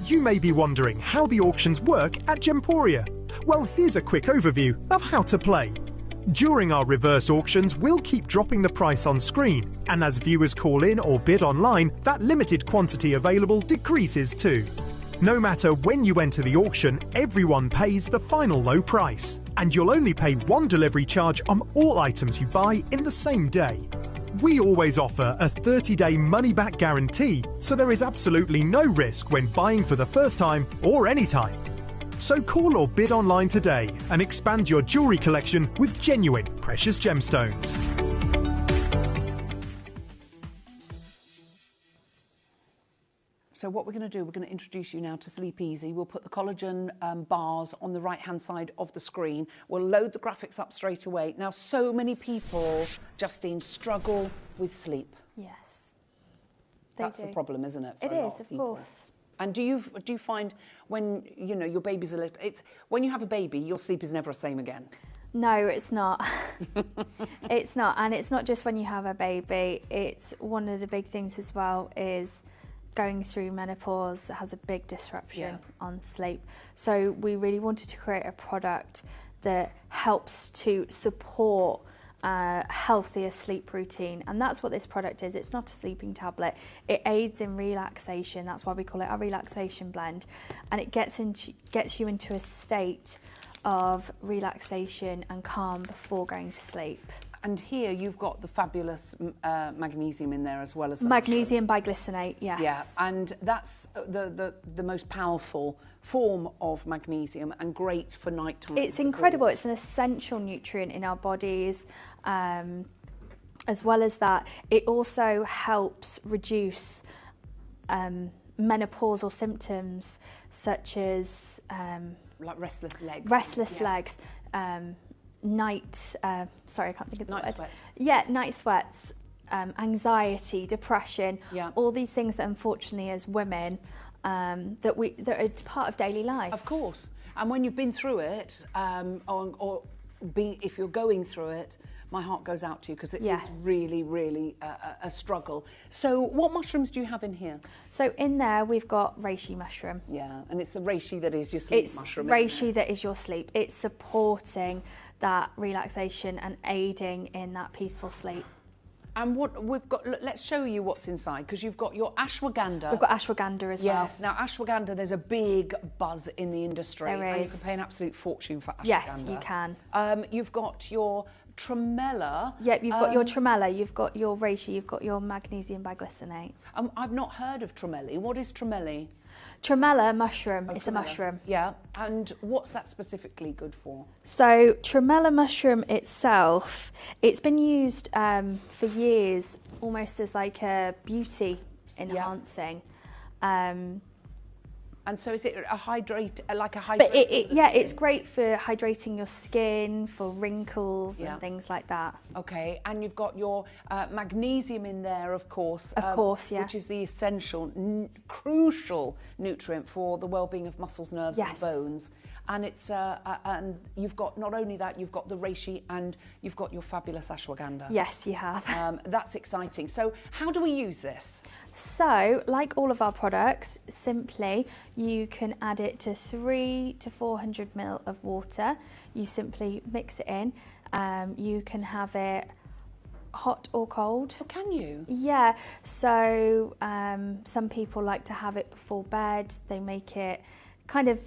C: You may be wondering how the auctions work at Gemporia. Well, here's a quick overview of how to play. During our reverse auctions, we'll keep dropping the price on screen, and as viewers call in or bid online, that limited quantity available decreases too. No matter when you enter the auction, everyone pays the final low price, and you'll only pay one delivery charge on all items you buy in the same day. We always offer a 30-day money-back guarantee, so there is absolutely no risk when buying for the first time or any time. So call or bid online today and expand your jewellery collection with genuine precious gemstones.
L: So what we're going to do, we're going to introduce you now to Sleep Easy. We'll put the collagen bars on the right-hand side of the screen. We'll load the graphics up straight away. Now, so many people, Justine, struggle with sleep.
M: Yes.
L: That's the problem, isn't it?
M: It is, of course.
L: And do you find when, you know, your baby's a little, when you have a baby, your sleep is never the same again?
M: No, it's not. It's not. And it's not just when you have a baby. It's one of the big things as well is going through menopause has a big disruption on sleep. So we really wanted to create a product that helps to support healthier sleep routine, and that's what this product is. It's not a sleeping tablet. It aids in relaxation. That's why we call it our relaxation blend, and it gets you into a state of relaxation and calm before going to sleep.
L: And here you've got the fabulous magnesium in there as well as the
M: magnesium biglycinate, yes.
L: Yeah, and that's the most powerful form of magnesium and great for nighttime.
M: It's incredible. It's an essential nutrient in our bodies. As well as that, it also helps reduce menopausal symptoms such as
L: like restless legs.
M: Restless legs. Sorry, I can't think of the word.
L: Night sweats.
M: Yeah, night sweats, anxiety, depression,
L: Yeah.
M: all these things that unfortunately as women, that are part of daily life.
L: Of course. And when you've been through it, if you're going through it, my heart goes out to you because it is really, really a struggle. So what mushrooms do you have in here?
M: So in there we've got reishi mushroom.
L: Yeah, and it's the reishi that is your sleep mushroom.
M: It's reishi that is your sleep. It's supporting that relaxation and aiding in that peaceful sleep.
L: And what we've got, let's show you what's inside, because you've got your ashwagandha.
M: We've got ashwagandha as well.
L: Yes, now ashwagandha, there's a big buzz in the industry.
M: There
L: and
M: is.
L: you can pay an absolute fortune for ashwagandha.
M: Yes, you can.
L: You've got your tremella.
M: Yep, you've got your tremella, you've got your reishi, you've got your magnesium biglycinate.
L: I've not heard of tremelli. What is tremelli?
M: Tremella mushroom, it's a mushroom.
L: Yeah, and what's that specifically good for?
M: So tremella mushroom itself, it's been used for years almost as like a beauty enhancing.
L: And so is it a hydrating?
M: But it's great for hydrating your skin, for wrinkles and things like that.
L: Okay, and you've got your magnesium in there, of course.
M: Of course, yeah.
L: Which is the essential, crucial nutrient for the well-being of muscles, nerves and bones. And it's and you've got, not only that, you've got the reishi and you've got your fabulous ashwagandha.
M: Yes, you have.
L: That's exciting. So how do we use this?
M: So, like all of our products, simply you can add it to 300 to 400 ml of water. You simply mix it in. You can have it hot or cold.
L: Oh, can you?
M: Yeah. So some people like to have it before bed. They make it kind of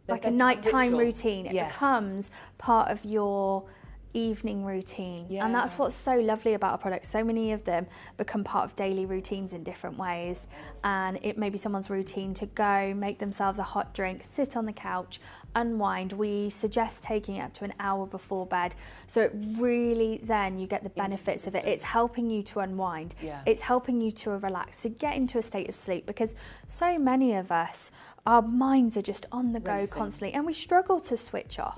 M: like a nighttime routine. It becomes part of your evening routine, and that's what's so lovely about our products. So many of them become part of daily routines in different ways, and it may be someone's routine to go make themselves a hot drink, sit on the couch, unwind. We suggest taking it up to an hour before bed, so it really, then you get the benefits of it. It's helping you to unwind, it's helping you to relax, to get into a state of sleep, because so many of us, our minds are just on the go constantly, and we struggle to switch off.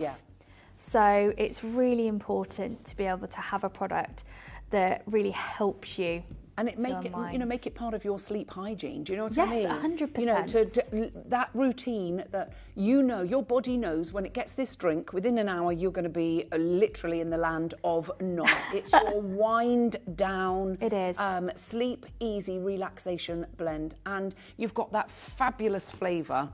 M: So it's really important to be able to have a product that really helps you.
L: And it make it part of your sleep hygiene. Do you know what I mean?
M: Yes, 100%.
L: You know, that routine that your body knows when it gets this drink, within an hour you're going to be literally in the land of nod. It's your wind down.
M: It is.
L: Sleep easy relaxation blend, and you've got that fabulous flavour.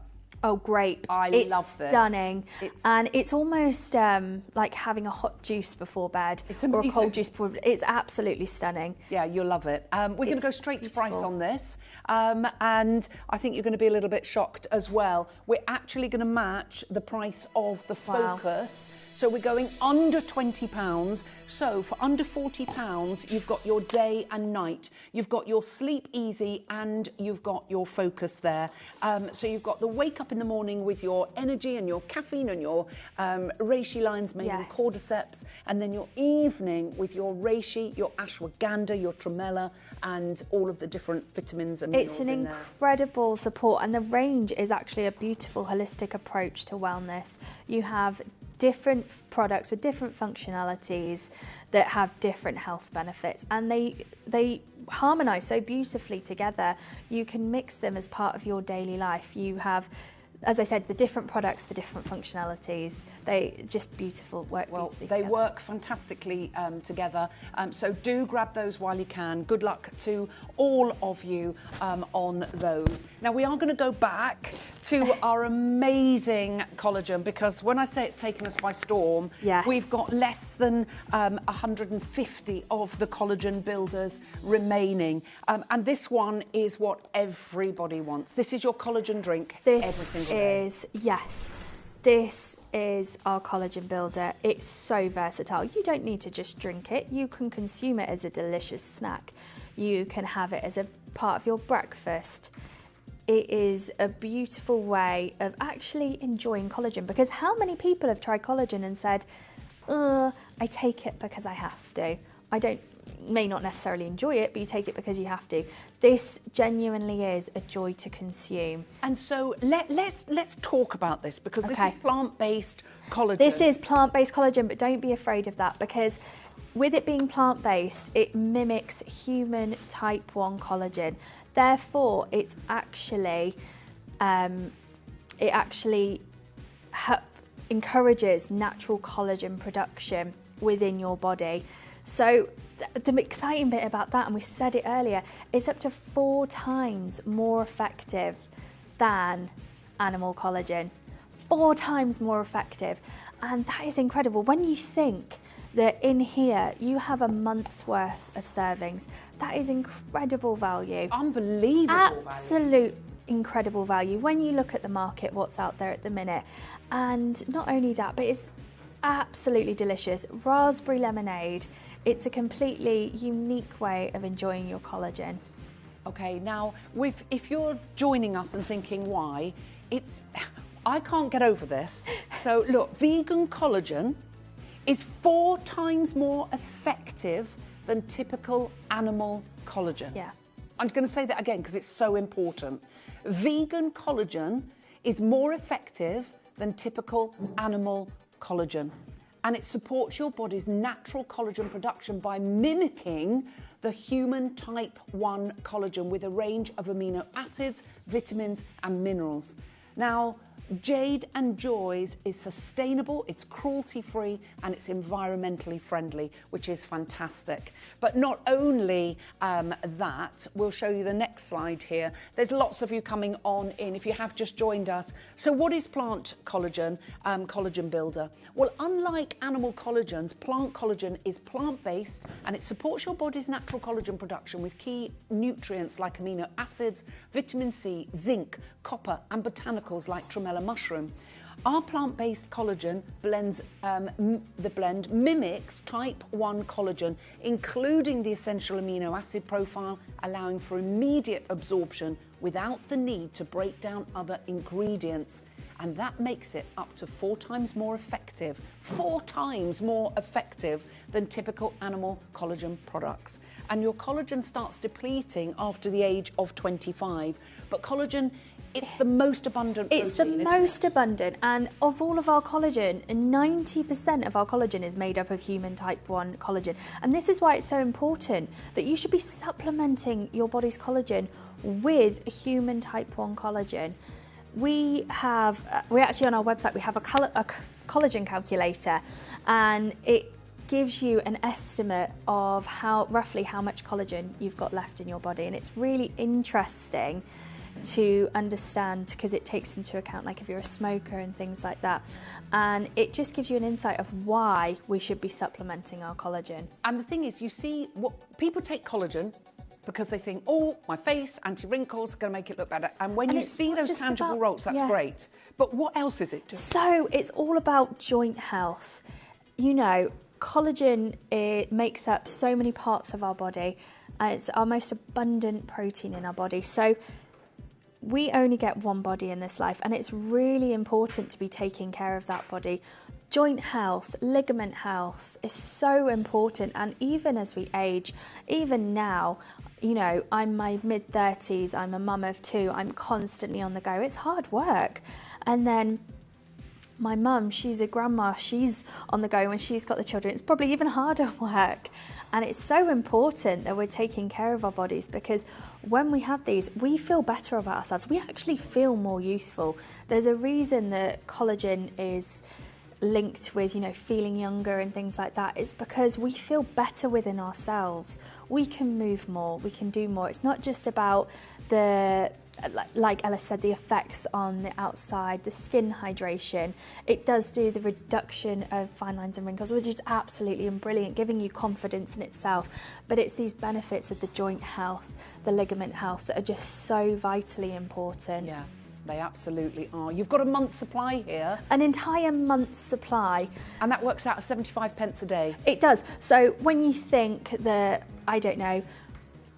M: Oh, great.
L: I love this.
M: It's stunning. And it's almost like having a hot juice before bed or a cold juice before bed. It's absolutely stunning.
L: Yeah, you'll love it. We're going to go straight to price on this. And I think you're going to be a little bit shocked as well. We're actually going to match the price of the Focus. So we're going under £20. So for under £40, you've got your day and night. You've got your sleep easy and you've got your focus there. So you've got the wake up in the morning with your energy and your caffeine and your reishi lines made in cordyceps, and then your evening with your reishi, your ashwagandha, your tremella, and all of the different vitamins and minerals.
M: It's an incredible support, and the range is actually a beautiful holistic approach to wellness. You have different products with different functionalities that have different health benefits, and they harmonize so beautifully together. You can mix them as part of your daily life. You have, as I said, the different products for different functionalities. They just beautiful, work beautifully
L: they
M: together.
L: work fantastically together. So do grab those while you can. Good luck to all of you on those. Now we are going to go back to our amazing collagen, because when I say it's taken us by storm, we've got less than 150 of the collagen builders remaining. And this one is what everybody wants. This is your collagen drink every single day.
M: This is our collagen builder. It's so versatile. You don't need to just drink it. You can consume it as a delicious snack. You can have it as a part of your breakfast. It is a beautiful way of actually enjoying collagen, because how many people have tried collagen and said, I take it because I have to. May not necessarily enjoy it, but you take it because you have to. This genuinely is a joy to consume.
L: And so let's talk about this, because this is plant-based collagen.
M: This is plant-based collagen, but don't be afraid of that, because with it being plant-based, it mimics human type 1 collagen. Therefore, it actually encourages natural collagen production within your body. So the exciting bit about that, and we said it earlier, it's up to 4 times more effective than animal collagen. 4 times more effective. And that is incredible. When you think that in here you have a month's worth of servings, that is incredible value.
L: Unbelievable
M: Absolute incredible value when you look at the market, what's out there at the minute. And not only that, but it's absolutely delicious. Raspberry lemonade. It's a completely unique way of enjoying your collagen.
L: Okay, now if you're joining us and thinking why, I can't get over this. So look, vegan collagen is 4 times more effective than typical animal collagen.
M: Yeah.
L: I'm going to say that again because it's so important. Vegan collagen is more effective than typical animal collagen. And it supports your body's natural collagen production by mimicking the human type 1 collagen with a range of amino acids, vitamins and minerals. Now, Jade and Joy's is sustainable, it's cruelty-free and it's environmentally friendly, which is fantastic. But not only that, we'll show you the next slide here. There's lots of you coming on in if you have just joined us. So what is plant collagen, collagen builder? Well, unlike animal collagens, plant collagen is plant-based and it supports your body's natural collagen production with key nutrients like amino acids, vitamin C, zinc, copper and botanicals like tremella mushroom. Our plant-based collagen blend mimics type 1 collagen, including the essential amino acid profile, allowing for immediate absorption without the need to break down other ingredients. And that makes it up to 4 times more effective, 4 times more effective than typical animal collagen products. And your collagen starts depleting after the age of 25. But collagen, it's the most abundant protein.
M: It's the most abundant, and of all of our collagen, 90% of our collagen is made up of human type 1 collagen. And this is why it's so important that you should be supplementing your body's collagen with human type 1 collagen. We actually on our website, we have a collagen calculator, and it gives you an estimate of roughly how much collagen you've got left in your body. And it's really interesting to understand because it takes into account like if you're a smoker and things like that, and it just gives you an insight of why we should be supplementing our collagen.
L: And the thing is, you see what people take collagen because they think, oh, my face, anti-wrinkles, going to make it look better. And when you see those tangible results, that's great. But what else is it doing?
M: So it's all about joint health. You know, collagen, it makes up so many parts of our body, and it's our most abundant protein in our body. So we only get one body in this life, and it's really important to be taking care of that body. Joint health, ligament health is so important, and even as we age, even now, you know, I'm my mid-30s, I'm a mum of 2, I'm constantly on the go. It's hard work. And then my mum, she's a grandma, she's on the go when she's got the children. It's probably even harder work. And it's so important that we're taking care of our bodies, because when we have these, we feel better about ourselves. We actually feel more youthful. There's a reason that collagen is linked with, you know, feeling younger and things like that. It's because we feel better within ourselves. We can move more, we can do more. It's not just about the, like Ella said, the effects on the outside, the skin hydration. It does do the reduction of fine lines and wrinkles, which is absolutely brilliant, giving you confidence in itself. But it's these benefits of the joint health, the ligament health, that are just so vitally important.
L: Yeah, they absolutely are. You've got a month's supply here.
M: An entire month's supply.
L: And that works out at 75 pence a day.
M: It does. So when you think that, I don't know,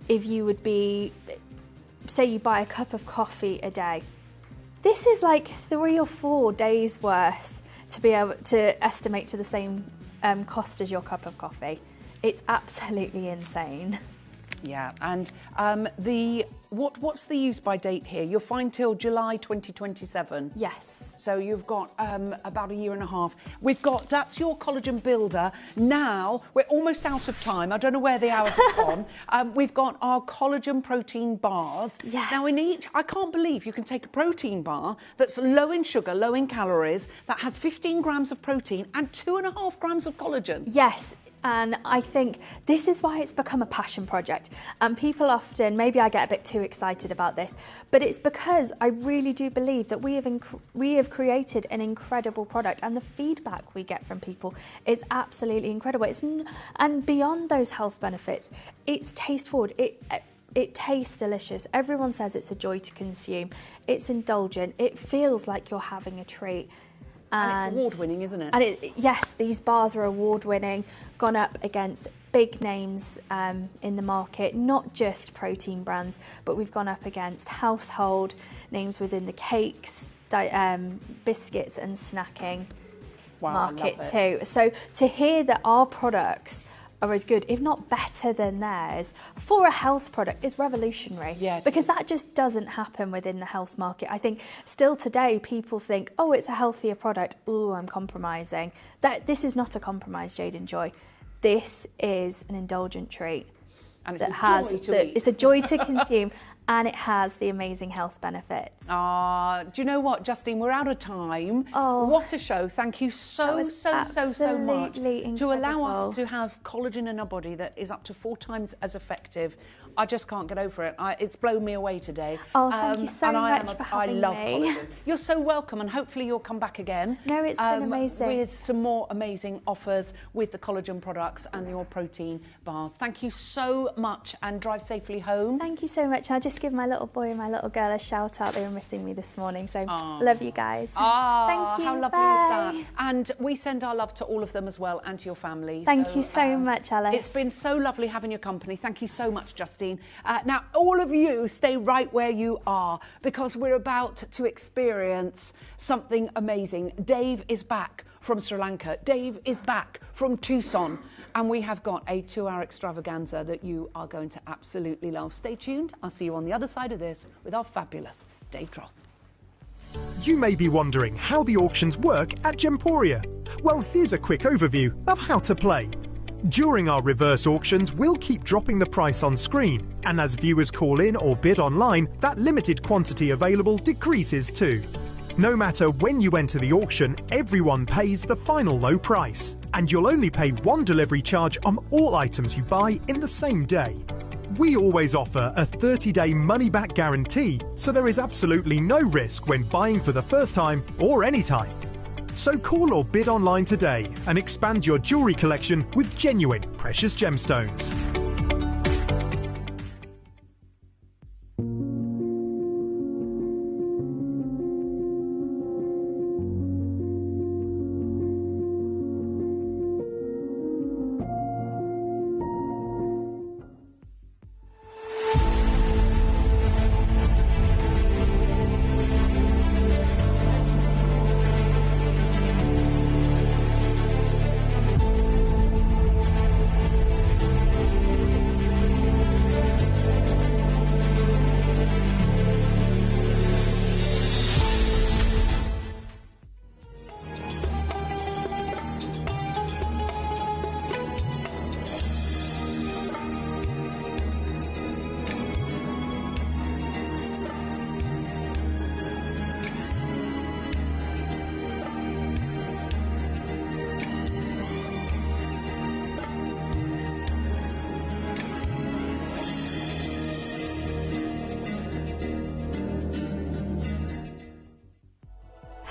M: if you would be, say you buy a cup of coffee a day, this is like 3 or 4 days worth to be able to estimate to the same cost as your cup of coffee. It's absolutely insane.
L: Yeah, and what's the use by date here? You're fine till July 2027.
M: Yes.
L: So you've got about a year and a half. That's your collagen builder. Now we're almost out of time. I don't know where the hours have gone. We've got our collagen protein bars.
M: Yes.
L: Now in each, I can't believe you can take a protein bar that's low in sugar, low in calories, that has 15 grams of protein and 2.5 grams of collagen.
M: Yes. And I think this is why it's become a passion project. And people often, maybe I get a bit too excited about this, but it's because I really do believe that we have created an incredible product, and the feedback we get from people is absolutely incredible. And beyond those health benefits, it's taste forward. It tastes delicious. Everyone says it's a joy to consume. It's indulgent. It feels like you're having a treat.
L: And it's award-winning, isn't it?
M: And yes, these bars are award-winning, gone up against big names in the market, not just protein brands, but we've gone up against household names within the cakes, biscuits and snacking market too. So to hear that our products are as good, if not better than theirs, for a health product is revolutionary.
L: Yeah,
M: because that just doesn't happen within the health market. I think still today people think, oh, it's a healthier product. Ooh, I'm compromising. This is not a compromise, Jade and Joy. This is an indulgent treat.
L: And it's
M: a joy to consume, and it has the amazing health benefits.
L: Do you know what, Justine? We're out of time.
M: Oh,
L: what a show. Thank you so much
M: incredible.
L: to allow us to have collagen in our body that is up to 4 times as effective. I just can't get over it. It's blown me away today.
M: Oh, thank you so much for having me.
L: I love collagen. You're so welcome, and hopefully you'll come back again.
M: No, it's been amazing.
L: With some more amazing offers with the collagen products and your protein bars. Thank you so much, and drive safely home.
M: Thank you so much. I'll just give my little boy and my little girl a shout out. They were missing me this morning, so love you guys. Thank you.
L: How lovely is that? And we send our love to all of them as well, and to your family.
M: Thank you so much, Alice.
L: It's been so lovely having your company. Thank you so much, Justine. Now, all of you stay right where you are, because we're about to experience something amazing. Dave is back from Sri Lanka. Dave is back from Tucson. And we have got a 2-hour extravaganza that you are going to absolutely love. Stay tuned. I'll see you on the other side of this with our fabulous Dave Troth.
C: You may be wondering how the auctions work at Gemporia. Well, here's a quick overview of how to play. During our reverse auctions, we'll keep dropping the price on screen, and as viewers call in or bid online, that limited quantity available decreases too. No matter when you enter the auction, everyone pays the final low price, and you'll only pay one delivery charge on all items you buy in the same day. We always offer a 30-day money-back guarantee, so there is absolutely no risk when buying for the first time or any time. So call or bid online today and expand your jewellery collection with genuine precious gemstones.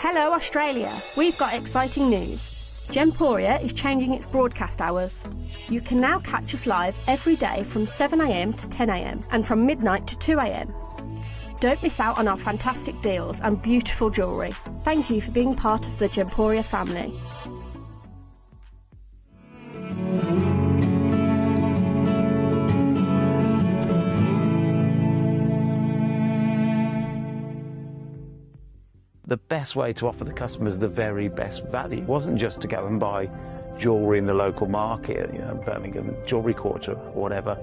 N: Hello Australia, we've got exciting news. Gemporia is changing its broadcast hours. You can now catch us live every day from 7 a.m. to 10 a.m. and from midnight to 2 a.m. Don't miss out on our fantastic deals and beautiful jewellery. Thank you for being part of the Gemporia family.
F: The best way to offer the customers the very best value wasn't just to go and buy jewellery in the local market, Birmingham Jewellery Quarter or whatever,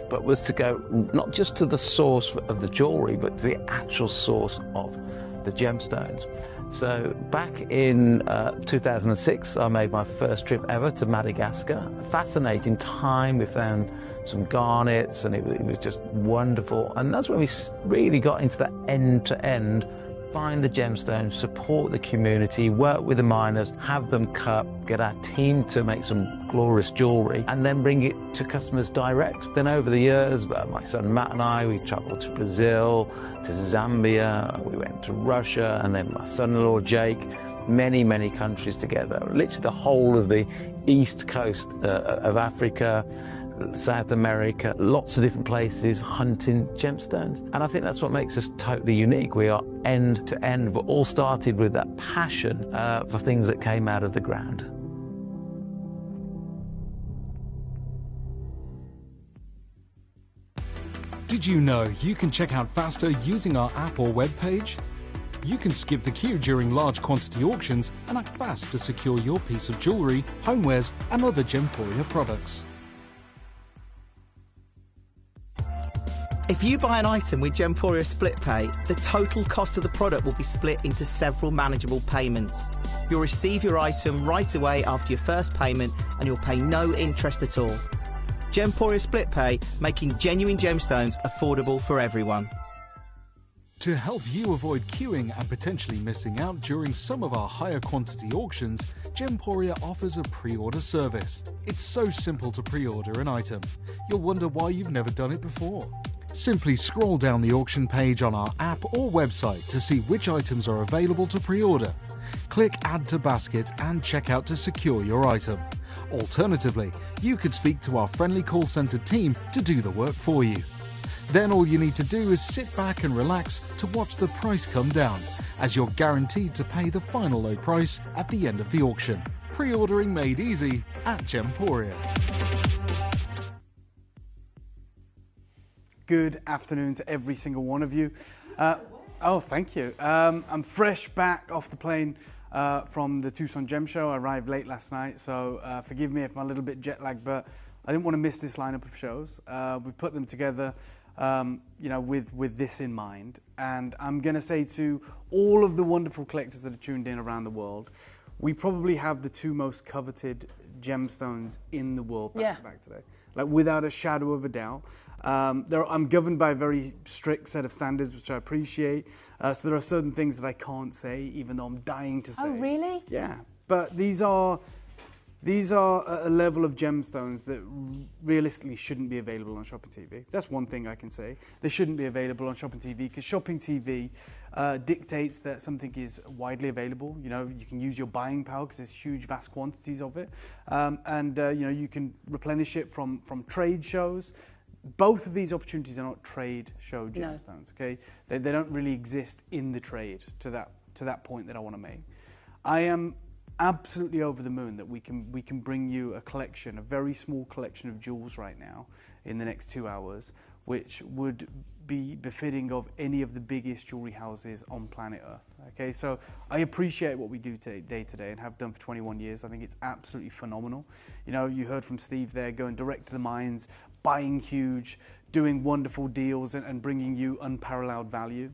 F: but was to go not just to the source of the jewellery, but to the actual source of the gemstones. So back in 2006, I made my first trip ever to Madagascar. A fascinating time. We found some garnets, and it was just wonderful. And that's when we really got into that end-to-end. Find the gemstones, support the community, work with the miners, have them cut, get our team to make some glorious jewellery, and then bring it to customers direct. Then over the years, my son Matt and I, we travelled to Brazil, to Zambia, we went to Russia, and then my son-in-law Jake, many, many countries together. Literally the whole of the east coast of Africa, South America, lots of different places hunting gemstones. And I think that's what makes us totally unique. We are end to end, but all started with that passion for things that came out of the ground.
D: Did you know you can check out faster using our app or web page? You can skip the queue during large quantity auctions and act fast to secure your piece of jewellery, homewares and other Gemporia products.
O: If you buy an item with Gemporia Split Pay, the total cost of the product will be split into several manageable payments. You'll receive your item right away after your first payment and you'll pay no interest at all. Gemporia Split Pay, making genuine gemstones affordable for everyone.
D: To help you avoid queuing and potentially missing out during some of our higher quantity auctions, Gemporia offers a pre-order service. It's so simple to pre-order an item. You'll wonder why you've never done it before. Simply scroll down the auction page on our app or website to see which items are available to pre-order. Click Add to Basket and check out to secure your item. Alternatively, you could speak to our friendly call centre team to do the work for you. Then all you need to do is sit back and relax to watch the price come down, as you're guaranteed to pay the final low price at the end of the auction. Pre-ordering made easy at Gemporia.
K: Good afternoon to every single one of you. Oh, thank you. I'm fresh back off the plane from the Tucson Gem Show. I arrived late last night, so forgive me if I'm a little bit jet lagged, but I didn't want to miss this lineup of shows. We put them together, with this in mind. And I'm going to say to all of the wonderful collectors that are tuned in around the world, we probably have the two most coveted gemstones in the world back to back today, like without a shadow of a doubt. I'm governed by a very strict set of standards, which I appreciate. So there are certain things that I can't say, even though I'm dying to say.
L: Oh, really?
K: Yeah. But these are a level of gemstones that realistically shouldn't be available on Shopping TV. That's one thing I can say. They shouldn't be available on Shopping TV because Shopping TV dictates that something is widely available. You know, you can use your buying power because there's huge, vast quantities of it. You can replenish it from trade shows. Both of these opportunities are not trade show gemstones, okay? They don't really exist in the trade to that point that I want to make. I am absolutely over the moon that we can bring you a collection, a very small collection of jewels right now in the next 2 hours, which would be befitting of any of the biggest jewelry houses on planet Earth. Okay, so I appreciate what we do day to day and have done for 21 years. I think it's absolutely phenomenal. You know, you heard from Steve there, going direct to the mines, buying huge, doing wonderful deals and bringing you unparalleled value,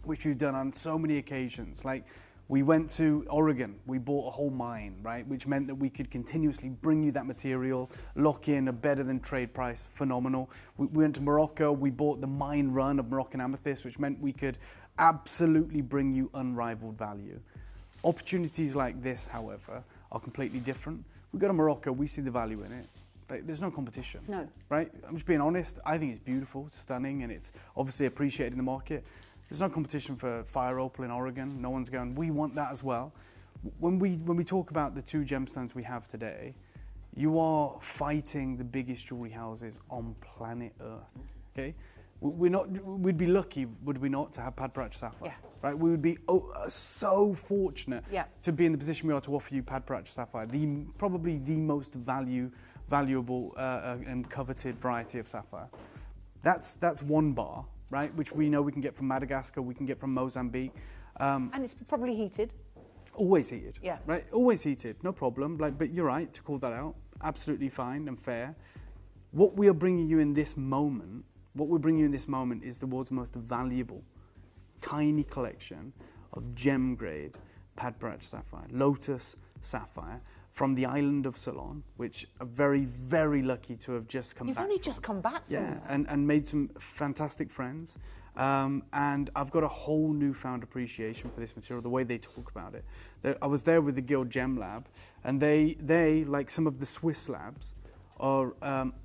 K: which we've done on so many occasions. Like, we went to Oregon, we bought a whole mine, right? Which meant that we could continuously bring you that material, lock in a better than trade price, phenomenal. We went to Morocco, we bought the mine run of Moroccan amethyst, which meant we could absolutely bring you unrivaled value. Opportunities like this, however, are completely different. We go to Morocco, we see the value in it. Like, there's no competition. No. Right? I'm just being honest. I think it's beautiful, it's stunning, and it's obviously appreciated in the market. There's no competition for fire opal in Oregon. No one's going, we want that as well. When we talk about the 2 gemstones we have today, you are fighting the biggest jewelry houses on planet Earth. Okay, we'd be lucky, would we not, to have Pad Paracha sapphire?
L: Yeah.
K: Right, we would be so fortunate
L: Yeah.
K: to be in the position we are to offer you Pad Paracha sapphire, probably the most valuable and coveted variety of sapphire. That's one bar, right? Which we know we can get from Madagascar, we can get from Mozambique.
L: And it's probably heated.
K: Always heated.
L: Yeah.
K: Right? Always heated, no problem. But you're right to call that out. Absolutely fine and fair. What we are bringing you in this moment, is the world's most valuable, tiny collection of gem grade Pad Paracha sapphire, lotus sapphire, from the island of Ceylon, which are very, very lucky to have just come back.
L: You've only just come back from
K: Yeah,
L: that.
K: and made some fantastic friends. And I've got a whole newfound appreciation for this material, the way they talk about it. I was there with the Guild Gem Lab, and they like some of the Swiss labs, are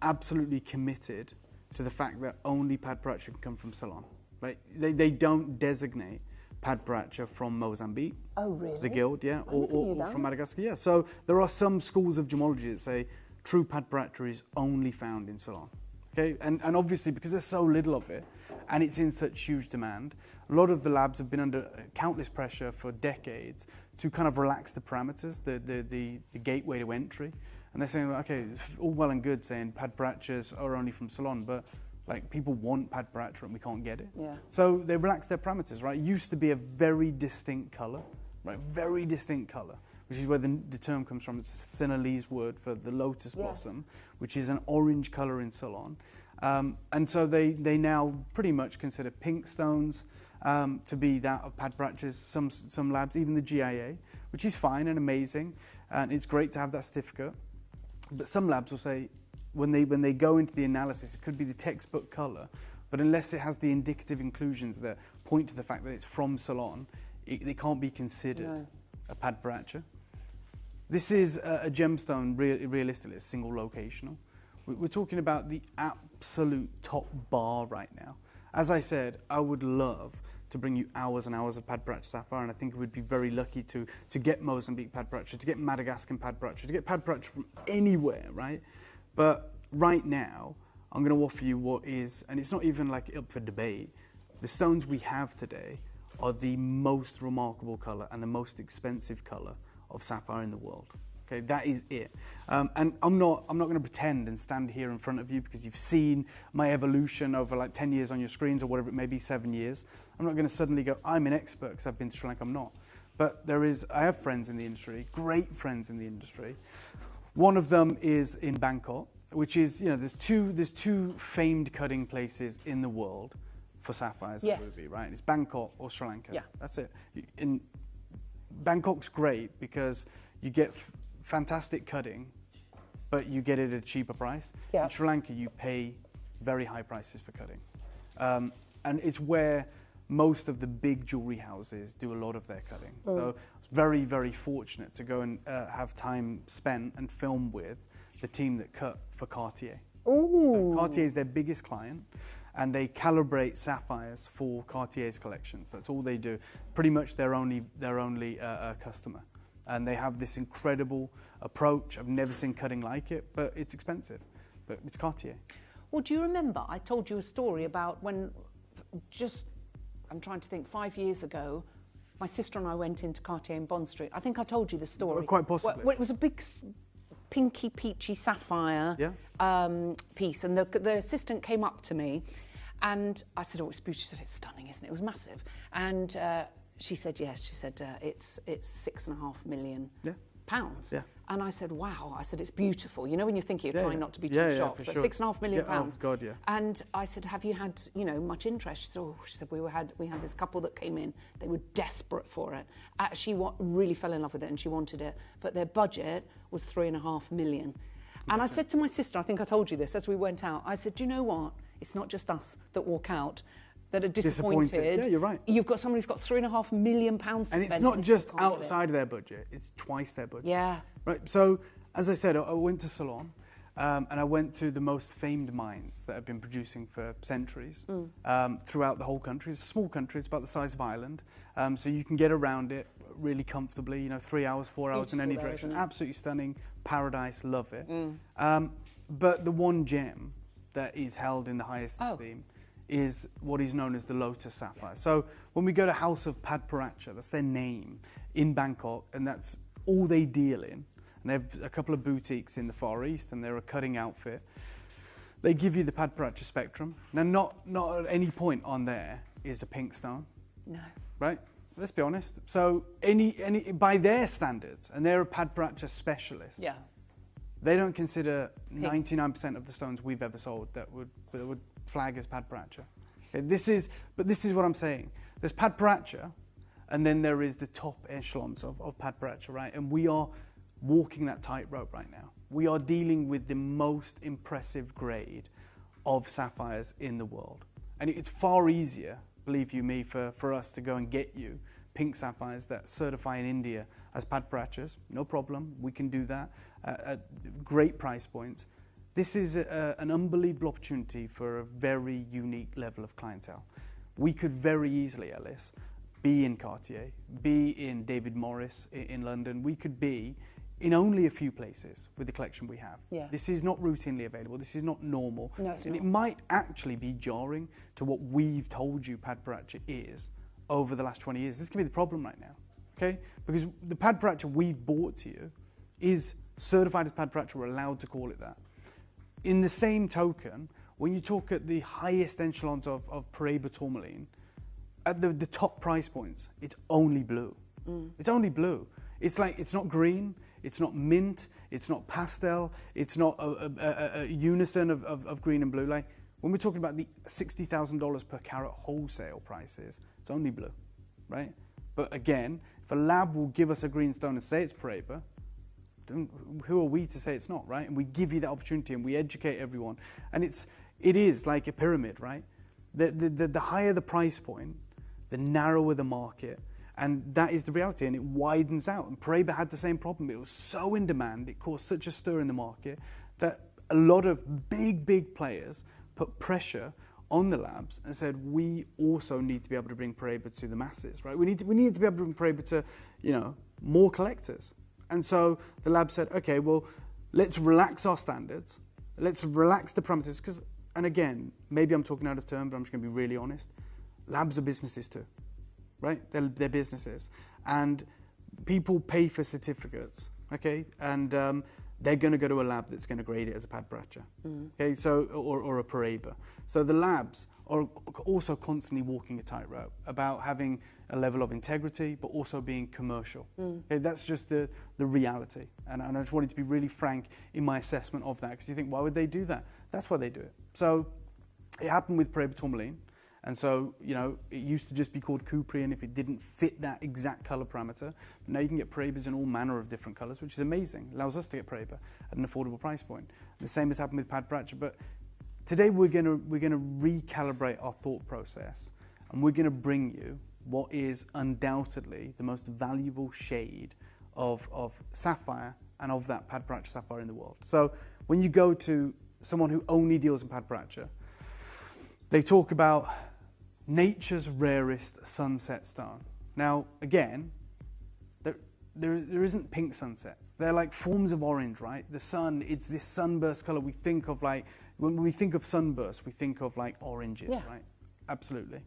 K: absolutely committed to the fact that only Pad Paracha can come from Ceylon. Right? They don't designate Pad Paracha from Mozambique.
L: Oh, really?
K: The Guild, yeah, or
L: that.
K: from Madagascar, yeah. So there are some schools of gemology that say true Pad Paracha is only found in Ceylon. Okay, and obviously because there's so little of it, and it's in such huge demand, a lot of the labs have been under countless pressure for decades to kind of relax the parameters, the gateway to entry. And they're saying, okay, it's all well and good saying Pad Parachas are only from Ceylon, but like people want Pad Paracha and we can't get it.
L: Yeah.
K: So they relaxed their parameters, right? It used to be a very distinct colour, right? Very distinct colour, which is where the term comes from. It's a Sinhalese word for the lotus blossom, which is an orange colour in Ceylon. And so they now pretty much consider pink stones to be that of Pad Parachas, some labs, even the GIA, which is fine and amazing, and it's great to have that certificate. But some labs will say, when they go into the analysis, it could be the textbook colour, but unless it has the indicative inclusions that point to the fact that it's from Ceylon, it can't be considered a Pad Paracha. This is a gemstone, realistically, it's single locational. We're talking about the absolute top bar right now. As I said, I would love to bring you hours and hours of Pad Paracha sapphire, and I think we'd be very lucky to get Mozambique Pad Paracha, to get Madagascar Pad Paracha, to get Pad Paracha from anywhere, right? But right now, I'm going to offer you what is, and it's not even like up for debate, the stones we have today are the most remarkable colour and the most expensive colour of sapphire in the world. Okay, that is it. And I'm not going to pretend and stand here in front of you because you've seen my evolution over like 10 years on your screens or whatever it may be, 7 years. I'm not going to suddenly go, I'm an expert because I've been to Sri Lanka. I'm not. But I have friends in the industry, great friends in the industry. One of them is in Bangkok, which is, there's two famed cutting places in the world for sapphires.
L: Yes.
K: That would be, right? It's Bangkok or Sri Lanka.
L: Yeah.
K: That's it. Bangkok's great because you get fantastic cutting, but you get it at a cheaper price.
L: Yeah.
K: In Sri Lanka, you pay very high prices for cutting. And it's where most of the big jewelry houses do a lot of their cutting. So I was very, very fortunate to go and have time spent and film with the team that cut for Cartier.
L: Ooh.
K: So Cartier is their biggest client, and they calibrate sapphires for Cartier's collections. That's all they do. Pretty much their only customer. And they have this incredible approach. I've never seen cutting like it, but it's expensive. But it's Cartier.
L: Well, do you remember I told you a story about when I'm trying to think, 5 years ago, my sister and I went into Cartier in Bond Street. I think I told you the story.
K: Quite possibly.
L: Well, it was a big pinky peachy sapphire piece, and the assistant came up to me and I said, oh, it's beautiful. She said, it's stunning, isn't it? It was massive. And she said, yes. She said, it's £6.5 million. Pounds. Yeah. And I said, wow. I said, it's beautiful. You know, when you're thinking, you're trying not to be too shocked, but £6.5 million pounds.
K: Oh, God, yeah.
L: And I said, have you had, much interest? She said, we had this couple that came in. They were desperate for it. She really fell in love with it and she wanted it. But their budget was £3.5 million. And I said to my sister, I think I told you this, as we went out, I said, do you know what? It's not just us that walk out that are disappointed.
K: Yeah, you're right.
L: You've got somebody who's got £3.5 million to spend.
K: And it's not just outside of their budget, it's twice their budget.
L: Yeah.
K: Right, so as I said, I went to Ceylon. and I went to the most famed mines that have been producing for centuries throughout the whole country. It's a small country, it's about the size of Ireland, so you can get around it really comfortably, you know, 3 hours, 4 hours in any direction. Absolutely stunning, paradise, love it. But the one gem that is held in the highest esteem is what is known as the Lotus Sapphire. So when we go to House of Padparacha, that's their name, in Bangkok, and that's all they deal in. And they have a couple of boutiques in the Far East, and they're a cutting outfit. They give you the Padparacha spectrum. Now, not at any point on there is a pink stone.
L: No.
K: Right? Let's be honest. So any by their standards, and they're a Padparacha specialist.
L: Yeah.
K: They don't consider 99% of the stones we've ever sold that would flag as Padparacha. Okay, this is what I'm saying. There's Padparacha, and then there is the top echelons of Padparacha, right? And we are walking that tightrope right now. We are dealing with the most impressive grade of sapphires in the world. And it's far easier, believe you me, for us to go and get you pink sapphires that certify in India as Padparachas. No problem, we can do that at great price points. This is an unbelievable opportunity for a very unique level of clientele. We could very easily, Ellis, be in Cartier, be in David Morris in London. We could be in only a few places with the collection we have.
L: Yeah.
K: This is not routinely available. This is not normal.
L: No, it's
K: and
L: not.
K: it might actually be jarring to what we've told you Padparacha is over the last 20 years. This can be the problem right now, okay? Because the Padparacha we've bought to you is certified as Padparacha. We're allowed to call it that. In the same token, when you talk at the highest echelons of Paraiba tourmaline, at the top price points, it's only blue. It's only blue. It's like, it's not green, it's not mint, it's not pastel, it's not a unison of green and blue. Like, when we're talking about the $60,000 per carat wholesale prices, it's only blue, right? But again, if a lab will give us a green stone and say it's Paraiba, who are we to say it's not, right? And we give you that opportunity and we educate everyone. And it is like a pyramid, right? The higher the price point, the narrower the market, and that is the reality, and it widens out. And Paraiba had the same problem. It was so in demand, it caused such a stir in the market that a lot of big players put pressure on the labs and said, we also need to be able to bring Paraiba to the masses, right? We need to be able to bring Paraiba to, you know, more collectors. And so the lab said, okay, well, let's relax our standards. Let's relax the parameters. Because, and again, maybe I'm talking out of turn, but I'm just going to be really honest. Labs are businesses too, right? They're businesses. And people pay for certificates, okay? And they're going to go to a lab that's going to grade it as a Padparacha, okay? So, or a Paraiba. So the labs are also constantly walking a tightrope about having a level of integrity, but also being commercial. Okay, that's just the reality. And I just wanted to be really frank in my assessment of that, because you think, why would they do that? That's why they do it. So it happened with Paraiba tourmaline. And so, you know, it used to just be called Cuprian if it didn't fit that exact color parameter. But now you can get Paraibas in all manner of different colors, which is amazing. It allows us to get Paraiba at an affordable price point. The same has happened with Padparacha. But today we're gonna recalibrate our thought process, and we're gonna bring you what is undoubtedly the most valuable shade of sapphire and of that Padparacha sapphire in the world. So when you go to someone who only deals in Padparacha, they talk about nature's rarest sunset stone. Now, again, there isn't pink sunsets. They're like forms of orange, right? The sun, it's this sunburst color. We think of like, when we think of sunburst, we think of like oranges, right? Absolutely.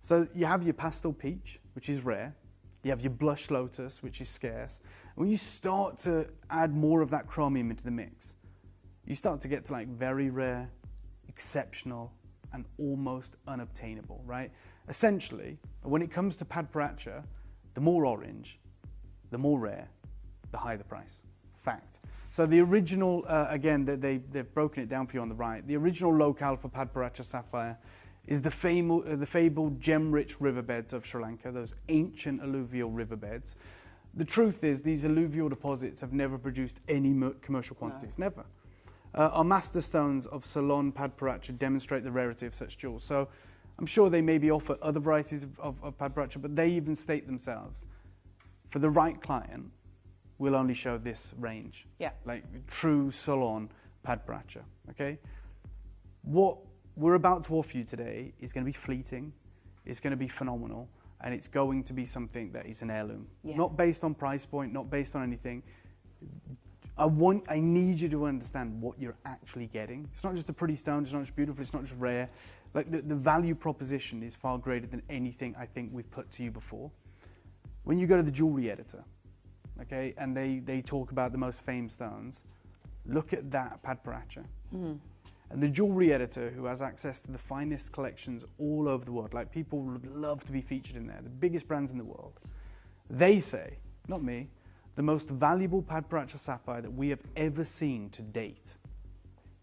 K: So you have your pastel peach, which is rare. You have your blush lotus, which is scarce. And when you start to add more of that chromium into the mix, you start to get to like very rare, exceptional, and almost unobtainable, right? Essentially, when it comes to Padparacha, the more orange, the more rare, the higher the price. Fact. So the original, again, they've broken it down for you on the right. The original locale for Padparacha sapphire is the fabled gem-rich riverbeds of Sri Lanka, those ancient alluvial riverbeds. The truth is, these alluvial deposits have never produced any commercial quantities, never. Our master stones of Ceylon Padparacha demonstrate the rarity of such jewels. So I'm sure they maybe offer other varieties of Padparacha, but they even state themselves, for the right client, we'll only show this range.
L: Yeah.
K: Like true Ceylon Padparacha, okay? What we're about to offer you today is going to be fleeting, it's going to be phenomenal, and it's going to be something that is an heirloom.
L: Yes.
K: Not based on price point, not based on anything. I need you to understand what you're actually getting. It's not just a pretty stone, it's not just beautiful, it's not just rare. Like the value proposition is far greater than anything I think we've put to you before. When you go to the jewelry editor, okay, and they talk about the most famed stones, look at that Padparacha. And the jewelry editor, who has access to the finest collections all over the world, like people would love to be featured in there, the biggest brands in the world, they say, not me, the most valuable Padparacha sapphire that we have ever seen to date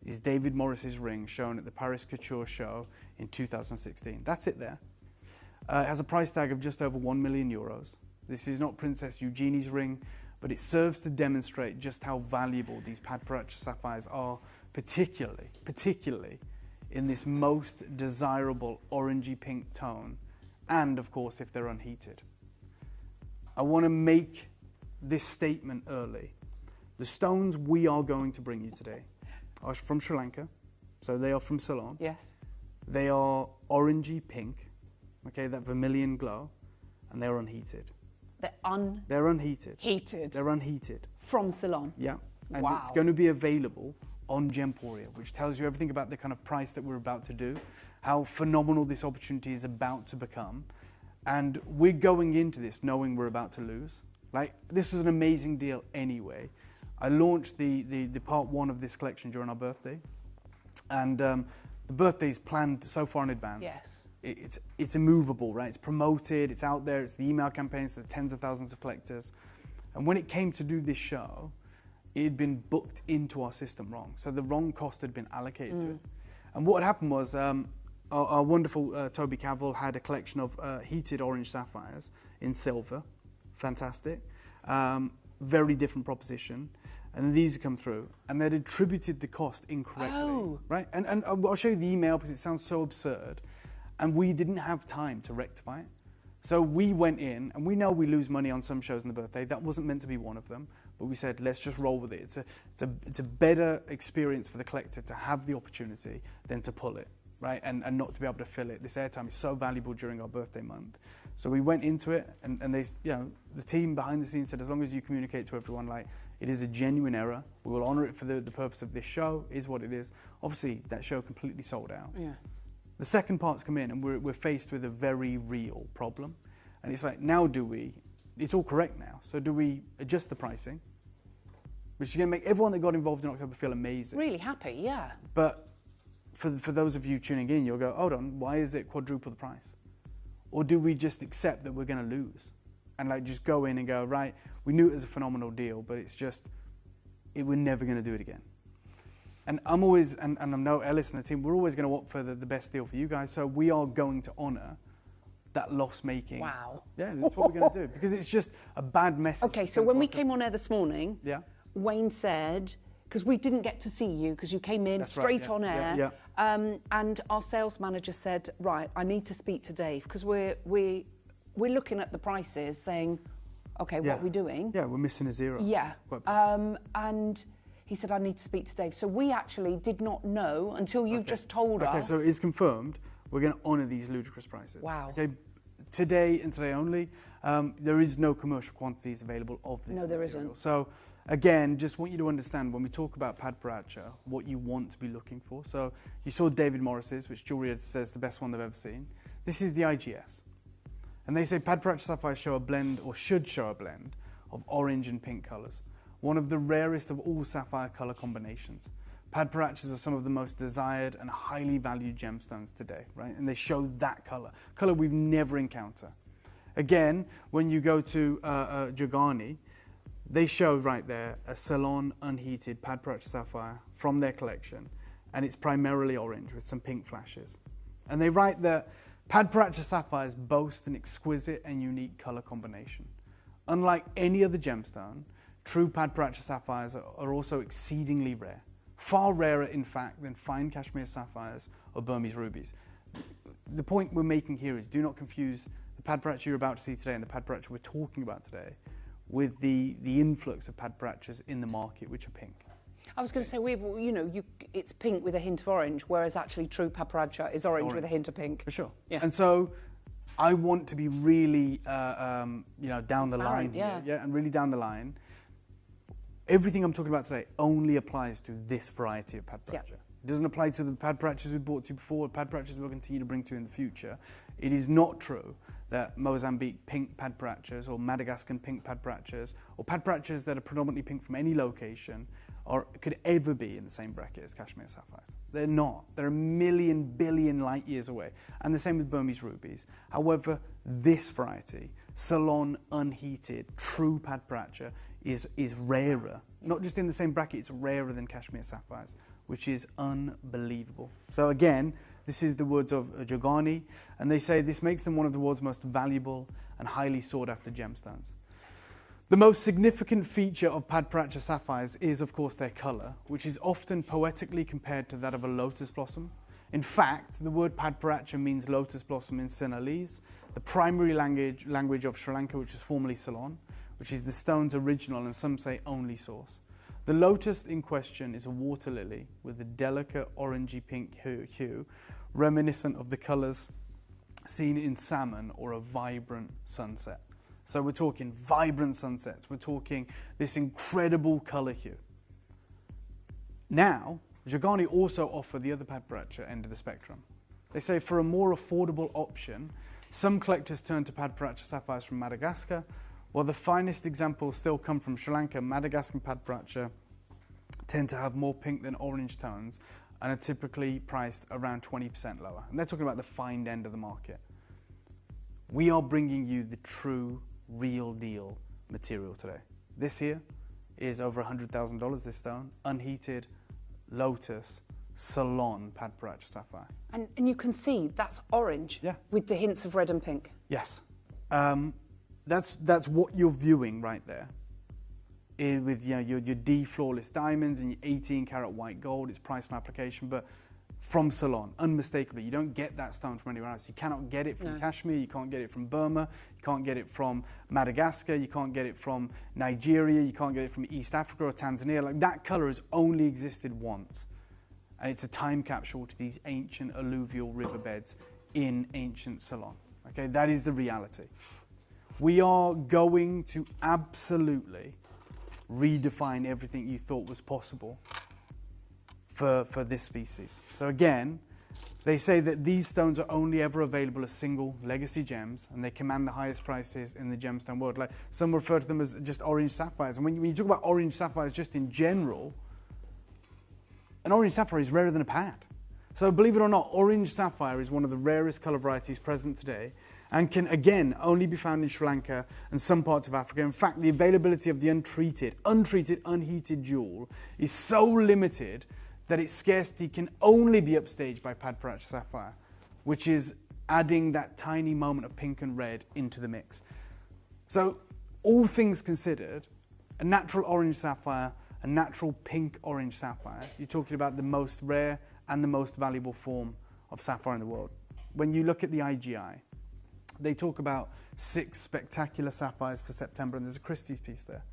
K: is David Morris's ring shown at the Paris Couture show in 2016. That's it there. It has a price tag of just over 1 million euros. This is not Princess Eugenie's ring, but it serves to demonstrate just how valuable these Padparacha sapphires are, particularly in this most desirable orangey pink tone, and of course if they're unheated. I want to make this statement early. The stones we are going to bring you today are from Sri Lanka, so they are from Ceylon.
L: Yes.
K: They are orangey pink, okay, that vermilion glow, and they're unheated. They're unheated.
L: Heated.
K: They're unheated.
L: From Ceylon.
K: Yeah. And
L: wow.
K: It's going to be available on Gemporia, which tells you everything about the kind of price that we're about to do, how phenomenal this opportunity is about to become. And we're going into this knowing we're about to lose. Like, this was an amazing deal anyway. I launched the part one of this collection during our birthday. And the birthday is planned so far in advance.
L: Yes.
K: It's immovable, right? It's promoted, it's out there, it's the email campaigns, the tens of thousands of collectors. And when it came to do this show, it had been booked into our system wrong. So the wrong cost had been allocated to it. And what had happened was our wonderful Toby Cavill had a collection of heated orange sapphires in silver. Fantastic. Very different proposition. And these come through, and they'd attributed the cost incorrectly, right? And I'll show you the email because it sounds so absurd. And we didn't have time to rectify it. So we went in, and we know we lose money on some shows in the birthday. That wasn't meant to be one of them. But we said, let's just roll with it. It's a better experience for the collector to have the opportunity than to pull it, right? And not to be able to fill it. This airtime is so valuable during our birthday month. So we went into it, and they, you know, the team behind the scenes said, as long as you communicate to everyone, like, it is a genuine error. We will honor it for the purpose of this show, is what it is. Obviously, that show completely sold out.
L: Yeah.
K: The second part's come in, and we're faced with a very real problem. And it's like, now it's all correct now, so do we adjust the pricing? Which is going to make everyone that got involved in October feel amazing.
L: Really happy, yeah.
K: But for those of you tuning in, you'll go, hold on, why is it quadruple the price? Or do we just accept that we're going to lose? And like just go in and go, right, we knew it was a phenomenal deal, but it's just, we're never going to do it again. And I'm always, and I know Ellis and the team, we're always going to opt for the best deal for you guys, so we are going to honour that loss-making.
L: Wow.
K: Yeah, that's what we're going to do, because it's just a bad message.
L: Okay, so when we came on air this morning,
K: yeah,
L: Wayne said, because we didn't get to see you, because you came in straight on air, and our sales manager said, right, I need to speak to Dave, because we're looking at the prices saying, okay, what are we doing?
K: Yeah, we're missing a zero.
L: Yeah, and he said, I need to speak to Dave. So we actually did not know until you've just told us.
K: Okay, so it is confirmed. We're going to honour these ludicrous prices.
L: Wow.
K: Okay, today and today only, there is no commercial quantities available of this
L: No, there
K: material.
L: isn't.
K: So, again, just want you to understand when we talk about Padparacha, what you want to be looking for. So, you saw David Morris's, which Jewelry Editor says the best one they've ever seen. This is the IGS. And they say Padparacha sapphires show a blend, or should show a blend, of orange and pink colours. One of the rarest of all sapphire colour combinations. Padparachas are some of the most desired and highly valued gemstones today, right? And they show that colour we've never encountered. Again, when you go to Giugiani, they show right there a Ceylon unheated Padparacha sapphire from their collection, and it's primarily orange with some pink flashes. And they write that Padparacha sapphires boast an exquisite and unique colour combination. Unlike any other gemstone, true Padparacha sapphires are also exceedingly rare. Far rarer, in fact, than fine Kashmir sapphires or Burmese rubies. The point we're making here is do not confuse the Padparacha you're about to see today and the Padparacha we're talking about today with the influx of Padparachas in the market, which are pink.
L: I was going to say, it's pink with a hint of orange, whereas actually true paparazza is orange with a hint of pink.
K: For sure.
L: Yeah.
K: And so I want to be really, down the line here. Yeah, and really down the line. Everything I'm talking about today only applies to this variety of paparazza. Yeah. It doesn't apply to the padparazzas we brought to you before, padparazzas we'll continue to bring to you in the future. It is not true that Mozambique pink padparazzas or Madagascar pink padparazzas or padparazzas that are predominantly pink from any location could ever be in the same bracket as Kashmir sapphires. They're not. They're a million, billion light years away. And the same with Burmese rubies. However, this variety, Ceylon unheated, true padparazza, is rarer. Not just in the same bracket, it's rarer than Kashmir sapphires, which is unbelievable. So again, this is the words of Jogani, and they say this makes them one of the world's most valuable and highly sought after gemstones. The most significant feature of padparazzа sapphires is, of course, their colour, which is often poetically compared to that of a lotus blossom. In fact, the word padparazzа means lotus blossom in Sinhalese, the primary language of Sri Lanka, which is formerly Ceylon, which is the stone's original and some say only source. The lotus in question is a water lily with a delicate orangey pink hue, reminiscent of the colours seen in salmon or a vibrant sunset. So we're talking vibrant sunsets, we're talking this incredible colour hue. Now, Jogani also offer the other padparazzа end of the spectrum. They say for a more affordable option, some collectors turn to padparazzа sapphires from Madagascar, while the finest examples still come from Sri Lanka. Madagascar padparazza tend to have more pink than orange tones and are typically priced around 20% lower. And they're talking about the fine end of the market. We are bringing you the true, real deal material today. This here is over $100,000, this stone, unheated, lotus, Ceylon padparazza sapphire.
L: And you can see that's orange with the hints of red and pink.
K: Yes. That's what you're viewing right there. With your D flawless diamonds and your 18 karat white gold, it's price and application, but from Ceylon, unmistakably. You don't get that stone from anywhere else. You cannot get it from Kashmir, you can't get it from Burma, you can't get it from Madagascar, you can't get it from Nigeria, you can't get it from East Africa or Tanzania. Like, that color has only existed once. And it's a time capsule to these ancient alluvial riverbeds in ancient Ceylon. Okay, that is the reality. We are going to absolutely redefine everything you thought was possible for this species. So again, they say that these stones are only ever available as single legacy gems, and they command the highest prices in the gemstone world. Like, some refer to them as just orange sapphires. And when you talk about orange sapphires just in general, an orange sapphire is rarer than a pad. So believe it or not, orange sapphire is one of the rarest color varieties present today, and can, again, only be found in Sri Lanka and some parts of Africa. In fact, the availability of the untreated, unheated jewel is so limited that its scarcity can only be upstaged by padparazza sapphire, which is adding that tiny moment of pink and red into the mix. So, all things considered, a natural orange sapphire, a natural pink-orange sapphire, you're talking about the most rare and the most valuable form of sapphire in the world. When you look at the IGI, they talk about 6 spectacular sapphires for September, and there's a Christie's piece there.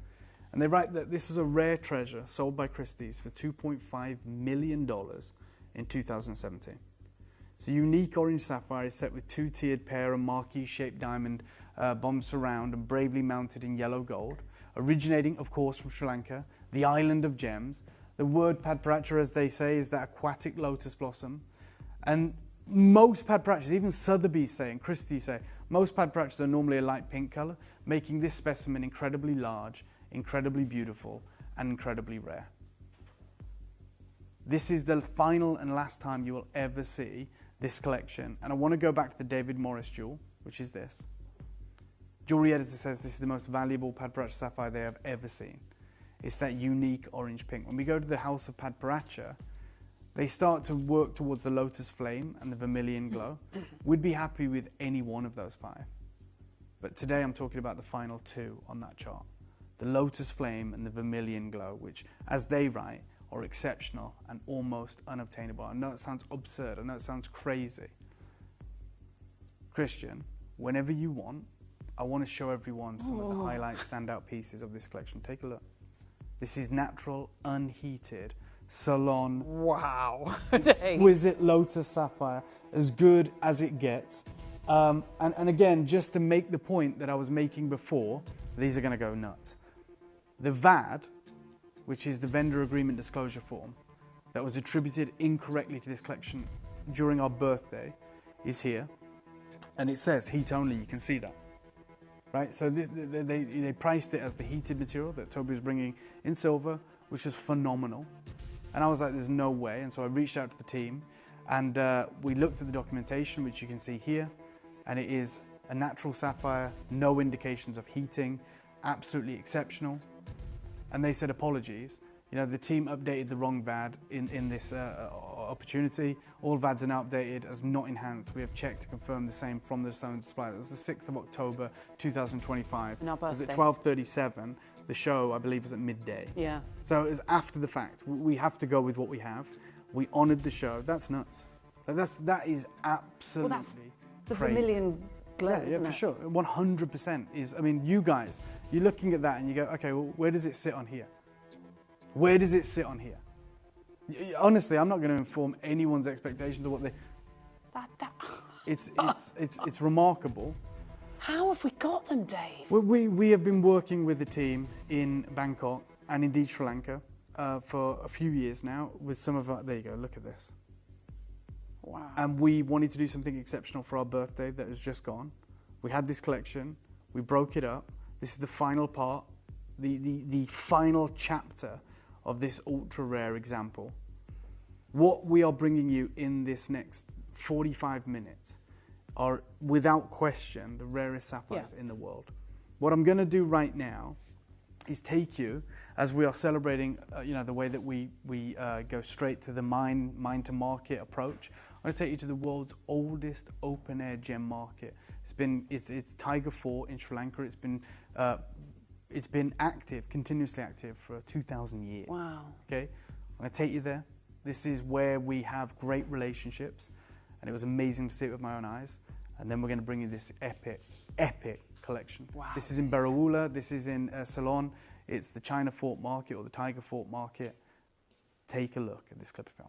K: And they write that this is a rare treasure sold by Christie's for $2.5 million in 2017. It's a unique orange sapphire set with 2-tiered pair of marquee-shaped diamond bombs surround and bravely mounted in yellow gold, originating, of course, from Sri Lanka, the island of gems. The word padparazzа, as they say, is that aquatic lotus blossom. And most padparazzas, even Sotheby's say and Christie's say, most padparazzas are normally a light pink color, making this specimen incredibly large, incredibly beautiful, and incredibly rare. This is the final and last time you will ever see this collection. And I want to go back to the David Morris jewel, which is this. Jewelry editor says this is the most valuable padparazza sapphire they have ever seen. It's that unique orange pink. When we go to the house of padparazza, they start to work towards the lotus flame and the vermilion glow. We'd be happy with any one of those 5. But today I'm talking about the final 2 on that chart. The lotus flame and the vermilion glow, which, as they write, are exceptional and almost unobtainable. I know it sounds absurd, I know it sounds crazy. Christian, whenever you want, I want to show everyone some of the highlight standout pieces of this collection. Take a look. This is natural, unheated, salon.
L: Wow.
K: Exquisite lotus sapphire, as good as it gets. And again, just to make the point that I was making before, these are going to go nuts. The VAD, which is the vendor agreement disclosure form, that was attributed incorrectly to this collection during our birthday, is here. And it says heat only, you can see that. Right, so they priced it as the heated material that Toby was bringing in silver, which was phenomenal. And I was like, there's no way. And so I reached out to the team and we looked at the documentation, which you can see here. And it is a natural sapphire, no indications of heating, absolutely exceptional. And they said apologies. You know, the team updated the wrong VAD in this opportunity. All VADs are now updated as not enhanced. We have checked to confirm the same from the Stone display. That was the 6th of October, 2025. It was at 12:37. The show, I believe, was at midday.
L: Yeah.
K: So it was after the fact. We have to go with what we have. We honoured the show. That's nuts. That is absolutely
L: Well, that's the
K: crazy.
L: vermilion glow,
K: Yeah,
L: isn't
K: for
L: it?
K: sure. 100% is, I mean, you guys, you're looking at that and you go, okay, well, where does it sit on here? Where does it sit on here? Honestly, I'm not going to inform anyone's expectations of what they... It's remarkable.
L: How have we got them, Dave?
K: We have been working with the team in Bangkok and indeed Sri Lanka for a few years now with some of our... There you go, look at this.
L: Wow.
K: And we wanted to do something exceptional for our birthday that has just gone. We had this collection, we broke it up. This is the final part, the final chapter of this ultra rare example. What we are bringing you in this next 45 minutes are without question the rarest sapphires in the world. What I'm going to do right now is take you, as we are celebrating the way that we go straight to the mine to market approach. I'm going to take you to the world's oldest open air gem market. It's Tiger Fort in Sri Lanka. It's been active, continuously active for 2,000 years.
L: Wow.
K: Okay, I'm going to take you there. This is where we have great relationships, and it was amazing to see it with my own eyes. And then we're going to bring you this epic collection.
L: Wow.
K: This is in Barawula. This is in Ceylon. It's the China Fort Market or the Tiger Fort Market. Take a look at this clip of film.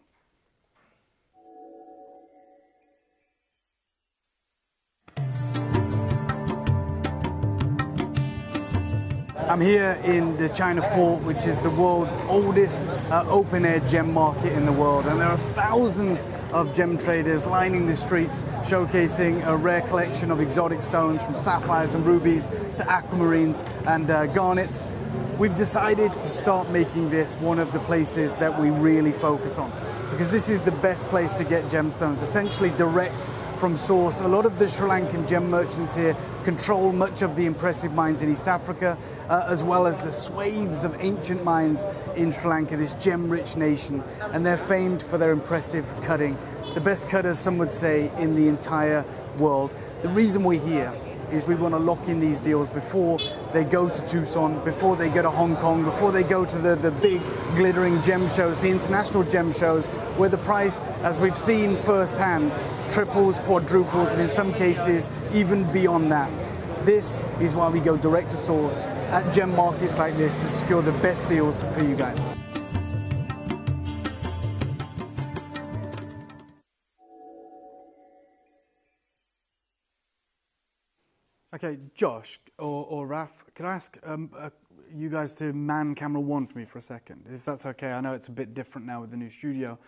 K: I'm here in the China Fort, which is the world's oldest open-air gem market in the world. And there are thousands of gem traders lining the streets, showcasing a rare collection of exotic stones from sapphires and rubies to aquamarines and garnets. We've decided to start making this one of the places that we really focus on, because this is the best place to get gemstones, essentially direct from source. A lot of the Sri Lankan gem merchants here control much of the impressive mines in East Africa, as well as the swathes of ancient mines in Sri Lanka, this gem-rich nation, and they're famed for their impressive cutting. The best cutters, some would say, in the entire world. The reason we're here is we want to lock in these deals before they go to Tucson, before they go to Hong Kong, before they go to the big glittering gem shows, the international gem shows, where the price, as we've seen firsthand, triples, quadruples, and in some cases even beyond that. This is why we go direct to source at gem markets like this to secure the best deals for you guys. Okay, Josh or Raf, could I ask you guys to man camera one for me for a second, if that's okay? I know it's a bit different now with the new studio,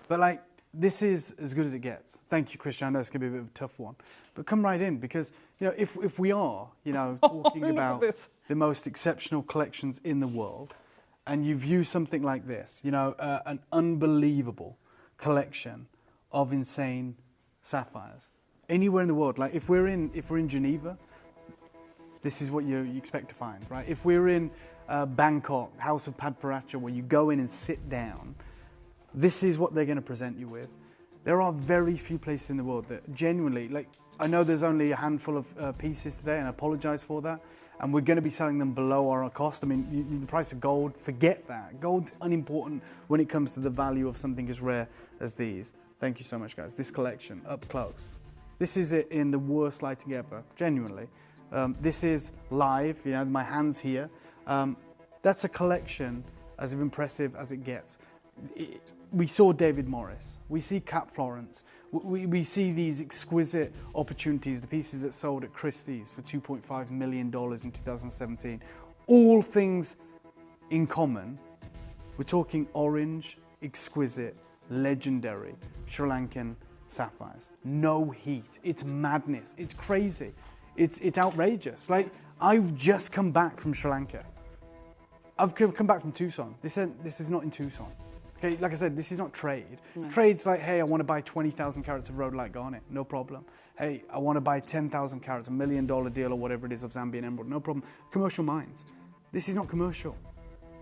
K: but like, this is as good as it gets. Thank you, Christian. I know it's going to be a bit of a tough one, but come right in, because you know, if we are, you know, talking about the most exceptional collections in the world, and you view something like this, you know, an unbelievable collection of insane sapphires anywhere in the world. Like if we're in Geneva, this is what you expect to find, right? If we're in Bangkok, House of Padparacha, where you go in and sit down, this is what they're going to present you with. There are very few places in the world that genuinely, like, I know there's only a handful of pieces today, and I apologize for that, and we're going to be selling them below our cost. I mean, the price of gold, forget that. Gold's unimportant when it comes to the value of something as rare as these. Thank you so much, guys. This collection, up close. This is it in the worst lighting ever, genuinely. This is live, you know, my hand's here. That's a collection as impressive as it gets. We saw David Morris, we see Cat Florence, we see these exquisite opportunities, the pieces that sold at Christie's for $2.5 million in 2017. All things in common. We're talking orange, exquisite, legendary Sri Lankan sapphires. No heat. It's madness. It's crazy. It's outrageous. Like, I've just come back from Sri Lanka. I've come back from Tucson. This is not in Tucson. Okay, like I said, this is not trade.
L: No.
K: Trade's like, hey, I want to buy 20,000 carats of rhodolite garnet. No problem. Hey, I want to buy 10,000 carats, $1 million deal or whatever it is of Zambian emerald. No problem. Commercial mines. This is not commercial.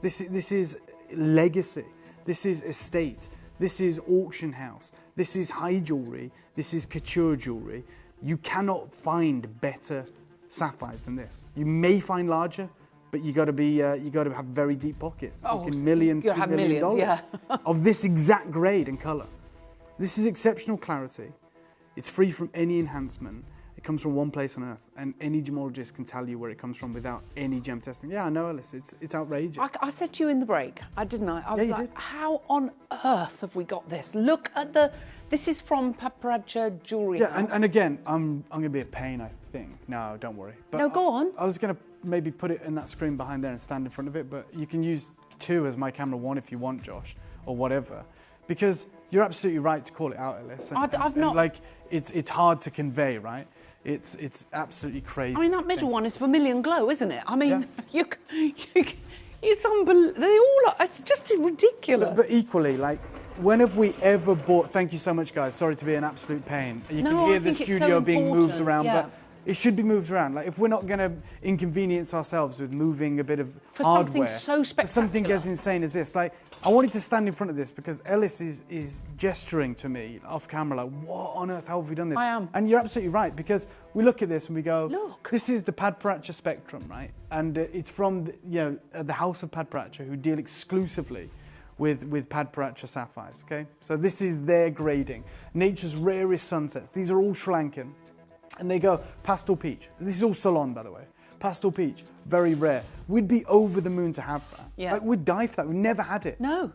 K: This is legacy. This is estate. This is auction house. This is high jewelry. This is couture jewelry. You cannot find better sapphires than this. You may find larger, but you got to have very deep pockets.
L: Oh,
K: $1 million, $2 million
L: millions, yeah.
K: of this exact grade and color. This is exceptional clarity. It's free from any enhancement. It comes from one place on earth, and any gemologist can tell you where it comes from without any gem testing. Yeah, I know, Alice. It's outrageous.
L: I said to you in the break, didn't I? I was
K: you
L: like,
K: did.
L: how on earth have we got this? Look at this is from Paparazza Jewelry
K: Yeah,
L: House.
K: and again, I'm going to be a pain, I think. No, don't worry. But
L: No, go on.
K: I was going to maybe put it in that screen behind there and stand in front of it, but you can use 2 as my camera 1 if you want, Josh, or whatever. Because you're absolutely right to call it out, Alice.
L: I've not...
K: like, it's hard to convey, right? It's absolutely crazy.
L: I mean, that middle one is Vermilion Glow, isn't it? I mean, it's unbelievable. They all are. It's just ridiculous.
K: But equally, like, when have we ever bought... Thank you so much, guys. Sorry to be an absolute pain. You can hear the studio being moved around, but it should be moved around. Like, if we're not going to inconvenience ourselves with moving a bit of
L: for
K: hardware...
L: something so spectacular.
K: For something as insane as this. Like, I wanted to stand in front of this because Ellis is gesturing to me off camera, like, what on earth, how have we done this?
L: I am.
K: And you're absolutely right, because we look at this and we go,
L: look,
K: this is the Paparazza Spectrum, right? And it's from the House of Paparazza, who deal exclusively with Paparazza sapphires, okay? So this is their grading. Nature's rarest sunsets. These are all Sri Lankan. And they go pastel peach. This is all Ceylon, by the way. Pastel peach, very rare. We'd be over the moon to have that.
L: Yeah.
K: Like, we'd die for that. We've never had it.
L: No.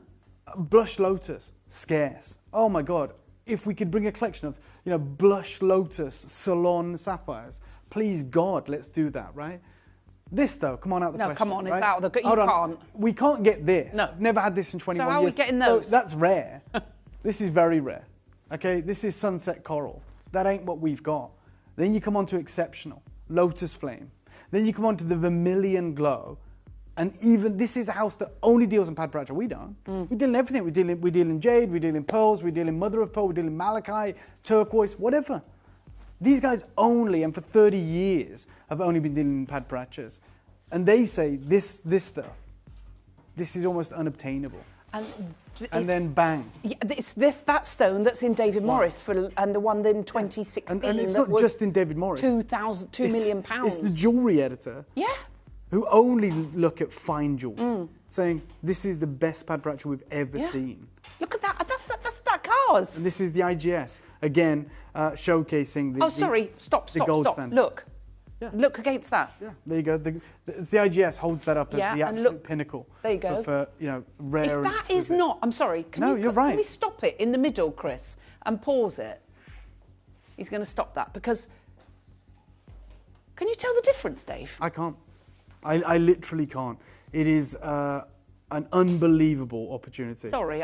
K: Blush lotus, scarce. Oh my God. If we could bring a collection of, blush lotus, Ceylon sapphires, please God, let's do that, right? This though, come on out the question.
L: No, come on,
K: right?
L: it's out of the... You
K: Hold on.
L: can't.
K: We can't get this.
L: No.
K: Never had this in 21 years.
L: So how are we getting those?
K: So that's rare. This is very rare. Okay, this is sunset coral. That ain't what we've got. Then you come on to exceptional, lotus flame. Then you come on to the vermilion glow. And even this is a house that only deals in Paparazza. We don't. We deal in everything. We deal in jade, we deal in pearls, we deal in mother of pearl, we deal in malachite, turquoise, whatever. These guys only, and for 30 years, have only been dealing in Paparazzas. And they say this stuff, this is almost unobtainable. And then bang.
L: Yeah, it's that stone that's in David Morris and the one in 2016.
K: And it's not just in David Morris.
L: £2 million.
K: It's the jewellery editor.
L: Yeah.
K: Who only look at fine jewellery, saying this is the best Paparazza we've ever seen.
L: Look at that. That's that cars.
K: And this is the IGS again, showcasing the.
L: Stop.
K: gold standard.
L: Look. Yeah. Look against that.
K: Yeah, there you go. The IGS holds that up as the absolute pinnacle.
L: There you go.
K: Of, rare.
L: If that is not, I'm sorry. Can we stop it in the middle, Chris, and pause it? He's going to stop that because. Can you tell the difference, Dave?
K: I can't. I literally can't. It is an unbelievable opportunity.
L: Sorry,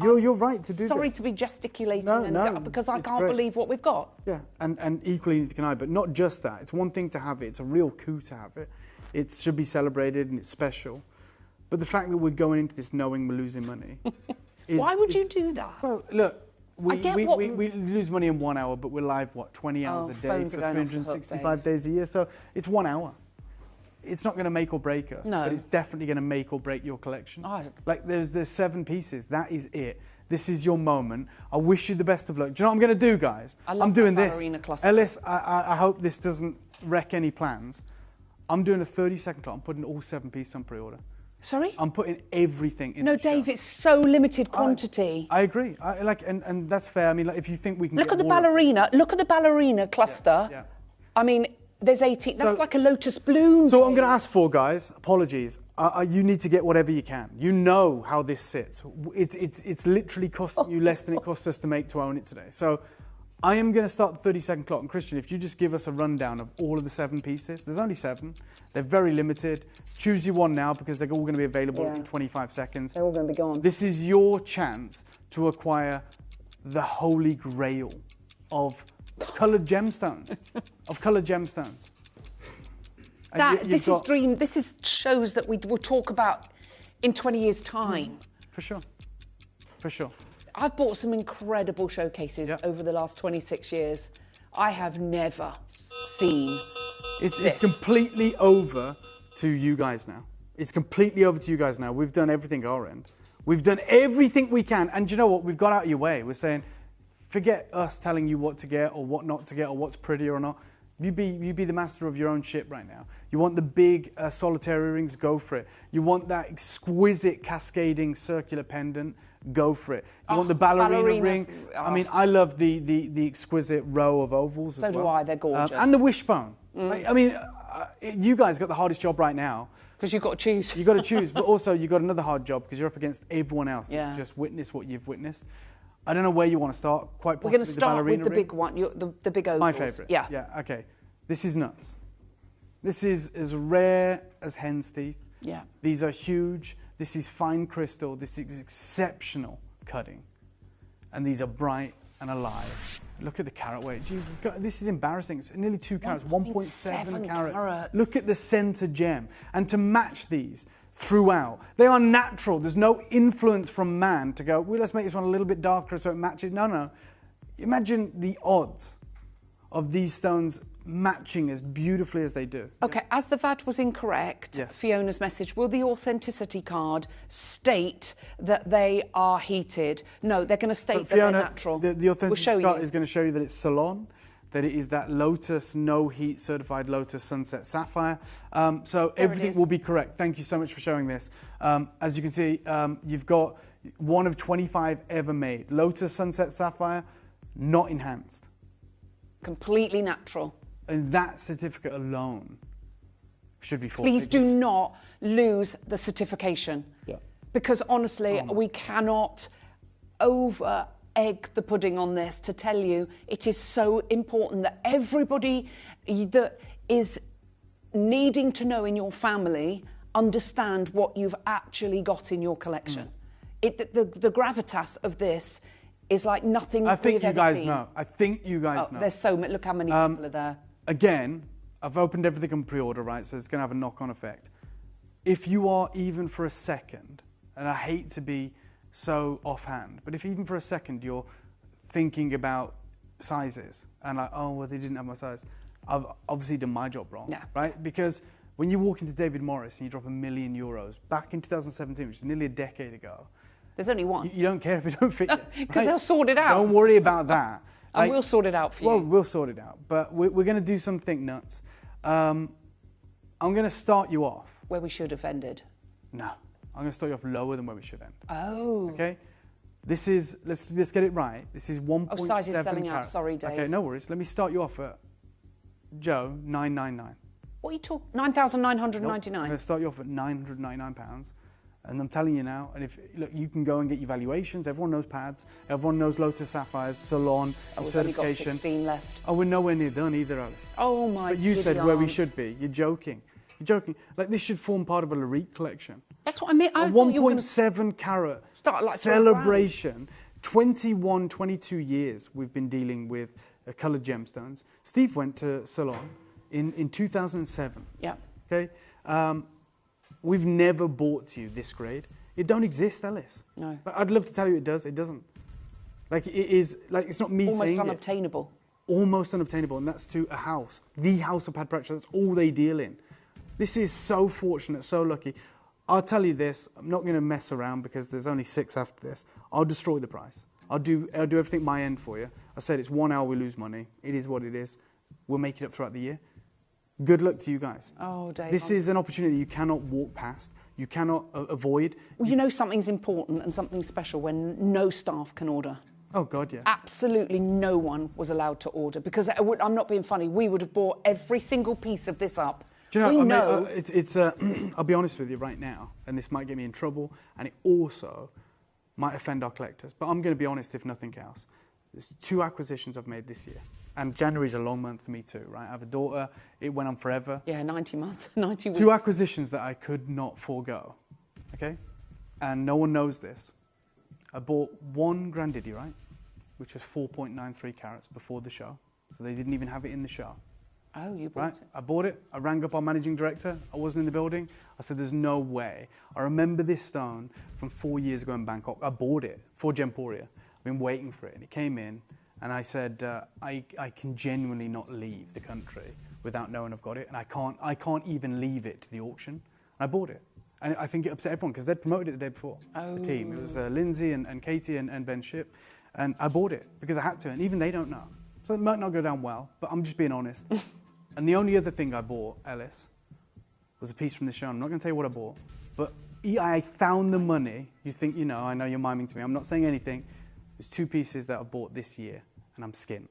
K: You're right to do
L: sorry
K: this.
L: to be gesticulating because I can't
K: great.
L: believe what we've got.
K: Yeah, and equally neither can I. But not just that. It's one thing to have it. It's a real coup to have it. It should be celebrated and it's special. But the fact that we're going into this knowing we're losing money.
L: Why would you do that?
K: Well, look. We lose money in 1 hour, but we're live, 20 hours a day for 365 days a year. So it's 1 hour. It's not going to make or break us, but it's definitely going to make or break your collection. Like there's 7 pieces. That is it. This is your moment. I wish you the best of luck. Do you know what I'm going to do, guys? I'm doing this. Ellis, I hope this doesn't wreck any plans. I'm doing a 30-second clock. I'm putting all 7 pieces on pre-order.
L: Sorry?
K: I'm putting everything in.
L: No, Dave, it's so limited quantity.
K: I agree. And that's fair. I mean, like, if you think we can
L: look at the ballerina. Look at the ballerina cluster.
K: Yeah.
L: I mean, there's 18. That's like a lotus bloom.
K: So what I'm going to ask for, guys, apologies. You need to get whatever you can. You know how this sits. It's literally costing you less than it cost us to make to own it today. So I am going to start the 30-second clock. And Christian, if you just give us a rundown of all of the 7 pieces. There's only 7. They're very limited. Choose your one now because they're all going to be available in 25 seconds.
L: They're all going to be gone.
K: This is your chance to acquire the holy grail of coloured gemstones.
L: This shows that we will talk about in 20 years' time.
K: For sure. For sure.
L: I've bought some incredible showcases over the last 26 years. I have never seen
K: It's completely over to you guys now. It's completely over to you guys now. We've done everything our end. We've done everything we can. And do you know what? We've got out of your way. We're saying, forget us telling you what to get or what not to get or what's pretty or not. You be the master of your own ship right now. You want the big solitary rings? Go for it. You want that exquisite cascading circular pendant? Go for it. You want the ballerina ring? I mean, I love the exquisite row of ovals as well.
L: So do I. They're gorgeous.
K: And the wishbone. I mean, you guys got the hardest job right now.
L: Because you've got to choose.
K: You've got to choose, but also you've got another hard job because you're up against everyone else that's just witnessed what you've witnessed. I don't know where you want to start. Quite possibly
L: We're going to start with the big one, the big ovals.
K: My favourite.
L: Yeah.
K: Yeah, okay. This is nuts. This is as rare as hen's teeth.
L: Yeah.
K: These are huge. This is fine crystal. This is exceptional cutting. And these are bright and alive. Look at the carat weight. Jesus, God, this is embarrassing. It's nearly 2 carats, 1.7 carats. Look at the center gem. And to match these throughout, they are natural. There's no influence from man to go, well, let's make this one a little bit darker so it matches. No. Imagine the odds of these stones matching as beautifully as they do.
L: Okay, as the VAT was incorrect, Fiona's message, will the authenticity card state that they are heated? No, they're going to state that
K: Fiona,
L: they're natural.
K: The authenticity card is going to show you that it's Salon, that it is that Lotus No Heat certified Lotus Sunset Sapphire. So everything will be correct. Thank you so much for showing this. As you can see, you've got one of 25 ever made. Lotus Sunset Sapphire, not enhanced.
L: Completely natural.
K: And that certificate alone should be 4
L: Please
K: figures.
L: do not lose the certification.
K: Yeah.
L: Because honestly, we cannot over egg the pudding on this to tell you it is so important that everybody that is needing to know in your family understand what you've actually got in your collection. The gravitas of this is like nothing we've ever seen.
K: I think you guys know. I think you guys know.
L: There's so many. Look how many people are there.
K: Again, I've opened everything on pre-order, right? So it's going to have a knock-on effect. If you are even for a second, and I hate to be so offhand, but if even for a second you're thinking about sizes and like, oh, well, they didn't have my size, I've obviously done my job wrong, right? Because when you walk into David Morris and you drop €1 million, back in 2017, which is nearly a decade ago,
L: there's only one.
K: You don't care if it don't fit you.
L: Because they'll sort it out.
K: Don't worry about that.
L: And we'll sort it out for you.
K: Well, we'll sort it out. But we're going to do something nuts. I'm going to start you off.
L: Where we should have ended.
K: No. I'm going to start you off lower than where we should end.
L: Oh.
K: Okay? This is, let's get it right. This is 1.7
L: Oh, size is selling
K: carat.
L: out. Sorry, Dave.
K: Okay, no worries. Let me start you off at, Joe, 999.
L: What are you talking? 9,999.
K: Nope. I'm going to start you off at £999. And I'm telling you now, and if look, you can go and get your valuations. Everyone knows pads. Everyone knows Lotus Sapphires, Salon,
L: we've
K: certification.
L: only got 16 left.
K: Oh, we're nowhere near done either, Alice.
L: Oh my!
K: But you said where we should be. You're joking. You're joking. Like this should form part of a Larique collection.
L: That's what I mean.
K: A 1.7 carat celebration. 21, 22 years we've been dealing with coloured gemstones. Steve went to Salon in 2007.
L: Yeah.
K: Okay. We've never bought to you this grade. It don't exist, Alice.
L: No.
K: But I'd love to tell you it does. It doesn't. Like it is. Like it's not me saying it.
L: Almost unobtainable.
K: Almost unobtainable, and that's to a house, the house of pad practice. That's all they deal in. This is so fortunate, so lucky. I'll tell you this. I'm not going to mess around because there's only 6 after this. I'll destroy the price. I'll do everything my end for you. I said it's 1 hour we lose money. It is what it is. We'll make it up throughout the year. Good luck to you guys.
L: Oh, Dave.
K: This is an opportunity you cannot walk past. You cannot avoid.
L: Well, you know something's important and something special when no staff can order.
K: Oh, God, yeah.
L: Absolutely no one was allowed to order because I'm not being funny. We would have bought every single piece of this up.
K: Do you know,
L: we
K: it's I'll be honest with you right now, and this might get me in trouble, and it also might offend our collectors, but I'm going to be honest if nothing else. There's 2 acquisitions I've made this year, and January's a long month for me too, right? I have a daughter, it went on forever.
L: Yeah, 90 months, 90 weeks.
K: 2 acquisitions that I could not forego, okay? And no one knows this. I bought 1 Grandiddy, right? Which was 4.93 carats before the show, so they didn't even have it in the show.
L: Oh, you bought
K: right?
L: it?
K: I bought it. I rang up our managing director. I wasn't in the building. I said, there's no way. I remember this stone from 4 years ago in Bangkok. I bought it for Gemporia. I've been waiting for it. And it came in, and I said, I can genuinely not leave the country without knowing I've got it. And I can't even leave it to the auction. And I bought it. And I think it upset everyone because they'd promoted it the day before. The team. It was Lindsay and Katie and Ben Ship. And I bought it because I had to. And even they don't know. So it might not go down well, but I'm just being honest. And the only other thing I bought, Ellis, was a piece from the show. I'm not going to tell you what I bought, but I found the money. You think, I know you're miming to me. I'm not saying anything. There's 2 pieces that I bought this year, and I'm skint.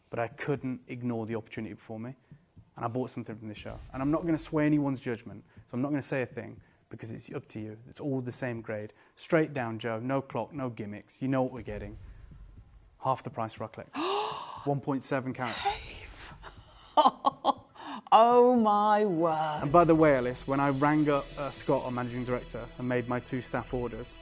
K: But I couldn't ignore the opportunity before me, and I bought something from the show. And I'm not going to sway anyone's judgment, so I'm not going to say a thing, because it's up to you. It's all the same grade. Straight down, Joe. No clock, no gimmicks. You know what we're getting. Half the price for our collection. 1.7 carats.
L: Oh my word.
K: And by the way, Alice, when I rang up Scott, our managing director, and made my 2 staff orders,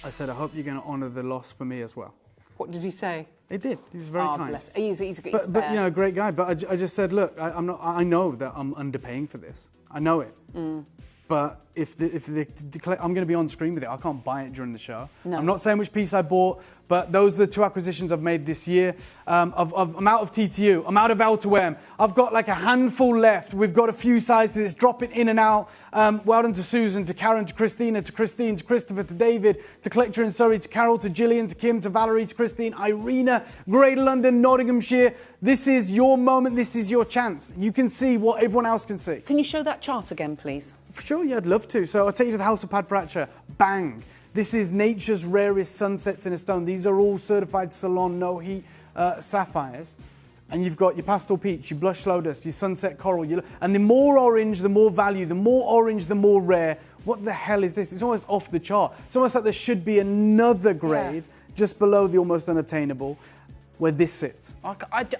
K: I said, I hope you're going to honour the loss for me as well.
L: What did he say?
K: He did. He was very kind.
L: Bless. He's
K: but great guy. But I just said, look, I know that I'm underpaying for this. I know it. But if I'm going to be on screen with it, I can't buy it during the show. No. I'm not saying which piece I bought, but those are the 2 acquisitions I've made this year. I'm out of TTU. I'm out of outerwear. I've got like a handful left. We've got a few sizes. It's dropping in and out. Well done to Susan, to Karen, to Christina, to Christine, to Christopher, to David, to Collector in Surrey, to Carol, to Gillian, to Kim, to Valerie, to Christine, Irina, Greater London, Nottinghamshire. This is your moment. This is your chance. You can see what everyone else can see.
L: Can you show that chart again, please?
K: Sure, yeah, I'd love to. So I'll take you to the House of Padparacha. Bang. This is nature's rarest sunsets in a stone. These are all certified Ceylon, no heat sapphires. And you've got your pastel peach, your blush lotus, your sunset coral. And the more orange, the more value. The more orange, the more rare. What the hell is this? It's almost off the chart. It's almost like there should be another grade just below the almost unobtainable where this sits.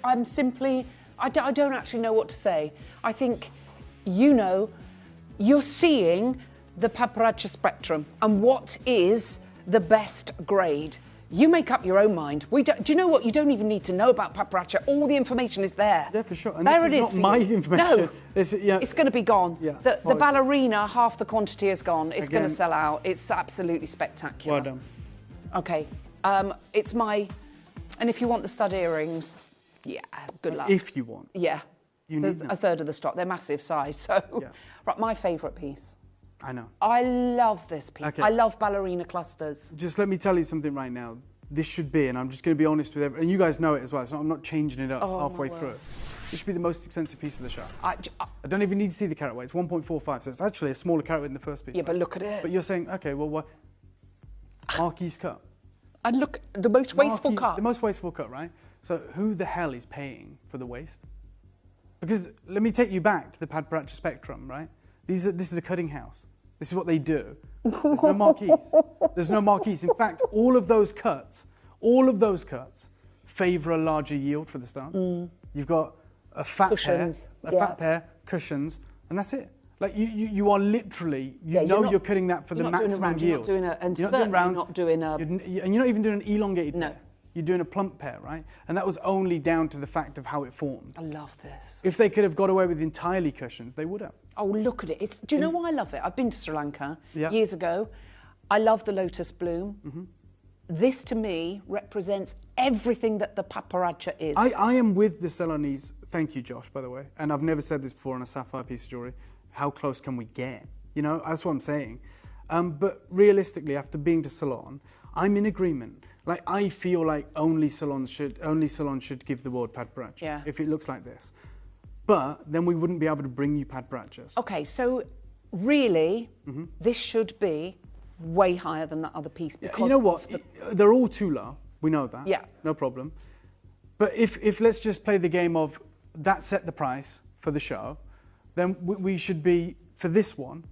L: I'm simply... I don't actually know what to say. I think, you're seeing the Padparacha spectrum and what is the best grade. You make up your own mind. Do you know what? You don't even need to know about Padparacha. All the information is there.
K: Yeah, for sure. And
L: there
K: this
L: it
K: is
L: is.
K: not my information.
L: No, it's going to be gone.
K: Yeah,
L: the ballerina, half the quantity is gone. It's going to sell out. It's absolutely spectacular.
K: Well done.
L: Okay, it's my... And if you want the stud earrings, good luck.
K: If you want.
L: Yeah.
K: You need
L: a third of the stock. They're massive size. So, right, my favourite piece.
K: I know.
L: I love this piece.
K: Okay.
L: I love ballerina clusters.
K: Just let me tell you something right now. This should be, and I'm just going to be honest with everyone, and you guys know it as well, so I'm not changing it up halfway through. This should be the most expensive piece of the show. I don't even need to see the carat weight. It's 1.45, so it's actually a smaller carat weight than the first piece.
L: Yeah, but look at it.
K: But you're saying, okay, well, what? Marquise cut.
L: And look, the most wasteful cut.
K: The most wasteful cut, right? So who the hell is paying for the waste? Because let me take you back to the Padparacha spectrum, right? This is a cutting house. This is what they do. There's no marquise. There's no marquise. In fact, all of those cuts favour a larger yield for the stone. You've got a fat pair, cushions, and that's it. Like you are literally, you're cutting that for the maximum yield.
L: You're not doing a...
K: And you're not even doing an elongated
L: No.
K: pair. You're doing a plump pair, right? And that was only down to the fact of how it formed.
L: I love this.
K: If they could have got away with entirely cushions, they would have.
L: Oh, look at it. Do you know why I love it? I've been to Sri Lanka years ago. I love the lotus bloom. Mm-hmm. This, to me, represents everything that the Padparacha is.
K: I am with the Ceylonese. Thank you, Josh, by the way. And I've never said this before on a sapphire piece of jewellery. How close can we get? That's what I'm saying. But realistically, after being to Ceylon, I'm in agreement. Like, I feel like only Ceylon should give the world Padparacha if it looks like this. But then we wouldn't be able to bring you Padparachas.
L: Okay, so really, this should be way higher than that other piece. Because
K: you know what? They're all too low. We know that.
L: Yeah.
K: No problem. But if let's just play the game of that set the price for the show, then we should be, for this one,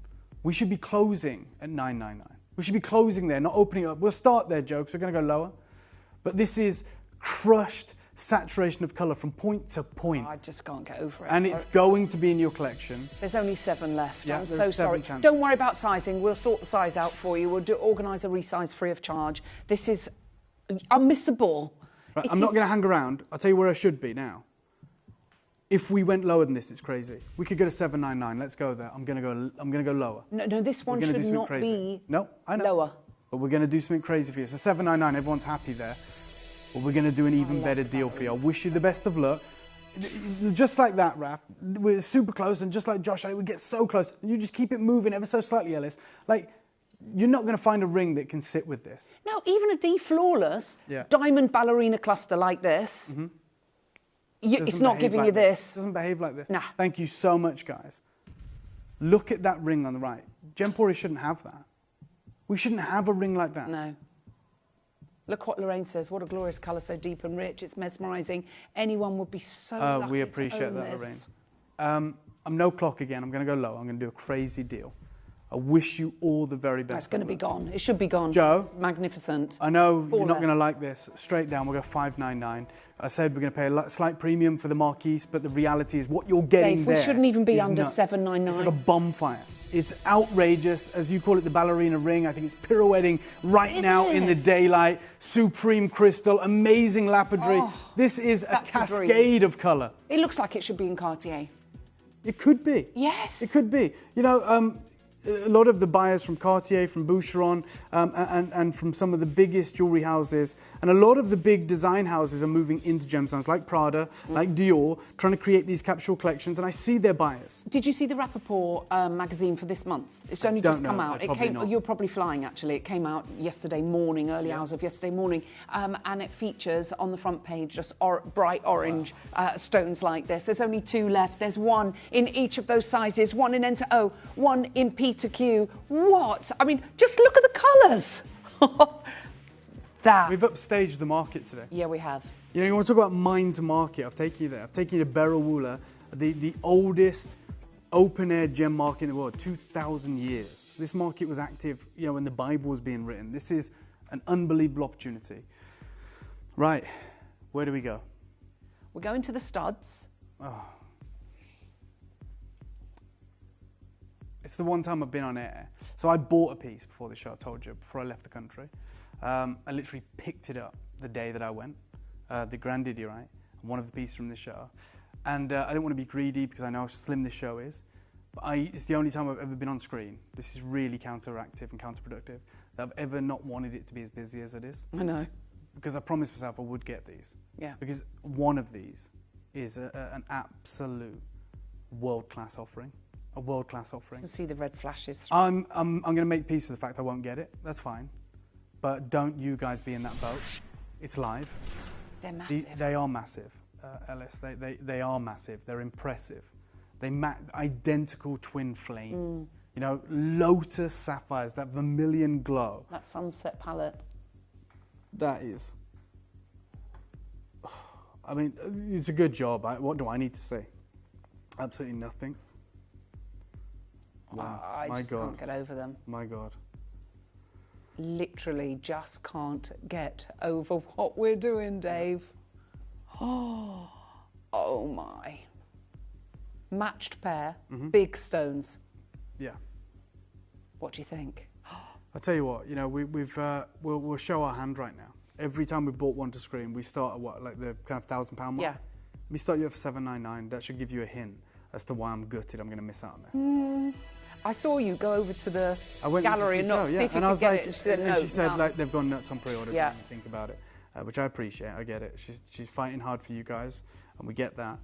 K: we should be closing at $9.99. We should be closing there, not opening up. We'll start there, jokes. We're going to go lower. But this is crushed saturation of colour from point to point.
L: I just can't get over it.
K: And it's going to be in your collection.
L: There's only 7 left.
K: Yeah,
L: I'm
K: there's
L: so
K: 7
L: sorry.
K: chances.
L: Don't worry about sizing. We'll sort the size out for you. We'll organise a resize free of charge. This is unmissable.
K: Right, I'm not going to hang around. I'll tell you where I should be now. If we went lower than this, it's crazy. We could go to $7.99. Let's go there. I'm going to go lower.
L: No, this one should not be lower.
K: But we're going to do something crazy for you. So $7.99, everyone's happy there. But we're going to do an even better deal for you. I wish you the best of luck. Just like that, Raf, we're super close, and just like Josh, we get so close. You just keep it moving ever so slightly, Ellis. Like, you're not going to find a ring that can sit with this.
L: No, even a D flawless diamond ballerina cluster like this, it's not giving you this.
K: It doesn't behave like this.
L: Nah.
K: Thank you so much, guys. Look at that ring on the right. Gemporia shouldn't have that. We shouldn't have a ring like that.
L: No. Look what Lorraine says. What a glorious colour, so deep and rich. It's mesmerising. Anyone would be so lucky
K: we appreciate
L: to own
K: that,
L: this.
K: Lorraine. I'm no clock again. I'm going to go low. I'm going to do a crazy deal. I wish you all the very best.
L: It's going to be gone. It should be gone.
K: Joe.
L: It's magnificent.
K: I know you're not going to like this. Straight down, we'll go $5.99. I said we're going to pay a slight premium for the Marquise, but the reality is what you're getting
L: Dave,
K: there.
L: we shouldn't even be
K: is
L: under
K: nuts.
L: $7.99.
K: It's like a bonfire. It's outrageous, as you call it, the ballerina ring. I think it's pirouetting right now in the daylight. Supreme crystal, amazing lapidary.
L: Oh,
K: this is a
L: that's a
K: cascade of colour.
L: It looks like it should be in Cartier.
K: It could be.
L: Yes.
K: It could be. You know, a lot of the buyers from Cartier, from Boucheron, and from some of the biggest jewellery houses, and a lot of the big design houses are moving into gemstones, like Prada, like Dior, trying to create these capsule collections, and I see their buyers.
L: Did you see the Rappaport magazine for this month? It's only
K: Don't
L: just come
K: know.
L: out.
K: Probably not.
L: You're probably flying, actually. It came out yesterday morning, early hours of yesterday morning, and it features on the front page just bright orange stones like this. There's only 2 left. There's 1 in each of those sizes, 1 in N to O, 1 in P to Q. What? I mean, just look at the colours. That.
K: We've upstaged the market today.
L: Yeah, we have.
K: You know, you want to talk about mine to market. I've taken you there. I've taken you to Berawula, the oldest open-air gem market in the world, 2,000 years. This market was active, you know, when the Bible was being written. This is an unbelievable opportunity. Right, where do we go?
L: We're going to the studs.
K: Oh. It's the one time I've been on air. So I bought a piece before the show, I told you, before I left the country. I literally picked it up the day that I went, the Grandidierite, one of the pieces from the show. And I didn't want to be greedy because I know how slim this show is. But it's the only time I've ever been on screen. This is really counteractive and counterproductive. That I've ever not wanted it to be as busy as it is.
L: I know.
K: Because I promised myself I would get these.
L: Yeah.
K: Because one of these is an absolute world-class offering. A world-class offering.
L: You can see the red flashes through.
K: I'm going to make peace with the fact I won't get it. That's fine. But don't you guys be in that boat. It's live.
L: They're massive.
K: They are massive, Ellis. They are massive. They're impressive. They identical twin flames. You know, lotus sapphires, that vermilion glow.
L: That sunset palette.
K: That is. I mean, it's a good job. What do I need to say? Absolutely nothing. Wow.
L: I just can't get over them.
K: My God.
L: Literally just can't get over what we're doing, Dave. Oh my. Matched pair, big stones.
K: Yeah.
L: What do you think?
K: I'll tell you what, you know, we'll show our hand right now. Every time we bought one to screen, we start at what, like the kind of £1,000 mark?
L: Yeah.
K: We start you at $7.99. That should give you a hint as to why I'm gutted I'm going to miss out on there.
L: I saw you go over to the
K: went
L: gallery and not see if you could get it. And she said, no,
K: she said like they've gone nuts on pre-orders.
L: Yeah.
K: When you think about it, which I appreciate. I get it. She's fighting hard for you guys, and we get that.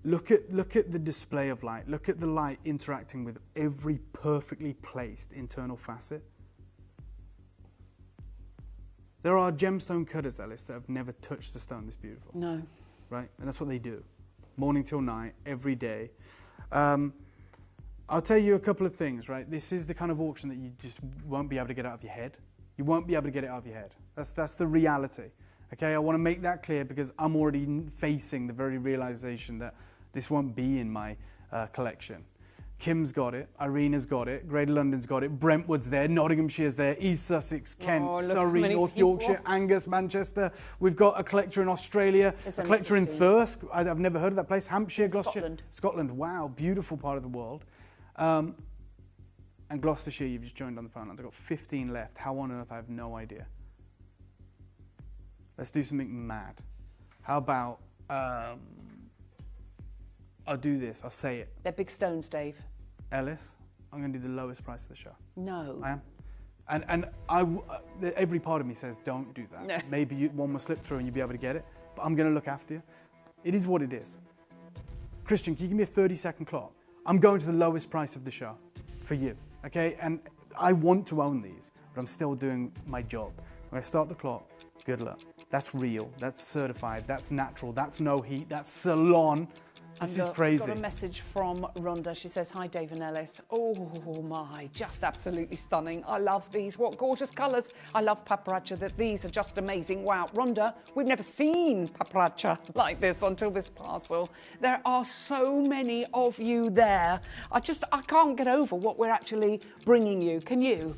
K: Look at the display of light. Look at the light interacting with every perfectly placed internal facet. There are gemstone cutters, Ellis, that have never touched a stone this beautiful.
L: No.
K: Right? And that's what they do. Morning till night, every day. I'll tell you a couple of things, right? This is the kind of auction that you just won't be able to get out of your head. You won't be able to get it out of your head. That's the reality. Okay, I want to make that clear because I'm already facing the very realization that this won't be in my collection. Kim's got it, Irina's got it, Greater London's got it, Brentwood's there, Nottinghamshire's there, East Sussex, Kent, Surrey, North Yorkshire, Angus, Manchester. We've got a collector in Australia, a collector in Thirsk. I've never heard of that place. Hampshire, Gloucestershire. Scotland, wow, beautiful part of the world. And Gloucestershire, you've just joined on the phone lines. I've got 15 left. How on earth? I have no idea. Let's do something mad. How about, I'll do this, I'll say it.
L: They're big stones, Dave.
K: Ellis, I'm going to do the lowest price of the show.
L: No.
K: I am. And every part of me says, don't do that.
L: No.
K: Maybe one will slip through and you'll be able to get it. But I'm going to look after you. It is what it is. Christian, can you give me a 30-second clock? I'm going to the lowest price of the show for you, okay? And I want to own these, but I'm still doing my job. When I start the clock, good luck. That's real, that's certified, that's natural, that's no heat, that's salon. This is crazy.
L: I've got a message from Rhonda. She says, hi, Dave and Ellis. Oh my, just absolutely stunning. I love these. What gorgeous colours. I love paparazzi. These are just amazing. Wow, Rhonda, we've never seen paparazzi like this until this parcel. There are so many of you there. I can't get over what we're actually bringing you. Can you?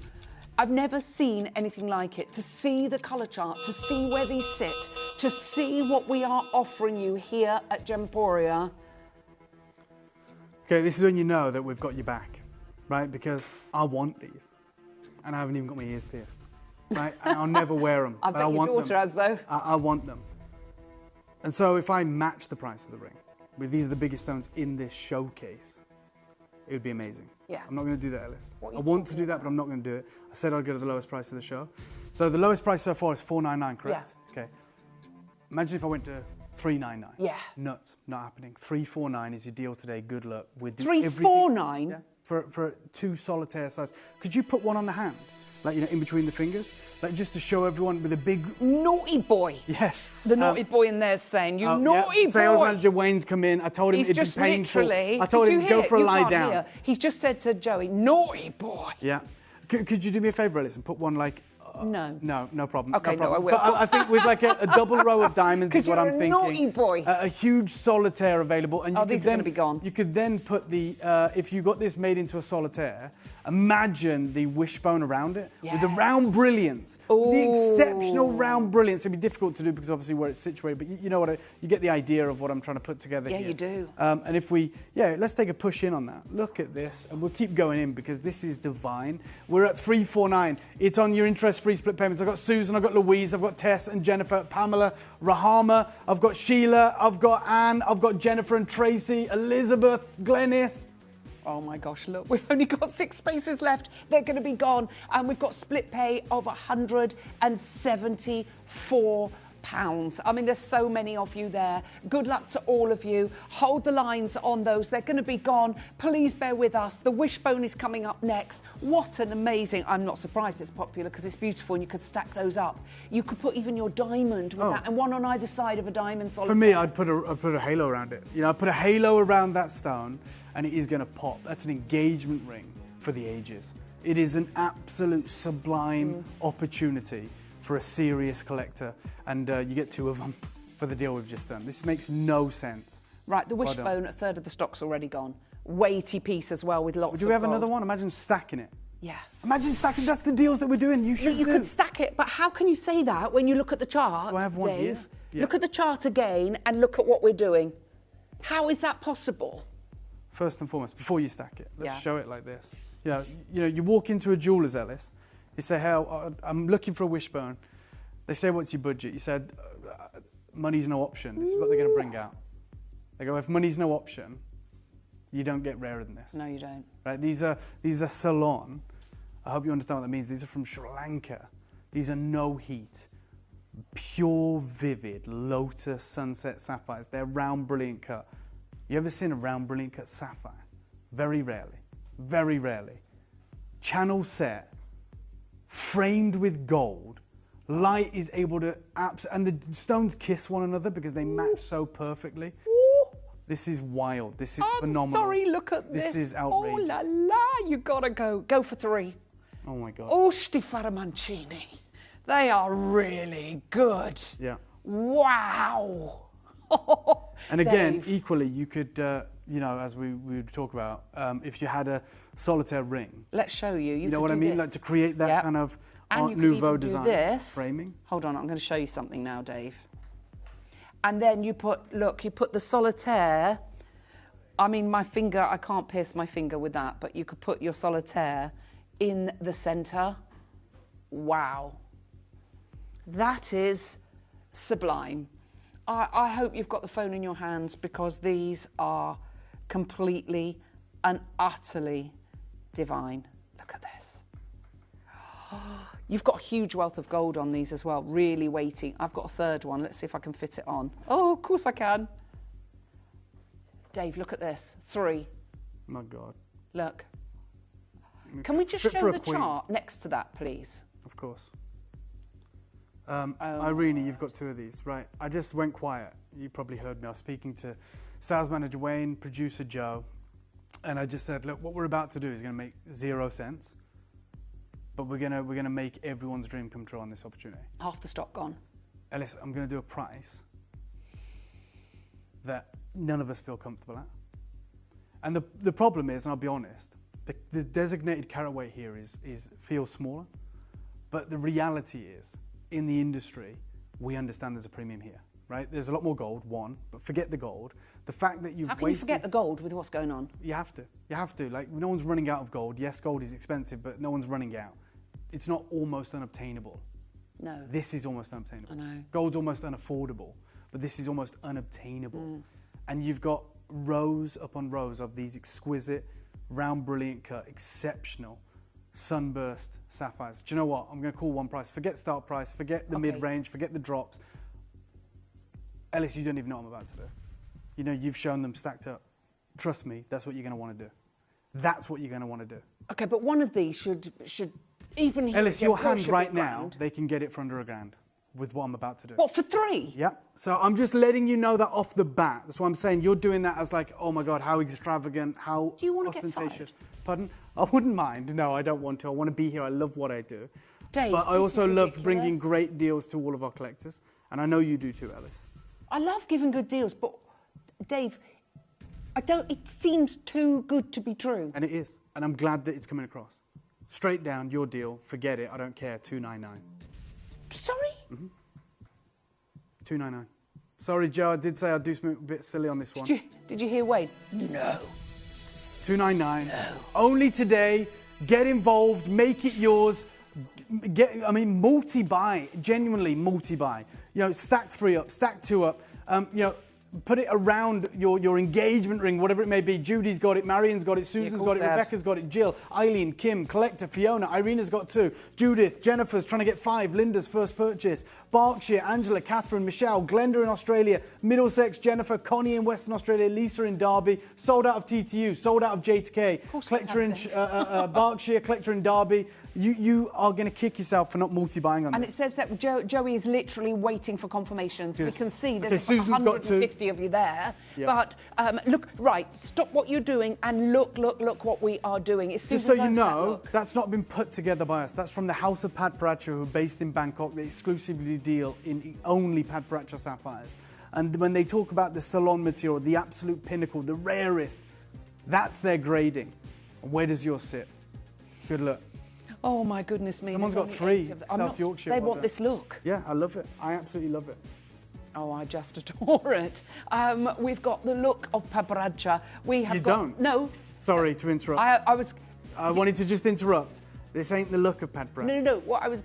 L: I've never seen anything like it. To see the colour chart, to see where these sit, to see what we are offering you here at Gemporia.
K: Okay, this is when you know that we've got your back, right? Because I want these, and I haven't even got my ears pierced, right? And I'll never wear them.
L: I bet your daughter has, though.
K: I want them. And so if I match the price of the ring, with these are the biggest stones in this showcase, it would be amazing.
L: Yeah.
K: I'm not going to do that, Ellis. I want to do that, but I'm not going to do it. I said I'd go to the lowest price of the show. So the lowest price so far is $499, correct? Yeah. Okay. Imagine if I went to $399.
L: Yeah.
K: Nuts. Not happening. $349 is your deal today. Good luck.
L: $349?
K: Yeah. For 2 solitaire size. Could you put one on the hand? Like, in between the fingers? Like, just to show everyone with a big...
L: Naughty boy.
K: Yes.
L: The naughty boy in there saying, you naughty boy.
K: Sales manager Wayne's come in. I told him it'd be painful. I told him, go for a lie down.
L: Hear? He's just said to Joey, naughty boy.
K: Yeah. Could you do me a favour, Alice, and put one like...
L: No.
K: No problem.
L: Okay,
K: no problem.
L: I will.
K: But I think with like a double row of diamonds is what I'm thinking.
L: Naughty boy.
K: A huge solitaire available, and
L: these are going to be gone.
K: You could then put the if you got this made into a solitaire, imagine the wishbone around it with the round brilliance, the exceptional round brilliance. It'd be difficult to do because obviously where it's situated, but you know what? You get the idea of what I'm trying to put together.
L: Yeah,
K: here.
L: you do.
K: And if we, let's take a push in on that. Look at this, and we'll keep going in because this is divine. We're at 349. It's on your interest-free split payments. I've got Susan, I've got Louise, I've got Tess and Jennifer, Pamela, Rahama, I've got Sheila, I've got Anne, I've got Jennifer and Tracy, Elizabeth, Glenys.
L: Oh my gosh, look, we've only got 6 spaces left. They're going to be gone. And we've got split pay of £174. I mean, there's so many of you there. Good luck to all of you. Hold the lines on those. They're going to be gone. Please bear with us. The wishbone is coming up next. What an amazing... I'm not surprised it's popular because it's beautiful and you could stack those up. You could put even your diamond with that and one on either side of a diamond solitaire.
K: For me, I'd put a halo around it. I'd put a halo around that stone and it is going to pop. That's an engagement ring for the ages. It is an absolute sublime opportunity for a serious collector, and you get 2 of them for the deal we've just done. This makes no sense.
L: Right, the wishbone, a third of the stock's already gone. Weighty piece as well with lots of
K: Would you have
L: gold.
K: another one? Imagine stacking it.
L: Yeah.
K: Imagine stacking, that's the deals that we're doing. You should
L: You could stack it, but how can you say that when you look at the chart,
K: Do I have one
L: Dave?
K: here? Yeah.
L: Look at the chart again and look at what we're doing. How is that possible?
K: First and foremost, before you stack it, let's show it like this. You walk into a jeweller's, Ellis. You say, hey, I'm looking for a wishbone. They say, what's your budget? You said, money's no option. This is what they're going to bring out. They go, if money's no option, you don't get rarer than this.
L: No, you don't.
K: Right? These are Ceylon. I hope you understand what that means. These are from Sri Lanka. These are no heat. Pure, vivid, lotus, sunset sapphires. They're round, brilliant cut. You ever seen a round, brilliant cut sapphire? Very rarely. Very rarely. Channel set, framed with gold. Light is able to... And the stones kiss one another because they match so perfectly. This is wild. This is phenomenal.
L: Sorry, look at this.
K: This is outrageous.
L: Oh, la la. You got to go. Go for 3.
K: Oh my God.
L: Osti Faramancini. They are really good.
K: Yeah.
L: Wow.
K: And again,
L: Dave.
K: equally, you could, you know, as we would talk about, if you had a solitaire ring.
L: Let's show you.
K: You know what I mean?
L: This.
K: Like to create that kind of Art Nouveau design framing.
L: Hold on, I'm going to show you something now, Dave. And then you put the solitaire. I mean, my finger, I can't pierce my finger with that, but you could put your solitaire in the centre. Wow. That is sublime. I hope you've got the phone in your hands because these are completely and utterly divine. Look at this. You've got a huge wealth of gold on these as well, really weighty. I've got a third one. Let's see if I can fit it on. Oh, of course I can. Dave, look at this. 3.
K: My God.
L: Look. Can we just show the chart next to that, please?
K: Of course. Irene, you've got 2 of these, right? I just went quiet. You probably heard me. I was speaking to sales manager Wayne, producer Joe, and I just said, look, what we're about to do is going to make 0 cents, but we're gonna make everyone's dream come true on this opportunity.
L: Half the stock gone.
K: Ellis, I'm going to do a price that none of us feel comfortable at. And the problem is, and I'll be honest, the designated carat weight here feels smaller, but the reality is, in the industry, we understand there's a premium here, right? There's a lot more gold, one, but forget the gold. The fact that you've
L: How can you forget the gold with what's going on?
K: You have to. You have to. Like, no one's running out of gold. Yes, gold is expensive, but no one's running out. It's not almost unobtainable.
L: No.
K: This is almost unobtainable.
L: I know.
K: Gold's almost unaffordable, but this is almost unobtainable. And you've got rows upon rows of these exquisite, round, brilliant cut, exceptional, sunburst sapphires. Do you know what? I'm going to call one price. Forget start price, forget the mid-range, forget the drops. Ellis, you don't even know what I'm about to do. You know, you've shown them stacked up. Trust me, that's what you're going to want to do. That's what you're going to want to do.
L: Okay, but one of these should even...
K: Ellis, your hand right now, they can get it for under £1,000 with what I'm about to do.
L: What, for 3?
K: Yeah. So I'm just letting you know that off the bat. That's why I'm saying you're doing that as like, oh my God, how extravagant, how
L: do you want to
K: ostentatious.
L: Get fired?
K: Pardon? I wouldn't mind. No, I don't want to. I want to be here. I love what I do.
L: Dave,
K: but I also love bringing great deals to all of our collectors. And I know you do too, Ellis.
L: I love giving good deals, but Dave, it seems too good to be true.
K: And it is. And I'm glad that it's coming across. Straight down, your deal, forget it, I don't care, $299.
L: Sorry?
K: Mm-hmm. $299. Sorry, Joe, I did say I'd do something a bit silly on this one.
L: Did you hear Wayne? No.
K: $299. No. Only today. Get involved. Make it yours. Multi-buy. Genuinely multi-buy. You know, stack 3 up, stack 2 up. Put it around your engagement ring, whatever it may be. Judy's got it, Marion's got it, Susan's got it, Rebecca's got it, Jill, Eileen, Kim, Collector, Fiona, Irina's got 2, Judith, Jennifer's trying to get 5, Linda's first purchase, Berkshire, Angela, Catherine, Michelle, Glenda in Australia, Middlesex, Jennifer, Connie in Western Australia, Lisa in Derby, sold out of TTU, sold out of J2K, Collector in Berkshire, Collector in Derby. You are going to kick yourself for not multi-buying on this.
L: And it says that Joey is literally waiting for confirmations.
K: Good.
L: We can see there's
K: Susan's
L: 150 of you there.
K: Yeah.
L: But look, right, stop what you're doing and look what we are doing. It's
K: just so you know, that's not been put together by us. That's from the House of Pat Bradshaw, who are based in Bangkok. They exclusively deal in only Pat Bradshaw sapphires. And when they talk about the salon material, the absolute pinnacle, the rarest, that's their grading. And where does yours sit? Good luck.
L: Oh my goodness me.
K: Someone's got 3 South Yorkshire.
L: They want this look.
K: Yeah, I love it. I absolutely love it.
L: Oh, I just adore it. We've got the look of Pat Bradshaw.
K: You don't?
L: No.
K: Sorry to interrupt. I wanted to just interrupt. This ain't the look of Pat Bradshaw.
L: No. What I was.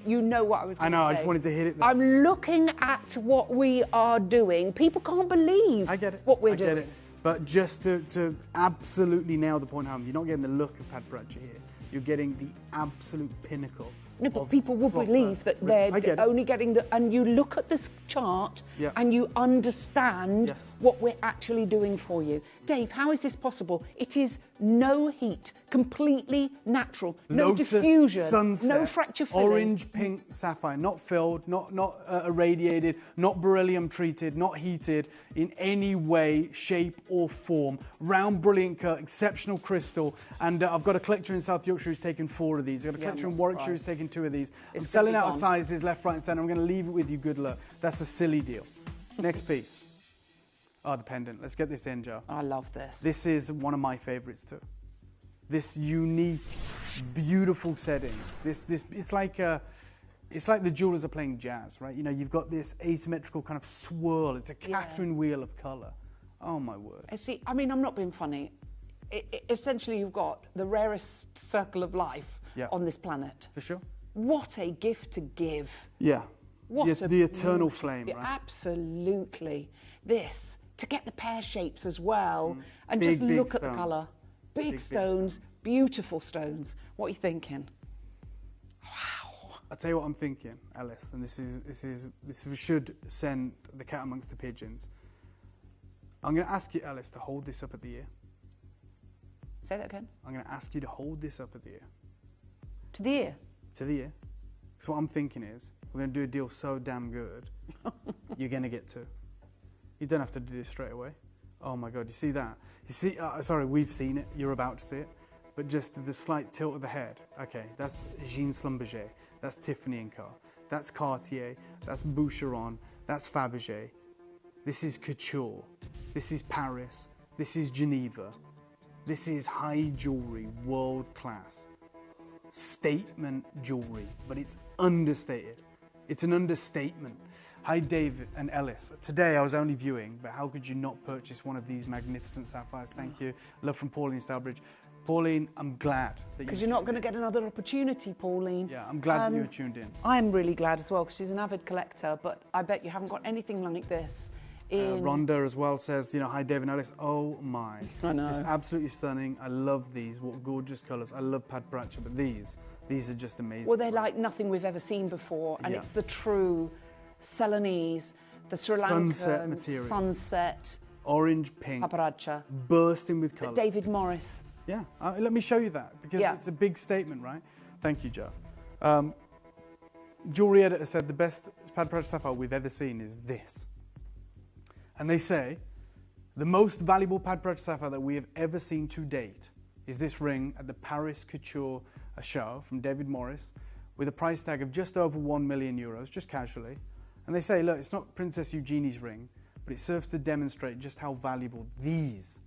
L: You know what I was.
K: I know. I just wanted to hit it there.
L: I'm looking at what we are doing. People can't believe.
K: I get it.
L: What we're doing.
K: I get it. But just to absolutely nail the point home, you're not getting the look of Pat Bradshaw here. You're getting the absolute pinnacle.
L: No, but people will believe that they're only getting the... And you look at this chart and you understand what we're actually doing for you. Dave, how is this possible? It is no heat, completely natural, no
K: Lotus,
L: diffusion,
K: sunset,
L: no fracture filling.
K: Orange, pink sapphire, not filled, not irradiated, not beryllium treated, not heated in any way, shape or form. Round, brilliant cut, exceptional crystal. And I've got a collector in South Yorkshire Yorkshire who's taken 4 of these. I've got a collector
L: I'm
K: in
L: not
K: Warwickshire who's
L: surprised.
K: taken 2 of these.
L: It's
K: I'm selling
L: gonna
K: out
L: be
K: of
L: gone.
K: sizes left, right, and centre. I'm going to leave it with you. Good luck. That's a silly deal. Next piece. Oh, the pendant. Let's get this in, Joe.
L: I love this.
K: This is one of my favourites too. This unique, beautiful setting. It's like the jewelers are playing jazz, right? You know, you've got this asymmetrical kind of swirl. It's a Catherine wheel of colour. Oh my word.
L: See, I mean, I'm not being funny. Essentially, you've got the rarest circle of life on this planet.
K: For sure.
L: What a gift to give.
K: Yeah.
L: What
K: the eternal flame, right?
L: Absolutely. This, to get the pear shapes as well, and
K: Big,
L: just
K: big
L: look at the
K: stones.
L: colour. Big stones, beautiful stones. What are you thinking?
K: I'll tell you what I'm thinking, Alice, and this should send the cat amongst the pigeons. I'm going to ask you, Alice, to hold this up at the ear.
L: Say that again.
K: I'm going to ask you to hold this up at the ear.
L: To the ear?
K: To the ear. So what I'm thinking is, we're going to do a deal so damn good, you're going to get 2. You don't have to do this straight away. Oh my God, you see that? You see, sorry, we've seen it, you're about to see it, but just the slight tilt of the head. Okay, that's Jean Schlumberger, that's Tiffany & Co, that's Cartier, that's Boucheron, that's Fabergé. This is couture, this is Paris, this is Geneva, this is high jewelry, world class. Statement jewelry, but it's understated. It's an understatement. Hi, David and Ellis. Today I was only viewing, but how could you not purchase one of these magnificent sapphires? Thank you. Love from Pauline Stourbridge. Pauline, I'm glad that you.
L: Because you're not going to get another opportunity, Pauline.
K: Yeah, I'm glad that you were tuned in.
L: I'm really glad as well, because she's an avid collector, but I bet you haven't got anything like this.
K: Rhonda as well says, you know, hi, David and Alice. Oh my.
L: I know.
K: It's absolutely stunning. I love these. What gorgeous colours. I love Pad Braccia, but these are just amazing.
L: Well, they're like nothing we've ever seen before, and it's the true Ceylonese, the Sri Lankan
K: sunset material.
L: Sunset.
K: Orange, pink.
L: Paparazza.
K: Bursting with colour.
L: David Morris.
K: Yeah, let me show you that, because it's a big statement, right? Thank you, Joe. Jewelry Editor said the best Pad Braccia sapphire we've ever seen is this. And they say, the most valuable Pad Braccia sapphire that we have ever seen to date is this ring at the Paris Couture show from David Morris, with a price tag of just over €1 million, just casually. And they say, look, it's not Princess Eugenie's ring, but it serves to demonstrate just how valuable these,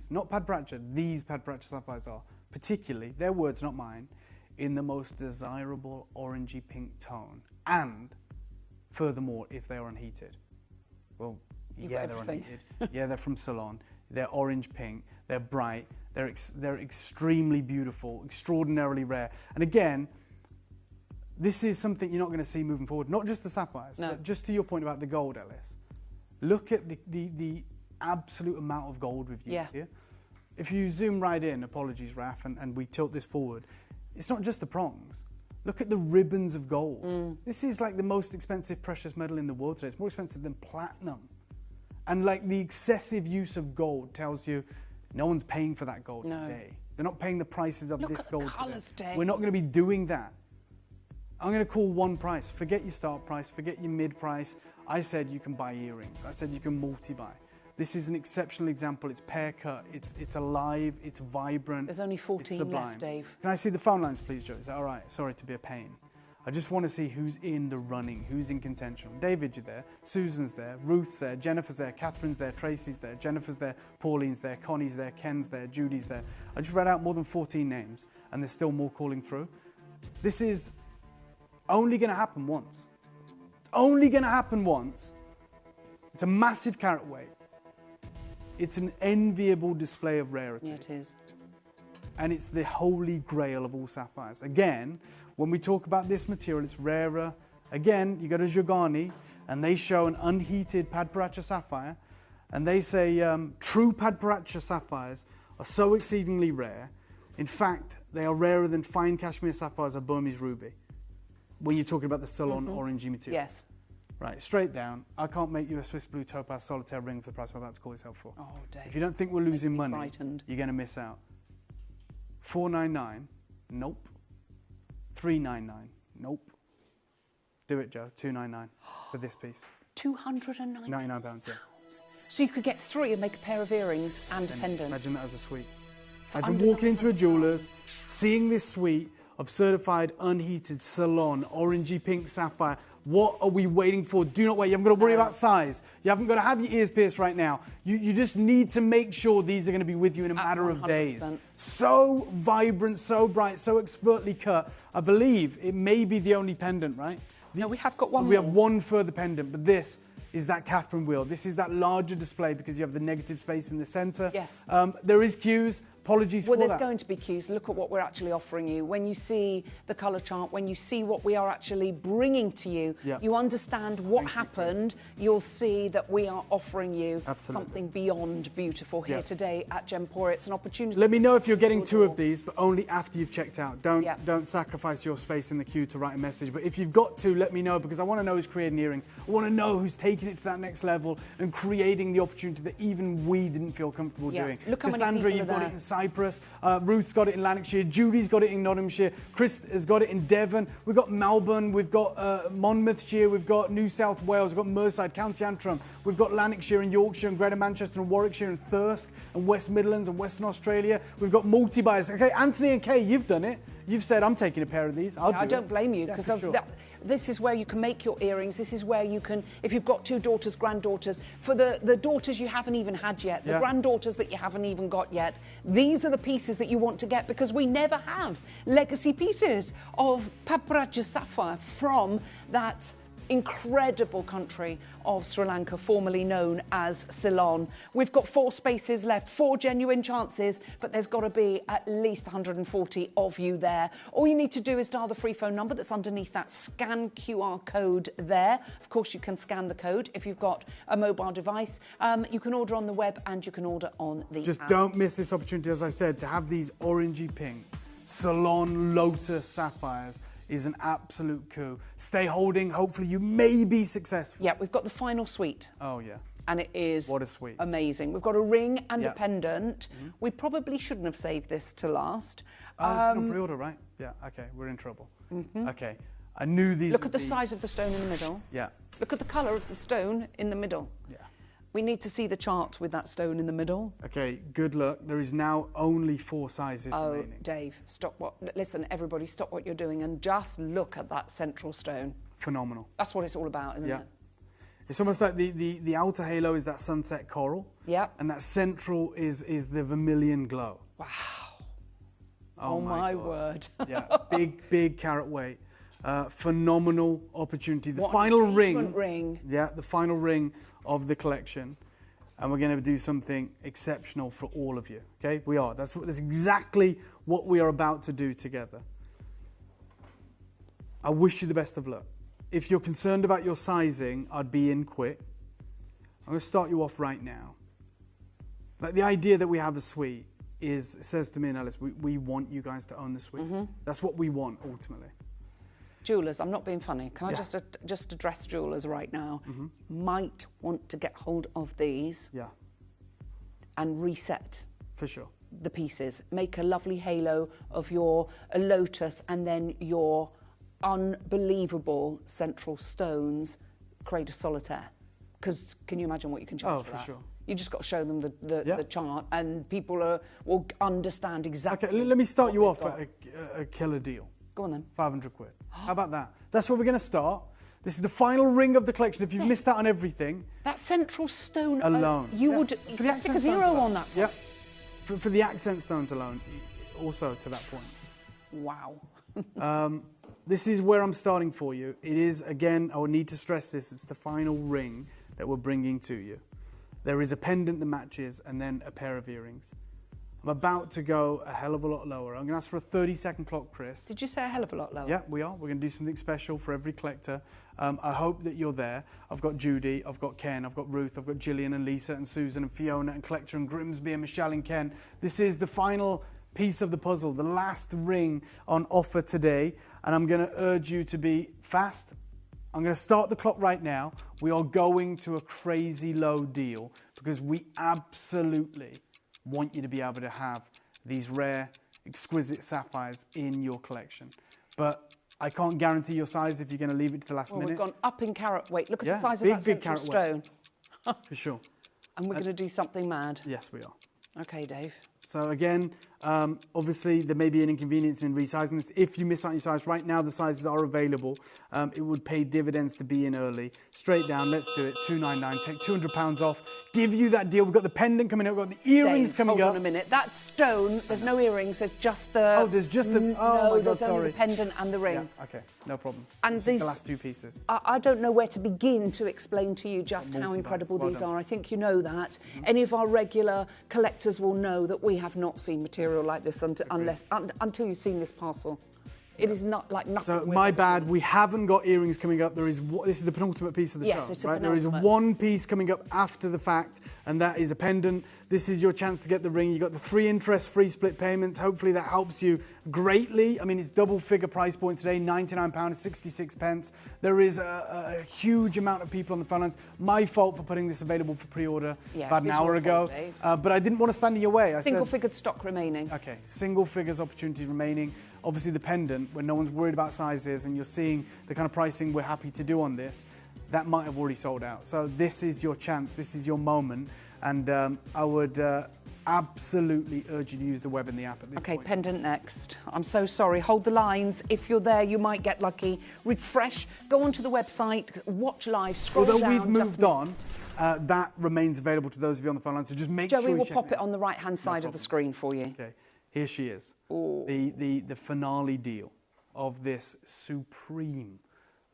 K: not Pad Braccia, these Pad Braccia sapphires are, particularly, their words, not mine, in the most desirable orangey pink tone. And, furthermore, if they are unheated. Well, yeah, they're unheated. Yeah, they're from Ceylon. They're orange pink. They're bright. They're extremely beautiful, extraordinarily rare. And again, this is something you're not going to see moving forward. Not just the sapphires, but just to your point about the gold, Ellis. Look at the absolute amount of gold we've used here. If you zoom right in, apologies, Raf, and we tilt this forward, it's not just the prongs. Look at the ribbons of gold. This is like the most expensive precious metal in the world today. It's more expensive than platinum. And like the excessive use of gold tells you no one's paying for that gold today. They're not paying the prices of this gold today. We're not going to be doing that. I'm going to call one price. Forget your start price. Forget your mid price. I said you can buy earrings. I said you can multi-buy. This is an exceptional example. It's pear cut. It's alive. It's vibrant.
L: There's only 14 left, Dave.
K: Can I see the phone lines, please, Joe? Is that all right? Sorry to be a pain. I just want to see who's in the running, who's in contention. David, you're there. Susan's there. Ruth's there. Jennifer's there. Catherine's there. Tracy's there. Jennifer's there. Pauline's there. Connie's there. Ken's there. Judy's there. I just read out more than 14 names, and there's still more calling through. This is only going to happen once. It's only going to happen once. It's a massive carat weight. It's an enviable display of rarity.
L: Yeah, it is.
K: And it's the holy grail of all sapphires. Again, when we talk about this material, it's rarer. Again, you go to Giugiani, and they show an unheated Pad Braccia sapphire, and they say true Pad Braccia sapphires are so exceedingly rare. In fact, they are rarer than fine cashmere sapphires or Burmese ruby, when you're talking about the Ceylon orangey material.
L: Yes.
K: Right, straight down. I can't make you a Swiss blue topaz solitaire ring for the price I'm about to call yourself for.
L: Oh, Dave.
K: If you don't think we're losing money,
L: frightened.
K: you're going to miss out. $499, nope. $399, nope. Do it, Joe. $299 for this piece.
L: £299.
K: £99, yeah.
L: So you could get 3 and make a pair of earrings and a pendant.
K: Imagine that as a suite. Imagine walking into a jeweller's, seeing this suite of certified unheated salon, orangey pink sapphire. What are we waiting for? Do not wait. You haven't got to worry about size. You haven't got to have your ears pierced right now. You just need to make sure these are going to be with you in a matter of days. So vibrant, so bright, so expertly cut. I believe it may be the only pendant, right?
L: No, we have got one
K: We
L: more.
K: have one further pendant, but this is that Catherine wheel. This is that larger display because you have the negative space in the centre.
L: Yes.
K: There is cues. Apologies for that.
L: Well, there's going to be cues. Look at what we're actually offering you. When you see the colour chart, when you see what we are actually bringing to you, you understand what happened. You'll see that we are offering you something beyond beautiful here today at Gemporia. It's an opportunity.
K: Let me know if you're getting two of these, but only after you've checked out. Don't sacrifice your space in the queue to write a message. But if you've got two, let me know, because I want to know who's creating earrings. I want to know who's taking it to that next level and creating the opportunity that even we didn't feel comfortable doing.
L: Look how many
K: Cassandra,
L: people
K: you've
L: are
K: got
L: there.
K: it in Cyprus, Ruth's got it in Lanarkshire, Judy's got it in Nottinghamshire, Chris has got it in Devon, we've got Melbourne, we've got Monmouthshire, we've got New South Wales, we've got Merseyside, County Antrim, we've got Lanarkshire and Yorkshire and Greater Manchester and Warwickshire and Thirsk and West Midlands and Western Australia. We've got multi-buyers. Okay, Anthony and Kay, you've done it. You've said, I'm taking a pair of these.
L: I don't blame you, because this is where you can make your earrings. This is where you can, if you've got two daughters, granddaughters, for the daughters you haven't even had yet, the granddaughters that you haven't even got yet, these are the pieces that you want to get, because we never have legacy pieces of Papraja sapphire from that incredible country of Sri Lanka, formerly known as Ceylon. We've got 4 spaces left, 4 genuine chances, but there's got to be at least 140 of you there. All you need to do is dial the free phone number that's underneath that scan QR code there. Of course, you can scan the code if you've got a mobile device. You can order on the web and you can order on the app.
K: Don't miss this opportunity, as I said, to have these orangey pink Ceylon Lotus sapphires is an absolute coup. Stay holding. Hopefully you may be successful.
L: Yeah, we've got the final suite.
K: Oh, yeah.
L: And it is
K: what a suite.
L: Amazing. We've got a ring and a pendant. We probably shouldn't have saved this to last.
K: It's been pre-order, right? Yeah, okay, we're in trouble. Okay, I knew these
L: Look at the size of the stone in the middle.
K: Yeah.
L: Look at the colour of the stone in the middle.
K: Yeah.
L: We need to see the chart with that stone in the middle.
K: Okay, good luck. There is now only 4 sizes remaining.
L: Dave, listen, everybody, stop what you're doing and just look at that central stone.
K: Phenomenal.
L: That's what it's all about, isn't it?
K: It's almost like the outer halo is that sunset coral.
L: Yeah.
K: And that central is the vermilion glow.
L: Wow.
K: Oh
L: my word.
K: Yeah, big carat weight. Phenomenal opportunity. The
L: What
K: final
L: an engagement ring.
K: Yeah, the final ring of the collection. And we're going to do something exceptional for all of you. Okay, we are. That's exactly what we are about to do together. I wish you the best of luck. If you're concerned about your sizing, I'd be in quick. I'm going to start you off right now. Like, the idea that we have a suite says to me and Alice, we want you guys to own the suite. That's what we want ultimately.
L: Jewellers, I'm not being funny. Can I just address jewellers right now? Might want to get hold of these and reset.
K: For sure.
L: The pieces. Make a lovely halo of your lotus and then your unbelievable central stones. Create a solitaire. Because can you imagine what you can charge for that?
K: Sure.
L: You just got to show them the chart and people will understand exactly.
K: Okay, let me start you off at a killer deal.
L: Go on then.
K: 500 quid. How about that? That's where we're going to start. This is the final ring of the collection. If you've missed out on everything.
L: That central stone
K: alone.
L: You would stick a zero on that.
K: Yeah. For the accent stones alone, also to that point.
L: Wow.
K: This is where I'm starting for you. It is, again, I will need to stress this, it's the final ring that we're bringing to you. There is a pendant that matches and then a pair of earrings. I'm about to go a hell of a lot lower. I'm going to ask for a 30-second clock, Chris.
L: Did you say a hell of a lot lower?
K: Yeah, we are. We're going to do something special for every collector. I hope that you're there. I've got Judy, I've got Ken, I've got Ruth, I've got Gillian and Lisa and Susan and Fiona and Collector and Grimsby and Michelle and Ken. This is the final piece of the puzzle, the last ring on offer today. And I'm going to urge you to be fast. I'm going to start the clock right now. We are going to a crazy low deal because we absolutely want you to be able to have these rare, exquisite sapphires in your collection. But I can't guarantee your size if you're going to leave it to the last minute.
L: We've gone up in carat weight. Look at the size of that central stone.
K: For sure.
L: And we're going to do something mad.
K: Yes, we are.
L: Okay, Dave.
K: So again, Obviously, there may be an inconvenience in resizing this. If you miss out your size, right now the sizes are available. It would pay dividends to be in early. Straight down, let's do it. £299, take £200 off. Give you that deal. We've got the pendant coming up, we've got the earrings
L: Dave,
K: coming up.
L: Hold on a minute. That stone, there's no earrings, there's just the...
K: Oh, there's just the...
L: No,
K: Oh, my God,
L: there's only
K: sorry.
L: the pendant and the ring.
K: Yeah, okay, no problem.
L: And
K: This is
L: these,
K: the last two pieces.
L: I don't know where to begin to explain to you just how incredible
K: Well
L: these
K: done.
L: are. I think you know that. Any of our regular collectors will know that we have not seen material like this until you've seen this parcel. It is not like nothing.
K: So my bad, we haven't got earrings coming up. This is the penultimate piece of the show.
L: Yes, it's a
K: right? There is
L: penultimate.
K: one piece coming up after the fact, and that is a pendant. This is your chance to get the ring. You've got the 3 interest-free split payments. Hopefully that helps you greatly. I mean, it's double-figure price point today, £99, 66 pence. There is a huge amount of people on the phone lines. My fault for putting this available for pre-order about an hour ago. But I didn't want to stand in your way.
L: Single-figured stock remaining.
K: Okay, single figures opportunity remaining. Obviously the pendant, when no one's worried about sizes and you're seeing the kind of pricing we're happy to do on this, that might have already sold out. So this is your chance, this is your moment, and I would absolutely urge you to use the web and the app at this point.
L: Okay, pendant next. I'm so sorry. Hold the lines. If you're there, you might get lucky. Refresh, go onto the website, watch live, scroll
K: Although
L: down.
K: we've moved on, that remains available to those of you on the phone line, so just make sure you
L: Joey will
K: check
L: pop it on the right-hand side of the screen for you.
K: Okay, here she is. The finale deal of this supreme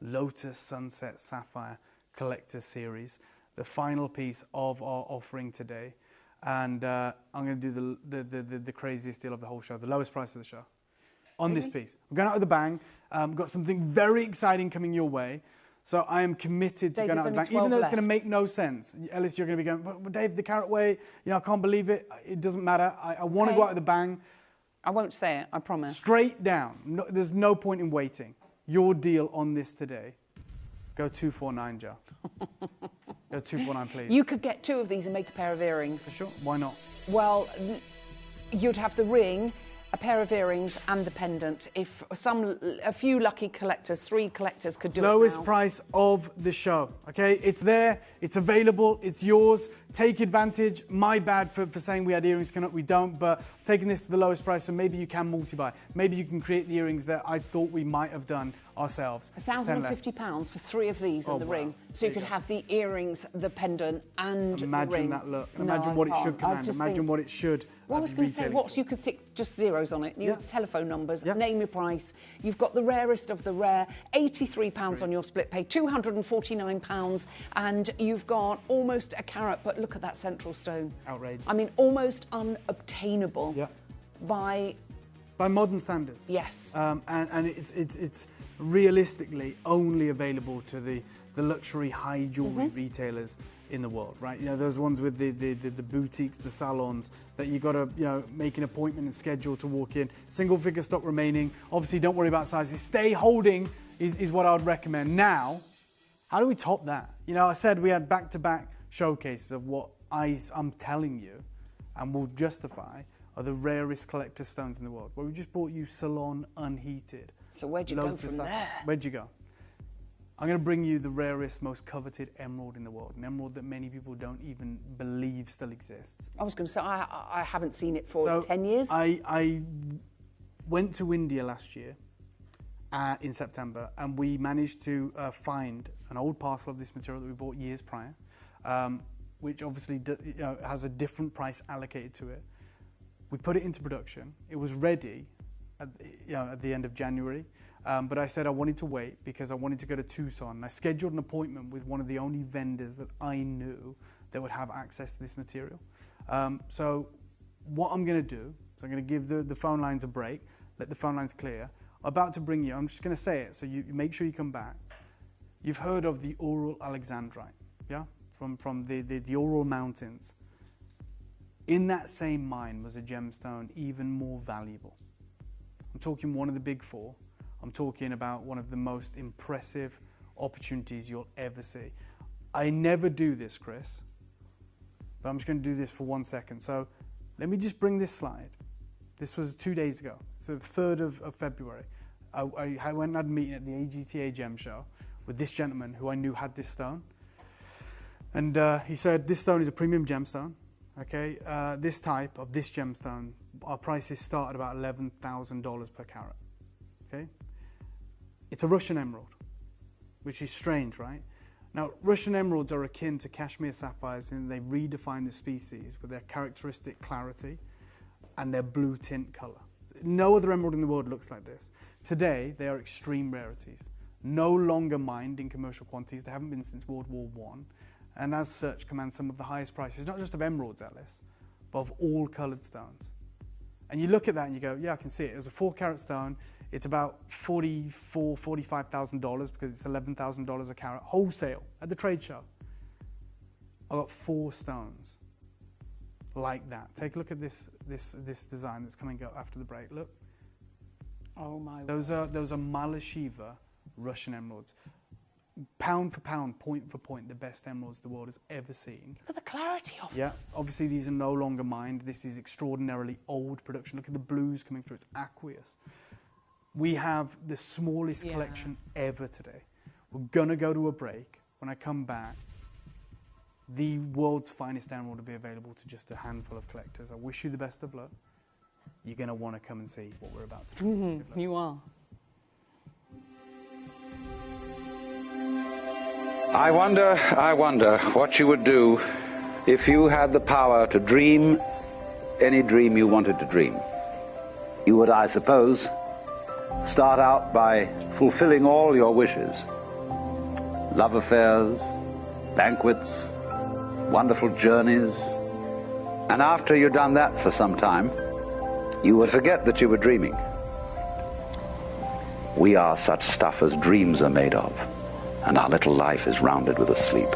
K: Lotus Sunset Sapphire Collector Series, the final piece of our offering today. And I'm going to do the craziest deal of the whole show, the lowest price of the show on this piece. I'm going out with a bang. Got something very exciting coming your way. So I am committed to going out with a bang, even though it's going to make no sense. Ellis, you're going to be going, but Dave, the carrot way, I can't believe it. It doesn't matter. I want to go out with a bang.
L: I won't say it, I promise.
K: Straight down. No, there's no point in waiting. Your deal on this today. Go 249, Joe. Go 249, please.
L: You could get 2 of these and make a pair of earrings.
K: For sure. Why not?
L: Well, you'd have the ring, a pair of earrings and the pendant. If a few lucky collectors, 3 collectors could do
K: Lowest
L: it now.
K: price of the show, okay? It's there, it's available, it's yours. Take advantage. My bad for saying we had earrings coming up. We don't, but taking this to the lowest price, so maybe you can multi-buy. Maybe you can create the earrings that I thought we might have done ourselves.
L: £1,050 for 3 of these and the ring. So you could have the earrings, the pendant and the ring.
K: Imagine that look. Imagine what it should command. Imagine what it should.
L: Well, I was going to say, you could stick just zeros on it. You have telephone numbers, name your price. You've got the rarest of the rare, £83 on your split pay, £249, and you've got almost a carat, but look at that central stone.
K: Outrageous.
L: I mean, almost unobtainable by
K: modern standards.
L: Yes.
K: And it's realistically only available to the luxury high jewelry retailers in the world, right? Those ones with the boutiques, the salons that you got to make an appointment and schedule to walk in. Single figure stock remaining. Obviously, don't worry about sizes. Stay holding is what I would recommend. Now, how do we top that? I said we had back-to-back showcases of what I'm telling you and will justify are the rarest collector stones in the world. Well, we just brought you Salon Unheated.
L: So where'd you go from there?
K: Where'd you go? I'm going to bring you the rarest, most coveted emerald in the world, an emerald that many people don't even believe still exists.
L: I was going to say, I haven't seen it for 10 years.
K: I went to India last year in September, and we managed to find an old parcel of this material that we bought years prior, which obviously has a different price allocated to it. We put it into production. It was ready at the end of January. But I said I wanted to wait because I wanted to go to Tucson. And I scheduled an appointment with one of the only vendors that I knew that would have access to this material. So what I'm going to do is I'm going to give the phone lines a break, let the phone lines clear. I'm about to bring you, I'm just going to say it, so you make sure you come back. You've heard of the Ural Alexandrite, yeah? From the Ural Mountains. In that same mine was a gemstone even more valuable. I'm talking one of the big 4. I'm talking about one of the most impressive opportunities you'll ever see. I never do this, Chris, but I'm just going to do this for 1 second. So let me just bring this slide. This was 2 days ago, so the 3rd of February. I went and had a meeting at the AGTA Gem Show with this gentleman who I knew had this stone. And he said, this stone is a premium gemstone. Okay, this type of this gemstone, our prices start at about $11,000 per carat. Okay, it's a Russian emerald, which is strange, right? Now, Russian emeralds are akin to Kashmir sapphires in they redefine the species with their characteristic clarity and their blue tint color. No other emerald in the world looks like this. Today, they are extreme rarities, no longer mined in commercial quantities. They haven't been since World War I, and as such command some of the highest prices, not just of emeralds, Ellis, but of all coloured stones. And you look at that and you go, yeah, I can see it. It was a 4-carat stone. It's about $45,000 because it's $11,000 a carat, wholesale at the trade show. I got 4 stones like that. Take a look at this design that's coming up after the break. Look.
L: Oh my!
K: Those are Malasheva Russian emeralds. Pound for pound, point for point, the best emeralds the world has ever seen.
L: Look at the clarity of them.
K: Yeah, obviously these are no longer mined. This is extraordinarily old production. Look at the blues coming through. It's aqueous. We have the smallest collection ever today. We're going to go to a break. When I come back, the world's finest emerald will be available to just a handful of collectors. I wish you the best of luck. You're going to want to come and see what we're about to do.
L: Mm-hmm. You are.
B: I wonder what you would do if you had the power to dream any dream you wanted to dream. You would, I suppose, start out by fulfilling all your wishes. Love affairs, banquets, wonderful journeys. And after you'd done that for some time, you would forget that you were dreaming. We are such stuff as dreams are made of, and our little life is rounded with a sleep.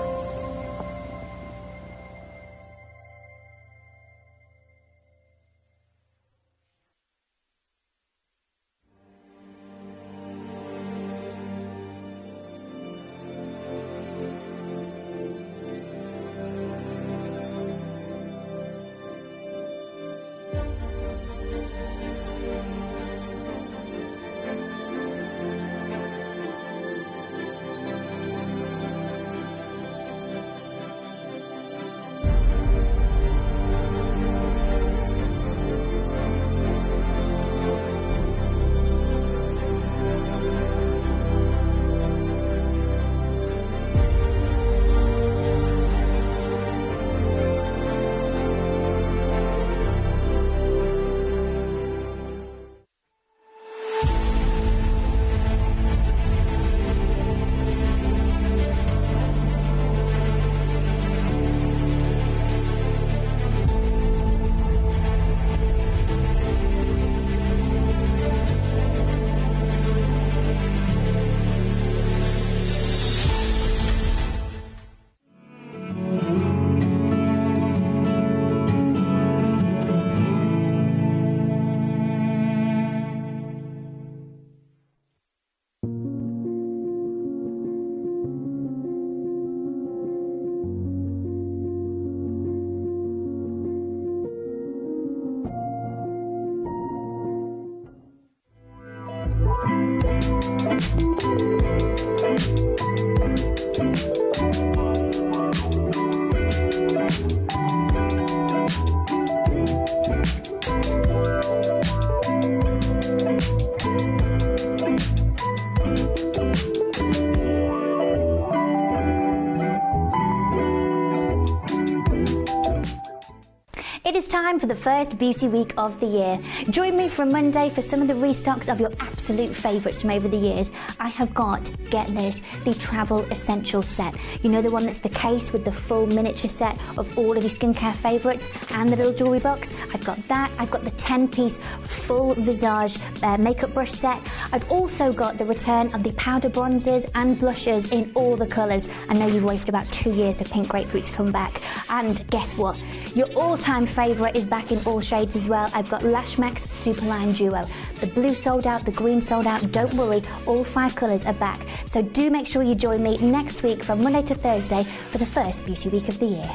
P: It is time for the first beauty week of the year. Join me from Monday for some of the restocks of your absolute favourites from over the years. I have got, get this, the Travel Essentials set. You know, the one that's the case with the full miniature set of all of your skincare favourites and the little jewellery box. I've got that. I've got the 10-piece full visage makeup brush set. I've also got the return of the powder bronzers and blushes in all the colours. I know you've waited about 2 years for Pink Grapefruit to come back. And guess what? Your all-time favourite is back in all shades as well. I've got Lash Max Superline Duo. The blue sold out, the green sold out. Don't worry, all 5 colours are back. So do make sure you join me next week from Monday to Thursday for the first beauty week of the year.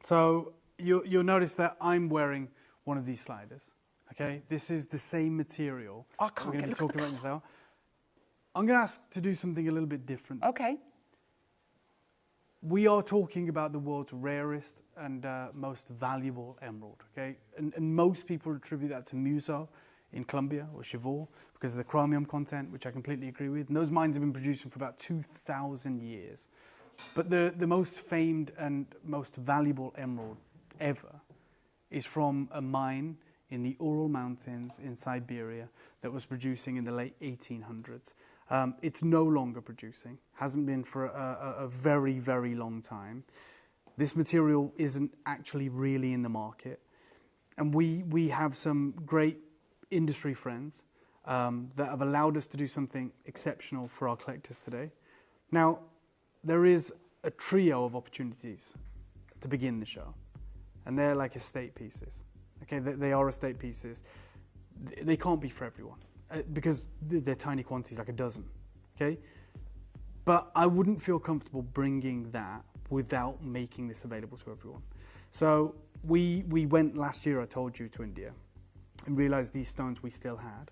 K: So you'll notice that I'm wearing one of these sliders. Okay, this is the same material.
L: I can't
K: we're going to be
L: get
K: talking about this now. I'm going to ask to do something a little bit different.
L: Okay.
K: We are talking about the world's rarest and most valuable emerald. Okay, and most people attribute that to Muso in Colombia or Chivor because of the chromium content, which I completely agree with. And those mines have been producing for about 2,000 years. But the most famed and most valuable emerald ever is from a mine in the Ural Mountains in Siberia that was producing in the late 1800s. It's no longer producing, hasn't been for a very, very long time. This material isn't actually really in the market. And we have some great industry friends that have allowed us to do something exceptional for our collectors today. Now, there is a trio of opportunities to begin the show, and they're like estate pieces. Okay, they are estate pieces. They can't be for everyone because they're tiny quantities, like a dozen. Okay, but I wouldn't feel comfortable bringing that without making this available to everyone. So we went last year, I told you, to India and realized these stones we still had,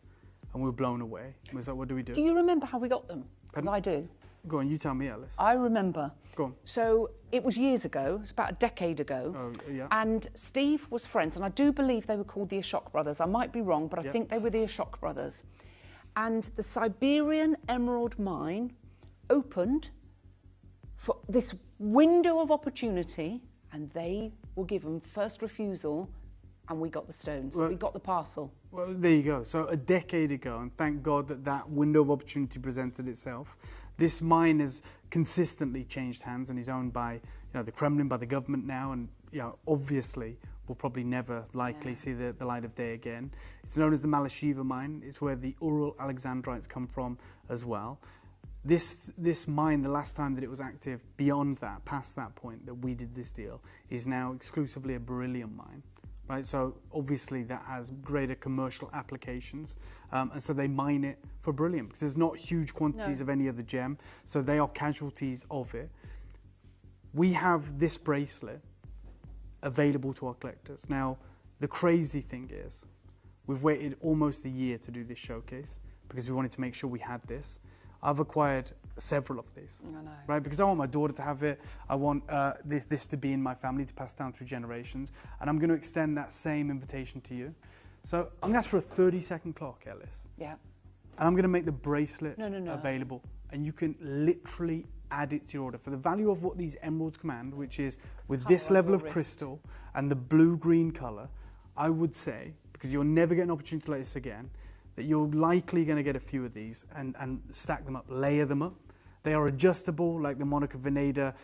K: and we were blown away. We was like, what do we do?
L: Do you remember how we got them? Because I do.
K: Go on, you tell me, Alice.
L: I remember.
K: Go on.
L: So it was years ago, it's about a decade ago.
K: Oh, yeah.
L: And Steve was friends, and I do believe they were called the Ashok brothers. I might be wrong, but I think they were the Ashok brothers. And the Siberian Emerald Mine opened for this window of opportunity, and they were given first refusal, and we got the stones.
K: Well,
L: we got the parcel.
K: Well, there you go. So a decade ago, and thank God that that window of opportunity presented itself. This mine has consistently changed hands and is owned by, the Kremlin, by the government now, and obviously will probably never likely see the light of day again. It's known as the Malashiva mine. It's where the Ural Alexandrites come from as well. This mine, the last time that it was active, beyond that, past that point that we did this deal, is now exclusively a beryllium mine. Right, so obviously that has greater commercial applications, and so they mine it for beryllium because there's not huge quantities of any other gem, so they are casualties of it. We have this bracelet available to our collectors. Now, the crazy thing is, we've waited almost a year to do this showcase because we wanted to make sure we had this. I've acquired several of these, right? Because I want my daughter to have it. I want this to be in my family, to pass down through generations. And I'm going to extend that same invitation to you. So I'm going to ask for a 30-second clock, Ellis.
L: Yeah.
K: And I'm going to make the bracelet available. And you can literally add it to your order. For the value of what these emeralds command, which is with this level of crystal and the blue-green colour, I would say, because you'll never get an opportunity like this again, that you're likely going to get a few of these and stack them up, layer them up. They are adjustable, like the Monica Veneda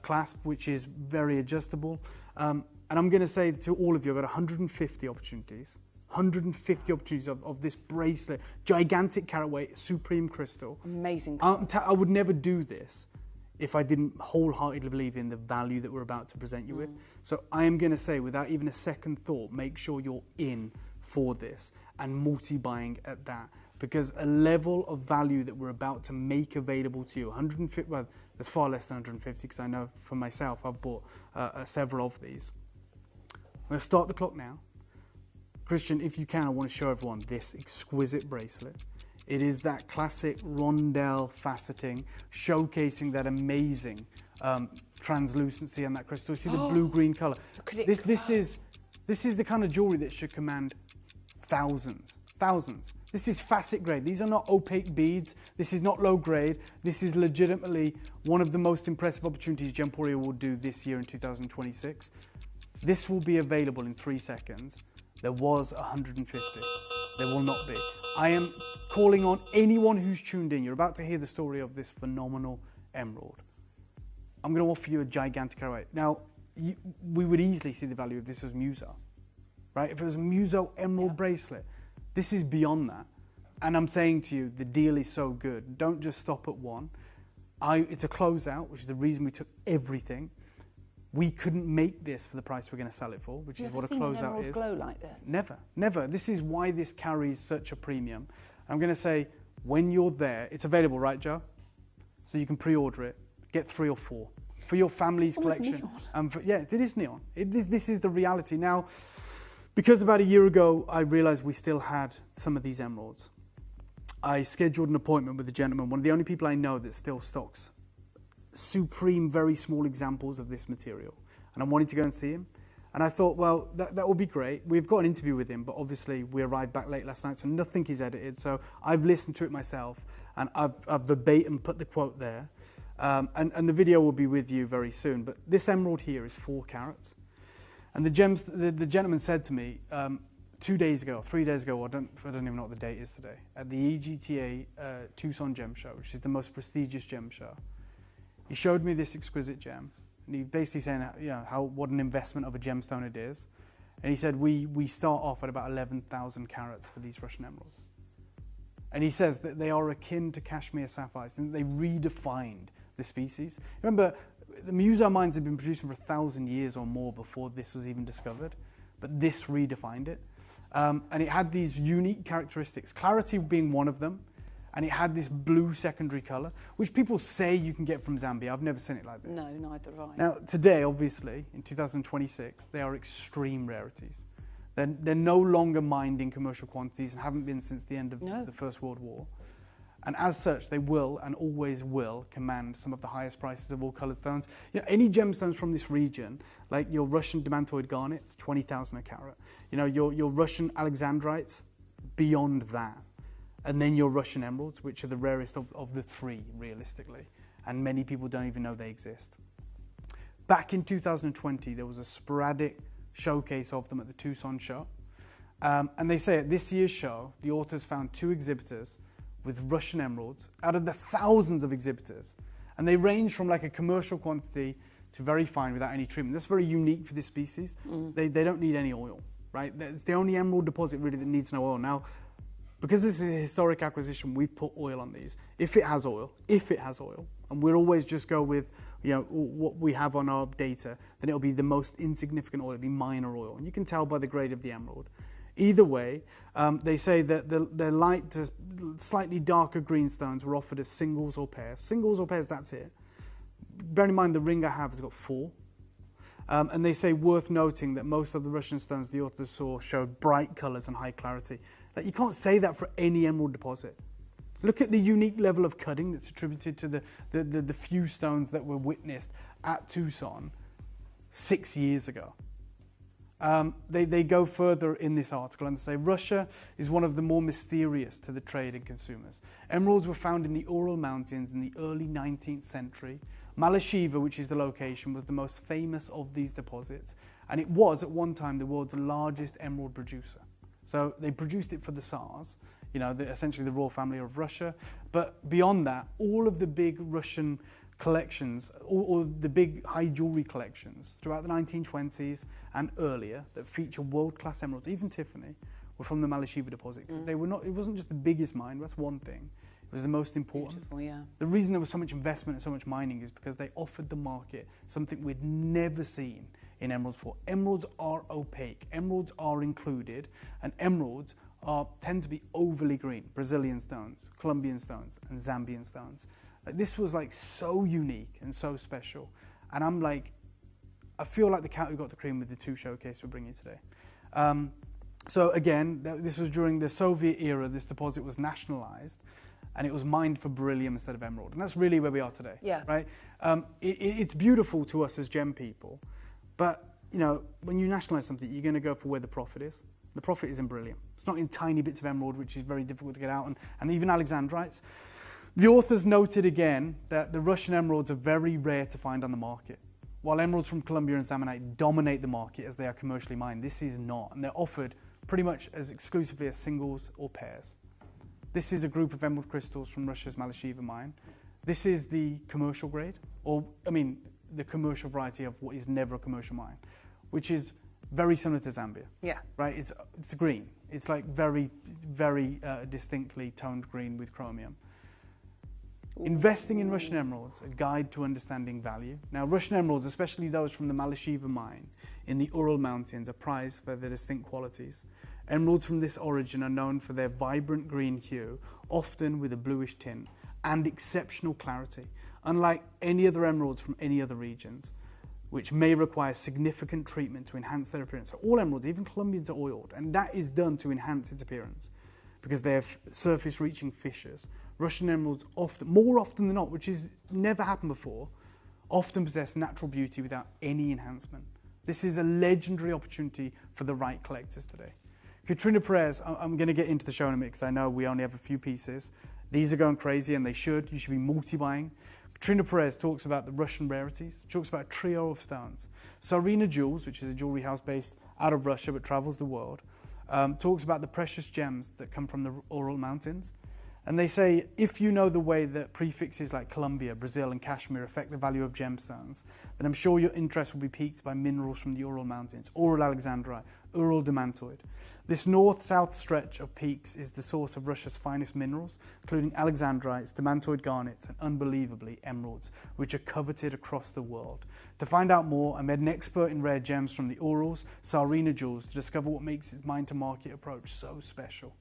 K: clasp, which is very adjustable. And I'm going to say to all of you, I've got 150 opportunities. 150 opportunities of this bracelet, gigantic carat weight, supreme crystal.
L: Amazing.
K: I would never do this if I didn't wholeheartedly believe in the value that we're about to present you with. So I am going to say, without even a second thought, make sure you're in for this and multi-buying at that, because a level of value that we're about to make available to you, 150, well, there's far less than 150 because I know for myself I've bought several of these. I'm going to start the clock now. Christian, if you can, I want to show everyone this exquisite bracelet. It is that classic rondelle faceting, showcasing that amazing translucency on that crystal. You see the blue-green colour. This is the kind of jewellery that should command thousands. This is facet grade. These are not opaque beads. This is not low grade. This is legitimately one of the most impressive opportunities Gemporia will do this year in 2026. This will be available in 3 seconds. There was 150. There will not be. I am calling on anyone who's tuned in. You're about to hear the story of this phenomenal emerald. I'm going to offer you a gigantic array. Now, we would easily see the value of this as Muso, right? If it was a Muso emerald bracelet, this is beyond that. And I'm saying to you, the deal is so good. Don't just stop at one. It's a closeout, which is the reason we took everything. We couldn't make this for the price we're going to sell it for, which is what a closeout is.
L: Glow like this?
K: Never. This is why this carries such a premium. I'm going to say, when you're there, it's available, right, Joe? So you can pre-order it, get 3 or 4. for your family's
L: Almost
K: collection.
L: neon.
K: Yeah, it is neon. This is the reality. Now, because about a year ago, I realized we still had some of these emeralds. I scheduled an appointment with a gentleman, one of the only people I know that still stocks supreme, very small examples of this material. And I wanted to go and see him. And I thought, well, that would be great. We've got an interview with him, but obviously we arrived back late last night, so nothing is edited. So I've listened to it myself, and I've verbatim put the quote there. And the video will be with you very soon. But this emerald here is 4 carats. And the gentleman said to me 2 days ago, 3 days ago, I don't even know what the date is today, at the EGTA Tucson Gem Show, which is the most prestigious gem show. He showed me this exquisite gem, and he basically saying, what an investment of a gemstone it is. And he said, we start off at about 11,000 carats for these Russian emeralds. And he says that they are akin to cashmere sapphires, and they redefined the species. Remember, the Musa mines had been producing for 1,000 years or more before this was even discovered, but this redefined it. And it had these unique characteristics, clarity being one of them, and it had this blue secondary colour, which people say you can get from Zambia. I've never seen it like this.
L: No, neither have I.
K: Now, today, obviously, in 2026, they are extreme rarities. They're no longer mined in commercial quantities and haven't been since the end of the First World War. And as such, they will and always will command some of the highest prices of all coloured stones. Any gemstones from this region, like your Russian demantoid garnets, 20,000 a carat. Your Russian alexandrites, beyond that. And then your Russian emeralds, which are the rarest of the 3, realistically. And many people don't even know they exist. Back in 2020, there was a sporadic showcase of them at the Tucson show. And they say at this year's show, the authors found 2 exhibitors with Russian emeralds out of the thousands of exhibitors. And they range from like a commercial quantity to very fine without any treatment. That's very unique for this species. They don't need any oil, right? It's the only emerald deposit really that needs no oil. Now, because this is a historic acquisition, we've put oil on these. If it has oil, and we'll always just go with what we have on our data, then it'll be the most insignificant oil, it'll be minor oil. And you can tell by the grade of the emerald. Either way, they say that the light to slightly darker green stones were offered as singles or pairs. Singles or pairs, that's it. Bearing in mind the ring I have has got 4. And they say worth noting that most of the Russian stones the authors saw showed bright colours and high clarity. Like, you can't say that for any emerald deposit. Look at the unique level of cutting that's attributed to the few stones that were witnessed at Tucson 6 years ago. They go further in this article and say Russia is one of the more mysterious to the trade and consumers. Emeralds were found in the Ural Mountains in the early 19th century. Malyshiva, which is the location, was the most famous of these deposits, and it was at one time the world's largest emerald producer. So they produced it for the Tsars, essentially the royal family of Russia. But beyond that, all of the big Russian collections, or the big high jewelry collections throughout the 1920s and earlier that feature world-class emeralds, even Tiffany, were from the Malyshiva deposit. Because they were not. It wasn't just the biggest mine. That's one thing. It was the most important.
L: Beautiful, yeah.
K: The reason there was so much investment and so much mining is because they offered the market something we'd never seen in emeralds before. Emeralds are opaque. Emeralds are included, and emeralds tend to be overly green. Brazilian stones, Colombian stones, and Zambian stones. This was so unique and so special. And I'm I feel like the cat who got the cream with the 2 showcase we're bringing today. So again, this was during the Soviet era. This deposit was nationalized, and it was mined for beryllium instead of emerald. And that's really where we are today.
L: Yeah.
K: Right? It's beautiful to us as gem people, but when you nationalize something, you're going to go for where the profit is. The profit is in beryllium. It's not in tiny bits of emerald, which is very difficult to get out, and even alexandrites. The authors noted again that the Russian emeralds are very rare to find on the market. While emeralds from Colombia and Zamanite dominate the market as they are commercially mined, this is not, and they're offered pretty much as exclusively as singles or pairs. This is a group of emerald crystals from Russia's Malyshiva mine. This is the commercial grade, the commercial variety of what is never a commercial mine, which is very similar to Zambia.
L: Yeah.
K: Right? It's green. It's very, very distinctly toned green with chromium. Investing in Russian emeralds, a guide to understanding value. Now, Russian emeralds, especially those from the Malyshiva mine in the Ural Mountains, are prized for their distinct qualities. Emeralds from this origin are known for their vibrant green hue, often with a bluish tint, and exceptional clarity, unlike any other emeralds from any other regions, which may require significant treatment to enhance their appearance. So all emeralds, even Colombians, are oiled, and that is done to enhance its appearance because they have surface-reaching fissures. Russian emeralds, more often than not, which has never happened before, often possess natural beauty without any enhancement. This is a legendary opportunity for the right collectors today. Katrina Perez, I'm going to get into the show in a minute because I know we only have a few pieces. These are going crazy, and they should. You should be multi-buying. Katrina Perez talks about the Russian rarities. She talks about a trio of stones. Tsarina Jewels, which is a jewelry house based out of Russia but travels the world, talks about the precious gems that come from the Ural Mountains. And they say, if you know the way that prefixes like Colombia, Brazil, and Kashmir affect the value of gemstones, then I'm sure your interest will be piqued by minerals from the Ural Mountains, Ural Alexandrite, Ural Demantoid. This north-south stretch of peaks is the source of Russia's finest minerals, including alexandrites, demantoid garnets, and unbelievably emeralds, which are coveted across the world. To find out more, I met an expert in rare gems from the Urals, Tsarina Jewels, to discover what makes its mine-to-market approach so special.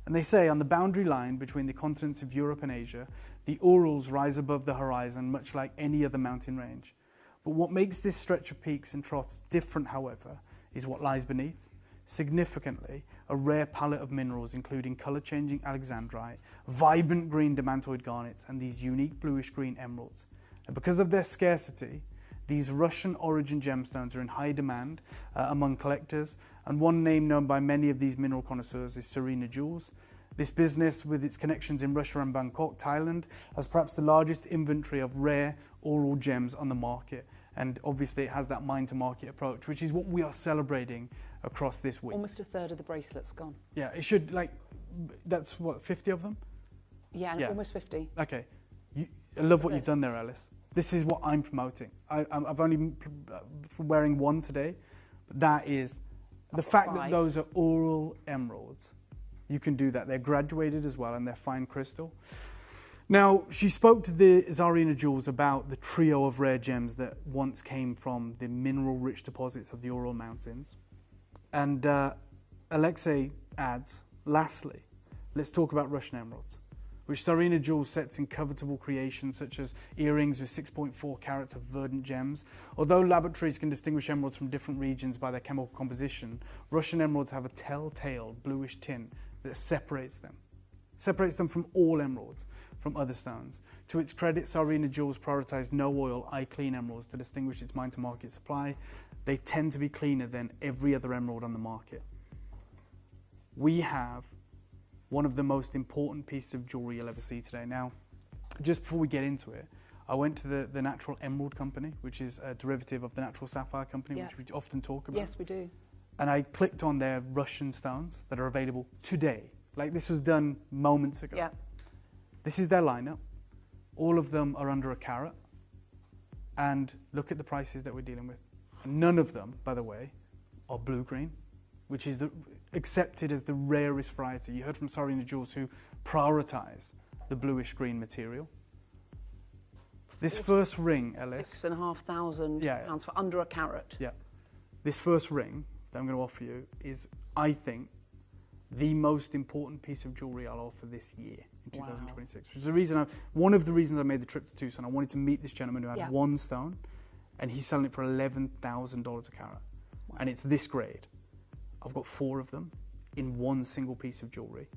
K: And they say on the boundary line between the continents of Europe and Asia, the Urals rise above the horizon much like any other mountain range. But what makes this stretch of peaks and troughs different, however, is what lies beneath. Significantly, a rare palette of minerals including colour-changing alexandrite, vibrant green demantoid garnets, and these unique bluish-green emeralds. And because of their scarcity, these Russian origin gemstones are in high demand among collectors, and one name known by many of these mineral connoisseurs is Tsarina Jewels. This business, with its connections in Russia and Bangkok, Thailand, has perhaps the largest inventory of rare Ural gems on the market. And obviously it has that mine-to-market approach, which is what we are celebrating across this week.
L: Almost a third of the bracelets gone.
K: Yeah, it should, that's what, 50 of them?
L: Yeah, almost 50.
K: Okay. I love what you've done there, Alice. This is what I'm promoting. I've only wearing one today, but that is the fact that those are Ural emeralds. You can do that. They're graduated as well, and they're fine crystal. Now, she spoke to the Tsarina Jewels about the trio of rare gems that once came from the mineral-rich deposits of the Ural Mountains. And Alexei adds, lastly, let's talk about Russian emeralds, which Tsarina Jewels sets in covetable creations such as earrings with 6.4 carats of verdant gems. Although laboratories can distinguish emeralds from different regions by their chemical composition, Russian emeralds have a telltale bluish tint that separates them from all emeralds from other stones. To its credit, Tsarina Jewels prioritized no oil, eye clean emeralds to distinguish its mine-to-market supply. They tend to be cleaner than every other emerald on the market. We have one of the most important pieces of jewelry you'll ever see today. Now, just before we get into it, I went to the Natural Emerald Company, which is a derivative of the Natural Sapphire Company, which we often talk about.
L: Yes, we do.
K: And I clicked on their Russian stones that are available today. Like, this was done moments ago.
L: Yeah.
K: This is their lineup. All of them are under a carat. And look at the prices that we're dealing with. And none of them, by the way, are blue-green, which is accepted as the rarest variety. You heard from Tsarina Jewels, who prioritize the bluish-green material. This first ring, Ellis...
L: £6,500 for under a carat.
K: Yeah. This first ring that I'm going to offer you is, I think, the most important piece of jewelry I'll offer this year in 2026. Which is the reason one of the reasons I made the trip to Tucson. I wanted to meet this gentleman who had one stone, and he's selling it for $11,000 a carat. Wow. And it's this grade. I've got 4 of them in one single piece of jewelry.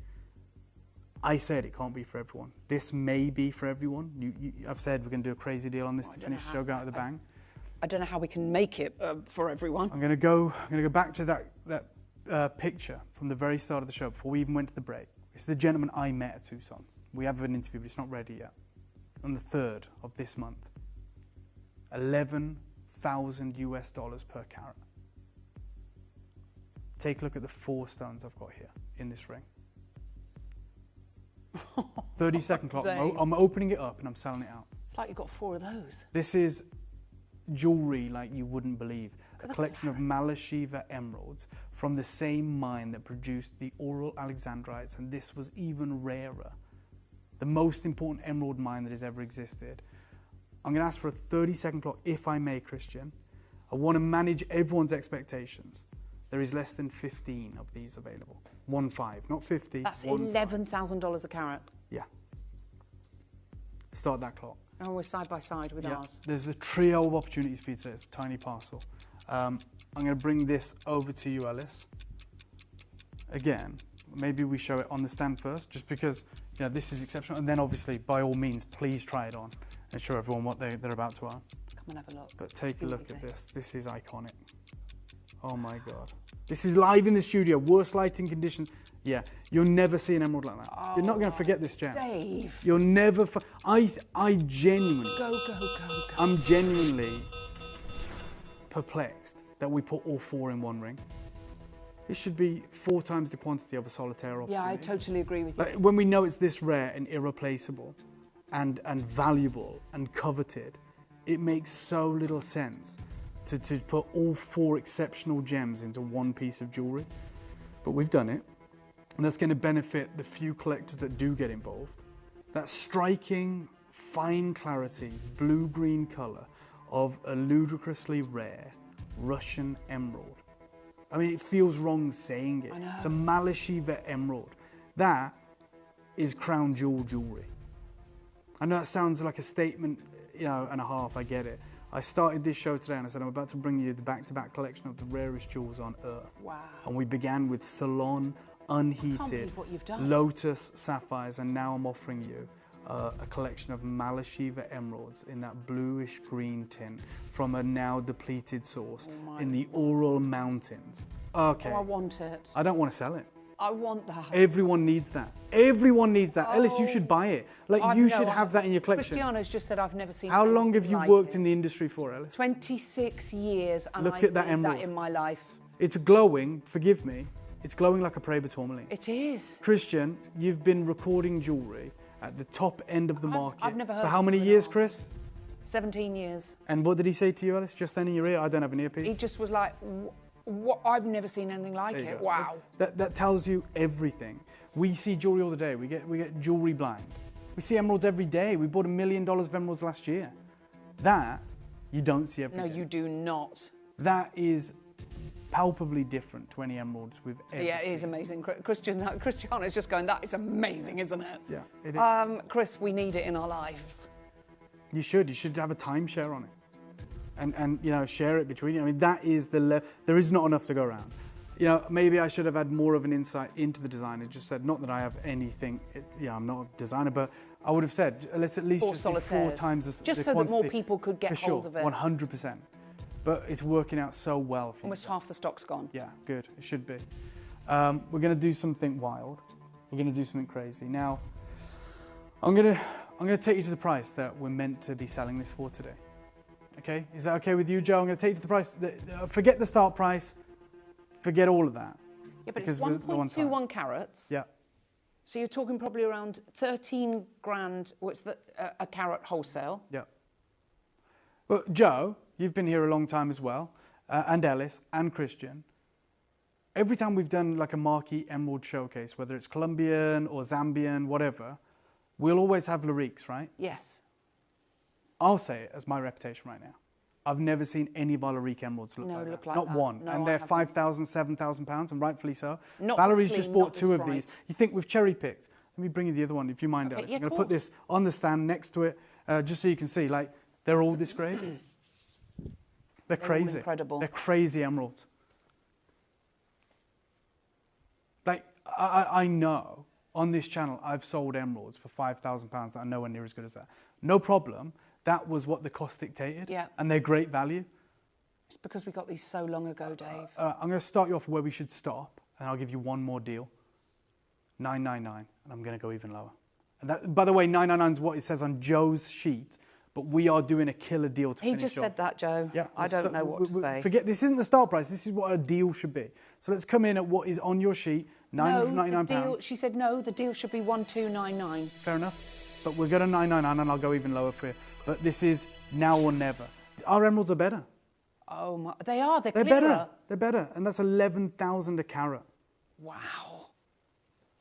K: I said it can't be for everyone. This may be for everyone. I've said we're going to do a crazy deal on this to finish the show, go out with a bang.
L: I don't know how we can make it for everyone.
K: I'm going to go back to that picture from the very start of the show before we even went to the break. It's the gentleman I met at Tucson. We have an interview, but it's not ready yet. On the 3rd of this month, $11,000 per carat. Take a look at the 4 stones I've got here in this ring. 30-second clock. I'm opening it up and I'm selling it out.
L: It's like you've got 4 of those.
K: This is jewelry like you wouldn't believe. A collection of Malasheva emeralds from the same mine that produced the Ural Alexandrites, and this was even rarer. The most important emerald mine that has ever existed. I'm going to ask for a 30-second clock, if I may, Christian. I want to manage everyone's expectations. there is less than 15 of these available. 15, not 50.
L: That's $11,000 a carat.
K: Yeah. Start that clock.
L: And we're side by side with ours.
K: There's a trio of opportunities for you today. It's a tiny parcel. I'm going to bring this over to you, Ellis. Again, maybe we show it on the stand first, just because this is exceptional. And then obviously, by all means, please try it on and show everyone what they're about to earn.
L: Come and have a look.
K: But take a look at this. This is iconic. Oh my God. This is live in the studio, worst lighting conditions. Yeah, you'll never see an emerald like that.
L: Oh,
K: you're not going to forget this gem.
L: Dave.
K: You'll never. I genuinely.
L: Go.
K: I'm genuinely perplexed that we put all 4 in one ring. It should be 4 times the quantity of a solitaire opportunity.
L: Yeah, I totally agree with you.
K: Like, when we know it's this rare and irreplaceable, and valuable and coveted, it makes so little sense to put all 4 exceptional gems into one piece of jewellery. But we've done it, and that's going to benefit the few collectors that do get involved. That striking, fine clarity, blue-green colour of a ludicrously rare Russian emerald. I mean, it feels wrong saying it.
L: I know.
K: It's a Malacheva emerald. That is crown jewel jewellery. I know that sounds like a statement, and a half, I get it. I started this show today and I said, I'm about to bring you the back-to-back collection of the rarest jewels on earth.
L: Wow.
K: And we began with Ceylon, unheated,
L: what you've done.
K: lotus sapphires, and now I'm offering you a collection of Malacheva emeralds in that bluish-green tint from a now depleted source in the Ural Mountains. Okay.
L: Oh, I want it.
K: I don't want to sell it.
L: I want that.
K: Everyone needs that. Everyone needs that. Ellis, you should buy it. You should have that in your collection.
L: Christiana's just said I've never seen.
K: How long have you
L: like
K: worked
L: it.
K: in the industry for, Ellis?
L: 26 years, and
K: Look
L: I
K: at that
L: need
K: emerald.
L: that in my life.
K: It's glowing, forgive me, it's glowing like a Praber tourmaline.
L: It is.
K: Christian, you've been recording jewellery at the top end of the market.
L: I've never heard
K: for
L: of
K: how many
L: it
K: years,
L: at all.
K: Chris?
L: 17 years.
K: And what did he say to you, Ellis? Just then in your ear? I don't have an earpiece.
L: He just was like, what? I've never seen anything like
K: There you
L: it.
K: go.
L: Wow.
K: That tells you everything. We see jewellery all the day. We get jewellery blind. We see emeralds every day. We bought $1 million of emeralds last year. That you don't see every day.
L: No, you do not.
K: That is palpably different to any emeralds we've ever
L: Yeah, it
K: seen.
L: is amazing. Christiana's just going, that is amazing, isn't it?
K: Yeah, it is.
L: Chris, we need it in our lives.
K: You should have a timeshare on it. And share it between you. I mean, that is there is not enough to go around. Maybe I should have had more of an insight into the design and just said, not that I have anything, I'm not a designer, but I would have said, let's at least just do 4 times the
L: just
K: the
L: so that more
K: quantity.
L: people could get
K: For
L: hold
K: sure,
L: of it.
K: 100%. But it's working out so well for you.
L: Almost half the stock's gone.
K: Yeah, good. It should be. We're going to do something wild. We're going to do something crazy. Now, I'm going to take you to the price that we're meant to be selling this for today. Okay? Is that okay with you, Joe? I'm going to take you to the price. Forget the start price. Forget all of that.
L: Yeah, but
K: because
L: it's
K: we're the one time.
L: 1.21 carats.
K: Yeah.
L: So you're talking probably around 13 grand, what's a carat wholesale.
K: Yeah. Well, Joe, you've been here a long time as well, and Ellis, and Christian. Every time we've done like a marquee emerald showcase, whether it's Colombian or Zambian, whatever, we'll always have Lariques, right?
L: Yes.
K: I'll say it as my reputation right now. I've never seen any of our Larique emeralds look like that. Not one.
L: No,
K: and they're £5,000, £7,000, and rightfully so.
L: Not
K: Valerie's
L: as
K: just
L: clean,
K: bought
L: not
K: 2
L: as
K: of these.
L: bright.
K: You think we've cherry picked? Let me bring you the other one, if you mind,
L: Okay,
K: Ellis.
L: yeah,
K: I'm going
L: of
K: to put
L: course.
K: this on the stand next to it, just so you can see. Like, they're all this great. They're crazy.
L: incredible.
K: They're crazy emeralds. Like, I know on this channel I've sold emeralds for £5,000 that are nowhere near as good as that. No problem. That was what the cost dictated.
L: Yeah.
K: And they're great value.
L: It's because we got these so long ago, Dave.
K: I'm going to start you off where we should stop, and I'll give you one more deal. $999, and I'm going to go even lower. And that, by the way, $999 is what it says on Joe's sheet, but we are doing a killer deal to
L: He
K: finish
L: just
K: off.
L: said that, Joe.
K: Yeah,
L: I don't know what to say.
K: Forget, this isn't the start price. This is what a deal should be. So let's come in at what is on your sheet, £999.
L: No, the deal, she said no, the deal should be 1,299.
K: Fair enough. But we'll go to $999, and I'll go even lower for you. But this is now or never. Our emeralds are better.
L: Oh my, they are. They're
K: They're
L: clearer.
K: better. They're better. And that's 11,000 a carat.
L: Wow.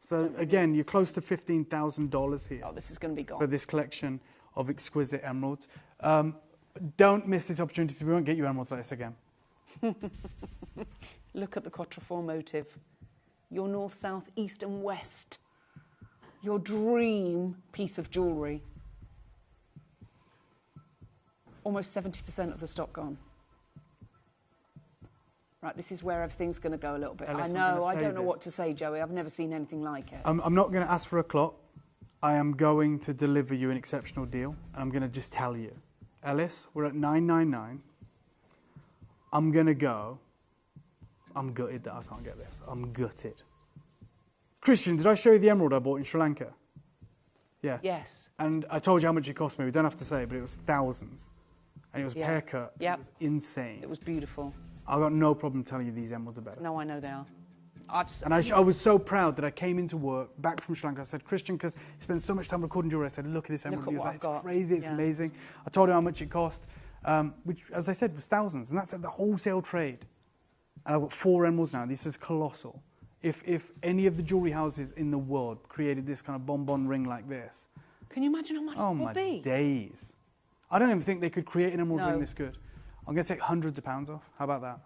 K: So again, you're close to $15,000 here.
L: Oh, this is going to be gone.
K: For this collection of exquisite emeralds. Don't miss this opportunity. We won't get you emeralds like this again.
L: Look at the quatrefour motive. Your north, south, east and west. Your dream piece of jewellery. Almost 70% of the stock gone. Right, this is where everything's going to go a little bit.
K: Ellis,
L: I know, I don't know what to say, Joey. I've never seen anything like it.
K: I'm not going to ask for a clock. I am going to deliver you an exceptional deal, and I'm going to just tell you. Ellis, we're at $999. I'm going to go. I'm gutted that I can't get this. I'm gutted. Christian, did I show you the emerald I bought in Sri Lanka? Yeah.
L: Yes.
K: And I told you how much it cost me. We don't have to say, but it was thousands. And it was haircut.
L: Yeah.
K: It was insane.
L: It was beautiful.
K: I got no problem telling you these emeralds are better.
L: No, I know they are.
K: And I was so proud that I came into work back from Sri Lanka. I said, Christian, because he spent so much time recording jewelry, I said, look at this emerald. He was like, it's crazy, it's amazing. I told him how much it cost, which, as I said, was thousands. And that's at the wholesale trade. And I've got 4 emeralds now. This is colossal. If any of the jewelry houses in the world created this kind of bonbon ring like this.
L: Can you imagine how much it would be?
K: Oh, my days. I don't even think they could create an emerald ring this good. I'm going to take hundreds of pounds off. How about that?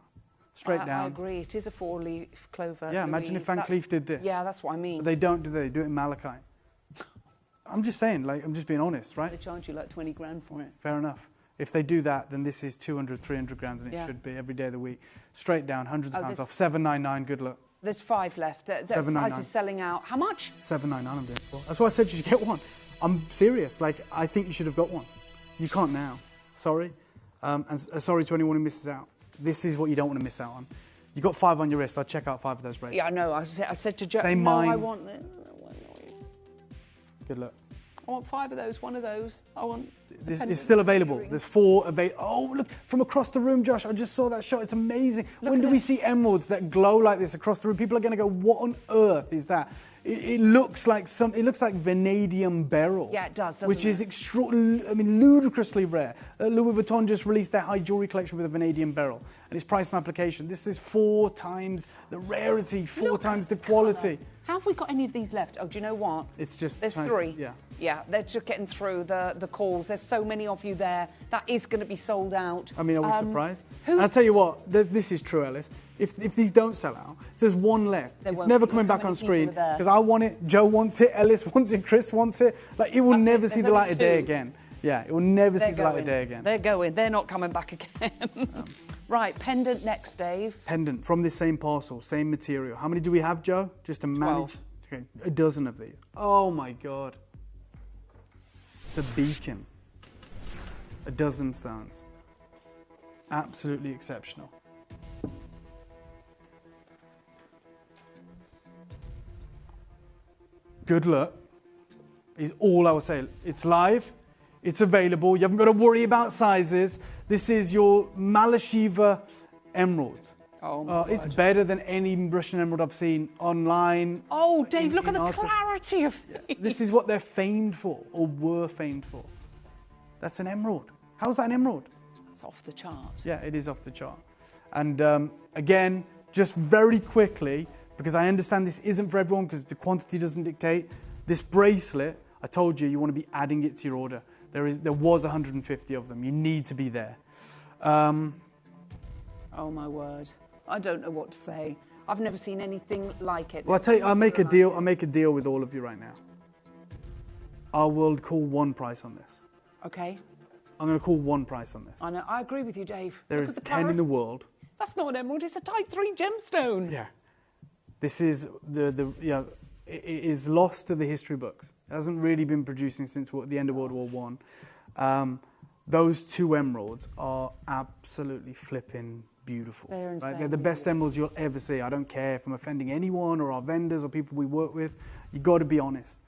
K: Straight down.
L: I agree. It is a 4-leaf clover.
K: Yeah, imagine if Van Cleef did this.
L: Yeah, that's what I mean.
K: But they don't do that. They do it in malachite. I'm just saying, like, I'm just being honest, right?
L: They charge you like 20 grand for it.
K: Fair enough. If they do that, then this is 200, 300 grand, and it should be every day of the week. Straight down, hundreds of pounds off. $799, good luck.
L: There's 5 left. That site is selling out. How much?
K: $799 I'm doing it for. That's why I said you should get one. I'm serious. Like, I think you should have got one. You can't now. Sorry. And sorry to anyone who misses out. This is what you don't want to miss out on. You got 5 on your wrist. I'd check out 5 of those bracelets.
L: Yeah, I know. I said to Joe,
K: Same
L: no,
K: mine.
L: I want this.
K: Good luck.
L: I want 5 of those, 1 of those. I want...
K: This is still available. There's 4 available. Oh, look, from across the room, Josh. I just saw that shot. It's amazing. When do we see emeralds that glow like this across the room? People are going to go, what on earth is that? It looks like it looks like vanadium beryl.
L: Yeah, it does, doesn't
K: which
L: it?
K: is ludicrously rare. Louis Vuitton just released their high jewelry collection with a vanadium beryl, and it's price and application. This is 4 times the rarity, 4 times the quality.
L: Have we got any of these left? Oh, do you know what?
K: It's just...
L: There's 3. Yeah, they're just getting through the calls. There's so many of you there. That is going to be sold out.
K: I mean, are we surprised? I'll tell you what, this is true, Ellis. If these don't sell out, if there's 1 left, it's never coming back on screen because I want it, Joe wants it, Ellis wants it, Chris wants it. Like, it will never see the light of day again. Yeah, it will never see the light of day again.
L: They're going. They're not coming back again. Right, pendant next, Dave.
K: Pendant from this same parcel, same material. How many do we have, Joe? Just to manage?
L: 12.
K: Okay, a dozen of these. Oh, my God. The beacon. A dozen stones. Absolutely exceptional. Good luck is all I will say. It's live. It's available. You haven't got to worry about sizes. This is your Malacheva emeralds.
L: Oh,
K: it's better than any Russian emerald I've seen online.
L: Oh, Dave, look at the clarity of these.
K: This is what they're famed for, or were famed for. That's an emerald. How's that an emerald?
L: It's off the chart.
K: Yeah, it is off the chart. And again, just very quickly, because I understand this isn't for everyone, because the quantity doesn't dictate, this bracelet, I told you, you want to be adding it to your order. There was 150 of them. You need to be there.
L: Oh, my word. I don't know what to say. I've never seen anything like it.
K: Well, I'll tell you, I'll make a deal with all of you right now. I will call 1 price on this.
L: Okay.
K: I'm going to call 1 price on this.
L: I know. I agree with you, Dave.
K: There is 10 in the world.
L: That's not an emerald. It's a Type 3 gemstone.
K: Yeah. This is it is lost to the history books. It hasn't really been producing since the end of World War I. Those 2 emeralds are absolutely flipping beautiful.
L: They're insane.
K: Right? They're the best emeralds you'll ever see. I don't care if I'm offending anyone or our vendors or people we work with. You've got to be honest.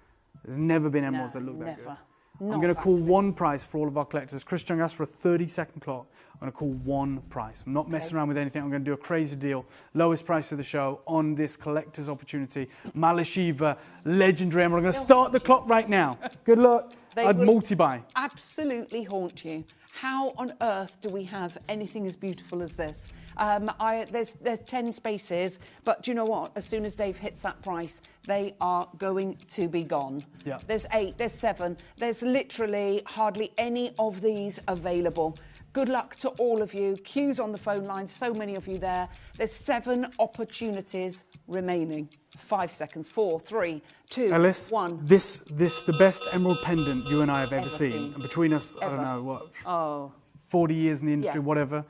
K: There's never been emeralds that look that good. I'm going to call 1 price for all of our collectors. Christian asked for a 30-second clock. I'm going to call 1 price. I'm not messing around with anything. I'm going to do a crazy deal. Lowest price of the show on this collector's opportunity. Malacheva, legendary emerald. I'm going to start the clock right now. Good luck. I'd multi-buy.
L: Absolutely haunt you. How on earth do we have anything as beautiful as this? There's 10 spaces, but do you know what? As soon as Dave hits that price, they are going to be gone.
K: Yeah.
L: There's 8, there's 7. There's literally hardly any of these available. Good luck to all of you. Queues on the phone line, so many of you there. There's 7 opportunities remaining. 5 seconds. 4, 3, 2,
K: Ellis,
L: 1.
K: This the best emerald pendant you and I have ever seen. And between us, I don't know, what, 40 years in the industry, whatever.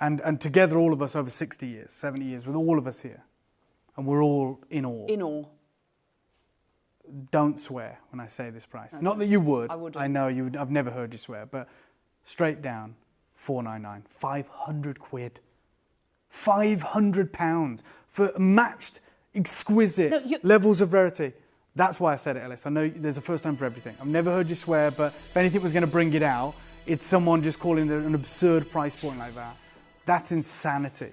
K: And together, all of us over 60 years, 70 years, with all of us here. And we're all in awe.
L: In awe.
K: Don't swear when I say this price. Not that you would.
L: I wouldn't.
K: I know you would. I've never heard you swear. But straight down, 499, 500 quid. 500 pounds for matched, exquisite levels of rarity. That's why I said it, Ellis. I know there's a first time for everything. I've never heard you swear, but if anything was going to bring it out, it's someone just calling it an absurd price point like that. That's insanity.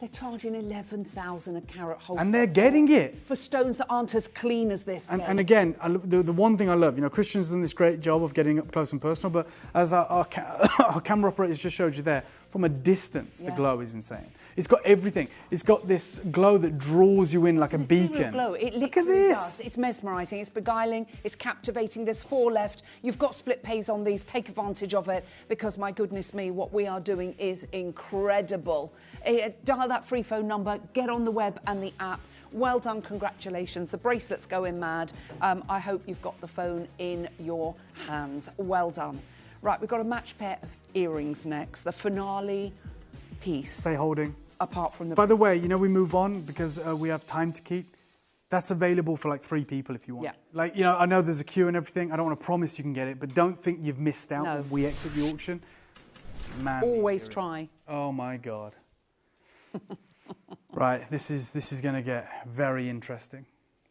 L: They're charging 11,000 a carat wholesale.
K: And they're getting it.
L: For stones that aren't as clean as this.
K: And again, the one thing I love, Christian's done this great job of getting up close and personal, but as our camera operators just showed you there, from a distance, the glow is insane. It's got everything. It's got this glow that draws you in like a beacon.
L: Glow. It
K: Look at
L: literally
K: this.
L: does. It's mesmerising, it's beguiling, it's captivating. There's 4 left. You've got split pays on these. Take advantage of it because, my goodness me, what we are doing is incredible. Dial that free phone number, get on the web and the app. Well done, congratulations. The bracelet's going mad. I hope you've got the phone in your hands. Well done. Right, we've got a match pair of earrings next. The finale piece.
K: Stay holding.
L: Apart from the...
K: By the way, we move on because we have time to keep. That's available for like 3 people if you want.
L: Yeah.
K: I know there's a queue and everything. I don't want to promise you can get it, but don't think you've missed out when we exit the auction. Man,
L: always try.
K: Oh my God. Right, this is going to get very interesting.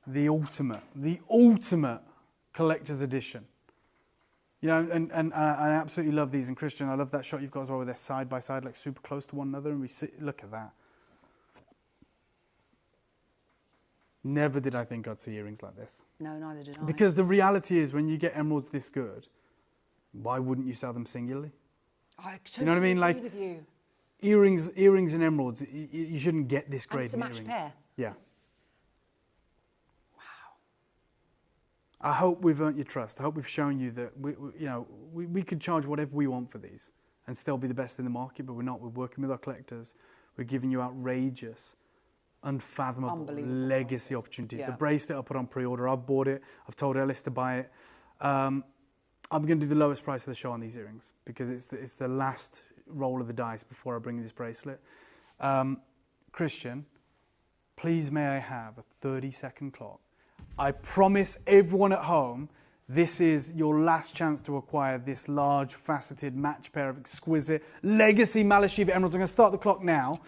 K: The ultimate collector's edition. And I absolutely love these. And Christian, I love that shot you've got as well, where they're side by side, like super close to one another. And look at that. Never did I think I'd see earrings like this.
L: No, neither did I.
K: Because the reality is, when you get emeralds this good, why wouldn't you sell them singularly?
L: I totally
K: you know what I mean? Like,
L: agree with you.
K: Earrings and emeralds, you shouldn't get this grade
L: and it's a matched pair.
K: Yeah. I hope we've earned your trust. I hope we've shown you that we could charge whatever we want for these and still be the best in the market, but we're not. We're working with our collectors. We're giving you outrageous, unfathomable legacy opportunities.
L: Yeah.
K: The bracelet I put on pre-order. I've bought it. I've told Ellis to buy it. I'm going to do the lowest price of the show on these earrings because it's the last roll of the dice before I bring you this bracelet. Christian, please may I have a 30-second clock? I promise everyone at home, this is your last chance to acquire this large, faceted match pair of exquisite legacy Malacheva emeralds. I'm going to start the clock now.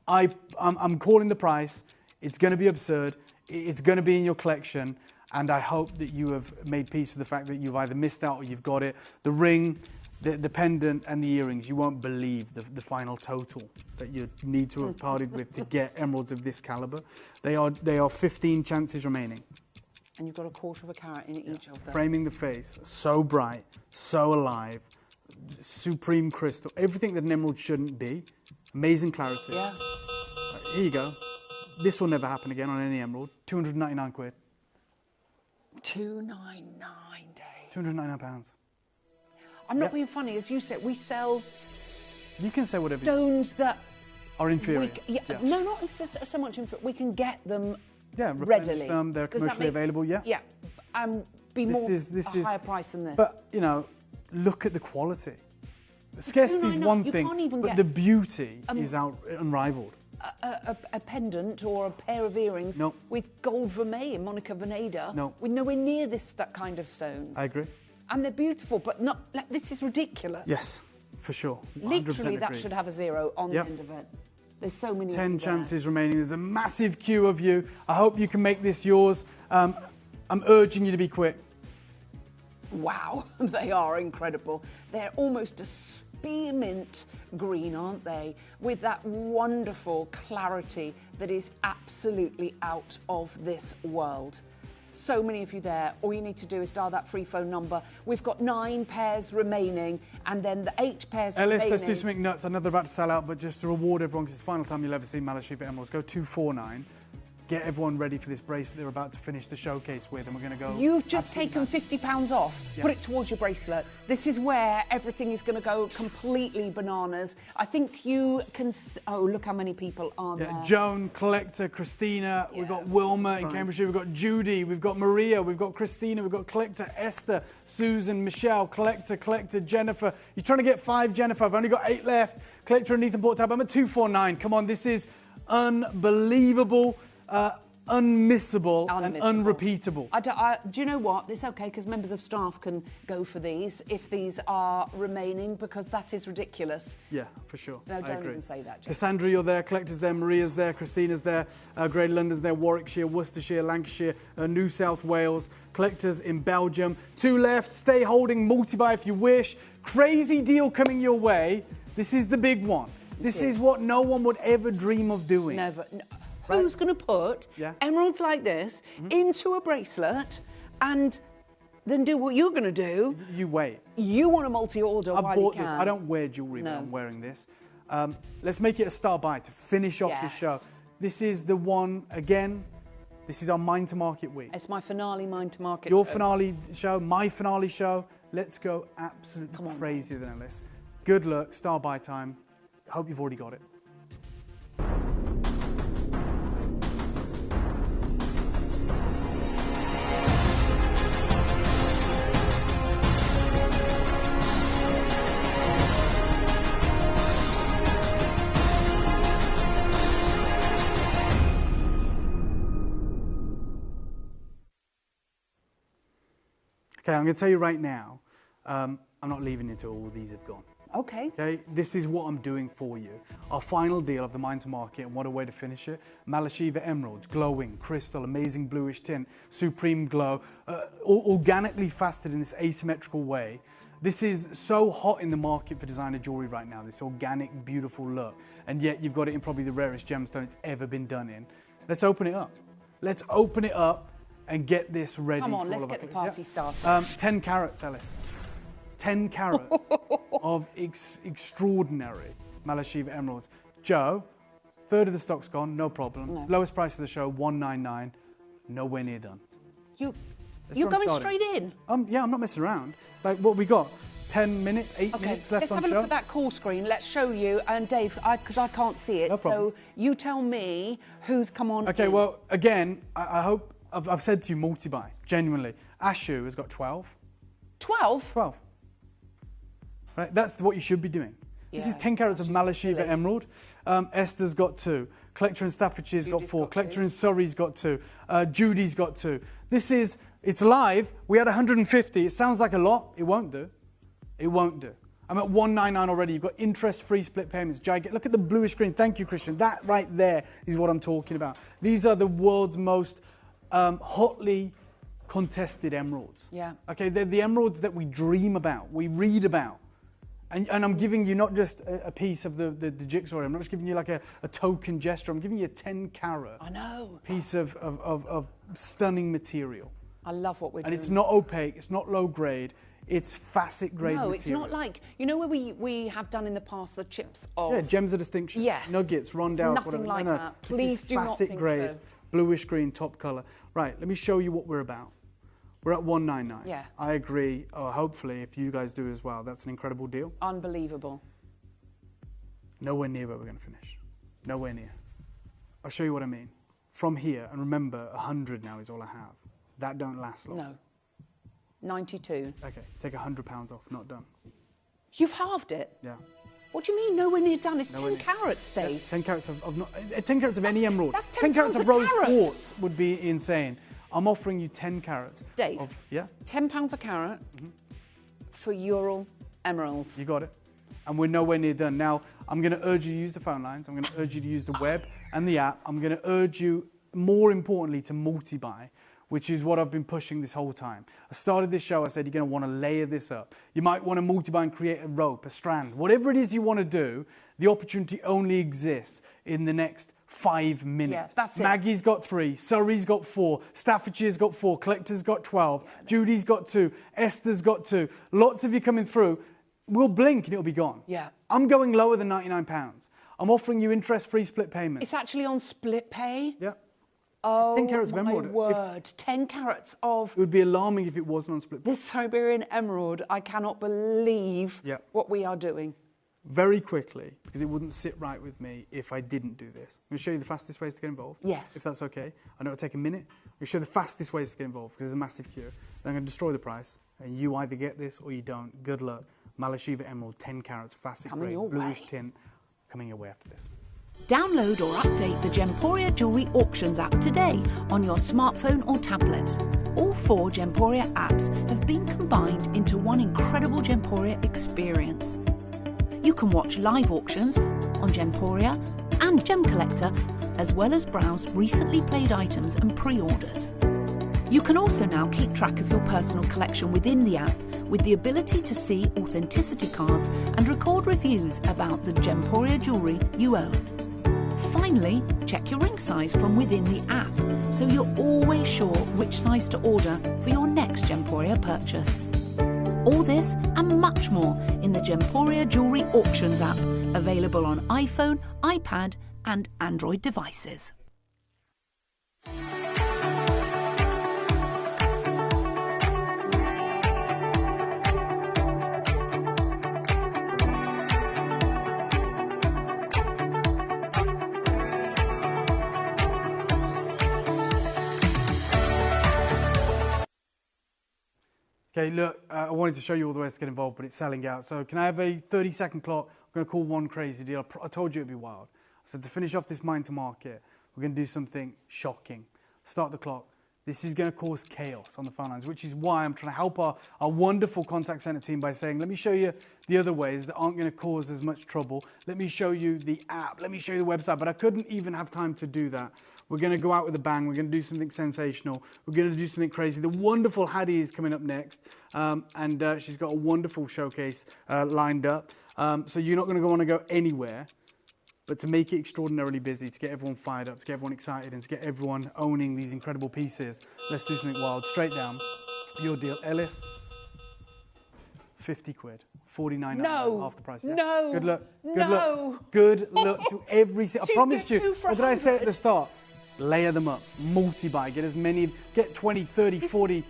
K: I'm calling the price. It's going to be absurd. It's going to be in your collection. And I hope that you have made peace with the fact that you've either missed out or you've got it. The ring, the pendant and the earrings, you won't believe the final total that you need to have parted with to get emeralds of this caliber. They are 15 chances remaining.
L: And you've got a 1/4 carat in each of them.
K: Framing the face, so bright, so alive, supreme crystal, everything that an emerald shouldn't be. Amazing clarity.
L: Yeah.
K: Right, here you go. This will never happen again on any emerald. 299 quid.
L: 299, Dave.
K: 299 pounds.
L: I'm not being funny, as you said. We sell.
K: You can say whatever.
L: Stones that
K: are inferior.
L: No, not so much inferior. We can get them.
K: Yeah,
L: readily.
K: Them, they're commercially available. Yeah.
L: Yeah, be more a higher price than this.
K: But look at the quality. Scarcity is one thing, but the beauty is unrivaled.
L: A pendant or a pair of earrings with gold vermeil, Monica Veneda, with nowhere near that kind of stones.
K: I agree.
L: And they're beautiful, but not. This is ridiculous.
K: Yes, for sure.
L: Literally, that should have a 0 on the end of it. There's so many.
K: 10 chances remaining. There's a massive queue of you. I hope you can make this yours. I'm urging you to be quick.
L: Wow, they are incredible. They're almost a spearmint green, aren't they? With that wonderful clarity that is absolutely out of this world. So many of you there. All you need to do is dial that free phone number. We've got 9 pairs remaining, and then the 8 pairs
K: Ellis,
L: remaining.
K: let's do something nuts. I know they're about to sell out, but just to reward everyone, because it's the final time you'll ever see Malacheva Emeralds, go 249. Get everyone ready for this bracelet they're about to finish the showcase with, and we're going to go...
L: You've just taken £50 off.
K: Yeah.
L: Put it towards your bracelet. This is where everything is going to go completely bananas. I think you can... Oh, look how many people are there.
K: Joan, Collector, Christina, we've got Wilma in Cambridgeshire, we've got Judy, we've got Maria, we've got Christina, we've got Collector, Esther, Susan, Michelle, Collector, Jennifer. You're trying to get 5, Jennifer. I've only got 8 left. Collector and Ethan Port Tab. I'm at 249. Come on, this is unbelievable. Unmissable and unrepeatable.
L: Do you know what? It's okay because members of staff can go for these if these are remaining, because that is ridiculous.
K: Yeah, for sure.
L: No,
K: I
L: don't
K: agree.
L: even say that, Jess.
K: Cassandra, you're there. Collector's there. Maria's there. Christina's there. Great London's there. Warwickshire, Worcestershire, Lancashire, New South Wales. Collectors in Belgium. 2 left. Stay holding. Multi-buy if you wish. Crazy deal coming your way. This is the big one. This is what no one would ever dream of doing.
L: Never. No. Who's going to put emeralds like this into a bracelet and then do what you're going to do?
K: You wait.
L: You want to multi-order while you can.
K: This. I don't wear jewellery, but I'm wearing this. Let's make it a star buy to finish off the show. This is the one, again, this is our Mind to Market week.
L: It's my finale Mind to Market.
K: Your finale show, my finale show. Let's go absolutely crazy than this. Good luck, star buy time. Hope you've already got it. Okay, I'm going to tell you right now, I'm not leaving until all these have gone.
L: Okay.
K: Okay, this is what I'm doing for you. Our final deal of the Mind to Market, and what a way to finish it. Malacheva Emeralds, glowing, crystal, amazing bluish tint, supreme glow, organically faceted in this asymmetrical way. This is so hot in the market for designer jewelry right now, this organic, beautiful look. And yet you've got it in probably the rarest gemstone it's ever been done in. Let's open it up. Let's open it up and get this ready.
L: Come on,
K: for
L: let's
K: all of
L: get
K: our
L: the party started.
K: 10 carats, Ellis. 10 carats of extraordinary Malacheva emeralds. Joe, third of the stock's gone, no problem.
L: No.
K: Lowest price of the show, $199. Nowhere near done.
L: You're going straight in?
K: Yeah, I'm not messing around. Like, what we got? 10 minutes, 8 minutes left on
L: let's have a
K: show?
L: look at that call screen. Let's show you. And Dave, because I can't see it,
K: No problem.
L: so you tell me who's come on.
K: Okay,
L: in.
K: well, again, I hope, I've said to you multi-buy, genuinely. Ashu has got 12.
L: 12?
K: 12. Right, that's what you should be doing. This is 10 carats of Malacheva emerald. Esther's got 2. Collector in Staffordshire's got 4. Collector in Surrey's got 2. Judy's got 2. This is, it's live. We had 150. It sounds like a lot. It won't do. It won't do. I'm at 199 already. You've got interest-free split payments. Gigantic. Look at the bluish green. Thank you, Christian. That right there is what I'm talking about. These are the world's most hotly contested emeralds.
L: Yeah.
K: Okay, they're the emeralds that we dream about, we read about. And I'm giving you not just a piece of the jigsaw, I'm not just giving you like a token gesture, I'm giving you a 10 carat piece of stunning material.
L: I love what we're doing.
K: And it's not opaque, it's not low grade, it's facet grade material.
L: No, it's not like, you know where we have done in the past the chips of...
K: Yeah, gems of distinction.
L: Yes.
K: Nuggets, rondelles,
L: It's nothing
K: whatever.
L: like that. Please do not
K: facet
L: think
K: grade,
L: so.
K: bluish green, top colour. Right, let me show you what we're about. We're at 199.
L: Yeah.
K: I agree. Hopefully, if you guys do as well, that's an incredible deal.
L: Unbelievable.
K: Nowhere near where we're going to finish. Nowhere near. I'll show you what I mean. From here, and remember, 100 now is all I have. That don't last long.
L: No. 92.
K: Okay, take £100 off. Not done.
L: You've halved it?
K: Yeah.
L: What do you mean nowhere near done? It's
K: Nowhere
L: 10
K: near.
L: carats, Dave.
K: 10 carats of not, 10 carats of any emerald.
L: That's
K: 10 carats of rose
L: carat.
K: quartz would be insane. I'm offering you 10 carats.
L: Dave,
K: of, yeah?
L: £10 a carat for Ural emeralds.
K: You got it. And we're nowhere near done. Now, I'm going to urge you to use the phone lines. I'm going to urge you to use the web and the app. I'm going to urge you, more importantly, to multi-buy, which is what I've been pushing this whole time. I started this show, I said, you're going to want to layer this up. You might want to multi-buy and create a rope, a strand. Whatever it is you want to do, the opportunity only exists in the next
I: 5 minutes.
L: Yeah, that's it.
I: Maggie's got 3, Surrey's got 4, Staffordshire's got 4, Collector's got 12, Judy's got 2, Esther's got 2. Lots of you coming through. We'll blink and it'll be gone.
L: Yeah.
I: I'm going lower than £99. I'm offering you interest-free split payments.
L: It's actually on split pay?
I: Yeah.
L: Oh,
I: 10 carats of
L: my
I: emerald.
L: word. 10 carats of...
I: It would be alarming if it wasn't on split pay.
L: This Siberian emerald, I cannot believe what we are doing.
I: Very quickly, because it wouldn't sit right with me if I didn't do this. I'm going to show you the fastest ways to get involved.
L: Yes.
I: If that's okay. I know it'll take a minute. I'm going to show you the fastest ways to get involved because there's a massive queue. Then I'm going to destroy the price. And you either get this or you don't. Good luck. Malacheva Emerald, 10 carats, facet grade, bluish tint. Coming your way after this.
E: Download or update the Gemporia Jewellery Auctions app today on your smartphone or tablet. All 4 Gemporia apps have been combined into one incredible Gemporia experience. You can watch live auctions on Gemporia and Gem Collector, as well as browse recently played items and pre-orders. You can also now keep track of your personal collection within the app with the ability to see authenticity cards and record reviews about the Gemporia jewellery you own. Finally, check your ring size from within the app so you're always sure which size to order for your next Gemporia purchase. All this and much more in the Gemporia Jewellery Auctions app, available on iPhone, iPad and Android devices.
I: Okay, look, I wanted to show you all the ways to get involved, but it's selling out. So can I have a 30-second clock? I'm going to call one crazy deal. I told you it'd be wild. I said to finish off this mind to market, we're going to do something shocking. Start the clock. This is going to cause chaos on the phone lines, which is why I'm trying to help our wonderful contact center team by saying, let me show you the other ways that aren't going to cause as much trouble. Let me show you the app. Let me show you the website. But I couldn't even have time to do that. We're going to go out with a bang. We're going to do something sensational. We're going to do something crazy. The wonderful Hattie is coming up next, and she's got a wonderful showcase lined up. So you're not going to want to go anywhere. But to make it extraordinarily busy, to get everyone fired up, to get everyone excited, and to get everyone owning these incredible pieces, let's do something wild. Straight down. Your deal. Ellis, 50 quid. 49.99,
L: no,
I: half the price. Yeah?
L: No.
I: Good luck. Good
L: no.
I: luck. Good luck to every single. I promised you. What did I say at the start? Layer them up. Multi-buy. Get as many. Get 20, 30, 40.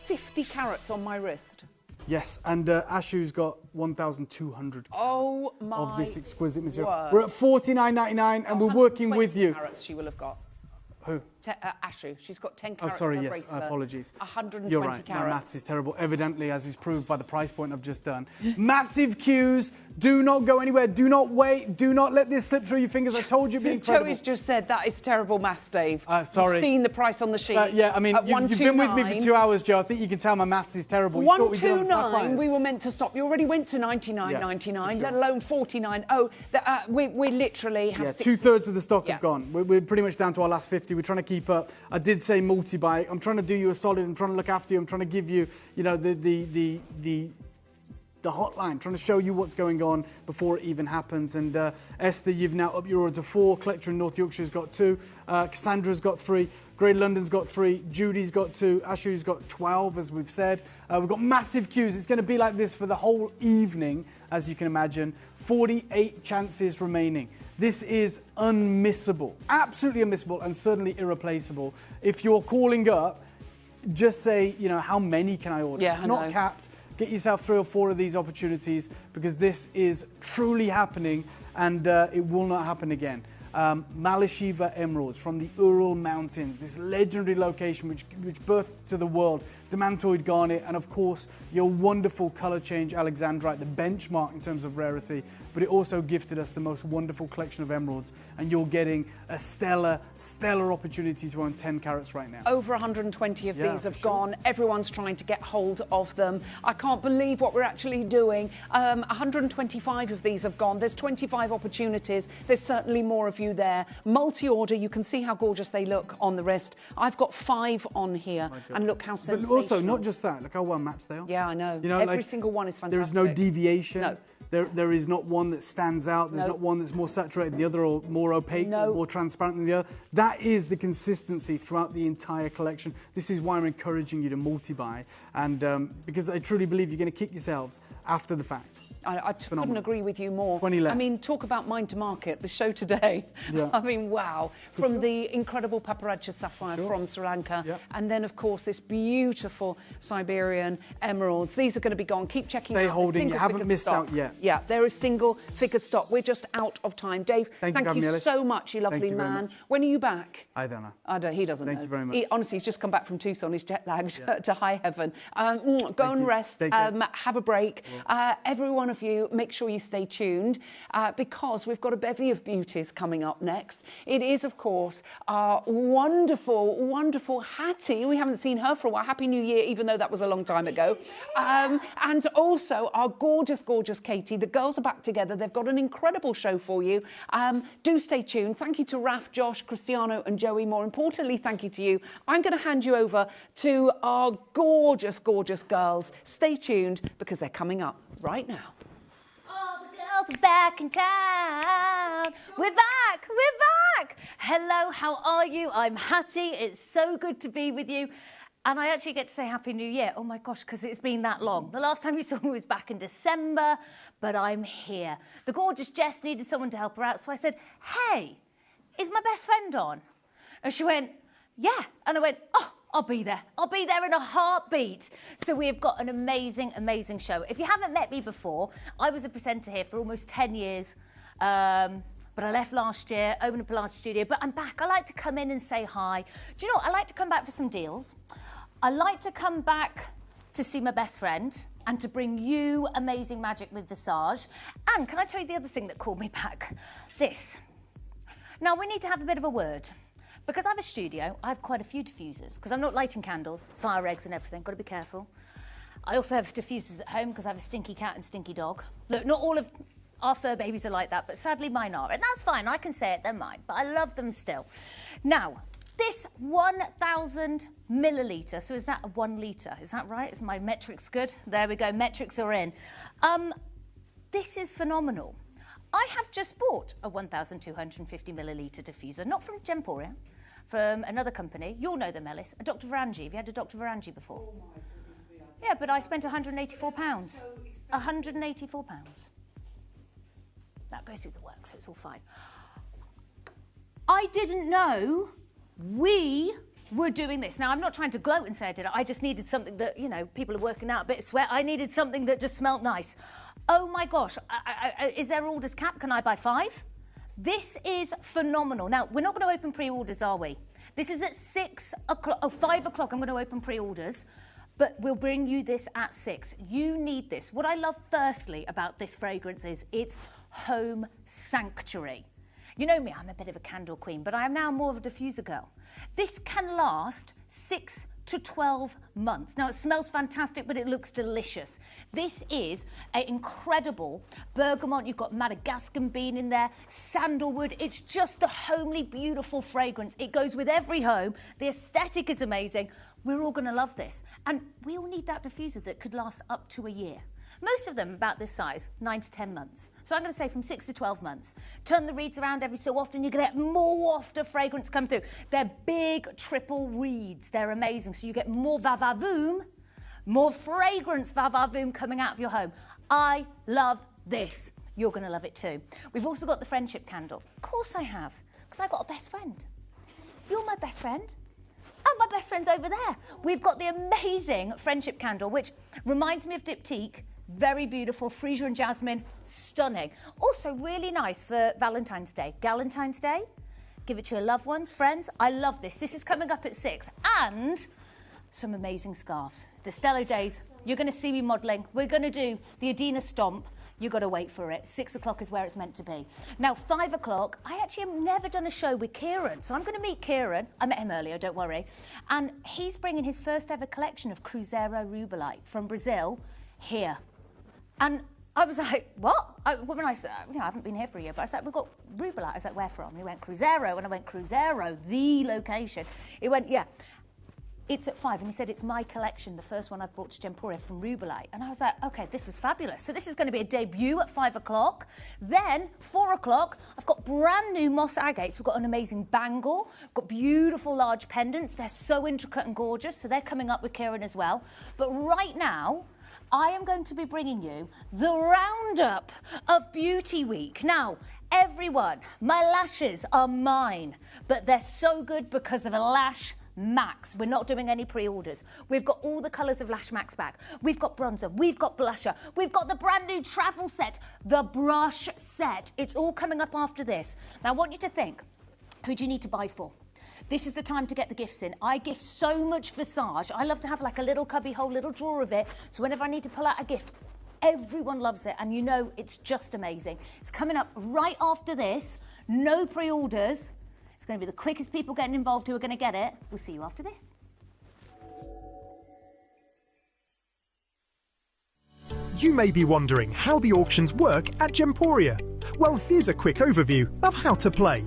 L: 50 carats on my wrist.
I: Yes, and Ashu's got 1,200
L: oh my
I: of this exquisite material.
L: word.
I: We're at $49.99 and we're working with you.
L: Carats she will have got.
I: Who?
L: Ashu. She's got 10 carats.
I: Oh, sorry,
L: on her
I: yes,
L: bracelet.
I: apologies.
L: 120
I: You're right,
L: carats.
I: my maths is terrible, evidently, as is proved by the price point I've just done. Massive queues. Do not go anywhere. Do not wait. Do not let this slip through your fingers. I told you it'd be incredible.
L: Joey's just said that is terrible maths, Dave.
I: Sorry.
L: You've seen the price on the sheet.
I: Yeah, I mean, you've been with me for 2 hours, Joe. I think you can tell my maths is terrible.
L: 129, we were meant to stop. You already went to 99.99, let alone 49. Oh, we literally have
I: 2/3 of the stock have gone. We're pretty much down to our last 50. We're trying to keep up. I did say multi-buy. I'm trying to do you a solid. I'm trying to look after you. I'm trying to give you, you know, the hotline, trying to show you what's going on before it even happens. And Esther, you've now up your order to 4. Collector in North Yorkshire's got 2. Cassandra's got 3. Great London's got 3. Judy's got 2. Ashu's got 12, as we've said. We've got massive queues. It's going to be like this for the whole evening, as you can imagine. 48 chances remaining. This is unmissable, absolutely unmissable, and certainly irreplaceable. If you're calling up, just say, you know, how many can I order?
L: Yeah,
I: it's not capped. Get yourself 3 or 4 of these opportunities because this is truly happening and it will not happen again. Malacheva emeralds from the Ural Mountains, this legendary location which birthed to the world demantoid garnet, and of course your wonderful color change alexandrite, the benchmark in terms of rarity, but it also gifted us the most wonderful collection of emeralds, and you're getting a stellar opportunity to own 10 carats right now.
L: Over 120 of these have gone. Everyone's trying to get hold of them. I can't believe what we're actually doing. 125 of these have gone. There's 25 opportunities. There's certainly more of you there. Multi-order, you can see how gorgeous they look on the wrist. I've got 5 on here, and look how sensational.
I: But also, not just that, look how well matched they are.
L: Yeah, I know.
I: You know,
L: every single one is fantastic.
I: There is no deviation.
L: No.
K: There is not one that stands out. There's not one that's more saturated than the other or more opaque or more transparent than the other. That is the consistency throughout the entire collection. This is why I'm encouraging you to multi-buy, and because I truly believe you're going to kick yourselves after the fact.
L: I couldn't agree with you more.
K: 20 left.
L: I mean, talk about mind to market, the show today.
K: Yeah.
L: I mean, wow. From the incredible Paparaja sapphire from Sri Lanka, and then, of course, this beautiful Siberian emeralds. These are going to be gone. Keep checking out.
K: Stay holding. You haven't missed
L: stock.
K: out yet.
L: Yeah, there is single figured stock. We're just out of time. Dave, thank you so much, you lovely man. When are you back?
K: I don't know.
L: He doesn't know.
K: Thank you very much.
L: Honestly, he's just come back from Tucson. He's jet lagged to high heaven. Go and rest. Have a break. Every one of you, make sure you stay tuned because we've got a bevy of beauties coming up next. It is, of course, our wonderful, wonderful Hattie. We haven't seen her for a while. Happy New Year, even though that was a long time ago. And also our gorgeous, gorgeous Katie. The girls are back together. They've got an incredible show for you. Do stay tuned. Thank you to Raf, Josh, Cristiano and Joey. More importantly, thank you to you. I'm going to hand you over to our gorgeous, gorgeous girls. Stay tuned because they're coming up right now.
Q: Girls are back in town. We're back. Hello, how are you? I'm Hattie. It's so good to be with you. And I actually get to say Happy New Year. Oh my gosh, because it's been that long. The last time you saw me was back in December, but I'm here. The gorgeous Jess needed someone to help her out, so I said, hey, is my best friend on? And she went, yeah. And I went, oh, I'll be there. I'll be there in a heartbeat. So we've got an amazing, amazing show. If you haven't met me before, I was a presenter here for almost 10 years. But I left last year, opened a Pilates studio, but I'm back. I like to come in and say hi. Do you know what? I like to come back for some deals. I like to come back to see my best friend and to bring you amazing magic with Visage. And can I tell you the other thing that called me back? This. Now, we need to have a bit of a word. Because I have a studio, I have quite a few diffusers, because I'm not lighting candles, fire eggs and everything, got to be careful. I also have diffusers at home because I have a stinky cat and stinky dog. Look, not all of our fur babies are like that, but sadly mine are. And that's fine, I can say it, they're mine, but I love them still. Now, this 1,000 milliliter, so is that a 1 litre? Is that right? Is my metrics good? There we go, metrics are in. This is phenomenal. I have just bought a 1,250 milliliter diffuser, not from Gemporia, from another company. You'll know them, Ellis. A Dr. Varangi. Have you had a Dr. Varangi before? Oh my goodness, yeah, but I spent £184. So £184. That goes through the works, so it's all fine. I didn't know we were doing this. Now, I'm not trying to gloat and say I did it. I just needed something that, you know, people are working out a bit of sweat. I needed something that just smelled nice. Oh my gosh, is there orders cap? Can I buy 5? This is phenomenal. Now, we're not going to open pre-orders, are we? This is at 6 o'clock, 5 o'clock I'm going to open pre-orders, but we'll bring you this at 6. You need this. What I love firstly about this fragrance is it's home sanctuary. You know me, I'm a bit of a candle queen, but I am now more of a diffuser girl. This can last 6 to 12 months. Now, it smells fantastic, but it looks delicious. This is an incredible bergamot. You've got Madagascan bean in there, sandalwood. It's just a homely, beautiful fragrance. It goes with every home. The aesthetic is amazing. We're all going to love this. And we all need that diffuser that could last up to a year. Most of them about this size, 9 to 10 months. So I'm going to say from 6 to 12 months. Turn the reeds around every so often, you get more wafter fragrance come through. They're big triple reeds. They're amazing. So you get more va-va-voom, more fragrance va-va-voom coming out of your home. I love this. You're going to love it too. We've also got the friendship candle. Of course I have, because I've got a best friend. You're my best friend. And my best friend's over there. We've got the amazing friendship candle, which reminds me of Diptyque. Very beautiful, freesia and jasmine, stunning. Also really nice for Valentine's Day. Galentine's Day, give it to your loved ones, friends. I love this. This is coming up at 6. And some amazing scarves. The Stello Days, you're going to see me modelling. We're going to do the Adina Stomp. You've got to wait for it. 6 o'clock is where it's meant to be. Now, 5 o'clock, I actually have never done a show with Kieran. So I'm going to meet Kieran. I met him earlier, don't worry. And he's bringing his first ever collection of Cruzeiro Rubellite from Brazil here. And I was like, what? When I said, I haven't been here for a year, but I said, we've got Rubellite. I was like, where from? He went, Cruzeiro. And I went, Cruzeiro, the location. He went, yeah. it's at 5, and he said it's my collection, the first one I've brought to Gemporia from Rubelite. And I was like, okay, this is fabulous. So this is going to be a debut at 5 o'clock. Then 4 o'clock, I've got brand new moss agates. We've got an amazing bangle, got beautiful large pendants. They're so intricate and gorgeous. So they're coming up with Kieran as well. But right now, I am going to be bringing you the roundup of Beauty Week. Now, everyone, my lashes are mine, but they're so good because of a Lash Max. We're not doing any pre-orders. We've got all the colours of Lash Max back. We've got bronzer, we've got blusher, we've got the brand new travel set, the brush set. It's all coming up after this. Now, I want you to think, who do you need to buy for? This is the time to get the gifts in. I gift so much Visage. I love to have like a little cubby hole, little drawer of it. So whenever I need to pull out a gift, everyone loves it. And you know, it's just amazing. It's coming up right after this. No pre-orders. It's going to be the quickest people getting involved who are going to get it. We'll see you after this.
C: You may be wondering how the auctions work at Gemporia. Well, here's a quick overview of how to play.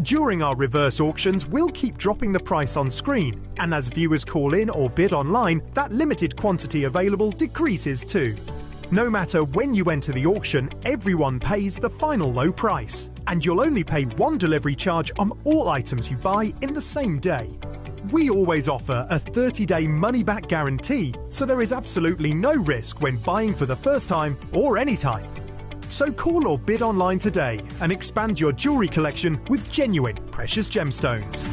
C: During our reverse auctions, we'll keep dropping the price on screen, and as viewers call in or bid online, that limited quantity available decreases too. No matter when you enter the auction, everyone pays the final low price, and you'll only pay one delivery charge on all items you buy in the same day. We always offer a 30-day money-back guarantee, so there is absolutely no risk when buying for the first time or any time. So call or bid online today and expand your jewellery collection with genuine precious gemstones.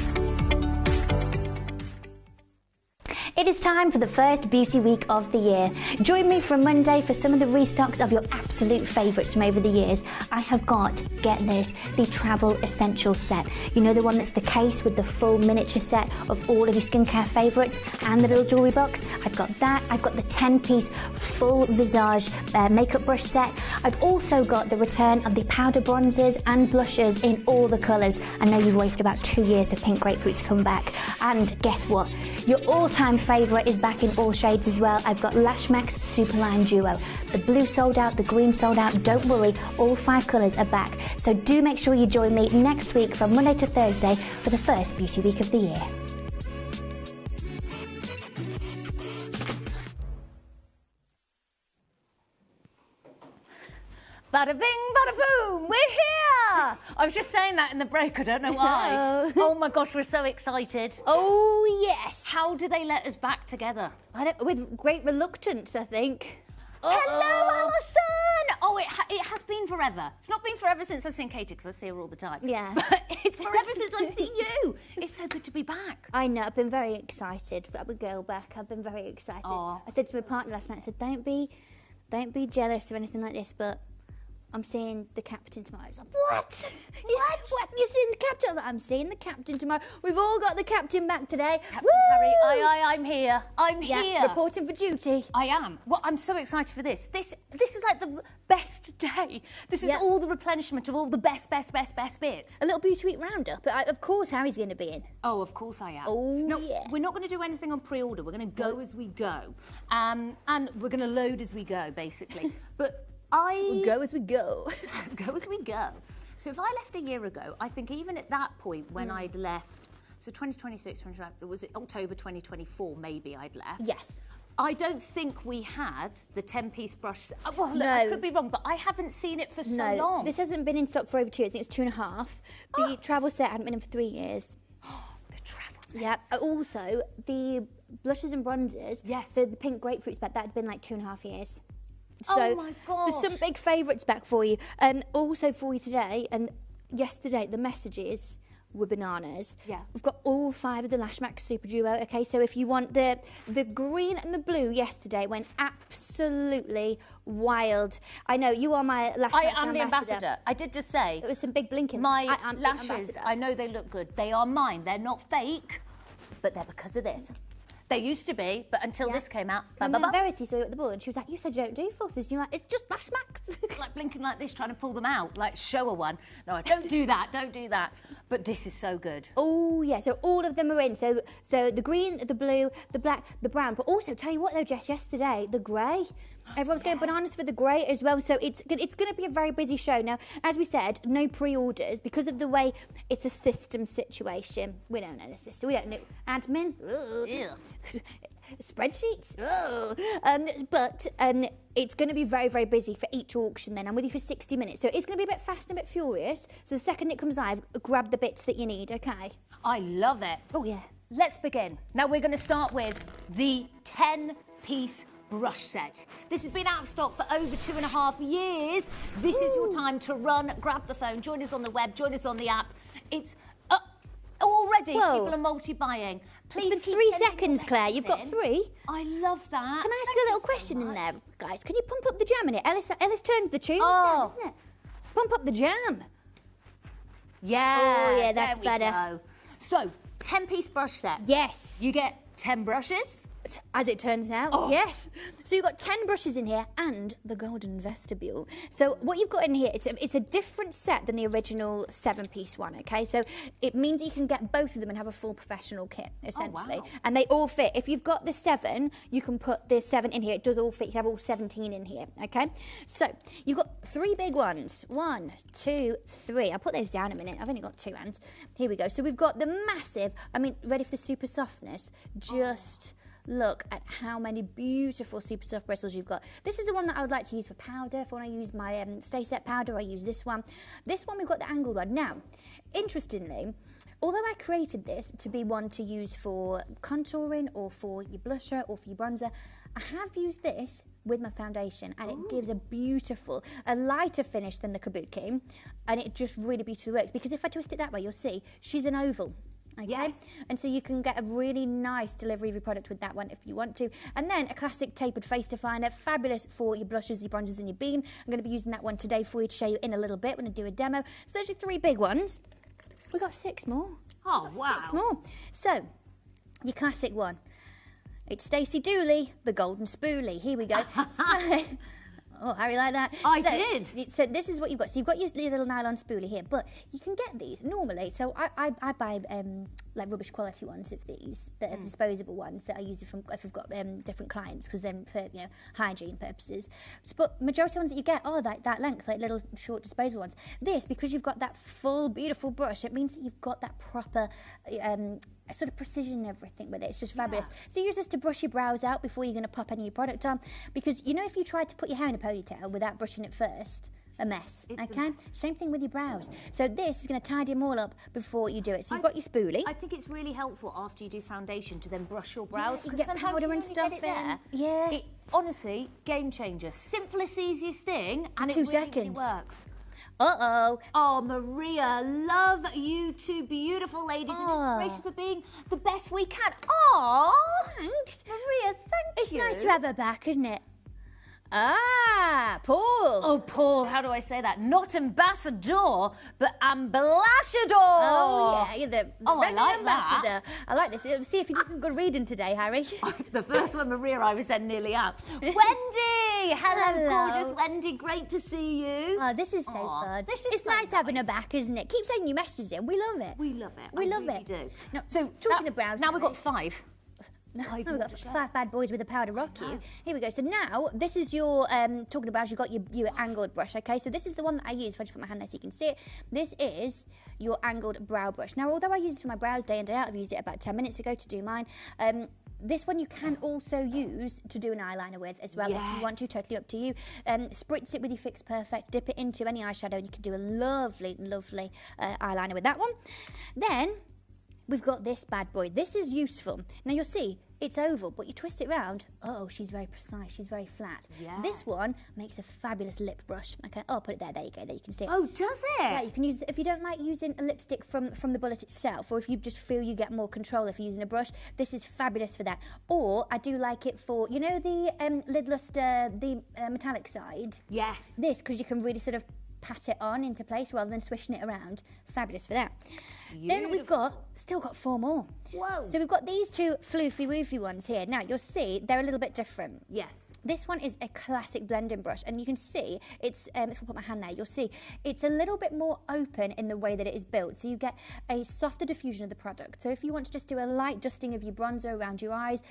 P: It is time for the first beauty week of the year. Join me from Monday for some of the restocks of your absolute favourites from over the years. I have got, get this, the Travel Essentials set. You know, the one that's the case with the full miniature set of all of your skincare favourites and the little jewellery box. I've got that. I've got the 10-piece full Visage makeup brush set. I've also got the return of the powder bronzers and blushers in all the colours. I know you've waited about 2 years for Pink Grapefruit to come back. And guess what? Your all-time favourite is back in all shades as well. I've got Lash Max Superline Duo. The blue sold out, the green sold out. Don't worry, all 5 colours are back. So do make sure you join me next week from Monday to Thursday for the first beauty week of the year.
Q: Bada bing, bada boom, we're here! I was just saying that in the break, I don't know why. Oh my gosh, we're so excited.
R: Oh yes.
Q: How do they let us back together?
R: With great reluctance, I think.
Q: Hello, Alison! Oh, it has been forever. It's not been forever since I've seen Katie, because I see her all the time.
R: Yeah.
Q: But it's forever since I've seen you. It's so good to be back.
R: I know, I've been very excited for a girl back. I've been very excited.
Q: Aww.
R: I said to my partner last night, I said, don't be jealous or anything like this, but I'm seeing the captain tomorrow. He's like, what? What? You're seeing the captain? I'm seeing the captain tomorrow. We've all got the captain back today.
Q: Captain Harry, I'm here. I'm here.
R: Reporting for duty.
Q: I am. Well, I'm so excited for this. This is like the best day. This is all the replenishment of all the best bits.
R: A little Beauty Week roundup. But of course, Harry's going to be in.
Q: Oh, of course I am.
R: Oh,
Q: no,
R: yeah.
Q: We're not going to do anything on pre-order. We're going to go as we go. And we're going to load as we go, basically. But
R: we'll go as we go.
Q: Go as we go. So if I left a year ago, I think even at that point when I'd left, so 2026, was it October 2024 maybe I'd left?
R: Yes.
Q: I don't think we had the 10-piece brush. Well, look,
R: No.
Q: I could be wrong, but I haven't seen it for so long.
R: This hasn't been in stock for over 2 years. I think it's 2.5. The travel set hadn't been in for 3 years.
Q: The travel set.
R: Yeah. Also, the blushes and bronzers.
Q: Yes.
R: So the pink grapefruits back, that had been like 2.5 years.
Q: Oh
R: So
Q: my gosh.
R: there's some big favourites back for you. Also for you today and yesterday, the messages were bananas.
Q: Yeah.
R: We've got all 5 of the Lash Max Super Duo. Okay, so if you want the green and the blue yesterday went absolutely wild. I know you are my Lash Max
Q: I am the ambassador. I did just say.
R: It was some big blinking.
Q: My
R: I'm the
Q: lashes,
R: ambassador.
Q: I know they look good. They are mine. They're not fake, but they're because of this. They used to be, but until this came out,
R: And then Verity saw you at the ball and she was like, you said you don't do falsies. And you're like, it's just Lash Max.
Q: like blinking like this, trying to pull them out, like show her one. No, don't do that, don't do that. But this is so good.
R: Oh, yeah, so all of them are in. So the green, the blue, the black, the brown. But also, tell you what though, Jess, yesterday, the grey. Everyone's going bananas for the grey as well, so it's going to be a very busy show. Now, as we said, no pre-orders because of the way it's a system situation. We don't know the system. We don't know admin. Spreadsheets. But it's going to be very, very busy for each auction then. I'm with you for 60 minutes. So it's going to be a bit fast and a bit furious. So the second it comes live, grab the bits that you need, okay?
Q: I love it.
R: Oh, yeah.
Q: Let's begin. Now we're going to start with the 10-piece brush set. This has been out of stock for over 2.5 years. This is your time to run, grab the phone, join us on the web, join us on the app. It's already people are multi-buying. Please
R: it's been 3 seconds, Claire. You've got 3.
Q: I love that.
R: Can I ask you a little question in there, guys? Can you pump up the jam in it? Ellis turned the tune down, isn't it? Pump up the jam.
Q: Yeah.
R: Oh, yeah, that's
Q: there we
R: better.
Q: Go. So, 10-piece brush set.
R: Yes.
Q: You get 10 brushes.
R: As it turns out, yes. So you've got 10 brushes in here and the golden vestibule. So what you've got in here, it's a different set than the original 7-piece one, okay? So it means you can get both of them and have a full professional kit, essentially.
Q: Wow.
R: And they all fit. If you've got the 7, you can put the 7 in here. It does all fit. You can have all 17 in here, okay? So you've got 3 big ones. 1, 2, 3. I'll put those down a minute. I've only got 2 hands. Here we go. So we've got the massive, ready for the super softness? Just... look at how many beautiful super soft bristles you've got. This is the one that I would like to use for powder. For when I use my Stay Set powder, I use this one. This one, we've got the angled one. Now, interestingly, although I created this to be one to use for contouring or for your blusher or for your bronzer, I have used this with my foundation and it gives a lighter finish than the Kabuki, and it just really beautifully works because if I twist it that way, you'll see she's an oval. Okay? Yes. And so you can get a really nice delivery of your product with that one if you want to. And then a classic tapered face definer, fabulous for your blushes, your bronzers and your beam. I'm going to be using that one today for you to show you in a little bit when I do a demo. So those are 3 big ones. We've got 6 more.
Q: Oh, wow.
R: 6 more. So, your classic one. It's Stacey Dooley, the golden spoolie. Here we go. Oh, Harry like that.
Q: I did.
R: So this is what you've got. So you've got your little nylon spoolie here, but you can get these normally. So I buy like rubbish quality ones of these, that are disposable ones that I use if I've got different clients, because then for hygiene purposes. But majority of the ones that you get are that length, like little short disposable ones. This, because you've got that full beautiful brush, it means that you've got that proper sort of precision and everything with it. It's just fabulous. So use this to brush your brows out before you're going to pop any of your product on, because if you tried to put your hair in a ponytail without brushing it first, a mess. Okay? Same thing with your brows. So this is going to tidy them all up before you do it. So you've got your spoolie.
Q: I think it's really helpful after you do foundation to then brush your brows,
R: you
Q: because
R: get
Q: sometimes
R: powder
Q: you
R: and
Q: only
R: stuff
Q: get it there.
R: Yeah.
Q: Honestly, game changer. Simplest, easiest thing, and it
R: 2
Q: really,
R: seconds.
Q: really works.
R: Uh-oh.
Q: Oh, Maria, love you two beautiful ladies and inspiration for being the best we can. Oh,
R: thanks.
Q: Maria, thank
R: It's
Q: you.
R: nice to have her back, isn't it? Ah, Paul.
Q: Oh, Paul, how do I say that? Not ambassador, but ambassador.
R: Oh, yeah, you're the
Q: I like
R: ambassador.
Q: that.
R: I like this. See if you do some good reading today, Harry.
Q: The first one, Maria, I was then nearly out. Wendy! Hello, gorgeous Wendy. Great to see you.
R: Oh, this is so fun. It's nice having her back, isn't it? Keep sending you messages in. We love it.
Q: We love it.
R: We love
Q: really
R: it.
Q: do.
R: No,
Q: So,
R: talking of brows.
Q: now we've got 5.
R: No, we've got 5 bad boys with a powder rock you. Here we go. So now, this is your, talking about, you've got your angled brush, okay? So this is the one that I use. If I just put my hand there so you can see it. This is your angled brow brush. Now, although I use it for my brows day in, day out, I've used it about 10 minutes ago to do mine. This one you can also use to do an eyeliner with as well, if you want to, totally up to you. Spritz it with your Fix Perfect, dip it into any eyeshadow, and you can do a lovely, lovely eyeliner with that one. Then, we've got this bad boy. This is useful. Now you'll see, it's oval, but you twist it round. Oh, she's very precise. She's very flat.
Q: Yeah.
R: This one makes a fabulous lip brush. Okay, I'll put it there. There you go. There you can see it.
Q: Oh, does it?
R: Yeah, you can use it if you don't like using a lipstick from the bullet itself, or if you just feel you get more control if you're using a brush. This is fabulous for that. Or I do like it for, the lid luster, the metallic side.
Q: Yes.
R: This, because you can really sort of pat it on into place rather than swishing it around. Fabulous for that. Then we've still got 4 more.
Q: Whoa.
R: So we've got these 2 floofy woofy ones here. Now you'll see they're a little bit different.
Q: Yes.
R: This one is a classic blending brush, and you can see it's, if I put my hand there, you'll see it's a little bit more open in the way that it is built. So you get a softer diffusion of the product. So if you want to just do a light dusting of your bronzer around your eyes,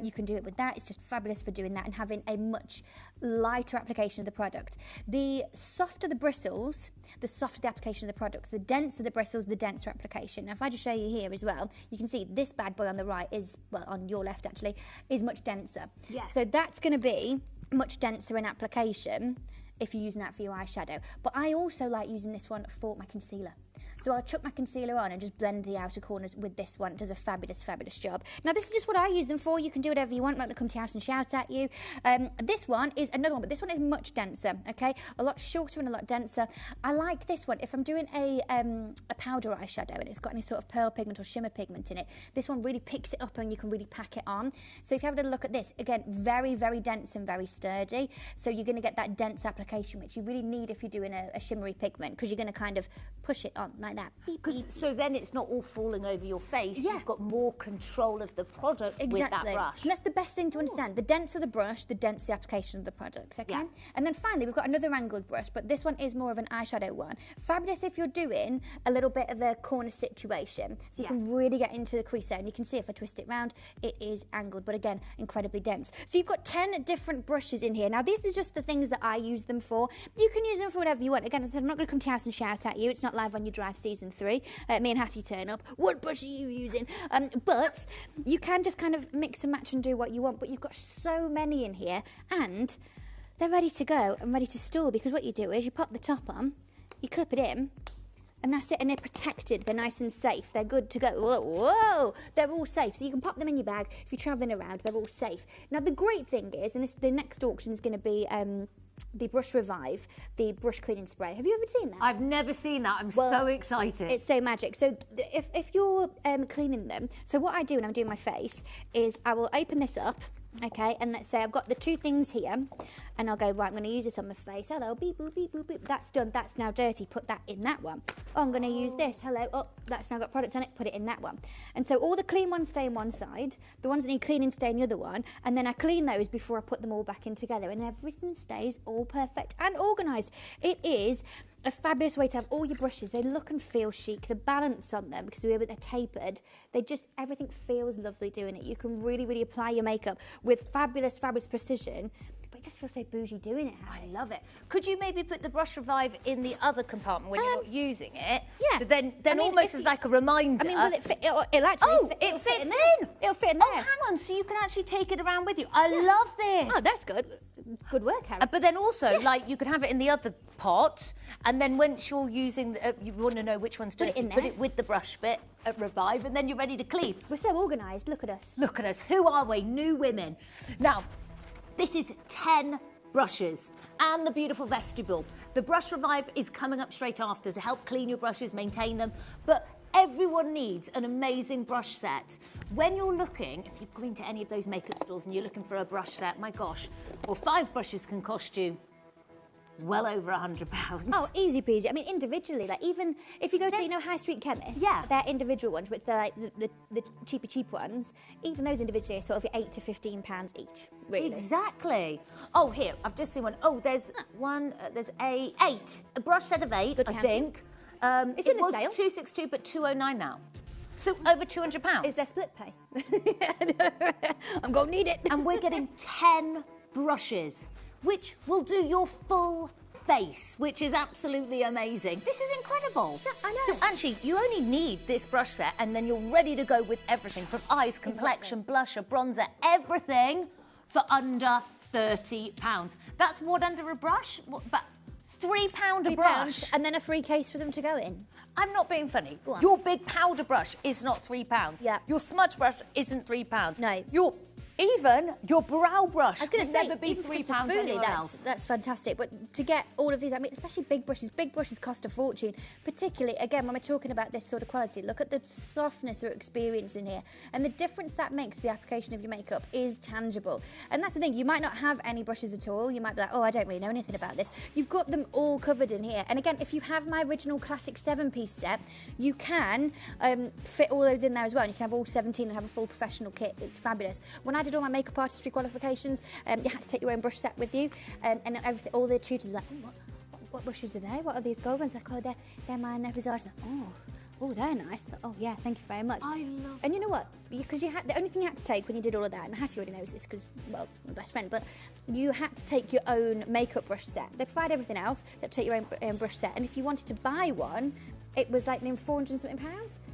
R: you can do it with that. It's just fabulous for doing that and having a much lighter application of the product. The softer the bristles, the softer the application of the product. The denser the bristles, the denser application. Now, if I just show you here as well, you can see this bad boy on the right is, well, on your left actually, is much denser.
Q: Yes.
R: So that's going to be much denser in application if you're using that for your eyeshadow. But I also like using this one for my concealer. So I'll chuck my concealer on and just blend the outer corners with this one. It does a fabulous, fabulous job. Now, this is just what I use them for. You can do whatever you want. I'm not going to come to your house and shout at you. This one is another one, but this one is much denser, okay? A lot shorter and a lot denser. I like this one. If I'm doing a powder eyeshadow and it's got any sort of pearl pigment or shimmer pigment in it, this one really picks it up and you can really pack it on. So if you have a little look at this, again, very, very dense and very sturdy. So you're going to get that dense application, which you really need if you're doing a shimmery pigment, because you're going to kind of push it on like that. Beep, beep.
Q: So then it's not all falling over your face.
R: Yeah.
Q: You've got more control of the product with that brush.
R: And that's the best thing to understand. The denser the brush, the denser the application of the product, okay? Yeah. And then finally, we've got another angled brush, but this one is more of an eyeshadow one. Fabulous if you're doing a little bit of a corner situation. So you can really get into the crease there. And you can see if I twist it round, it is angled, but again, incredibly dense. So you've got 10 different brushes in here. Now, these are just the things that I use them for. You can use them for whatever you want. Again, as I said, I'm not going to come to your house and shout at you. It's not live on your drive season 3. Me and Hattie turn up. What brush are you using? But you can just kind of mix and match and do what you want. But you've got so many in here, and they're ready to go and ready to store, because what you do is you pop the top on, you clip it in, and that's it, and they're protected. They're nice and safe. They're good to go. Whoa, they're all safe. So you can pop them in your bag. If you're travelling around, they're all safe. Now, the great thing is, and the next auction is going to be the Brush Revive, the brush cleaning spray. Have you ever seen that?
Q: I've never seen that. I'm so excited.
R: It's so magic. So if you're cleaning them, so what I do when I'm doing my face is I will open this up, okay, and let's say I've got the two things here, and I'll go, right, I'm going to use this on my face. Hello, beep, boop, beep, boop, beep. That's done. That's now dirty. Put that in that one. Oh, I'm going to use this. Hello. Oh, that's now got product on it. Put it in that one. And so all the clean ones stay in one side. The ones that need cleaning stay in the other one. And then I clean those before I put them all back in together. And everything stays all perfect and organised. It is a fabulous way to have all your brushes. They look and feel chic. The balance on them, because they're tapered, everything feels lovely doing it. You can really, really apply your makeup with fabulous, fabulous precision. But it just feels so bougie doing it, Harry.
Q: I love it. Could you maybe put the Brush Revive in the other compartment when you're not using it?
R: Yeah.
Q: So then almost as like a reminder.
R: I mean, will it fit? It'll actually
Q: it fits in.
R: It'll fit in there.
Q: Oh, hang on. So you can actually take it around with you. I love this.
R: Oh, that's good. Good work, Harry.
Q: But then also, like, you could have it in the other pot, and then once you're using, you want to know which one's dirty, put it with the brush bit at Revive, and then you're ready to clean.
R: We're so organised. Look at us.
Q: Look at us. Who are we? New women. Now, this is 10 brushes and the beautiful vestibule. The Brush Revive is coming up straight after to help clean your brushes, maintain them, but everyone needs an amazing brush set. When you're looking, if you're going to any of those makeup stores and you're looking for a brush set, my gosh, well, 5 brushes can cost you well over £100.
R: Oh, easy peasy. I mean, individually, like even if you go to, high street chemists, they're individual ones, which they're like the cheap ones. Even those individually are sort of £8 to £15 each, really.
Q: Exactly. Oh, here, I've just seen one. Oh, there's one, there's a brush set of 8, I think.
R: It's in the sale.
Q: $262, but $209 now. So over £200.
R: Is there split pay? I'm going to need it.
Q: And we're getting 10 brushes, which will do your full face, which is absolutely amazing. This is incredible.
R: Yeah, I know.
Q: So actually, you only need this brush set, and then you're ready to go with everything from eyes, complexion, blusher, bronzer, everything for under £30. That's what under a brush? What, about £3 a brush?
R: And then a free case for them to go in.
Q: I'm not being funny. Your big powder brush is not £3.
R: Yeah.
Q: Your smudge brush isn't £3.
R: No.
Q: Even your brow brush
R: I was going to say,
Q: never be
R: even for just a
Q: £3
R: spoolie,
Q: anywhere else.
R: That's fantastic. But to get all of these, I mean, especially big brushes cost a fortune. Particularly, again, when we're talking about this sort of quality, look at the softness we're experiencing here. And the difference that makes to the application of your makeup is tangible. And that's the thing, you might not have any brushes at all. You might be like, oh, I don't really know anything about this. You've got them all covered in here. And again, if you have my original classic 7-piece set, you can fit all those in there as well. And you can have all 17 and have a full professional kit. It's fabulous. When I did all my makeup artistry qualifications, you had to take your own brush set with you, and everything, all the tutors were like, oh, what brushes are they? What are these gold ones? Like, oh, they're mine, they're Visage. Oh, Oh, they're nice. Oh, yeah, thank you very much.
Q: I love
R: And you know what? Because the only thing you had to take when you did all of that, and Hattie already knows this because, well, my best friend, but you had to take your own makeup brush set. They provide everything else. You had to take your own brush set. And if you wanted to buy one, it was like nearly £400 something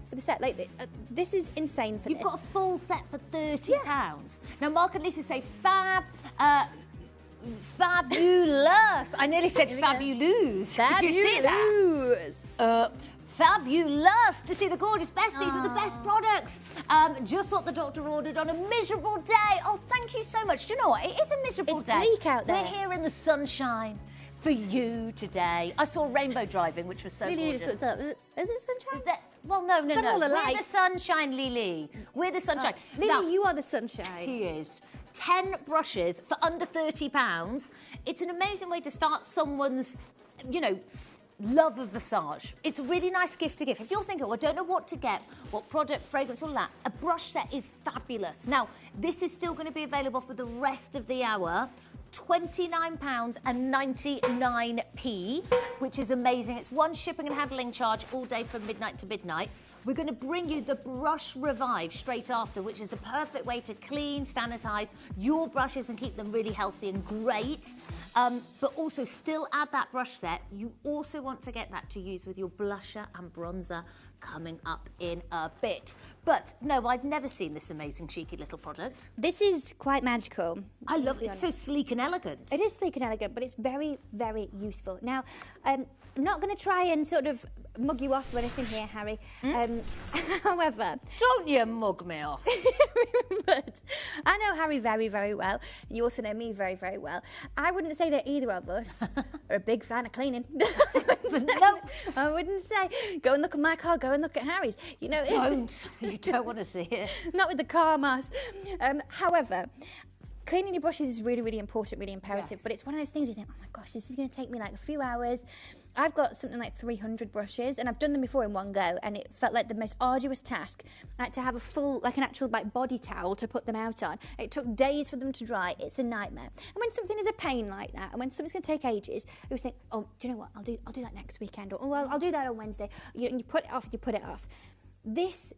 R: for the set. Like, this is insane for
Q: You've
R: this.
Q: got a full set for £30. Now, Mark and Lisa say fabulous. I nearly said fabulous. Did you see that? Fabulous to see the gorgeous besties with the best products. Just what the doctor ordered on a miserable day. Oh, thank you so much. Do you know what? It is a miserable day.
R: It's bleak out there.
Q: We're here in the sunshine for you today. I saw rainbow driving, which was so gorgeous.
R: Is it sunshine?
Q: Well, no.
R: Got all the
Q: We're
R: lights.
Q: the sunshine, Lily. We're the sunshine.
R: Lily,
Q: Now,
R: you are the sunshine.
Q: he is. 10 brushes for under £30. It's an amazing way to start someone's, love of Visage. It's a really nice gift to give. If you're thinking, I don't know what to get, what product, fragrance, all that, a brush set is fabulous. Now, this is still going to be available for the rest of the hour. £29.99, which is amazing. It's one shipping and handling charge all day from midnight to midnight. We're going to bring you the Brush Revive straight after, which is the perfect way to clean, sanitize your brushes and keep them really healthy and great. But also still add that brush set. You also want to get that to use with your blusher and bronzer coming up in a bit. But no, I've never seen this amazing cheeky little product.
R: This is quite magical.
Q: I love it. It's so sleek and elegant.
R: It is sleek and elegant, but it's very, very useful. Now, I'm not going to try and sort of mug you off or anything here, Harry. However...
Q: Don't you mug me off.
R: But I know Harry very, very well. You also know me very, very well. I wouldn't say that either of us are a big fan of cleaning.
Q: No.
R: I wouldn't say. Go and look at my car, go and look at Harry's. You know,
Q: Don't. You don't want to see it.
R: Not with the car mask. However, cleaning your brushes is really, really important, really imperative. Yes. But it's one of those things where you think, oh my gosh, this is going to take me like a few hours. I've got something like 300 brushes, and I've done them before in one go, and it felt like the most arduous task. I had to have a full, like an actual body towel to put them out on. It took days for them to dry. It's a nightmare. And when something is a pain like that, and when something's going to take ages, you think, oh, do you know what? I'll do that next weekend, or oh, I'll do that on Wednesday. You put it off. You put it off. This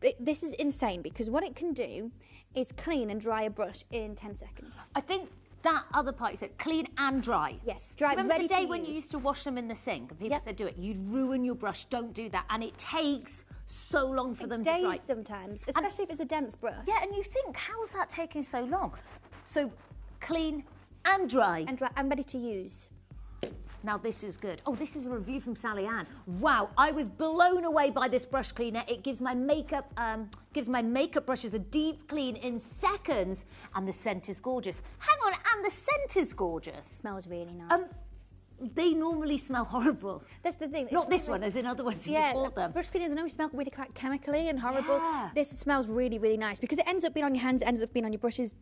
R: is insane because what it can do is clean and dry a brush in 10 seconds.
Q: I think that other part you said, clean and dry.
R: Yes, dry,
Q: Remember
R: ready
Q: the day
R: to
Q: when
R: use.
Q: you used to wash them in the sink and people said do it, you'd ruin your brush, don't do that. And it takes so long for them to dry.
R: Days sometimes, especially if it's a dense brush.
Q: Yeah, and you think, how's that taking so long? So clean and dry.
R: And dry and ready to use.
Q: Now this is good. Oh, this is a review from Sally Ann. Wow, I was blown away by this brush cleaner. It gives my makeup brushes a deep clean in seconds, and the scent is gorgeous. Hang on, and the scent is gorgeous.
R: Smells really nice.
Q: They normally smell horrible.
R: That's the thing.
Q: Not this one, as in other ones you bought them.
R: Brush cleaners always smell really quite chemically and horrible.
Q: Yeah.
R: This smells really, really nice because it ends up being on your hands, it ends up being on your brushes.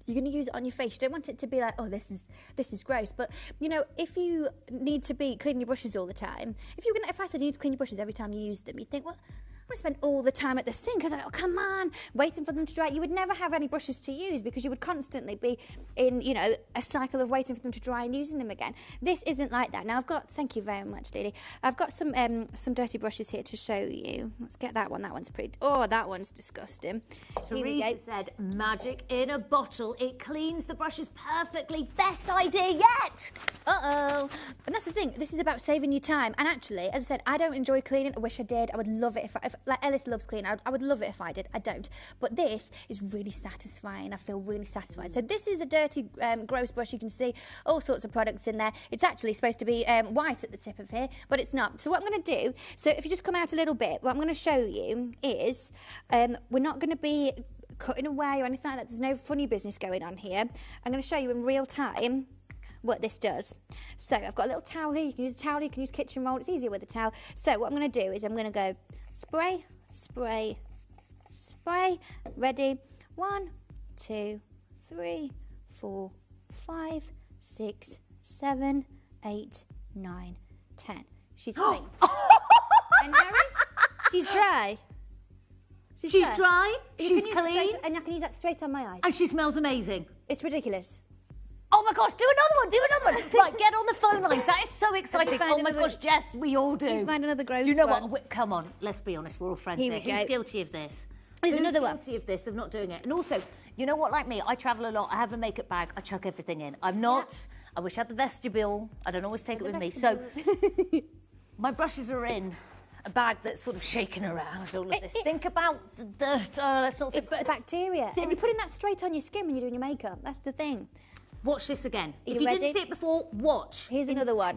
R: You're going to use it on your face. You don't want it to be like, oh, this is gross. But, you know, if you need to be cleaning your brushes all the time, if I said you need to clean your brushes every time you use them, you'd think, well, I'm going to spend all the time at the sink. I was like, oh, come on, waiting for them to dry. You would never have any brushes to use because you would constantly be in, you know, a cycle of waiting for them to dry and using them again. This isn't like that. Now, thank you very much, Lily. I've got some dirty brushes here to show you. Let's get that one. That one's pretty, oh, that one's disgusting.
Q: Teresa said, magic in a bottle. It cleans the brushes perfectly. Best idea yet.
R: Uh-oh. And that's the thing. This is about saving you time. And actually, as I said, I don't enjoy cleaning. I wish I did. I would love it if like Ellis loves cleaning. I would love it if I did. I don't. But this is really satisfying. I feel really satisfied. So this is a dirty, gross brush. You can see all sorts of products in there. It's actually supposed to be white at the tip of here, but it's not. So what I'm going to do, so if you just come out a little bit, what I'm going to show you is we're not going to be cutting away or anything like that. There's no funny business going on here. I'm going to show you in real time what this does. So I've got a little towel here. You can use a towel, you can use a kitchen roll. It's easier with a towel. So what I'm going to do is I'm going to go spray, spray, spray. Ready? 1, 2, 3, 4, 5, 6, 7, 8, 9, 10. She's clean. And Harry? She's dry.
Q: She's dry, she's clean.
R: And I can use that straight on my eyes.
Q: And she smells amazing.
R: It's ridiculous.
Q: Oh my gosh, do another one. Right, get on the phone lines. That is so exciting. Oh my gosh, Jess, we all do.
R: Find another gross
Q: Do you know
R: one.
Q: what? Come on, let's be honest, we're all friends
R: Here
Q: here.
R: we go.
Q: Who's guilty of this?
R: There's another
Q: Who's
R: one.
Q: guilty of this, of not doing it? And also, you know what, like me, I travel a lot, I have a makeup bag, I chuck everything in. I'm not, I wish I had the vestibule, I don't always take it with me. So, my brushes are in a bag that's sort of shaking around, all of this. Think about the dirt, let's not think
R: It's the bacteria. And you're putting that straight on your skin when you're doing your makeup. That's the thing.
Q: Watch this again.
R: Are
Q: If
R: you
Q: you
R: ready?
Q: didn't see it before, watch.
R: Here's another one.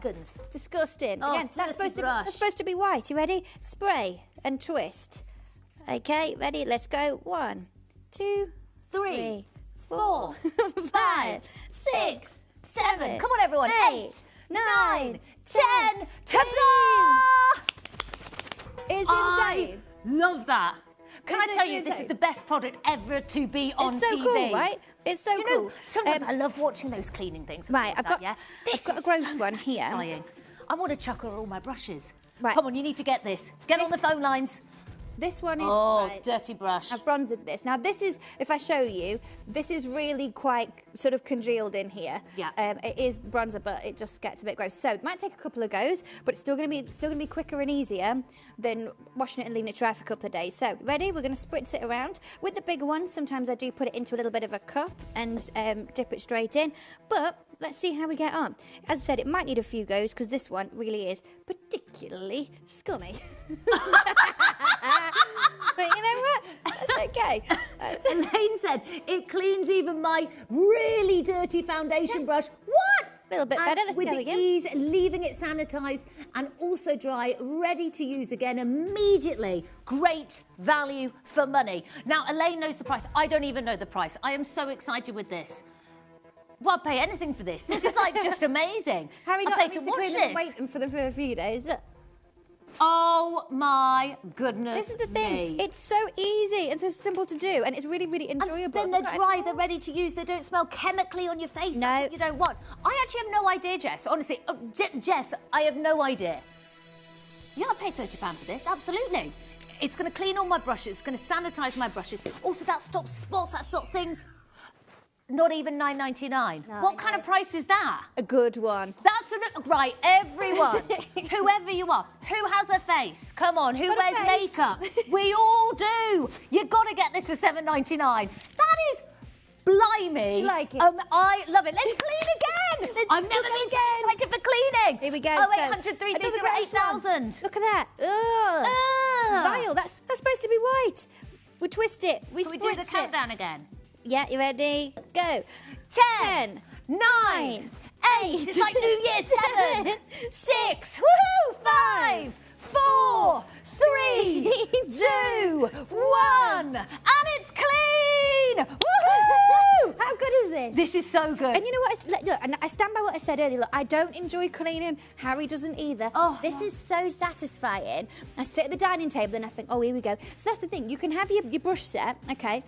R: Disgusting.
Q: Oh,
R: Again, that's
Q: dirty brush.
R: supposed to be white. You ready? Spray and twist. Okay, ready? Let's go. 1, 2, 3, 4, 5, 6, 7.
Q: Come on, everyone.
R: 8, 9,
Q: 10. Ta-da!
R: It's
Q: I
R: insane.
Q: love that. Can I
R: Isn't
Q: tell
R: it
Q: you, this is
R: insane?
Q: the best product ever to be on
R: It's so
Q: TV.
R: cool, right? It's so
Q: You
R: cool.
Q: know, sometimes I love watching those cleaning things.
R: Right,
Q: I've got a
R: gross one here.
Q: Satisfying. I want to chuck her all my brushes.
R: Right.
Q: Come on, you need to get this. Get on the phone lines.
R: This one is...
Q: Oh,
R: right,
Q: dirty brush.
R: I've bronzed this. Now, this is, if I show you, this is really quite sort of congealed in here.
Q: Yeah.
R: It is bronzer, but it just gets a bit gross. So it might take a couple of goes, but it's still going to be quicker and easier than washing it and leaving it dry for a couple of days. So, ready? We're going to spritz it around. With the bigger ones, sometimes I do put it into a little bit of a cup and dip it straight in. But let's see how we get on. As I said, it might need a few goes because this one really is particularly scummy. But you know what? That's okay.
Q: Elaine said, it cleans even my really dirty foundation brush. What?
R: A little bit better. Let's
Q: with
R: go again.
Q: ease, leaving it sanitised and also dry, ready to use again immediately. Great value for money. Now, Elaine knows the price. I don't even know the price. I am so excited with this. Well, I'd pay anything for this. This is like just amazing.
R: Harry
Q: I'll
R: not
Q: pay
R: having
Q: to
R: to
Q: watch
R: clean
Q: this.
R: and waiting for a few days. Look.
Q: Oh my goodness.
R: This is the thing.
Q: me.
R: It's so easy and so simple to do, and it's really, really enjoyable.
Q: Then they're dry, they're ready to use, they don't smell chemically on your face.
R: No.
Q: That's what you don't want. I actually have no idea, Jess. Honestly, Jess, I have no idea. Yeah, I paid £30 for this, absolutely. It's going to clean all my brushes, it's going to sanitise my brushes. Also, that stops spots, that stops things. Not even $9.99.
R: No,
Q: What kind of price is that?
R: A good one.
Q: That's right, everyone, whoever you are, who has a face? Come on, who
R: Got a
Q: wears
R: face.
Q: makeup? We all do. You've got to get this for $7.99. That is blimey.
R: You like it?
Q: I love it. Let's clean again. I've never been so excited for cleaning.
R: Here we go.
Q: 0800 330 8000.
R: Look at that. Ugh. Vile. That's supposed to be white. We twist it.
Q: Can we do the countdown again?
R: Yeah, you ready? Go.
Q: 10, 9, 8. It's like New Year's 7, 6, woohoo, 5, 4, 3, 2, 1, and it's clean! Woohoo!
R: How good is this?
Q: This is so good.
R: And you know what? Look, and I stand by what I said earlier. Look, I don't enjoy cleaning. Harry doesn't either.
Q: Oh,
R: this is so satisfying. I sit at the dining table and I think, oh, here we go. So that's the thing. You can have your brush set, okay?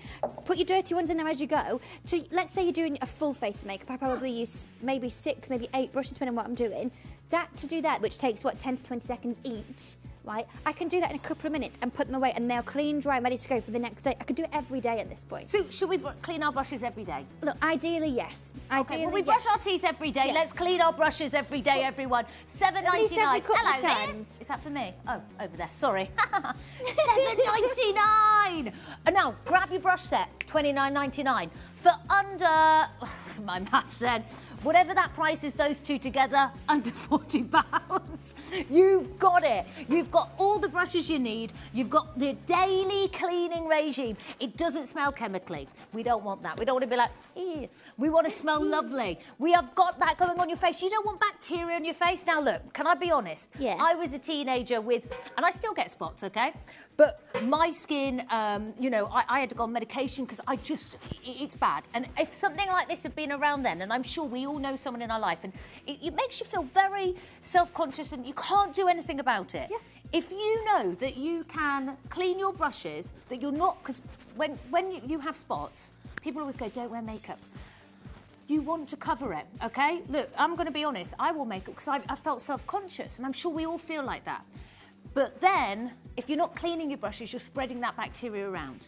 R: Put your dirty ones in there as you go. So let's say you're doing a full face of makeup. I probably use maybe 6, maybe 8 brushes, depending on what I'm doing. To do that, which takes, 10 to 20 seconds each, right? I can do that in a couple of minutes and put them away and they're clean, dry, and ready to go for the next day. I could do it every day at this point.
Q: So should we clean our brushes every day?
R: Look, ideally, yes.
Q: Okay, well, we brush our teeth every day.
R: Yeah.
Q: Let's clean our brushes every day, everyone. $7.99.
R: couple of
Q: Hello,
R: times.
Q: there. Is that for me? Oh, over there. Sorry. $7.99. And now, grab your brush set. $29.99 for under. My maths then. Whatever that price is, those two together, under £40. You've got it. You've got all the brushes you need. You've got the daily cleaning regime. It doesn't smell chemically. We don't want that. We don't want to be like, ew. We want to smell lovely. We have got that going on your face. You don't want bacteria on your face. Now, look, can I be honest?
R: Yeah.
Q: I was a teenager with, and I still get spots, okay? But my skin, you know, I had to go on medication because it's bad. And if something like this had been around then, and I'm sure we all know someone in our life, and it makes you feel very self-conscious and you can't do anything about it. Yeah. If you know that you can clean your brushes, that you're not, because when you have spots, people always go, don't wear makeup. You want to cover it, okay? Look, I'm going to be honest, I wore makeup because I felt self-conscious, and I'm sure we all feel like that. But then, if you're not cleaning your brushes, you're spreading that bacteria around.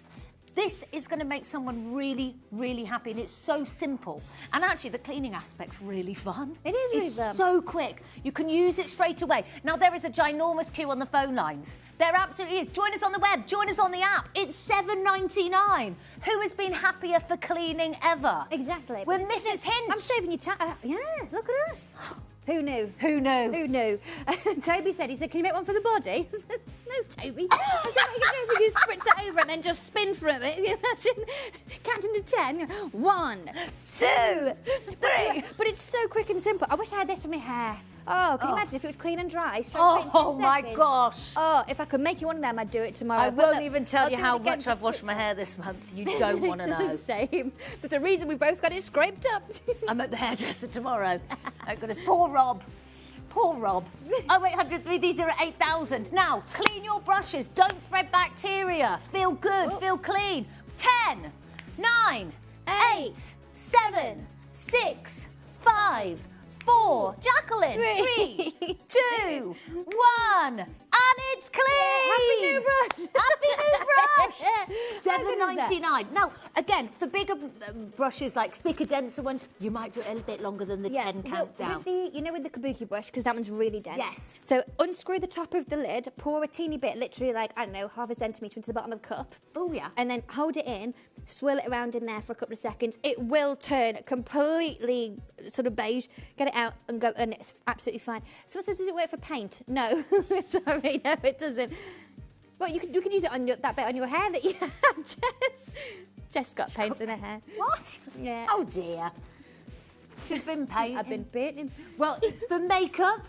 Q: This is going to make someone really, really happy, and it's so simple. And actually, the cleaning aspect's really fun.
R: It is really
Q: it's
R: fun.
Q: So quick. You can use it straight away. Now, there is a ginormous queue on the phone lines. There absolutely is. Join us on the web. Join us on the app. It's $7.99. Who has been happier for cleaning ever?
R: Exactly.
Q: We're Mrs. Hinch.
R: I'm saving you time. Yeah, look at us. Who knew?
Q: Who knew?
R: Who knew? Toby said, he said, can you make one for the body? I said, no, Toby. I said, what you can do is you spritz it over and then just spin from it. You imagine counting to 10. 1, 2, 3. But it's so quick and simple. I wish I had this for my hair. Oh, can you imagine if it was clean and dry?
Q: Oh my gosh.
R: Oh, if I could make you one of them, I'd do it tomorrow.
Q: I won't even tell you how much I've washed my hair this month. You don't want to know.
R: Same. There's a reason we've both got it scraped up.
Q: I'm at the hairdresser tomorrow. Oh goodness, poor Rob. Poor Rob. Oh, 803, these are at 8,000. Now, clean your brushes. Don't spread bacteria. Feel good, feel clean. 10, 9, 8, 7, 6, 5, 4. Jacqueline, 3, 2, 1. And it's clean.
R: Happy new brush.
Q: Happy new brush. $7.99. Now, again, for bigger brushes, like thicker, denser ones, you might do it a little bit longer than the 10 countdown.
R: With the kabuki brush, because that one's really dense.
Q: Yes.
R: So unscrew the top of the lid, pour a teeny bit, literally like, I don't know, half a centimetre into the bottom of the cup.
Q: Oh, yeah.
R: And then hold it in, swirl it around in there for a couple of seconds. It will turn completely sort of beige. Get it out and go, and it's absolutely fine. Someone says, does it work for paint? No. Sorry, no, it doesn't. Well, you can use it on that bit on your hair that you have, Jess. Jess got paint in her hair.
Q: What?
R: Yeah.
Q: Oh, dear. She's been painting.
R: I've been painting.
Q: Well, it's for makeup.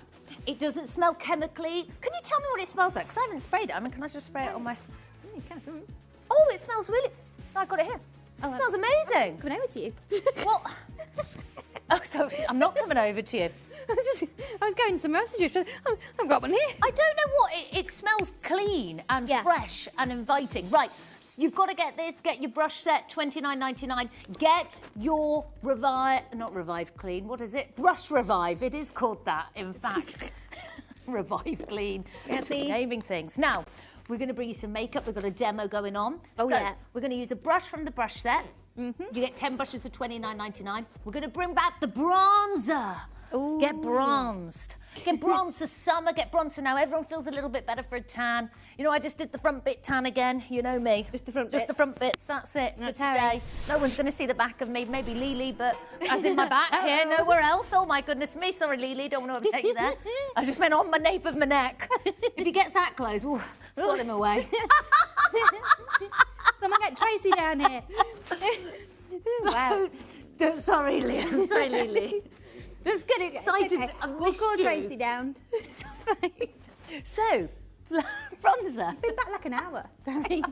Q: It doesn't smell chemically. Can you tell me what it smells like? Because I haven't sprayed it. I mean, can I just spray it on my...
R: You can.
Q: Oh, it smells really... I got it here. It smells amazing.
R: Coming over to you.
Q: What? Oh, so I'm not coming over to you.
R: I was going somewhere else. I've got one here.
Q: I don't know what... It smells clean and fresh and inviting. Right. You've got to get this, get your brush set, $29.99. Get your not Revive Clean, what is it? Brush Revive, it is called that, in fact. Revive Clean. Yes, we're naming things. Now, we're going to bring you some makeup. We've got a demo going on.
R: Oh,
Q: so,
R: yeah.
Q: We're going to use a brush from the brush set. You get 10 brushes for $29.99. We're going to bring back the bronzer.
R: Ooh.
Q: Get bronzed. Get bronzed for summer, get bronzed for now. Everyone feels a little bit better for a tan. You know, I just did the front bit tan again. You know me.
R: Just the front
Q: bits. Just the front bits. That's it.
R: That's
Q: for today. No one's going to see the back of me. Maybe Lily, but as in my back here, nowhere else. Oh, my goodness me. Sorry, Lily. Don't want to upset you there. I just meant on my nape of my neck. If he gets that close, we'll sort him away.
R: Someone get Tracy down here. Wow.
Q: Sorry, Liam. Sorry, Lily. Just get excited.
R: Okay. We'll call Tracy down. It's fine.
Q: So, bronzer.
R: Been back like an hour. It's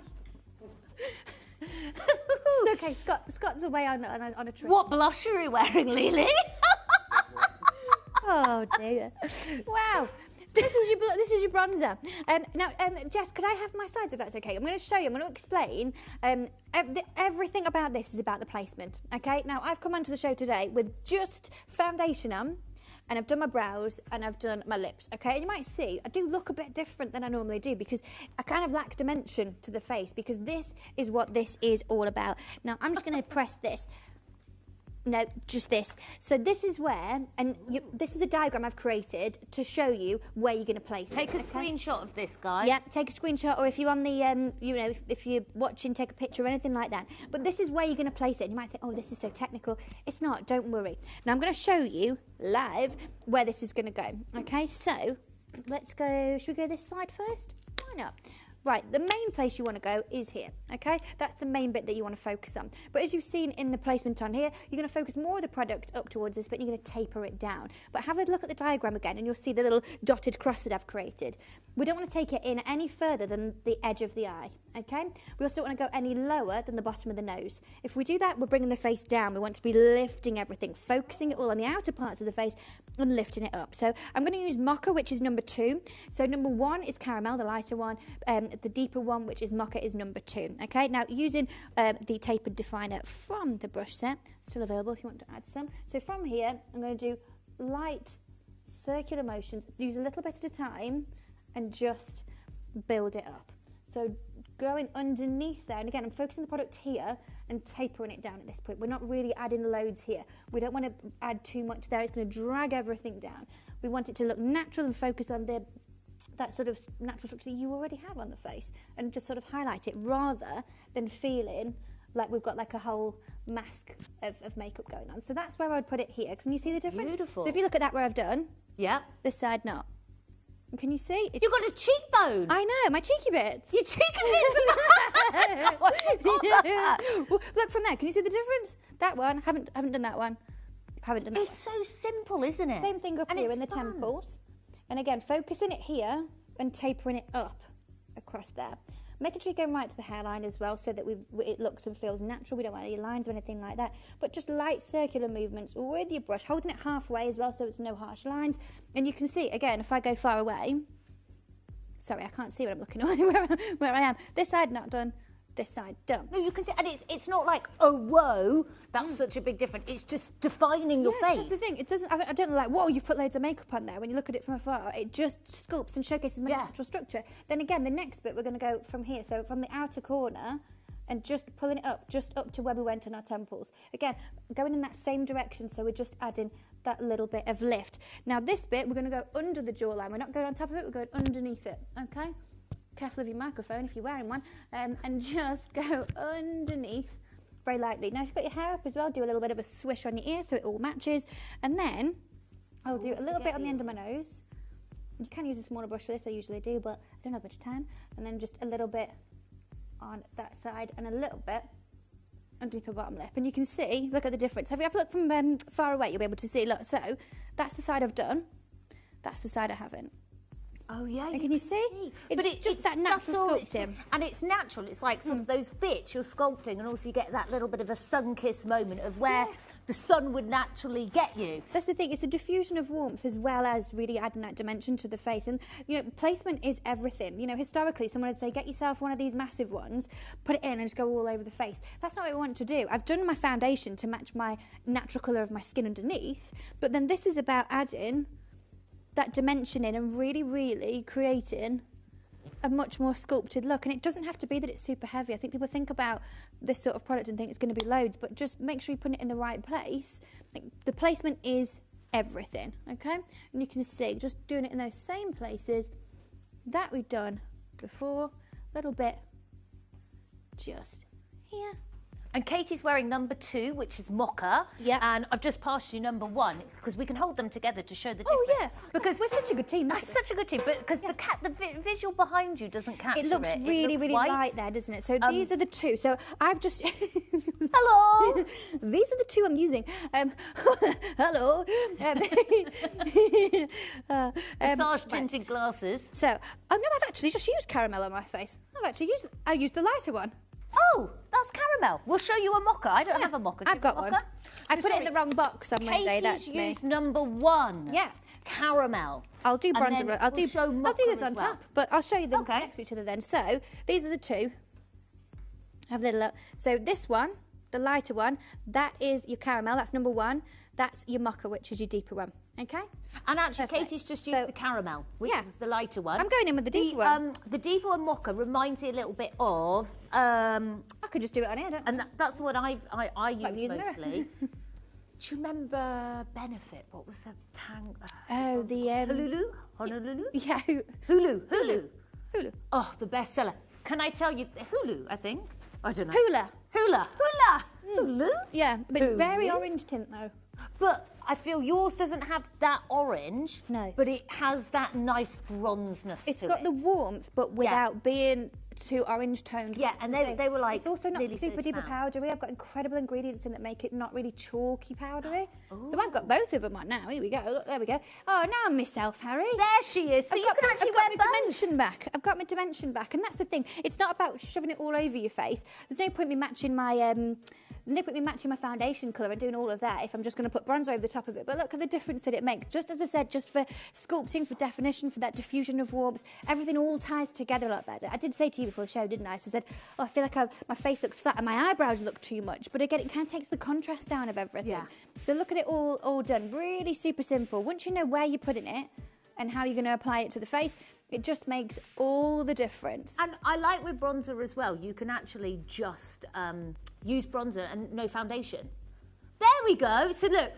R: okay. Scott's away on a trip.
Q: What blush are you wearing, Lily?
R: Oh dear. Wow. So this is your bronzer. Now, Jess, could I have my slides if that's okay? I'm going to show you. I'm going to explain. Everything about this is about the placement. Okay. Now, I've come onto the show today with just foundation on, and I've done my brows and I've done my lips. Okay. And you might see I do look a bit different than I normally do because I kind of lack dimension to the face because this is what this is all about. Now, I'm just going to press this. No, just this. So this is where, this is a diagram I've created to show you where you're going to place
Q: Take a screenshot of this, guys.
R: Yeah, take a screenshot, or if you're on the, if you're watching, take a picture or anything like that. But this is where you're going to place it. And you might think, oh, this is so technical. It's not, don't worry. Now I'm going to show you live where this is going to go. Okay, so let's go, should we go this side first? Why not? Right, the main place you want to go is here, okay? That's the main bit that you want to focus on. But as you've seen in the placement on here, you're going to focus more of the product up towards this, but you're going to taper it down. But have a look at the diagram again, and you'll see the little dotted cross that I've created. We don't want to take it in any further than the edge of the eye, okay? We also don't want to go any lower than the bottom of the nose. If we do that, we're bringing the face down. We want to be lifting everything, focusing it all on the outer parts of the face and lifting it up. So I'm going to use Mocha, which is number 2. So number 1 is Caramel, the lighter one. The deeper one, which is Mocha, is number 2. Okay, now using the tapered definer from the brush set, still available if you want to add some. So from here, I'm going to do light circular motions, use a little bit at a time, and just build it up. So going underneath there, and again, I'm focusing the product here and tapering it down at this point. We're not really adding loads here. We don't want to add too much there. It's going to drag everything down. We want it to look natural and focus on that sort of natural structure that you already have on the face, and just sort of highlight it rather than feeling like we've got like a whole mask of makeup going on. So that's where I would put it here. Can you see the difference?
Q: Beautiful.
R: So if you look at that where I've done,
Q: yeah,
R: this side not. Can you see?
Q: You've got a cheekbone.
R: I know, my cheeky bits.
Q: Your cheeky bits.
R: Look from there. Can you see the difference? That one, haven't done that one. Haven't done that.
Q: It's so simple, isn't it?
R: Same thing up
Q: And
R: here
Q: it's
R: in the
Q: fun.
R: temples. And again, focusing it here and tapering it up across there. Making sure you're going right to the hairline as well, so that it looks and feels natural. We don't want any lines or anything like that. But just light circular movements with your brush, holding it halfway as well, so it's no harsh lines. And you can see, again, if I go far away, sorry, I can't see what I'm looking at, where I am. This side not done, this side done.
Q: No, you can see, and it's not like, oh, whoa, that's such a big difference. It's just defining your face.
R: That's the thing. It doesn't. I don't like, whoa, you've put loads of makeup on there. When you look at it from afar, it just sculpts and showcases my natural structure. Then again, the next bit we're going to go from here. So from the outer corner, and just pulling it up, just up to where we went in our temples. Again, going in that same direction. So we're just adding that little bit of lift. Now this bit, we're going to go under the jawline. We're not going on top of it. We're going underneath it. Okay. Careful of your microphone if you're wearing one, and just go underneath very lightly. Now if you've got your hair up as well, do a little bit of a swish on your ear so it all matches, and then I'll do a little bit on the end of my nose. You can use a smaller brush for this, I usually do, but I don't have much time. And then just a little bit on that side and a little bit underneath my bottom lip, and you can see, look at the difference. If you look from far away, you'll be able to see. Look, so that's the side I've done, that's the side I haven't.
Q: Oh yeah,
R: and can you see?
Q: But it's
R: just that natural sculpting.
Q: And it's natural. It's like sort of those bits you're sculpting, and also you get that little bit of a sun-kissed moment of where the sun would naturally get you.
R: That's the thing. It's a diffusion of warmth as well as really adding that dimension to the face. And you know, placement is everything. You know, historically, someone would say, get yourself one of these massive ones, put it in, and just go all over the face. That's not what we want to do. I've done my foundation to match my natural colour of my skin underneath, but then this is about adding that dimension in and really, really creating a much more sculpted look. And it doesn't have to be that it's super heavy. I think people think about this sort of product and think it's going to be loads, but just make sure you put it in the right place. Like, the placement is everything, okay? And you can see, just doing it in those same places that we've done before, a little bit just here.
Q: And Katie's wearing number 2, which is mocha.
R: Yeah.
Q: And I've just passed you number 1 because we can hold them together to show the difference.
R: Oh yeah,
Q: because
R: we're such a good team.
Q: That's such a good team, but because the visual behind you doesn't capture it.
R: It looks really, really
Q: white.
R: light there, doesn't it? So these are the two. So I've just
Q: hello.
R: These are the two I'm using. Hello.
Q: Massage tinted glasses.
R: So I've actually just used caramel on my face. I used the lighter one.
Q: Oh, that's caramel. We'll show you a mocha. I don't have a mocha.
R: I've got one. I put it in the wrong box on Monday. That's me.
Q: Katie's used number 1.
R: Yeah.
Q: Caramel.
R: I'll do bronzer. I'll do
Q: this
R: on top, but I'll show you them next to each other then. So these are the two. Have a little look. So this one, the lighter one, that is your caramel. That's number 1. That's your mocha, which is your deeper one. Okay?
Q: And actually, Katie's just used the caramel, which is the lighter one.
R: I'm going in with the deeper one.
Q: The deeper one mocha reminds me a little bit of...
R: I could just do it on here,
Q: and that's the one I use mostly. Do you remember Benefit? What was the tang?
R: The...
Q: Honolulu?
R: Yeah.
Q: Hulu. Oh, the bestseller. Can I tell you... Hulu, I think. I don't know. Hula.
R: Yeah, but it's very orange tint though.
Q: But I feel yours doesn't have that orange.
R: No.
Q: But it has that nice bronzeness to it.
R: It's got the warmth, but without being too orange toned.
Q: Yeah, and they were like...
R: It's also not super duper
Q: £30.
R: powdery. I've got incredible ingredients in that make it not really chalky powdery. Ooh. So I've got both of them on now. Here we go. Look, there we go. Oh, now I'm myself, Harry.
Q: There she is. So you can actually wear
R: my dimension back. I've got my dimension back. And that's the thing. It's not about shoving it all over your face. There's no point me matching my... There's no point me matching my foundation colour and doing all of that if I'm just going to put bronzer over the top of it. But look at the difference that it makes. Just as I said, just for sculpting, for definition, for that diffusion of warmth, everything all ties together a lot better. I did say to you before the show, didn't I? So I said, oh, I feel like my face looks flat and my eyebrows look too much. But again, it kind of takes the contrast down of everything. Yeah. So look at it all done. Really super simple. Once you know where you're putting it, and how you're going to apply it to the face. It just makes all the difference.
Q: And I like with bronzer as well, you can actually just use bronzer and no foundation. There we go. So look,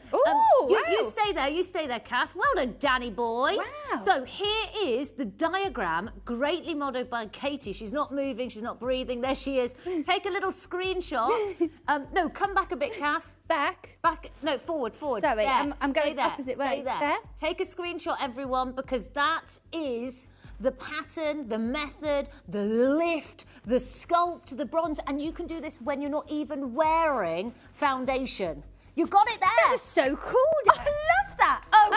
Q: you stay there, Kath. Well done, Danny boy.
R: Wow.
Q: So here is the diagram, greatly modelled by Katie. She's not moving, she's not breathing. There she is. Take a little screenshot. No, come back a bit, Kath.
R: Back?
Q: Back, no, forward.
R: Sorry,
Q: there.
R: I'm going
Q: there.
R: opposite way.
Q: Stay there. Take a screenshot, everyone, because that is the pattern, the method, the lift, the sculpt, the bronze, and you can do this when you're not even wearing foundation. You got it there.
R: That was so cool.
Q: I love that. Oh.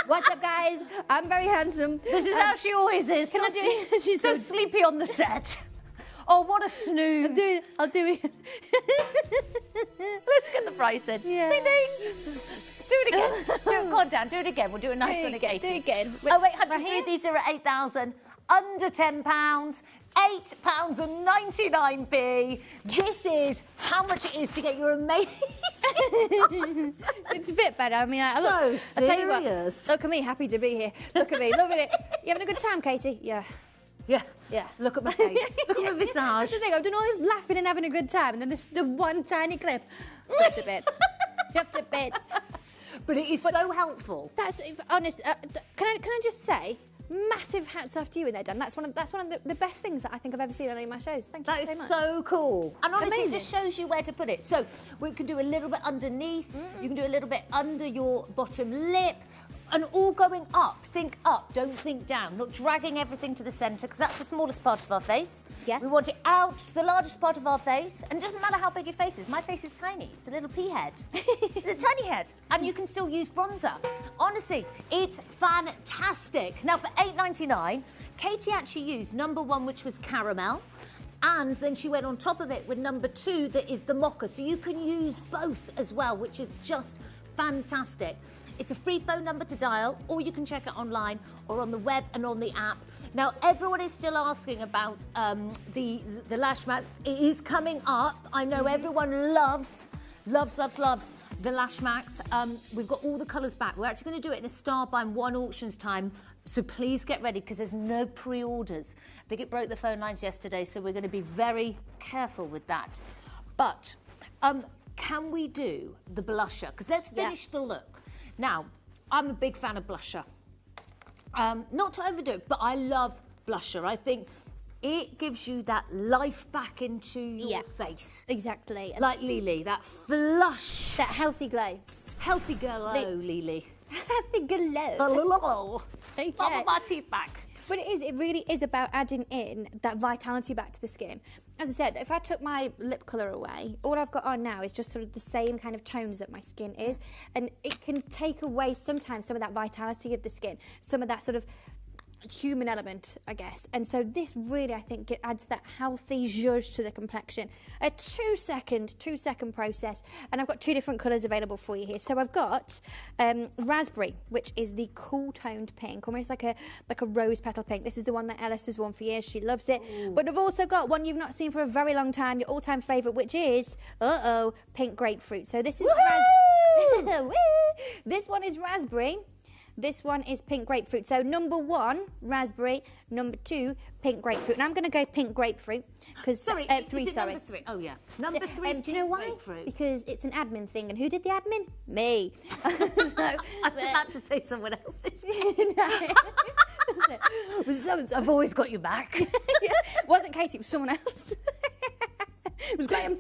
R: What's up, guys? I'm very handsome.
Q: This is how she always is.
R: Can I do it? She's
Q: so sleepy on the set. Oh, what a snooze.
R: I'll do it.
Q: Let's get the price in.
R: Yeah.
Q: Ding, ding. Do it again. Go on, Dan, do it again. We'll do a nice one again.
R: Do it again.
Q: Oh, wait, 100, these are at 8,000. Under £10. £8.99. This is how much it is to get your amazing.
R: It's a bit better. I mean,
Q: I'll
R: tell you what. Look at me, happy to be here. Look at me, loving it. You having a good time, Katie? Yeah.
Q: Yeah.
R: Yeah.
Q: Look at my face. Look at my visage.
R: That's the thing. I've done all this laughing and having a good time, and then this is the one tiny clip. Chuffed to bits. Chuffed to bits.
Q: But it is so helpful.
R: That's honest. Can I just say? Massive hats off to you in there, Dan. That's one of the best things that I think I've ever seen on any of my shows. Thank you so much.
Q: That is so cool. And honestly,
R: amazing.
Q: it just shows you where to put it. So we can do a little bit underneath. You can do a little bit under your bottom lip. And all going up. Think up, don't think down. Not dragging everything to the centre, because that's the smallest part of our face.
R: Yes.
Q: We want it out to the largest part of our face. And it doesn't matter how big your face is. My face is tiny. It's a little pea head. It's a tiny head. And you can still use bronzer. Honestly, it's fantastic. Now, for $8.99, Katie actually used number 1, which was caramel. And then she went on top of it with number 2, that is the mocha. So you can use both as well, which is just fantastic. It's a free phone number to dial, or you can check it online or on the web and on the app. Now, everyone is still asking about the lash mats. It is coming up. I know everyone loves the lash mats. We've got all the colours back. We're actually going to do it in a star by 1 auctions time. So please get ready, because there's no pre-orders. I think it broke the phone lines yesterday, so we're going to be very careful with that. But can we do the blusher? Because let's finish the look. Now, I'm a big fan of blusher. Not to overdo it, but I love blusher. I think it gives you that life back into your face.
R: Exactly.
Q: Like Lily, that flush.
R: That healthy glow.
Q: Healthy glow, Lily.
R: Healthy glow.
Q: Hello.
R: Okay.
Q: Bubble my teeth back.
R: But it really is about adding in that vitality back to the skin. As I said, if I took my lip colour away, all I've got on now is just sort of the same kind of tones that my skin is. And it can take away sometimes some of that vitality of the skin, some of that sort of human element, I guess. And so this really, I think, it adds that healthy zhuzh to the complexion. A 2-second process, and I've got 2 different colours available for you here. So I've got raspberry, which is the cool toned pink, almost like a rose petal pink. This is the one that Ellis has worn for years. She loves it. Ooh. But I've also got one you've not seen for a very long time, your all-time favourite, which is pink grapefruit. So this is this one is raspberry. This one is pink grapefruit. So number 1, raspberry. Number 2, pink grapefruit. And I'm going to go pink grapefruit because 3. Sorry,
Q: number 3. Oh yeah, number 3.
R: Do you know why?
Q: Grapefruit.
R: Because it's an admin thing, and who did the admin? Me.
Q: I was about to say someone else's. I've always got your back.
R: It wasn't Katie. It was someone else. It was Graham.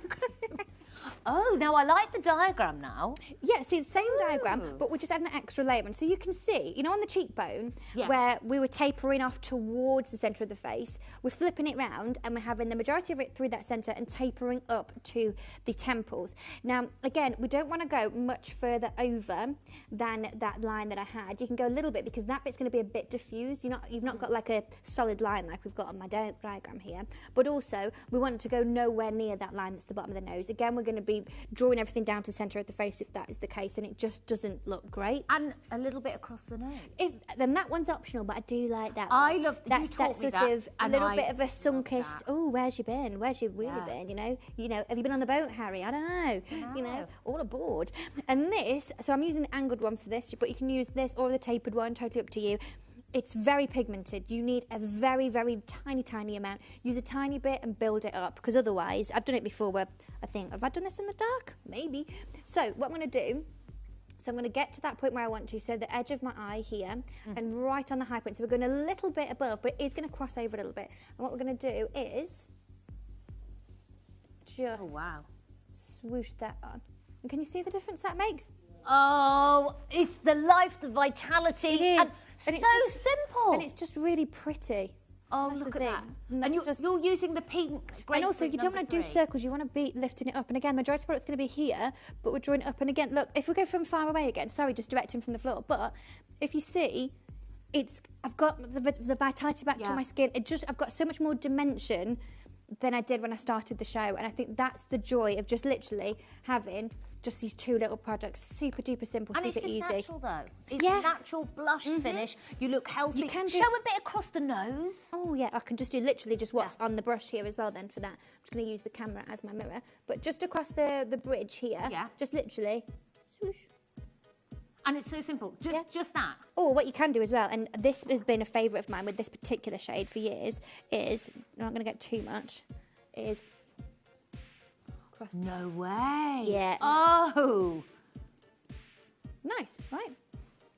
Q: Oh, now I like the diagram now.
R: Yeah, see, the same diagram, but we're just adding an extra layer. And so you can see, you know, on the cheekbone, where we were tapering off towards the centre of the face, we're flipping it round and we're having the majority of it through that centre and tapering up to the temples. Now, again, we don't want to go much further over than that line that I had. You can go a little bit because that bit's going to be a bit diffused. You've not got like a solid line like we've got on my diagram here. But also, we want to go nowhere near that line that's the bottom of the nose. Again, we're going to be literally drawing everything down to the centre of the face if that is the case, and it just doesn't look great.
Q: And a little bit across the nose.
R: Then that one's optional, but I do like that
Q: I
R: one.
Q: love that.
R: That's
Q: You taught
R: that
Q: me
R: sort
Q: that,
R: of a
Q: and
R: little
Q: I
R: bit of a sun-kissed, oh, where's you been? Where's you really
Q: Yeah.
R: been? You know, have you been on the boat, Harry? I don't know. You know, all aboard. And this, so I'm using the angled one for this, but you can use this or the tapered one, totally up to you. It's very pigmented. You need a very, very tiny amount. Use a tiny bit and build it up, because otherwise, I've done it before where I think, have I done this in the dark? Maybe. So what I'm going to do, so I'm going to get to that point where I want to, so the edge of my eye here, and right on the high point. So we're going a little bit above, but it is going to cross over a little bit. And what we're going to do is just swoosh that on. And can you see the difference that makes?
Q: Oh, it's the life, the vitality.
R: It is.
Q: And
R: it's
Q: so
R: just,
Q: simple.
R: And it's just really pretty.
Q: Oh,
R: That's
Q: look
R: the
Q: at
R: thing.
Q: that. And you're using the pink grapefruit.
R: And also, you don't want to do
Q: #3.
R: circles, you want to be lifting it up. And again, majority of the product's going to be here, but we're drawing it up. And again, look, if we go from far away again, sorry, just directing from the floor, but if you see, I've got the vitality back to my skin. I've got so much more dimension than I did when I started the show. And I think that's the joy of just literally having just these two little products, super duper simple,
Q: And
R: super
Q: it's just
R: easy.
Q: natural though. It's natural blush finish. You look healthy.
R: You can
Q: show a bit across the nose.
R: Oh yeah, I can just do literally just what's on the brush here as well then for that. I'm just going to use the camera as my mirror. But just across the bridge here, just literally swoosh.
Q: And it's so simple, just that.
R: Oh, what you can do as well, and this has been a favourite of mine with this particular shade for years, is, I'm not going to get too much, is...
Q: No way.
R: Yeah.
Q: Oh.
R: Nice, right?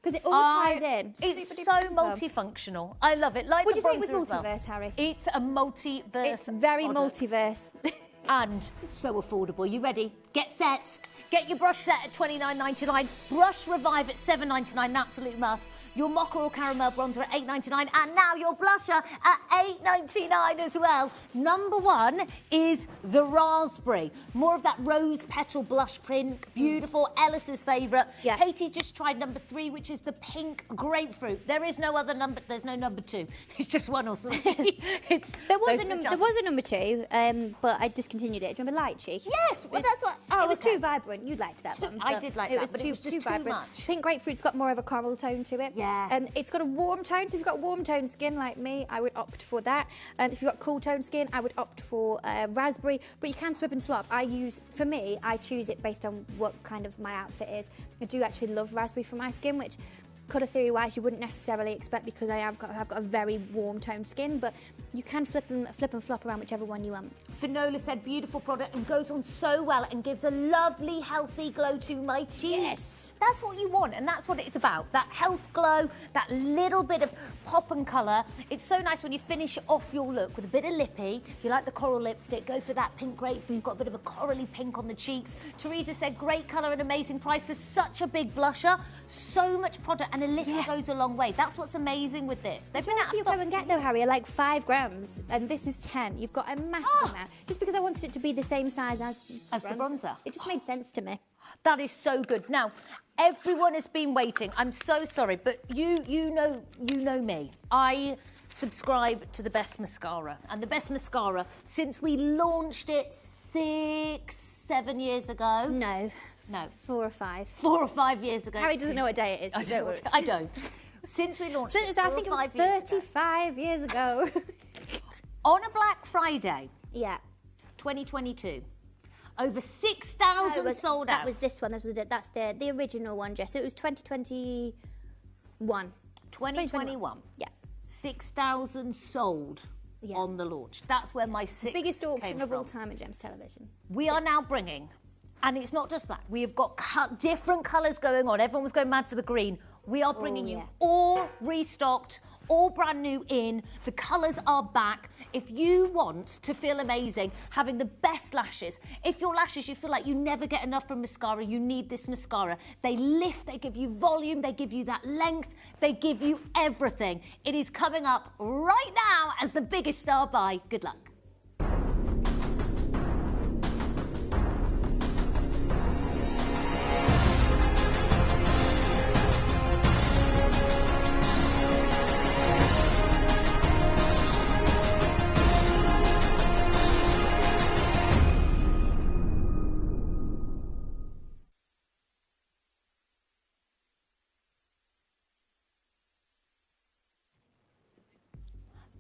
R: Because it all ties in.
Q: It's
R: Super
Q: so
R: duper simple.
Q: multifunctional. I love it. Like
R: Would
Q: the
R: you say it was
Q: bronzer as well.
R: multiverse, Harry?
Q: It's a multiverse.
R: It's very
Q: product.
R: multiverse.
Q: And so affordable. You ready? Get set. Get your brush set at $29.99. Brush Revive at $7.99. An absolute must. Your mocha or caramel bronzer at $8.99. And now your blusher at $8.99 as well. Number one is the raspberry. More of that rose petal blush print. Beautiful. Ellis's favourite. Yeah. Katie just tried number 3, which is the pink grapefruit. There is no other number. There's no number 2. It's just 1 or 3.
R: There was a number 2, but I discontinued it. Do you remember Lychee?
Q: Yes, well, that's what.
R: Oh, it was too vibrant. You liked that one.
Q: I did like that, but it was just too
R: vibrant.
Q: much.
R: Pink grapefruit's got more of a coral tone to it.
Q: Yes.
R: And it's got a warm tone. So if you've got warm tone skin like me, I would opt for that. And if you've got cool tone skin, I would opt for raspberry. But you can swap and swap. I choose it based on what kind of my outfit is. I do actually love raspberry for my skin, which colour theory wise you wouldn't necessarily expect because I've got a very warm toned skin, but you can flip and flop around whichever one you want.
Q: Finola said beautiful product and goes on so well and gives a lovely healthy glow to my cheeks.
R: Yes.
Q: That's what you want and that's what it's about. That health glow, that little bit of pop and colour. It's so nice when you finish off your look with a bit of lippy. If you like the coral lipstick, go for that pink grapefruit. You've got a bit of a corally pink on the cheeks. Teresa said great colour and amazing price for such a big blusher. So much product and a little goes a long way. That's what's amazing with this. They've been out of
R: You
Q: stock.
R: go and get though, Harry, are like 5 grams, and this is 10. You've got a massive amount. Just because I wanted it to be the same size as
Q: the bronzer.
R: It just made sense to me.
Q: That is so good. Now, everyone has been waiting. I'm so sorry, but you know me. I subscribe to the best mascara, and the best mascara since we launched it 6-7 years ago.
R: No. 4 or 5.
Q: 4 or 5 years ago.
R: Harry doesn't know what day it is. So
Q: I don't. Since we launched it,
R: I think it was 35 years ago.
Q: On a Black Friday.
R: Yeah.
Q: 2022. Over 6,000 sold out.
R: That was this one. That's the original one, Jess. It was 2021.
Q: 2021.
R: Yeah.
Q: 6,000 sold on the launch. That's where my
R: biggest auction
Q: came
R: of
Q: from.
R: all time at Gems Television.
Q: We are now bringing, and it's not just black, we have got different colours going on. Everyone was going mad for the green. We are bringing you all restocked, all brand new in. The colours are back. If you want to feel amazing, having the best lashes, if your lashes, you feel like you never get enough from mascara, you need this mascara. They lift, they give you volume, they give you that length, they give you everything. It is coming up right now as the biggest star buy. Good luck.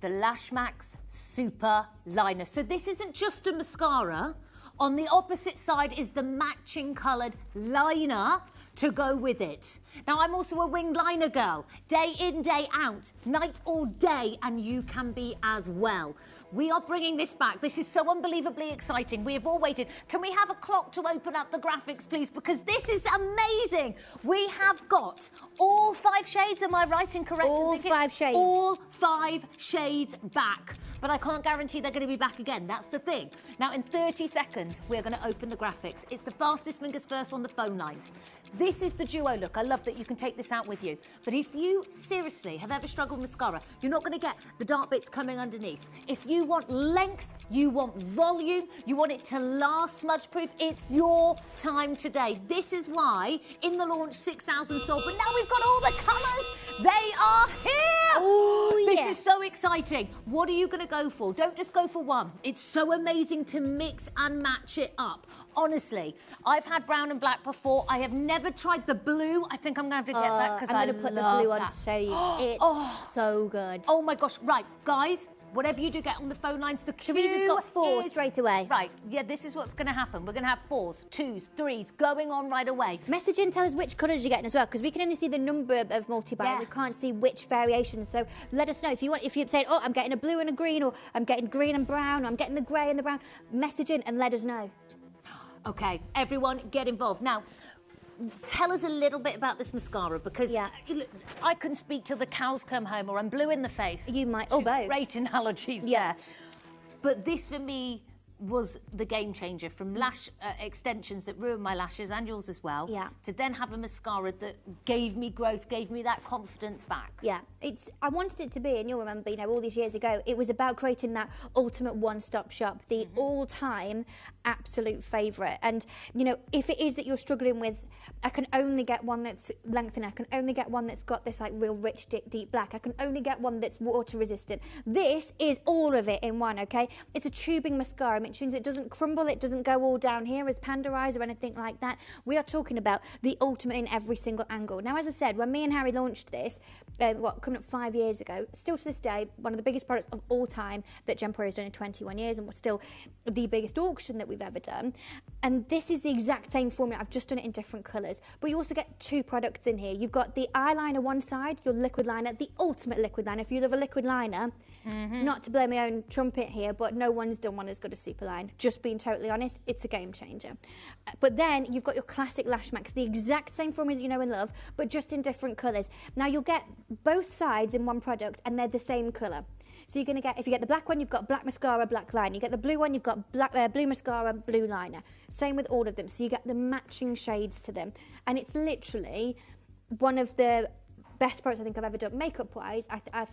Q: the Lash Max Super Liner. So this isn't just a mascara. On the opposite side is the matching coloured liner to go with it. Now, I'm also a winged liner girl. Day in, day out, night or day, and you can be as well. We are bringing this back. This is so unbelievably exciting. We have all waited. Can we have a clock to open up the graphics, please? Because this is amazing. We have got all 5 shades. Am I right and correct?
R: All 5 shades.
Q: All 5 shades back. But I can't guarantee they're going to be back again. That's the thing. Now, in 30 seconds, we're going to open the graphics. It's the fastest fingers first on the phone lines. This is the duo look. I love that you can take this out with you. But if you seriously have ever struggled with mascara, you're not going to get the dark bits coming underneath. If you want length, you want volume, you want it to last smudge proof, it's your time today. This is why in the launch 6,000 sold, but now we've got all the colours. They are here.
R: Oh,
Q: this
R: yeah.
Q: is so exciting. What are you going to go for? Don't just go for one. It's so amazing to mix and match it up. Honestly, I've had brown and black before. I have never tried the blue. I think I'm going to have to get that because
R: I'm going to put the blue on to show you. It's so good.
Q: Oh my gosh. Right, guys, whatever you do, get on the phone lines. The queue
R: Teresa's got 4 straight away.
Q: Right, yeah, this is what's going to happen. We're going to have 4s, 2s, 3s going on right away.
R: Message in, tell us which colours you're getting as well, because we can only see the number of multi-buy.
Q: Yeah.
R: We can't see which variations. So let us know if you're saying, oh, I'm getting a blue and a green, or I'm getting green and brown, or I'm getting the grey and the brown. Message in and let us know.
Q: Okay, everyone, get involved now. Tell us a little bit about this mascara, because I can speak till the cows come home, or I'm blue in the face.
R: You might, or both.
Q: Great analogies there. But this, for me, was the game changer. From lash extensions that ruined my lashes, and yours as well, to then have a mascara that gave me growth, gave me that confidence back.
R: Yeah, I wanted it to be, and you'll remember, all these years ago, it was about creating that ultimate one-stop shop, the all-time absolute favourite. And, if it is that you're struggling with, I can only get one that's lengthened, I can only get one that's got this real rich, deep black, I can only get one that's water resistant. This is all of it in one, okay? It's a tubing mascara, which means it doesn't crumble, it doesn't go all down here as Panda Eyes or anything like that. We are talking about the ultimate in every single angle. Now, as I said, when me and Harry launched this, coming up 5 years ago, still to this day, one of the biggest products of all time that Gemporia has done in 21 years, and was still the biggest auction that we've ever done. And this is the exact same formula. I've just done it in different colours. But you also get 2 products in here. You've got the eyeliner one side, your liquid liner, the ultimate liquid liner. If you love a liquid liner, not to blow my own trumpet here, but no one's done one as good as Superline. Just being totally honest, it's a game changer. But then you've got your classic Lash Max, the exact same formula that you know and love, but just in different colours. Now you'll get both sides in one product, and they're the same colour. So you're going to get, if you get the black one, you've got black mascara, black liner. You get the blue one, you've got blue mascara, blue liner. Same with all of them. So you get the matching shades to them. And it's literally one of the best products I think I've ever done. Makeup-wise,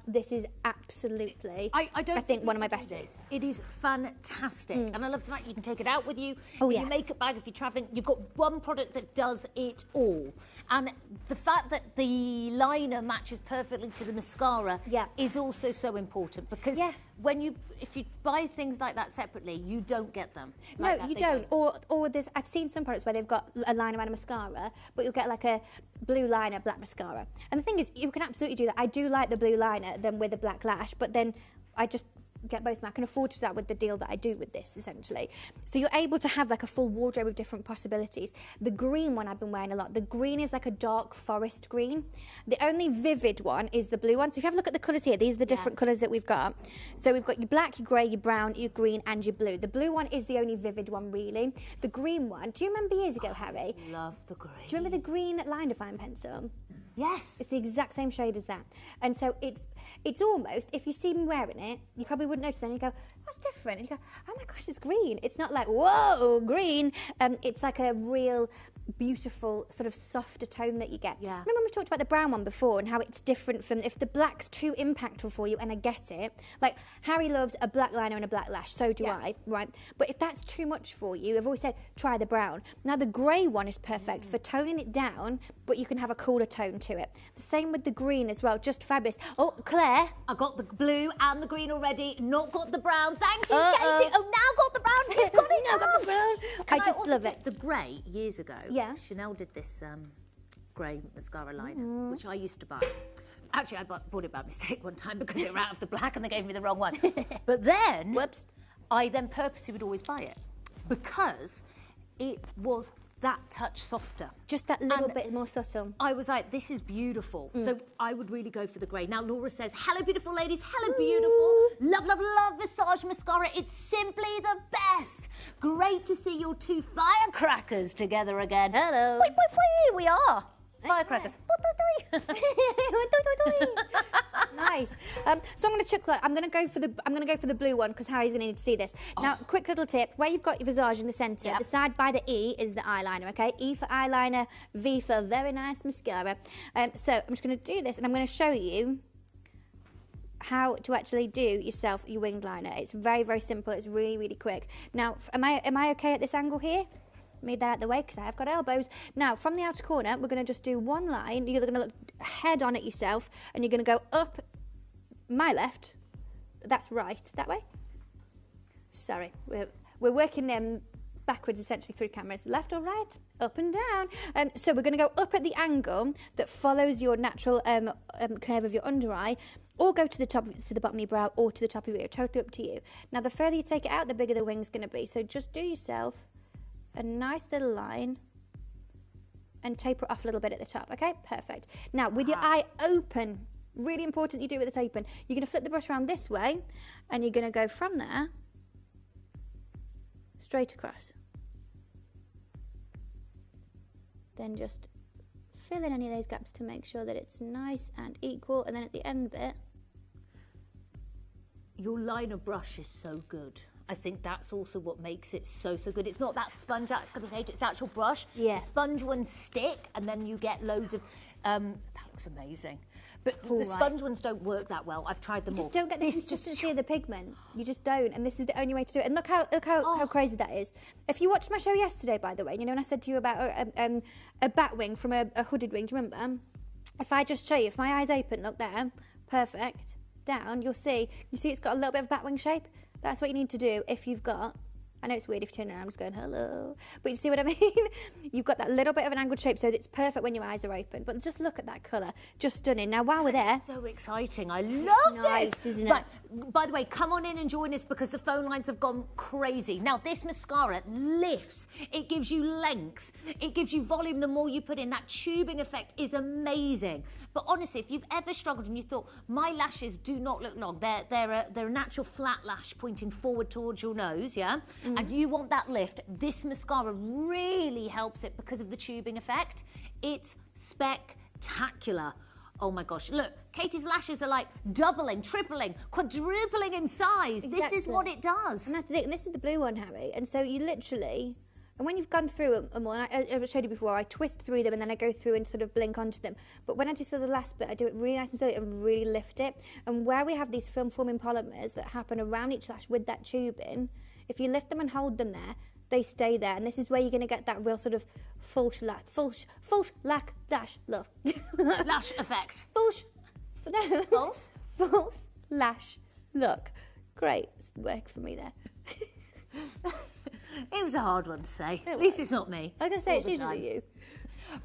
R: this is absolutely, I think, one of my best.
Q: It is fantastic. And I love the fact you can take it out with you.
R: Oh,
Q: in
R: yeah.
Q: your makeup bag, if you're travelling, you've got one product that does it all. And the fact that the liner matches perfectly to the mascara is also so important, because if you buy things like that separately, you don't get them.
R: No, you don't. Or there's, I've seen some products where they've got a liner and a mascara, but you'll get like a blue liner, black mascara. And the thing is, you can absolutely do that. I do like the blue liner than with the black lash, but then I just get both of them. I can afford to do that with the deal that I do with this, essentially. So you're able to have like a full wardrobe of different possibilities. The green one I've been wearing a lot. The green is like a dark forest green. The only vivid one is the blue one. So if you have a look at the colours here, these are the different colours that we've got. So we've got your black, your grey, your brown, your green, and your blue. The blue one is the only vivid one, really. The green one, do you remember years ago, Harry?
Q: Love the green.
R: Do you remember the green line define pencil?
Q: Yes.
R: It's the exact same shade as that. And so it's almost, if you see me wearing it, you probably wouldn't notice, then you go, that's different. And you go, oh my gosh, it's green. It's not like, whoa, green. It's like a real beautiful sort of softer tone that you get.
Q: Yeah.
R: Remember when we talked about the brown one before and how it's different from, if the black's too impactful for you, and I get it, like Harry loves a black liner and a black lash, so do I, right? But if that's too much for you, I've always said, try the brown. Now the grey one is perfect for toning it down, but you can have a cooler tone to it. The same with the green as well, just fabulous. Oh, Claire.
Q: I got the blue and the green already, not got the brown. Thank you, Katie. Oh, now got the brown. Who's got it now?
R: Got the brown. I just love it.
Q: The grey, years ago,
R: Yeah.
Q: Chanel did this grey mascara liner, which I used to buy. Actually, I bought it by mistake one time because they were out of the black and they gave me the wrong one. But then,
R: whoops,
Q: I then purposely would always buy it because it was that touch softer.
R: Just that little bit more subtle.
Q: I was like, this is beautiful. So I would really go for the grey. Now, Laura says, hello, beautiful ladies. Hello, beautiful. Love, love, love Visage mascara. It's simply the best. Great to see your two firecrackers together again.
R: Hello.
Q: Wee, wee, wee. We are. Firecrackers.
R: Nice. So I'm going to chuck. I'm going to go for the blue one because Harry's going to need to see this. Now, quick little tip: where you've got your Visage in the centre, the side by the E is the eyeliner. Okay, E for eyeliner, V for very nice mascara. So I'm just going to do this, and I'm going to show you how to actually do yourself your winged liner. It's very, very simple. It's really, really quick. Now, am I okay at this angle here? Move that out of the way because I have got elbows. Now, from the outer corner, we're going to just do one line. You're going to look head on at yourself, and you're going to go up my left. That's right. That way. Sorry, we're working them backwards essentially through cameras. Left or right, up and down. So we're going to go up at the angle that follows your natural curve of your under eye, or go to the top, to the bottom of your brow, or to the top of your ear. Totally up to you. Now, the further you take it out, the bigger the wing's going to be. So just do yourself a nice little line and taper it off a little bit at the top. Okay, perfect. Now, with your eye open, really important you do it with it open. You're going to flip the brush around this way, and you're going to go from there straight across. Then just fill in any of those gaps to make sure that it's nice and equal. And then at the end bit,
Q: your liner brush is so good. I think that's also what makes it so good. It's not that sponge applicator, it's actual brush.
R: Yeah.
Q: The sponge ones stick, and then you get loads of. That looks amazing. But the sponge ones don't work that well. I've tried them all.
R: You just don't get the consistency of the pigment. You just don't, and this is the only way to do it. And look how crazy that is. If you watched my show yesterday, by the way, you know when I said to you about a bat wing from a hooded wing, do you remember? If I just show you, if my eyes open, look there, perfect, down, you'll see. You see it's got a little bit of bat wing shape? That's what you need to do if you've got, I know it's weird if you turn around, I'm just going, hello. But you see what I mean? You've got that little bit of an angled shape, so it's perfect when your eyes are open. But just look at that colour. Just stunning. Now, while we're there.
Q: So exciting. I love
R: nice,
Q: this.
R: Isn't it?
Q: But, by the way, come on in and join us because the phone lines have gone crazy. Now, this mascara lifts. It gives you length. It gives you volume the more you put in. That tubing effect is amazing. But honestly, if you've ever struggled and you thought, my lashes do not look long, they're a natural flat lash pointing forward towards your nose, yeah? And you want that lift, this mascara really helps it because of the tubing effect. It's spectacular. Oh my gosh, look, Katie's lashes are like doubling, tripling, quadrupling in size.
R: Exactly.
Q: This is what it does.
R: And that's the thing, this is the blue one, Harry. And so you literally, and when you've gone through them all, and I showed you before, I twist through them and then I go through and sort of blink onto them. But when I do sort of the last bit, I do it really nice and slowly and really lift it. And where we have these film-forming polymers that happen around each lash with that tubing, if you lift them and hold them there, they stay there. And this is where you're going to get that real sort of false lash look.
Q: Lash effect.
R: False lash look. Great. It's work for me there.
Q: It was a hard one to say. At least it's not me.
R: I was going to say, it's usually you.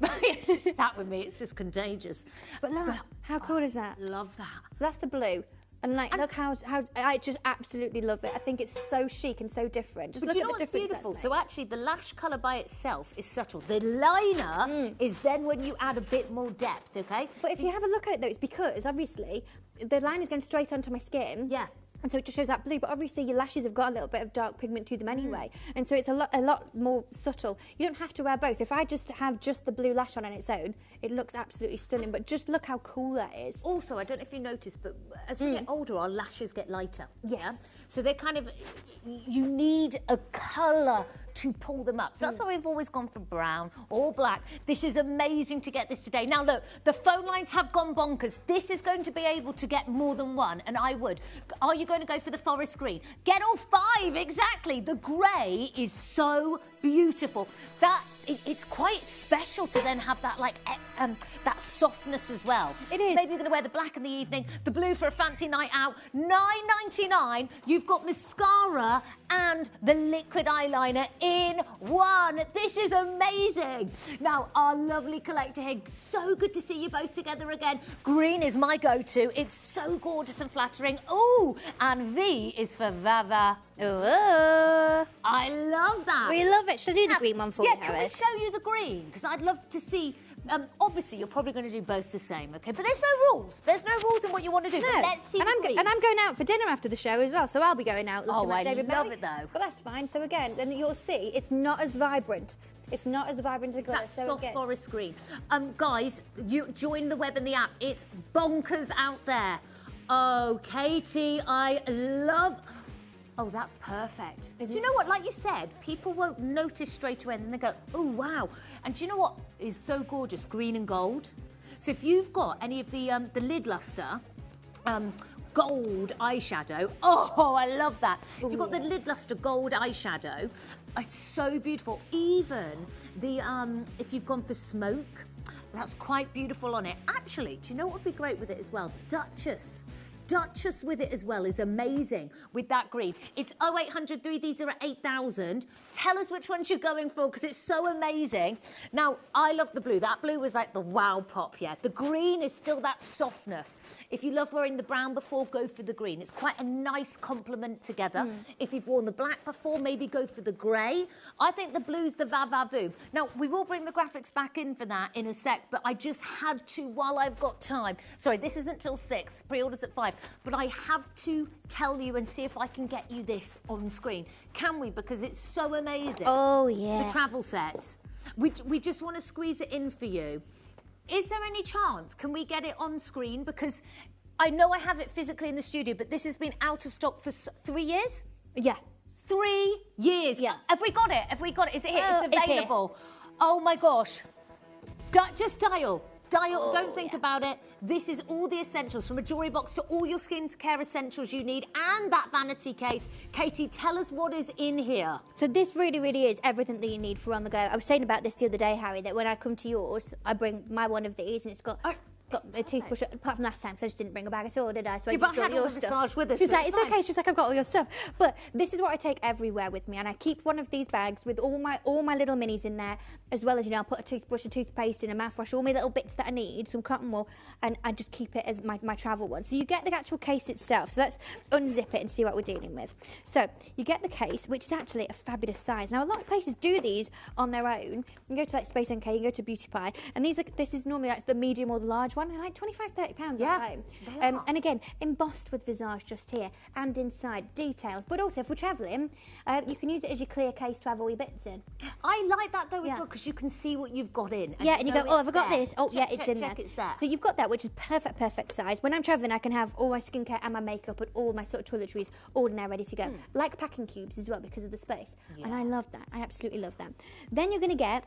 Q: But it's just that with me, it's just contagious.
R: But look, how cool is that?
Q: Love that.
R: So that's the blue. And like, look how I just absolutely love it. I think it's so chic and so different. Just
Q: but
R: look
Q: you
R: at
Q: know
R: the
Q: what's
R: difference.
Q: Beautiful. So actually, the lash colour by itself is subtle. The liner is then when you add a bit more depth. Okay.
R: But if you have a look at it though, it's because obviously the line is going straight onto my skin.
Q: Yeah.
R: And so it just shows that blue, but obviously your lashes have got a little bit of dark pigment to them anyway, and so it's a lot more subtle. You don't have to wear both. If I just have just the blue lash on its own, it looks absolutely stunning, but just look how cool that is.
Q: Also, I don't know if you noticed, but as we get older, our lashes get lighter.
R: Yes.
Q: Yeah? So they're kind of, you need a colour to pull them up. So that's why we've always gone for brown or black. This is amazing to get this today. Now look, the phone lines have gone bonkers. This is going to be able to get more than one, and I would. Are you going to go for the forest green? Get all 5, exactly. The grey is so beautiful. It's quite special to then have that that softness as well.
R: It is.
Q: Maybe you're going to wear the black in the evening, the blue for a fancy night out. $9.99. You've got mascara and the liquid eyeliner in one. This is amazing. Now, our lovely collector here, so good to see you both together again. Green is my go-to. It's so gorgeous and flattering. Ooh, and V is for Vava.
R: Ooh.
Q: I love that.
R: We love it. Should I do the green one for you,
Q: Yeah, can we
R: Howard?
Q: show you the green? Because I'd love to see... obviously, you're probably going to do both the same, OK? But there's no rules. There's no rules in what you want to do.
R: No.
Q: But let's see
R: and I'm going out for dinner after the show as well, so I'll be going out looking like David
Q: love
R: Bowie.
Q: it, though.
R: But that's fine. So again, then you'll see it's not as vibrant. It's not as vibrant a colour.
Q: That soft forest green. Guys, you join the web and the app. It's bonkers out there. Oh, Katie, I love... Oh, that's perfect. Do you know what? Like you said, people won't notice straight away and then they go, oh, wow. And do you know what is so gorgeous? Green and gold. So if you've got any of the lid luster, gold eyeshadow. Oh, I love that. If you've got the lid luster gold eyeshadow, it's so beautiful. Even the if you've gone for smoke, that's quite beautiful on it. Actually, do you know what would be great with it as well? Duchess with it as well is amazing with that green. It's 08003, these are at 8,000. Tell us which ones you're going for because it's so amazing. Now, I love the blue. That blue was like the wow pop, yeah. The green is still that softness. If you love wearing the brown before, go for the green. It's quite a nice complement together. If you've worn the black before, maybe go for the grey. I think the blue's the va-va-vu. Now, we will bring the graphics back in for that in a sec, but I just had to while I've got time. Sorry, this isn't till 6, pre-orders at 5. But I have to tell you and see if I can get you this on screen. Can we? Because it's so amazing.
R: Oh, yeah.
Q: The travel set. We just want to squeeze it in for you. Is there any chance? Can we get it on screen? Because I know I have it physically in the studio, but this has been out of stock for 3 years?
R: Yeah.
Q: 3 years?
R: Yeah.
Q: Have we got it? Have we got it? Is it here?
R: Oh,
Q: It's available. Oh, my gosh. Just dial. Don't think about it. This is all the essentials, from a jewellery box to all your skincare essentials you need, and that vanity case. Katie, tell us what is in here.
R: So this really, really is everything that you need for on the go. I was saying about this the other day, Harry, that when I come to yours, I bring my one of these, and it's got a toothbrush, apart from last time, so I just didn't bring a bag at all, did I? So I
Q: but I had
R: all your
Q: all the massage with us.
R: She's
Q: so
R: like, it's okay. She's like, I've got all your stuff. But this is what I take everywhere with me, and I keep one of these bags with all my little minis in there, as well as, I'll put a toothbrush, a toothpaste, and a mouthwash, all my little bits that I need, some cotton wool, and I just keep it as my travel one. So you get the actual case itself. So let's unzip it and see what we're dealing with. So you get the case, which is actually a fabulous size. Now, a lot of places do these on their own. You can go to like Space NK, you can go to Beauty Pie, and this is normally like the medium or the large one. They're like £25–30 at home. And again, embossed with Visage just here, and inside details. But also, if we're travelling, you can use it as your clear case to have all your bits in.
Q: I like that though as well, because you can see what you've got in.
R: And you go, oh, have I got
Q: there.
R: this? Oh,
Q: check,
R: yeah, it's in
Q: check,
R: there.
Q: It's there.
R: So you've got that, which is perfect size. When I'm travelling, I can have all my skincare and my makeup and all my sort of toiletries all in there ready to go. Like packing cubes as well, because of the space. And I love that. I absolutely love that. Then you're going to get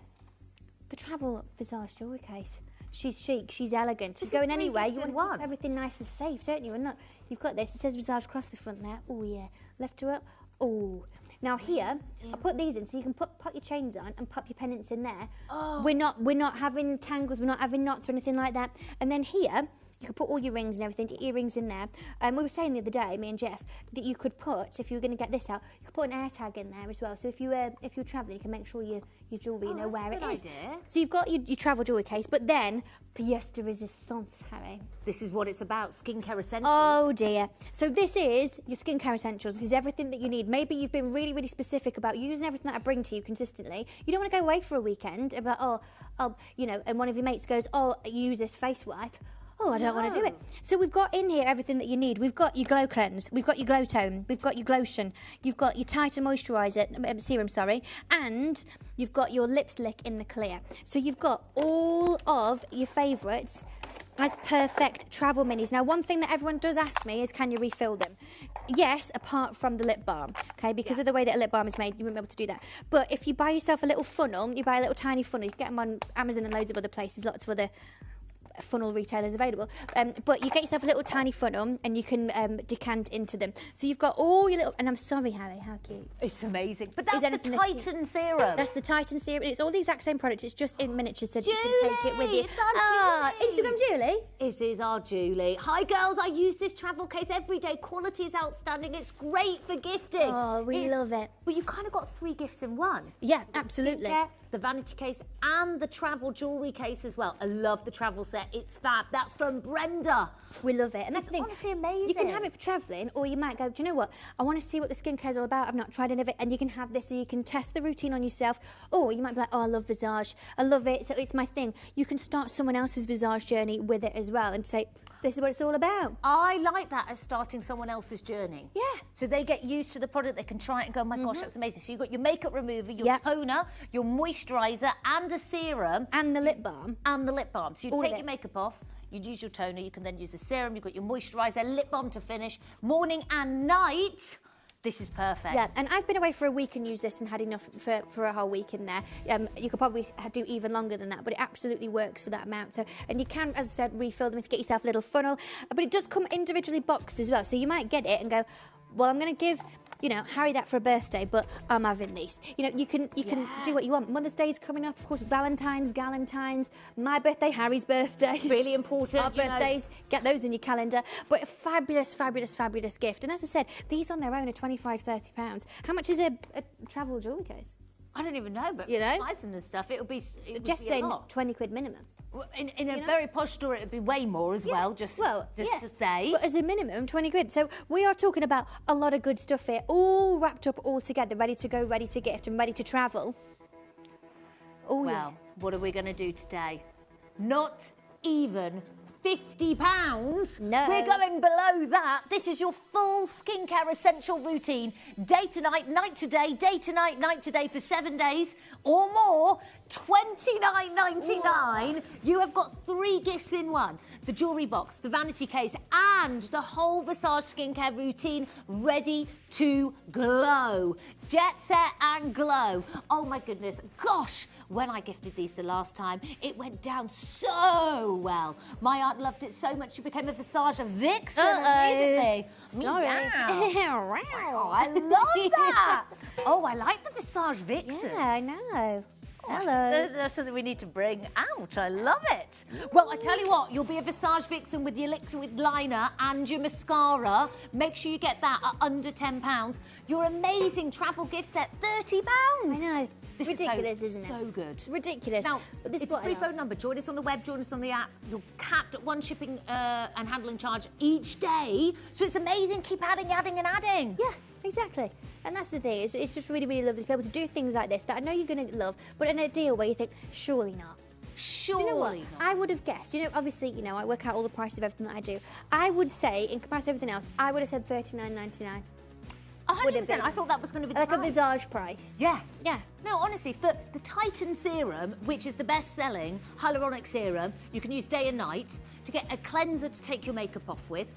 R: the travel Visage jewellery case. She's chic, she's elegant. She's going anywhere, you want to keep everything nice and safe, don't you? And look, you've got this. It says Visage across the front there. Oh, yeah. Left to up. Oh. Now here, I put these in so you can pop your chains on and pop your pendants in there.
Q: Oh.
R: We're not having tangles, we're not having knots or anything like that. And then here, you could put all your rings and everything, your earrings in there. We were saying the other day, me and Jeff, that you could put, if you were going to get this out, you could put an air tag in there as well. So if you're travelling, you can make sure your jewellery, you know where it is.
Q: Idea.
R: So you've got your travel jewellery case, but then pièce de résistance, Harry.
Q: This is what it's about, skincare essentials.
R: Oh dear. So this is your skincare essentials. This is everything that you need. Maybe you've been really, really specific about using everything that I bring to you consistently. You don't want to go away for a weekend about, and one of your mates goes, oh, use this face wipe. Oh, I don't want to do it. So we've got in here everything that you need. We've got your glow cleanse, we've got your glow tone, we've got your glotion, you've got your tighter moisturiser, serum, and you've got your lips lick in the clear. So you've got all of your favourites as perfect travel minis. Now, one thing that everyone does ask me is, can you refill them? Yes, apart from the lip balm, okay? Because of the way that a lip balm is made, you won't be able to do that. But if you buy yourself a little funnel, you buy a little tiny funnel, you can get them on Amazon and loads of other places, lots of other funnel retailers available. But you get yourself a little tiny funnel and you can decant into them. So you've got all your little, and I'm sorry, Harry, how cute.
Q: It's amazing. But that's the Titan serum.
R: That's the Titan serum. It's all the exact same product. It's just in miniatures so
Q: Julie,
R: you can take it with you.
Q: It's our Julie.
R: Instagram Julie.
Q: It is our Julie. Hi girls, I use this travel case every day. Quality is outstanding. It's great for gifting.
R: Oh, we love it.
Q: Well, you kind of got 3 gifts in one.
R: Yeah, absolutely.
Q: Skincare, the vanity case and the travel jewellery case as well. I love the travel set. It's fab. That's from Brenda.
R: We love it. And that's the thing.
Q: Honestly amazing.
R: You can have it for travelling, or you might go, do you know what? I want to see what the skincare's all about. I've not tried any of it. And you can have this, so you can test the routine on yourself. Or you might be like, oh, I love Visage. I love it. So it's my thing. You can start someone else's Visage journey with it as well and say, this is what it's all about.
Q: I like that as starting someone else's journey.
R: Yeah.
Q: So they get used to the product, they can try it and go, oh my gosh, that's amazing. So you've got your makeup remover, your toner, your moisturiser and a serum.
R: And the lip balm.
Q: And the lip balm. So you
R: All
Q: take
R: of
Q: your
R: it.
Q: makeup off, you'd use your toner, you can then use the serum, you've got your moisturiser, lip balm to finish, morning and night. This is perfect.
R: Yeah, and I've been away for a week and used this and had enough for a whole week in there. You could probably do even longer than that, but it absolutely works for that amount. So, and you can, as I said, refill them if you get yourself a little funnel. But it does come individually boxed as well. So you might get it and go, well, I'm going to give, you know, Harry that for a birthday, but I'm having these. You know, you can do what you want. Mother's Day is coming up, of course, Valentine's, Galentine's, my birthday, Harry's birthday.
Q: Really important.
R: Our birthdays, get those in your calendar. But a fabulous, fabulous, fabulous gift. And as I said, these on their own are £25, £30. How much is a travel jewellery case?
Q: I don't even know, but
R: you know,
Q: pricing and stuff, it would be
R: just saying £20 minimum.
Q: In a very posh store, it would be way more as well, just to say.
R: But as a minimum, 20 quid. So we are talking about a lot of good stuff here, all wrapped up, all together, ready to go, ready to gift, and ready to travel. Oh,
Q: well, what are we going to do today? Not even £50.
R: No.
Q: We're going below that. This is your full skincare essential routine. Day to night, night to day, day to night, night to day for 7 days or more. $29.99. You have got 3 gifts in one. The jewellery box, the vanity case and the whole Visage skincare routine ready to glow. Jet set and glow. Oh my goodness. Gosh. When I gifted these the last time, it went down so well. My aunt loved it so much, she became a Visage vixen recently.
R: Sorry.
Q: Wow. I love that. Oh, I like the Visage vixen.
R: Yeah, I know. Hello.
Q: That's something we need to bring out. I love it. Well, I tell you what, you'll be a Visage vixen with your liquid liner and your mascara. Make sure you get that at under £10. Your amazing travel gift set, £30.
R: I know.
Q: This
R: ridiculous,
Q: is
R: isn't it?
Q: So good.
R: Ridiculous.
Q: Now,
R: this
Q: it's a free phone number. Join us on the web, join us on the app. You're capped at 1 shipping and handling charge each day. So it's amazing. Keep adding and adding.
R: Yeah, exactly. And that's the thing. It's just really, really lovely to be able to do things like this that I know you're going to love, but in a deal where you think, surely not.
Q: Surely
R: do you know what?
Q: not.
R: I would have guessed. You know, obviously, you know, I work out all the prices of everything that I do. I would say, in comparison to everything else, I would have said $39.99.
Q: 100%. I thought that was going to be the
R: like
Q: price.
R: a Visage price.
Q: Yeah.
R: Yeah.
Q: No, honestly, for the Titan serum, which is the best-selling hyaluronic serum, you can use day and night to get a cleanser to take your makeup off with,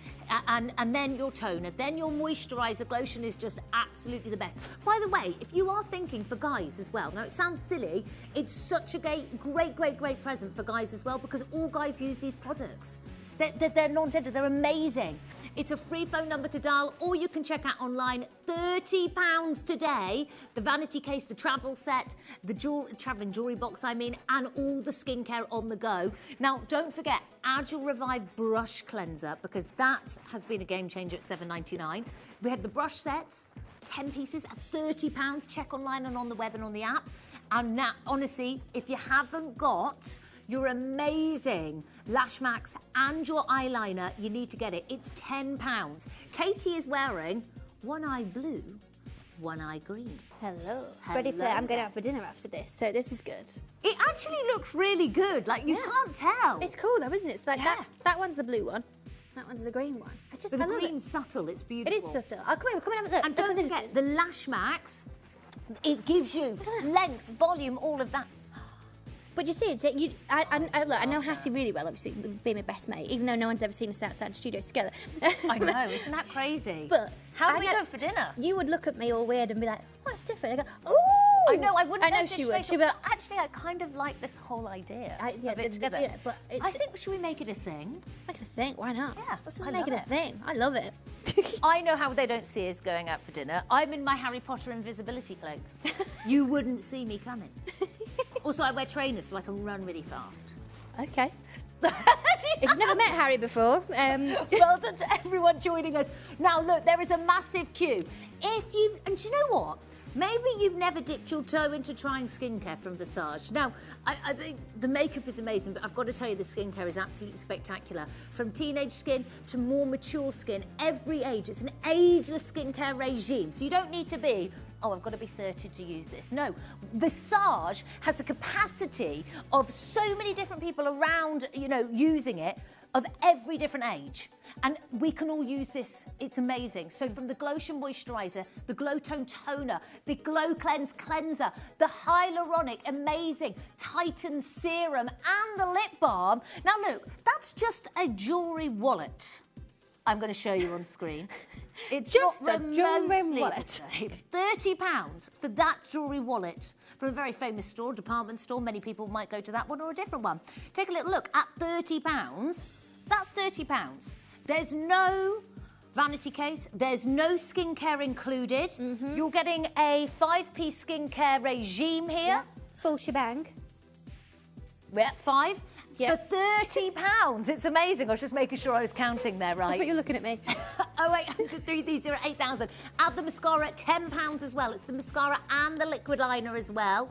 Q: and then your toner, then your moisturiser. Glotion is just absolutely the best. By the way, if you are thinking for guys as well, now it sounds silly, it's such a great present for guys as well, because all guys use these products. They're non-gender, they're amazing. It's a free phone number to dial, or you can check out online. £30 today. The vanity case, the travel set, the travelling jewellery box, and all the skincare on the go. Now, don't forget, add your Revive brush cleanser, because that has been a game changer at $7.99. We have the brush sets, 10 pieces at £30. Check online and on the web and on the app. And now, honestly, if you haven't got your amazing Lash Max and your eyeliner, you need to get it. It's £10. Katie is wearing one eye blue, one eye green.
R: Hello. Ready for I'm going out for dinner after this, so this is good.
Q: It actually looks really good. Like, you can't tell.
R: It's cool though, isn't it? It's like that one's the blue one. That one's the green one.
Q: But the green's subtle, it's beautiful.
R: It is subtle. Oh, come and have a look.
Q: And don't forget, the Lash Max, it gives you length, volume, all of that.
R: But you see, look, I know Hassie really well, obviously, being my best mate, even though no one's ever seen us outside the studio together.
Q: I know, isn't that crazy?
R: But
Q: how do we go for dinner?
R: You would look at me all weird and be like, what's different? I go,
Q: I know, I wouldn't
R: I know
Q: know
R: she
Q: this
R: would.
Q: straight up, but actually, I kind of like this whole idea
R: yeah,
Q: of it together.
R: yeah, but
Q: I think, should we make it a thing?
R: Make it a thing, why not?
Q: Yeah,
R: Let's just
Q: I
R: make it
Q: love
R: a thing. I love it.
Q: I know how they don't see us going out for dinner. I'm in my Harry Potter invisibility cloak. You wouldn't see me coming. Also, I wear trainers so I can run really fast.
R: Okay. If you've never met Harry before,
Q: well done to everyone joining us. Now, look, there is a massive queue. And do you know what? Maybe you've never dipped your toe into trying skincare from Visage. Now, I think the makeup is amazing, but I've got to tell you the skincare is absolutely spectacular. From teenage skin to more mature skin, every age. It's an ageless skincare regime. So you don't need to be, oh, I've got to be 30 to use this. No, Visage has the capacity of so many different people around, using it, of every different age. And we can all use this. It's amazing. So from the Glotion Moisturiser, the Glow Tone Toner, the Glow Cleanse Cleanser, the Hyaluronic, amazing, Titan Serum, and the Lip Balm. Now look, that's just a jewellery wallet. I'm going to show you on screen. It's
R: just
Q: not
R: a jewellery wallet.
Q: £30 for that jewellery wallet from a very famous store, department store. Many people might go to that one or a different one. Take a little look at £30. That's £30. There's no vanity case. There's no skincare included. You're getting a 5-piece skincare regime here.
R: Yeah. Full shebang.
Q: Yeah, 5. Yep. For £30. It's amazing. I was just making sure I was counting there right.
R: I thought you were looking at me.
Q: 083308000. Add the mascara, £10 as well. It's the mascara and the liquid liner as well.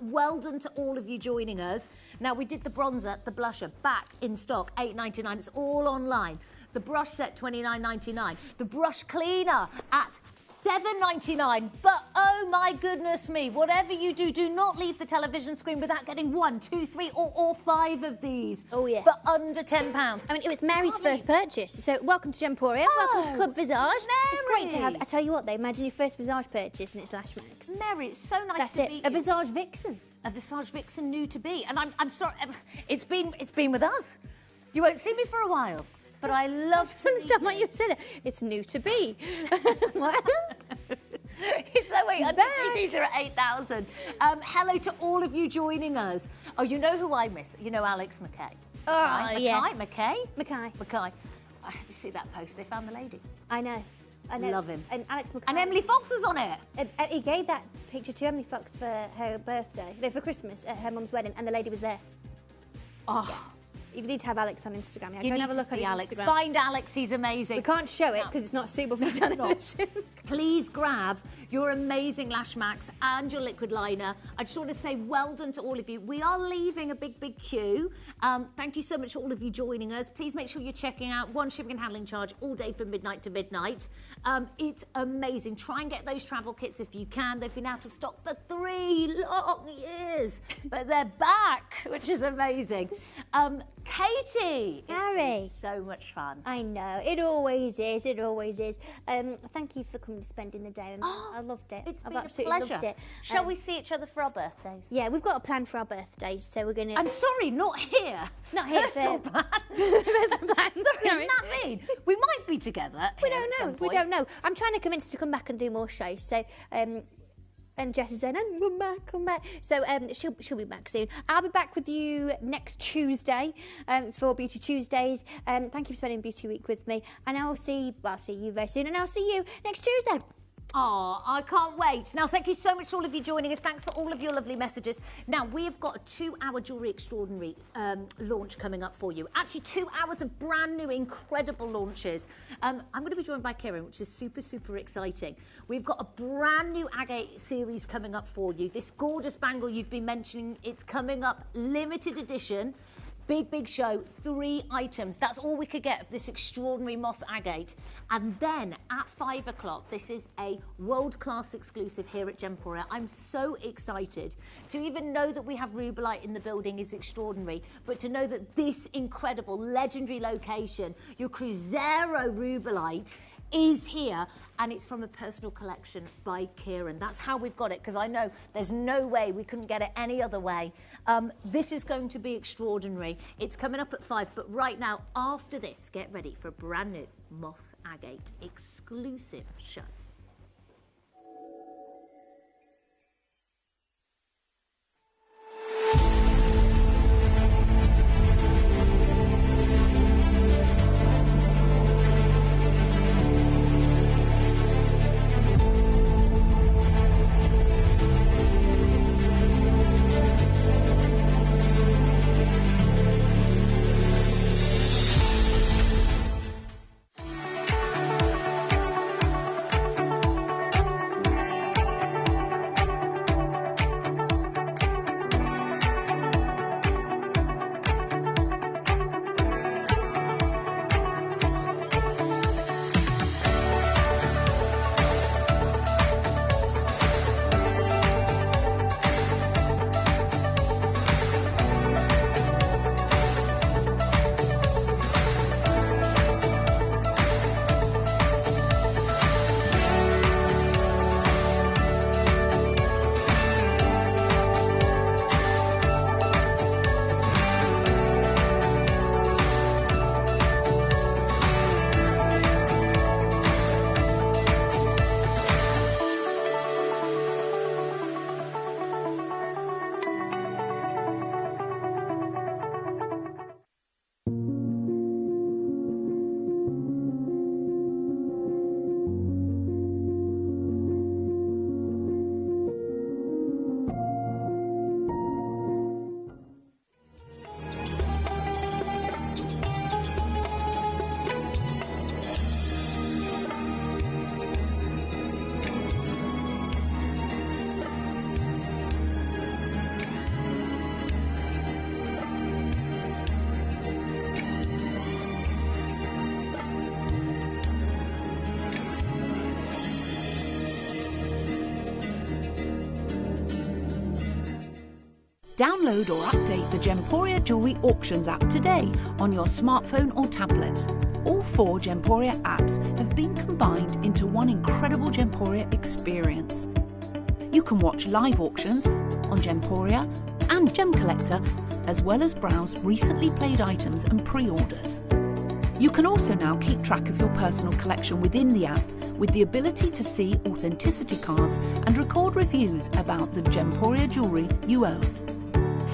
Q: Well done to all of you joining us. Now, we did the bronzer, the blusher, back in stock, £8.99. It's all online. The brush set, $29.99. The brush cleaner at $7.99. But oh my goodness me, whatever you do, do not leave the television screen without getting 1, 2, 3, or all 5 of these.
R: Oh yeah.
Q: For under £10.
R: I mean, it was Mary's first purchase. So welcome to Gemporia. Welcome to Club Visage.
Q: Mary.
R: It's great to have. I tell you what, though, imagine your first Visage purchase and it's Lash Max.
Q: Mary, it's so nice
R: That's
Q: to
R: it.
Q: meet
R: A
Q: you.
R: Visage Vixen.
Q: A Visage Vixen new to be. And I'm sorry, it's been with us. You won't see me for a while. But I love to
R: understand what you said. It's new to be.
Q: It's 080308000. Hello to all of you joining us. Oh, you know who I miss? You know Alex McKay.
R: Oh, yeah.
Q: Mackay?
R: Mackay.
Q: Did you see that post? They found the lady.
R: I know.
Q: Love him.
R: And Alex McKay.
Q: And Emily Fox was on it.
R: And he gave that picture to Emily Fox for her birthday, no, for Christmas, at her mum's wedding, and the lady was there.
Q: Oh.
R: Yeah. You need to have Alex on Instagram. Yeah,
Q: You
R: go and
Q: need
R: have a
Q: to
R: look at
Q: see
R: his
Q: Alex.
R: Instagram.
Q: Find Alex, he's amazing.
R: We can't show it because it's not suitable for television.
Q: Please grab your amazing Lash Max and your liquid liner. I just want to say well done to all of you. We are leaving a big queue. Thank you so much to all of you joining us. Please make sure you're checking out one shipping and handling charge all day from midnight to midnight. It's amazing. Try and get those travel kits if you can. They've been out of stock for 3 long years, but they're back, which is amazing. Katie,
R: Harry,
Q: so much fun.
R: I know, it always is. It always is. Thank you for coming, spending the day with me. I loved it.
Q: It's
R: I've
Q: been a
R: absolutely
Q: pleasure.
R: loved it.
Q: Shall we see each other for our birthdays?
R: Yeah, we've got a plan for our birthdays, so we're going to.
Q: I'm sorry, not here.
R: Not here.
Q: Personal plan.
R: Personal plan.
Q: Sorry, isn't that mean? We might be together.
R: We don't know. We don't know. I'm trying to convince her to come back and do more shows. So, and Jess is saying, come back. So she'll be back soon. I'll be back with you next Tuesday for Beauty Tuesdays. Thank you for spending Beauty Week with me. And I'll see you very soon. And I'll see you next Tuesday.
Q: Oh, I can't wait. Now, thank you so much to all of you joining us. Thanks for all of your lovely messages. Now, we have got a 2-hour Jewellery Extraordinary launch coming up for you. Actually, 2 hours of brand new, incredible launches. I'm going to be joined by Kieran, which is super exciting. We've got a brand new agate series coming up for you. This gorgeous bangle you've been mentioning, it's coming up, limited edition. Big show, 3 items. That's all we could get of this extraordinary moss agate. And then at 5 o'clock, this is a world-class exclusive here at Gemporia. I'm so excited. To even know that we have rubellite in the building is extraordinary, but to know that this incredible, legendary location, your Cruzeiro rubellite, is here, and it's from a personal collection by Kieran. That's how we've got it, because I know there's no way we couldn't get it any other way. This is going to be extraordinary. It's coming up at 5, but right now, after this, get ready for a brand new Moss Agate exclusive show.
E: Download or update the Gemporia Jewellery Auctions app today on your smartphone or tablet. All 4 Gemporia apps have been combined into one incredible Gemporia experience. You can watch live auctions on Gemporia and Gem Collector, as well as browse recently played items and pre-orders. You can also now keep track of your personal collection within the app with the ability to see authenticity cards and record reviews about the Gemporia jewellery you own.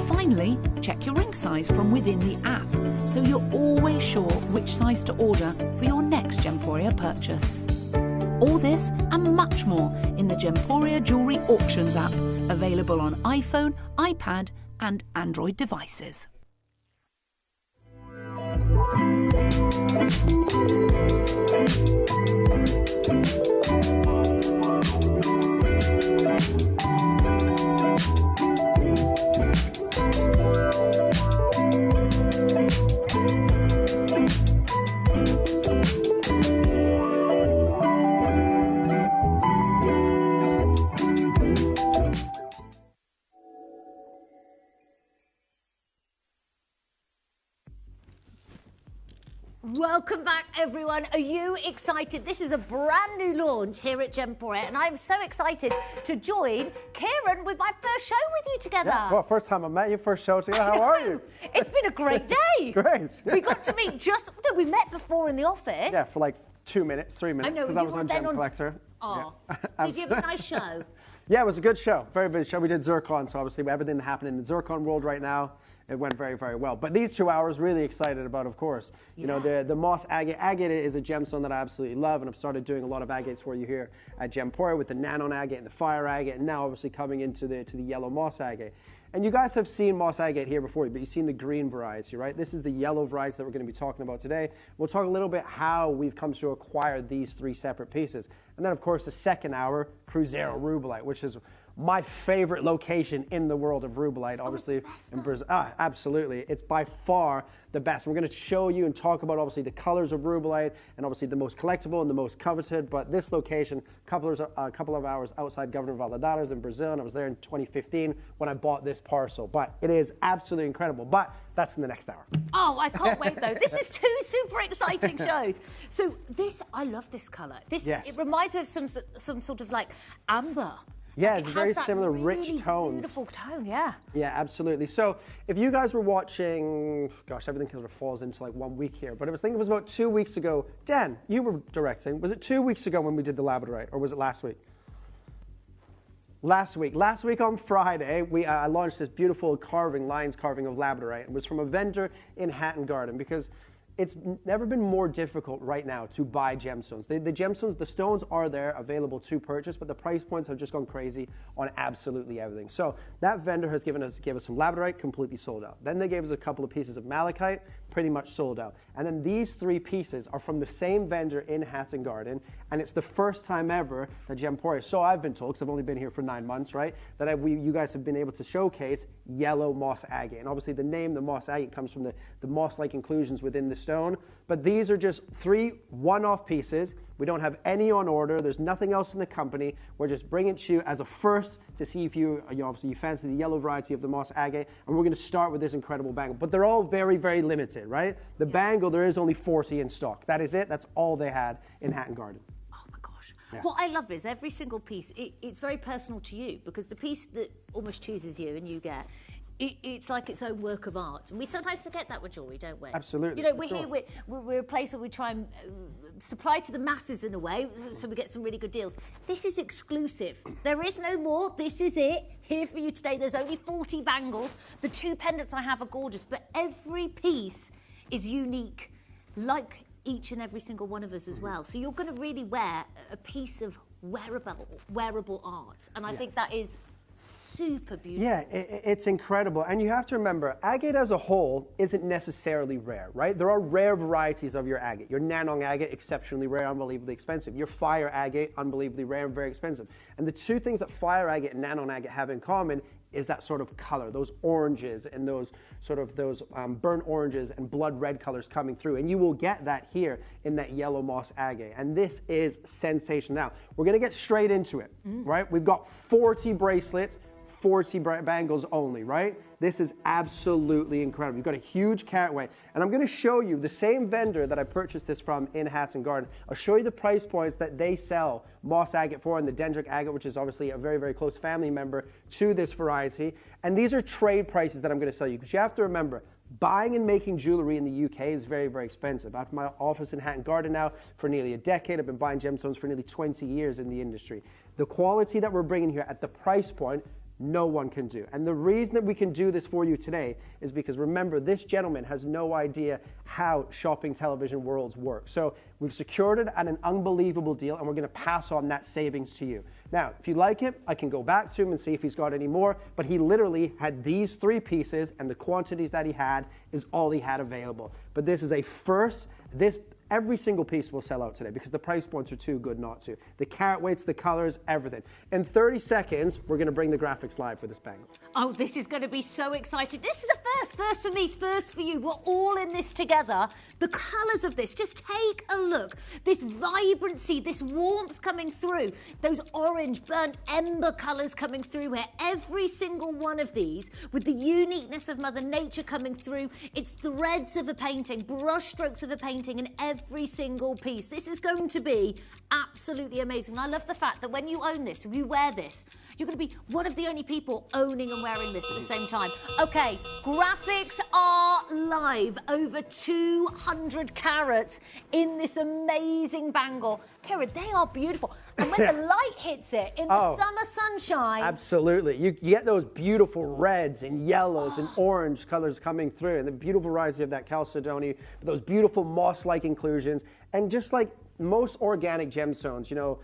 E: Finally, check your ring size from within the app so you're always sure which size to order for your next Gemporia purchase. All this and much more in the Gemporia Jewellery Auctions app, available on iPhone, iPad and Android devices.
Q: Welcome back, everyone. Are you excited? This is a brand new launch here at Gemporia, and I'm so excited to join Kieran with my first show with you together.
S: Yeah, well, first time I met you, first show together. How are you?
Q: It's been a great day.
S: Great.
Q: We got to meet we met before in the office.
S: Yeah, for like 2 minutes, 3 minutes, because I was on Gem Collector.
Q: Oh, yeah. Did you have a nice show?
S: Yeah, it was a good show, very busy show. We did Zircon, so obviously everything that happened in the Zircon world right now, it went very, very well. But these 2 hours, really excited about, of course. You know, the moss agate. Agate is a gemstone that I absolutely love, and I've started doing a lot of agates for you here at Gemporia with the nano agate and the fire agate, and now obviously coming into the yellow moss agate. And you guys have seen moss agate here before, but you've seen the green variety, right? This is the yellow variety that we're going to be talking about today. We'll talk a little bit how we've come to acquire these 3 separate pieces. And then, of course, the second hour, Cruzeiro Rubellite, which is my favorite location in the world of rubellite, obviously in Brazil. Absolutely, it's by far the best. We're going to show you and talk about obviously the colors of rubellite and obviously the most collectible and the most coveted. But this location, a couple of hours outside Governor Valadares in Brazil, and I was there in 2015 when I bought this parcel. But it is absolutely incredible. But that's in the next hour.
Q: Oh, I can't wait though. This is 2 super exciting shows. So I love this color. It reminds me of some sort of like amber.
S: Yeah,
Q: like
S: it's very similar,
Q: really
S: rich tones.
Q: Beautiful tone, yeah.
S: Yeah, absolutely. So if you guys were watching, gosh, everything kind of falls into like 1 week here, but I think it was about 2 weeks ago. Dan, you were directing. Was it 2 weeks ago when we did the labradorite, or was it last week? Last week on Friday, I launched this beautiful lines carving of labradorite. It was from a vendor in Hatton Garden, because it's never been more difficult right now to buy gemstones. The gemstones, the stones are there available to purchase, but the price points have just gone crazy on absolutely everything. So that vendor has gave us some labradorite, completely sold out. Then they gave us a couple of pieces of malachite, pretty much sold out. And then these 3 pieces are from the same vendor in Hatton Garden, and it's the first time ever that Gemporia, so I've been told, because I've only been here for 9 months, right, that you guys have been able to showcase yellow moss agate. And obviously the name, the moss agate, comes from the moss-like inclusions within the stone. But these are just 3 one-off pieces. We don't have any on order. There's nothing else in the company. We're just bringing it to you as a first to see if you obviously you fancy the yellow variety of the moss agate. And we're going to start with this incredible bangle. But they're all very, very limited, right? The bangle, there is only 40 in stock. That is it. That's all they had in Hatton Garden. Yeah.
Q: What I love is every single piece, it's very personal to you, because the piece that almost chooses you and you get, it's like its own work of art. And we sometimes forget that with jewellery, don't we?
S: Absolutely.
Q: You know, we're a place where we try and supply to the masses in a way, so we get some really good deals. This is exclusive. There is no more. This is it. Here for you today. There's only 40 bangles. The 2 pendants I have are gorgeous, but every piece is unique, like each and every single one of us as well. So you're going to really wear a piece of wearable art. And I think that is super beautiful.
S: Yeah, it's incredible. And you have to remember, agate as a whole isn't necessarily rare, right? There are rare varieties of your agate. Your nanong agate, exceptionally rare, unbelievably expensive. Your fire agate, unbelievably rare and very expensive. And the 2 things that fire agate and nanong agate have in common is that sort of color, those oranges and those burnt oranges and blood red colors coming through. And you will get that here in that yellow moss agate. And this is sensational. Now, we're going to get straight into it, right? We've got 40 bracelets, 40 bangles only, right? This is absolutely incredible. You've got a huge carat weight. And I'm going to show you the same vendor that I purchased this from in Hatton Garden. I'll show you the price points that they sell moss agate for, and the dendritic agate, which is obviously a very, very close family member to this variety. And these are trade prices that I'm going to sell you, because you have to remember, buying and making jewelry in the UK is very, very expensive. I have my office in Hatton Garden now for nearly a decade. I've been buying gemstones for nearly 20 years in the industry. The quality that we're bringing here at the price point, no one can do. And the reason that we can do this for you today is because, remember, this gentleman has no idea how shopping television worlds work. So we've secured it at an unbelievable deal, and we're going to pass on that savings to you. Now, if you like it, I can go back to him and see if he's got any more, but he literally had these 3 pieces, and the quantities that he had is all he had available. But this is a first. Every single piece will sell out today because the price points are too good not to. The carat weights, the colors, everything. In 30 seconds, we're going to bring the graphics live for this bangle.
Q: Oh, this is going to be so exciting. This is a first. First for me, first for you. We're all in this together. The colours of this, just take a look. This vibrancy, this warmth coming through. Those orange, burnt ember colours coming through here. Every single one of these with the uniqueness of Mother Nature coming through. It's threads of a painting, brush strokes of a painting, and every single piece. This is going to be absolutely amazing. I love the fact that when you own this, when you wear this, you're going to be one of the only people owning and wearing this at the same time. Okay, graphics are live. Over 200 carats in this amazing bangle. Kira, they are beautiful. And when the light hits it in the summer sunshine...
S: Absolutely. You get those beautiful reds and yellows and orange colors coming through, and the beautiful variety of that chalcedony, those beautiful moss-like inclusions, and just like most organic gemstones, you know,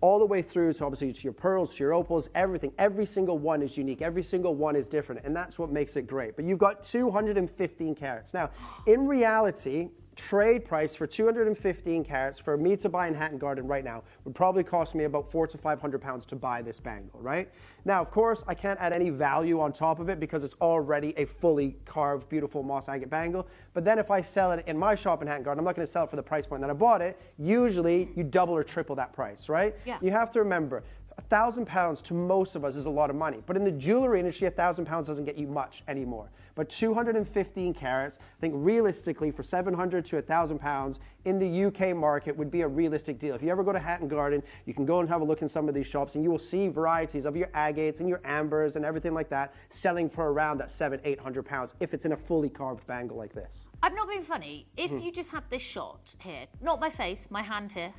S: all the way through, so obviously to your pearls, to your opals, everything. Every single one is unique. Every single one is different, and that's what makes it great. But you've got 215 carats. Now, in reality, trade price for 215 carats for me to buy in Hatton Garden right now would probably cost me about £400 to £500 to buy this bangle, right? Now, of course, I can't add any value on top of it because it's already a fully carved, beautiful moss agate bangle. But then if I sell it in my shop in Hatton Garden, I'm not going to sell it for the price point that I bought it. Usually, you double or triple that price, right?
Q: Yeah.
S: You have to remember, £1,000 to most of us is a lot of money. But in the jewelry industry, £1,000 doesn't get you much anymore. But 215 carats, I think realistically for £700 to £1,000 in the UK market would be a realistic deal. If you ever go to Hatton Garden, you can go and have a look in some of these shops and you will see varieties of your agates and your ambers and everything like that selling for around that £700-800 if it's in a fully carved bangle like this.
Q: I'm not being funny. If you just had this shot here, not my face, my hand here,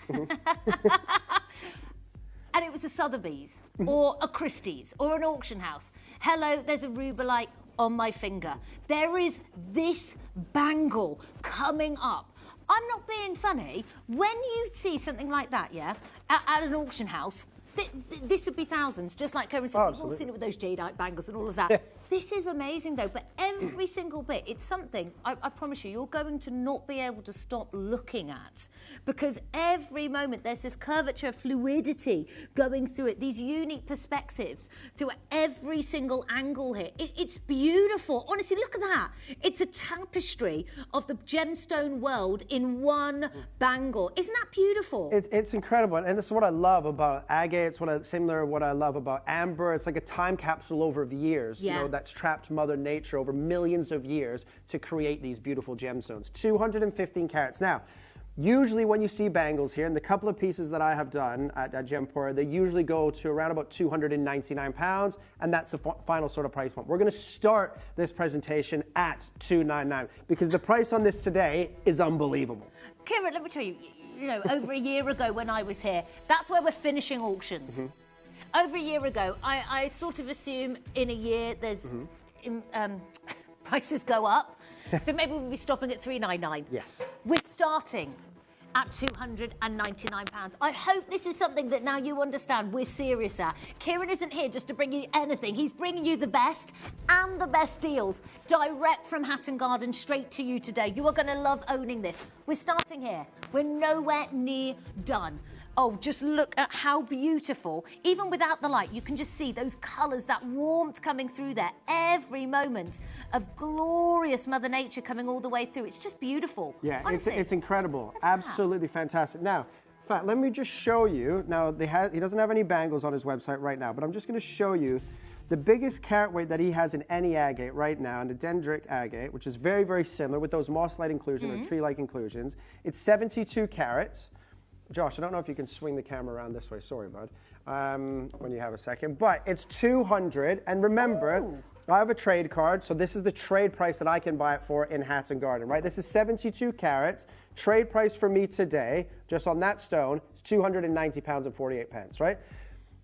Q: and it was a Sotheby's or a Christie's or an auction house. Hello, there's a rubellite on my finger. There is this bangle coming up. I'm not being funny. When you see something like that, yeah, at an auction house, this would be thousands, just like Karen said. We've all seen it with those jadeite bangles and all of that. Yeah. This is amazing, though, but every single bit, it's something, I promise you, you're going to not be able to stop looking at, because every moment there's this curvature, fluidity going through it, these unique perspectives through every single angle here. It's beautiful. Honestly, look at that. It's a tapestry of the gemstone world in one bangle. Isn't that beautiful?
S: It's incredible, and this is what I love about agate. It's what I love about amber. It's like a time capsule over the years.
Q: Yeah.
S: You know, that's trapped Mother Nature over millions of years to create these beautiful gemstones. 215 carats. Now, usually when you see bangles here, and the couple of pieces that I have done at Gemporia, they usually go to around about £299, and that's the final sort of price point. We're going to start this presentation at $299 because the price on this today is unbelievable.
Q: Kira, let me tell you, you know, over a year ago when I was here, that's where we're finishing auctions. Over a year ago, I sort of assume in a year there's prices go up. So maybe we'll be stopping at $399.
S: Yes.
Q: We're starting at £299. I hope this is something that now you understand we're serious at. Kieran isn't here just to bring you anything. He's bringing you the best and the best deals direct from Hatton Garden straight to you today. You are going to love owning this. We're starting here. We're nowhere near done. Oh, just look at how beautiful. Even without the light, you can just see those colours, that warmth coming through there. Every moment of glorious Mother Nature coming all the way through. It's just beautiful.
S: Yeah,
Q: honestly,
S: it's incredible. Absolutely fantastic. Now, in fact, let me just show you. Now, he doesn't have any bangles on his website right now, but I'm just going to show you The biggest carat weight that he has in any agate right now, in the dendritic agate, which is very, very similar with those moss-like inclusions and tree-like inclusions, it's 72 carats. Josh, I don't know if you can swing the camera around this way. Sorry, bud, when you have a second. But it's 200, and remember, I have a trade card, so this is the trade price that I can buy it for in Hatton Garden, right? This is 72 carats. Trade price for me today, just on that stone, is £290 and 48 pence, right?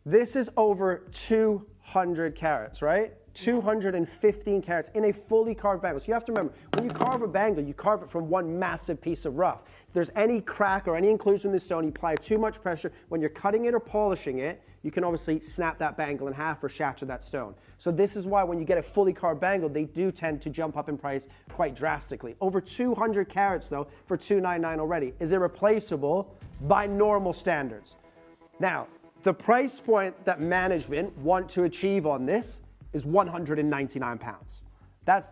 S: This is over 200 carats, right? 215 carats in a fully carved bangle. So you have to remember, when you carve a bangle, you carve it from one massive piece of rough. If there's any crack or any inclusion in the stone, you apply too much pressure. When you're cutting it or polishing it, you can obviously snap that bangle in half or shatter that stone. So this is why when you get a fully carved bangle, they do tend to jump up in price quite drastically. Over 200 carats, though, for $299 already is irreplaceable by normal standards. Now, the price point that management want to achieve on this is £199.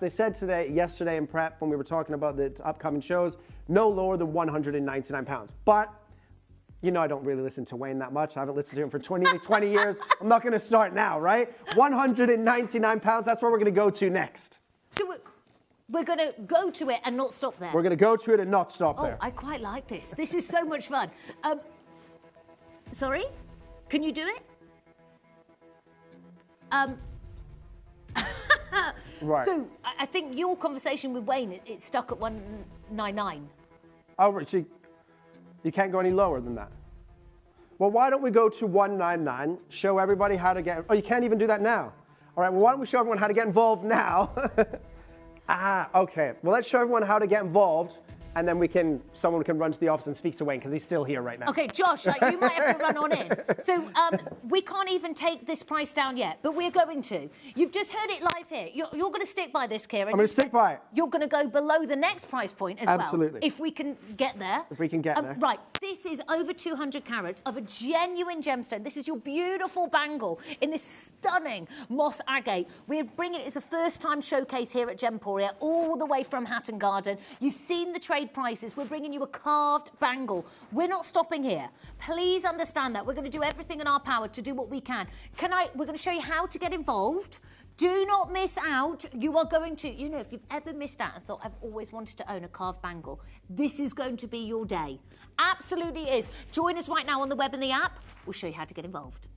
S: They said yesterday in prep when we were talking about the upcoming shows, no lower than £199. But you know I don't really listen to Wayne that much. I haven't listened to him for 20 years. I'm not going to start now, right? £199, that's where we're going to go to next.
Q: So we're going to go to it and not stop there?
S: We're going to go to it and not stop there.
Q: Oh, I quite like this. This is so much fun. Sorry? Can you do it?
S: Right.
Q: So I think your conversation with Wayne, it's stuck at 199.
S: Oh, right. So you can't go any lower than that. Well, why don't we go to 199, show everybody how to get... Oh, you can't even do that now. All right, well, why don't we show everyone how to get involved now? Okay. Well, let's show everyone how to get involved, and then someone can run to the office and speak to Wayne, because he's still here right now.
Q: Okay, Josh, you might have to run on in. So we can't even take this price down yet, but we're going to. You've just heard it live here. You're going to stick by this, Kieran.
S: I'm going to stick by it.
Q: You're going to go below the next price point as well.
S: Absolutely.
Q: If we can get there.
S: If we can get there.
Q: Right, this is over 200 carats of a genuine gemstone. This is your beautiful bangle in this stunning moss agate. We're bringing it as a first-time showcase here at Gemporia, all the way from Hatton Garden. You've seen the trade prices. We're bringing you a carved bangle. We're not stopping here. Please understand that. We're going to do everything in our power to do what we can. We're going to show you how to get involved. Do not miss out. You are going to, if you've ever missed out and thought, I've always wanted to own a carved bangle, this is going to be your day. Absolutely is. Join us right now on the web and the app. We'll show you how to get involved.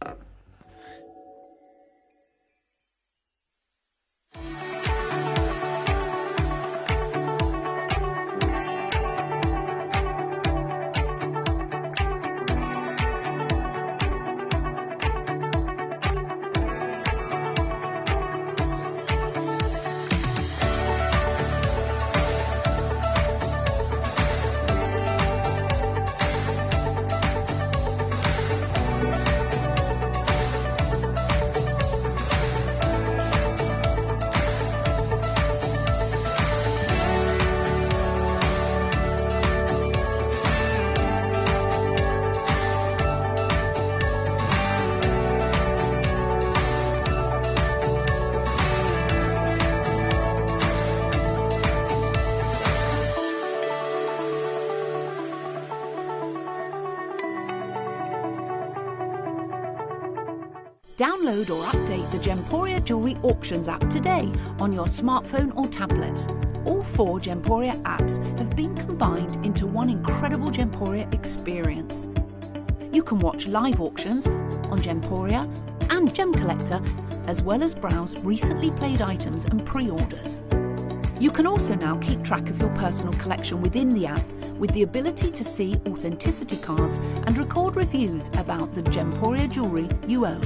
E: Download or update the Gemporia Jewellery Auctions app today on your smartphone or tablet. All 4 Gemporia apps have been combined into one incredible Gemporia experience. You can watch live auctions on Gemporia and Gem Collector, as well as browse recently played items and pre-orders. You can also now keep track of your personal collection within the app with the ability to see authenticity cards and record reviews about the Gemporia jewellery you own.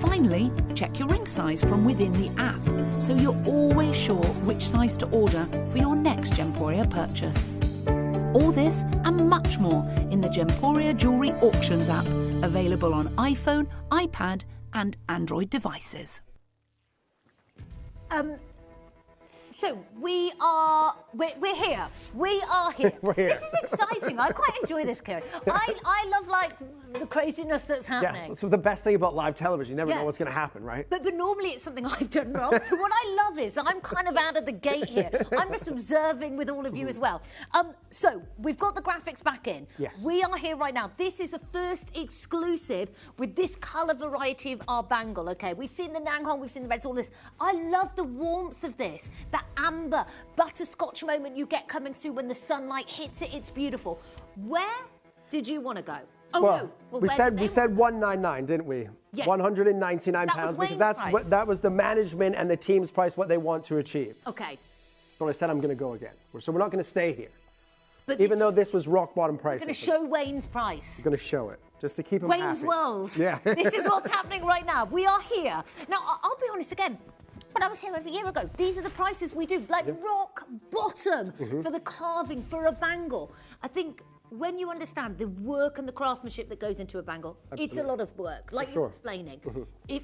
E: Finally, check your ring size from within the app, so you're always sure which size to order for your next Gemporia purchase. All this and much more in the Gemporia Jewellery Auctions app, available on iPhone, iPad and Android devices.
Q: So we're here. We are here.
S: We're here.
Q: This is exciting. I quite enjoy this, Kieran. I love like the craziness that's happening.
S: Yeah, so the best thing about live television, you never
Q: Yeah.
S: know what's going to happen, right?
Q: But normally it's something I've done wrong. So what I love is I'm kind of out of the gate here. I'm just observing with all of you as well. So we've got the graphics back in.
S: Yes.
Q: We are here right now. This is a first exclusive with this colour variety of our bangle. Okay, we've seen the Nanghong, we've seen the reds, all this. I love the warmth of this. That amber butterscotch moment you get coming through when the sunlight hits it. It's beautiful. Where did you want to go? Oh
S: well,
Q: no. Well,
S: we
Q: where
S: said
Q: did
S: we
Q: they
S: said 199, didn't we?
Q: Yes.
S: 199
Q: That was
S: pounds because
Q: Wayne's
S: that's
Q: price.
S: what that was the management and the team's price, what they want to achieve.
Q: Okay.
S: So I said I'm going to go again. So we're not going to stay here.
Q: But
S: even though this was rock bottom
Q: We're
S: price.
Q: going to show Wayne's price.
S: We're going to show it just to keep them
Q: Wayne's
S: happy.
Q: World.
S: Yeah.
Q: This is what's happening right now. We are here. Now, I'll be honest again. When I was here over a year ago, these are the prices we do. Like rock bottom for the carving, for a bangle. I think when you understand the work and the craftsmanship that goes into a bangle, it's a lot of work. Like you're explaining. If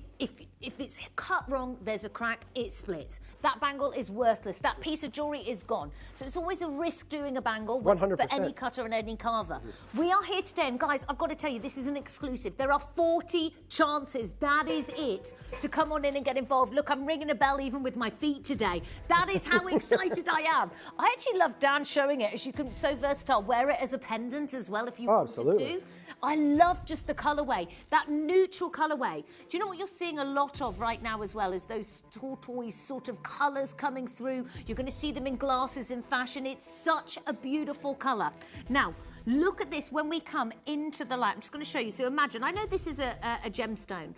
Q: it's cut wrong, there's a crack, it splits. That bangle is worthless. That piece of jewellery is gone. So it's always a risk doing a bangle
S: 100%.
Q: for any cutter and any carver. We are here today, and guys, I've got to tell you, this is an exclusive. There are 40 chances, that is it, to come on in and get involved. Look, I'm ringing a bell even with my feet today. That is how excited I am. I actually love Dan showing it, as you can, so versatile. Wear it as a pendant as well if you want to. I love just the colourway, that neutral colourway. Do you know what you're seeing a lot of right now as well is those tortoise sort of colours coming through. You're going to see them in glasses in fashion. It's such a beautiful colour. Now, look at this when we come into the light. I'm just going to show you. So imagine, I know this is a gemstone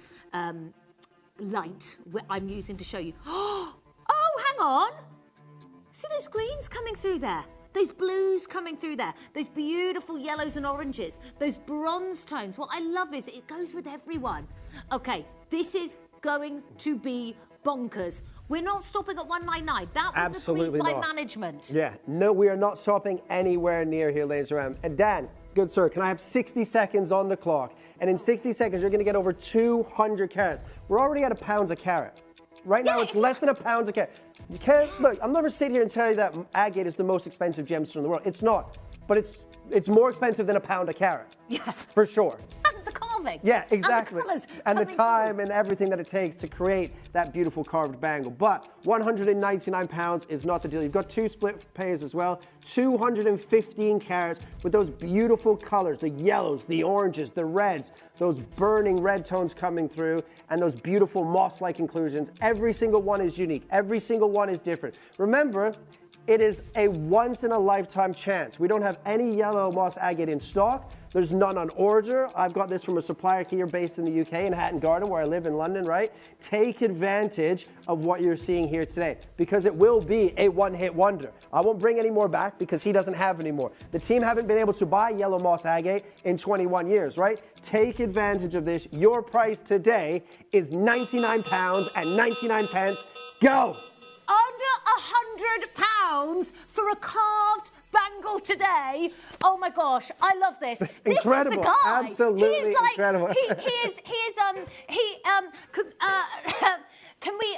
Q: light I'm using to show you. Oh, hang on. See those greens coming through there? Those blues coming through there, those beautiful yellows and oranges, those bronze tones. What I love is it goes with everyone. Okay, this is going to be bonkers. We're not stopping at 199. That was
S: Absolutely
Q: agreed by
S: not.
Q: management.
S: Yeah, no, we are not stopping anywhere near here, ladies and gentlemen. And Dan, good sir, can I have 60 seconds on the clock? And in 60 seconds, you're going to get over 200 carats. We're already at £1 a carat. Right now, it's less than £1 a carat. You can't, look, I'll never sit here and tell you that agate is the most expensive gemstone in the world. It's not, but it's more expensive than £1 a carat. Yeah. For sure.
Q: And the carving.
S: Yeah, exactly.
Q: And
S: the time and everything that it takes to create that beautiful carved bangle. But £199 is not the deal. You've got two split pays as well, 215 carats with those beautiful colors, the yellows, the oranges, the reds, those burning red tones coming through, and those beautiful moss-like inclusions. Every single one is unique. Every single one is different. Remember, it is a once-in-a-lifetime chance. We don't have any yellow moss agate in stock. There's none on order. I've got this from a supplier here based in the UK in Hatton Garden, where I live in London, right? Take advantage of what you're seeing here today, because it will be a one-hit wonder. I won't bring any more back because he doesn't have any more. The team haven't been able to buy yellow moss agate in 21 years, right? Take advantage of this. Your price today is £99.99. Go!
Q: Under £100 for a carved bangle today. Oh my gosh, I love this.
S: Incredible.
Q: This is the guy.
S: Absolutely
Q: He's like,
S: incredible.
Q: Can we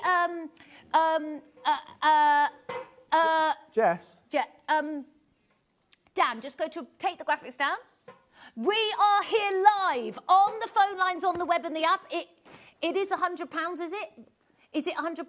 S: Jess.
Q: Dan, just take the graphics down. We are here live on the phone lines, on the web and the app. It is £100, is it? Is it £100?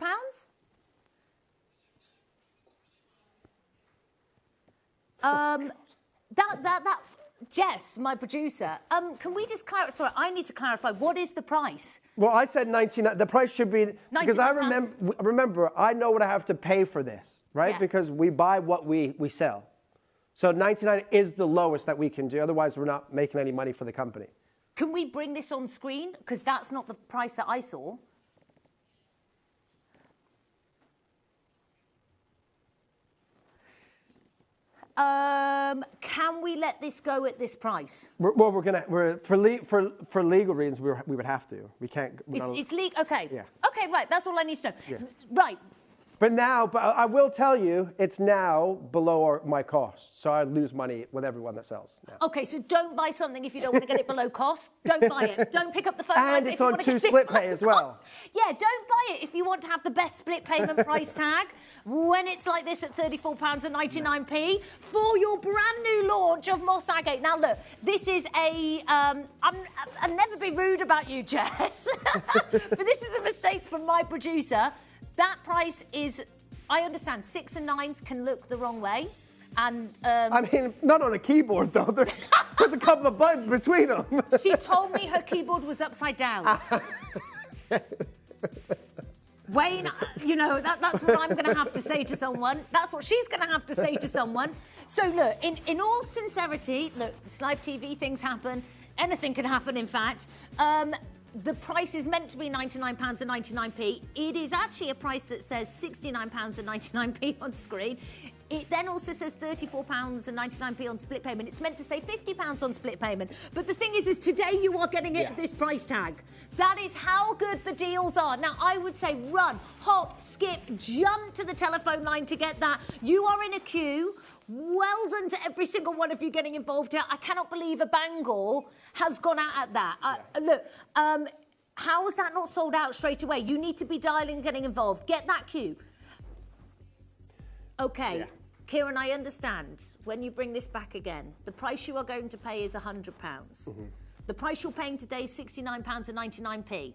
Q: Jess, my producer, can we just clarify? Sorry, I need to clarify. What is the price?
S: Well, I said 99. The price should be, because I remember, I know what I have to pay for this, right?
Q: Yeah.
S: Because we buy what we sell. So 99 is the lowest that we can do. Otherwise, we're not making any money for the company.
Q: Can we bring this on screen? Because that's not the price that I saw. Can we let this go at this price?
S: For legal reasons, we would have to. We can't.
Q: It's legal. Okay.
S: Yeah.
Q: Okay, right. That's all I need to know.
S: Yes.
Q: Right.
S: But I will tell you, it's now below my cost. So I lose money with everyone that sells now.
Q: Okay, so don't buy something if you don't want to get it below cost. Don't buy it. Don't pick up the phone.
S: And it's on 2 split pay as well.
Q: Yeah, don't buy it if you want to have the best split payment price tag when it's like this at £34.99 for your brand new launch of Moss Agate. Now look, this is I'll never be rude about you, Jess, but this is a mistake from my producer. That price is, I understand, 6 and 9s can look the wrong way. And
S: I mean, not on a keyboard though. There's a couple of buttons between them.
Q: She told me her keyboard was upside down. Wayne, you know, that's what I'm going to have to say to someone. That's what she's going to have to say to someone. So look, in all sincerity, look, it's live TV, things happen. Anything can happen, in fact. The price is meant to be £99.99. It is actually a price that says £69.99 on screen. It then also says £34.99 on split payment. It's meant to say £50 on split payment. But the thing is today you are getting it at this price tag. That is how good the deals are. Now, I would say run, hop, skip, jump to the telephone line to get that. You are in a queue. Well done to every single one of you getting involved here. I cannot believe a bangle has gone out at that. Look, how is that not sold out straight away? You need to be dialing and getting involved. Get that queue. Okay. Yeah. Kieran, I understand when you bring this back again, the price you are going to pay is £100. Mm-hmm. The price you're paying today is £69.99,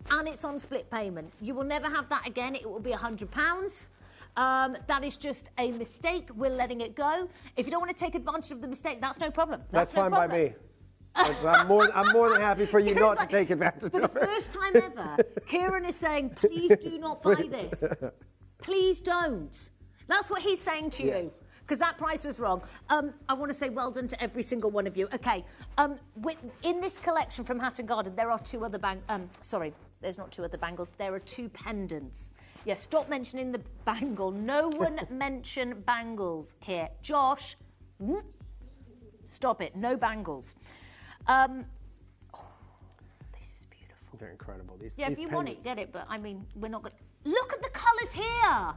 Q: and it's on split payment. You will never have that again. It will be £100. That is just a mistake. We're letting it go. If you don't want to take advantage of the mistake, that's no problem.
S: That's fine by me. I'm more than happy for you not to take advantage of it.
Q: For the first time ever, Kieran is saying, please do not buy this. Please don't. That's what he's saying to you, because that price was wrong. I want to say well done to every single one of you. Okay, in this collection from Hatton Garden, there are two other sorry, there's not two other bangles. There are two pendants. Yes, stop mentioning the bangle. No one mention bangles here. Josh, stop it. No bangles. This is beautiful.
S: They're incredible. These
Q: if you want it, get it. But I mean, we're not going to... Look at the colours here.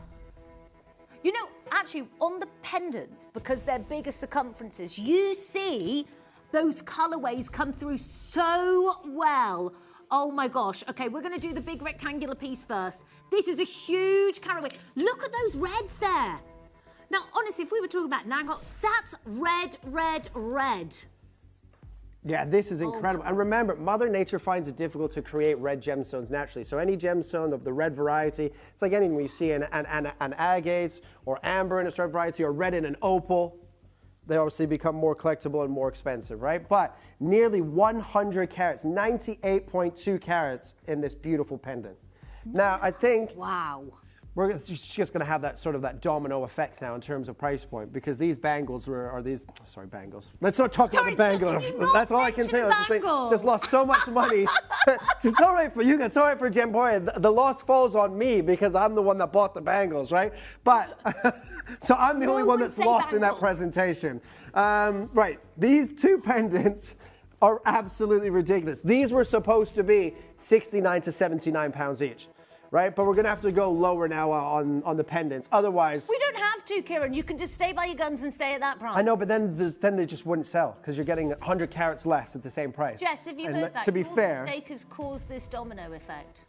Q: You know, actually, on the pendant, because they're bigger circumferences, you see those colourways come through so well. Oh, my gosh. OK, we're going to do the big rectangular piece first. This is a huge caraway. Look at those reds there. Now, honestly, if we were talking about Nagel, that's red, red, red.
S: Yeah, this is incredible. And remember, Mother Nature finds it difficult to create red gemstones naturally. So any gemstone of the red variety, it's like anything you see an agate or amber in a certain variety or red in an opal, they obviously become more collectible and more expensive, right? But nearly 100 carats, 98.2 carats in this beautiful pendant. Now, I think...
Q: Wow.
S: We're just going to have that sort of that domino effect now in terms of price point, because these bangles sorry, bangles. Let's not talk about the bangles. That's all I can tell you. Just lost so much money. It's all right for you. It's all right for Gemporia. The loss falls on me because I'm the one that bought the bangles, right? But so I'm the only one that's lost in that presentation. Right. These two pendants are absolutely ridiculous. These were supposed to be £69 to £79 each. Right, but we're going to have to go lower now on the pendants. Otherwise...
Q: We don't have to, Kieran. You can just stay by your guns and stay at that price.
S: I know, but then they just wouldn't sell because you're getting 100 carats less at the same price.
Q: Jess, have you heard that?
S: To be fair...
Q: Your mistake has caused this domino effect.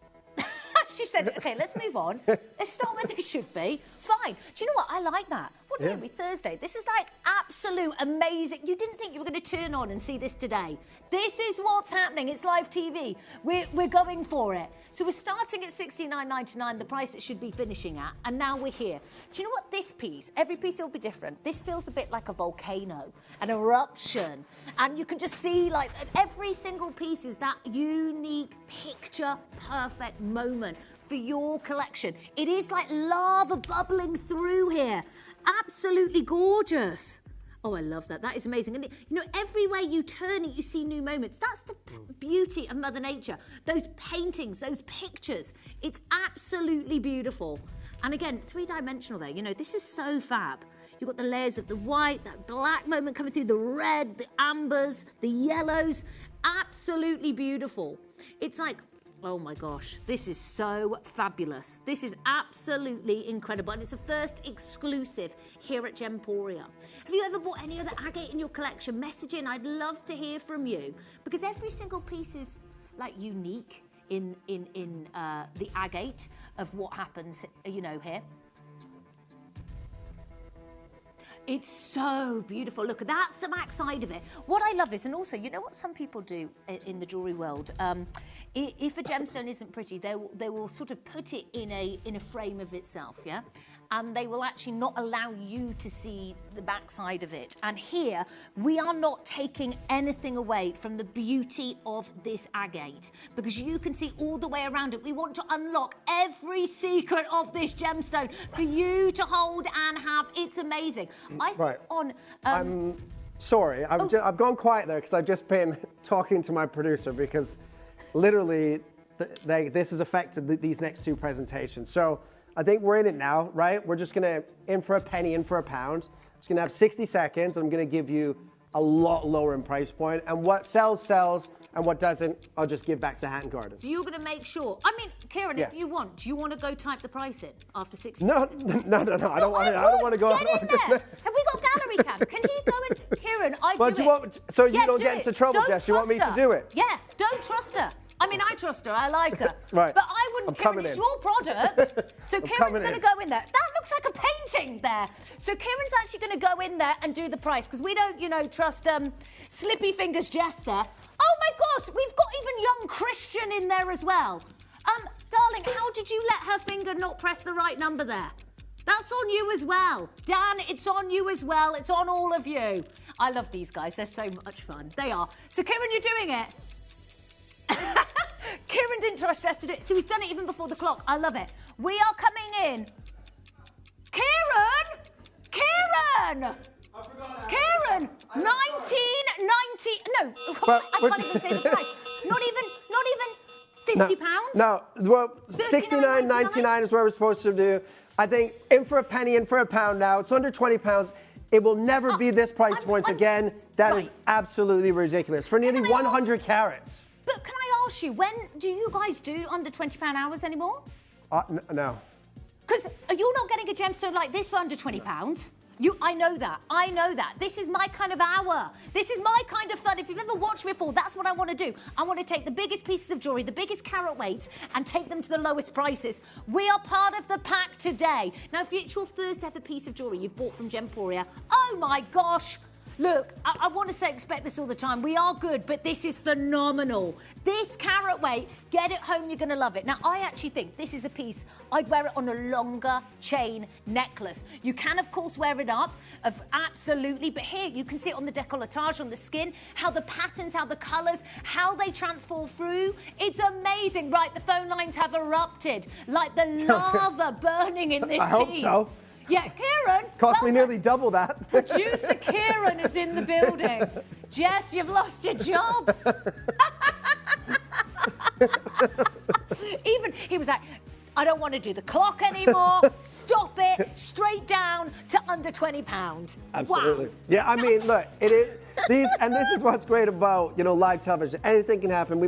Q: She said, OK, let's move on. Let's start where this should be. Fine. Do you know what? I like that. What day are we? Thursday. This is like absolute amazing. You didn't think you were going to turn on and see this today. This is what's happening. It's live TV. We're going for it. So we're starting at $69.99, the price it should be finishing at, and now we're here. Do you know what this piece, every piece will be different. This feels a bit like a volcano, an eruption. And you can just see like every single piece is that unique picture perfect moment for your collection. It is like lava bubbling through here. Absolutely gorgeous. Oh, I love that. That is amazing. And, you know, everywhere you turn it, you see new moments. That's the beauty of Mother Nature. Those paintings, those pictures. It's absolutely beautiful. And again, three-dimensional there. You know, this is so fab. You've got the layers of the white, that black moment coming through, the red, the ambers, the yellows. Absolutely beautiful. It's like, Oh my gosh, this is so fabulous. This is absolutely incredible, and it's a first exclusive here at Gemporia. Have you ever bought any other agate in your collection? Message in, I'd love to hear from you, because every single piece is like unique in the agate of what happens, you know, here. It's so beautiful. Look, that's the back side of it. What I love is, and also, you know what some people do in the jewellery world? If a gemstone isn't pretty, they will sort of put it in a frame of itself, yeah? And they will actually not allow you to see the back side of it. And here, we are not taking anything away from the beauty of this agate, because you can see all the way around it. We want to unlock every secret of this gemstone for you to hold and have. It's amazing. I think on...
S: I'm sorry, I've gone quiet there because I've just been talking to my producer, because literally this has affected these next two presentations. So I think we're in it now, right? We're just gonna in for a penny, in for a pound. Just gonna have 60 seconds. I'm gonna give you a lot lower in price point, and what sells, and what doesn't, I'll just give back to Hatton Garden.
Q: So you're gonna make sure. I mean, Kieran,
S: Yeah.
Q: if you want, do you want to go type the price in after 60?
S: No, I don't want to go.
Q: Get in there. Have we got gallery cam? Can he go in? Kieran, I
S: But
Q: do
S: you
Q: it.
S: want, so you
Q: Yeah,
S: don't
Q: do
S: get
Q: it.
S: into trouble,
Q: Don't
S: Jess. You want me
Q: trust
S: to
Q: her.
S: do it?
Q: Yeah, don't trust her. I mean, I trust her. I like her.
S: Right.
Q: But I wouldn't.
S: I'm
Q: Kieran,
S: coming
Q: it's
S: in.
Q: your product. So Kieran's
S: coming
Q: going to
S: in.
Q: go in there. That looks like a painting there. So Kieran's actually going to go in there and do the price, because we don't, you know, trust Slippy Fingers Jess there. Oh my gosh, we've got even young Christian in there as well. Darling, how did you let her finger not press the right number there? That's on you as well. Dan, it's on you as well. It's on all of you. I love these guys. They're so much fun. They are. So, Kieran, you're doing it. Kieran didn't trust Jess to do it. So he's done it even before the clock. I love it. We are coming in. Kieran! Kieran! Kieran! 1990. No, I can't even say the price. Not even £50?
S: No, well, 69.99 is what we're supposed to do. I think in for a penny, in for a pound now. It's under £20. It will never be this price point again. That is absolutely ridiculous. For nearly 100 carats.
Q: But can I ask you, when do you guys do under £20 hours anymore?
S: No.
Q: Because you're not getting a gemstone like this for under £20. I know that. I know that. This is my kind of hour. This is my kind of fun. If you've ever watched me before, that's what I want to do. I want to take the biggest pieces of jewellery, the biggest carat weights, and take them to the lowest prices. We are part of the pack today. Now, if it's your first ever piece of jewellery you've bought from Gemporia, oh my gosh. Look, I want to say expect this all the time. We are good, but this is phenomenal. This carat weight, get it home, you're going to love it. Now, I actually think this is a piece, I'd wear it on a longer chain necklace. You can, of course, wear it up, absolutely, but here you can see it on the décolletage, on the skin, how the patterns, how the colours, how they transform through. It's amazing. Right, the phone lines have erupted, like the lava burning in this
S: I hope
Q: piece.
S: so.
Q: Yeah, Kieran.
S: Cost me nearly double that.
Q: Producer Kieran is in the building. Jess, you've lost your job. Even he was like, I don't want to do the clock anymore. Stop it. Straight down to under £20.
S: Absolutely.
Q: Wow.
S: Yeah, I mean, look, it is these, and this is what's great about, you know, live television. Anything can happen.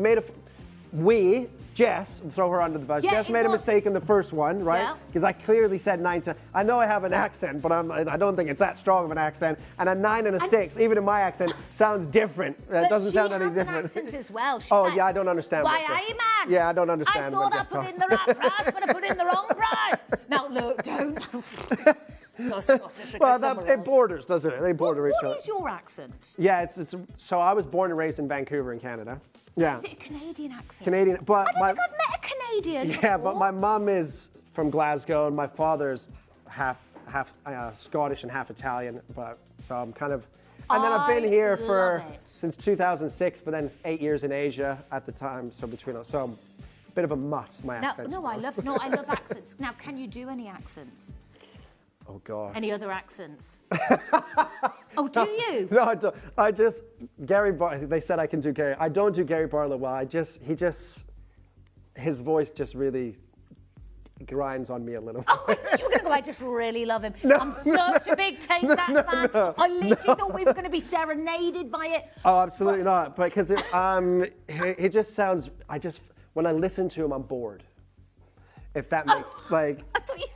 S: Jess, throw her under the bus.
Q: Yeah,
S: Jess made a mistake in the first one, right? Because I clearly said 9. I know I have an accent, but I don't think it's that strong of an accent. And a 9 and a 6, even in my accent, sounds different. It doesn't sound any different.
Q: An accent as well.
S: Yeah, I don't understand.
Q: Why, aye, man?
S: Yeah, I don't understand.
Q: I thought I put in the right price, but I put in the wrong price. Now, look, don't. You're Scottish.
S: It borders, doesn't it? They border each other.
Q: What is your accent?
S: Yeah, so I was born and raised in Vancouver in Canada. Yeah.
Q: Is it a Canadian accent?
S: Canadian, but
Q: I don't think I've met a Canadian
S: Yeah,
Q: before.
S: but my mom is from Glasgow and my father's half Scottish and half Italian. But so I'm kind of, and then I've been here since 2006, but then 8 years in Asia at the time. So a bit of a mutt, my accent.
Q: I love accents. Now, can you do any accents?
S: Oh God.
Q: Any other accents? Oh, do you?
S: No, I don't. Gary Barlow, they said I can do Gary. I don't do Gary Barlow well. His voice just really grinds on me a little.
Q: Oh, I thought you were going to go, I just really love him. I'm such a big Take That fan. I literally thought we were going to be serenaded by it.
S: Oh, absolutely not. Because he just sounds, when I listen to him, I'm bored. If that makes like. I thought you.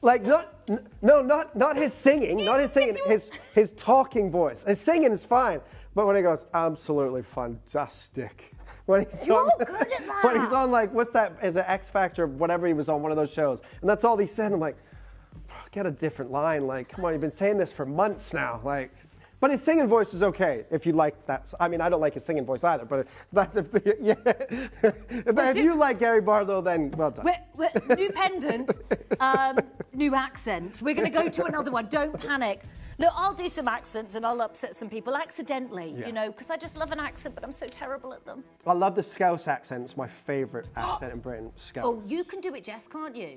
S: Like not his singing, not his singing, his talking voice. His singing is fine, but when he goes, absolutely fantastic. When he's
Q: You're
S: on,
Q: good at that.
S: When he's on like, what's that? Is it X Factor? Whatever he was on, one of those shows, and that's all he said. I'm like, get a different line. Like, come on, you've been saying this for months now. Like, but his singing voice is okay if you like that. I mean, I don't like his singing voice either, but that's if you like Gary Barlow, then well done.
Q: New pendant, new accent. We're going to go to another one. Don't panic. Look, I'll do some accents and I'll upset some people accidentally, you know, because I just love an accent, but I'm so terrible at them.
S: I love the Scouse accent. It's my favourite accent in Britain. Scouse.
Q: Oh, you can do it, Jess, can't you?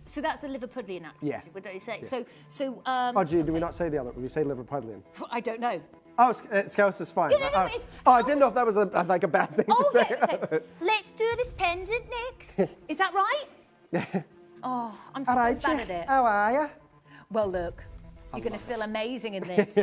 Q: So that's a Liverpudlian accent.
S: Yeah.
Q: What do you say?
S: Yeah.
Q: So.
S: Oh, gee, do we not say the other? Do we say Liverpudlian?
Q: I don't know.
S: Oh, Scouse is fine.
Q: No,
S: I didn't know if that was like a bad thing to say.
Q: Okay. Let's do this pendant next. Is that right?
S: Yeah.
Q: Oh, I'm so
S: right,
Q: bad at it.
S: How are you?
Q: Well, look, you're going to feel amazing in this.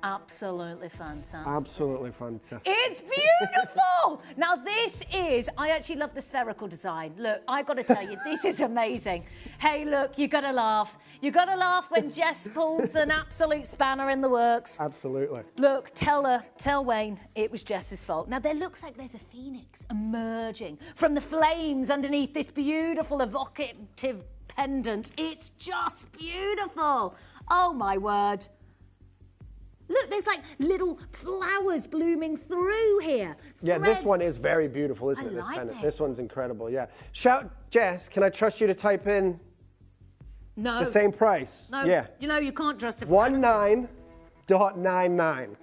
Q: Absolutely fantastic.
S: Absolutely fantastic.
Q: It's beautiful! Now this is, I actually love the spherical design. Look, I got to tell you, this is amazing. Hey, look, you got to laugh. You got to laugh when Jess pulls an absolute spanner in the works.
S: Absolutely.
Q: Look, tell Wayne it was Jess's fault. Now there looks like there's a phoenix emerging from the flames underneath this beautiful evocative pendant. It's just beautiful. Oh my word. Look, there's like little flowers blooming through here.
S: Yeah, this one is very beautiful, isn't it? This pendant. This one's incredible, yeah. Shout, Jess, can I trust you to type in
Q: the
S: same price?
Q: No,
S: yeah.
Q: You know you can't trust it.
S: 19.99.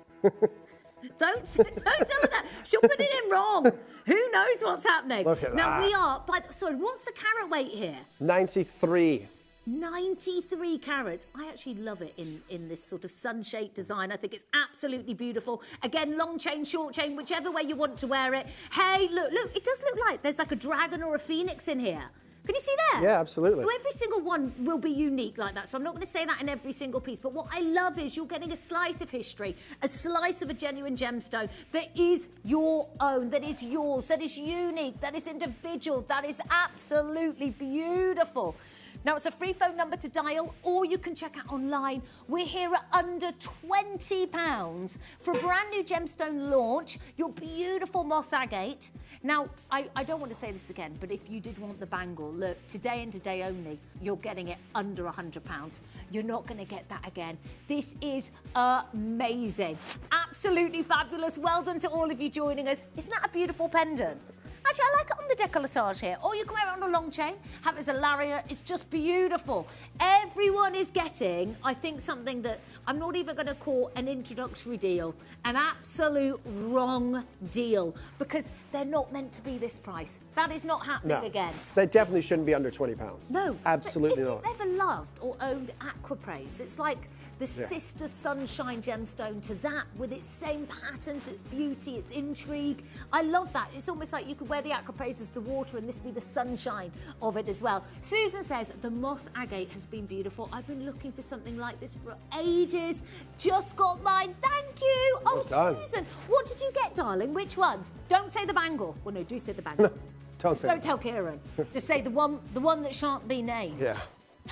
Q: Don't tell her that. She'll put it in wrong. Who knows what's happening?
S: Look at
Q: now
S: that.
Q: we are, sorry, what's the carat weight here?
S: 93.
Q: 93 carats. I actually love it in this sort of sun-shaped design. I think it's absolutely beautiful. Again, long chain, short chain, whichever way you want to wear it. Hey, look, it does look like there's like a dragon or a phoenix in here. Can you see that?
S: Yeah, absolutely.
Q: So every single one will be unique like that. So I'm not going to say that in every single piece. But what I love is you're getting a slice of history, a slice of a genuine gemstone that is your own, that is yours, that is unique, that is individual, that is absolutely beautiful. Now, it's a free phone number to dial, or you can check out online. We're here at under £20 for a brand new gemstone launch, your beautiful moss agate. Now, I don't want to say this again, but if you did want the bangle, look, today and today only, you're getting it under £100. You're not going to get that again. This is amazing. Absolutely fabulous. Well done to all of you joining us. Isn't that a beautiful pendant? Actually, I like it on the décolletage here. Or you can wear it on a long chain, have it as a lariat. It's just beautiful. Everyone is getting, I think, something that I'm not even going to call an introductory deal, an absolute wrong deal, because they're not meant to be this price. That is not happening again.
S: They definitely shouldn't be under £20.
Q: No.
S: Absolutely not.
Q: If you've ever loved or owned Aquapraise, it's like the sister sunshine gemstone to that, with its same patterns, its beauty, its intrigue. I love that. It's almost like you could wear the Aquapraise as the water and this be the sunshine of it as well. Susan says the moss agate has been beautiful. I've been looking for something like this for ages. Just got mine. Thank you.
S: Well done.
Q: Susan, what did you get, darling? Which ones? Don't say the bangle. Well, no, do say the bangle.
S: Don't
Q: tell Kieran. Just say the one that shan't be named.
S: Yeah.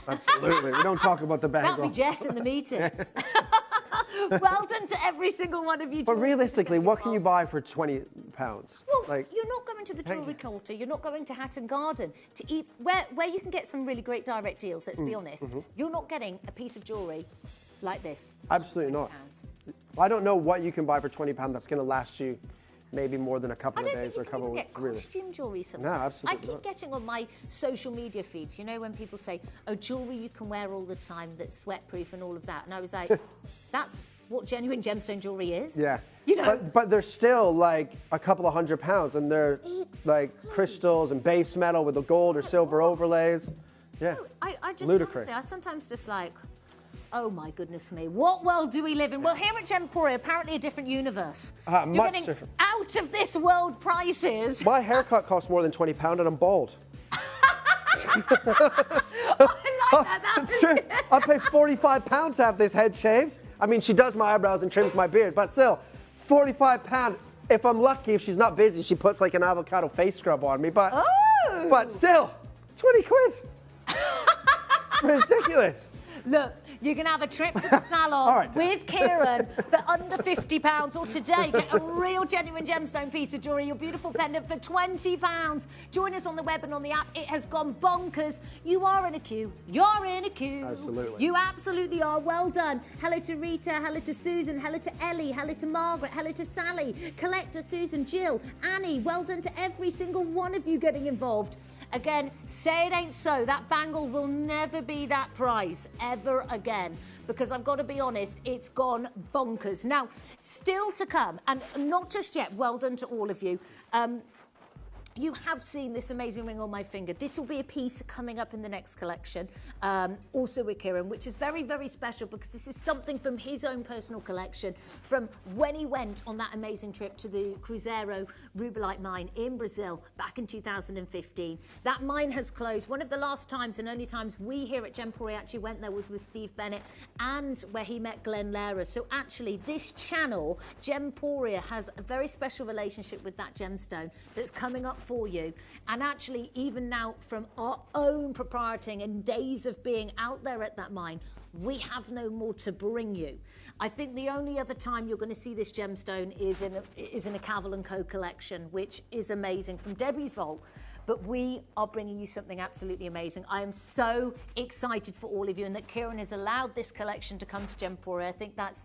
S: Absolutely. We don't talk about the bangle.
Q: That'll be Jess in the meeting. Well done to every single one of you.
S: But realistically, what can you buy for £20?
Q: Well, you're not going to the jewellery quarter. You're not going to Hatton Garden to eat where you can get some really great direct deals. Let's be honest. You're not getting a piece of jewellery like this.
S: Absolutely not. I don't know what you can buy for £20 that's going to last you maybe more than a couple of days or a couple of weeks.
Q: Get costume jewellery sometimes.
S: No, absolutely
Q: I keep getting on my social media feeds, you know, when people say, oh, jewellery you can wear all the time that's sweat-proof and all of that. And I was like, that's what genuine gemstone jewellery is.
S: Yeah.
Q: You know?
S: But they're still like a couple of £100, and they're like crystals and base metal with the gold or silver overlays. Yeah.
Q: No, I just
S: ludicrous.
Q: Honestly, I sometimes just like, oh my goodness me, what world do we live in? Well, here at Gemporia, apparently a different universe. You're
S: much
Q: getting
S: different.
Q: out of this world prices.
S: My haircut costs more than £20 and I'm bald.
Q: I like that.
S: That's true. I pay £45 to have this head shaved. I mean, she does my eyebrows and trims my beard, but still, £45 If I'm lucky, if she's not busy, she puts like an avocado face scrub on me. But still, 20 quid. Ridiculous.
Q: Look, you can have a trip to the salon with Kieran for under £50, or today get a real genuine gemstone piece of jewellery, your beautiful pendant for £20. Join us on the web and on the app. It has gone bonkers. You are in a queue. You're in a queue.
S: Absolutely.
Q: You absolutely are. Well done. Hello to Rita. Hello to Susan. Hello to Ellie. Hello to Margaret. Hello to Sally. Collector, Susan, Jill, Annie. Well done to every single one of you getting involved. Again, say it ain't so. That bangle will never be that price ever again, because I've got to be honest, it's gone bonkers. Now, still to come, and not just yet, well done to all of you. You have seen this amazing ring on my finger. This will be a piece coming up in the next collection, also with Kieran, which is very, very special because this is something from his own personal collection from when he went on that amazing trip to the Cruzeiro rubellite mine in Brazil back in 2015. That mine has closed. One of the last times and only times we here at Gemporia actually went there was with Steve Bennett, and where he met Glenn Lehrer. So actually this channel, Gemporia, has a very special relationship with that gemstone that's coming up for you. And actually, even now, from our own proprieting and days of being out there at that mine, we have no more to bring you. I think the only other time you're going to see this gemstone is in a Cavell & Co collection, which is amazing, from Debbie's vault. But we are bringing you something absolutely amazing. I am so excited for all of you, and that Kieran has allowed this collection to come to Gemporia. I think that's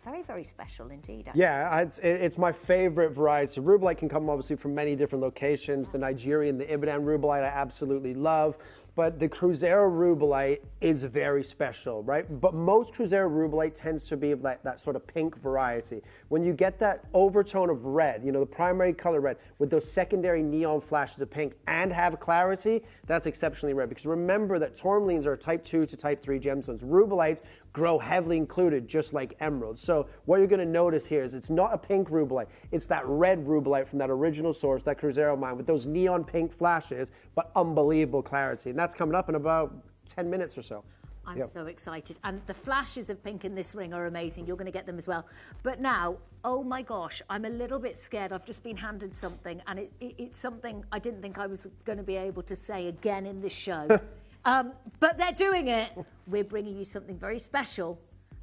Q: very, very special indeed.
S: Yeah, it's my favorite variety. Rubellite can come obviously from many different locations. The Nigerian, the Ibadan rubellite I absolutely love. But the Cruzeiro rubellite is very special, right? But most Cruzeiro rubellite tends to be of that sort of pink variety. When you get that overtone of red, you know, the primary color red, with those secondary neon flashes of pink and have clarity, that's exceptionally rare. Because remember that tourmalines are type 2 to type 3 gemstones. Rubellites grow heavily included, just like emeralds. So what you're going to notice here is it's not a pink rubellite. It's that red rubellite from that original source, that Cruzeiro mine, with those neon pink flashes, but unbelievable clarity. And that's coming up in about 10 minutes or so.
Q: I'm so excited. And the flashes of pink in this ring are amazing. You're going to get them as well. But now, oh my gosh, I'm a little bit scared. I've just been handed something, and it's something I didn't think I was going to be able to say again in this show. But they're doing it. We're bringing you something very special,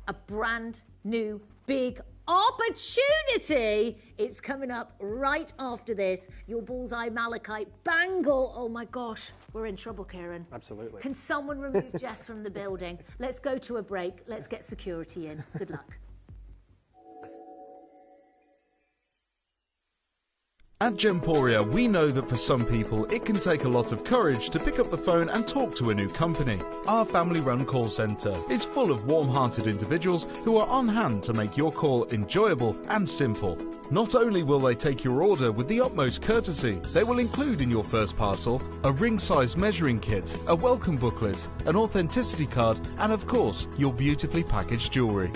Q: a brand new big opportunity. It's coming up right after this. Your bullseye malachite bangle. Oh my gosh, we're in trouble, Kieran.
S: Absolutely.
Q: Can someone remove Jess from the building? Let's go to a break. Let's get security in. Good luck.
D: At Gemporia, we know that for some people, it can take a lot of courage to pick up the phone and talk to a new company. Our family-run call centre is full of warm-hearted individuals who are on hand to make your call enjoyable and simple. Not only will they take your order with the utmost courtesy, they will include in your first parcel a ring-size measuring kit, a welcome booklet, an authenticity card, and of course, your beautifully packaged jewellery.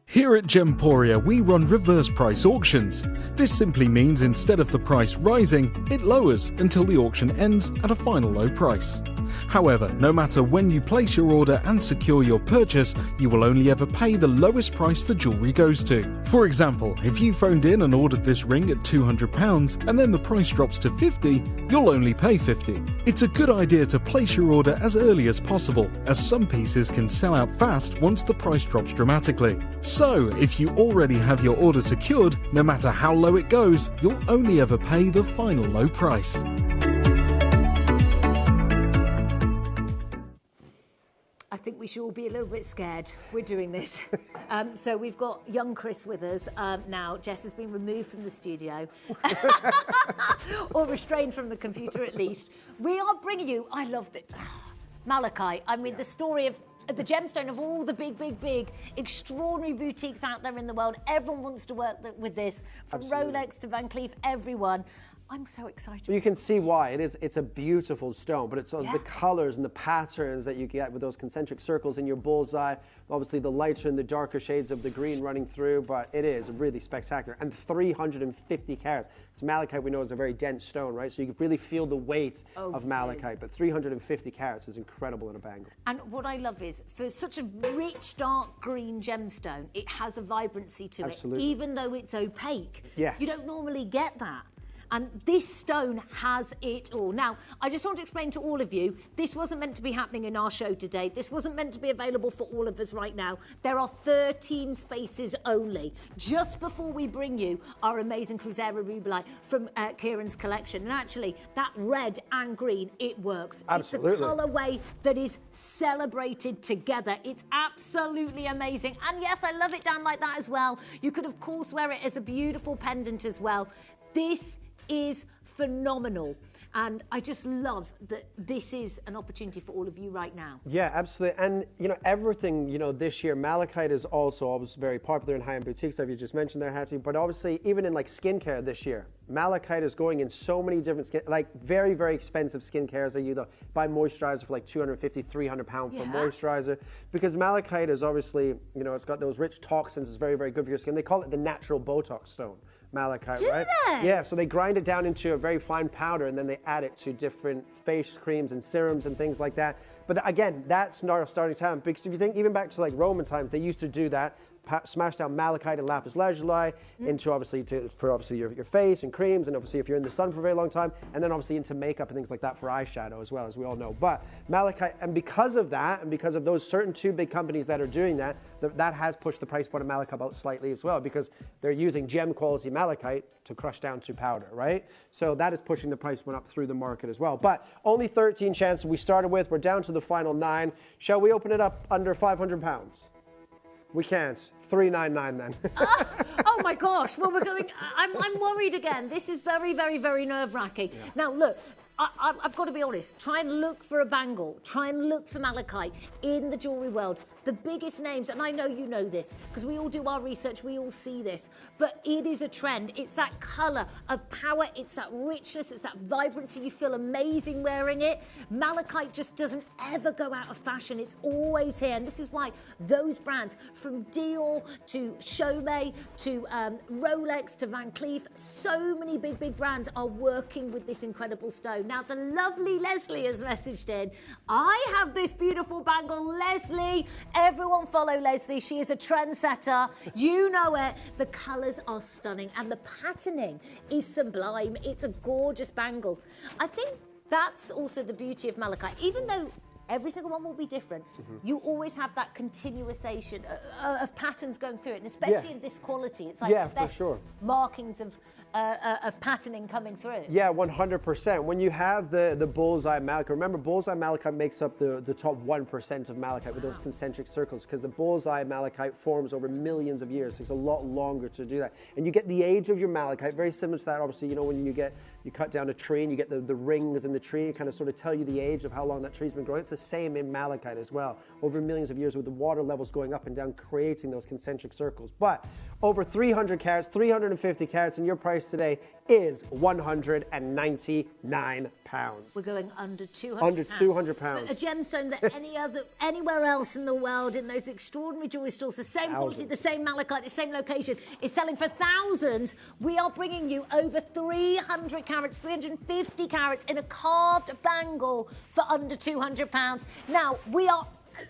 D: Here at Gemporia, we run reverse price auctions. This simply means instead of the price rising, it lowers until the auction ends at a final low price. However, no matter when you place your order and secure your purchase, you will only ever pay the lowest price the jewellery goes to. For example, if you phoned in and ordered this ring at £200 and then the price drops to £50, you'll only pay £50. It's a good idea to place your order as early as possible, as some pieces can sell out fast once the price drops dramatically. So, if you already have your order secured, no matter how low it goes, you'll only ever pay the final low price.
Q: I think we should all be a little bit scared. We're doing this. So we've got young Chris with us now. Jess has been removed from the studio. Or restrained from the computer at least. We are bringing you, I loved it, malachite. I mean, the story of the gemstone of all the big, extraordinary boutiques out there in the world. Everyone wants to work with this, from Absolutely. Rolex to Van Cleef, everyone. I'm so excited.
S: You can see why. It's a beautiful stone, but it's the colors and the patterns that you get with those concentric circles in your bullseye. Obviously, the lighter and the darker shades of the green running through, but it is really spectacular. And 350 carats. So malachite, we know, is a very dense stone, right? So you can really feel the weight of malachite, but 350 carats is incredible in a bangle.
Q: And what I love is, for such a rich, dark green gemstone, it has a vibrancy to it, even though it's opaque.
S: Yes.
Q: You don't normally get that. And this stone has it all. Now, I just want to explain to all of you, this wasn't meant to be happening in our show today. This wasn't meant to be available for all of us right now. There are 13 spaces only, just before we bring you our amazing Cruzeiro Rubelite from Kieran's collection. And actually, that red and green, it works.
S: Absolutely.
Q: It's a colourway that is celebrated together. It's absolutely amazing. And yes, I love it down like that as well. You could, of course, wear it as a beautiful pendant as well. This is phenomenal, and I just love that this is an opportunity for all of you right now.
S: Yeah, absolutely. And you know, everything, you know, this year malachite is also obviously very popular in high-end boutiques, as you just mentioned there, Hattie, but obviously even in like skincare this year, malachite is going in so many different very, very expensive skincares that you buy moisturizer for like 250, 300 pounds for moisturizer, because malachite is obviously, you know, it's got those rich toxins, it's very, very good for your skin. They call it the natural Botox stone. Malachite, right? Yeah, so they grind it down into a very fine powder and then they add it to different face creams and serums and things like that. But again, that's not a starting time, because if you think even back to like Roman times, they used to do that. Smash down malachite and lapis lazuli into obviously your face and creams, and obviously if you're in the sun for a very long time, and then obviously into makeup and things like that for eyeshadow as well, as we all know. But malachite, and because of that, and because of those certain two big companies that are doing that, that has pushed the price point of malachite out slightly as well, because they're using gem quality malachite to crush down to powder, right? So that is pushing the price point up through the market as well. But only 13 chances we started with. We're down to the final 9. Shall we open it up under 500 pounds? We can't. 399 then.
Q: Oh my gosh. Well, we're going. I'm worried again. This is very, very, very nerve-wracking. Yeah. Now, look. I've got to be honest, try and look for a bangle, try and look for malachite in the jewellery world. The biggest names, and I know you know this, because we all do our research, we all see this, but it is a trend. It's that colour of power, it's that richness, it's that vibrancy. You feel amazing wearing it. Malachite just doesn't ever go out of fashion. It's always here, and this is why those brands, from Dior to Chaumet to Rolex to Van Cleef, so many big, big brands are working with this incredible stone. Now, the lovely Leslie has messaged in, I have this beautiful bangle. Leslie, everyone follow Leslie. She is a trendsetter. You know it. The colours are stunning and the patterning is sublime. It's a gorgeous bangle. I think that's also the beauty of malachite. Even though every single one will be different, you always have that continuation of patterns going through it, and especially in this quality. It's like the best markings of patterning coming through.
S: Yeah, 100%. When you have the bullseye malachite, remember bullseye malachite makes up the top 1% of malachite with those concentric circles, because the bullseye malachite forms over millions of years. So it's a lot longer to do that. And you get the age of your malachite, very similar to that, obviously, you know, when you cut down a tree and you get the rings in the tree, kind of sort of tell you the age of how long that tree's been growing. It's the same in malachite as well, over millions of years with the water levels going up and down, creating those concentric circles. But over 300 carats, 350 carats, and your price today is £199.
Q: We're going under 200.
S: Under 200 pounds.
Q: A gemstone that anywhere else in the world, in those extraordinary jewelry stores, the same quality, the same malachite, the same location, is selling for thousands. We are bringing you over 300 carats, 350 carats in a carved bangle for under £200. Now,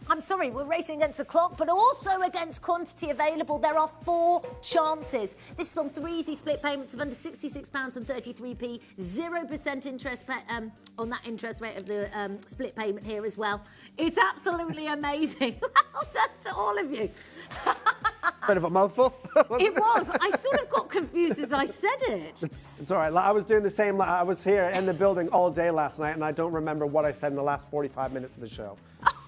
Q: I'm sorry, we're racing against the clock, but also against quantity available. There are 4 chances. This is on 3 easy split payments of under £66.33p, 0% interest on that interest rate of the split payment here as well. It's absolutely amazing. Well done to all of you.
S: Bit of a mouthful.
Q: It was. I sort of got confused as I said it.
S: It's all right. I was doing the same. I was here in the building all day last night, and I don't remember what I said in the last 45 minutes of the show.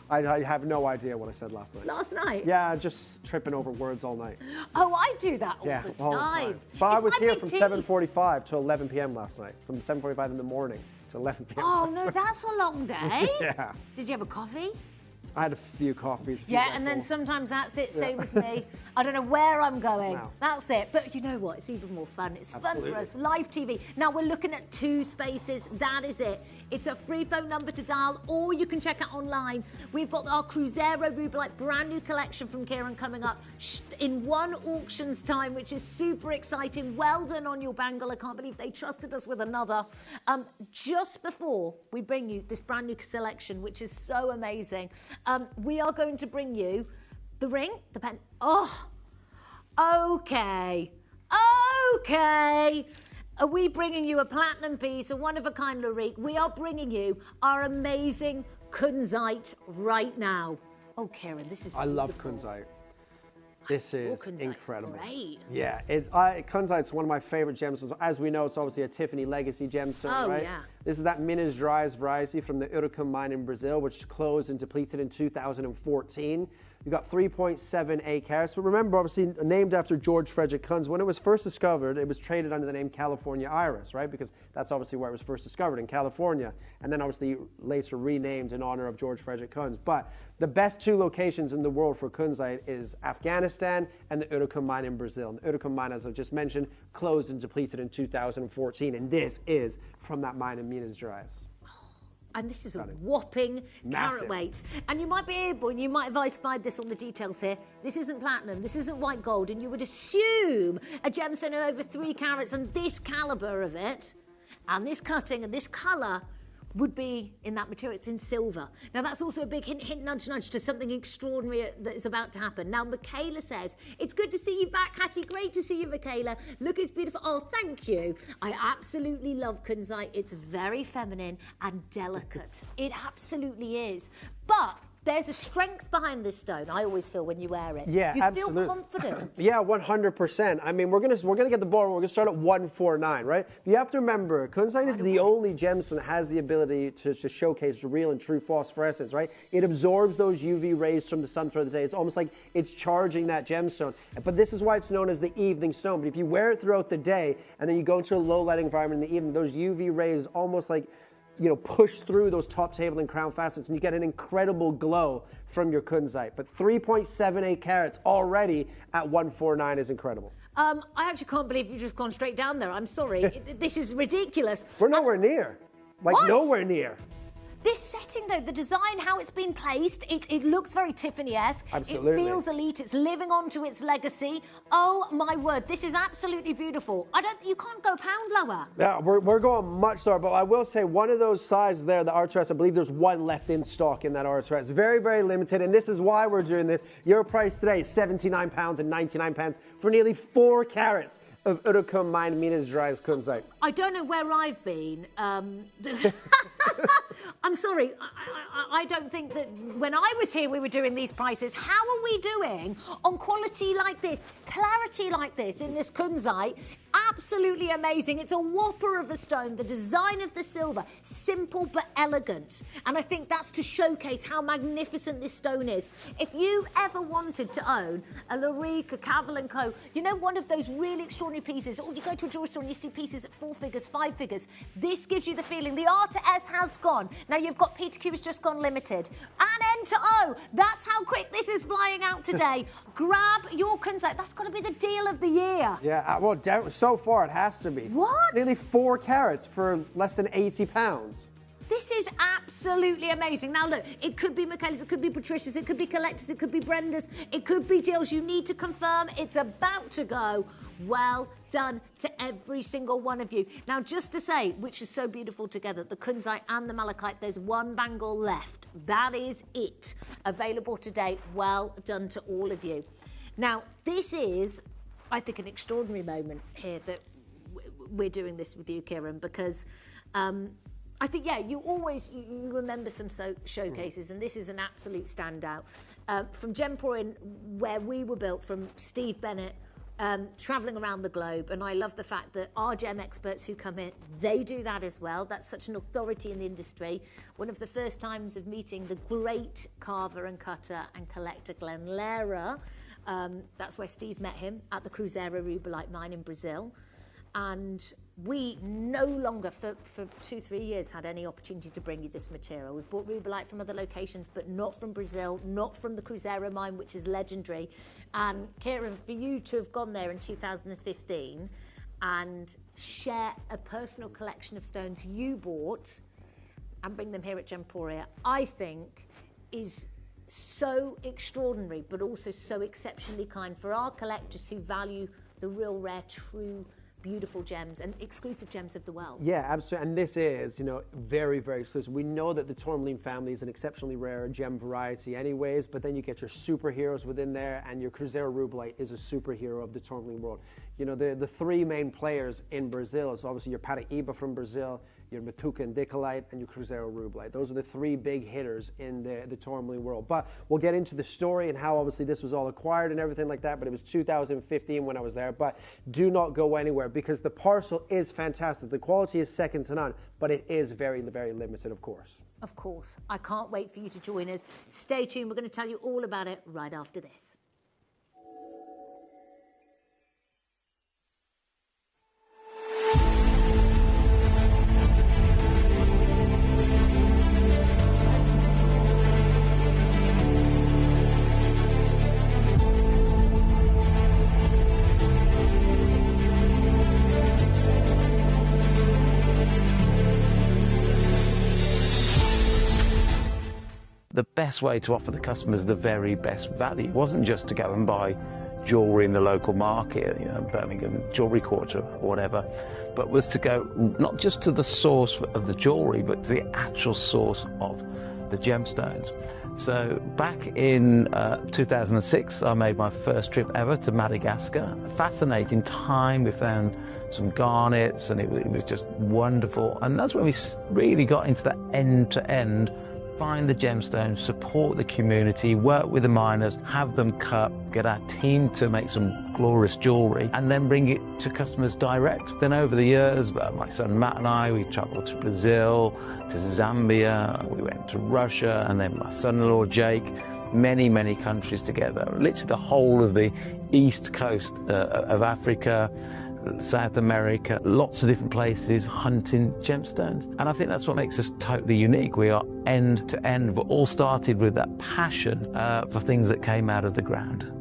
S: I have no idea what I said last night.
Q: Last night?
S: Yeah, just tripping over words all night.
Q: Oh, I do that all the time.
S: All the time. But I was here from 7:45 to 11 p.m. last night. From 7:45 in the morning to 11 p.m.
Q: Oh, no, that's a long day.
S: Yeah.
Q: Did you have a coffee?
S: I had a few coffees.
Q: Yeah, and then sometimes that's it, same as me. I don't know where I'm going.
S: No.
Q: That's it. But you know what? It's even more fun. It's fun for us. Live TV. Now we're looking at 2 spaces. That is it. It's a free phone number to dial, or you can check out online. We've got our Cruzeiro Rubelite brand new collection from Kieran coming up in 1 auction's time, which is super exciting. Well done on your bangle. I can't believe they trusted us with another. Just before we bring you this brand new selection, which is so amazing, we are going to bring you the ring, the pen. Oh, okay. Are we bringing you a platinum piece, a one-of-a-kind Larique? We are bringing you our amazing kunzite right now. Oh, Kieran, this is beautiful.
S: I love kunzite. This is incredible.
Q: Great.
S: Yeah, kunzite's one of my favorite gemstones. As we know, it's obviously a Tiffany legacy gemstone, right?
Q: Yeah.
S: This is that Minas Gerais variety from the Urucum mine in Brazil, which closed and depleted in 2014. You've got 3.78 carats, but remember, obviously, named after George Frederick Kunz. When it was first discovered, it was traded under the name California Iris, right? Because that's obviously where it was first discovered, in California, and then obviously later renamed in honor of George Frederick Kunz. But the best 2 locations in the world for kunzite is Afghanistan and the Urucum mine in Brazil. And the Urucum mine, as I've just mentioned, closed and depleted in 2014, and this is from that mine in Minas Gerais.
Q: And this is a whopping carat weight. And you might be able, and you might have spied this on the details here, this isn't platinum, this isn't white gold, and you would assume a gemstone of over 3 carats and this calibre of it, and this cutting and this colour would be in that material. It's in silver. Now, that's also a big hint, nudge, nudge to something extraordinary that is about to happen. Now, Michaela says, it's good to see you back, Hattie. Great to see you, Michaela. Look, it's beautiful. Oh, thank you. I absolutely love kunzite. It's very feminine and delicate. It absolutely is. But there's a strength behind this stone, I always feel, when you wear it.
S: Yeah,
Q: you
S: absolutely.
Q: feel confident.
S: Yeah, 100%. I mean, we're gonna get the ball. We're gonna start at 149, right? But you have to remember, kunzite is the only gemstone that has the ability to showcase real and true phosphorescence, right? It absorbs those UV rays from the sun throughout the day. It's almost like it's charging that gemstone. But this is why it's known as the evening stone. But if you wear it throughout the day and then you go into a low light environment in the evening, those UV rays almost like, you know, push through those top table and crown facets, and you get an incredible glow from your kunzite. But 3.78 carats already at 149 is incredible.
Q: I actually can't believe you've just gone straight down there. I'm sorry. This is ridiculous.
S: We're nowhere near. Like,
Q: what?
S: Nowhere near.
Q: This setting, though, the design, how it's been placed, it looks very Tiffany-esque.
S: Absolutely.
Q: It feels elite. It's living on to its legacy. Oh, my word. This is absolutely beautiful. You can't go pound lower.
S: Yeah, we're going much lower, but I will say one of those sizes there, the Arteris, I believe there's 1 left in stock in that Arteris. Very, very limited, and this is why we're doing this. Your price today is £79.99 for nearly 4 carats of Urucum mine Minas Gerais kunzite.
Q: I don't know where I've been. I'm sorry, I don't think that when I was here we were doing these prices. How are we doing on quality like this, clarity like this in this kunzite? Absolutely amazing. It's a whopper of a stone. The design of the silver, simple but elegant. And I think that's to showcase how magnificent this stone is. If you ever wanted to own a Larique, a Cavell & Co., you know, one of those really extraordinary pieces, or you go to a jewelry store and you see pieces at 4 figures, 5 figures, this gives you the feeling. The Art S has gone. Now you've got Peter Q has just gone limited. And N to O. That's how quick this is flying out today. Grab your kunzite. That's got to be the deal of the year.
S: Yeah, well, so far it has to be.
Q: What?
S: Nearly 4 carats for less than £80.
Q: This is absolutely amazing. Now, look, it could be Michaela's, it could be Patricia's, it could be Collector's, it could be Brenda's, it could be Jill's. You need to confirm it's about to go. Well done to every single one of you. Now, just to say, which is so beautiful together, the kunzite and the malachite, there's 1 bangle left. That is it. Available today. Well done to all of you. Now, this is, I think, an extraordinary moment here that we're doing this with you, Kieran, because I think, yeah, you remember some showcases, and this is an absolute standout. From Gemporia, where we were built, from Steve Bennett, travelling around the globe, and I love the fact that our gem experts who come in, they do that as well. That's such an authority in the industry. One of the first times of meeting the great carver and cutter and collector Glenn Lehrer. That's where Steve met him, at the Cruzeiro Rubelite mine in Brazil. And we no longer, for 2-3 years, had any opportunity to bring you this material. We've bought rubellite from other locations, but not from Brazil, not from the Cruzeiro mine, which is legendary. And Kieran, for you to have gone there in 2015 and share a personal collection of stones you bought and bring them here at Gemporia, I think is so extraordinary, but also so exceptionally kind for our collectors who value the real, rare, true, beautiful gems and exclusive gems of the world.
S: Yeah, absolutely. And this is, very, very exclusive. We know that the tourmaline family is an exceptionally rare gem variety anyways, but then you get your superheroes within there, and your Cruzeiro rubellite is a superhero of the tourmaline world. The three main players in Brazil is obviously your Paraíba from Brazil, your Matuca and Dicolite, and your Cruzeiro rubellite. Those are the three big hitters in the tourmaline world. But we'll get into the story and how obviously this was all acquired and everything like that, but it was 2015 when I was there. But do not go anywhere, because the parcel is fantastic. The quality is second to none, but it is very, very limited, of course.
Q: Of course. I can't wait for you to join us. Stay tuned. We're going to tell you all about it right after this.
F: The best way to offer the customers the very best value wasn't just to go and buy jewellery in the local market, Birmingham Jewellery Quarter or whatever, but was to go not just to the source of the jewellery, but to the actual source of the gemstones. So back in 2006, I made my first trip ever to Madagascar. Fascinating time. We found some garnets, and it was just wonderful. And that's when we really got into that end-to-end, find the gemstones, support the community, work with the miners, have them cut, get our team to make some glorious jewellery, and then bring it to customers direct. Then over the years, my son Matt and I, we travelled to Brazil, to Zambia, we went to Russia, and then my son-in-law Jake, many countries together. Literally the whole of the east coast of Africa, South America, lots of different places hunting gemstones. And I think that's what makes us totally unique. We are end to end, but all started with that passion for things that came out of the ground.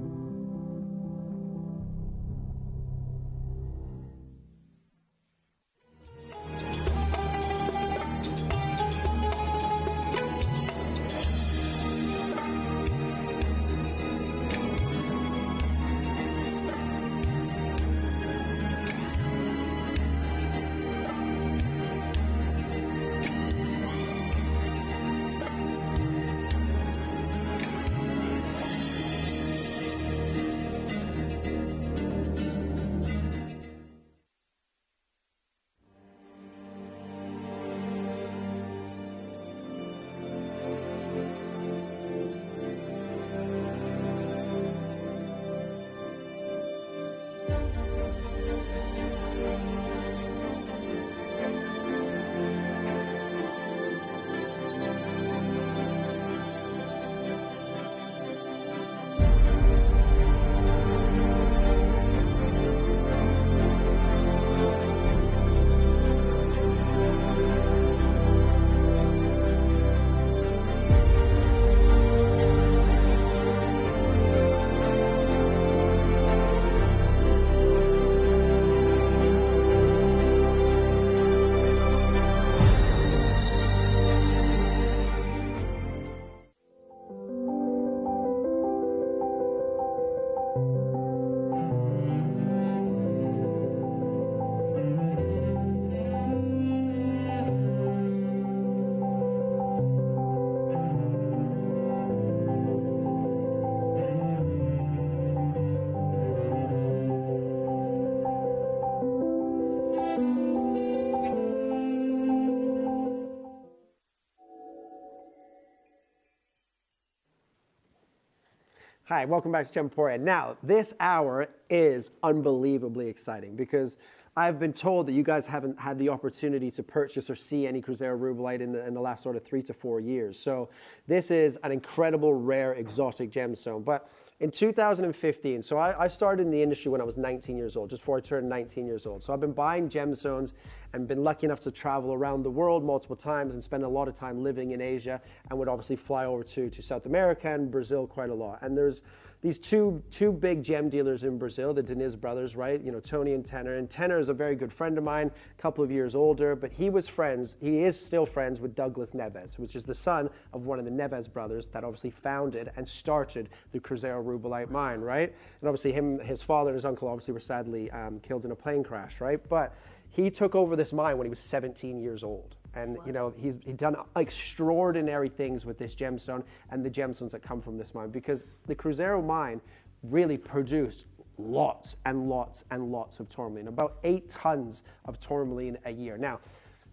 S: Hi, welcome back to Gemporia. Now, this hour is unbelievably exciting because I've been told that you guys haven't had the opportunity to purchase or see any Cruzeiro rubellite in the last sort of 3 to 4 years. So this is an incredible, rare, exotic gemstone. But in 2015, so I started in the industry when I was 19 years old, just before I turned 19 years old. So I've been buying gemstones and been lucky enough to travel around the world multiple times and spend a lot of time living in Asia, and would obviously fly over to South America and Brazil quite a lot. And there's these two big gem dealers in Brazil, the Diniz brothers, right? You know, Tony and Tenor. And Tenor is a very good friend of mine, a couple of years older, but he is still friends with Douglas Neves, which is the son of one of the Neves brothers that obviously founded and started the Cruzeiro rubellite mine, right? And obviously his father and his uncle obviously were sadly killed in a plane crash, right? But he took over this mine when he was 17 years old. And, you know, he's done extraordinary things with this gemstone and the gemstones that come from this mine, because the Cruzeiro mine really produced lots and lots and lots of tourmaline, about 8 tons of tourmaline a year. Now,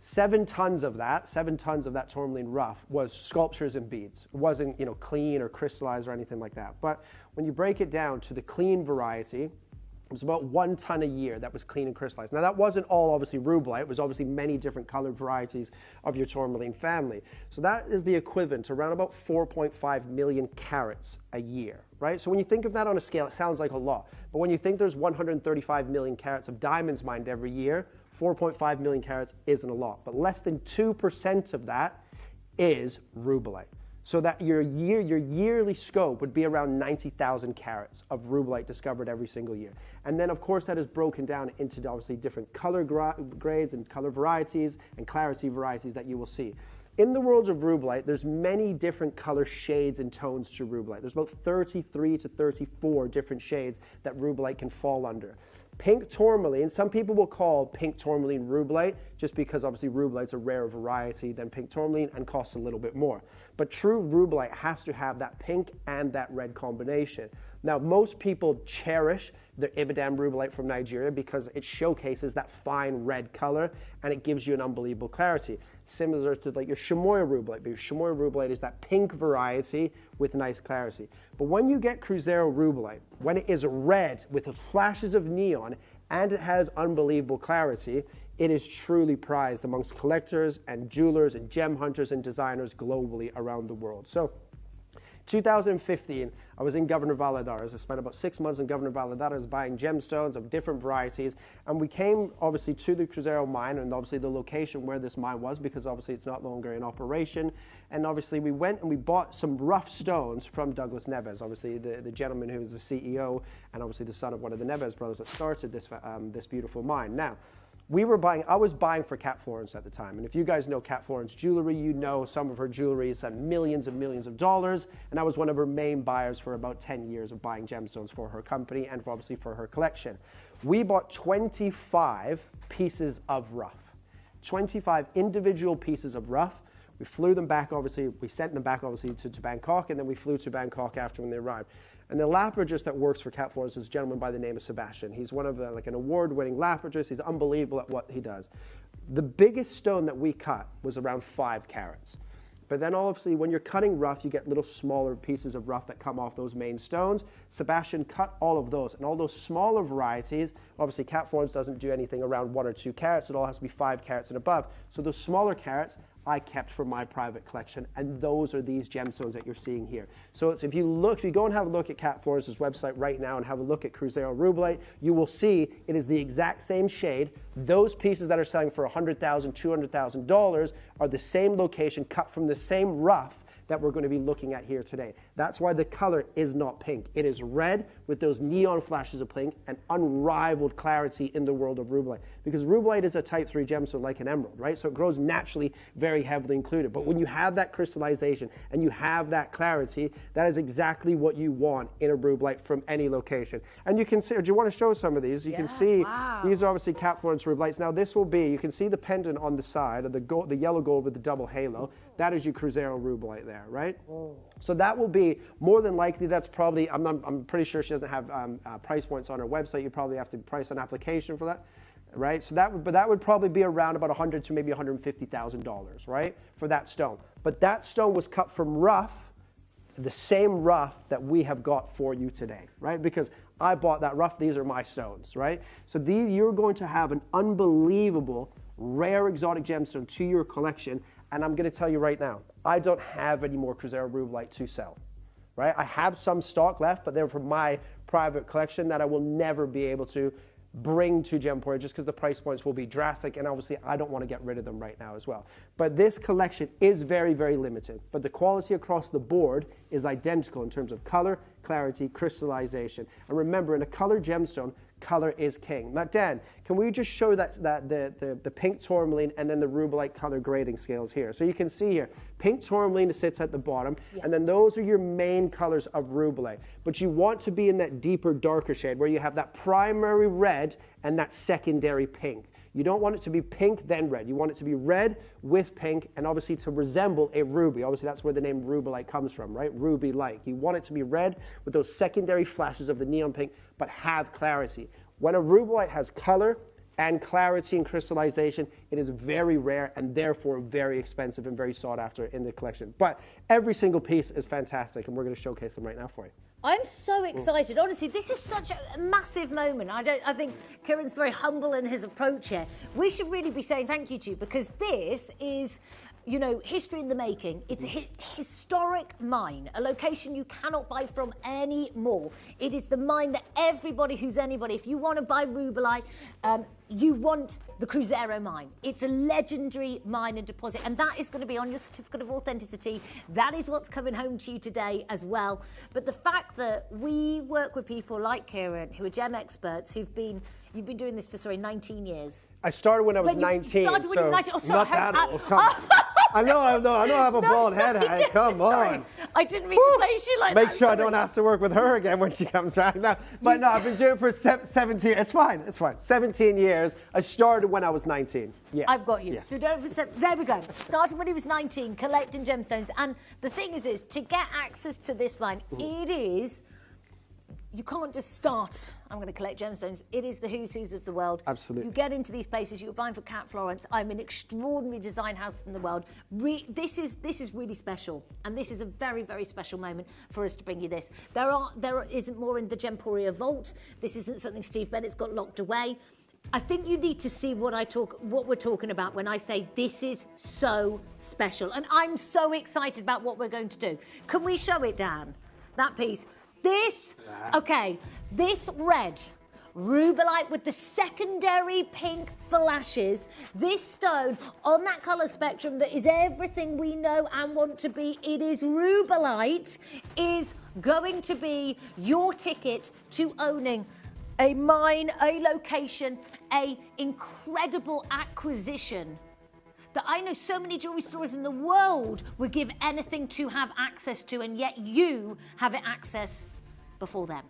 S: 7 tons of that tourmaline rough was sculptures and beads. It wasn't, you know, clean or crystallized or anything like that. But when you break it down to the clean variety, it was about 1 ton a year that was clean and crystallized. Now, that wasn't all obviously rubellite. It was obviously many different colored varieties of your tourmaline family. So that is the equivalent to around about 4.5 million carats a year, right? So when you think of that on a scale, it sounds like a lot. But when you think there's 135 million carats of diamonds mined every year, 4.5 million carats isn't a lot. But less than 2% of that is rubellite. So that your yearly scope would be around 90,000 carats of rubellite discovered every single year. And then, of course, that is broken down into obviously different color grades and color varieties and clarity varieties that you will see. In the world of rubellite, there's many different color shades and tones to rubellite. There's about 33 to 34 different shades that rubellite can fall under. Pink tourmaline, some people will call pink tourmaline rubellite just because obviously rubellite's a rarer variety than pink tourmaline and costs a little bit more. But true rubellite has to have that pink and that red combination. Now, most people cherish the Ibadan rubellite from Nigeria because it showcases that fine red color and it gives you an unbelievable clarity. Similar to like your Chamois rubellite, but your Chamois rubellite is that pink variety with nice clarity. But when you get Cruzeiro rubellite, when it is red with the flashes of neon and it has unbelievable clarity, it is truly prized amongst collectors and jewelers and gem hunters and designers globally around the world. So 2015, I was in Governor Valadares. I spent about 6 months in Governor Valadares buying gemstones of different varieties. And we came, obviously, to the Cruzeiro mine and obviously the location where this mine was, because obviously it's not longer in operation. And obviously we went and we bought some rough stones from Douglas Neves, obviously the gentleman who was the CEO and obviously the son of one of the Neves brothers that started this beautiful mine. Now, I was buying for Cat Florence at the time. And if you guys know Cat Florence jewelry, you know some of her jewelry is at millions and millions of dollars. And I was one of her main buyers for about 10 years of buying gemstones for her company and obviously for her collection. We bought 25 pieces of rough, 25 individual pieces of rough. We flew them back, obviously, we sent them back, obviously, to Bangkok, and then we flew to Bangkok after when they arrived. And the lapidologist that works for Cat Florence is a gentleman by the name of Sebastian. He's one of the, like an award-winning lapidologist. He's unbelievable at what he does. The biggest stone that we cut was around 5 carats. But then obviously when you're cutting rough, you get little smaller pieces of rough that come off those main stones. Sebastian cut all of those, and all those smaller varieties, obviously Cat Florence doesn't do anything around 1 or 2 carats. It all has to be 5 carats and above. So those smaller carats I kept for my private collection, and those are these gemstones that you're seeing here. So if you go and have a look at Cat Florence's website right now and have a look at Cruzeiro rubellite, you will see it is the exact same shade. Those pieces that are selling for $100,000, $200,000 are the same location, cut from the same rough that we're going to be looking at here today. That's why the color is not pink. It is red with those neon flashes of pink and unrivaled clarity in the world of rubellite. Because rubellite is a type 3 gemstone like an emerald, right? So it grows naturally very heavily included. But when you have that crystallization and you have that clarity, that is exactly what you want in a rubellite from any location. And you can see, do you want to show some of these? You can see, these are obviously Cat Florence rubbellites. Now this will be, you can see the pendant on the side of the yellow gold with the double halo. That is your Cruzeiro rubellite there, right? So that will be more than likely, that's probably, I'm pretty sure she doesn't have price points on her website. You probably have to price an application for that, right? So that would probably be around about $100,000 to maybe $150,000, right, for that stone. But that stone was cut from rough, the same rough that we have got for you today, right? Because I bought that rough. These are my stones, right? So you're going to have an unbelievable, rare, exotic gemstone to your collection. And I'm going to tell you right now, I don't have any more Cruzeiro rubellite to sell. right? I have some stock left, but they're from my private collection that I will never be able to bring to Gemporia just because the price points will be drastic, and obviously I don't want to get rid of them right now as well. But this collection is very, very limited, but the quality across the board is identical in terms of color, clarity, crystallization. And remember, in a colored gemstone, color is king. Now, Dan, can we just show the pink tourmaline and then the rubellite color grading scales here? So you can see here, pink tourmaline sits at the bottom, and then those are your main colors of rubellite. But you want to be in that deeper, darker shade where you have that primary red and that secondary pink. You don't want it to be pink, then red. You want it to be red with pink, and obviously to resemble a ruby. Obviously, that's where the name rubellite comes from, right? Ruby-like. You want it to be red with those secondary flashes of the neon pink, but have clarity. When a rubellite has color and clarity and crystallization, it is very rare and therefore very expensive and very sought after in the collection. But every single piece is fantastic, and we're going to showcase them right now for you.
Q: I'm so excited. Honestly, this is such a massive moment. I think Kieran's very humble in his approach here. We should really be saying thank you to you, because this is, you know, history in the making. It's a historic mine, a location you cannot buy from anymore. It is the mine that everybody who's anybody, if you want to buy rubellite, you want the Cruzeiro mine. It's a legendary mine and deposit, and that is going to be on your certificate of authenticity. That is what's coming home to you today as well. But the fact that we work with people like Kieran, who are gem experts, you've been doing this for, 19 years.
S: I started when I was 19,
Q: started when you were 19. Oh, sorry,
S: not that old. Come on. I know I have a bald head. Hey, come on.
Q: I didn't mean to place you like that.
S: Make sure I don't have to work with her again when she comes back. No, but no, I've been doing it for 17. It's fine. 17 years. I started when I was 19. Yeah.
Q: I've got you.
S: Yes.
Q: So there we go. Started when he was 19, collecting gemstones. And the thing is to get access to this mine, it is... You can't just start, I'm going to collect gemstones. It is the who's of the world.
S: Absolutely.
Q: You get into these places, you're buying for Cat Florence. I'm in extraordinary design houses in the world. This is really special. And this is a very, very special moment for us to bring you this. There isn't more in the Gemporia vault. This isn't something Steve Bennett's got locked away. I think you need to see what we're talking about when I say this is so special. And I'm so excited about what we're going to do. Can we show it, Dan? That piece. This red rubellite with the secondary pink flashes, this stone on that colour spectrum that is everything we know and want to be, it is rubellite, is going to be your ticket to owning a mine, a location, a incredible acquisition that I know so many jewellery stores in the world would give anything to have access to, and yet you have access before them.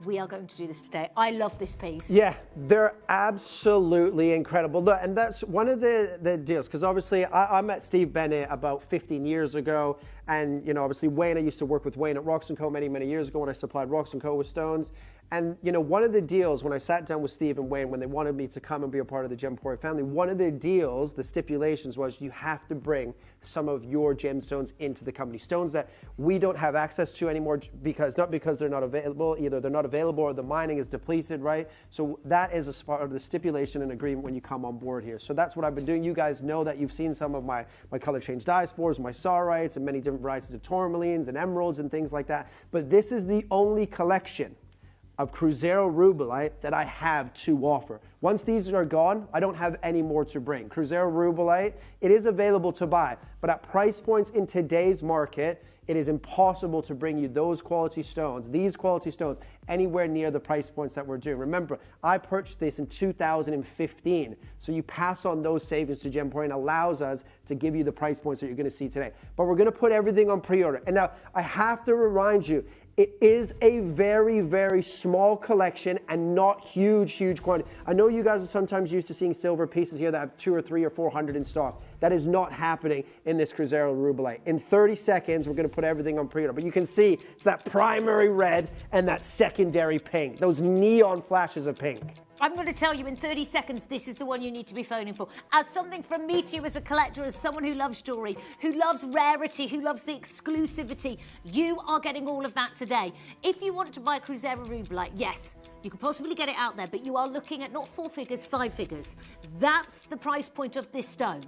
Q: We are going to do this today. I love this piece.
S: Yeah, they're absolutely incredible. Look, and that's one of the deals, because obviously I met Steve Bennett about 15 years ago, and you know, obviously Wayne, I used to work with Wayne at Rocks & Co. many years ago when I supplied Rocks & Co. with stones. And you know, one of the deals when I sat down with Steve and Wayne, when they wanted me to come and be a part of the Gemporia family, one of the deals, the stipulations was you have to bring some of your gemstones into the company. Stones that we don't have access to anymore, not because they're not available, either they're not available or the mining is depleted, right? So that is a part of the stipulation and agreement when you come on board here. So that's what I've been doing. You guys know that you've seen some of my color change diaspores, my sarites, and many different varieties of tourmalines and emeralds and things like that. But this is the only collection of Cruzeiro rubellite that I have to offer. Once these are gone, I don't have any more to bring. Cruzeiro rubellite, it is available to buy, but at price points in today's market, it is impossible to bring you those quality stones, these quality stones, anywhere near the price points that we're doing. Remember, I purchased this in 2015, so you pass on those savings to Gemporia and allows us to give you the price points that you're gonna see today. But we're gonna put everything on pre-order. And now, I have to remind you, it is a very, very small collection and not huge quantity. I know you guys are sometimes used to seeing silver pieces here that have 200 or 300 or 400 in stock. That is not happening in this Cruzeiro rubellite. In 30 seconds, we're going to put everything on pre-order. But you can see it's that primary red and that secondary pink, those neon flashes of pink.
Q: I'm going to tell you in 30 seconds, this is the one you need to be phoning for. As something from me to you as a collector, as someone who loves jewellery, who loves rarity, who loves the exclusivity, you are getting all of that today. If you want to buy Cruzeiro rubellite, yes, you could possibly get it out there, but you are looking at not 4 figures, 5 figures. That's the price point of this stone.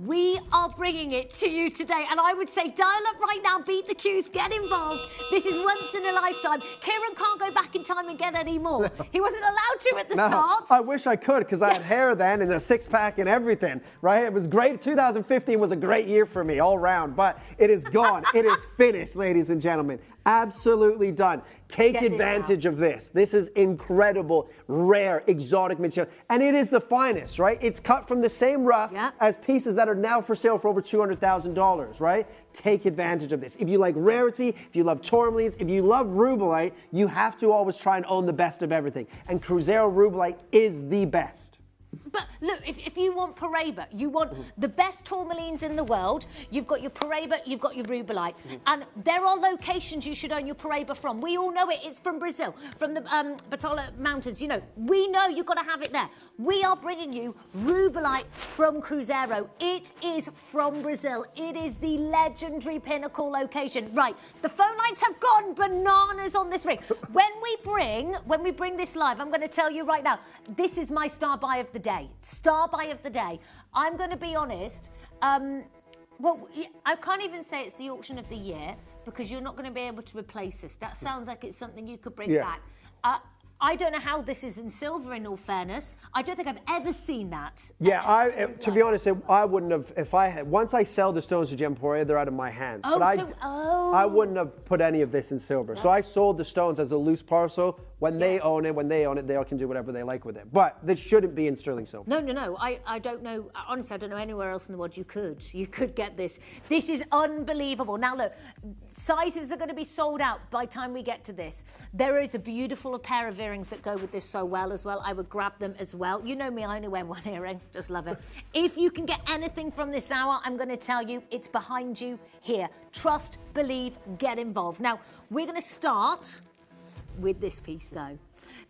Q: We are bringing it to you today, and I would say dial up right now, beat the queues, get involved. This is once in a lifetime. Kieran can't go back in time and get any more. He wasn't allowed to at the start.
S: I wish I could, because I had hair then and a six-pack and everything, right? It was great. 2015 was a great year for me all round, but it is gone. It is finished, ladies and gentlemen. Absolutely done. Take advantage of this. This is incredible, rare, exotic material. And it is the finest, right? It's cut from the same rough as pieces that are now for sale for over $200,000, right? Take advantage of this. If you like rarity, if you love tourmalines, if you love rubellite, you have to always try and own the best of everything. And Cruzeiro rubellite is the best.
Q: But look, if you want Paraiba, you want the best tourmalines in the world, you've got your Paraiba, you've got your rubellite. And there are locations you should own your Paraiba from. We all know it. It's from Brazil, from the Batola Mountains. You know, we know you've got to have it there. We are bringing you rubellite from Cruzeiro. It is from Brazil. It is the legendary pinnacle location. Right, the phone lines have gone bananas on this ring. When we bring this live, I'm going to tell you right now, this is my star buy of the day. Star buy of the day. I'm going to be honest. Well, I can't even say it's the auction of the year because you're not going to be able to replace this. That sounds like it's something you could bring back. I don't know how this is in silver, in all fairness. I don't think I've ever seen that.
S: Yeah, to be honest, I wouldn't have, if I had, once I sell the stones to Gemporia, they're out of my hands.
Q: Oh,
S: but I wouldn't have put any of this in silver. So I sold the stones as a loose parcel. When they own it, they all can do whatever they like with it. But this shouldn't be in sterling silver.
Q: No. I don't know. Honestly, I don't know anywhere else in the world you could get this. This is unbelievable. Now, look, sizes are going to be sold out by the time we get to this. There is a beautiful pair of earrings that go with this so well as well. I would grab them as well. You know me, I only wear one earring. Just love it. If you can get anything from this hour, I'm going to tell you, it's behind you here. Trust, believe, get involved. Now, we're going to start with this piece though.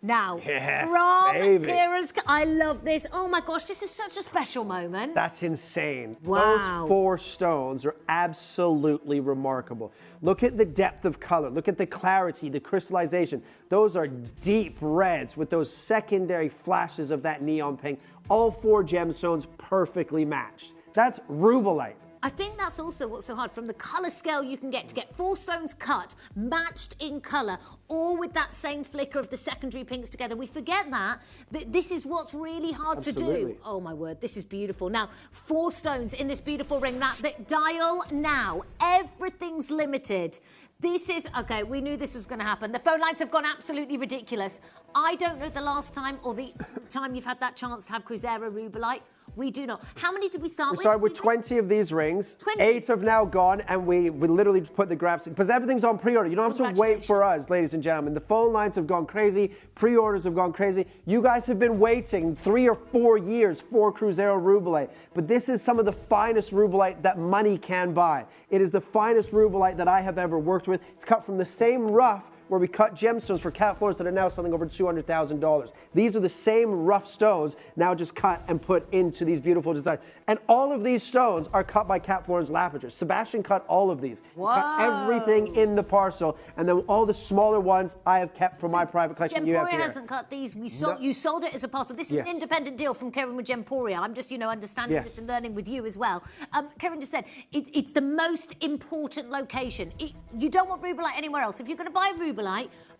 Q: Now, from Kieran's, I love this. Oh my gosh, this is such a special moment.
S: That's insane.
Q: Wow.
S: Those 4 stones are absolutely remarkable. Look at the depth of color. Look at the clarity, the crystallization. Those are deep reds with those secondary flashes of that neon pink. All 4 gemstones perfectly matched. That's rubellite.
Q: I think that's also what's so hard. From the colour scale you can get 4 stones cut, matched in colour, all with that same flicker of the secondary pinks together. We forget that this is what's really hard to do. Oh my word, this is beautiful. Now, 4 stones in this beautiful ring. That dial now. Everything's limited. This is, okay, we knew this was going to happen. The phone lines have gone absolutely ridiculous. I don't know the last time or the time you've had that chance to have Cruzeiro rubellite. We do not. How many did we start with?
S: We started with 20 of these rings.
Q: 20?
S: 8 have now gone, and we literally just put the graphs in, because everything's on pre-order. You don't have to wait for us, ladies and gentlemen. The phone lines have gone crazy. Pre-orders have gone crazy. You guys have been waiting 3 or 4 years for Cruzeiro rubellite, but this is some of the finest rubellite that money can buy. It is the finest rubellite that I have ever worked with. It's cut from the same rough where we cut gemstones for cat floors that are now selling over $200,000. These are the same rough stones now just cut and put into these beautiful designs. And all of these stones are cut by Cat Florence Lapiders. Sebastian cut all of these. Cut everything in the parcel, and then all the smaller ones I have kept for my private collection.
Q: Gemporia hasn't cut these. You sold it as a parcel. This is an independent deal from Kieran with Gemporia. I'm just, understanding this and learning with you as well. Kieran just said it's the most important location. You don't want rubellite anywhere else. If you're going to buy rubellite,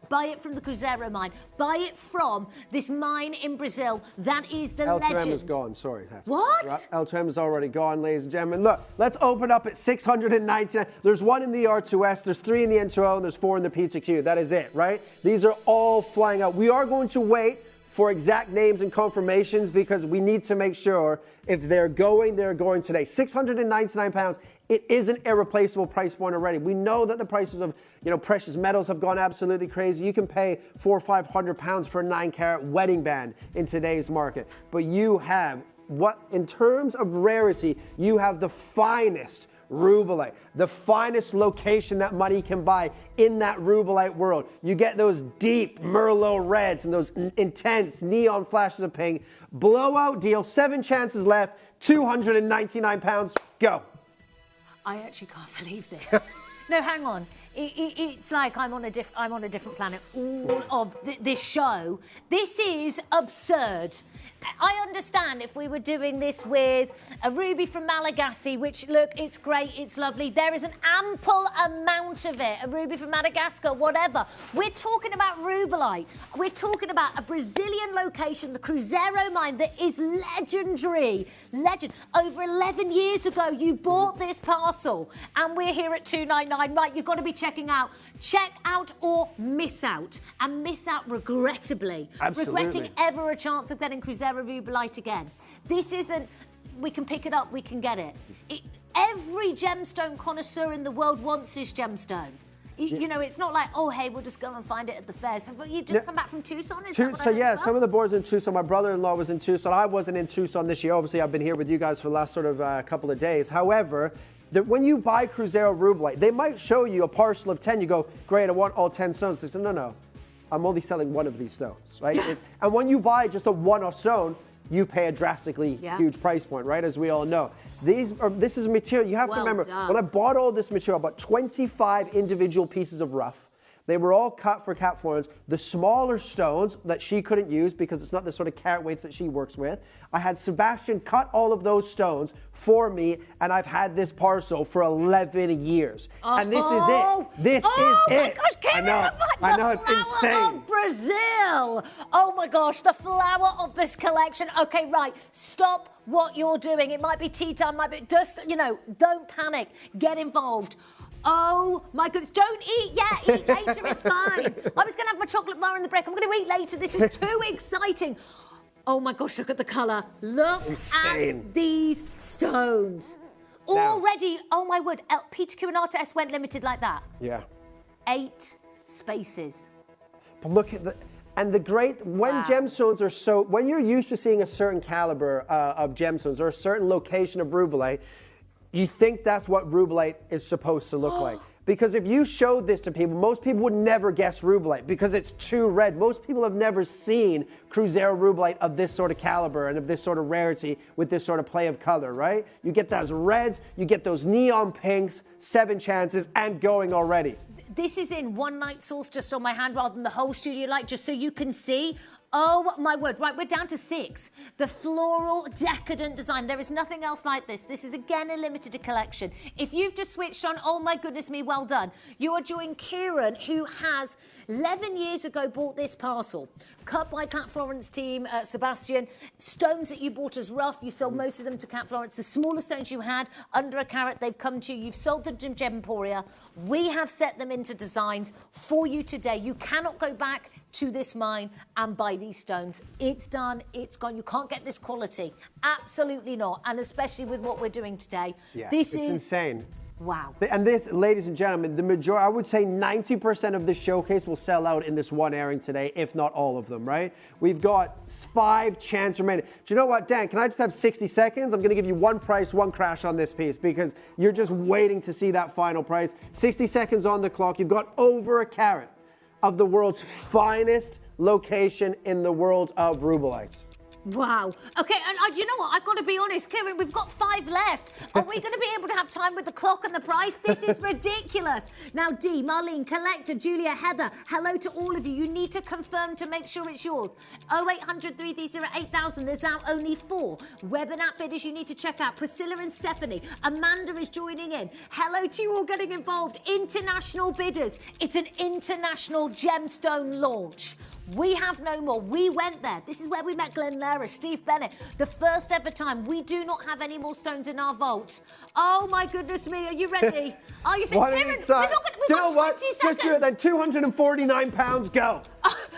Q: buy it from the Cruzeiro mine. Buy it from this mine in Brazil. That is the legend.
S: El Trem is gone. Sorry.
Q: What?
S: El Trem is already gone, ladies and gentlemen. Look, let's open up at $699. There's 1 in the R2S, there's 3 in the N2O, and there's 4 in the Pizza Q. That is it, right? These are all flying out. We are going to wait for exact names and confirmations because we need to make sure if they're going today. £699. It is an irreplaceable price point already. We know that the prices of precious metals have gone absolutely crazy. You can pay £400 or £500 for a 9-carat wedding band in today's market. But you have in terms of rarity, you have the finest rubellite, the finest location that money can buy in that rubellite world. You get those deep Merlot reds and those intense neon flashes of pink. Blowout deal, 7 chances left, £299. Go.
Q: I actually can't believe this. No, hang on. It's like I'm on a different planet. All of this show, this is absurd. I understand if we were doing this with a ruby from Malagasy, which, look, it's great, it's lovely. There is an ample amount of it, a ruby from Madagascar, whatever. We're talking about rubellite. We're talking about a Brazilian location, the Cruzeiro mine, that is legendary. Legend. Over 11 years ago, you bought this parcel, and we're here at 299. Right, you've got to be checking out. Check out or miss out, and miss out regrettably.
S: Absolutely.
Q: Regretting ever a chance of getting Cruzeiro rubellite again. This isn't, we can pick it up, we can get it. Every gemstone connoisseur in the world wants this gemstone. You know, it's not like, oh, hey, we'll just go and find it at the fairs. Have you just come back from Tucson? Is that what I
S: yeah,
Q: heard?
S: some of the boards in Tucson. My brother-in-law was in Tucson. I wasn't in Tucson this year. Obviously, I've been here with you guys for the last sort of couple of days. However, when you buy Cruzeiro rubellite, they might show you a parcel of 10. You go, great, I want all 10 stones. They say, no, I'm only selling one of these stones, right? And when you buy just a one-off stone, you pay a drastically huge price point, right? As we all know. This is material. You have to remember, when I bought all this material, I bought 25 individual pieces of rough. They were all cut for Cat Florence. The smaller stones that she couldn't use because it's not the sort of carat weights that she works with. I had Sebastian cut all of those stones for me, and I've had this parcel for 11 years. And this is it. This is
Q: my
S: it.
Q: Gosh,
S: I know, it's insane.
Q: Of Brazil. Oh my gosh, the flower of this collection. Okay, right. Stop what you're doing. It might be tea time, might be just, don't panic. Get involved. Oh my goodness, don't eat yet, eat later, it's fine. I was going to have my chocolate bar in the break. I'm going to eat later. This is too exciting. Oh my gosh, look at the colour. Look at these stones.
S: Now,
Q: already, oh my word, Peter Curinata S went limited like that.
S: Yeah.
Q: 8 spaces.
S: But look at when gemstones are so, when you're used to seeing a certain caliber of gemstones or a certain location of rubellite, you think that's what rubellite is supposed to look like. Because if you showed this to people, most people would never guess rubellite because it's too red. Most people have never seen Cruzeiro rubellite of this sort of caliber and of this sort of rarity with this sort of play of color, right? You get those reds, you get those neon pinks, 7 chances, and going already.
Q: This is in one night source just on my hand rather than the whole studio light, just so you can see. Oh my word, right, we're down to 6. The floral decadent design. There is nothing else like this. This is again a limited collection. If you've just switched on, oh my goodness me, well done. You are joining Kieran, who has 11 years ago bought this parcel. Cut by Cat Florence team, Sebastian. Stones that you bought as rough, you sold most of them to Cat Florence. The smaller stones you had, under a carat, they've come to you. You've sold them to Gemporia. We have set them into designs for you today. You cannot go back to this mine and buy these stones. It's done, it's gone. You can't get this quality. Absolutely not. And especially with what we're doing today.
S: Yeah,
Q: this
S: is insane.
Q: Wow.
S: And this, ladies and gentlemen, the majority, I would say 90% of this showcase will sell out in this one airing today, if not all of them, right? We've got 5 chances remaining. Do you know what, Dan, can I just have 60 seconds? I'm going to give you one price, one crash on this piece because you're just waiting to see that final price. 60 seconds on the clock. You've got over a carat of the world's finest location in the world of rubellite.
Q: Wow. Okay, and you know what? I've got to be honest, Kieran, we've got 5 left. Are we going to be able to have time with the clock and the price? This is ridiculous. Now, Dee, Marlene, Collector, Julia, Heather, hello to all of you. You need to confirm to make sure it's yours. 0800 330 8000. There's now only 4. Web and app bidders you need to check out. Priscilla and Stephanie. Amanda is joining in. Hello to you all getting involved. International bidders. It's an international gemstone launch. We have no more. We went there. This is where we met Glenn Lara, Steve Bennett. The first ever time. We do not have any more stones in our vault. Oh my goodness me, are you ready? Are you saying, Kieran, we've got 20 seconds.
S: Just then 249 pounds, go.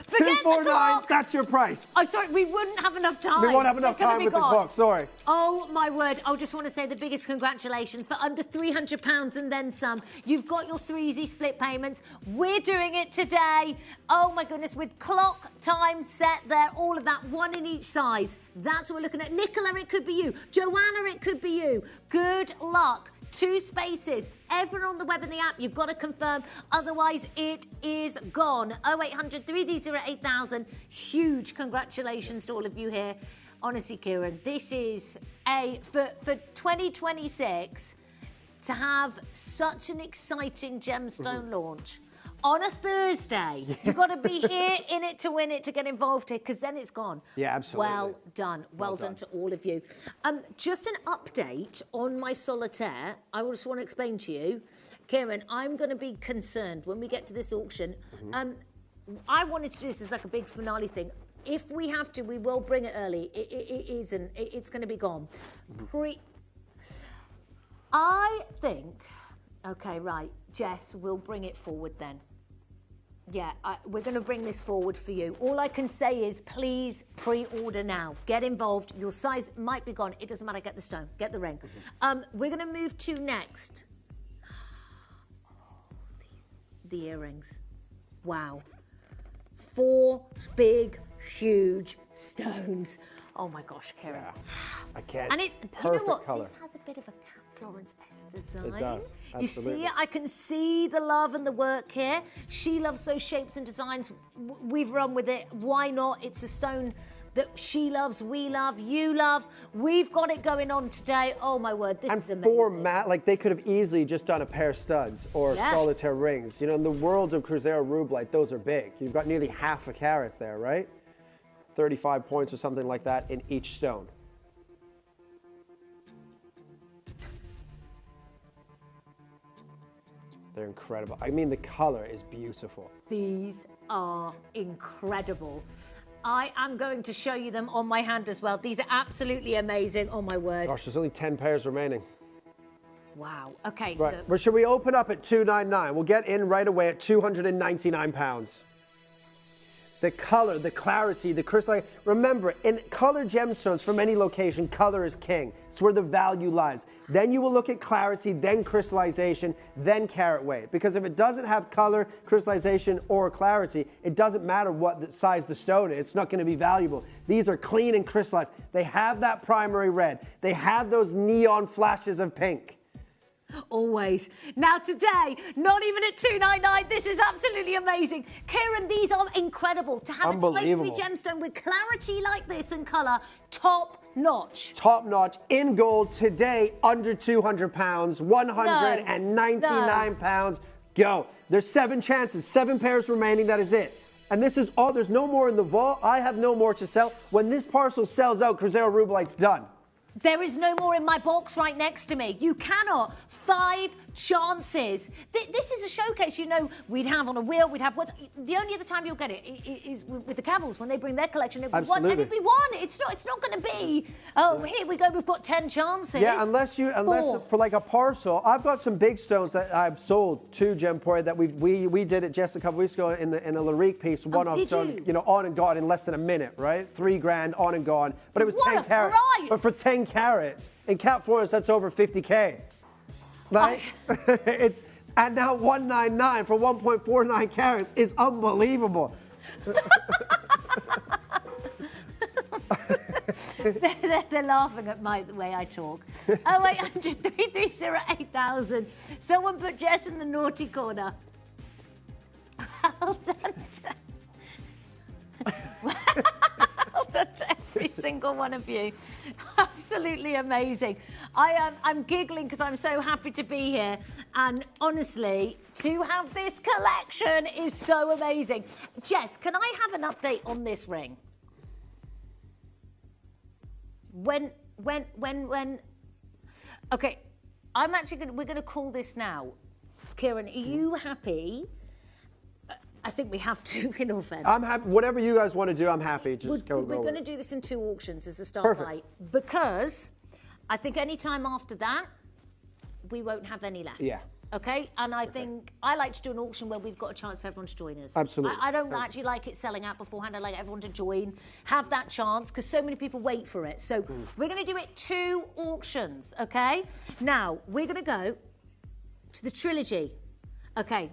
Q: Forget
S: 249, that's your price.
Q: Oh, sorry, we wouldn't have enough time.
S: We won't have enough time with the clock, sorry.
Q: Oh my word, I just want to say the biggest congratulations for under £300 and then some. You've got your 3 easy split payments. We're doing it today. Oh my goodness, with clock, time, set there, all of that, 1 in each size. That's what we're looking at. Nicola, it could be you. Joanna, it could be you. Good luck. 2 spaces. Everyone on the web and the app, you've got to confirm. Otherwise, it is gone. 0800 330 8000. Huge congratulations to all of you here. Honestly, Kieran, this is for 2026. to have such an exciting gemstone launch on a Thursday. You've got to be here, in it to win it, to get involved here, because then it's gone.
S: Yeah, absolutely.
Q: Well done. Well done to all of you. Just an update on my solitaire. I just want to explain to you, Kieran, I'm going to be concerned when we get to this auction. I wanted to do this as like a big finale thing. If we have to, we will bring it early. It isn't. It's going to be gone. I think, okay, right, Jess, we'll bring it forward then. Yeah, we're going to bring this forward for you. All I can say is please pre-order now. Get involved. Your size might be gone. It doesn't matter. Get the stone. Get the ring. We're going to move to next. The earrings. Wow. 4 big, huge stones. Oh my gosh, Karen.
S: Yeah, I can't.
Q: And it's,
S: perfect
Q: you know what?
S: color.
Q: This has a bit of a Cat Florence S design.
S: It does.
Q: You see it? I can see the love and the work here. She loves those shapes and designs. We've run with it. Why not? It's a stone that she loves, we love, you love. We've got it going on today. Oh my word, this is amazing.
S: For Matt, like they could have easily just done a pair of studs or solitaire rings. You know, in the world of Cruzeiro Rubelite, those are big. You've got nearly half a carat there, right? 35 points or something like that in each stone. They're incredible. I mean, the color is beautiful.
Q: These are incredible. I am going to show you them on my hand as well. These are absolutely amazing. Oh my word.
S: Gosh, there's only 10 pairs remaining.
Q: Wow. Okay.
S: Right.
Q: Look.
S: Well, should we open up at $299? We'll get in right away at £299. The color, the clarity, the crystal. Remember, in colored gemstones from any location, color is king. It's where the value lies. Then you will look at clarity, then crystallization, then carat weight. Because if it doesn't have color, crystallization, or clarity, it doesn't matter what size the stone is. It's not going to be valuable. These are clean and crystallized. They have that primary red. They have those neon flashes of pink.
Q: Always. Now today, not even at $299, this is absolutely amazing. Kieran, these are incredible. To have a 23 gemstone with clarity like this and colour, top notch.
S: Top notch, in gold, today under £200, £199. Go. There's 7 chances, 7 pairs remaining, that is it. And this is all, there's no more in the vault. I have no more to sell. When this parcel sells out, Cruzeiro Rubelite's done.
Q: There is no more in my box right next to me. You cannot. 5 chances. This is a showcase, you know, we'd have on a wheel, we'd have... The only other time you'll get it is with the Cavils, when they bring their collection. It'll be one, and it'll be one. It's not going to be, oh, here we go, we've got 10 chances.
S: Yeah, unless for like a parcel, I've got some big stones that I've sold to Gemporia that we did it just a couple weeks ago in a Larique piece, one-off stone, you know, on and gone in less than a minute, right? 3 grand, on and gone. But it was 10 carats. But for 10 carats, in Cat Florence, that's over 50K. Right? And now 199 for 1.49 carats is unbelievable.
Q: They're laughing at the way I talk. 0800 330 8000. Someone put Jess in the naughty corner. Well done. Well done to every single one of you. Absolutely amazing. I'm giggling because I'm so happy to be here. And honestly, to have this collection is so amazing. Jess, can I have an update on this ring? When? Okay, we're going to call this now. Kieran, are you happy? I think we have to, in all fairness.
S: I'm happy. Whatever you guys want to do, I'm happy.
Q: We're going to do this in 2 auctions as a start by, because I think any time after that, we won't have any left.
S: Yeah.
Q: Okay? And I think I like to do an auction where we've got a chance for everyone to join us.
S: Absolutely.
Q: I don't actually like it selling out beforehand. I like everyone to join, have that chance, because so many people wait for it. So we're going to do it 2 auctions, okay? Now, we're going to go to the trilogy. Okay.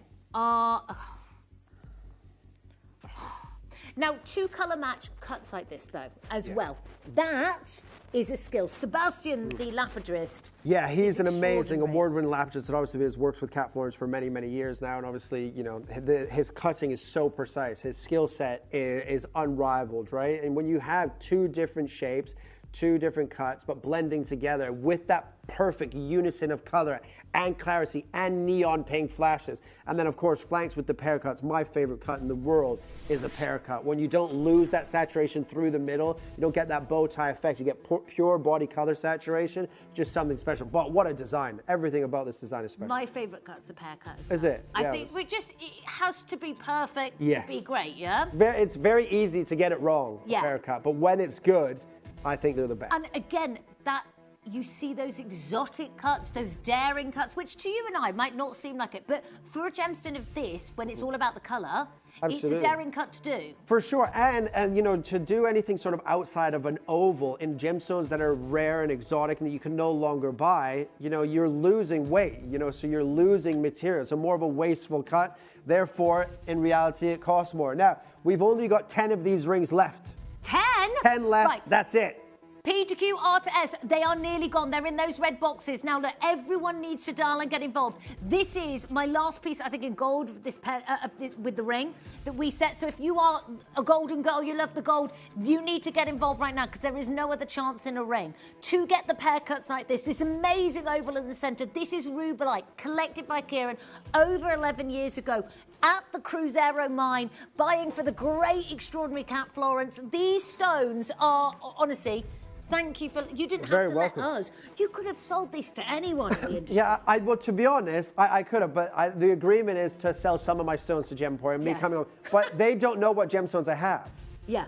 Q: Now, 2 colour match cuts like this, though, as well. That is a skill. Sebastian, the lapidrist.
S: Yeah, he's an amazing award-winning lapidrist that obviously has worked with Cat Florence for many, many years now. And obviously, you know, his cutting is so precise. His skill set is unrivaled, right? And when you have 2 different shapes, two different cuts, but blending together with that perfect unison of color and clarity and neon pink flashes. And then, of course, flanked with the pear cuts. My favorite cut in the world is a pear cut. When you don't lose that saturation through the middle, you don't get that bow tie effect. You get pure body color saturation, just something special. But what a design. Everything about this design is special.
Q: My favorite cut's a pear cut as well.
S: Is it?
Q: I
S: Yeah.
Q: think it has to be perfect
S: Yes.
Q: to be great, yeah?
S: It's very easy to get it wrong,
Q: Yeah.
S: a pear cut. But when it's good, I think they're the best.
Q: And again, that you see those exotic cuts, those daring cuts, which to you and I might not seem like it, but for a gemstone of this, when it's all about the colour, it's
S: Absolutely.
Q: a daring cut to do.
S: For sure, and you know, to do anything sort of outside of an oval in gemstones that are rare and exotic and that you can no longer buy, you know, you're losing weight, you know, so you're losing material. So more of a wasteful cut. Therefore, in reality, it costs more. Now, we've only got 10 of these rings left.
Q: 10?
S: 10 left,
Q: Right.
S: that's it.
Q: P to Q, R to S, they are nearly gone. They're in those red boxes. Now, look, everyone needs to dial and get involved. This is my last piece, I think, in gold with the ring that we set. So if you are a golden girl, you love the gold, you need to get involved right now because there is no other chance in a ring. To get the pear cuts like this amazing oval in the centre, this is rubellite, collected by Kieran over 11 years ago at the Cruzeiro mine, buying for the great, extraordinary Cat Florence. These stones are, honestly, thank you for, you didn't have to let us. You could have sold this to anyone in the industry.
S: Yeah, well, to be honest, I could have, but the agreement is to sell some of my stones to Gemporia, me
Q: Yes.
S: coming on, but they don't know what gemstones I have.
Q: Yeah.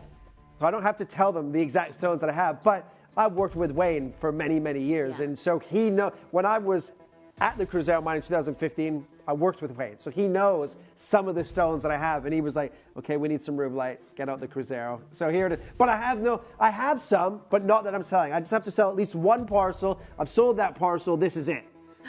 S: So I don't have to tell them the exact stones that I have, but I've worked with Wayne for many, many years, and so he knows, when I was at the Cruzeiro mine in 2015, I worked with Wayne, so he knows some of the stones that I have, and he was like, okay, we need some rubellite, get out the Cruzeiro. So here it is. But I have some, but not that I'm selling. I just have to sell at least one parcel. I've sold that parcel, this is it.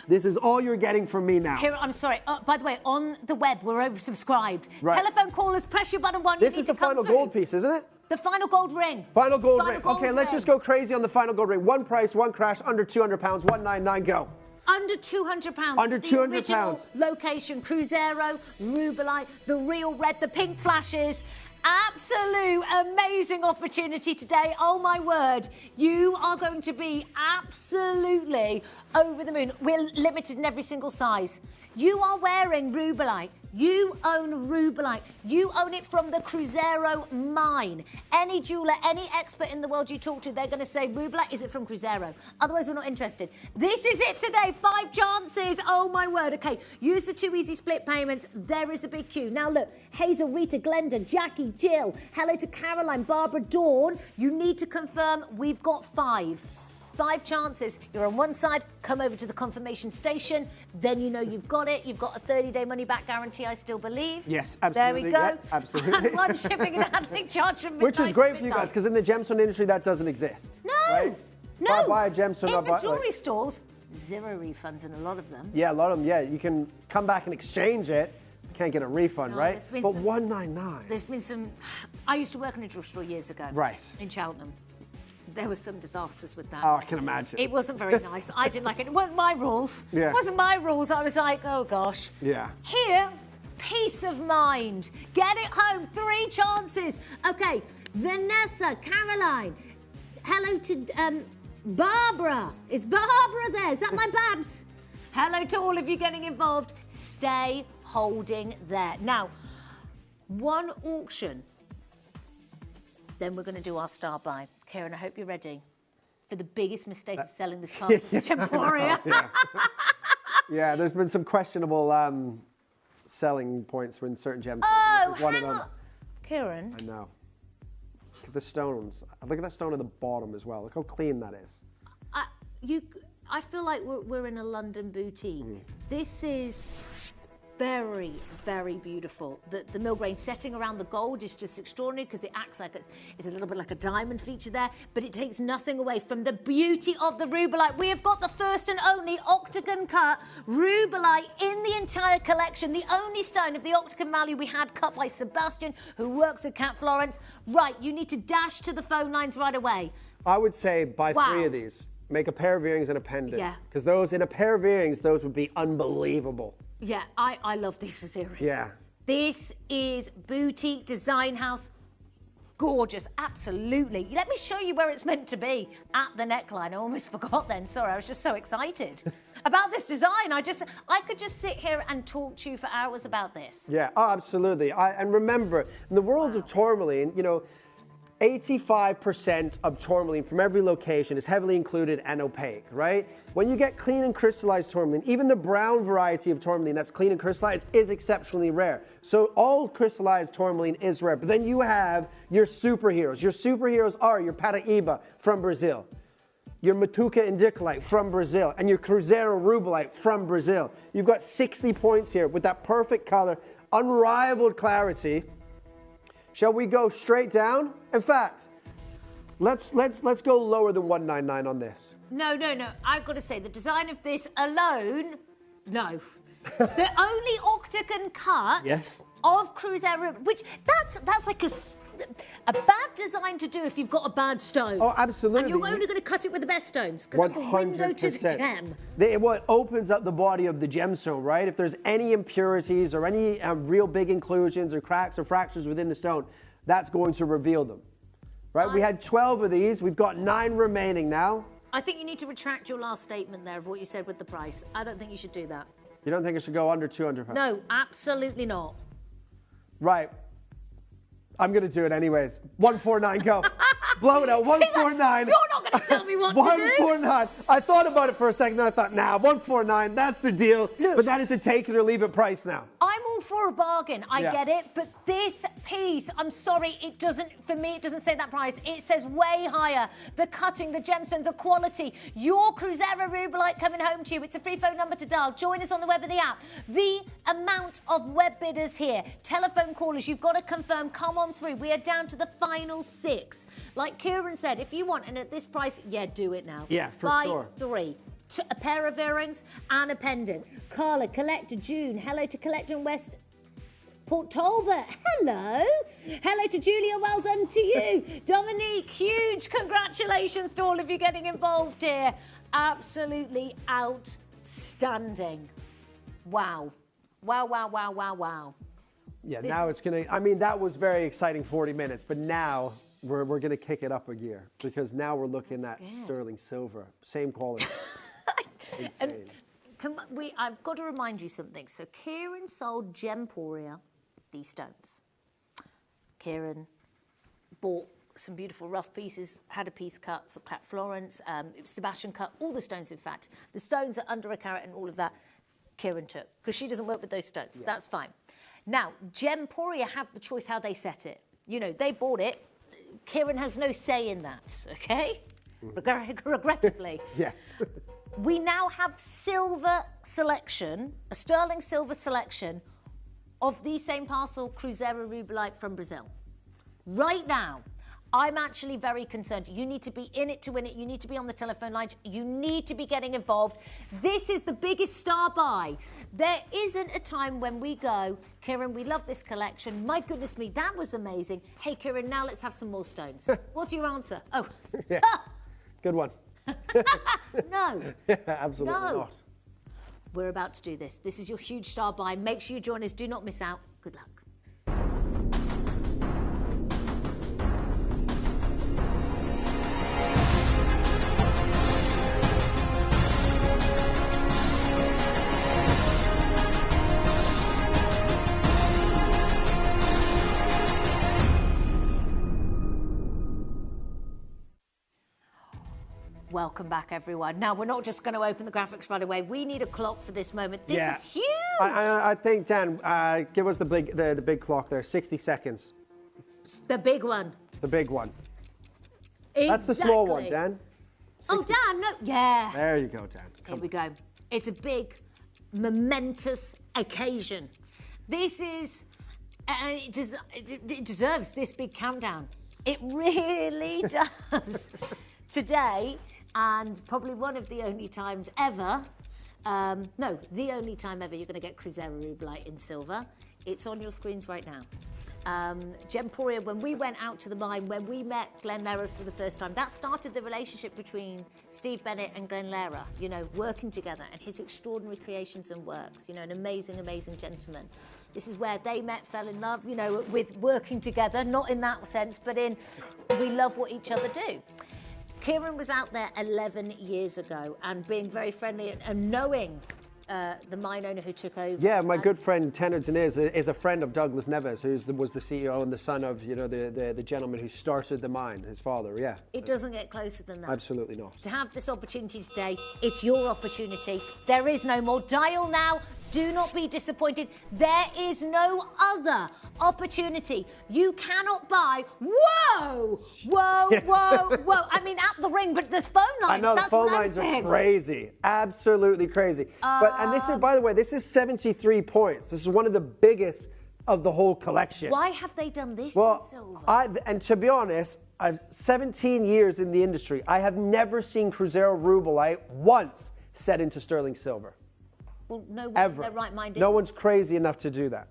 S: This is all you're getting from me now.
Q: Kieran, I'm sorry. By the way, on the web, we're oversubscribed.
S: Right.
Q: Telephone callers, press your button one.
S: This is the final gold piece, isn't it?
Q: The final gold ring.
S: Final gold ring. Okay, let's just go crazy on the final gold ring. One price, one crash, under £200, 199, go.
Q: Under £200.
S: Under
Q: The
S: £200.
Q: original location, Cruzeiro, rubellite, the real red, the pink flashes. Absolute amazing opportunity today. Oh my word. You are going to be absolutely over the moon. We're limited in every single size. You are wearing rubellite. You own rubellite. You own it from the Cruzeiro mine. Any jeweller, any expert in the world you talk to, they're going to say, rubellite, is it from Cruzeiro? Otherwise, we're not interested. This is it today. 5 chances. Oh, my word. Okay, use the 2 easy split payments. There is a big queue. Now, look, Hazel, Rita, Glenda, Jackie, Jill. Hello to Caroline, Barbara, Dawn. You need to confirm we've got 5. 5 chances. You're on one side, come over to the confirmation station, then you know you've got it. You've got a 30-day money-back guarantee, I still believe.
S: Yes, absolutely.
Q: There we go.
S: Yeah, absolutely.
Q: And 1 shipping and handling charge from
S: Which
Q: midnight
S: is great
Q: to
S: for you
Q: midnight.
S: guys, because in the gemstone industry, that doesn't exist.
Q: No,
S: right?
Q: no.
S: If I buy a gemstone,
Q: in
S: I'll
Q: the
S: buy,
Q: jewellery stores, 0 refunds in a lot of them.
S: Yeah, a lot of them, yeah. You can come back and exchange it. You can't get a refund,
Q: No,
S: right?
Q: there's been
S: But
Q: some-
S: 199.
Q: There's been some... I used to work in a jewellery store years ago.
S: Right.
Q: In Cheltenham. There were some disasters with that.
S: Oh, I can imagine.
Q: It wasn't very nice. I didn't like it. It wasn't my rules.
S: Yeah.
Q: It wasn't my rules. I was like, oh, gosh.
S: Yeah.
Q: Here, peace of mind. Get it home. 3 chances. Okay, Vanessa, Caroline. Hello to Barbara. Is Barbara there? Is that my Babs? Hello to all of you getting involved. Stay holding there. Now, 1 auction. Then we're going to do our star buy. Kieran, I hope you're ready for the biggest mistake of selling this parcel to Gemporia.
S: Yeah, there's been some questionable selling points in certain gemstones.
Q: Oh,
S: This is one of
Q: hang
S: them.
Q: on. Kieran.
S: I know. The stones. Look at that stone at the bottom as well. Look how clean that is.
Q: I feel like we're in a London boutique.
S: Mm.
Q: This is very, very beautiful. The mill grain setting around the gold is just extraordinary because it acts like it's a little bit like a diamond feature there, but it takes nothing away from the beauty of the rubellite. We have got the first and only octagon cut rubellite in the entire collection. The only stone of the octagon value we had cut by Sebastian, who works at Cat Florence. Right, you need to dash to the phone lines right away.
S: I would say buy
Q: Wow.
S: 3 of these. Make a pair of earrings and a pendant.
Q: Yeah.
S: Because those, in a pair of earrings, those would be unbelievable.
Q: Yeah, I love these as earrings.
S: Yeah.
Q: This is boutique design house gorgeous, absolutely. Let me show you where it's meant to be, at the neckline. I almost forgot then, sorry, I was just so excited about this design. I could just sit here and talk to you for hours about this.
S: Yeah, oh, absolutely. And remember, in the world of tourmaline, you know, 85% of tourmaline from every location is heavily included and opaque, right? When you get clean and crystallized tourmaline, even the brown variety of tourmaline that's clean and crystallized is exceptionally rare. So all crystallized tourmaline is rare. But then you have your superheroes. Your superheroes are your Paraíba from Brazil, your Matuca indicolite from Brazil, and your Cruzeiro rubellite from Brazil. You've got 60 points here with that perfect color, unrivaled clarity. Shall we go straight down? In fact, let's go lower than 199 on this.
Q: No. I've got to say, the design of this alone, no. The only octagon cut of Cruzeiro, which that's like a bad design to do if you've got a bad stone.
S: Oh, absolutely.
Q: And you're only going to cut it with the best stones, because that's a window to the gem.
S: What opens up the body of the gemstone, right? If there's any impurities or any real big inclusions or cracks or fractures within the stone, that's going to reveal them, right? We had 12 of these. We've got 9 remaining now.
Q: I think you need to retract your last statement there of what you said with the price. I don't think you should do that.
S: You don't think it should go under £200?
Q: No, absolutely not.
S: Right. I'm going to do it anyways. 149, go. Blow it out. 149.
Q: You're not going to tell me what to do.
S: 149. I thought about it for a second, then I thought, nah, 149, that's the deal. Look, but that is a take it or leave it price now.
Q: I'm all for a bargain. I get it. But this piece, I'm sorry, it doesn't, for me, it doesn't say that price. It says way higher. The cutting, the gemstone, the quality. Your Cruzeiro rubellite coming home to you. It's a free phone number to dial. Join us on the web of the app. The amount of web bidders here, telephone callers, you've got to confirm, come on through. We are down to the final 6. Like Kieran said, if you want, and at this price, yeah, do it now.
S: Yeah, for sure.
Q: Buy 3. A pair of earrings and a pendant. Carla, Collector, June. Hello to Collector in West Port Talbot. Hello. Hello to Julia. Well done to you. Dominique, huge congratulations to all of you getting involved here. Absolutely outstanding. Wow. Wow, wow, wow, wow, wow.
S: Yeah, now it's going to, I mean, that was very exciting 40 minutes, but now we're going to kick it up a gear because now we're looking at sterling silver. Same quality.
Q: And I've got to remind you something. So Kieran sold Gemporia these stones. Kieran bought some beautiful rough pieces, had a piece cut for Cat Florence, Sebastian cut all the stones, in fact. The stones are under a carat and all of that Kieran took, because she doesn't work with those stones. Yeah. That's fine. Now, Gemporia have the choice how they set it. You know, they bought it. Kieran has no say in that, okay? Regrettably.
S: Yes.
Q: We now have silver selection, a sterling silver selection of the same parcel Cruzeiro rubellite from Brazil. Right now, I'm actually very concerned. You need to be in it to win it. You need to be on the telephone lines. You need to be getting involved. This is the biggest star buy. There isn't a time when we go, Kieran, we love this collection. My goodness me, that was amazing. Hey, Kieran, now let's have some more stones. What's your answer? Oh.
S: Yeah. Good one.
Q: No.
S: Absolutely not.
Q: We're about to do this. This is your huge star buy. Make sure you join us. Do not miss out. Good luck. Welcome back, everyone. Now, we're not just going to open the graphics right away. We need a clock for this moment. This is huge.
S: I think, Dan, give us the big clock there. 60 seconds.
Q: The big one.
S: The big one.
Q: Exactly.
S: That's the small one, Dan. 60.
Q: Oh, Dan, no. Yeah.
S: There you go, Dan.
Q: Here we go. It's a big, momentous occasion. This is, it deserves this big countdown. It really does. Today, and probably one of the only times ever, the only time ever you're going to get Cruzeiro rubellite in silver. It's on your screens right now. Gemporia, when we went out to the mine, when we met Glenn Lehrer for the first time, that started the relationship between Steve Bennett and Glenn Lehrer, you know, working together, and his extraordinary creations and works, you know, an amazing, amazing gentleman. This is where they met, fell in love, you know, with working together, not in that sense, but in we love what each other do. Kieran was out there 11 years ago and being very friendly and knowing the mine owner who took over.
S: Yeah, my good friend Tenor Deniz is a friend of Douglas Neves, who was the CEO and the son of, you know, the gentleman who started the mine, his father. Yeah.
Q: It doesn't get closer than that.
S: Absolutely not.
Q: To have this opportunity today, it's your opportunity. There is no more. Dial now. Do not be disappointed. There is no other opportunity. You cannot buy. Whoa, whoa, whoa, whoa. I mean, at the ring, but there's phone lines.
S: I know,
Q: that's
S: the phone
Q: what I'm
S: lines are
Q: saying.
S: crazy. Absolutely crazy. And this is, by the way, this is 73 points. This is one of the biggest of the whole collection.
Q: Why have they done this
S: Well,
Q: in silver?
S: and to be honest, I've 17 years in the industry. I have never seen Cruzeiro Rubelite once set into sterling silver.
Q: Well, no one
S: Ever.
Q: in their right mind
S: No
Q: is.
S: one's crazy enough to do that.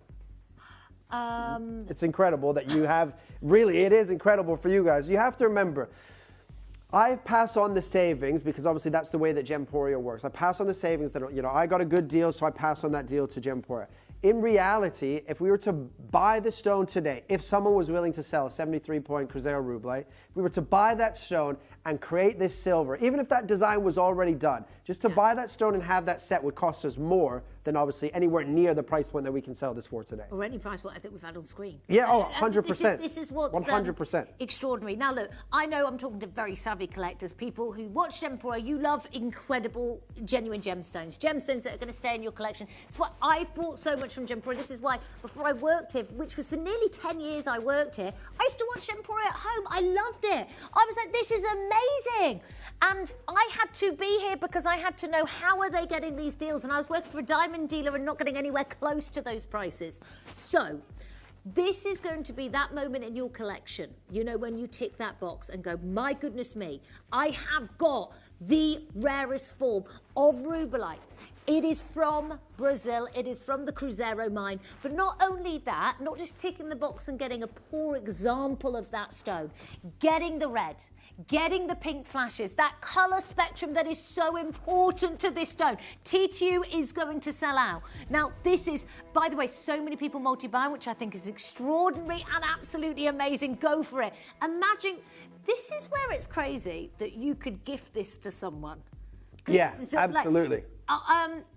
S: It's incredible that you have, really, it is incredible for you guys. You have to remember, I pass on the savings because obviously that's the way that Gemporia works. I pass on the savings that, you know, I got a good deal, so I pass on that deal to Gemporia. In reality, if we were to buy the stone today, if someone was willing to sell a 73-point Cruzeiro Rubelite, if we were to buy that stone and create this silver, even if that design was already done, just to buy that stone and have that set would cost us more than obviously anywhere near the price point that we can sell this for today.
Q: Or any price point I think we've had on screen.
S: Yeah, oh,
Q: And
S: 100%.
Q: This is what's
S: 100%.
Q: Extraordinary. Now, look, I know I'm talking to very savvy collectors, people who watch Gemporia. You love incredible, genuine gemstones that are going to stay in your collection. It's why I've bought so much from Gemporia. This is why, before I worked here, which was for nearly 10 years I worked here, I used to watch Gemporia at home. I loved it. I was like, this is amazing. And I had to be here because I had to know how are they getting these deals. And I was working for a diamond dealer and not getting anywhere close to those prices. So this is going to be that moment in your collection, you know, when you tick that box and go, my goodness me, I have got the rarest form of Rubelite. It is from Brazil. It is from the Cruzeiro mine. But not only that, not just ticking the box and getting a poor example of that stone, getting the red, getting the pink flashes, that colour spectrum that is so important to this stone. T2 is going to sell out. Now, this is, by the way, so many people multi-buy, which I think is extraordinary and absolutely amazing. Go for it. Imagine, this is where it's crazy that you could gift this to someone.
S: Yeah, absolutely.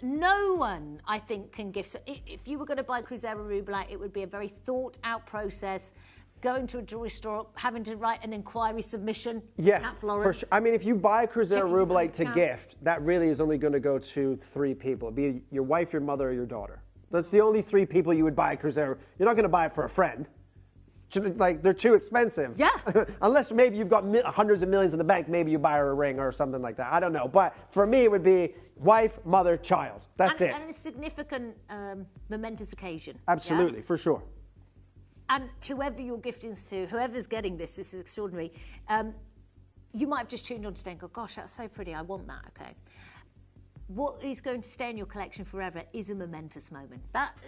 Q: No one, I think, can gift. If you were going to buy Cruzeiro Rubelite, it would be a very thought-out process. Going to a jewelry store, having to write an inquiry submission at Florence.
S: For sure. I mean, if you buy a Cruzeiro Rubelite to gift, that really is only going to go to 3 people. It'd be your wife, your mother, or your daughter. That's the only 3 people you would buy a Cruzeiro. You're not going to buy it for a friend. Like, they're too expensive.
Q: Yeah.
S: Unless maybe you've got hundreds of millions in the bank, maybe you buy her a ring or something like that. I don't know. But for me, it would be wife, mother, child. That's it.
Q: And a significant, momentous occasion.
S: Absolutely, for sure.
Q: And whoever you're gifting this to, whoever's getting this is extraordinary. You might have just tuned on today and go, gosh, that's so pretty, I want that, okay. What is going to stay in your collection forever is a momentous moment.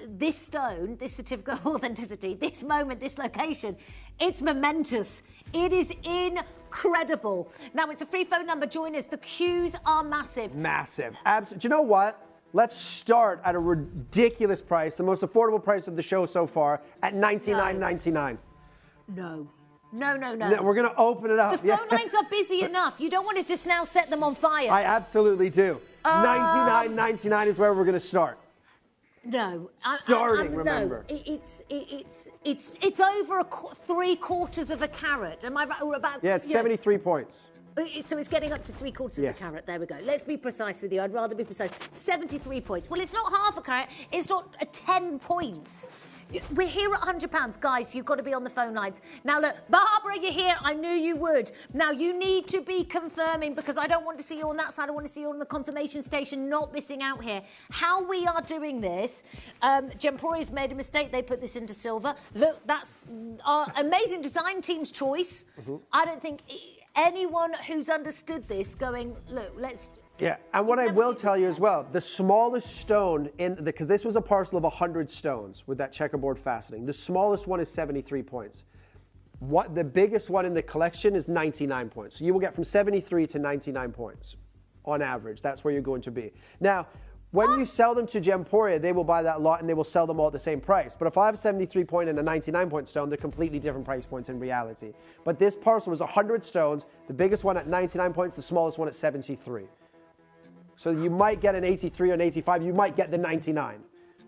Q: This stone, this certificate of authenticity, this moment, this location, it's momentous. It is incredible. Now, it's a free phone number. Join us. The queues are massive.
S: Massive. Absolutely. Do you know what? Let's start at a ridiculous price, the most affordable price of the show so far, at $99.99.
Q: No. No.
S: We're going to open it up.
Q: The phone lines are busy enough. You don't want to just now set them on fire.
S: I absolutely do. $99.99 is where we're going to start.
Q: No.
S: Remember.
Q: No. It's over 3/4 of a carat. Am I right? Or about?
S: Yeah, it's 73 points.
Q: So it's getting up to 3/4 of a carat. There we go. Let's be precise with you. I'd rather be precise. 73 points. Well, it's not half a carat. It's not 10 points. We're here at £100. Guys, you've got to be on the phone lines. Now, look, Barbara, you're here. I knew you would. Now, you need to be confirming because I don't want to see you on that side. I want to see you on the confirmation station, not missing out here. How we are doing this, Gemporia's made a mistake. They put this into silver. Look, that's our amazing design team's choice. I don't think anyone who's understood this going, look, let's
S: Yeah, and what I will tell you as well, the smallest stone because this was a parcel of 100 stones with that checkerboard fastening. The smallest one is 73 points. The biggest one in the collection is 99 points. So you will get from 73 to 99 points on average. That's where you're going to be. Now, when you sell them to Gemporia, they will buy that lot and they will sell them all at the same price. But if I have a 73 point and a 99 point stone, they're completely different price points in reality. But this parcel was 100 stones, the biggest one at 99 points, the smallest one at 73. So you might get an 83 or an 85, you might get the 99,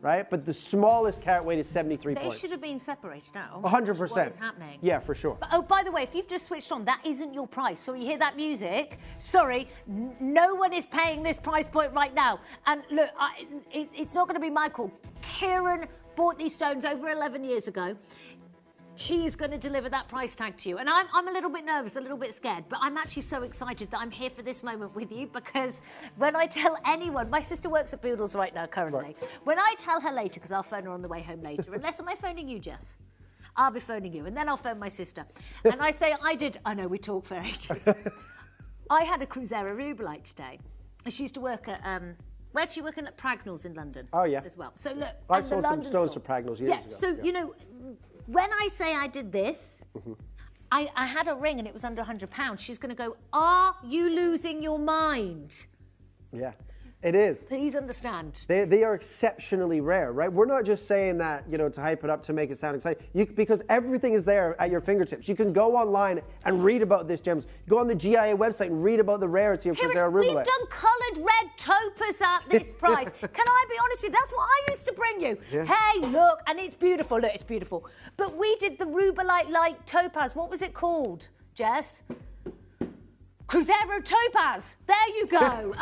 S: right? But the smallest carat weight is 73
Q: They
S: points.
Q: should have been separated out.
S: 100%.
Q: What is happening?
S: Yeah, for sure.
Q: But, oh, by the way, if you've just switched on, that isn't your price. So you hear that music? Sorry, no one is paying this price point right now. And look, it's not going to be my call. Kieran bought these stones over 11 years ago. He is going to deliver that price tag to you. And I'm a little bit nervous, a little bit scared, but I'm actually so excited that I'm here for this moment with you, because when I tell anyone, my sister works at Boodles right now currently, right. When I tell her later, because I'll phone her on the way home later, unless am I phoning you, Jess? I'll be phoning you, and then I'll phone my sister. And I say, I know, we talk for ages. I had a Cruzeiro Rubellite today. And she used to work at, where's she working at? Pragnell's in London.
S: Oh, yeah.
Q: As well. So look,
S: I saw some stones for Pragnell's years ago.
Q: So, you know, when I say I did this, I had a ring and it was under £100. She's going to go, are you losing your mind?
S: Yeah, it is.
Q: Please understand.
S: They are exceptionally rare, right? We're not just saying that, you know, to hype it up, to make it sound exciting. Because everything is there at your fingertips. You can go online and read about this gems. Go on the GIA website and read about the rarity of Cruzeiro Rubellite.
Q: We've done coloured red topaz at this price. Can I be honest with you? That's what I used to bring you.
S: Yeah.
Q: Hey, look, and it's beautiful. Look, it's beautiful. But we did the Rubellite light topaz. What was it called, Jess? Cruzeiro Topaz. There you go.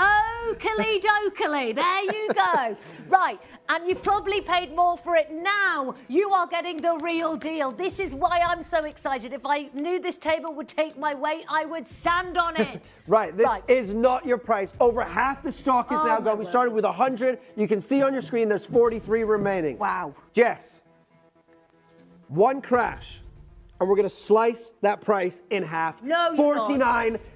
Q: Oakley dokely. There you go. Right, and you've probably paid more for it now. You are getting the real deal. This is why I'm so excited. If I knew this table would take my weight, I would stand on it.
S: Right, this is not your price. Over half the stock is now gone. We started with 100. You can see on your screen there's 43 remaining.
Q: Wow.
S: Jess, one crash. And we're going to slice that price in half.
Q: No, you're not.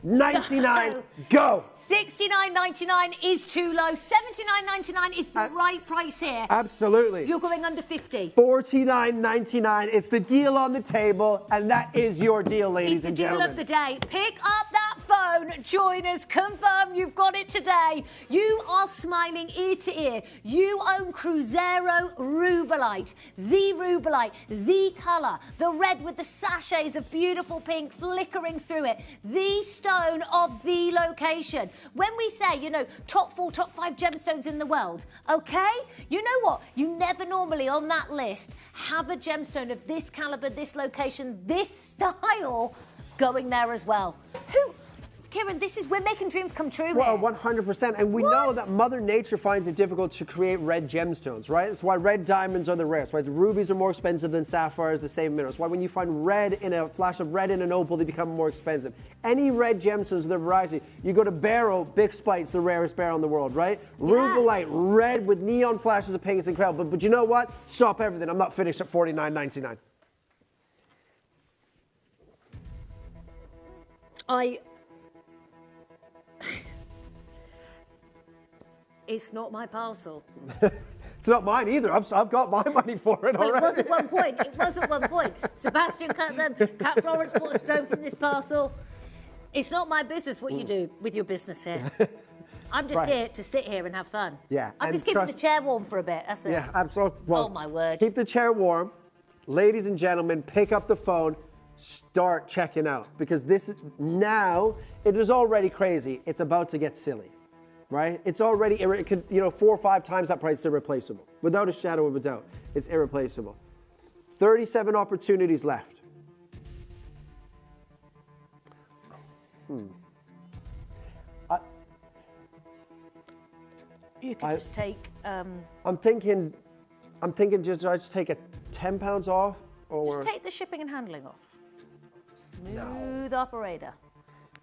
S: $49.99. Go.
Q: $69.99 is too low. $79.99 is the right price here.
S: Absolutely.
Q: You're going under 50.
S: $49.99. It's the deal on the table, and that is your deal, ladies and gentlemen.
Q: It's the deal of the day. Pick up that phone. Join us. Confirm you've got it today. You are smiling ear to ear. You own Cruzeiro Rubellite. The Rubellite. The colour. The red with the sachets of beautiful pink flickering through it. The stone of the location. When we say, you know, top 4, top 5 gemstones in the world, okay? You know what? You never normally on that list have a gemstone of this caliber, this location, this style going there as well. Kieran, we're making dreams come true
S: well,
Q: here.
S: 100%. And we know that Mother Nature finds it difficult to create red gemstones, right? That's why red diamonds are the rarest. Right? The rubies are more expensive than sapphires, the same minerals. Why when you find red in a flash of red in an opal, they become more expensive. Any red gemstones, the variety. You go to beryl, big spite's the rarest beryl in the world, right? Yeah. Rubellite, red with neon flashes of pink, it's incredible. But you know what? Stop everything. I'm not finished at $49.99.
Q: It's not my parcel.
S: It's not mine either. I've got my money for it already.
Q: It was at one point. It was at one point. Sebastian cut them. Cat Florence bought a stone from this parcel. It's not my business what you do with your business here. I'm just here to sit here and have fun.
S: Yeah.
Q: I'm just keeping the chair warm for a bit. That's it.
S: Yeah, absolutely. Well,
Q: oh, my word.
S: Keep the chair warm. Ladies and gentlemen, pick up the phone. Start checking out. Because this is now, it is already crazy. It's about to get silly. Right? It's already, it could, 4 or 5 times that price is irreplaceable. Without a shadow of a doubt. It's irreplaceable. 37 opportunities left.
Q: You could just take...
S: I'm thinking just take a £10 off or...
Q: Just take the shipping and handling off. Smooth operator.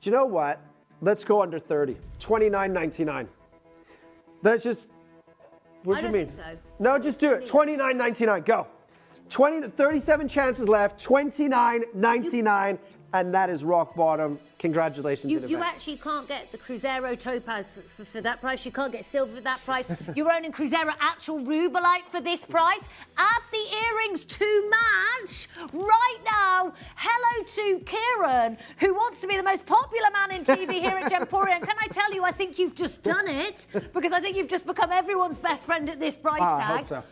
S: Do you know what? Let's go under 30. $29.99. That's just... What do you mean?
Q: Think so.
S: No, just do it. $29.99. Go. 37 chances left. $29.99. and that is rock bottom. Congratulations.
Q: You actually can't get the Cruzeiro Topaz for that price. You can't get silver for that price. You're owning Cruzeiro actual rubellite for this price. Add the earrings to match right now. Hello to Kieran, who wants to be the most popular man in TV here at Gemporia. And can I tell you, I think you've just done it, because I think you've just become everyone's best friend at this price tag.
S: I hope so.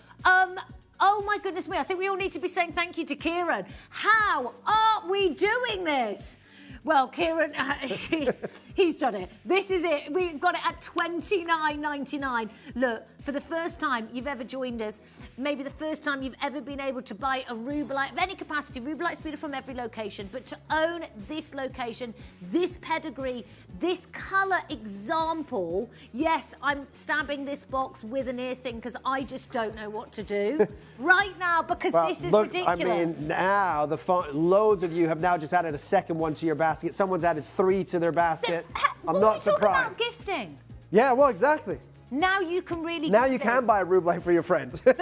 Q: Oh my goodness me, I think we all need to be saying thank you to Kieran. How are we doing this? Well, Kieran, he's done it. This is it. We've got it at $29.99. Look, for the first time you've ever joined us, maybe the first time you've ever been able to buy a rubellite of any capacity. Rubellite's beautiful from every location, but to own this location, this pedigree, this colour example, yes, I'm stabbing this box with an ear thing because I just don't know what to do right now, because this is ridiculous.
S: I mean, now loads of you have now just added a second one to your basket. Someone's added 3 to their basket. I'm not surprised.
Q: About gifting.
S: Yeah, well, exactly.
Q: Now you can really.
S: Now you can buy a rubellite for your friend.
Q: For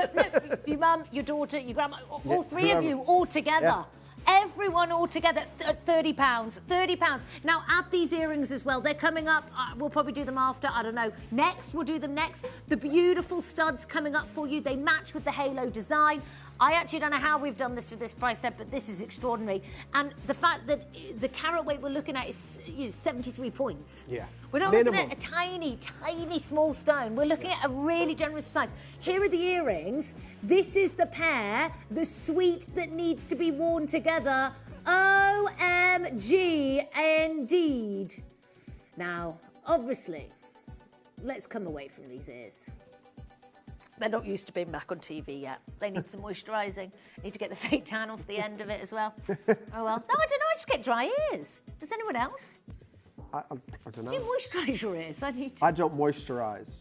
Q: your mum, your daughter, your grandma, all three of you all together.
S: Yeah.
Q: Everyone all together at £30. £30. Now add these earrings as well. They're coming up. We'll probably do them after. I don't know. Next, we'll do them next. The beautiful studs coming up for you. They match with the halo design. I actually don't know how we've done this for this price tag, but this is extraordinary. And the fact that the carat weight we're looking at is 73 points.
S: Yeah.
Q: We're not looking at a tiny, tiny small stone. We're looking at a really generous size. Here are the earrings. This is the pair, the suite that needs to be worn together. OMG, indeed. Now, obviously, let's come away from these ears. They're not used to being back on TV yet. They need some moisturising. Need to get the fake tan off the end of it as well. Oh well. No, I don't know. I just get dry ears. Does anyone else?
S: I don't know.
Q: Do you moisturise your ears? I need to.
S: I don't moisturise.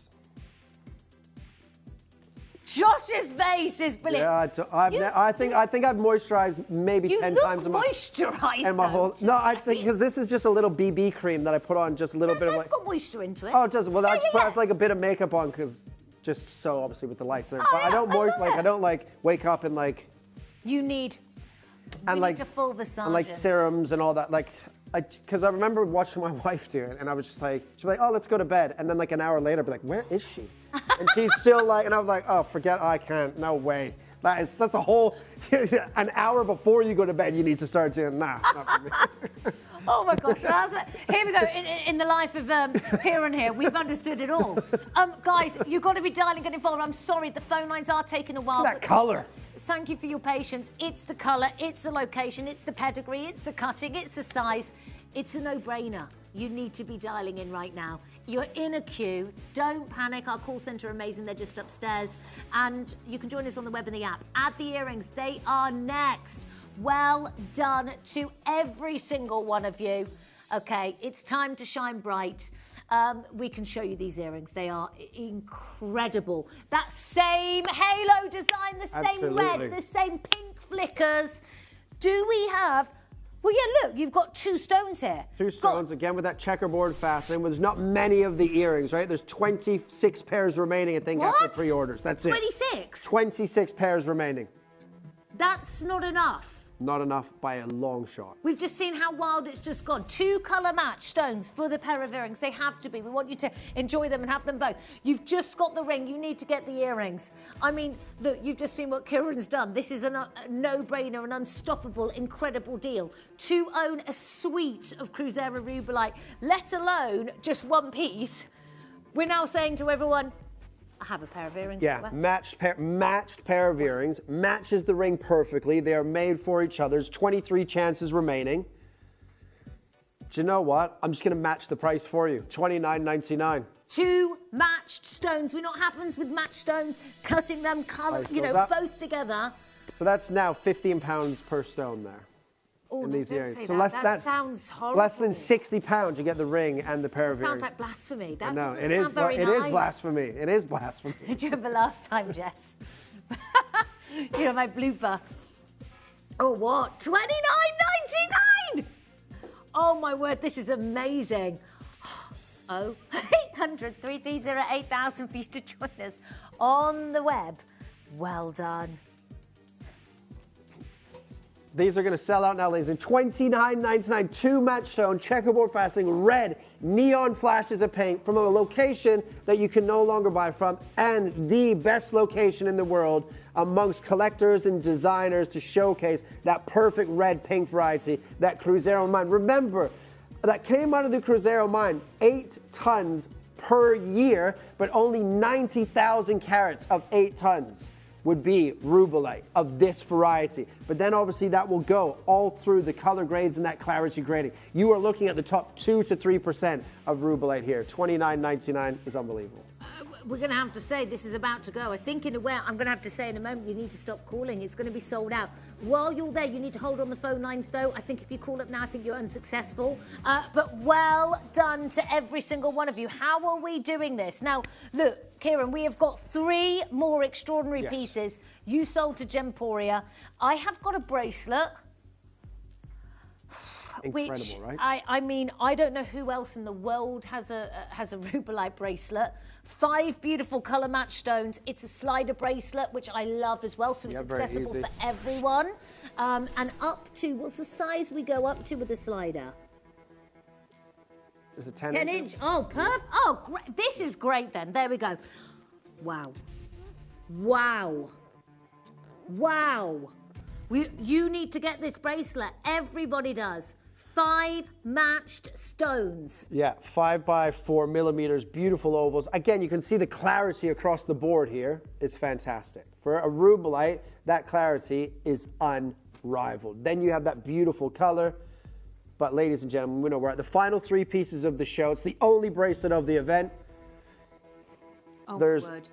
Q: Josh's face is brilliant.
S: Yeah, I think I've moisturised maybe 10 times a month.
Q: Moisturised.
S: And my whole I think because this is just a little BB cream that I put on, just a little bit of like.
Q: It's got moisture into it.
S: Oh, it does. Well, I just put like a bit of makeup on because. Just so obviously with the lights there. But I don't wake up and like.
Q: You need. And like a full visage.
S: And like serums and all that. Like, because I remember watching my wife do it, and I was just like, she'd be like, oh, let's go to bed, and then like an hour later, I'd be like, where is she? And she's still like, and I was like, oh, forget, I can't, no way. That's a whole an hour before you go to bed. You need to start doing not for me.
Q: Oh my gosh, here we go. In the life of Kieran here, we've understood it all. Guys, you've got to be dialing, getting involved. I'm sorry, the phone lines are taking a while.
S: That colour.
Q: Thank you for your patience. It's the colour, it's the location, it's the pedigree, it's the cutting, it's the size. It's a no-brainer. You need to be dialing in right now. You're in a queue. Don't panic. Our call centre are amazing. They're just upstairs. And you can join us on the web and the app. Add the earrings. They are next. Well done to every single one of you. Okay, it's time to shine bright. We can show you these earrings. They are incredible. That same halo design, the same red, the same pink flickers. Do we have... Well, yeah, look, you've got 2 stones here.
S: 2 stones, again, with that checkerboard fastening. There's not many of the earrings, right? There's 26 pairs remaining, I think, after pre-orders. That's
Q: 26?
S: 26 pairs remaining.
Q: That's not enough.
S: Not enough by a long shot.
Q: We've just seen how wild it's just gone. 2 colour match stones for the pair of earrings. They have to be. We want you to enjoy them and have them both. You've just got the ring. You need to get the earrings. I mean, look, you've just seen what Kieran's done. This is a no-brainer, an unstoppable, incredible deal. To own a suite of Cruzeiro rubellite, let alone just 1 piece. We're now saying to everyone, I have a pair of earrings.
S: Yeah, matched pair of earrings. Matches the ring perfectly. They are made for each other. There's 23 chances remaining. Do you know what? I'm just going to match the price for you. $29.99.
Q: 2 matched stones. We know what happens with matched stones, cutting them, both together.
S: So that's now £15 per stone there.
Q: Oh,
S: in
Q: no,
S: these
Q: don't
S: earrings.
Q: say
S: So
Q: that.
S: That
Q: sounds horrible.
S: Less than £60, you get the ring and the pair of earrings.
Q: Sounds like blasphemy. That
S: no,
Q: doesn't sound very nice.
S: It is blasphemy. It is blasphemy.
Q: Do you remember last time, Jess? You know my blooper. Oh, what? $29.99! Oh, my word, this is amazing. 800 330 8000 for you to join us on the web. Well done.
S: These are going to sell out now, ladies. And $29.99, 2 match stone, checkerboard fastening, red, neon flashes of paint from a location that you can no longer buy from, and the best location in the world amongst collectors and designers to showcase that perfect red pink variety, that Cruzeiro mine. Remember, that came out of the Cruzeiro mine, 8 tons per year, but only 90,000 carats of 8 tons would be rubellite of this variety. But then obviously that will go all through the color grades and that clarity grading. You are looking at the top 2 to 3% of rubellite here. $29.99 is unbelievable.
Q: We're going to have to say this is about to go. I think in a way, I'm going to have to say in a moment, you need to stop calling. It's going to be sold out. While you're there, you need to hold on the phone lines, though. I think if you call up now, I think you're unsuccessful. But well done to every single one of you. How are we doing this? Now, look, Kieran, we have got 3 more extraordinary pieces you sold to Gemporia. I have got a bracelet.
S: Incredible,
Q: which,
S: right?
Q: I mean, I don't know who else in the world has a rubellite bracelet. 5 beautiful colour match stones. It's a slider bracelet, which I love as well, so it's accessible for everyone. And up to, what's the size we go up to with the slider?
S: Is it 10
Q: 10 inch? Oh, perfect. Oh, great. This is great then. There we go. Wow. Wow. Wow. You need to get this bracelet. Everybody does. 5 matched stones.
S: Yeah, 5 by 4 millimeters, beautiful ovals. Again, you can see the clarity across the board here. It's fantastic. For a rubellite, that clarity is unrivaled. Then you have that beautiful color. But ladies and gentlemen, we know we're at the final 3 pieces of the show. It's the only bracelet of the event.
Q: Oh,
S: There's
Q: word.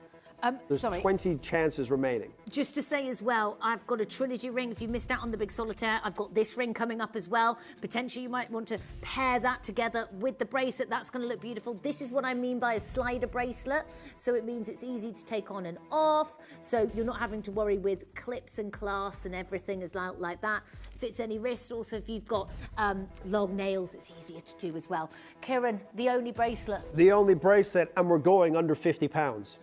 S: There's
Q: Sorry.
S: 20 chances remaining.
Q: Just to say as well, I've got a trilogy ring. If you missed out on the big solitaire, I've got this ring coming up as well. Potentially you might want to pair that together with the bracelet. That's going to look beautiful. This is what I mean by a slider bracelet. So it means it's easy to take on and off. So you're not having to worry with clips and clasps and everything is like that. Fits any wrist. Also, if you've got long nails, it's easier to do as well. Kieran, the only bracelet.
S: The only bracelet, and we're going under 50 pounds.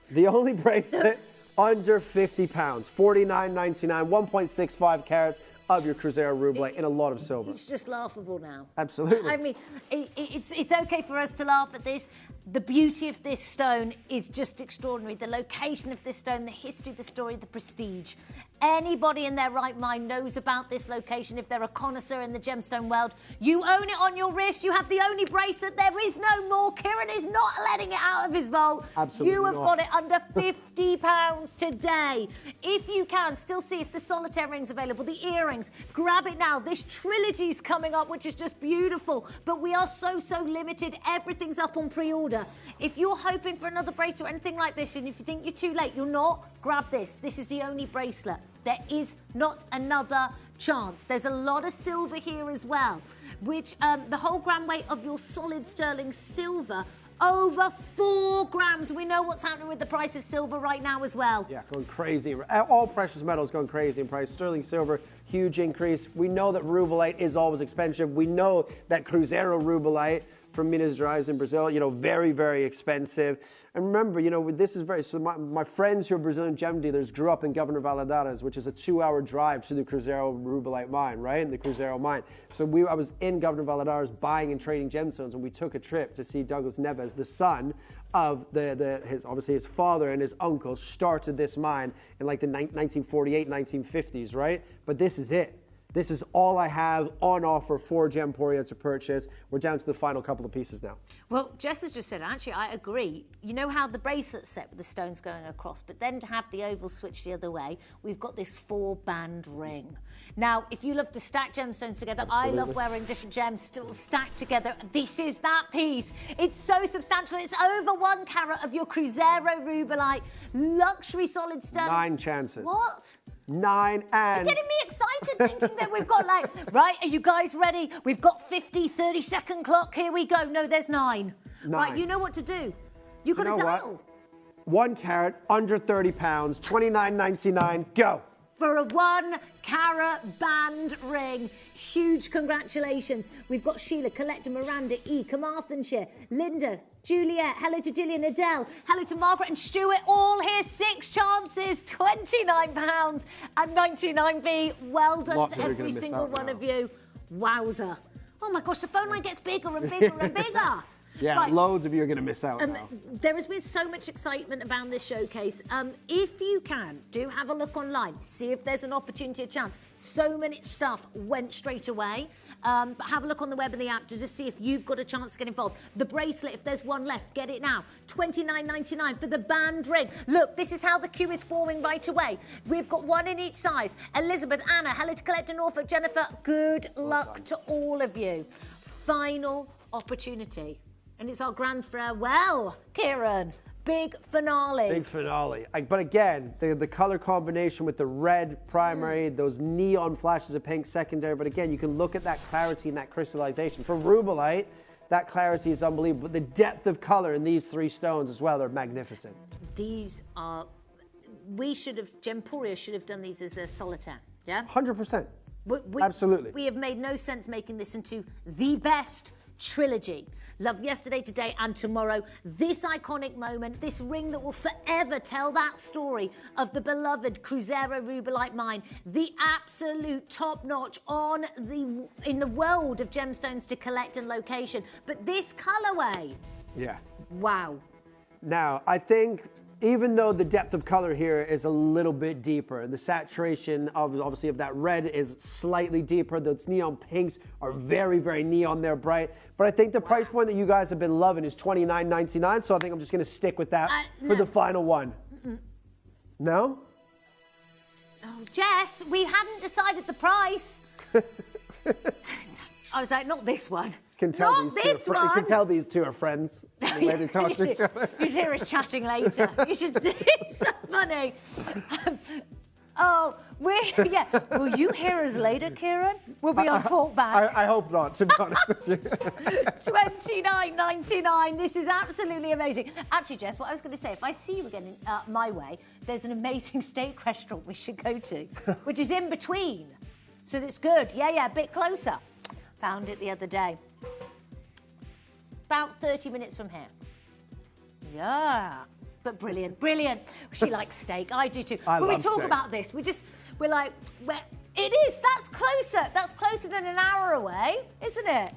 S: The only bracelet under 50 pounds, $49.99, 1.65 carats of your Cruzeiro rubellite in a lot of silver.
Q: It's just laughable now.
S: Absolutely.
Q: I mean, it's okay for us to laugh at this. The beauty of this stone is just extraordinary. The location of this stone, the history, the story, the prestige. Anybody in their right mind knows about this location. If they're a connoisseur in the gemstone world, you own it on your wrist. You have the only bracelet. There is no more. Kieran is not letting it out of his vault.
S: Absolutely
Q: You have
S: not.
Q: got it under 50 pounds today. If you can, still see if the solitaire ring's available, the earrings, grab it now. This trilogy's coming up, which is just beautiful. But we are so limited. Everything's up on pre-order. If you're hoping for another bracelet or anything like this, and if you think you're too late, you're not, grab this. This is the only bracelet. There is not another chance. There's a lot of silver here as well, which the whole gram weight of your solid sterling silver, over 4 grams. We know what's happening with the price of silver right now as well.
S: Yeah, going crazy. All precious metals going crazy in price. Sterling silver, huge increase. We know that rubellite is always expensive. We know that Cruzeiro rubellite from Minas Gerais in Brazil, very, very expensive. And remember, this is so my friends who are Brazilian gem dealers grew up in Governor Valadares, which is a 2-hour drive to the Cruzeiro rubellite mine, right? In the Cruzeiro mine. So I was in Governor Valadares buying and trading gemstones, and we took a trip to see Douglas Neves, the son of his father and his uncle started this mine in like the 1948, 1950s, right? But this is it. This is all I have on offer for Gemporia to purchase. We're down to the final couple of pieces now.
Q: Well, Jess has just said, actually, I agree. You know how the bracelet's set with the stones going across, but then to have the oval switch the other way, we've got this 4-band ring. Now, if you love to stack gemstones together,
S: Absolutely.
Q: I love wearing different gems still stacked together. This is that piece. It's so substantial. It's over 1 carat of your Cruzeiro rubellite, luxury solid sterling.
S: 9 chances.
Q: What?
S: 9 and...
Q: You're getting me excited thinking that we've got right, are you guys ready? We've got 50, 30-second clock. Here we go. No, there's 9. Right, you know what to do. You've got to dial.
S: 1 carat, under 30 pounds, $29.99, go.
Q: for a 1 carat band ring. Huge congratulations. We've got Sheila, Collector, Miranda, E, Carmarthenshire, Linda, Juliet, hello to Gillian, Adele, hello to Margaret and Stuart, all here, 6 chances, £29.99. Well done to every single one of you. Wowzer. Oh my gosh, the phone line gets bigger and bigger and bigger.
S: Yeah,
Q: right.
S: Loads of you are going to miss out now.
Q: There has been so much excitement around this showcase. If you can, do have a look online, see if there's an opportunity, a chance. So many stuff went straight away. But have a look on the web and the app to just see if you've got a chance to get involved. The bracelet, if there's one left, get it now. $29.99 for the band ring. Look, this is how the queue is forming right away. We've got one in each size. Elizabeth, Anna, hello to Collector, Norfolk, Jennifer, good luck to all of you. Final opportunity. And it's our grand farewell, Kieran. Big finale.
S: Big finale. But again, the color combination with the red primary, those neon flashes of pink secondary. But again, you can look at that clarity and that crystallization. For Rubellite, that clarity is unbelievable. But the depth of color in these 3 stones as well are magnificent.
Q: These are... Gemporia should have done these as a solitaire, yeah?
S: 100%. Absolutely.
Q: We have made no sense making this into the best trilogy. Love yesterday, today and tomorrow. This iconic moment, this ring that will forever tell that story of the beloved Cruzeiro Rubellite mine, the absolute top-notch in the world of gemstones to collect and location. But this colorway,
S: yeah,
Q: wow.
S: Now, I think even though the depth of color here is a little bit deeper, the saturation obviously of that red is slightly deeper. Those neon pinks are very, very neon. They're bright. But I think the price point that you guys have been loving is $29.99. So I think I'm just going to stick with that for the final one. No?
Q: Oh, Jess, we hadn't decided the price. I was like, not this one.
S: You can tell these two are friends. The way they talk to each other.
Q: You should hear us chatting later. You should see. It's so funny. Will you hear us later, Kieran? We'll be on talkback.
S: I hope not, to be honest with you.
Q: $29.99. This is absolutely amazing. Actually, Jess, what I was going to say, if I see you again my way, there's an amazing steak restaurant we should go to, which is in between. So that's good. Yeah, a bit closer. Found it the other day. About 30 minutes from here. Yeah. But brilliant. She likes steak. I do too. When we talk about this, we're like, it is. That's closer. That's closer than an hour away, isn't it?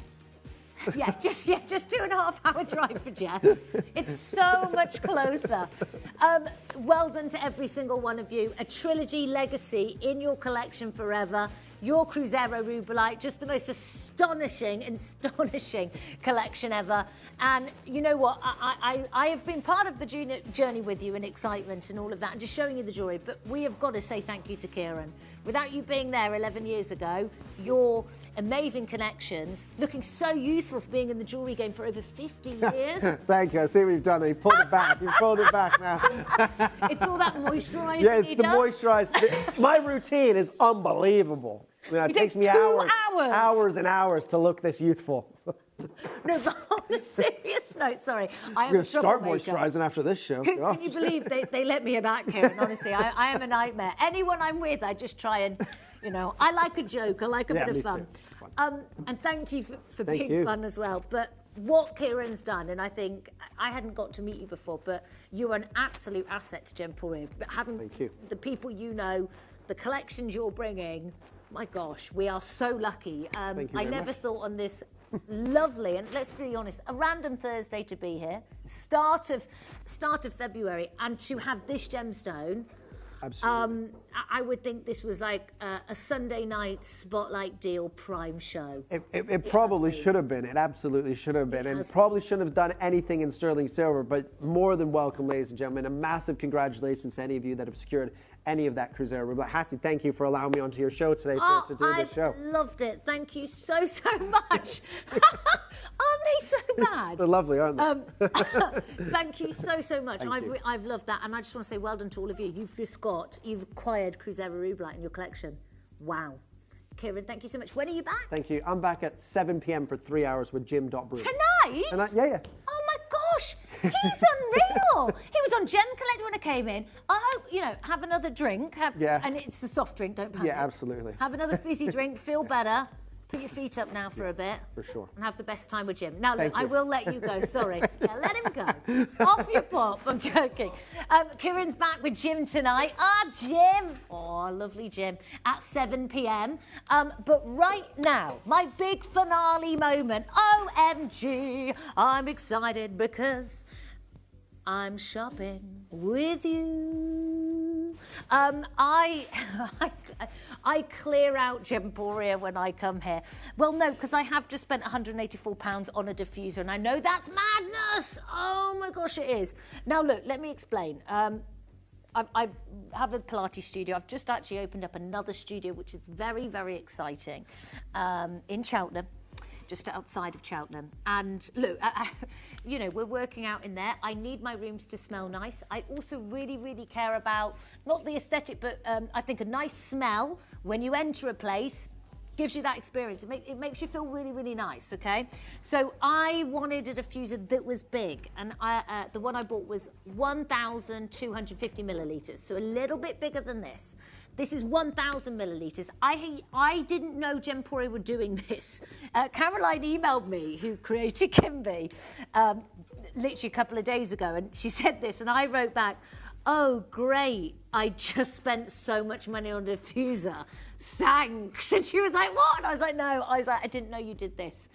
Q: Just 2.5 hour drive for Jeff. It's so much closer. Well done to every single one of you. A trilogy legacy in your collection forever. Your Cruzeiro Rubellite, just the most astonishing collection ever. And you know what? I have been part of the journey with you in excitement and all of that, and just showing you the jewellery. But we have got to say thank you to Kieran. Without you being there 11 years ago, your amazing connections, looking so youthful for being in the jewellery game for over 50 years.
S: Thank you. I see what you've done. You pulled it back. You've pulled it back now.
Q: It's all that moisturising.
S: Yeah, it's the moisturised. My routine is unbelievable. It takes me hours and hours to look this youthful.
Q: No, but on a serious note, sorry.
S: I'm going to start moisturising after this show.
Q: Can you believe they let me back here? And honestly, I am a nightmare. Anyone I'm with, I just try and, I like a joke. I like a bit of fun. And thank you for being fun as well. But what Kieran's done, and I think I hadn't got to meet you before, but you're an absolute asset to Gemporia. But having the people you know, the collections you're bringing, my gosh, we are so lucky. I never thought on this lovely, and let's be honest, a random Thursday to be here, start of February, and to have this gemstone. Absolutely. I would think this was like a Sunday night spotlight deal prime show.
S: It probably should have been. It absolutely should have been. And probably shouldn't have done anything in sterling silver, but more than welcome, ladies and gentlemen. A massive congratulations to any of you that have secured any of that Cruzeiro Rubellite. Hattie, thank you for allowing me onto your show today to do this show.
Q: I loved it. Thank you so much. Aren't they so bad?
S: They're lovely, aren't they?
Q: Thank you so much. I've loved that, and I just want to say well done to all of you. You've acquired Cruzeiro Rubellite in your collection. Wow. Kieran, thank you so much. When are you back?
S: Thank you. I'm back at 7 p.m. for 3 hours with Jim.Brew.
Q: Tonight?
S: Yeah.
Q: Oh my gosh! He's unreal. He was on Gem Collector when I came in. I hope, you know, have another drink. And it's a soft drink, don't panic.
S: Yeah, absolutely.
Q: Have another fizzy drink, feel better. Put your feet up now for a bit.
S: For sure.
Q: And have the best time with Jim. Now, look,
S: Thank you.
Q: I will let you go. Sorry. Yeah, let him go. Off you pop. I'm joking. Kieran's back with Jim tonight. Jim. Oh, lovely Jim. At 7 p.m. But right now, my big finale moment. OMG. I'm excited because I'm shopping with you. I clear out Gemporia when I come here. Well, no, because I have just spent £184 on a diffuser, and I know that's madness. Oh my gosh, it is. Now, look, let me explain. I have a Pilates studio. I've just actually opened up another studio, which is very, very exciting, in Cheltenham. Just outside of Cheltenham. And look, you know, we're working out in there. I need my rooms to smell nice. I also really, really care about, not the aesthetic, but I think a nice smell when you enter a place gives you that experience. It makes you feel really, really nice, okay? So I wanted a diffuser that was big, and the one I bought was 1,250 millilitres, so a little bit bigger than this. This is 1,000 millilitres. I didn't know Gemporia were doing this. Caroline emailed me, who created Kimby, literally a couple of days ago, and she said this, and I wrote back, oh, great, I just spent so much money on a diffuser. Thanks. And she was like, what? And I was like, no. I was like, I didn't know you did this.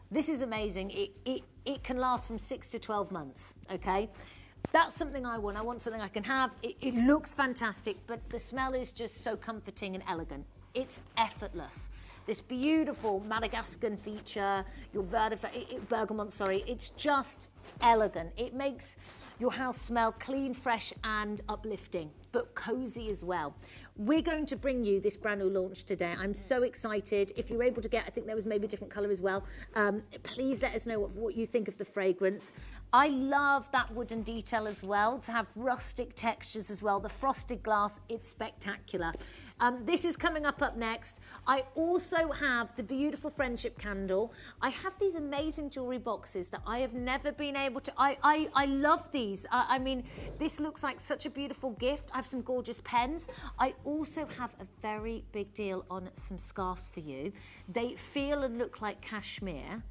Q: This is amazing. It can last from 6 to 12 months, okay? That's something I want. I want something I can have. It looks fantastic, but the smell is just so comforting and elegant. It's effortless. This beautiful Madagascan feature, your bergamot, sorry, it's just elegant. It makes your house smell clean, fresh, and uplifting, but cozy as well. We're going to bring you this brand new launch today. I'm so excited. If you're able to get, I think there was maybe a different colour as well. Please let us know what you think of the fragrance. I love that wooden detail as well, to have rustic textures as well. The frosted glass, it's spectacular. This is coming up next. I also have the beautiful friendship candle. I have these amazing jewellery boxes that I have never been able to... I love these. I mean, this looks like such a beautiful gift. I have some gorgeous pens. I also have a very big deal on some scarves for you. They feel and look like cashmere,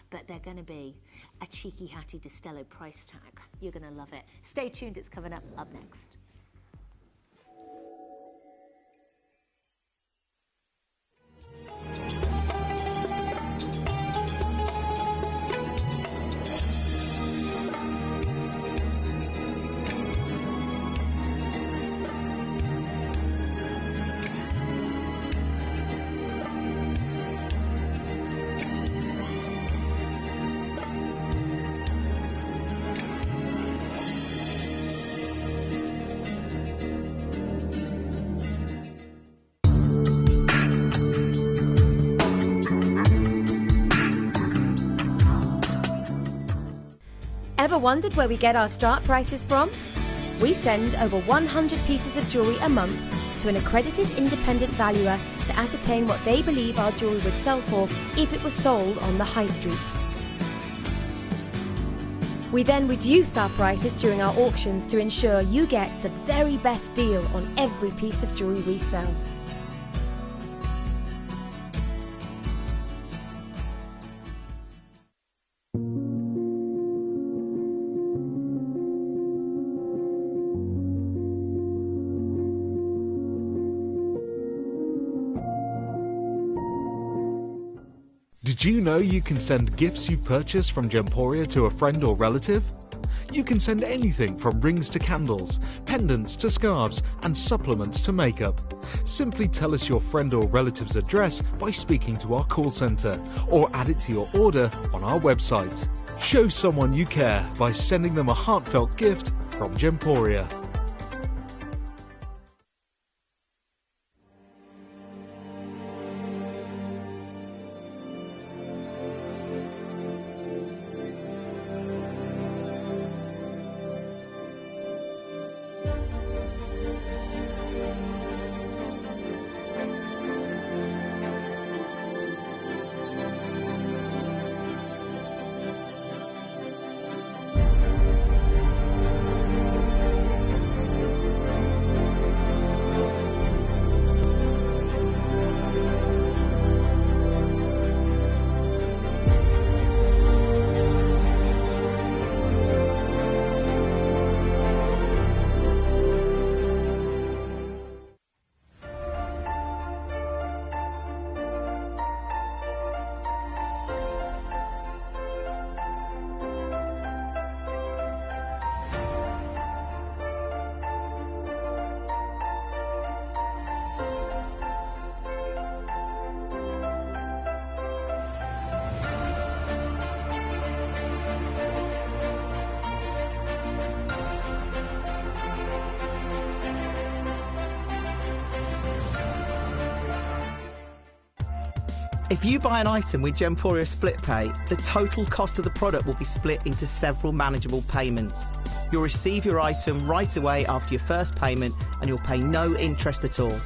Q: but they're going to be a cheeky Hattie Destello price tag. You're going to love it. Stay tuned, it's coming up next.
T: Ever wondered where we get our start prices from? We send over 100 pieces of jewellery a month to an accredited independent valuer to ascertain what they believe our jewellery would sell for if it was sold on the high street. We then reduce our prices during our auctions to ensure you get the very best deal on every piece of jewellery we sell.
D: Did you know you can send gifts you've purchased from Gemporia to a friend or relative? You can send anything from rings to candles, pendants to scarves, and supplements to makeup. Simply tell us your friend or relative's address by speaking to our call centre, or add it to your order on our website. Show someone you care by sending them a heartfelt gift from Gemporia.
O: If you buy an item with Gemporia Split Pay, the total cost of the product will be split into several manageable payments. You'll receive your item right away after your first payment and you'll pay no interest at all.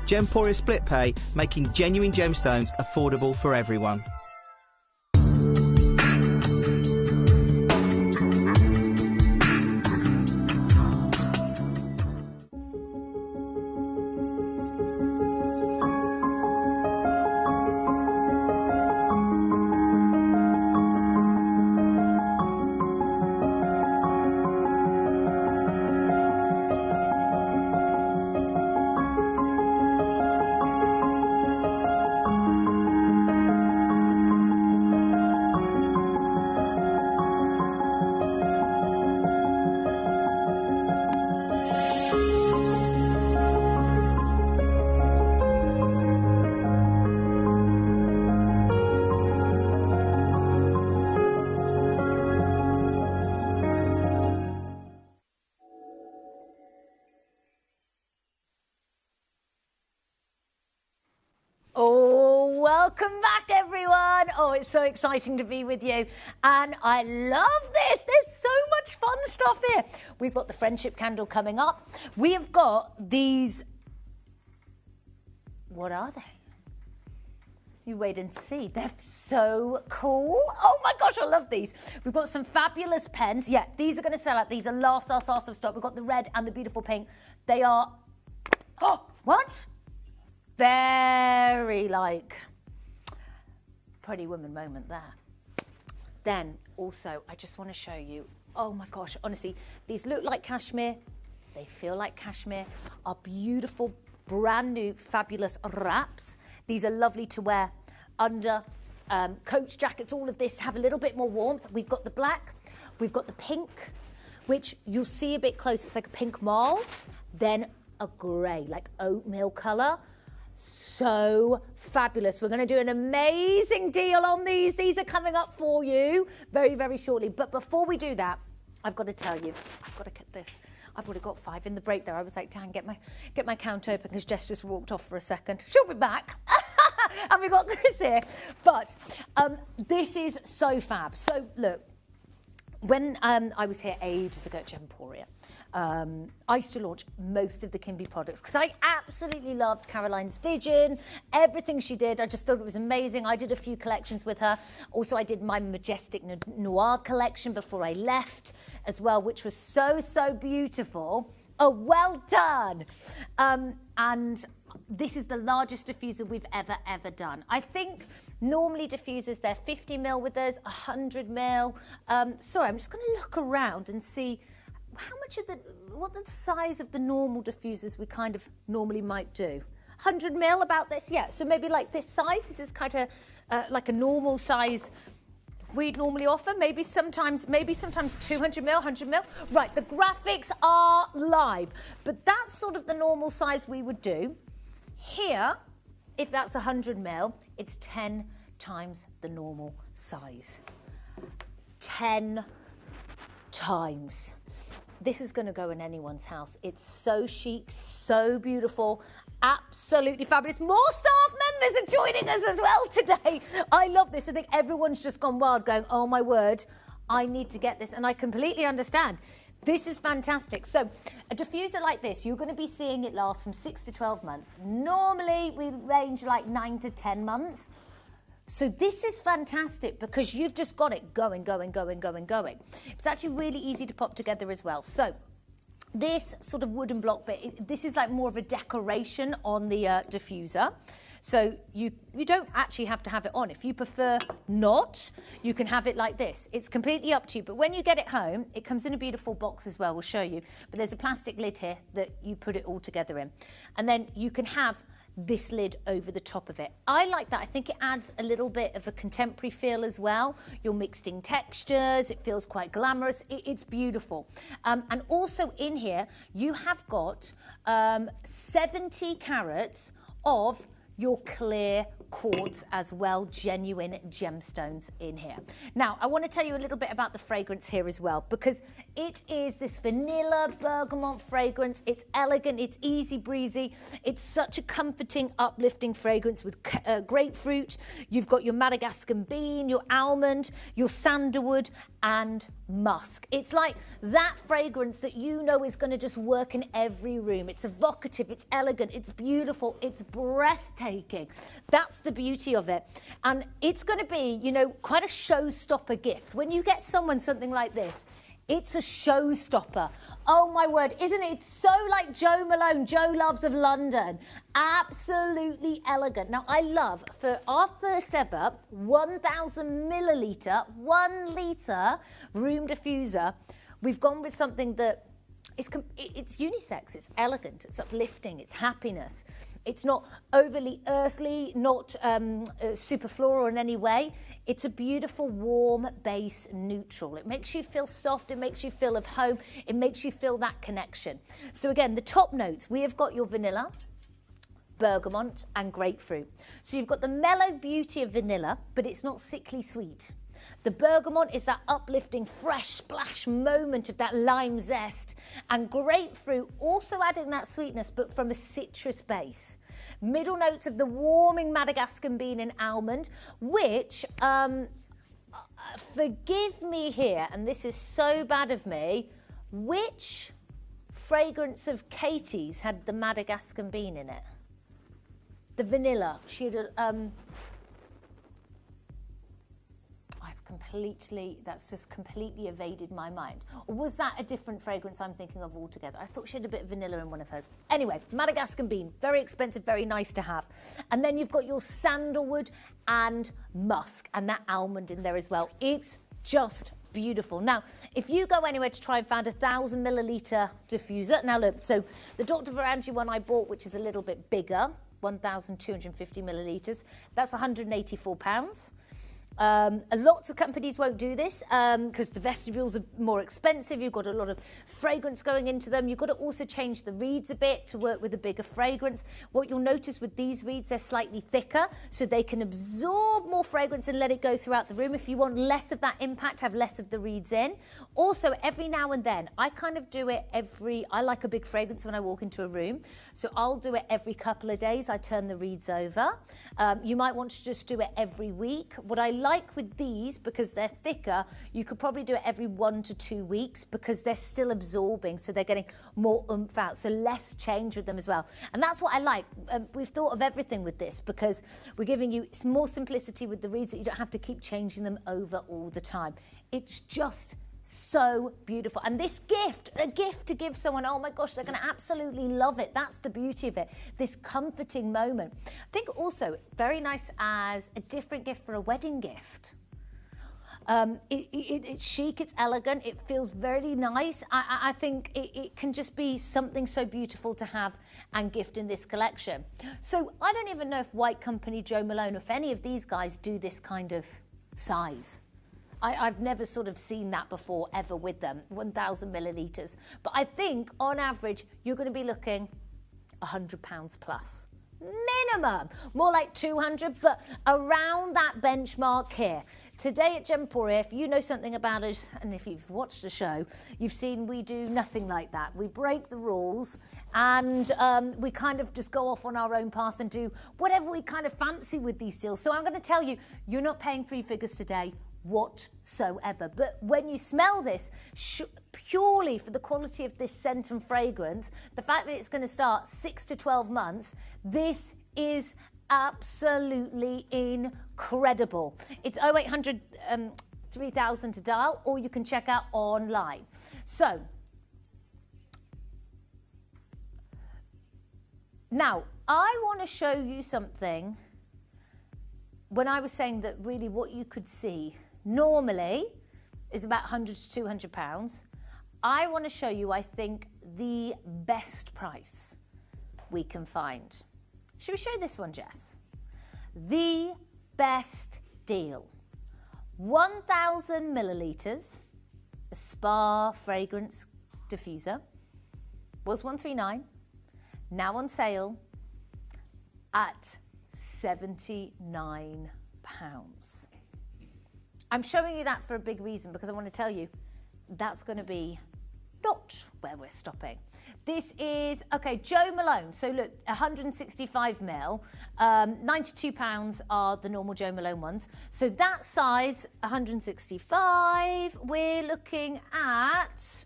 O: Gemporia Split Pay, making genuine gemstones affordable for everyone.
Q: Oh, welcome back, everyone. Oh, it's so exciting to be with you. And I love this. There's so much fun stuff here. We've got the friendship candle coming up. We have got these. What are they? You wait and see. They're so cool. Oh my gosh, I love these. We've got some fabulous pens. Yeah, these are going to sell out. These are last of stock. We've got the red and the beautiful pink. They are. Oh, what? Very like Pretty Woman moment there. Then also, I just want to show you, oh my gosh, honestly, these look like cashmere. They feel like cashmere. Our beautiful, brand new, fabulous wraps. These are lovely to wear under coach jackets, all of this, have a little bit more warmth. We've got the black, we've got the pink, which you'll see a bit close. It's like a pink mauve, then a grey, like oatmeal colour. So fabulous. We're going to do an amazing deal on these. These are coming up for you very, very shortly. But before we do that, I've got to tell you, I've got to get this. I've already got 5 in the break there. I was like, Dan, get my count open because Jess just walked off for a second. She'll be back. And we've got Chris here. But this is so fab. So look, when I was here ages ago at Gemporia, I used to launch most of the Kimby products because I absolutely loved Caroline's vision, everything she did. I just thought it was amazing. I did a few collections with her. Also, I did my Majestic Noir collection before I left as well, which was so, so beautiful. Oh, well done. And this is the largest diffuser we've ever done. I think normally diffusers, they're 50 mil with us, 100 mil. Sorry, I'm just going to look around and see how much of what the size of the normal diffusers we kind of normally might do. 100 mil, about this, yeah. So maybe like this size. This is kind of like a normal size we'd normally offer. Maybe sometimes 200 mil, 100 mil. Right, the graphics are live, but that's sort of the normal size we would do. Here, if that's 100 mil, it's 10 times the normal size. 10 times. This is going to go in anyone's house. It's so chic, so beautiful, absolutely fabulous. More staff members are joining us as well today. I love this. I think everyone's just gone wild going, oh my word, I need to get this. And I completely understand. This is fantastic. So a diffuser like this, you're going to be seeing it last from 6 to 12 months. Normally, we range like 9 to 10 months. So this is fantastic because you've just got it going. It's actually really easy to pop together as well. So this sort of wooden block bit, this is like more of a decoration on the diffuser. So you don't actually have to have it on. If you prefer not, you can have it like this. It's completely up to you. But when you get it home, it comes in a beautiful box as well. We'll show you. But there's a plastic lid here that you put it all together in. And then you can have this lid over the top of it. I like that. I think it adds a little bit of a contemporary feel as well. You're mixing textures. It feels quite glamorous. It's beautiful. And also in here, you have got 70 carats of your clear quartz as well, genuine gemstones in here. Now, I want to tell you a little bit about the fragrance here as well, because it is this vanilla bergamot fragrance. It's elegant, it's easy breezy. It's such a comforting, uplifting fragrance with grapefruit. You've got your Madagascan bean, your almond, your sandalwood, and musk. It's like that fragrance that you know is going to just work in every room. It's evocative, it's elegant, it's beautiful, it's breathtaking. That's the beauty of it. And it's going to be, you know, quite a showstopper gift. When you get someone something like this, it's a showstopper. Oh my word, isn't it? It's so like Joe Malone, Joe Loves of London. Absolutely elegant. Now I love, for our first ever 1,000 milliliter, 1 litre room diffuser, we've gone with something that it's unisex, it's elegant, it's uplifting, it's happiness. It's not overly earthly, not super floral in any way. It's a beautiful, warm base neutral. It makes you feel soft. It makes you feel of home. It makes you feel that connection. So again, the top notes, we have got your vanilla, bergamot, and grapefruit. So you've got the mellow beauty of vanilla, but it's not sickly sweet. The bergamot is that uplifting, fresh splash moment of that lime zest. And grapefruit also adding that sweetness, but from a citrus base. Middle notes of the warming Madagascan bean and almond, which, forgive me here, and this is so bad of me, which fragrance of Katie's had the Madagascan bean in it? The vanilla. She had a... that's just completely evaded my mind. Or was that a different fragrance I'm thinking of altogether? I thought she had a bit of vanilla in one of hers. Anyway, Madagascan bean, very expensive, very nice to have. And then you've got your sandalwood and musk and that almond in there as well. It's just beautiful. Now, if you go anywhere to try and find 1,000 milliliter diffuser, now look, so the Dr. Varangi one I bought, which is a little bit bigger, 1,250 millilitres, that's £184. Lots of companies won't do this because the vestibules are more expensive. You've got a lot of fragrance going into them. You've got to also change the reeds a bit to work with a bigger fragrance. What you'll notice with these reeds, they're slightly thicker so they can absorb more fragrance and let it go throughout the room. If you want less of that impact, have less of the reeds in. Also, every now and then, I kind of do it I like a big fragrance when I walk into a room. So I'll do it every couple of days. I turn the reeds over. You might want to just do it every week. What I like with these, because they're thicker, you could probably do it every 1 to 2 weeks because they're still absorbing, so they're getting more oomph out, so less change with them as well. And that's what I like. We've thought of everything with this because we're giving you more simplicity with the reeds that you don't have to keep changing them over all the time. It's just so beautiful. And this gift, a gift to give someone, oh my gosh, they're going to absolutely love it. That's the beauty of it, this comforting moment. I think also very nice as a different gift for a wedding gift. It's chic, it's elegant, it feels very nice. I think it can just be something so beautiful to have and gift in this collection. So I don't even know if White Company, Joe Malone, if any of these guys do this kind of size. I've never sort of seen that before ever with them, 1,000 millilitres. But I think on average, you're going to be looking £100 plus. Minimum. More like 200, but around that benchmark here. Today at Gemporia, if you know something about us, and if you've watched the show, you've seen we do nothing like that. We break the rules and we kind of just go off on our own path and do whatever we kind of fancy with these deals. So I'm going to tell you, you're not paying 3 figures today whatsoever. But when you smell this, purely for the quality of this scent and fragrance, the fact that it's going to start 6 to 12 months, this is absolutely incredible. It's 0800 3000 to dial, or you can check out online. So now I want to show you something. When I was saying that really what you could see normally is about 100 to 200 pounds, I want to show you, I think, the best price we can find. Should we show this one, Jess? The best deal. 1,000 millilitres, a spa fragrance diffuser, was $139, now on sale at £79. I'm showing you that for a big reason, because I want to tell you that's going to be not where we're stopping. This is, okay, Joe Malone. So look, 165 mil, £92 are the normal Joe Malone ones. So that size, 165, we're looking at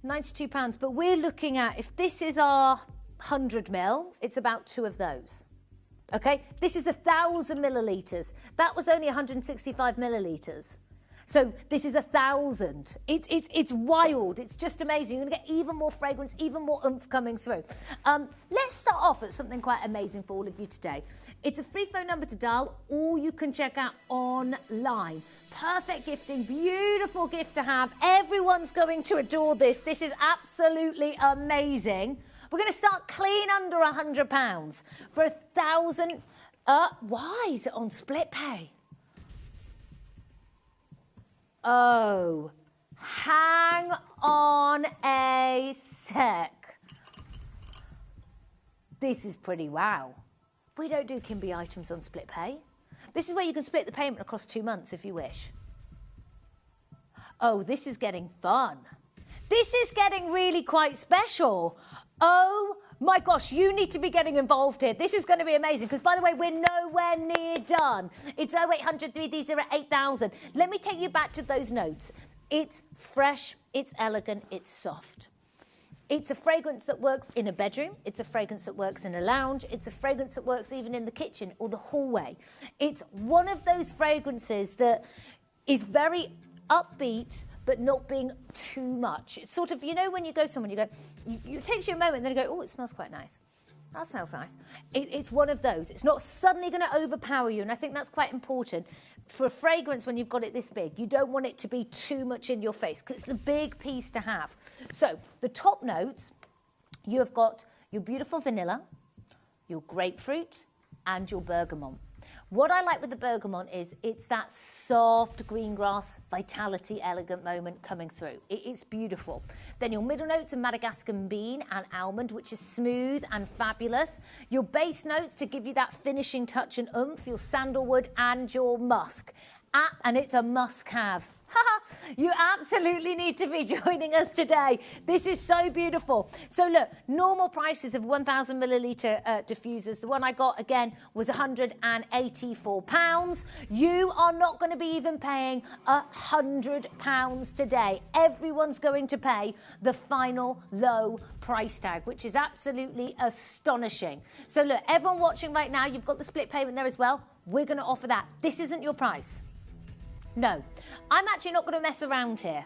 Q: £92. But we're looking at, if this is our 100 mil, it's about 2 of those. Okay, this is 1,000 millilitres. That was only 165 millilitres. So this is 1,000. It's wild. It's just amazing. You're going to get even more fragrance, even more oomph coming through. Let's start off at something quite amazing for all of you today. It's a free phone number to dial, or you can check out online. Perfect gifting, beautiful gift to have. Everyone's going to adore this. This is absolutely amazing. We're going to start clean under £100 for 1,000. Why is it on split pay? Oh, hang on a sec. This is pretty wow. We don't do Kimby items on split pay. This is where you can split the payment across 2 months if you wish. Oh, this is getting fun. This is getting really quite special. Oh my gosh, you need to be getting involved here. This is going to be amazing, because by the way, we're nowhere near done. It's 0800 330 8000. Let me take you back to those notes. It's fresh, it's elegant, it's soft. It's a fragrance that works in a bedroom. It's a fragrance that works in a lounge. It's a fragrance that works even in the kitchen or the hallway. It's one of those fragrances that is very upbeat, but not being too much. It's sort of, you know, when you go somewhere, you go, it takes you a moment, and then you go, oh, it smells quite nice. That smells nice. It's one of those. It's not suddenly going to overpower you, and I think that's quite important. For a fragrance, when you've got it this big, you don't want it to be too much in your face, because it's a big piece to have. So the top notes, you have got your beautiful vanilla, your grapefruit, and your bergamot. What I like with the bergamot is it's that soft green grass, vitality, elegant moment coming through. It's beautiful. Then your middle notes are Madagascar bean and almond, which is smooth and fabulous. Your base notes to give you that finishing touch and oomph, your sandalwood and your musk. And it's a must-have. You absolutely need to be joining us today. This is so beautiful. So look, normal prices of 1,000 millilitre diffusers. The one I got, again, was £184. You are not going to be even paying £100 today. Everyone's going to pay the final low price tag, which is absolutely astonishing. So look, everyone watching right now, you've got the split payment there as well. We're going to offer that. This isn't your price. No, I'm actually not going to mess around here.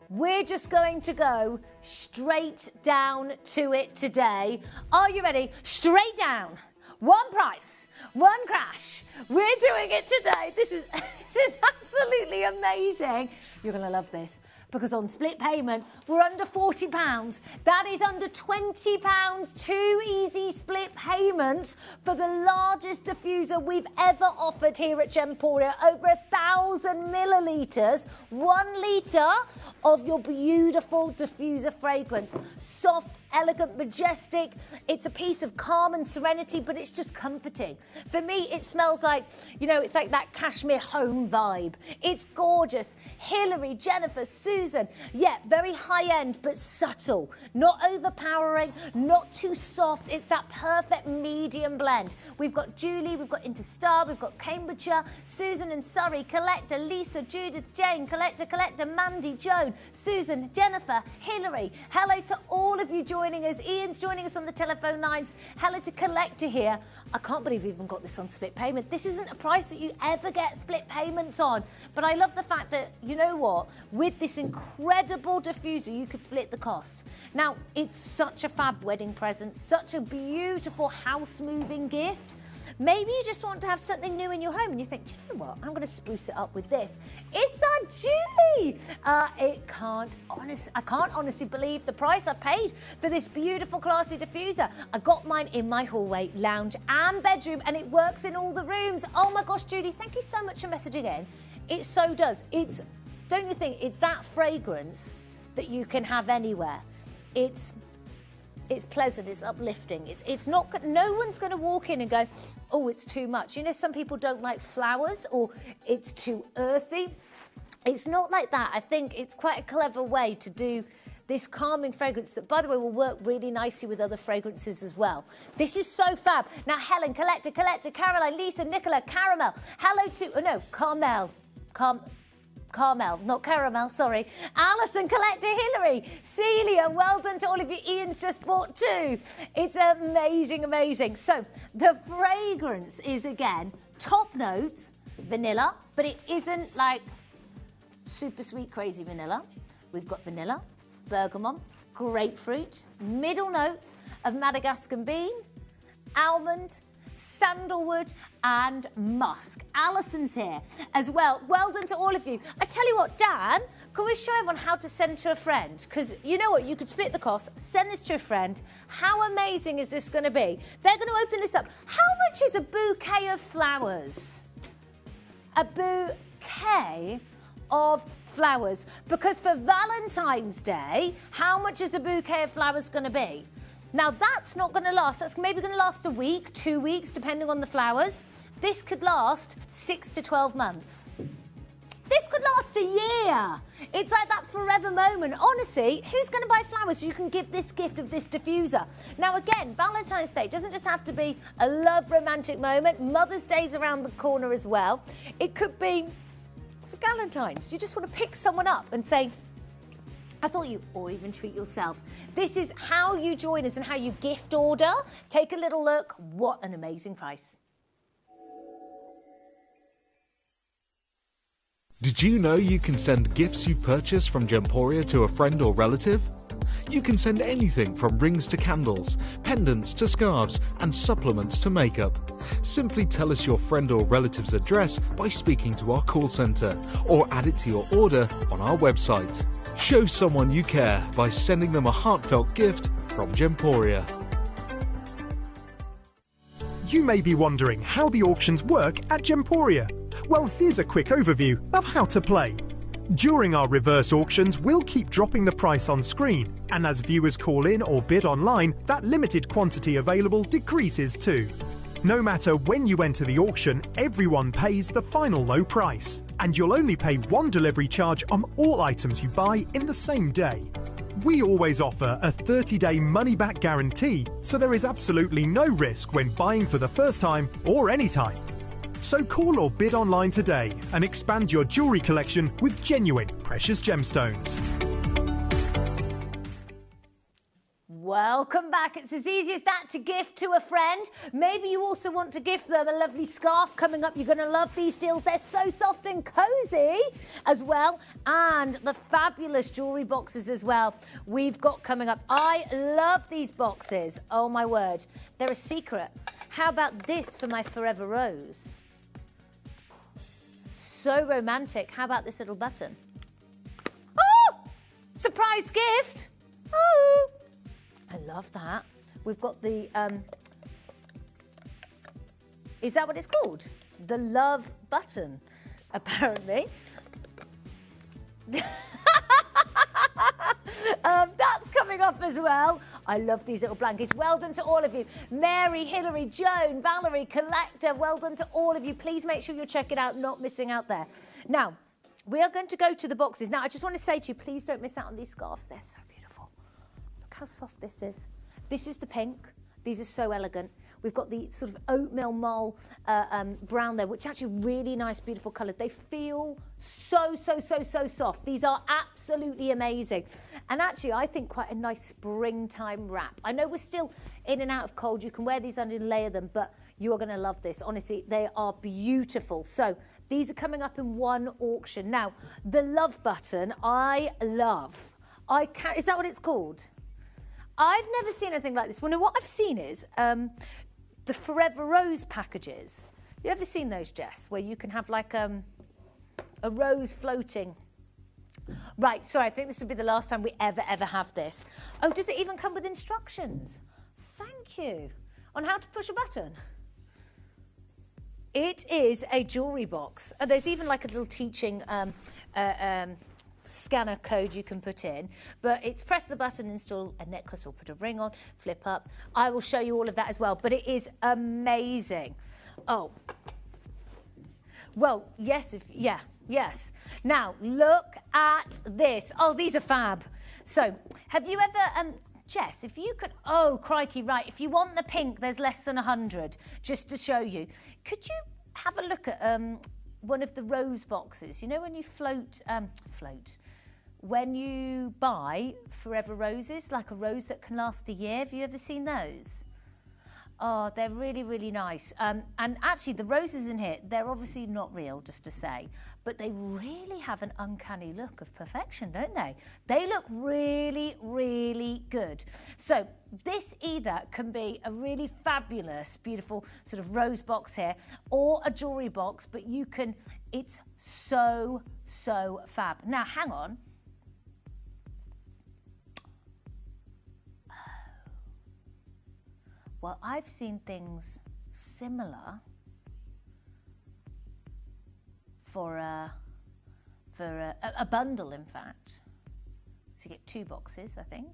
Q: We're just going to go straight down to it today. Are you ready? Straight down. One price, one crash. We're doing it today. This is absolutely amazing. You're going to love this, because on split payment, we're under £40. That is under £20, 2 easy split payments for the largest diffuser we've ever offered here at Gemporia. Over 1,000 millilitres, 1 litre of your beautiful diffuser fragrance. Soft, elegant, majestic. It's a piece of calm and serenity, but it's just comforting. For me, it smells like, you know, it's like that cashmere home vibe. It's gorgeous. Hillary, Jennifer, Susan. Yeah, very high-end, but subtle. Not overpowering, not too soft. It's that perfect medium blend. We've got Julie, we've got Interstar, we've got Cambridgeshire, Susan and Surrey, Collector, Lisa, Judith, Jane, Collector, Mandy, Joan, Susan, Jennifer, Hillary. Hello to all of you joining us. Ian's joining us on the telephone lines. Hello to Collector here. I can't believe we've even got this on split payment. This isn't a price that you ever get split payments on. But I love the fact that, you know what, with this incredible diffuser, you could split the cost. Now, it's such a fab wedding present, such a beautiful house-moving gift. Maybe you just want to have something new in your home and you think, do you know what, I'm going to spruce it up with this. It's our Julie. I can't honestly believe the price I paid for this beautiful classy diffuser. I got mine in my hallway, lounge and bedroom, and it works in all the rooms. Oh my gosh, Julie, thank you so much for messaging in. It so does. It's, don't you think, it's that fragrance that you can have anywhere. It's pleasant, it's uplifting. It's not, no one's going to walk in and go, oh, it's too much. You know, some people don't like flowers or it's too earthy. It's not like that. I think it's quite a clever way to do this calming fragrance that, by the way, will work really nicely with other fragrances as well. This is so fab. Now, Helen, Collector, Caroline, Lisa, Nicola, Caramel. Hello to, Carmel, not caramel, sorry. Alison, Collector, Hillary, Celia, well done to all of you. Ian's just bought 2. It's amazing, amazing. So the fragrance is, again, top notes, vanilla, but it isn't like super sweet, crazy vanilla. We've got vanilla, bergamot, grapefruit, middle notes of Madagascar bean, almond, sandalwood and musk. Alison's here as well. Well done to all of you. I tell you what, Dan, can we show everyone how to send to a friend? Because you know what, you could split the cost, send this to a friend. How amazing is this going to be? They're going to open this up. How much is a bouquet of flowers? A bouquet of flowers. Because for Valentine's Day, how much is a bouquet of flowers going to be? Now, that's not going to last. That's maybe going to last a week, 2 weeks, depending on the flowers. This could last 6 to 12 months. This could last a year. It's like that forever moment. Honestly, who's going to buy flowers? You can give this gift of this diffuser. Now, again, Valentine's Day doesn't just have to be a love romantic moment. Mother's Day's around the corner as well. It could be for Galentine's. You just want to pick someone up and say, I thought you, or even treat yourself. This is how you join us and how you gift order. Take a little look. What an amazing price.
D: Did you know you can send gifts you've purchased from Gemporia to a friend or relative? You can send anything from rings to candles, pendants to scarves, and supplements to makeup. Simply tell us your friend or relative's address by speaking to our call centre, or add it to your order on our website. Show someone you care by sending them a heartfelt gift from Gemporia.
C: You may be wondering how the auctions work at Gemporia. Well, here's a quick overview of how to play. During our reverse auctions, we'll keep dropping the price on screen, and as viewers call in or bid online, that limited quantity available decreases too. No matter when you enter the auction, everyone pays the final low price, and you'll only pay one delivery charge on all items you buy in the same day. We always offer a 30-day money-back guarantee, so there is absolutely no risk when buying for the first time or any time. So call or bid online today and expand your jewellery collection with genuine precious gemstones.
Q: Welcome back. It's as easy as that to gift to a friend. Maybe you also want to gift them a lovely scarf coming up. You're going to love these deals. They're so soft and cozy as well. And the fabulous jewellery boxes as well we've got coming up. I love these boxes. Oh, my word. They're a secret. How about this for my Forever Rose? So romantic. How about this little button? Oh! Surprise gift! Oh! I love that. We've got the, is that what it's called? The love button, apparently. That's coming up as well. I love these little blankets. Well done to all of you. Mary, Hillary, Joan, Valerie, Collector, well done to all of you. Please make sure you check it out, not missing out there. Now, we are going to go to the boxes. Now, I just want to say to you, please don't miss out on these scarves. They're so beautiful. Look how soft this is. This is the pink. These are so elegant. We've got the sort of oatmeal mole brown there, which actually really nice, beautiful colours. They feel so soft. These are absolutely amazing. And actually, I think quite a nice springtime wrap. I know we're still in and out of cold. You can wear these under and layer them, but you are going to love this. Honestly, they are beautiful. So these are coming up in one auction. Now, the love button, I love. Is that what it's called? I've never seen anything like this. Well, no, what I've seen is the Forever Rose packages. Have you ever seen those, Jess, where you can have like a rose floating? Right, sorry, I think this will be the last time we ever have this. Oh, does it even come with instructions? Thank you. On how to push a button. It is a jewellery box. Oh, there's even like a little teaching scanner code you can put in, but it's press the button, install a necklace or put a ring on, flip up. I will show you all of that as well, but it is amazing. Oh. Well, yes, yes. Now, look at this. Oh, these are fab. So, have you ever, Jess, if you could, oh, crikey, right, if you want the pink, there's less than 100, just to show you. Could you have a look at one of the rose boxes? You know when you when you buy Forever Roses, like a rose that can last a year, have you ever seen those? Oh, they're really, really nice. And actually, the roses in here, they're obviously not real, just to say, but they really have an uncanny look of perfection, don't they? They look really, really good. So this either can be a really fabulous, beautiful sort of rose box here, or a jewellery box, but you can, it's so, so fab. Now, hang on. Well, I've seen things similar for a bundle, in fact. So you get 2 boxes, I think.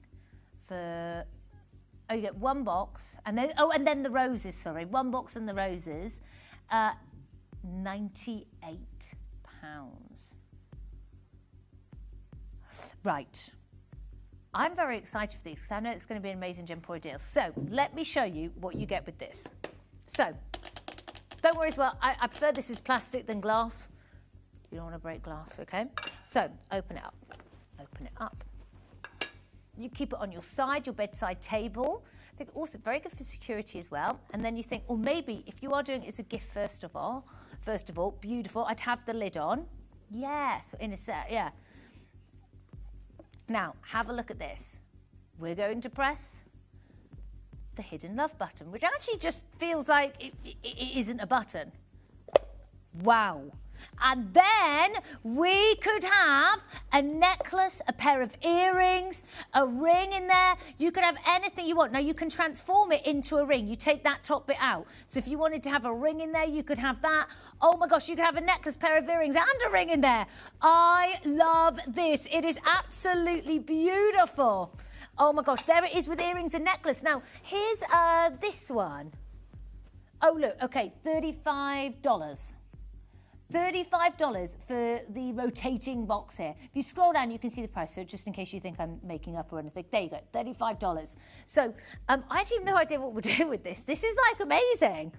Q: You get 1 box, and then and then the roses. Sorry, 1 box and the roses, £98. Right. I'm very excited for these because I know it's going to be an amazing Gemporia deal. So let me show you what you get with this. So don't worry as well. I prefer this is plastic than glass. You don't want to break glass, okay? So open it up. Open it up. You keep it on your side, your bedside table. I think also very good for security as well. And then you think, or maybe if you are doing it as a gift first of all, beautiful. I'd have the lid on. Yes, in a set, yeah. Now, have a look at this. We're going to press the hidden love button, which actually just feels like it isn't a button. Wow. And then we could have a necklace, a pair of earrings, a ring in there. You could have anything you want. Now, you can transform it into a ring. You take that top bit out. So if you wanted to have a ring in there, you could have that. Oh, my gosh, you could have a necklace, pair of earrings, and a ring in there. I love this. It is absolutely beautiful. Oh, my gosh, there it is with earrings and necklace. Now, here's this one. Oh, look, okay, $35. $35 for the rotating box here. If you scroll down, you can see the price. So just in case you think I'm making up or anything, there you go, $35. So I actually have no idea what we're doing with this. This is like amazing.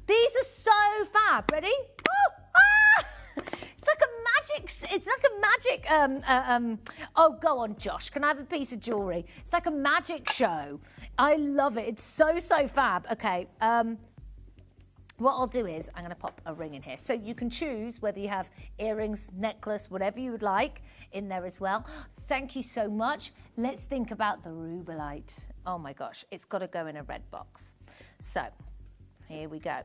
Q: These are so fab. Ready? Oh, ah! It's like a magic. Oh, go on, Josh. Can I have a piece of jewellery? It's like a magic show. I love it. It's so, so fab. Okay. What I'll do is I'm going to pop a ring in here. So you can choose whether you have earrings, necklace, whatever you would like in there as well. Thank you so much. Let's think about the rubellite. Oh my gosh, it's got to go in a red box. So here we go.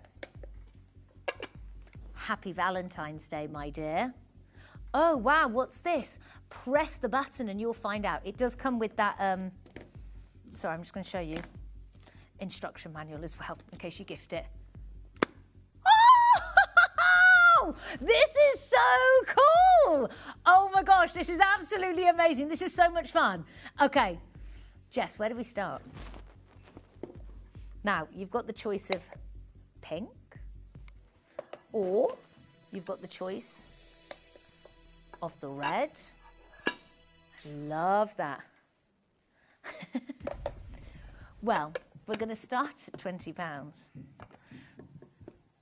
Q: Happy Valentine's Day, my dear. Oh, wow, what's this? Press the button and you'll find out. It does come with that, sorry, I'm just going to show you. Instruction manual as well, in case you gift it. This is so cool. Oh my gosh, this is absolutely amazing. This is so much fun. Okay, Jess, where do we start? Now, you've got the choice of pink, or you've got the choice of the red. Love that. Well, we're going to start at £20.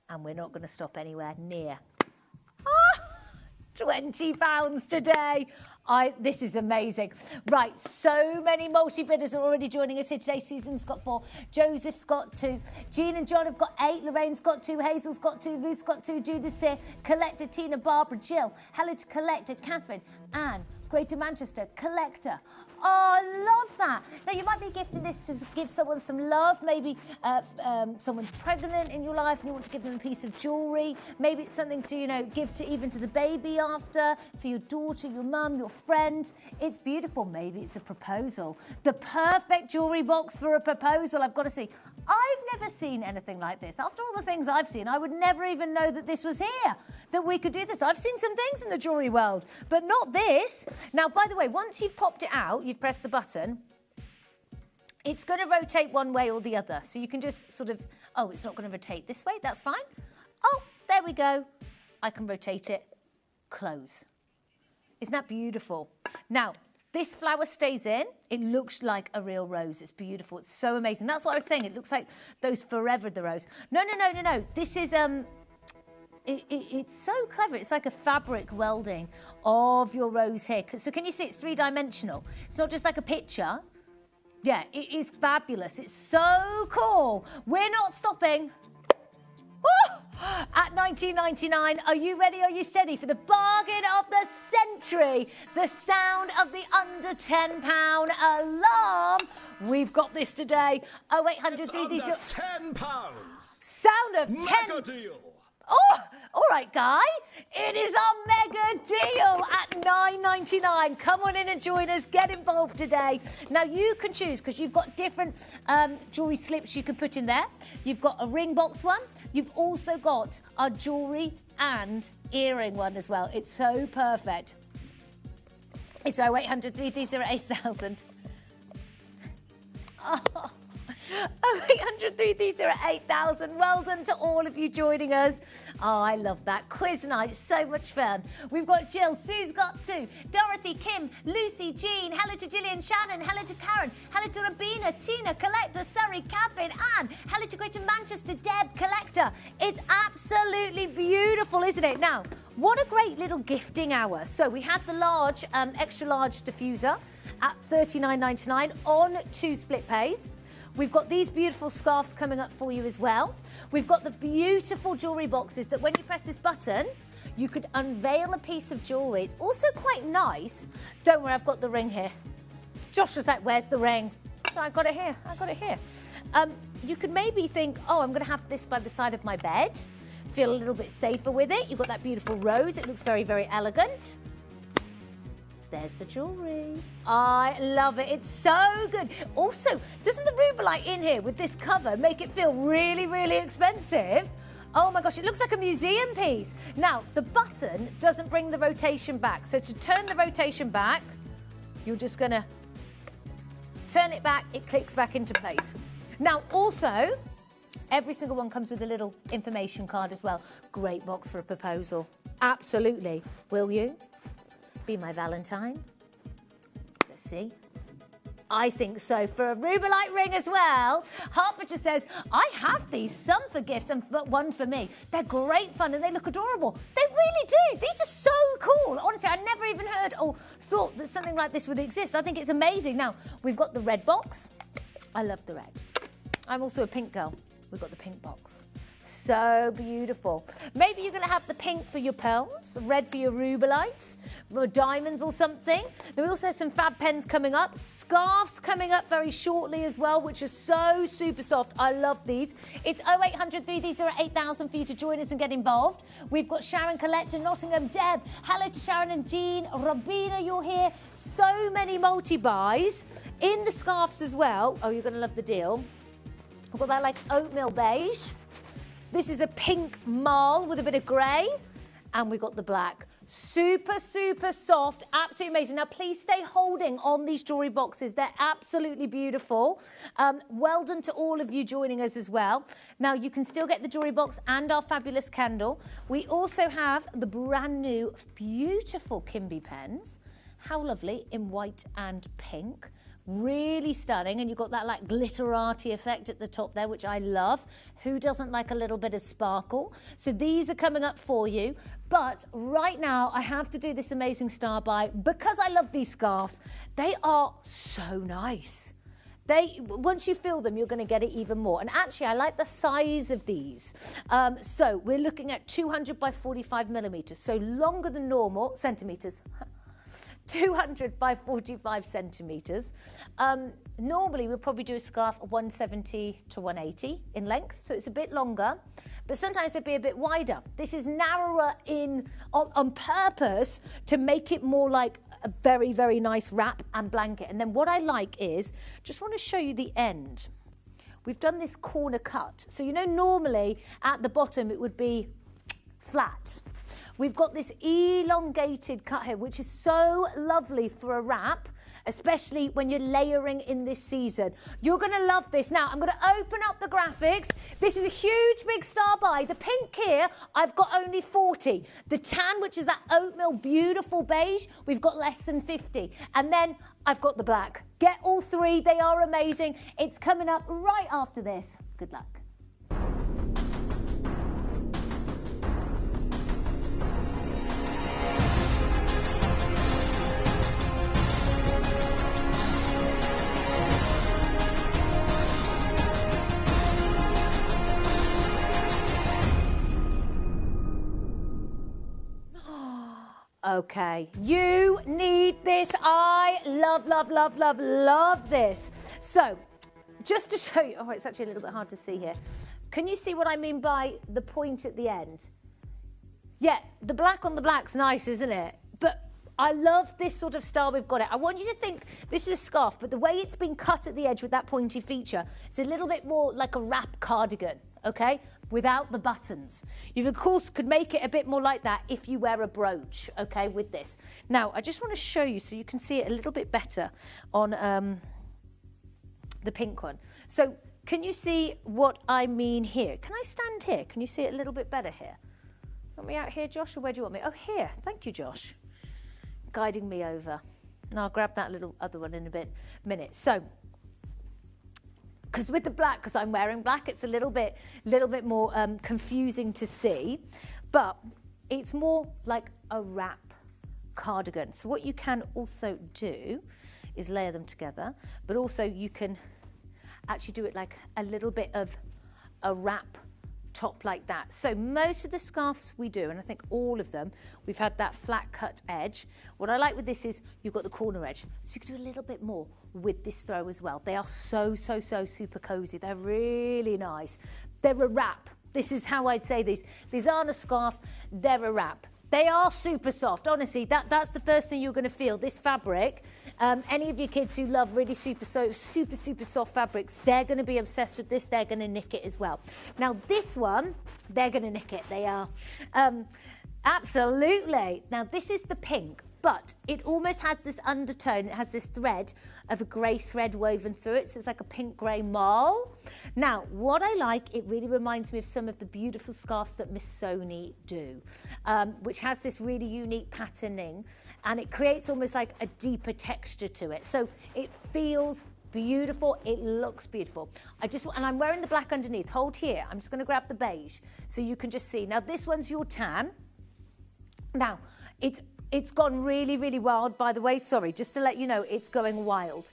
Q: And we're not going to stop anywhere near. £20 today. This is amazing. Right, so many multi-bidders are already joining us here today. Susan's got 4, Joseph's got 2, Jean and John have got 8, Lorraine's got 2, Hazel's got 2, Ruth's got 2, Judith's here, Collector, Tina, Barbara, Jill, hello to Collector, Catherine, Anne, Greater Manchester, Collector. Oh, I love that. Now, you might be gifting this to give someone some love. Maybe someone's pregnant in your life and you want to give them a piece of jewellery. Maybe it's something to, you know, give to even to the baby after, for your daughter, your mum, your friend. It's beautiful. Maybe it's a proposal. The perfect jewellery box for a proposal, I've got to see. I've never seen anything like this. After all the things I've seen, I would never even know that this was here, that we could do this. I've seen some things in the jewellery world, but not this. Now, by the way, once you've popped it out, you've pressed the button, it's going to rotate one way or the other. So you can just sort of, oh, it's not going to rotate this way. That's fine. Oh, there we go. I can rotate it. Close. Isn't that beautiful? Now, this flower stays in. It looks like a real rose. It's beautiful. It's so amazing. That's what I was saying. It looks like those Forever the Rose. No. This is, it's so clever. It's like a fabric welding of your rose here. So can you see it's three-dimensional? It's not just like a picture. Yeah, it is fabulous. It's so cool. We're not stopping. Woo! At $19.99, are you ready? Are you steady for the bargain of the century? The sound of the under £10 alarm. We've got this today. 0800
G: It's under £10.
Q: Sound of
G: Mega
Q: 10.
G: deal.
Q: Oh, all right, Guy. It is our mega deal at $9.99. Come on in and join us. Get involved today. Now, you can choose because you've got different jewellery slips you can put in there. You've got a ring box one. You've also got a jewellery and earring one as well. It's so perfect. It's 0800 330 8000. Oh. 0800 330 8000. Well done to all of you joining us. Oh, I love that. Quiz night, so much fun. We've got Jill, Sue's got two, Dorothy, Kim, Lucy, Jean, hello to Gillian, Shannon, hello to Karen, hello to Rabina, Tina, Collector, Surrey, Catherine, Anne, hello to Greater Manchester, Deb, Collector. It's absolutely beautiful, isn't it? Now, what a great little gifting hour. So we had the large, extra large diffuser at $39.99 on 2 split pays. We've got these beautiful scarves coming up for you as well. We've got the beautiful jewellery boxes that when you press this button, you could unveil a piece of jewellery. It's also quite nice. Don't worry, I've got the ring here. Josh was like, where's the ring? No, I got it here. I got it here. You could maybe think, oh, I'm going to have this by the side of my bed. Feel a little bit safer with it. You've got that beautiful rose. It looks very, very elegant. There's the jewellery. I love it. It's so good. Also, doesn't the rubellite in here with this cover make it feel really, really expensive? Oh my gosh, it looks like a museum piece. Now, the button doesn't bring the rotation back. So to turn the rotation back, you're just going to turn it back. It clicks back into place. Now, also, every single one comes with a little information card as well. Great box for a proposal. Absolutely. Will you be my Valentine? Let's see. I think so. For a rubellite ring as well. Harper says, I have these, some for gifts and one for me. They're great fun and they look adorable. They really do. These are so cool. Honestly, I never even heard or thought that something like this would exist. I think it's amazing. Now, we've got the red box. I love the red. I'm also a pink girl. We've got the pink box. So beautiful. Maybe you're going to have the pink for your pearls, the red for your rubellite, or diamonds or something. There are also some fab pens coming up, scarves coming up very shortly as well, which are so super soft. I love these. It's 0800 330 8000 for you to join us and get involved. We've got Sharon, Collector, Nottingham, Deb. Hello to Sharon and Jean. Rabina, you're here. So many multi-buys in the scarves as well. Oh, you're going to love the deal. We've got that like oatmeal beige. This is a pink marl with a bit of grey. And we've got the black. Super, super soft. Absolutely amazing. Now, please stay holding on these jewellery boxes. They're absolutely beautiful. Well done to all of you joining us as well. Now, you can still get the jewellery box and our fabulous candle. We also have the brand new, beautiful Kimby pens. How lovely, in white and pink. Really stunning, and you've got that like glitterati effect at the top there, which I love. Who doesn't like a little bit of sparkle? So these are coming up for you. But right now, I have to do this amazing star buy because I love these scarves. They are so nice. Once you feel them, you're going to get it even more. And actually, I like the size of these. So we're looking at 200 by 45 millimeters, so longer than normal centimeters. 200 by 45 centimetres. Normally, we'll probably do a scarf of 170 to 180 in length, so it's a bit longer, but sometimes it'd be a bit wider. This is narrower on purpose to make it more like a very, very nice wrap and blanket. And then what I like is, just want to show you the end. We've done this corner cut. So, you know, normally at the bottom, it would be flat. We've got this elongated cut here, which is so lovely for a wrap. especially when you're layering in this season. You're going to love this. Now, I'm going to open up the graphics. This is a huge, big star buy. The pink here, I've got only 40. The tan, which is that oatmeal, beautiful beige, we've got less than 50. And then I've got the black. Get all three. They are amazing. It's coming up right after this. Good luck. Okay, you need this. I love this. So, just to show you, oh, it's actually a little bit hard to see here. Can you see what I mean by the point at the end? Yeah, the black on the black's nice, isn't it? But I love this sort of style we've got it. I want you to think this is a scarf, but the way it's been cut at the edge with that pointy feature, it's a little bit more like a wrap cardigan, okay? Without the buttons. You, of course, could make it a bit more like that if you wear a brooch, okay, with this. Now, I just want to show you so you can see it a little bit better on the pink one. So, can you see what I mean here? Can I stand here? Can you see it a little bit better here? Want me out here, Josh, or where do you want me? Oh, here. Thank you, Josh. Guiding me over. And I'll grab that little other one in a minute. So, because with the black, because I'm wearing black, it's a little bit more confusing to see, but it's more like a wrap cardigan. So what you can also do is layer them together, but also you can actually do it like a little bit of a wrap top like that. So most of the scarves we do, and I think all of them, we've had that flat cut edge. What I like with this is you've got the corner edge, so you can do a little bit more with this throw as well. They are so super cozy. They're really nice. They're a wrap. This is how I'd say these. These aren't a scarf, they're a wrap. They are super soft. Honestly, that's the first thing you're going to feel. This fabric, any of your kids who love really super soft fabrics, they're going to be obsessed with this. They're going to nick it as well. Now, this one, they're going to nick it. They are. Absolutely. Now, this is the pink, but it almost has this undertone. It has this thread of a grey thread woven through it, so it's like a pink-grey marl. Now, what I like, it really reminds me of some of the beautiful scarves that Miss Sony do, which has this really unique patterning, and it creates almost like a deeper texture to it. So it feels beautiful, it looks beautiful. And I'm wearing the black underneath. Hold here, I'm just gonna grab the beige so you can just see. Now, this one's your tan. Now, it's gone really wild, by the way. Sorry, just to let you know, it's going wild.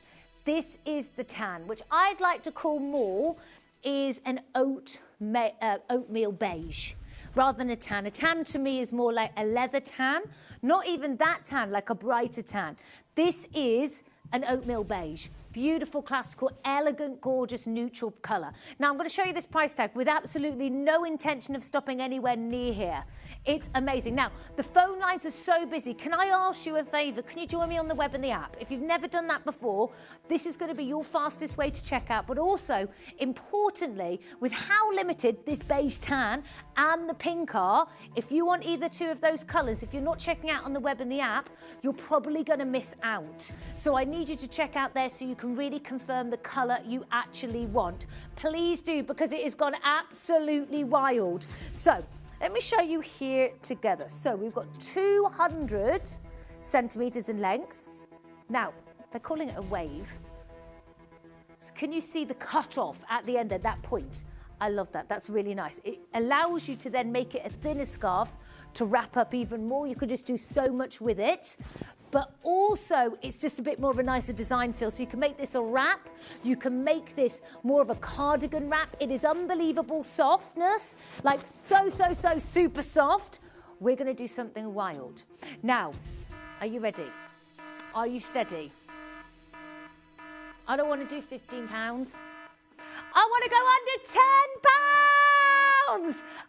Q: This is the tan, which I'd like to call more is an oatmeal beige rather than a tan. A tan to me is more like a leather tan, not even that tan, like a brighter tan. This is an oatmeal beige. Beautiful, classical, elegant, gorgeous, neutral colour. Now, I'm going to show you this price tag with absolutely no intention of stopping anywhere near here. It's amazing. Now, the phone lines are so busy. Can I ask you a favour? Can you join me on the web and the app? If you've never done that before, this is going to be your fastest way to check out. But also, importantly, with how limited this beige tan and the pink are, if you want either two of those colours, if you're not checking out on the web and the app, you're probably going to miss out. So I need you to check out there so you can really confirm the colour you actually want. Please do, because it has gone absolutely wild. So, let me show you here together. So we've got 200 centimetres in length. Now, they're calling it a wave. So can you see the cut-off at the end at that point? I love that. That's really nice. It allows you to then make it a thinner scarf to wrap up even more. You could just do so much with it. But also, it's just a bit more of a nicer design feel. So you can make this a wrap. You can make this more of a cardigan wrap. It is unbelievable softness, like so super soft. We're going to do something wild. Now, are you ready? Are you steady? I don't want to do £15. I want to go under £10.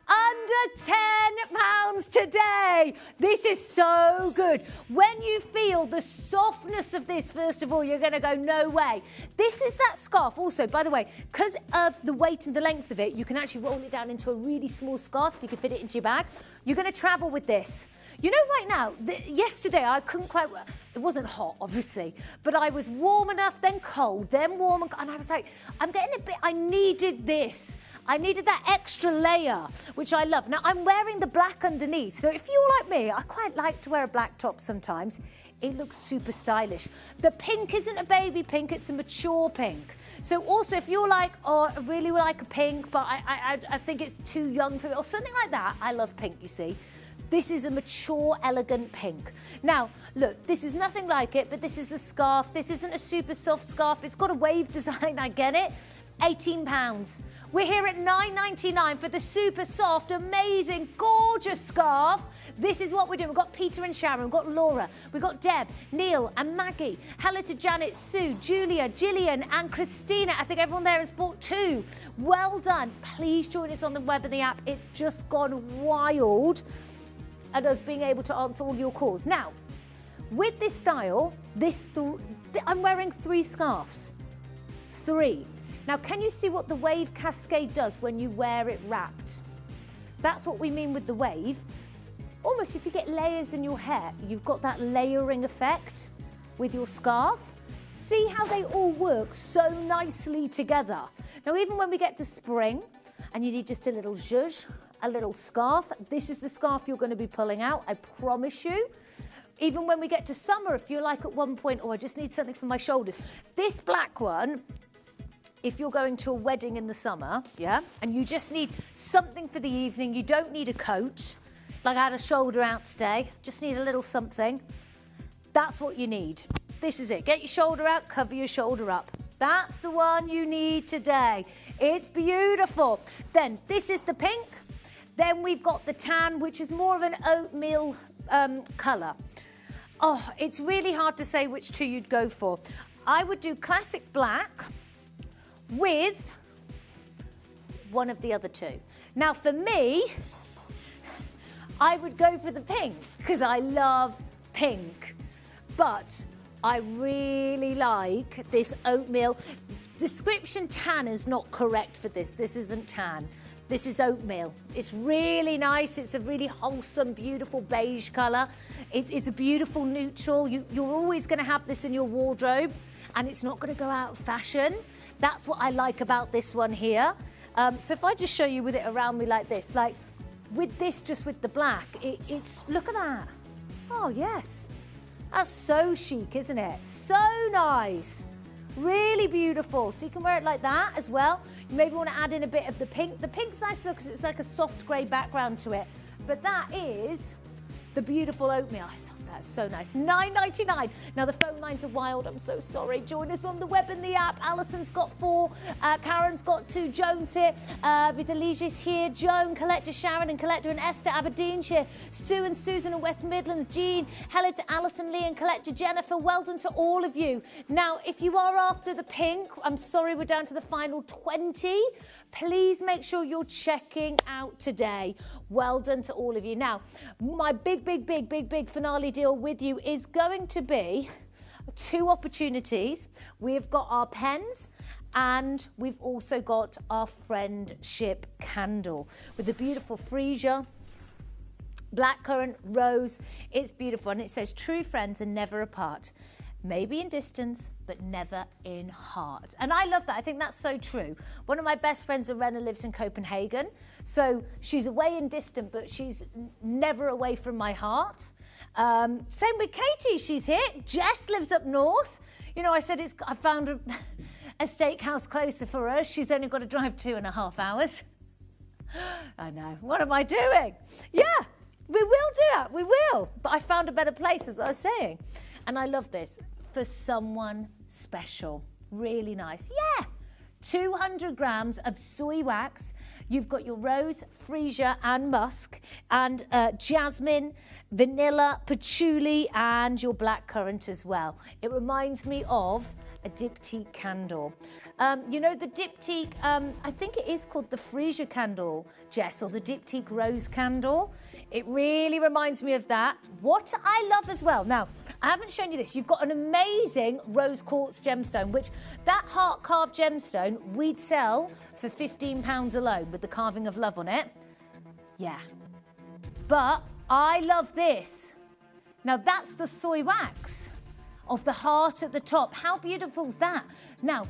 Q: Under £10 today. This is so good. When you feel the softness of this, first of all, you're going to go, no way. This is that scarf. Also, by the way, because of the weight and the length of it, you can actually roll it down into a really small scarf so you can fit it into your bag. You're going to travel with this. You know, right now, yesterday I couldn't quite, it wasn't hot, obviously, but I was warm enough, then cold, then warm, and I was like, I'm getting a bit, I needed this. I needed that extra layer, which I love. Now, I'm wearing the black underneath, so if you're like me, I quite like to wear a black top sometimes. It looks super stylish. The pink isn't a baby pink, it's a mature pink. So also, if you're like, oh, I really like a pink, but I think it's too young for me, or something like that, I love pink, you see. This is a mature, elegant pink. Now, look, this is nothing like it, but this is a scarf. This isn't a super soft scarf. It's got a wave design, I get it. £18. We're here at $9.99 for the super soft, amazing, gorgeous scarf. This is what we're doing. We've got Peter and Sharon, we've got Laura, we've got Deb, Neil and Maggie. Hello to Janet, Sue, Julia, Gillian and Christina. I think everyone there has bought 2. Well done. Please join us on the web and the app. It's just gone wild at us being able to answer all your calls. Now, with this style, I'm wearing 3 scarves. 3. Now, can you see what the wave cascade does when you wear it wrapped? That's what we mean with the wave. Almost if you get layers in your hair, you've got that layering effect with your scarf. See how they all work so nicely together. Now, even when we get to spring and you need just a little zhuzh, a little scarf, this is the scarf you're going to be pulling out, I promise you. Even when we get to summer, if you're like at one point, oh, I just need something for my shoulders. This black one, if you're going to a wedding in the summer, yeah, and you just need something for the evening, you don't need a coat, like I had a shoulder out today, just need a little something, that's what you need. This is it. Get your shoulder out, cover your shoulder up. That's the one you need today. It's beautiful. Then this is the pink. Then we've got the tan, which is more of an oatmeal colour. Oh, it's really hard to say which 2 you'd go for. I would do classic black with one of the other 2. Now, for me, I would go for the pink because I love pink. But I really like this oatmeal. Description tan is not correct for this. This isn't tan. This is oatmeal. It's really nice. It's a really wholesome, beautiful beige colour. It's a beautiful neutral. You're always going to have this in your wardrobe, and it's not going to go out of fashion. That's what I like about this one here. So if I just show you with it around me like this, like with this, just with the black, it's, look at that. Oh, yes. That's so chic, isn't it? So nice. Really beautiful. So you can wear it like that as well. You maybe want to add in a bit of the pink. The pink's nice because it's like a soft grey background to it. But that is the beautiful oatmeal. I love that. So nice. $9.99. Now, the phone lines are wild. I'm so sorry. Join us on the web and the app. Alison's got 4. Karen's got 2. Joan's here. Vitalicia's here. Joan, Collector Sharon and Collector and Esther Aberdeenshire. Sue and Susan in West Midlands. Jean. Hello to Alison, Lee and Collector Jennifer. Well done to all of you. Now, if you are after the pink, I'm sorry we're down to the final 20. Please make sure you're checking out today. Well done to all of you. Now, my big finale deal with you is going to be 2 opportunities. We've got our pens and we've also got our friendship candle with the beautiful freesia, blackcurrant, rose. It's beautiful and it says true friends are never apart. Maybe in distance, but never in heart. And I love that. I think that's so true. One of my best friends, Irena, lives in Copenhagen. So she's away in distance, but she's never away from my heart. Same with Katie. She's here. Jess lives up north. You know, I said I found a steakhouse closer for her. She's only got to drive 2.5 hours. I know. What am I doing? Yeah, we will do that. We will. But I found a better place, as I was saying. And I love this. For someone special. Really nice. Yeah. 200 grams of soy wax. You've got your rose, freesia and musk and jasmine, vanilla, patchouli and your blackcurrant as well. It reminds me of a diptyque candle. You know the diptyque, I think it is called the freesia candle, Jess, or the diptyque rose candle. It really reminds me of that. What I love as well, now, I haven't shown you this. You've got an amazing rose quartz gemstone, which that heart carved gemstone, we'd sell for £15 alone with the carving of love on it. Yeah. But I love this. Now that's the soy wax of the heart at the top. How beautiful is that? Now,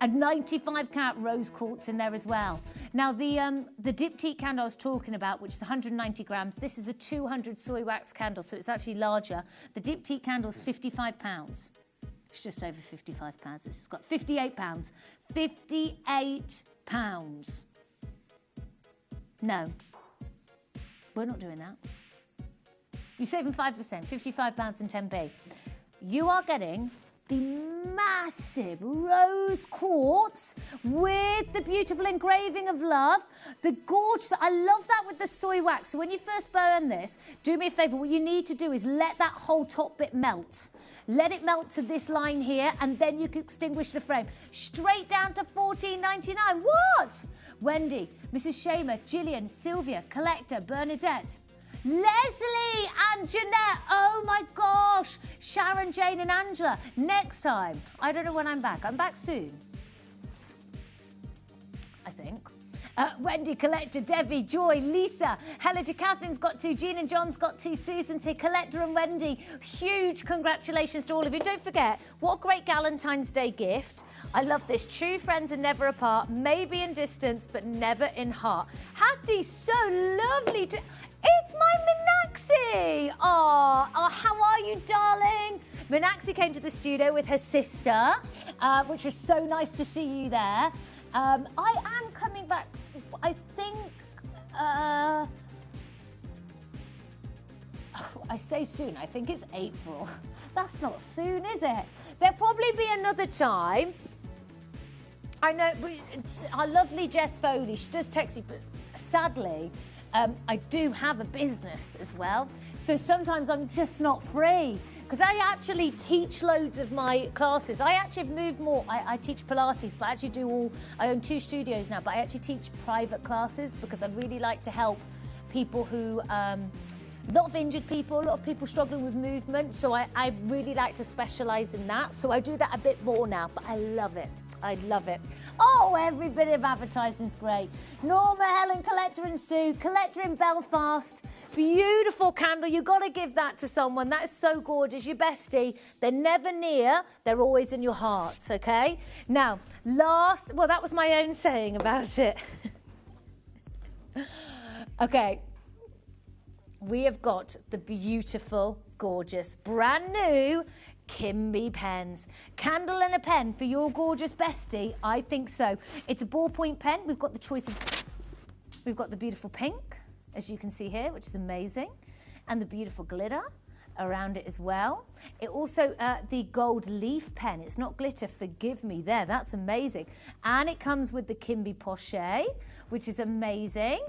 Q: a 95 carat rose quartz in there as well. Now the diptyque candle I was talking about, which is 190 grams, this is a 200 soy wax candle, so it's actually larger. The diptyque candle is £55. It's just over £55. It's got £58. £58. No, we're not doing that. You're saving 5%, £55 and 10p. You are getting the massive rose quartz with the beautiful engraving of love. The gorgeous, I love that with the soy wax. So when you first burn this, do me a favour, what you need to do is let that whole top bit melt. Let it melt to this line here, and then you can extinguish the frame. Straight down to $14.99. What? Wendy, Mrs. Shamer, Gillian, Sylvia, Collector, Bernadette, Leslie and Jeanette, oh my gosh, Sharon, Jane and Angela. Next time, I don't know when I'm back. I'm back soon, I think. Wendy, Collector, Debbie, Joy, Lisa, Hella to Catherine's got 2, Jean and John's got 2, Susan's here, Collector and Wendy. Huge congratulations to all of you. Don't forget, what a great Valentine's Day gift. I love this. True friends are never apart, maybe in distance, but never in heart. Hattie's so lovely to... It's my Minaxi! Oh, how are you, darling? Minaxi came to the studio with her sister, which was so nice to see you there. I am coming back, I think, I say soon, I think it's April. That's not soon, is it? There'll probably be another time. I know, our lovely Jess Foley, she does text you, but sadly, I do have a business as well, so sometimes I'm just not free because I actually teach loads of my classes. I actually have moved more. I teach Pilates, but I actually I own 2 studios now, but I actually teach private classes because I really like to help people who, a lot of injured people, a lot of people struggling with movement, so I really like to specialise in that. So I do that a bit more now, but I love it. I love it. Oh, every bit of advertising's great. Norma, Helen, Collector and Sue, Collector in Belfast. Beautiful candle. You've got to give that to someone. That is so gorgeous. Your bestie. They're never near. They're always in your hearts, okay? Now, well, that was my own saying about it. Okay. We have got the beautiful, gorgeous, brand new Kimby pens. Candle and a pen for your gorgeous bestie? I think so. It's a ballpoint pen. We've got the choice of... We've got the beautiful pink, as you can see here, which is amazing, and the beautiful glitter around it as well. It also, the gold leaf pen. It's not glitter, forgive me there. That's amazing. And it comes with the Kimby Poche, which is amazing.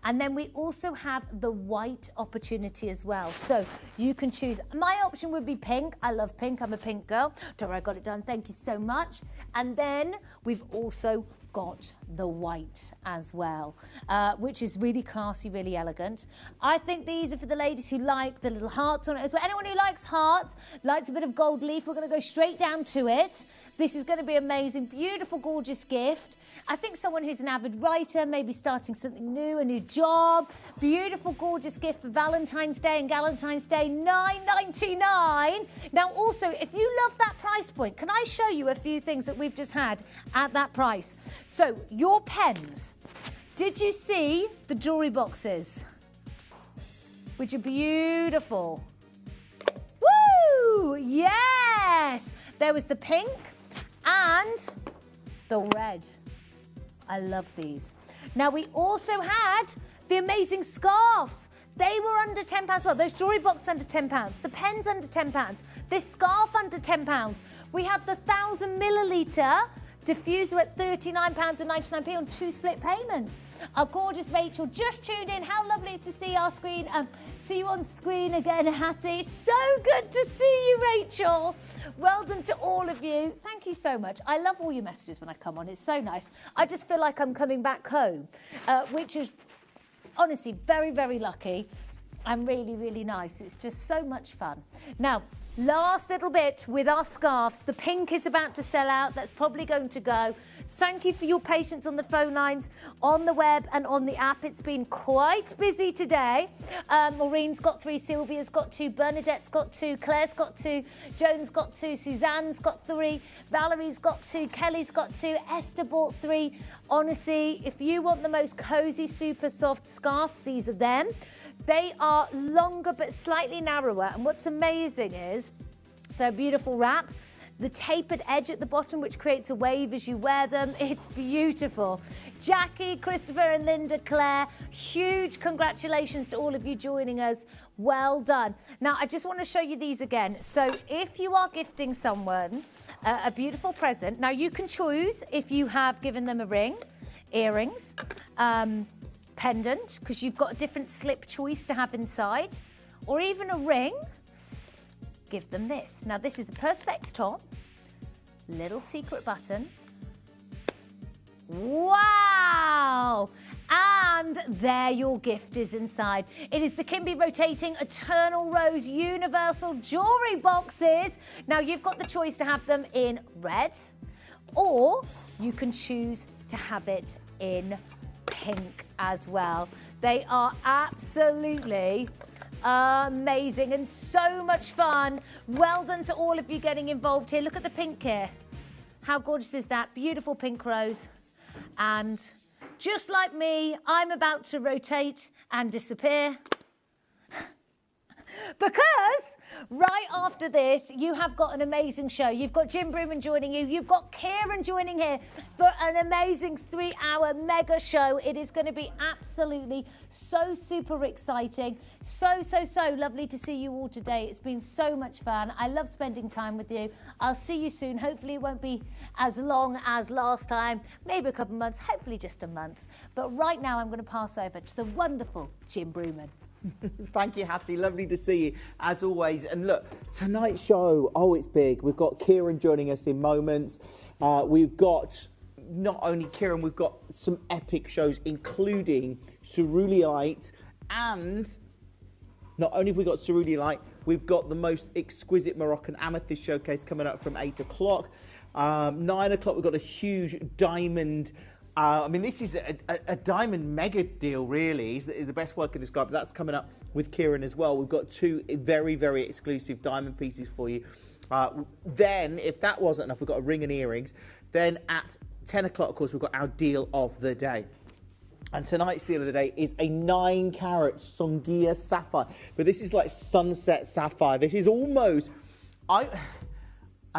Q: And then we also have the white opportunity as well. So you can choose. My option would be pink. I love pink. I'm a pink girl. Don't worry, I got it done. Thank you so much. And then we've also got the white as well, which is really classy, really elegant. I think these are for the ladies who like the little hearts on it as well. Anyone who likes hearts, likes a bit of gold leaf, we're going to go straight down to it. This is going to be amazing, beautiful, gorgeous gift. I think someone who's an avid writer, maybe starting something new, a new job. Beautiful, gorgeous gift for Valentine's Day and Galentine's Day, $9.99. Now, also, if you love that price point, can I show you a few things that we've just had at that price? So, your pens. Did you see the jewellery boxes? Which are beautiful. Woo! Yes! There was the pink and the red. I love these. Now, we also had the amazing scarves. They were under £10. Well, those jewellery boxes under £10. The pens under £10. This scarf under £10. We had the 1,000 millilitre diffuser at £39.99 on 2 split payments. Our gorgeous Rachel just tuned in. How lovely it's to see our screen. See you on screen again, Hattie. So good to see you, Rachel. Well done to all of you. Thank you so much. I love all your messages when I come on. It's so nice. I just feel like I'm coming back home, which is honestly very, very lucky and really, really nice. It's just so much fun. Now, last little bit with our scarves. The pink is about to sell out. That's probably going to go. Thank you for your patience on the phone lines, on the web and on the app. It's been quite busy today. Maureen's got 3, Sylvia's got 2, Bernadette's got 2, Claire's got 2, Joan's got 2, Suzanne's got 3, Valerie's got 2, Kelly's got 2, Esther bought 3. Honestly, if you want the most cosy, super soft scarves, these are them. They are longer but slightly narrower, and what's amazing is they're a beautiful wrap. The tapered edge at the bottom, which creates a wave as you wear them. It's beautiful. Jackie, Christopher and Linda Claire, huge congratulations to all of you joining us. Well done. Now, I just want to show you these again. So if you are gifting someone a beautiful present, now you can choose if you have given them a ring, earrings, pendant, because you've got a different slip choice to have inside, or even a ring. Give them this. Now this is a perspex top, little secret button. Wow! And there your gift is inside. It is the Kimby rotating Eternal Rose Universal Jewellery boxes. Now you've got the choice to have them in red, or you can choose to have it in pink as well. They are absolutely amazing and so much fun. Well done to all of you getting involved here. Look at the pink here. How gorgeous is that? Beautiful pink rose. And just like me, I'm about to rotate and disappear. Because right after this, you have got an amazing show. You've got Jim Bruman joining you. You've got Kieran joining here for an amazing 3-hour mega show. It is going to be absolutely so super exciting. So lovely to see you all today. It's been so much fun. I love spending time with you. I'll see you soon. Hopefully it won't be as long as last time. Maybe a couple of months, hopefully just a month. But right now I'm going to pass over to the wonderful Jim Bruman.
O: Thank you, Hattie. Lovely to see you, as always. And look, tonight's show, oh, it's big. We've got Kieran joining us in moments. We've got not only Kieran, we've got some epic shows, including Ceruleite. And not only have we got Ceruleite, we've got the most exquisite Moroccan amethyst showcase coming up from 8 o'clock. 9 o'clock, we've got a huge diamond. I mean, this is a diamond mega deal, really, is the best word I can describe. But that's coming up with Kieran as well. We've got 2 very, very exclusive diamond pieces for you. Then, if that wasn't enough, we've got a ring and earrings. Then at 10 o'clock, of course, we've got our deal of the day. And tonight's deal of the day is a 9-carat Songhia sapphire. But this is like sunset sapphire. This is almost... I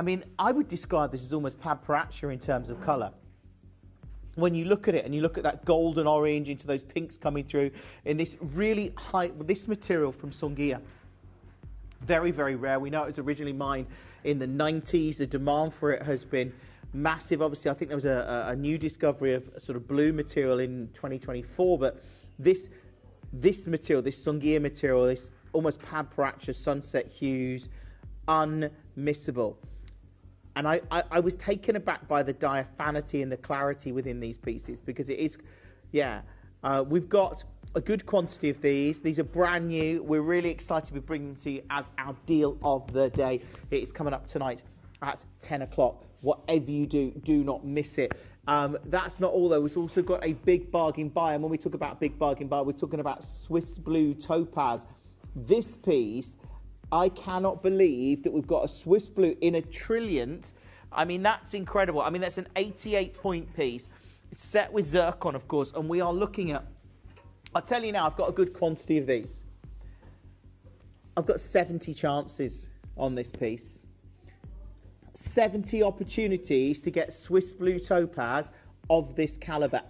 O: mean, I would describe this as almost Padparacha in terms of colour. When you look at it and you look at that golden orange into those pinks coming through in this really high, this material from Songhia, very, very rare. We know it was originally mined in the 90s. The demand for it has been massive. Obviously, I think there was a new discovery of sort of blue material in 2024, but this material, this Songhia material, this almost Padparacha sunset hues, unmissable. And I was taken aback by the diaphanity and the clarity within these pieces, because it is, we've got a good quantity of these. These are brand new. We're really excited to be bringing them to you as our deal of the day. It is coming up tonight at 10 o'clock. Whatever you do, do not miss it. That's not all, though. We've also got a big bargain buy. And when we talk about big bargain buy, we're talking about Swiss Blue Topaz. This piece... I cannot believe that we've got a Swiss Blue in a trillionth. I mean, that's incredible. I mean, that's an 88-point piece. It's set with zircon, of course, and we are looking at... I'll tell you now, I've got a good quantity of these. I've got 70 chances on this piece. 70 opportunities to get Swiss Blue Topaz of this calibre.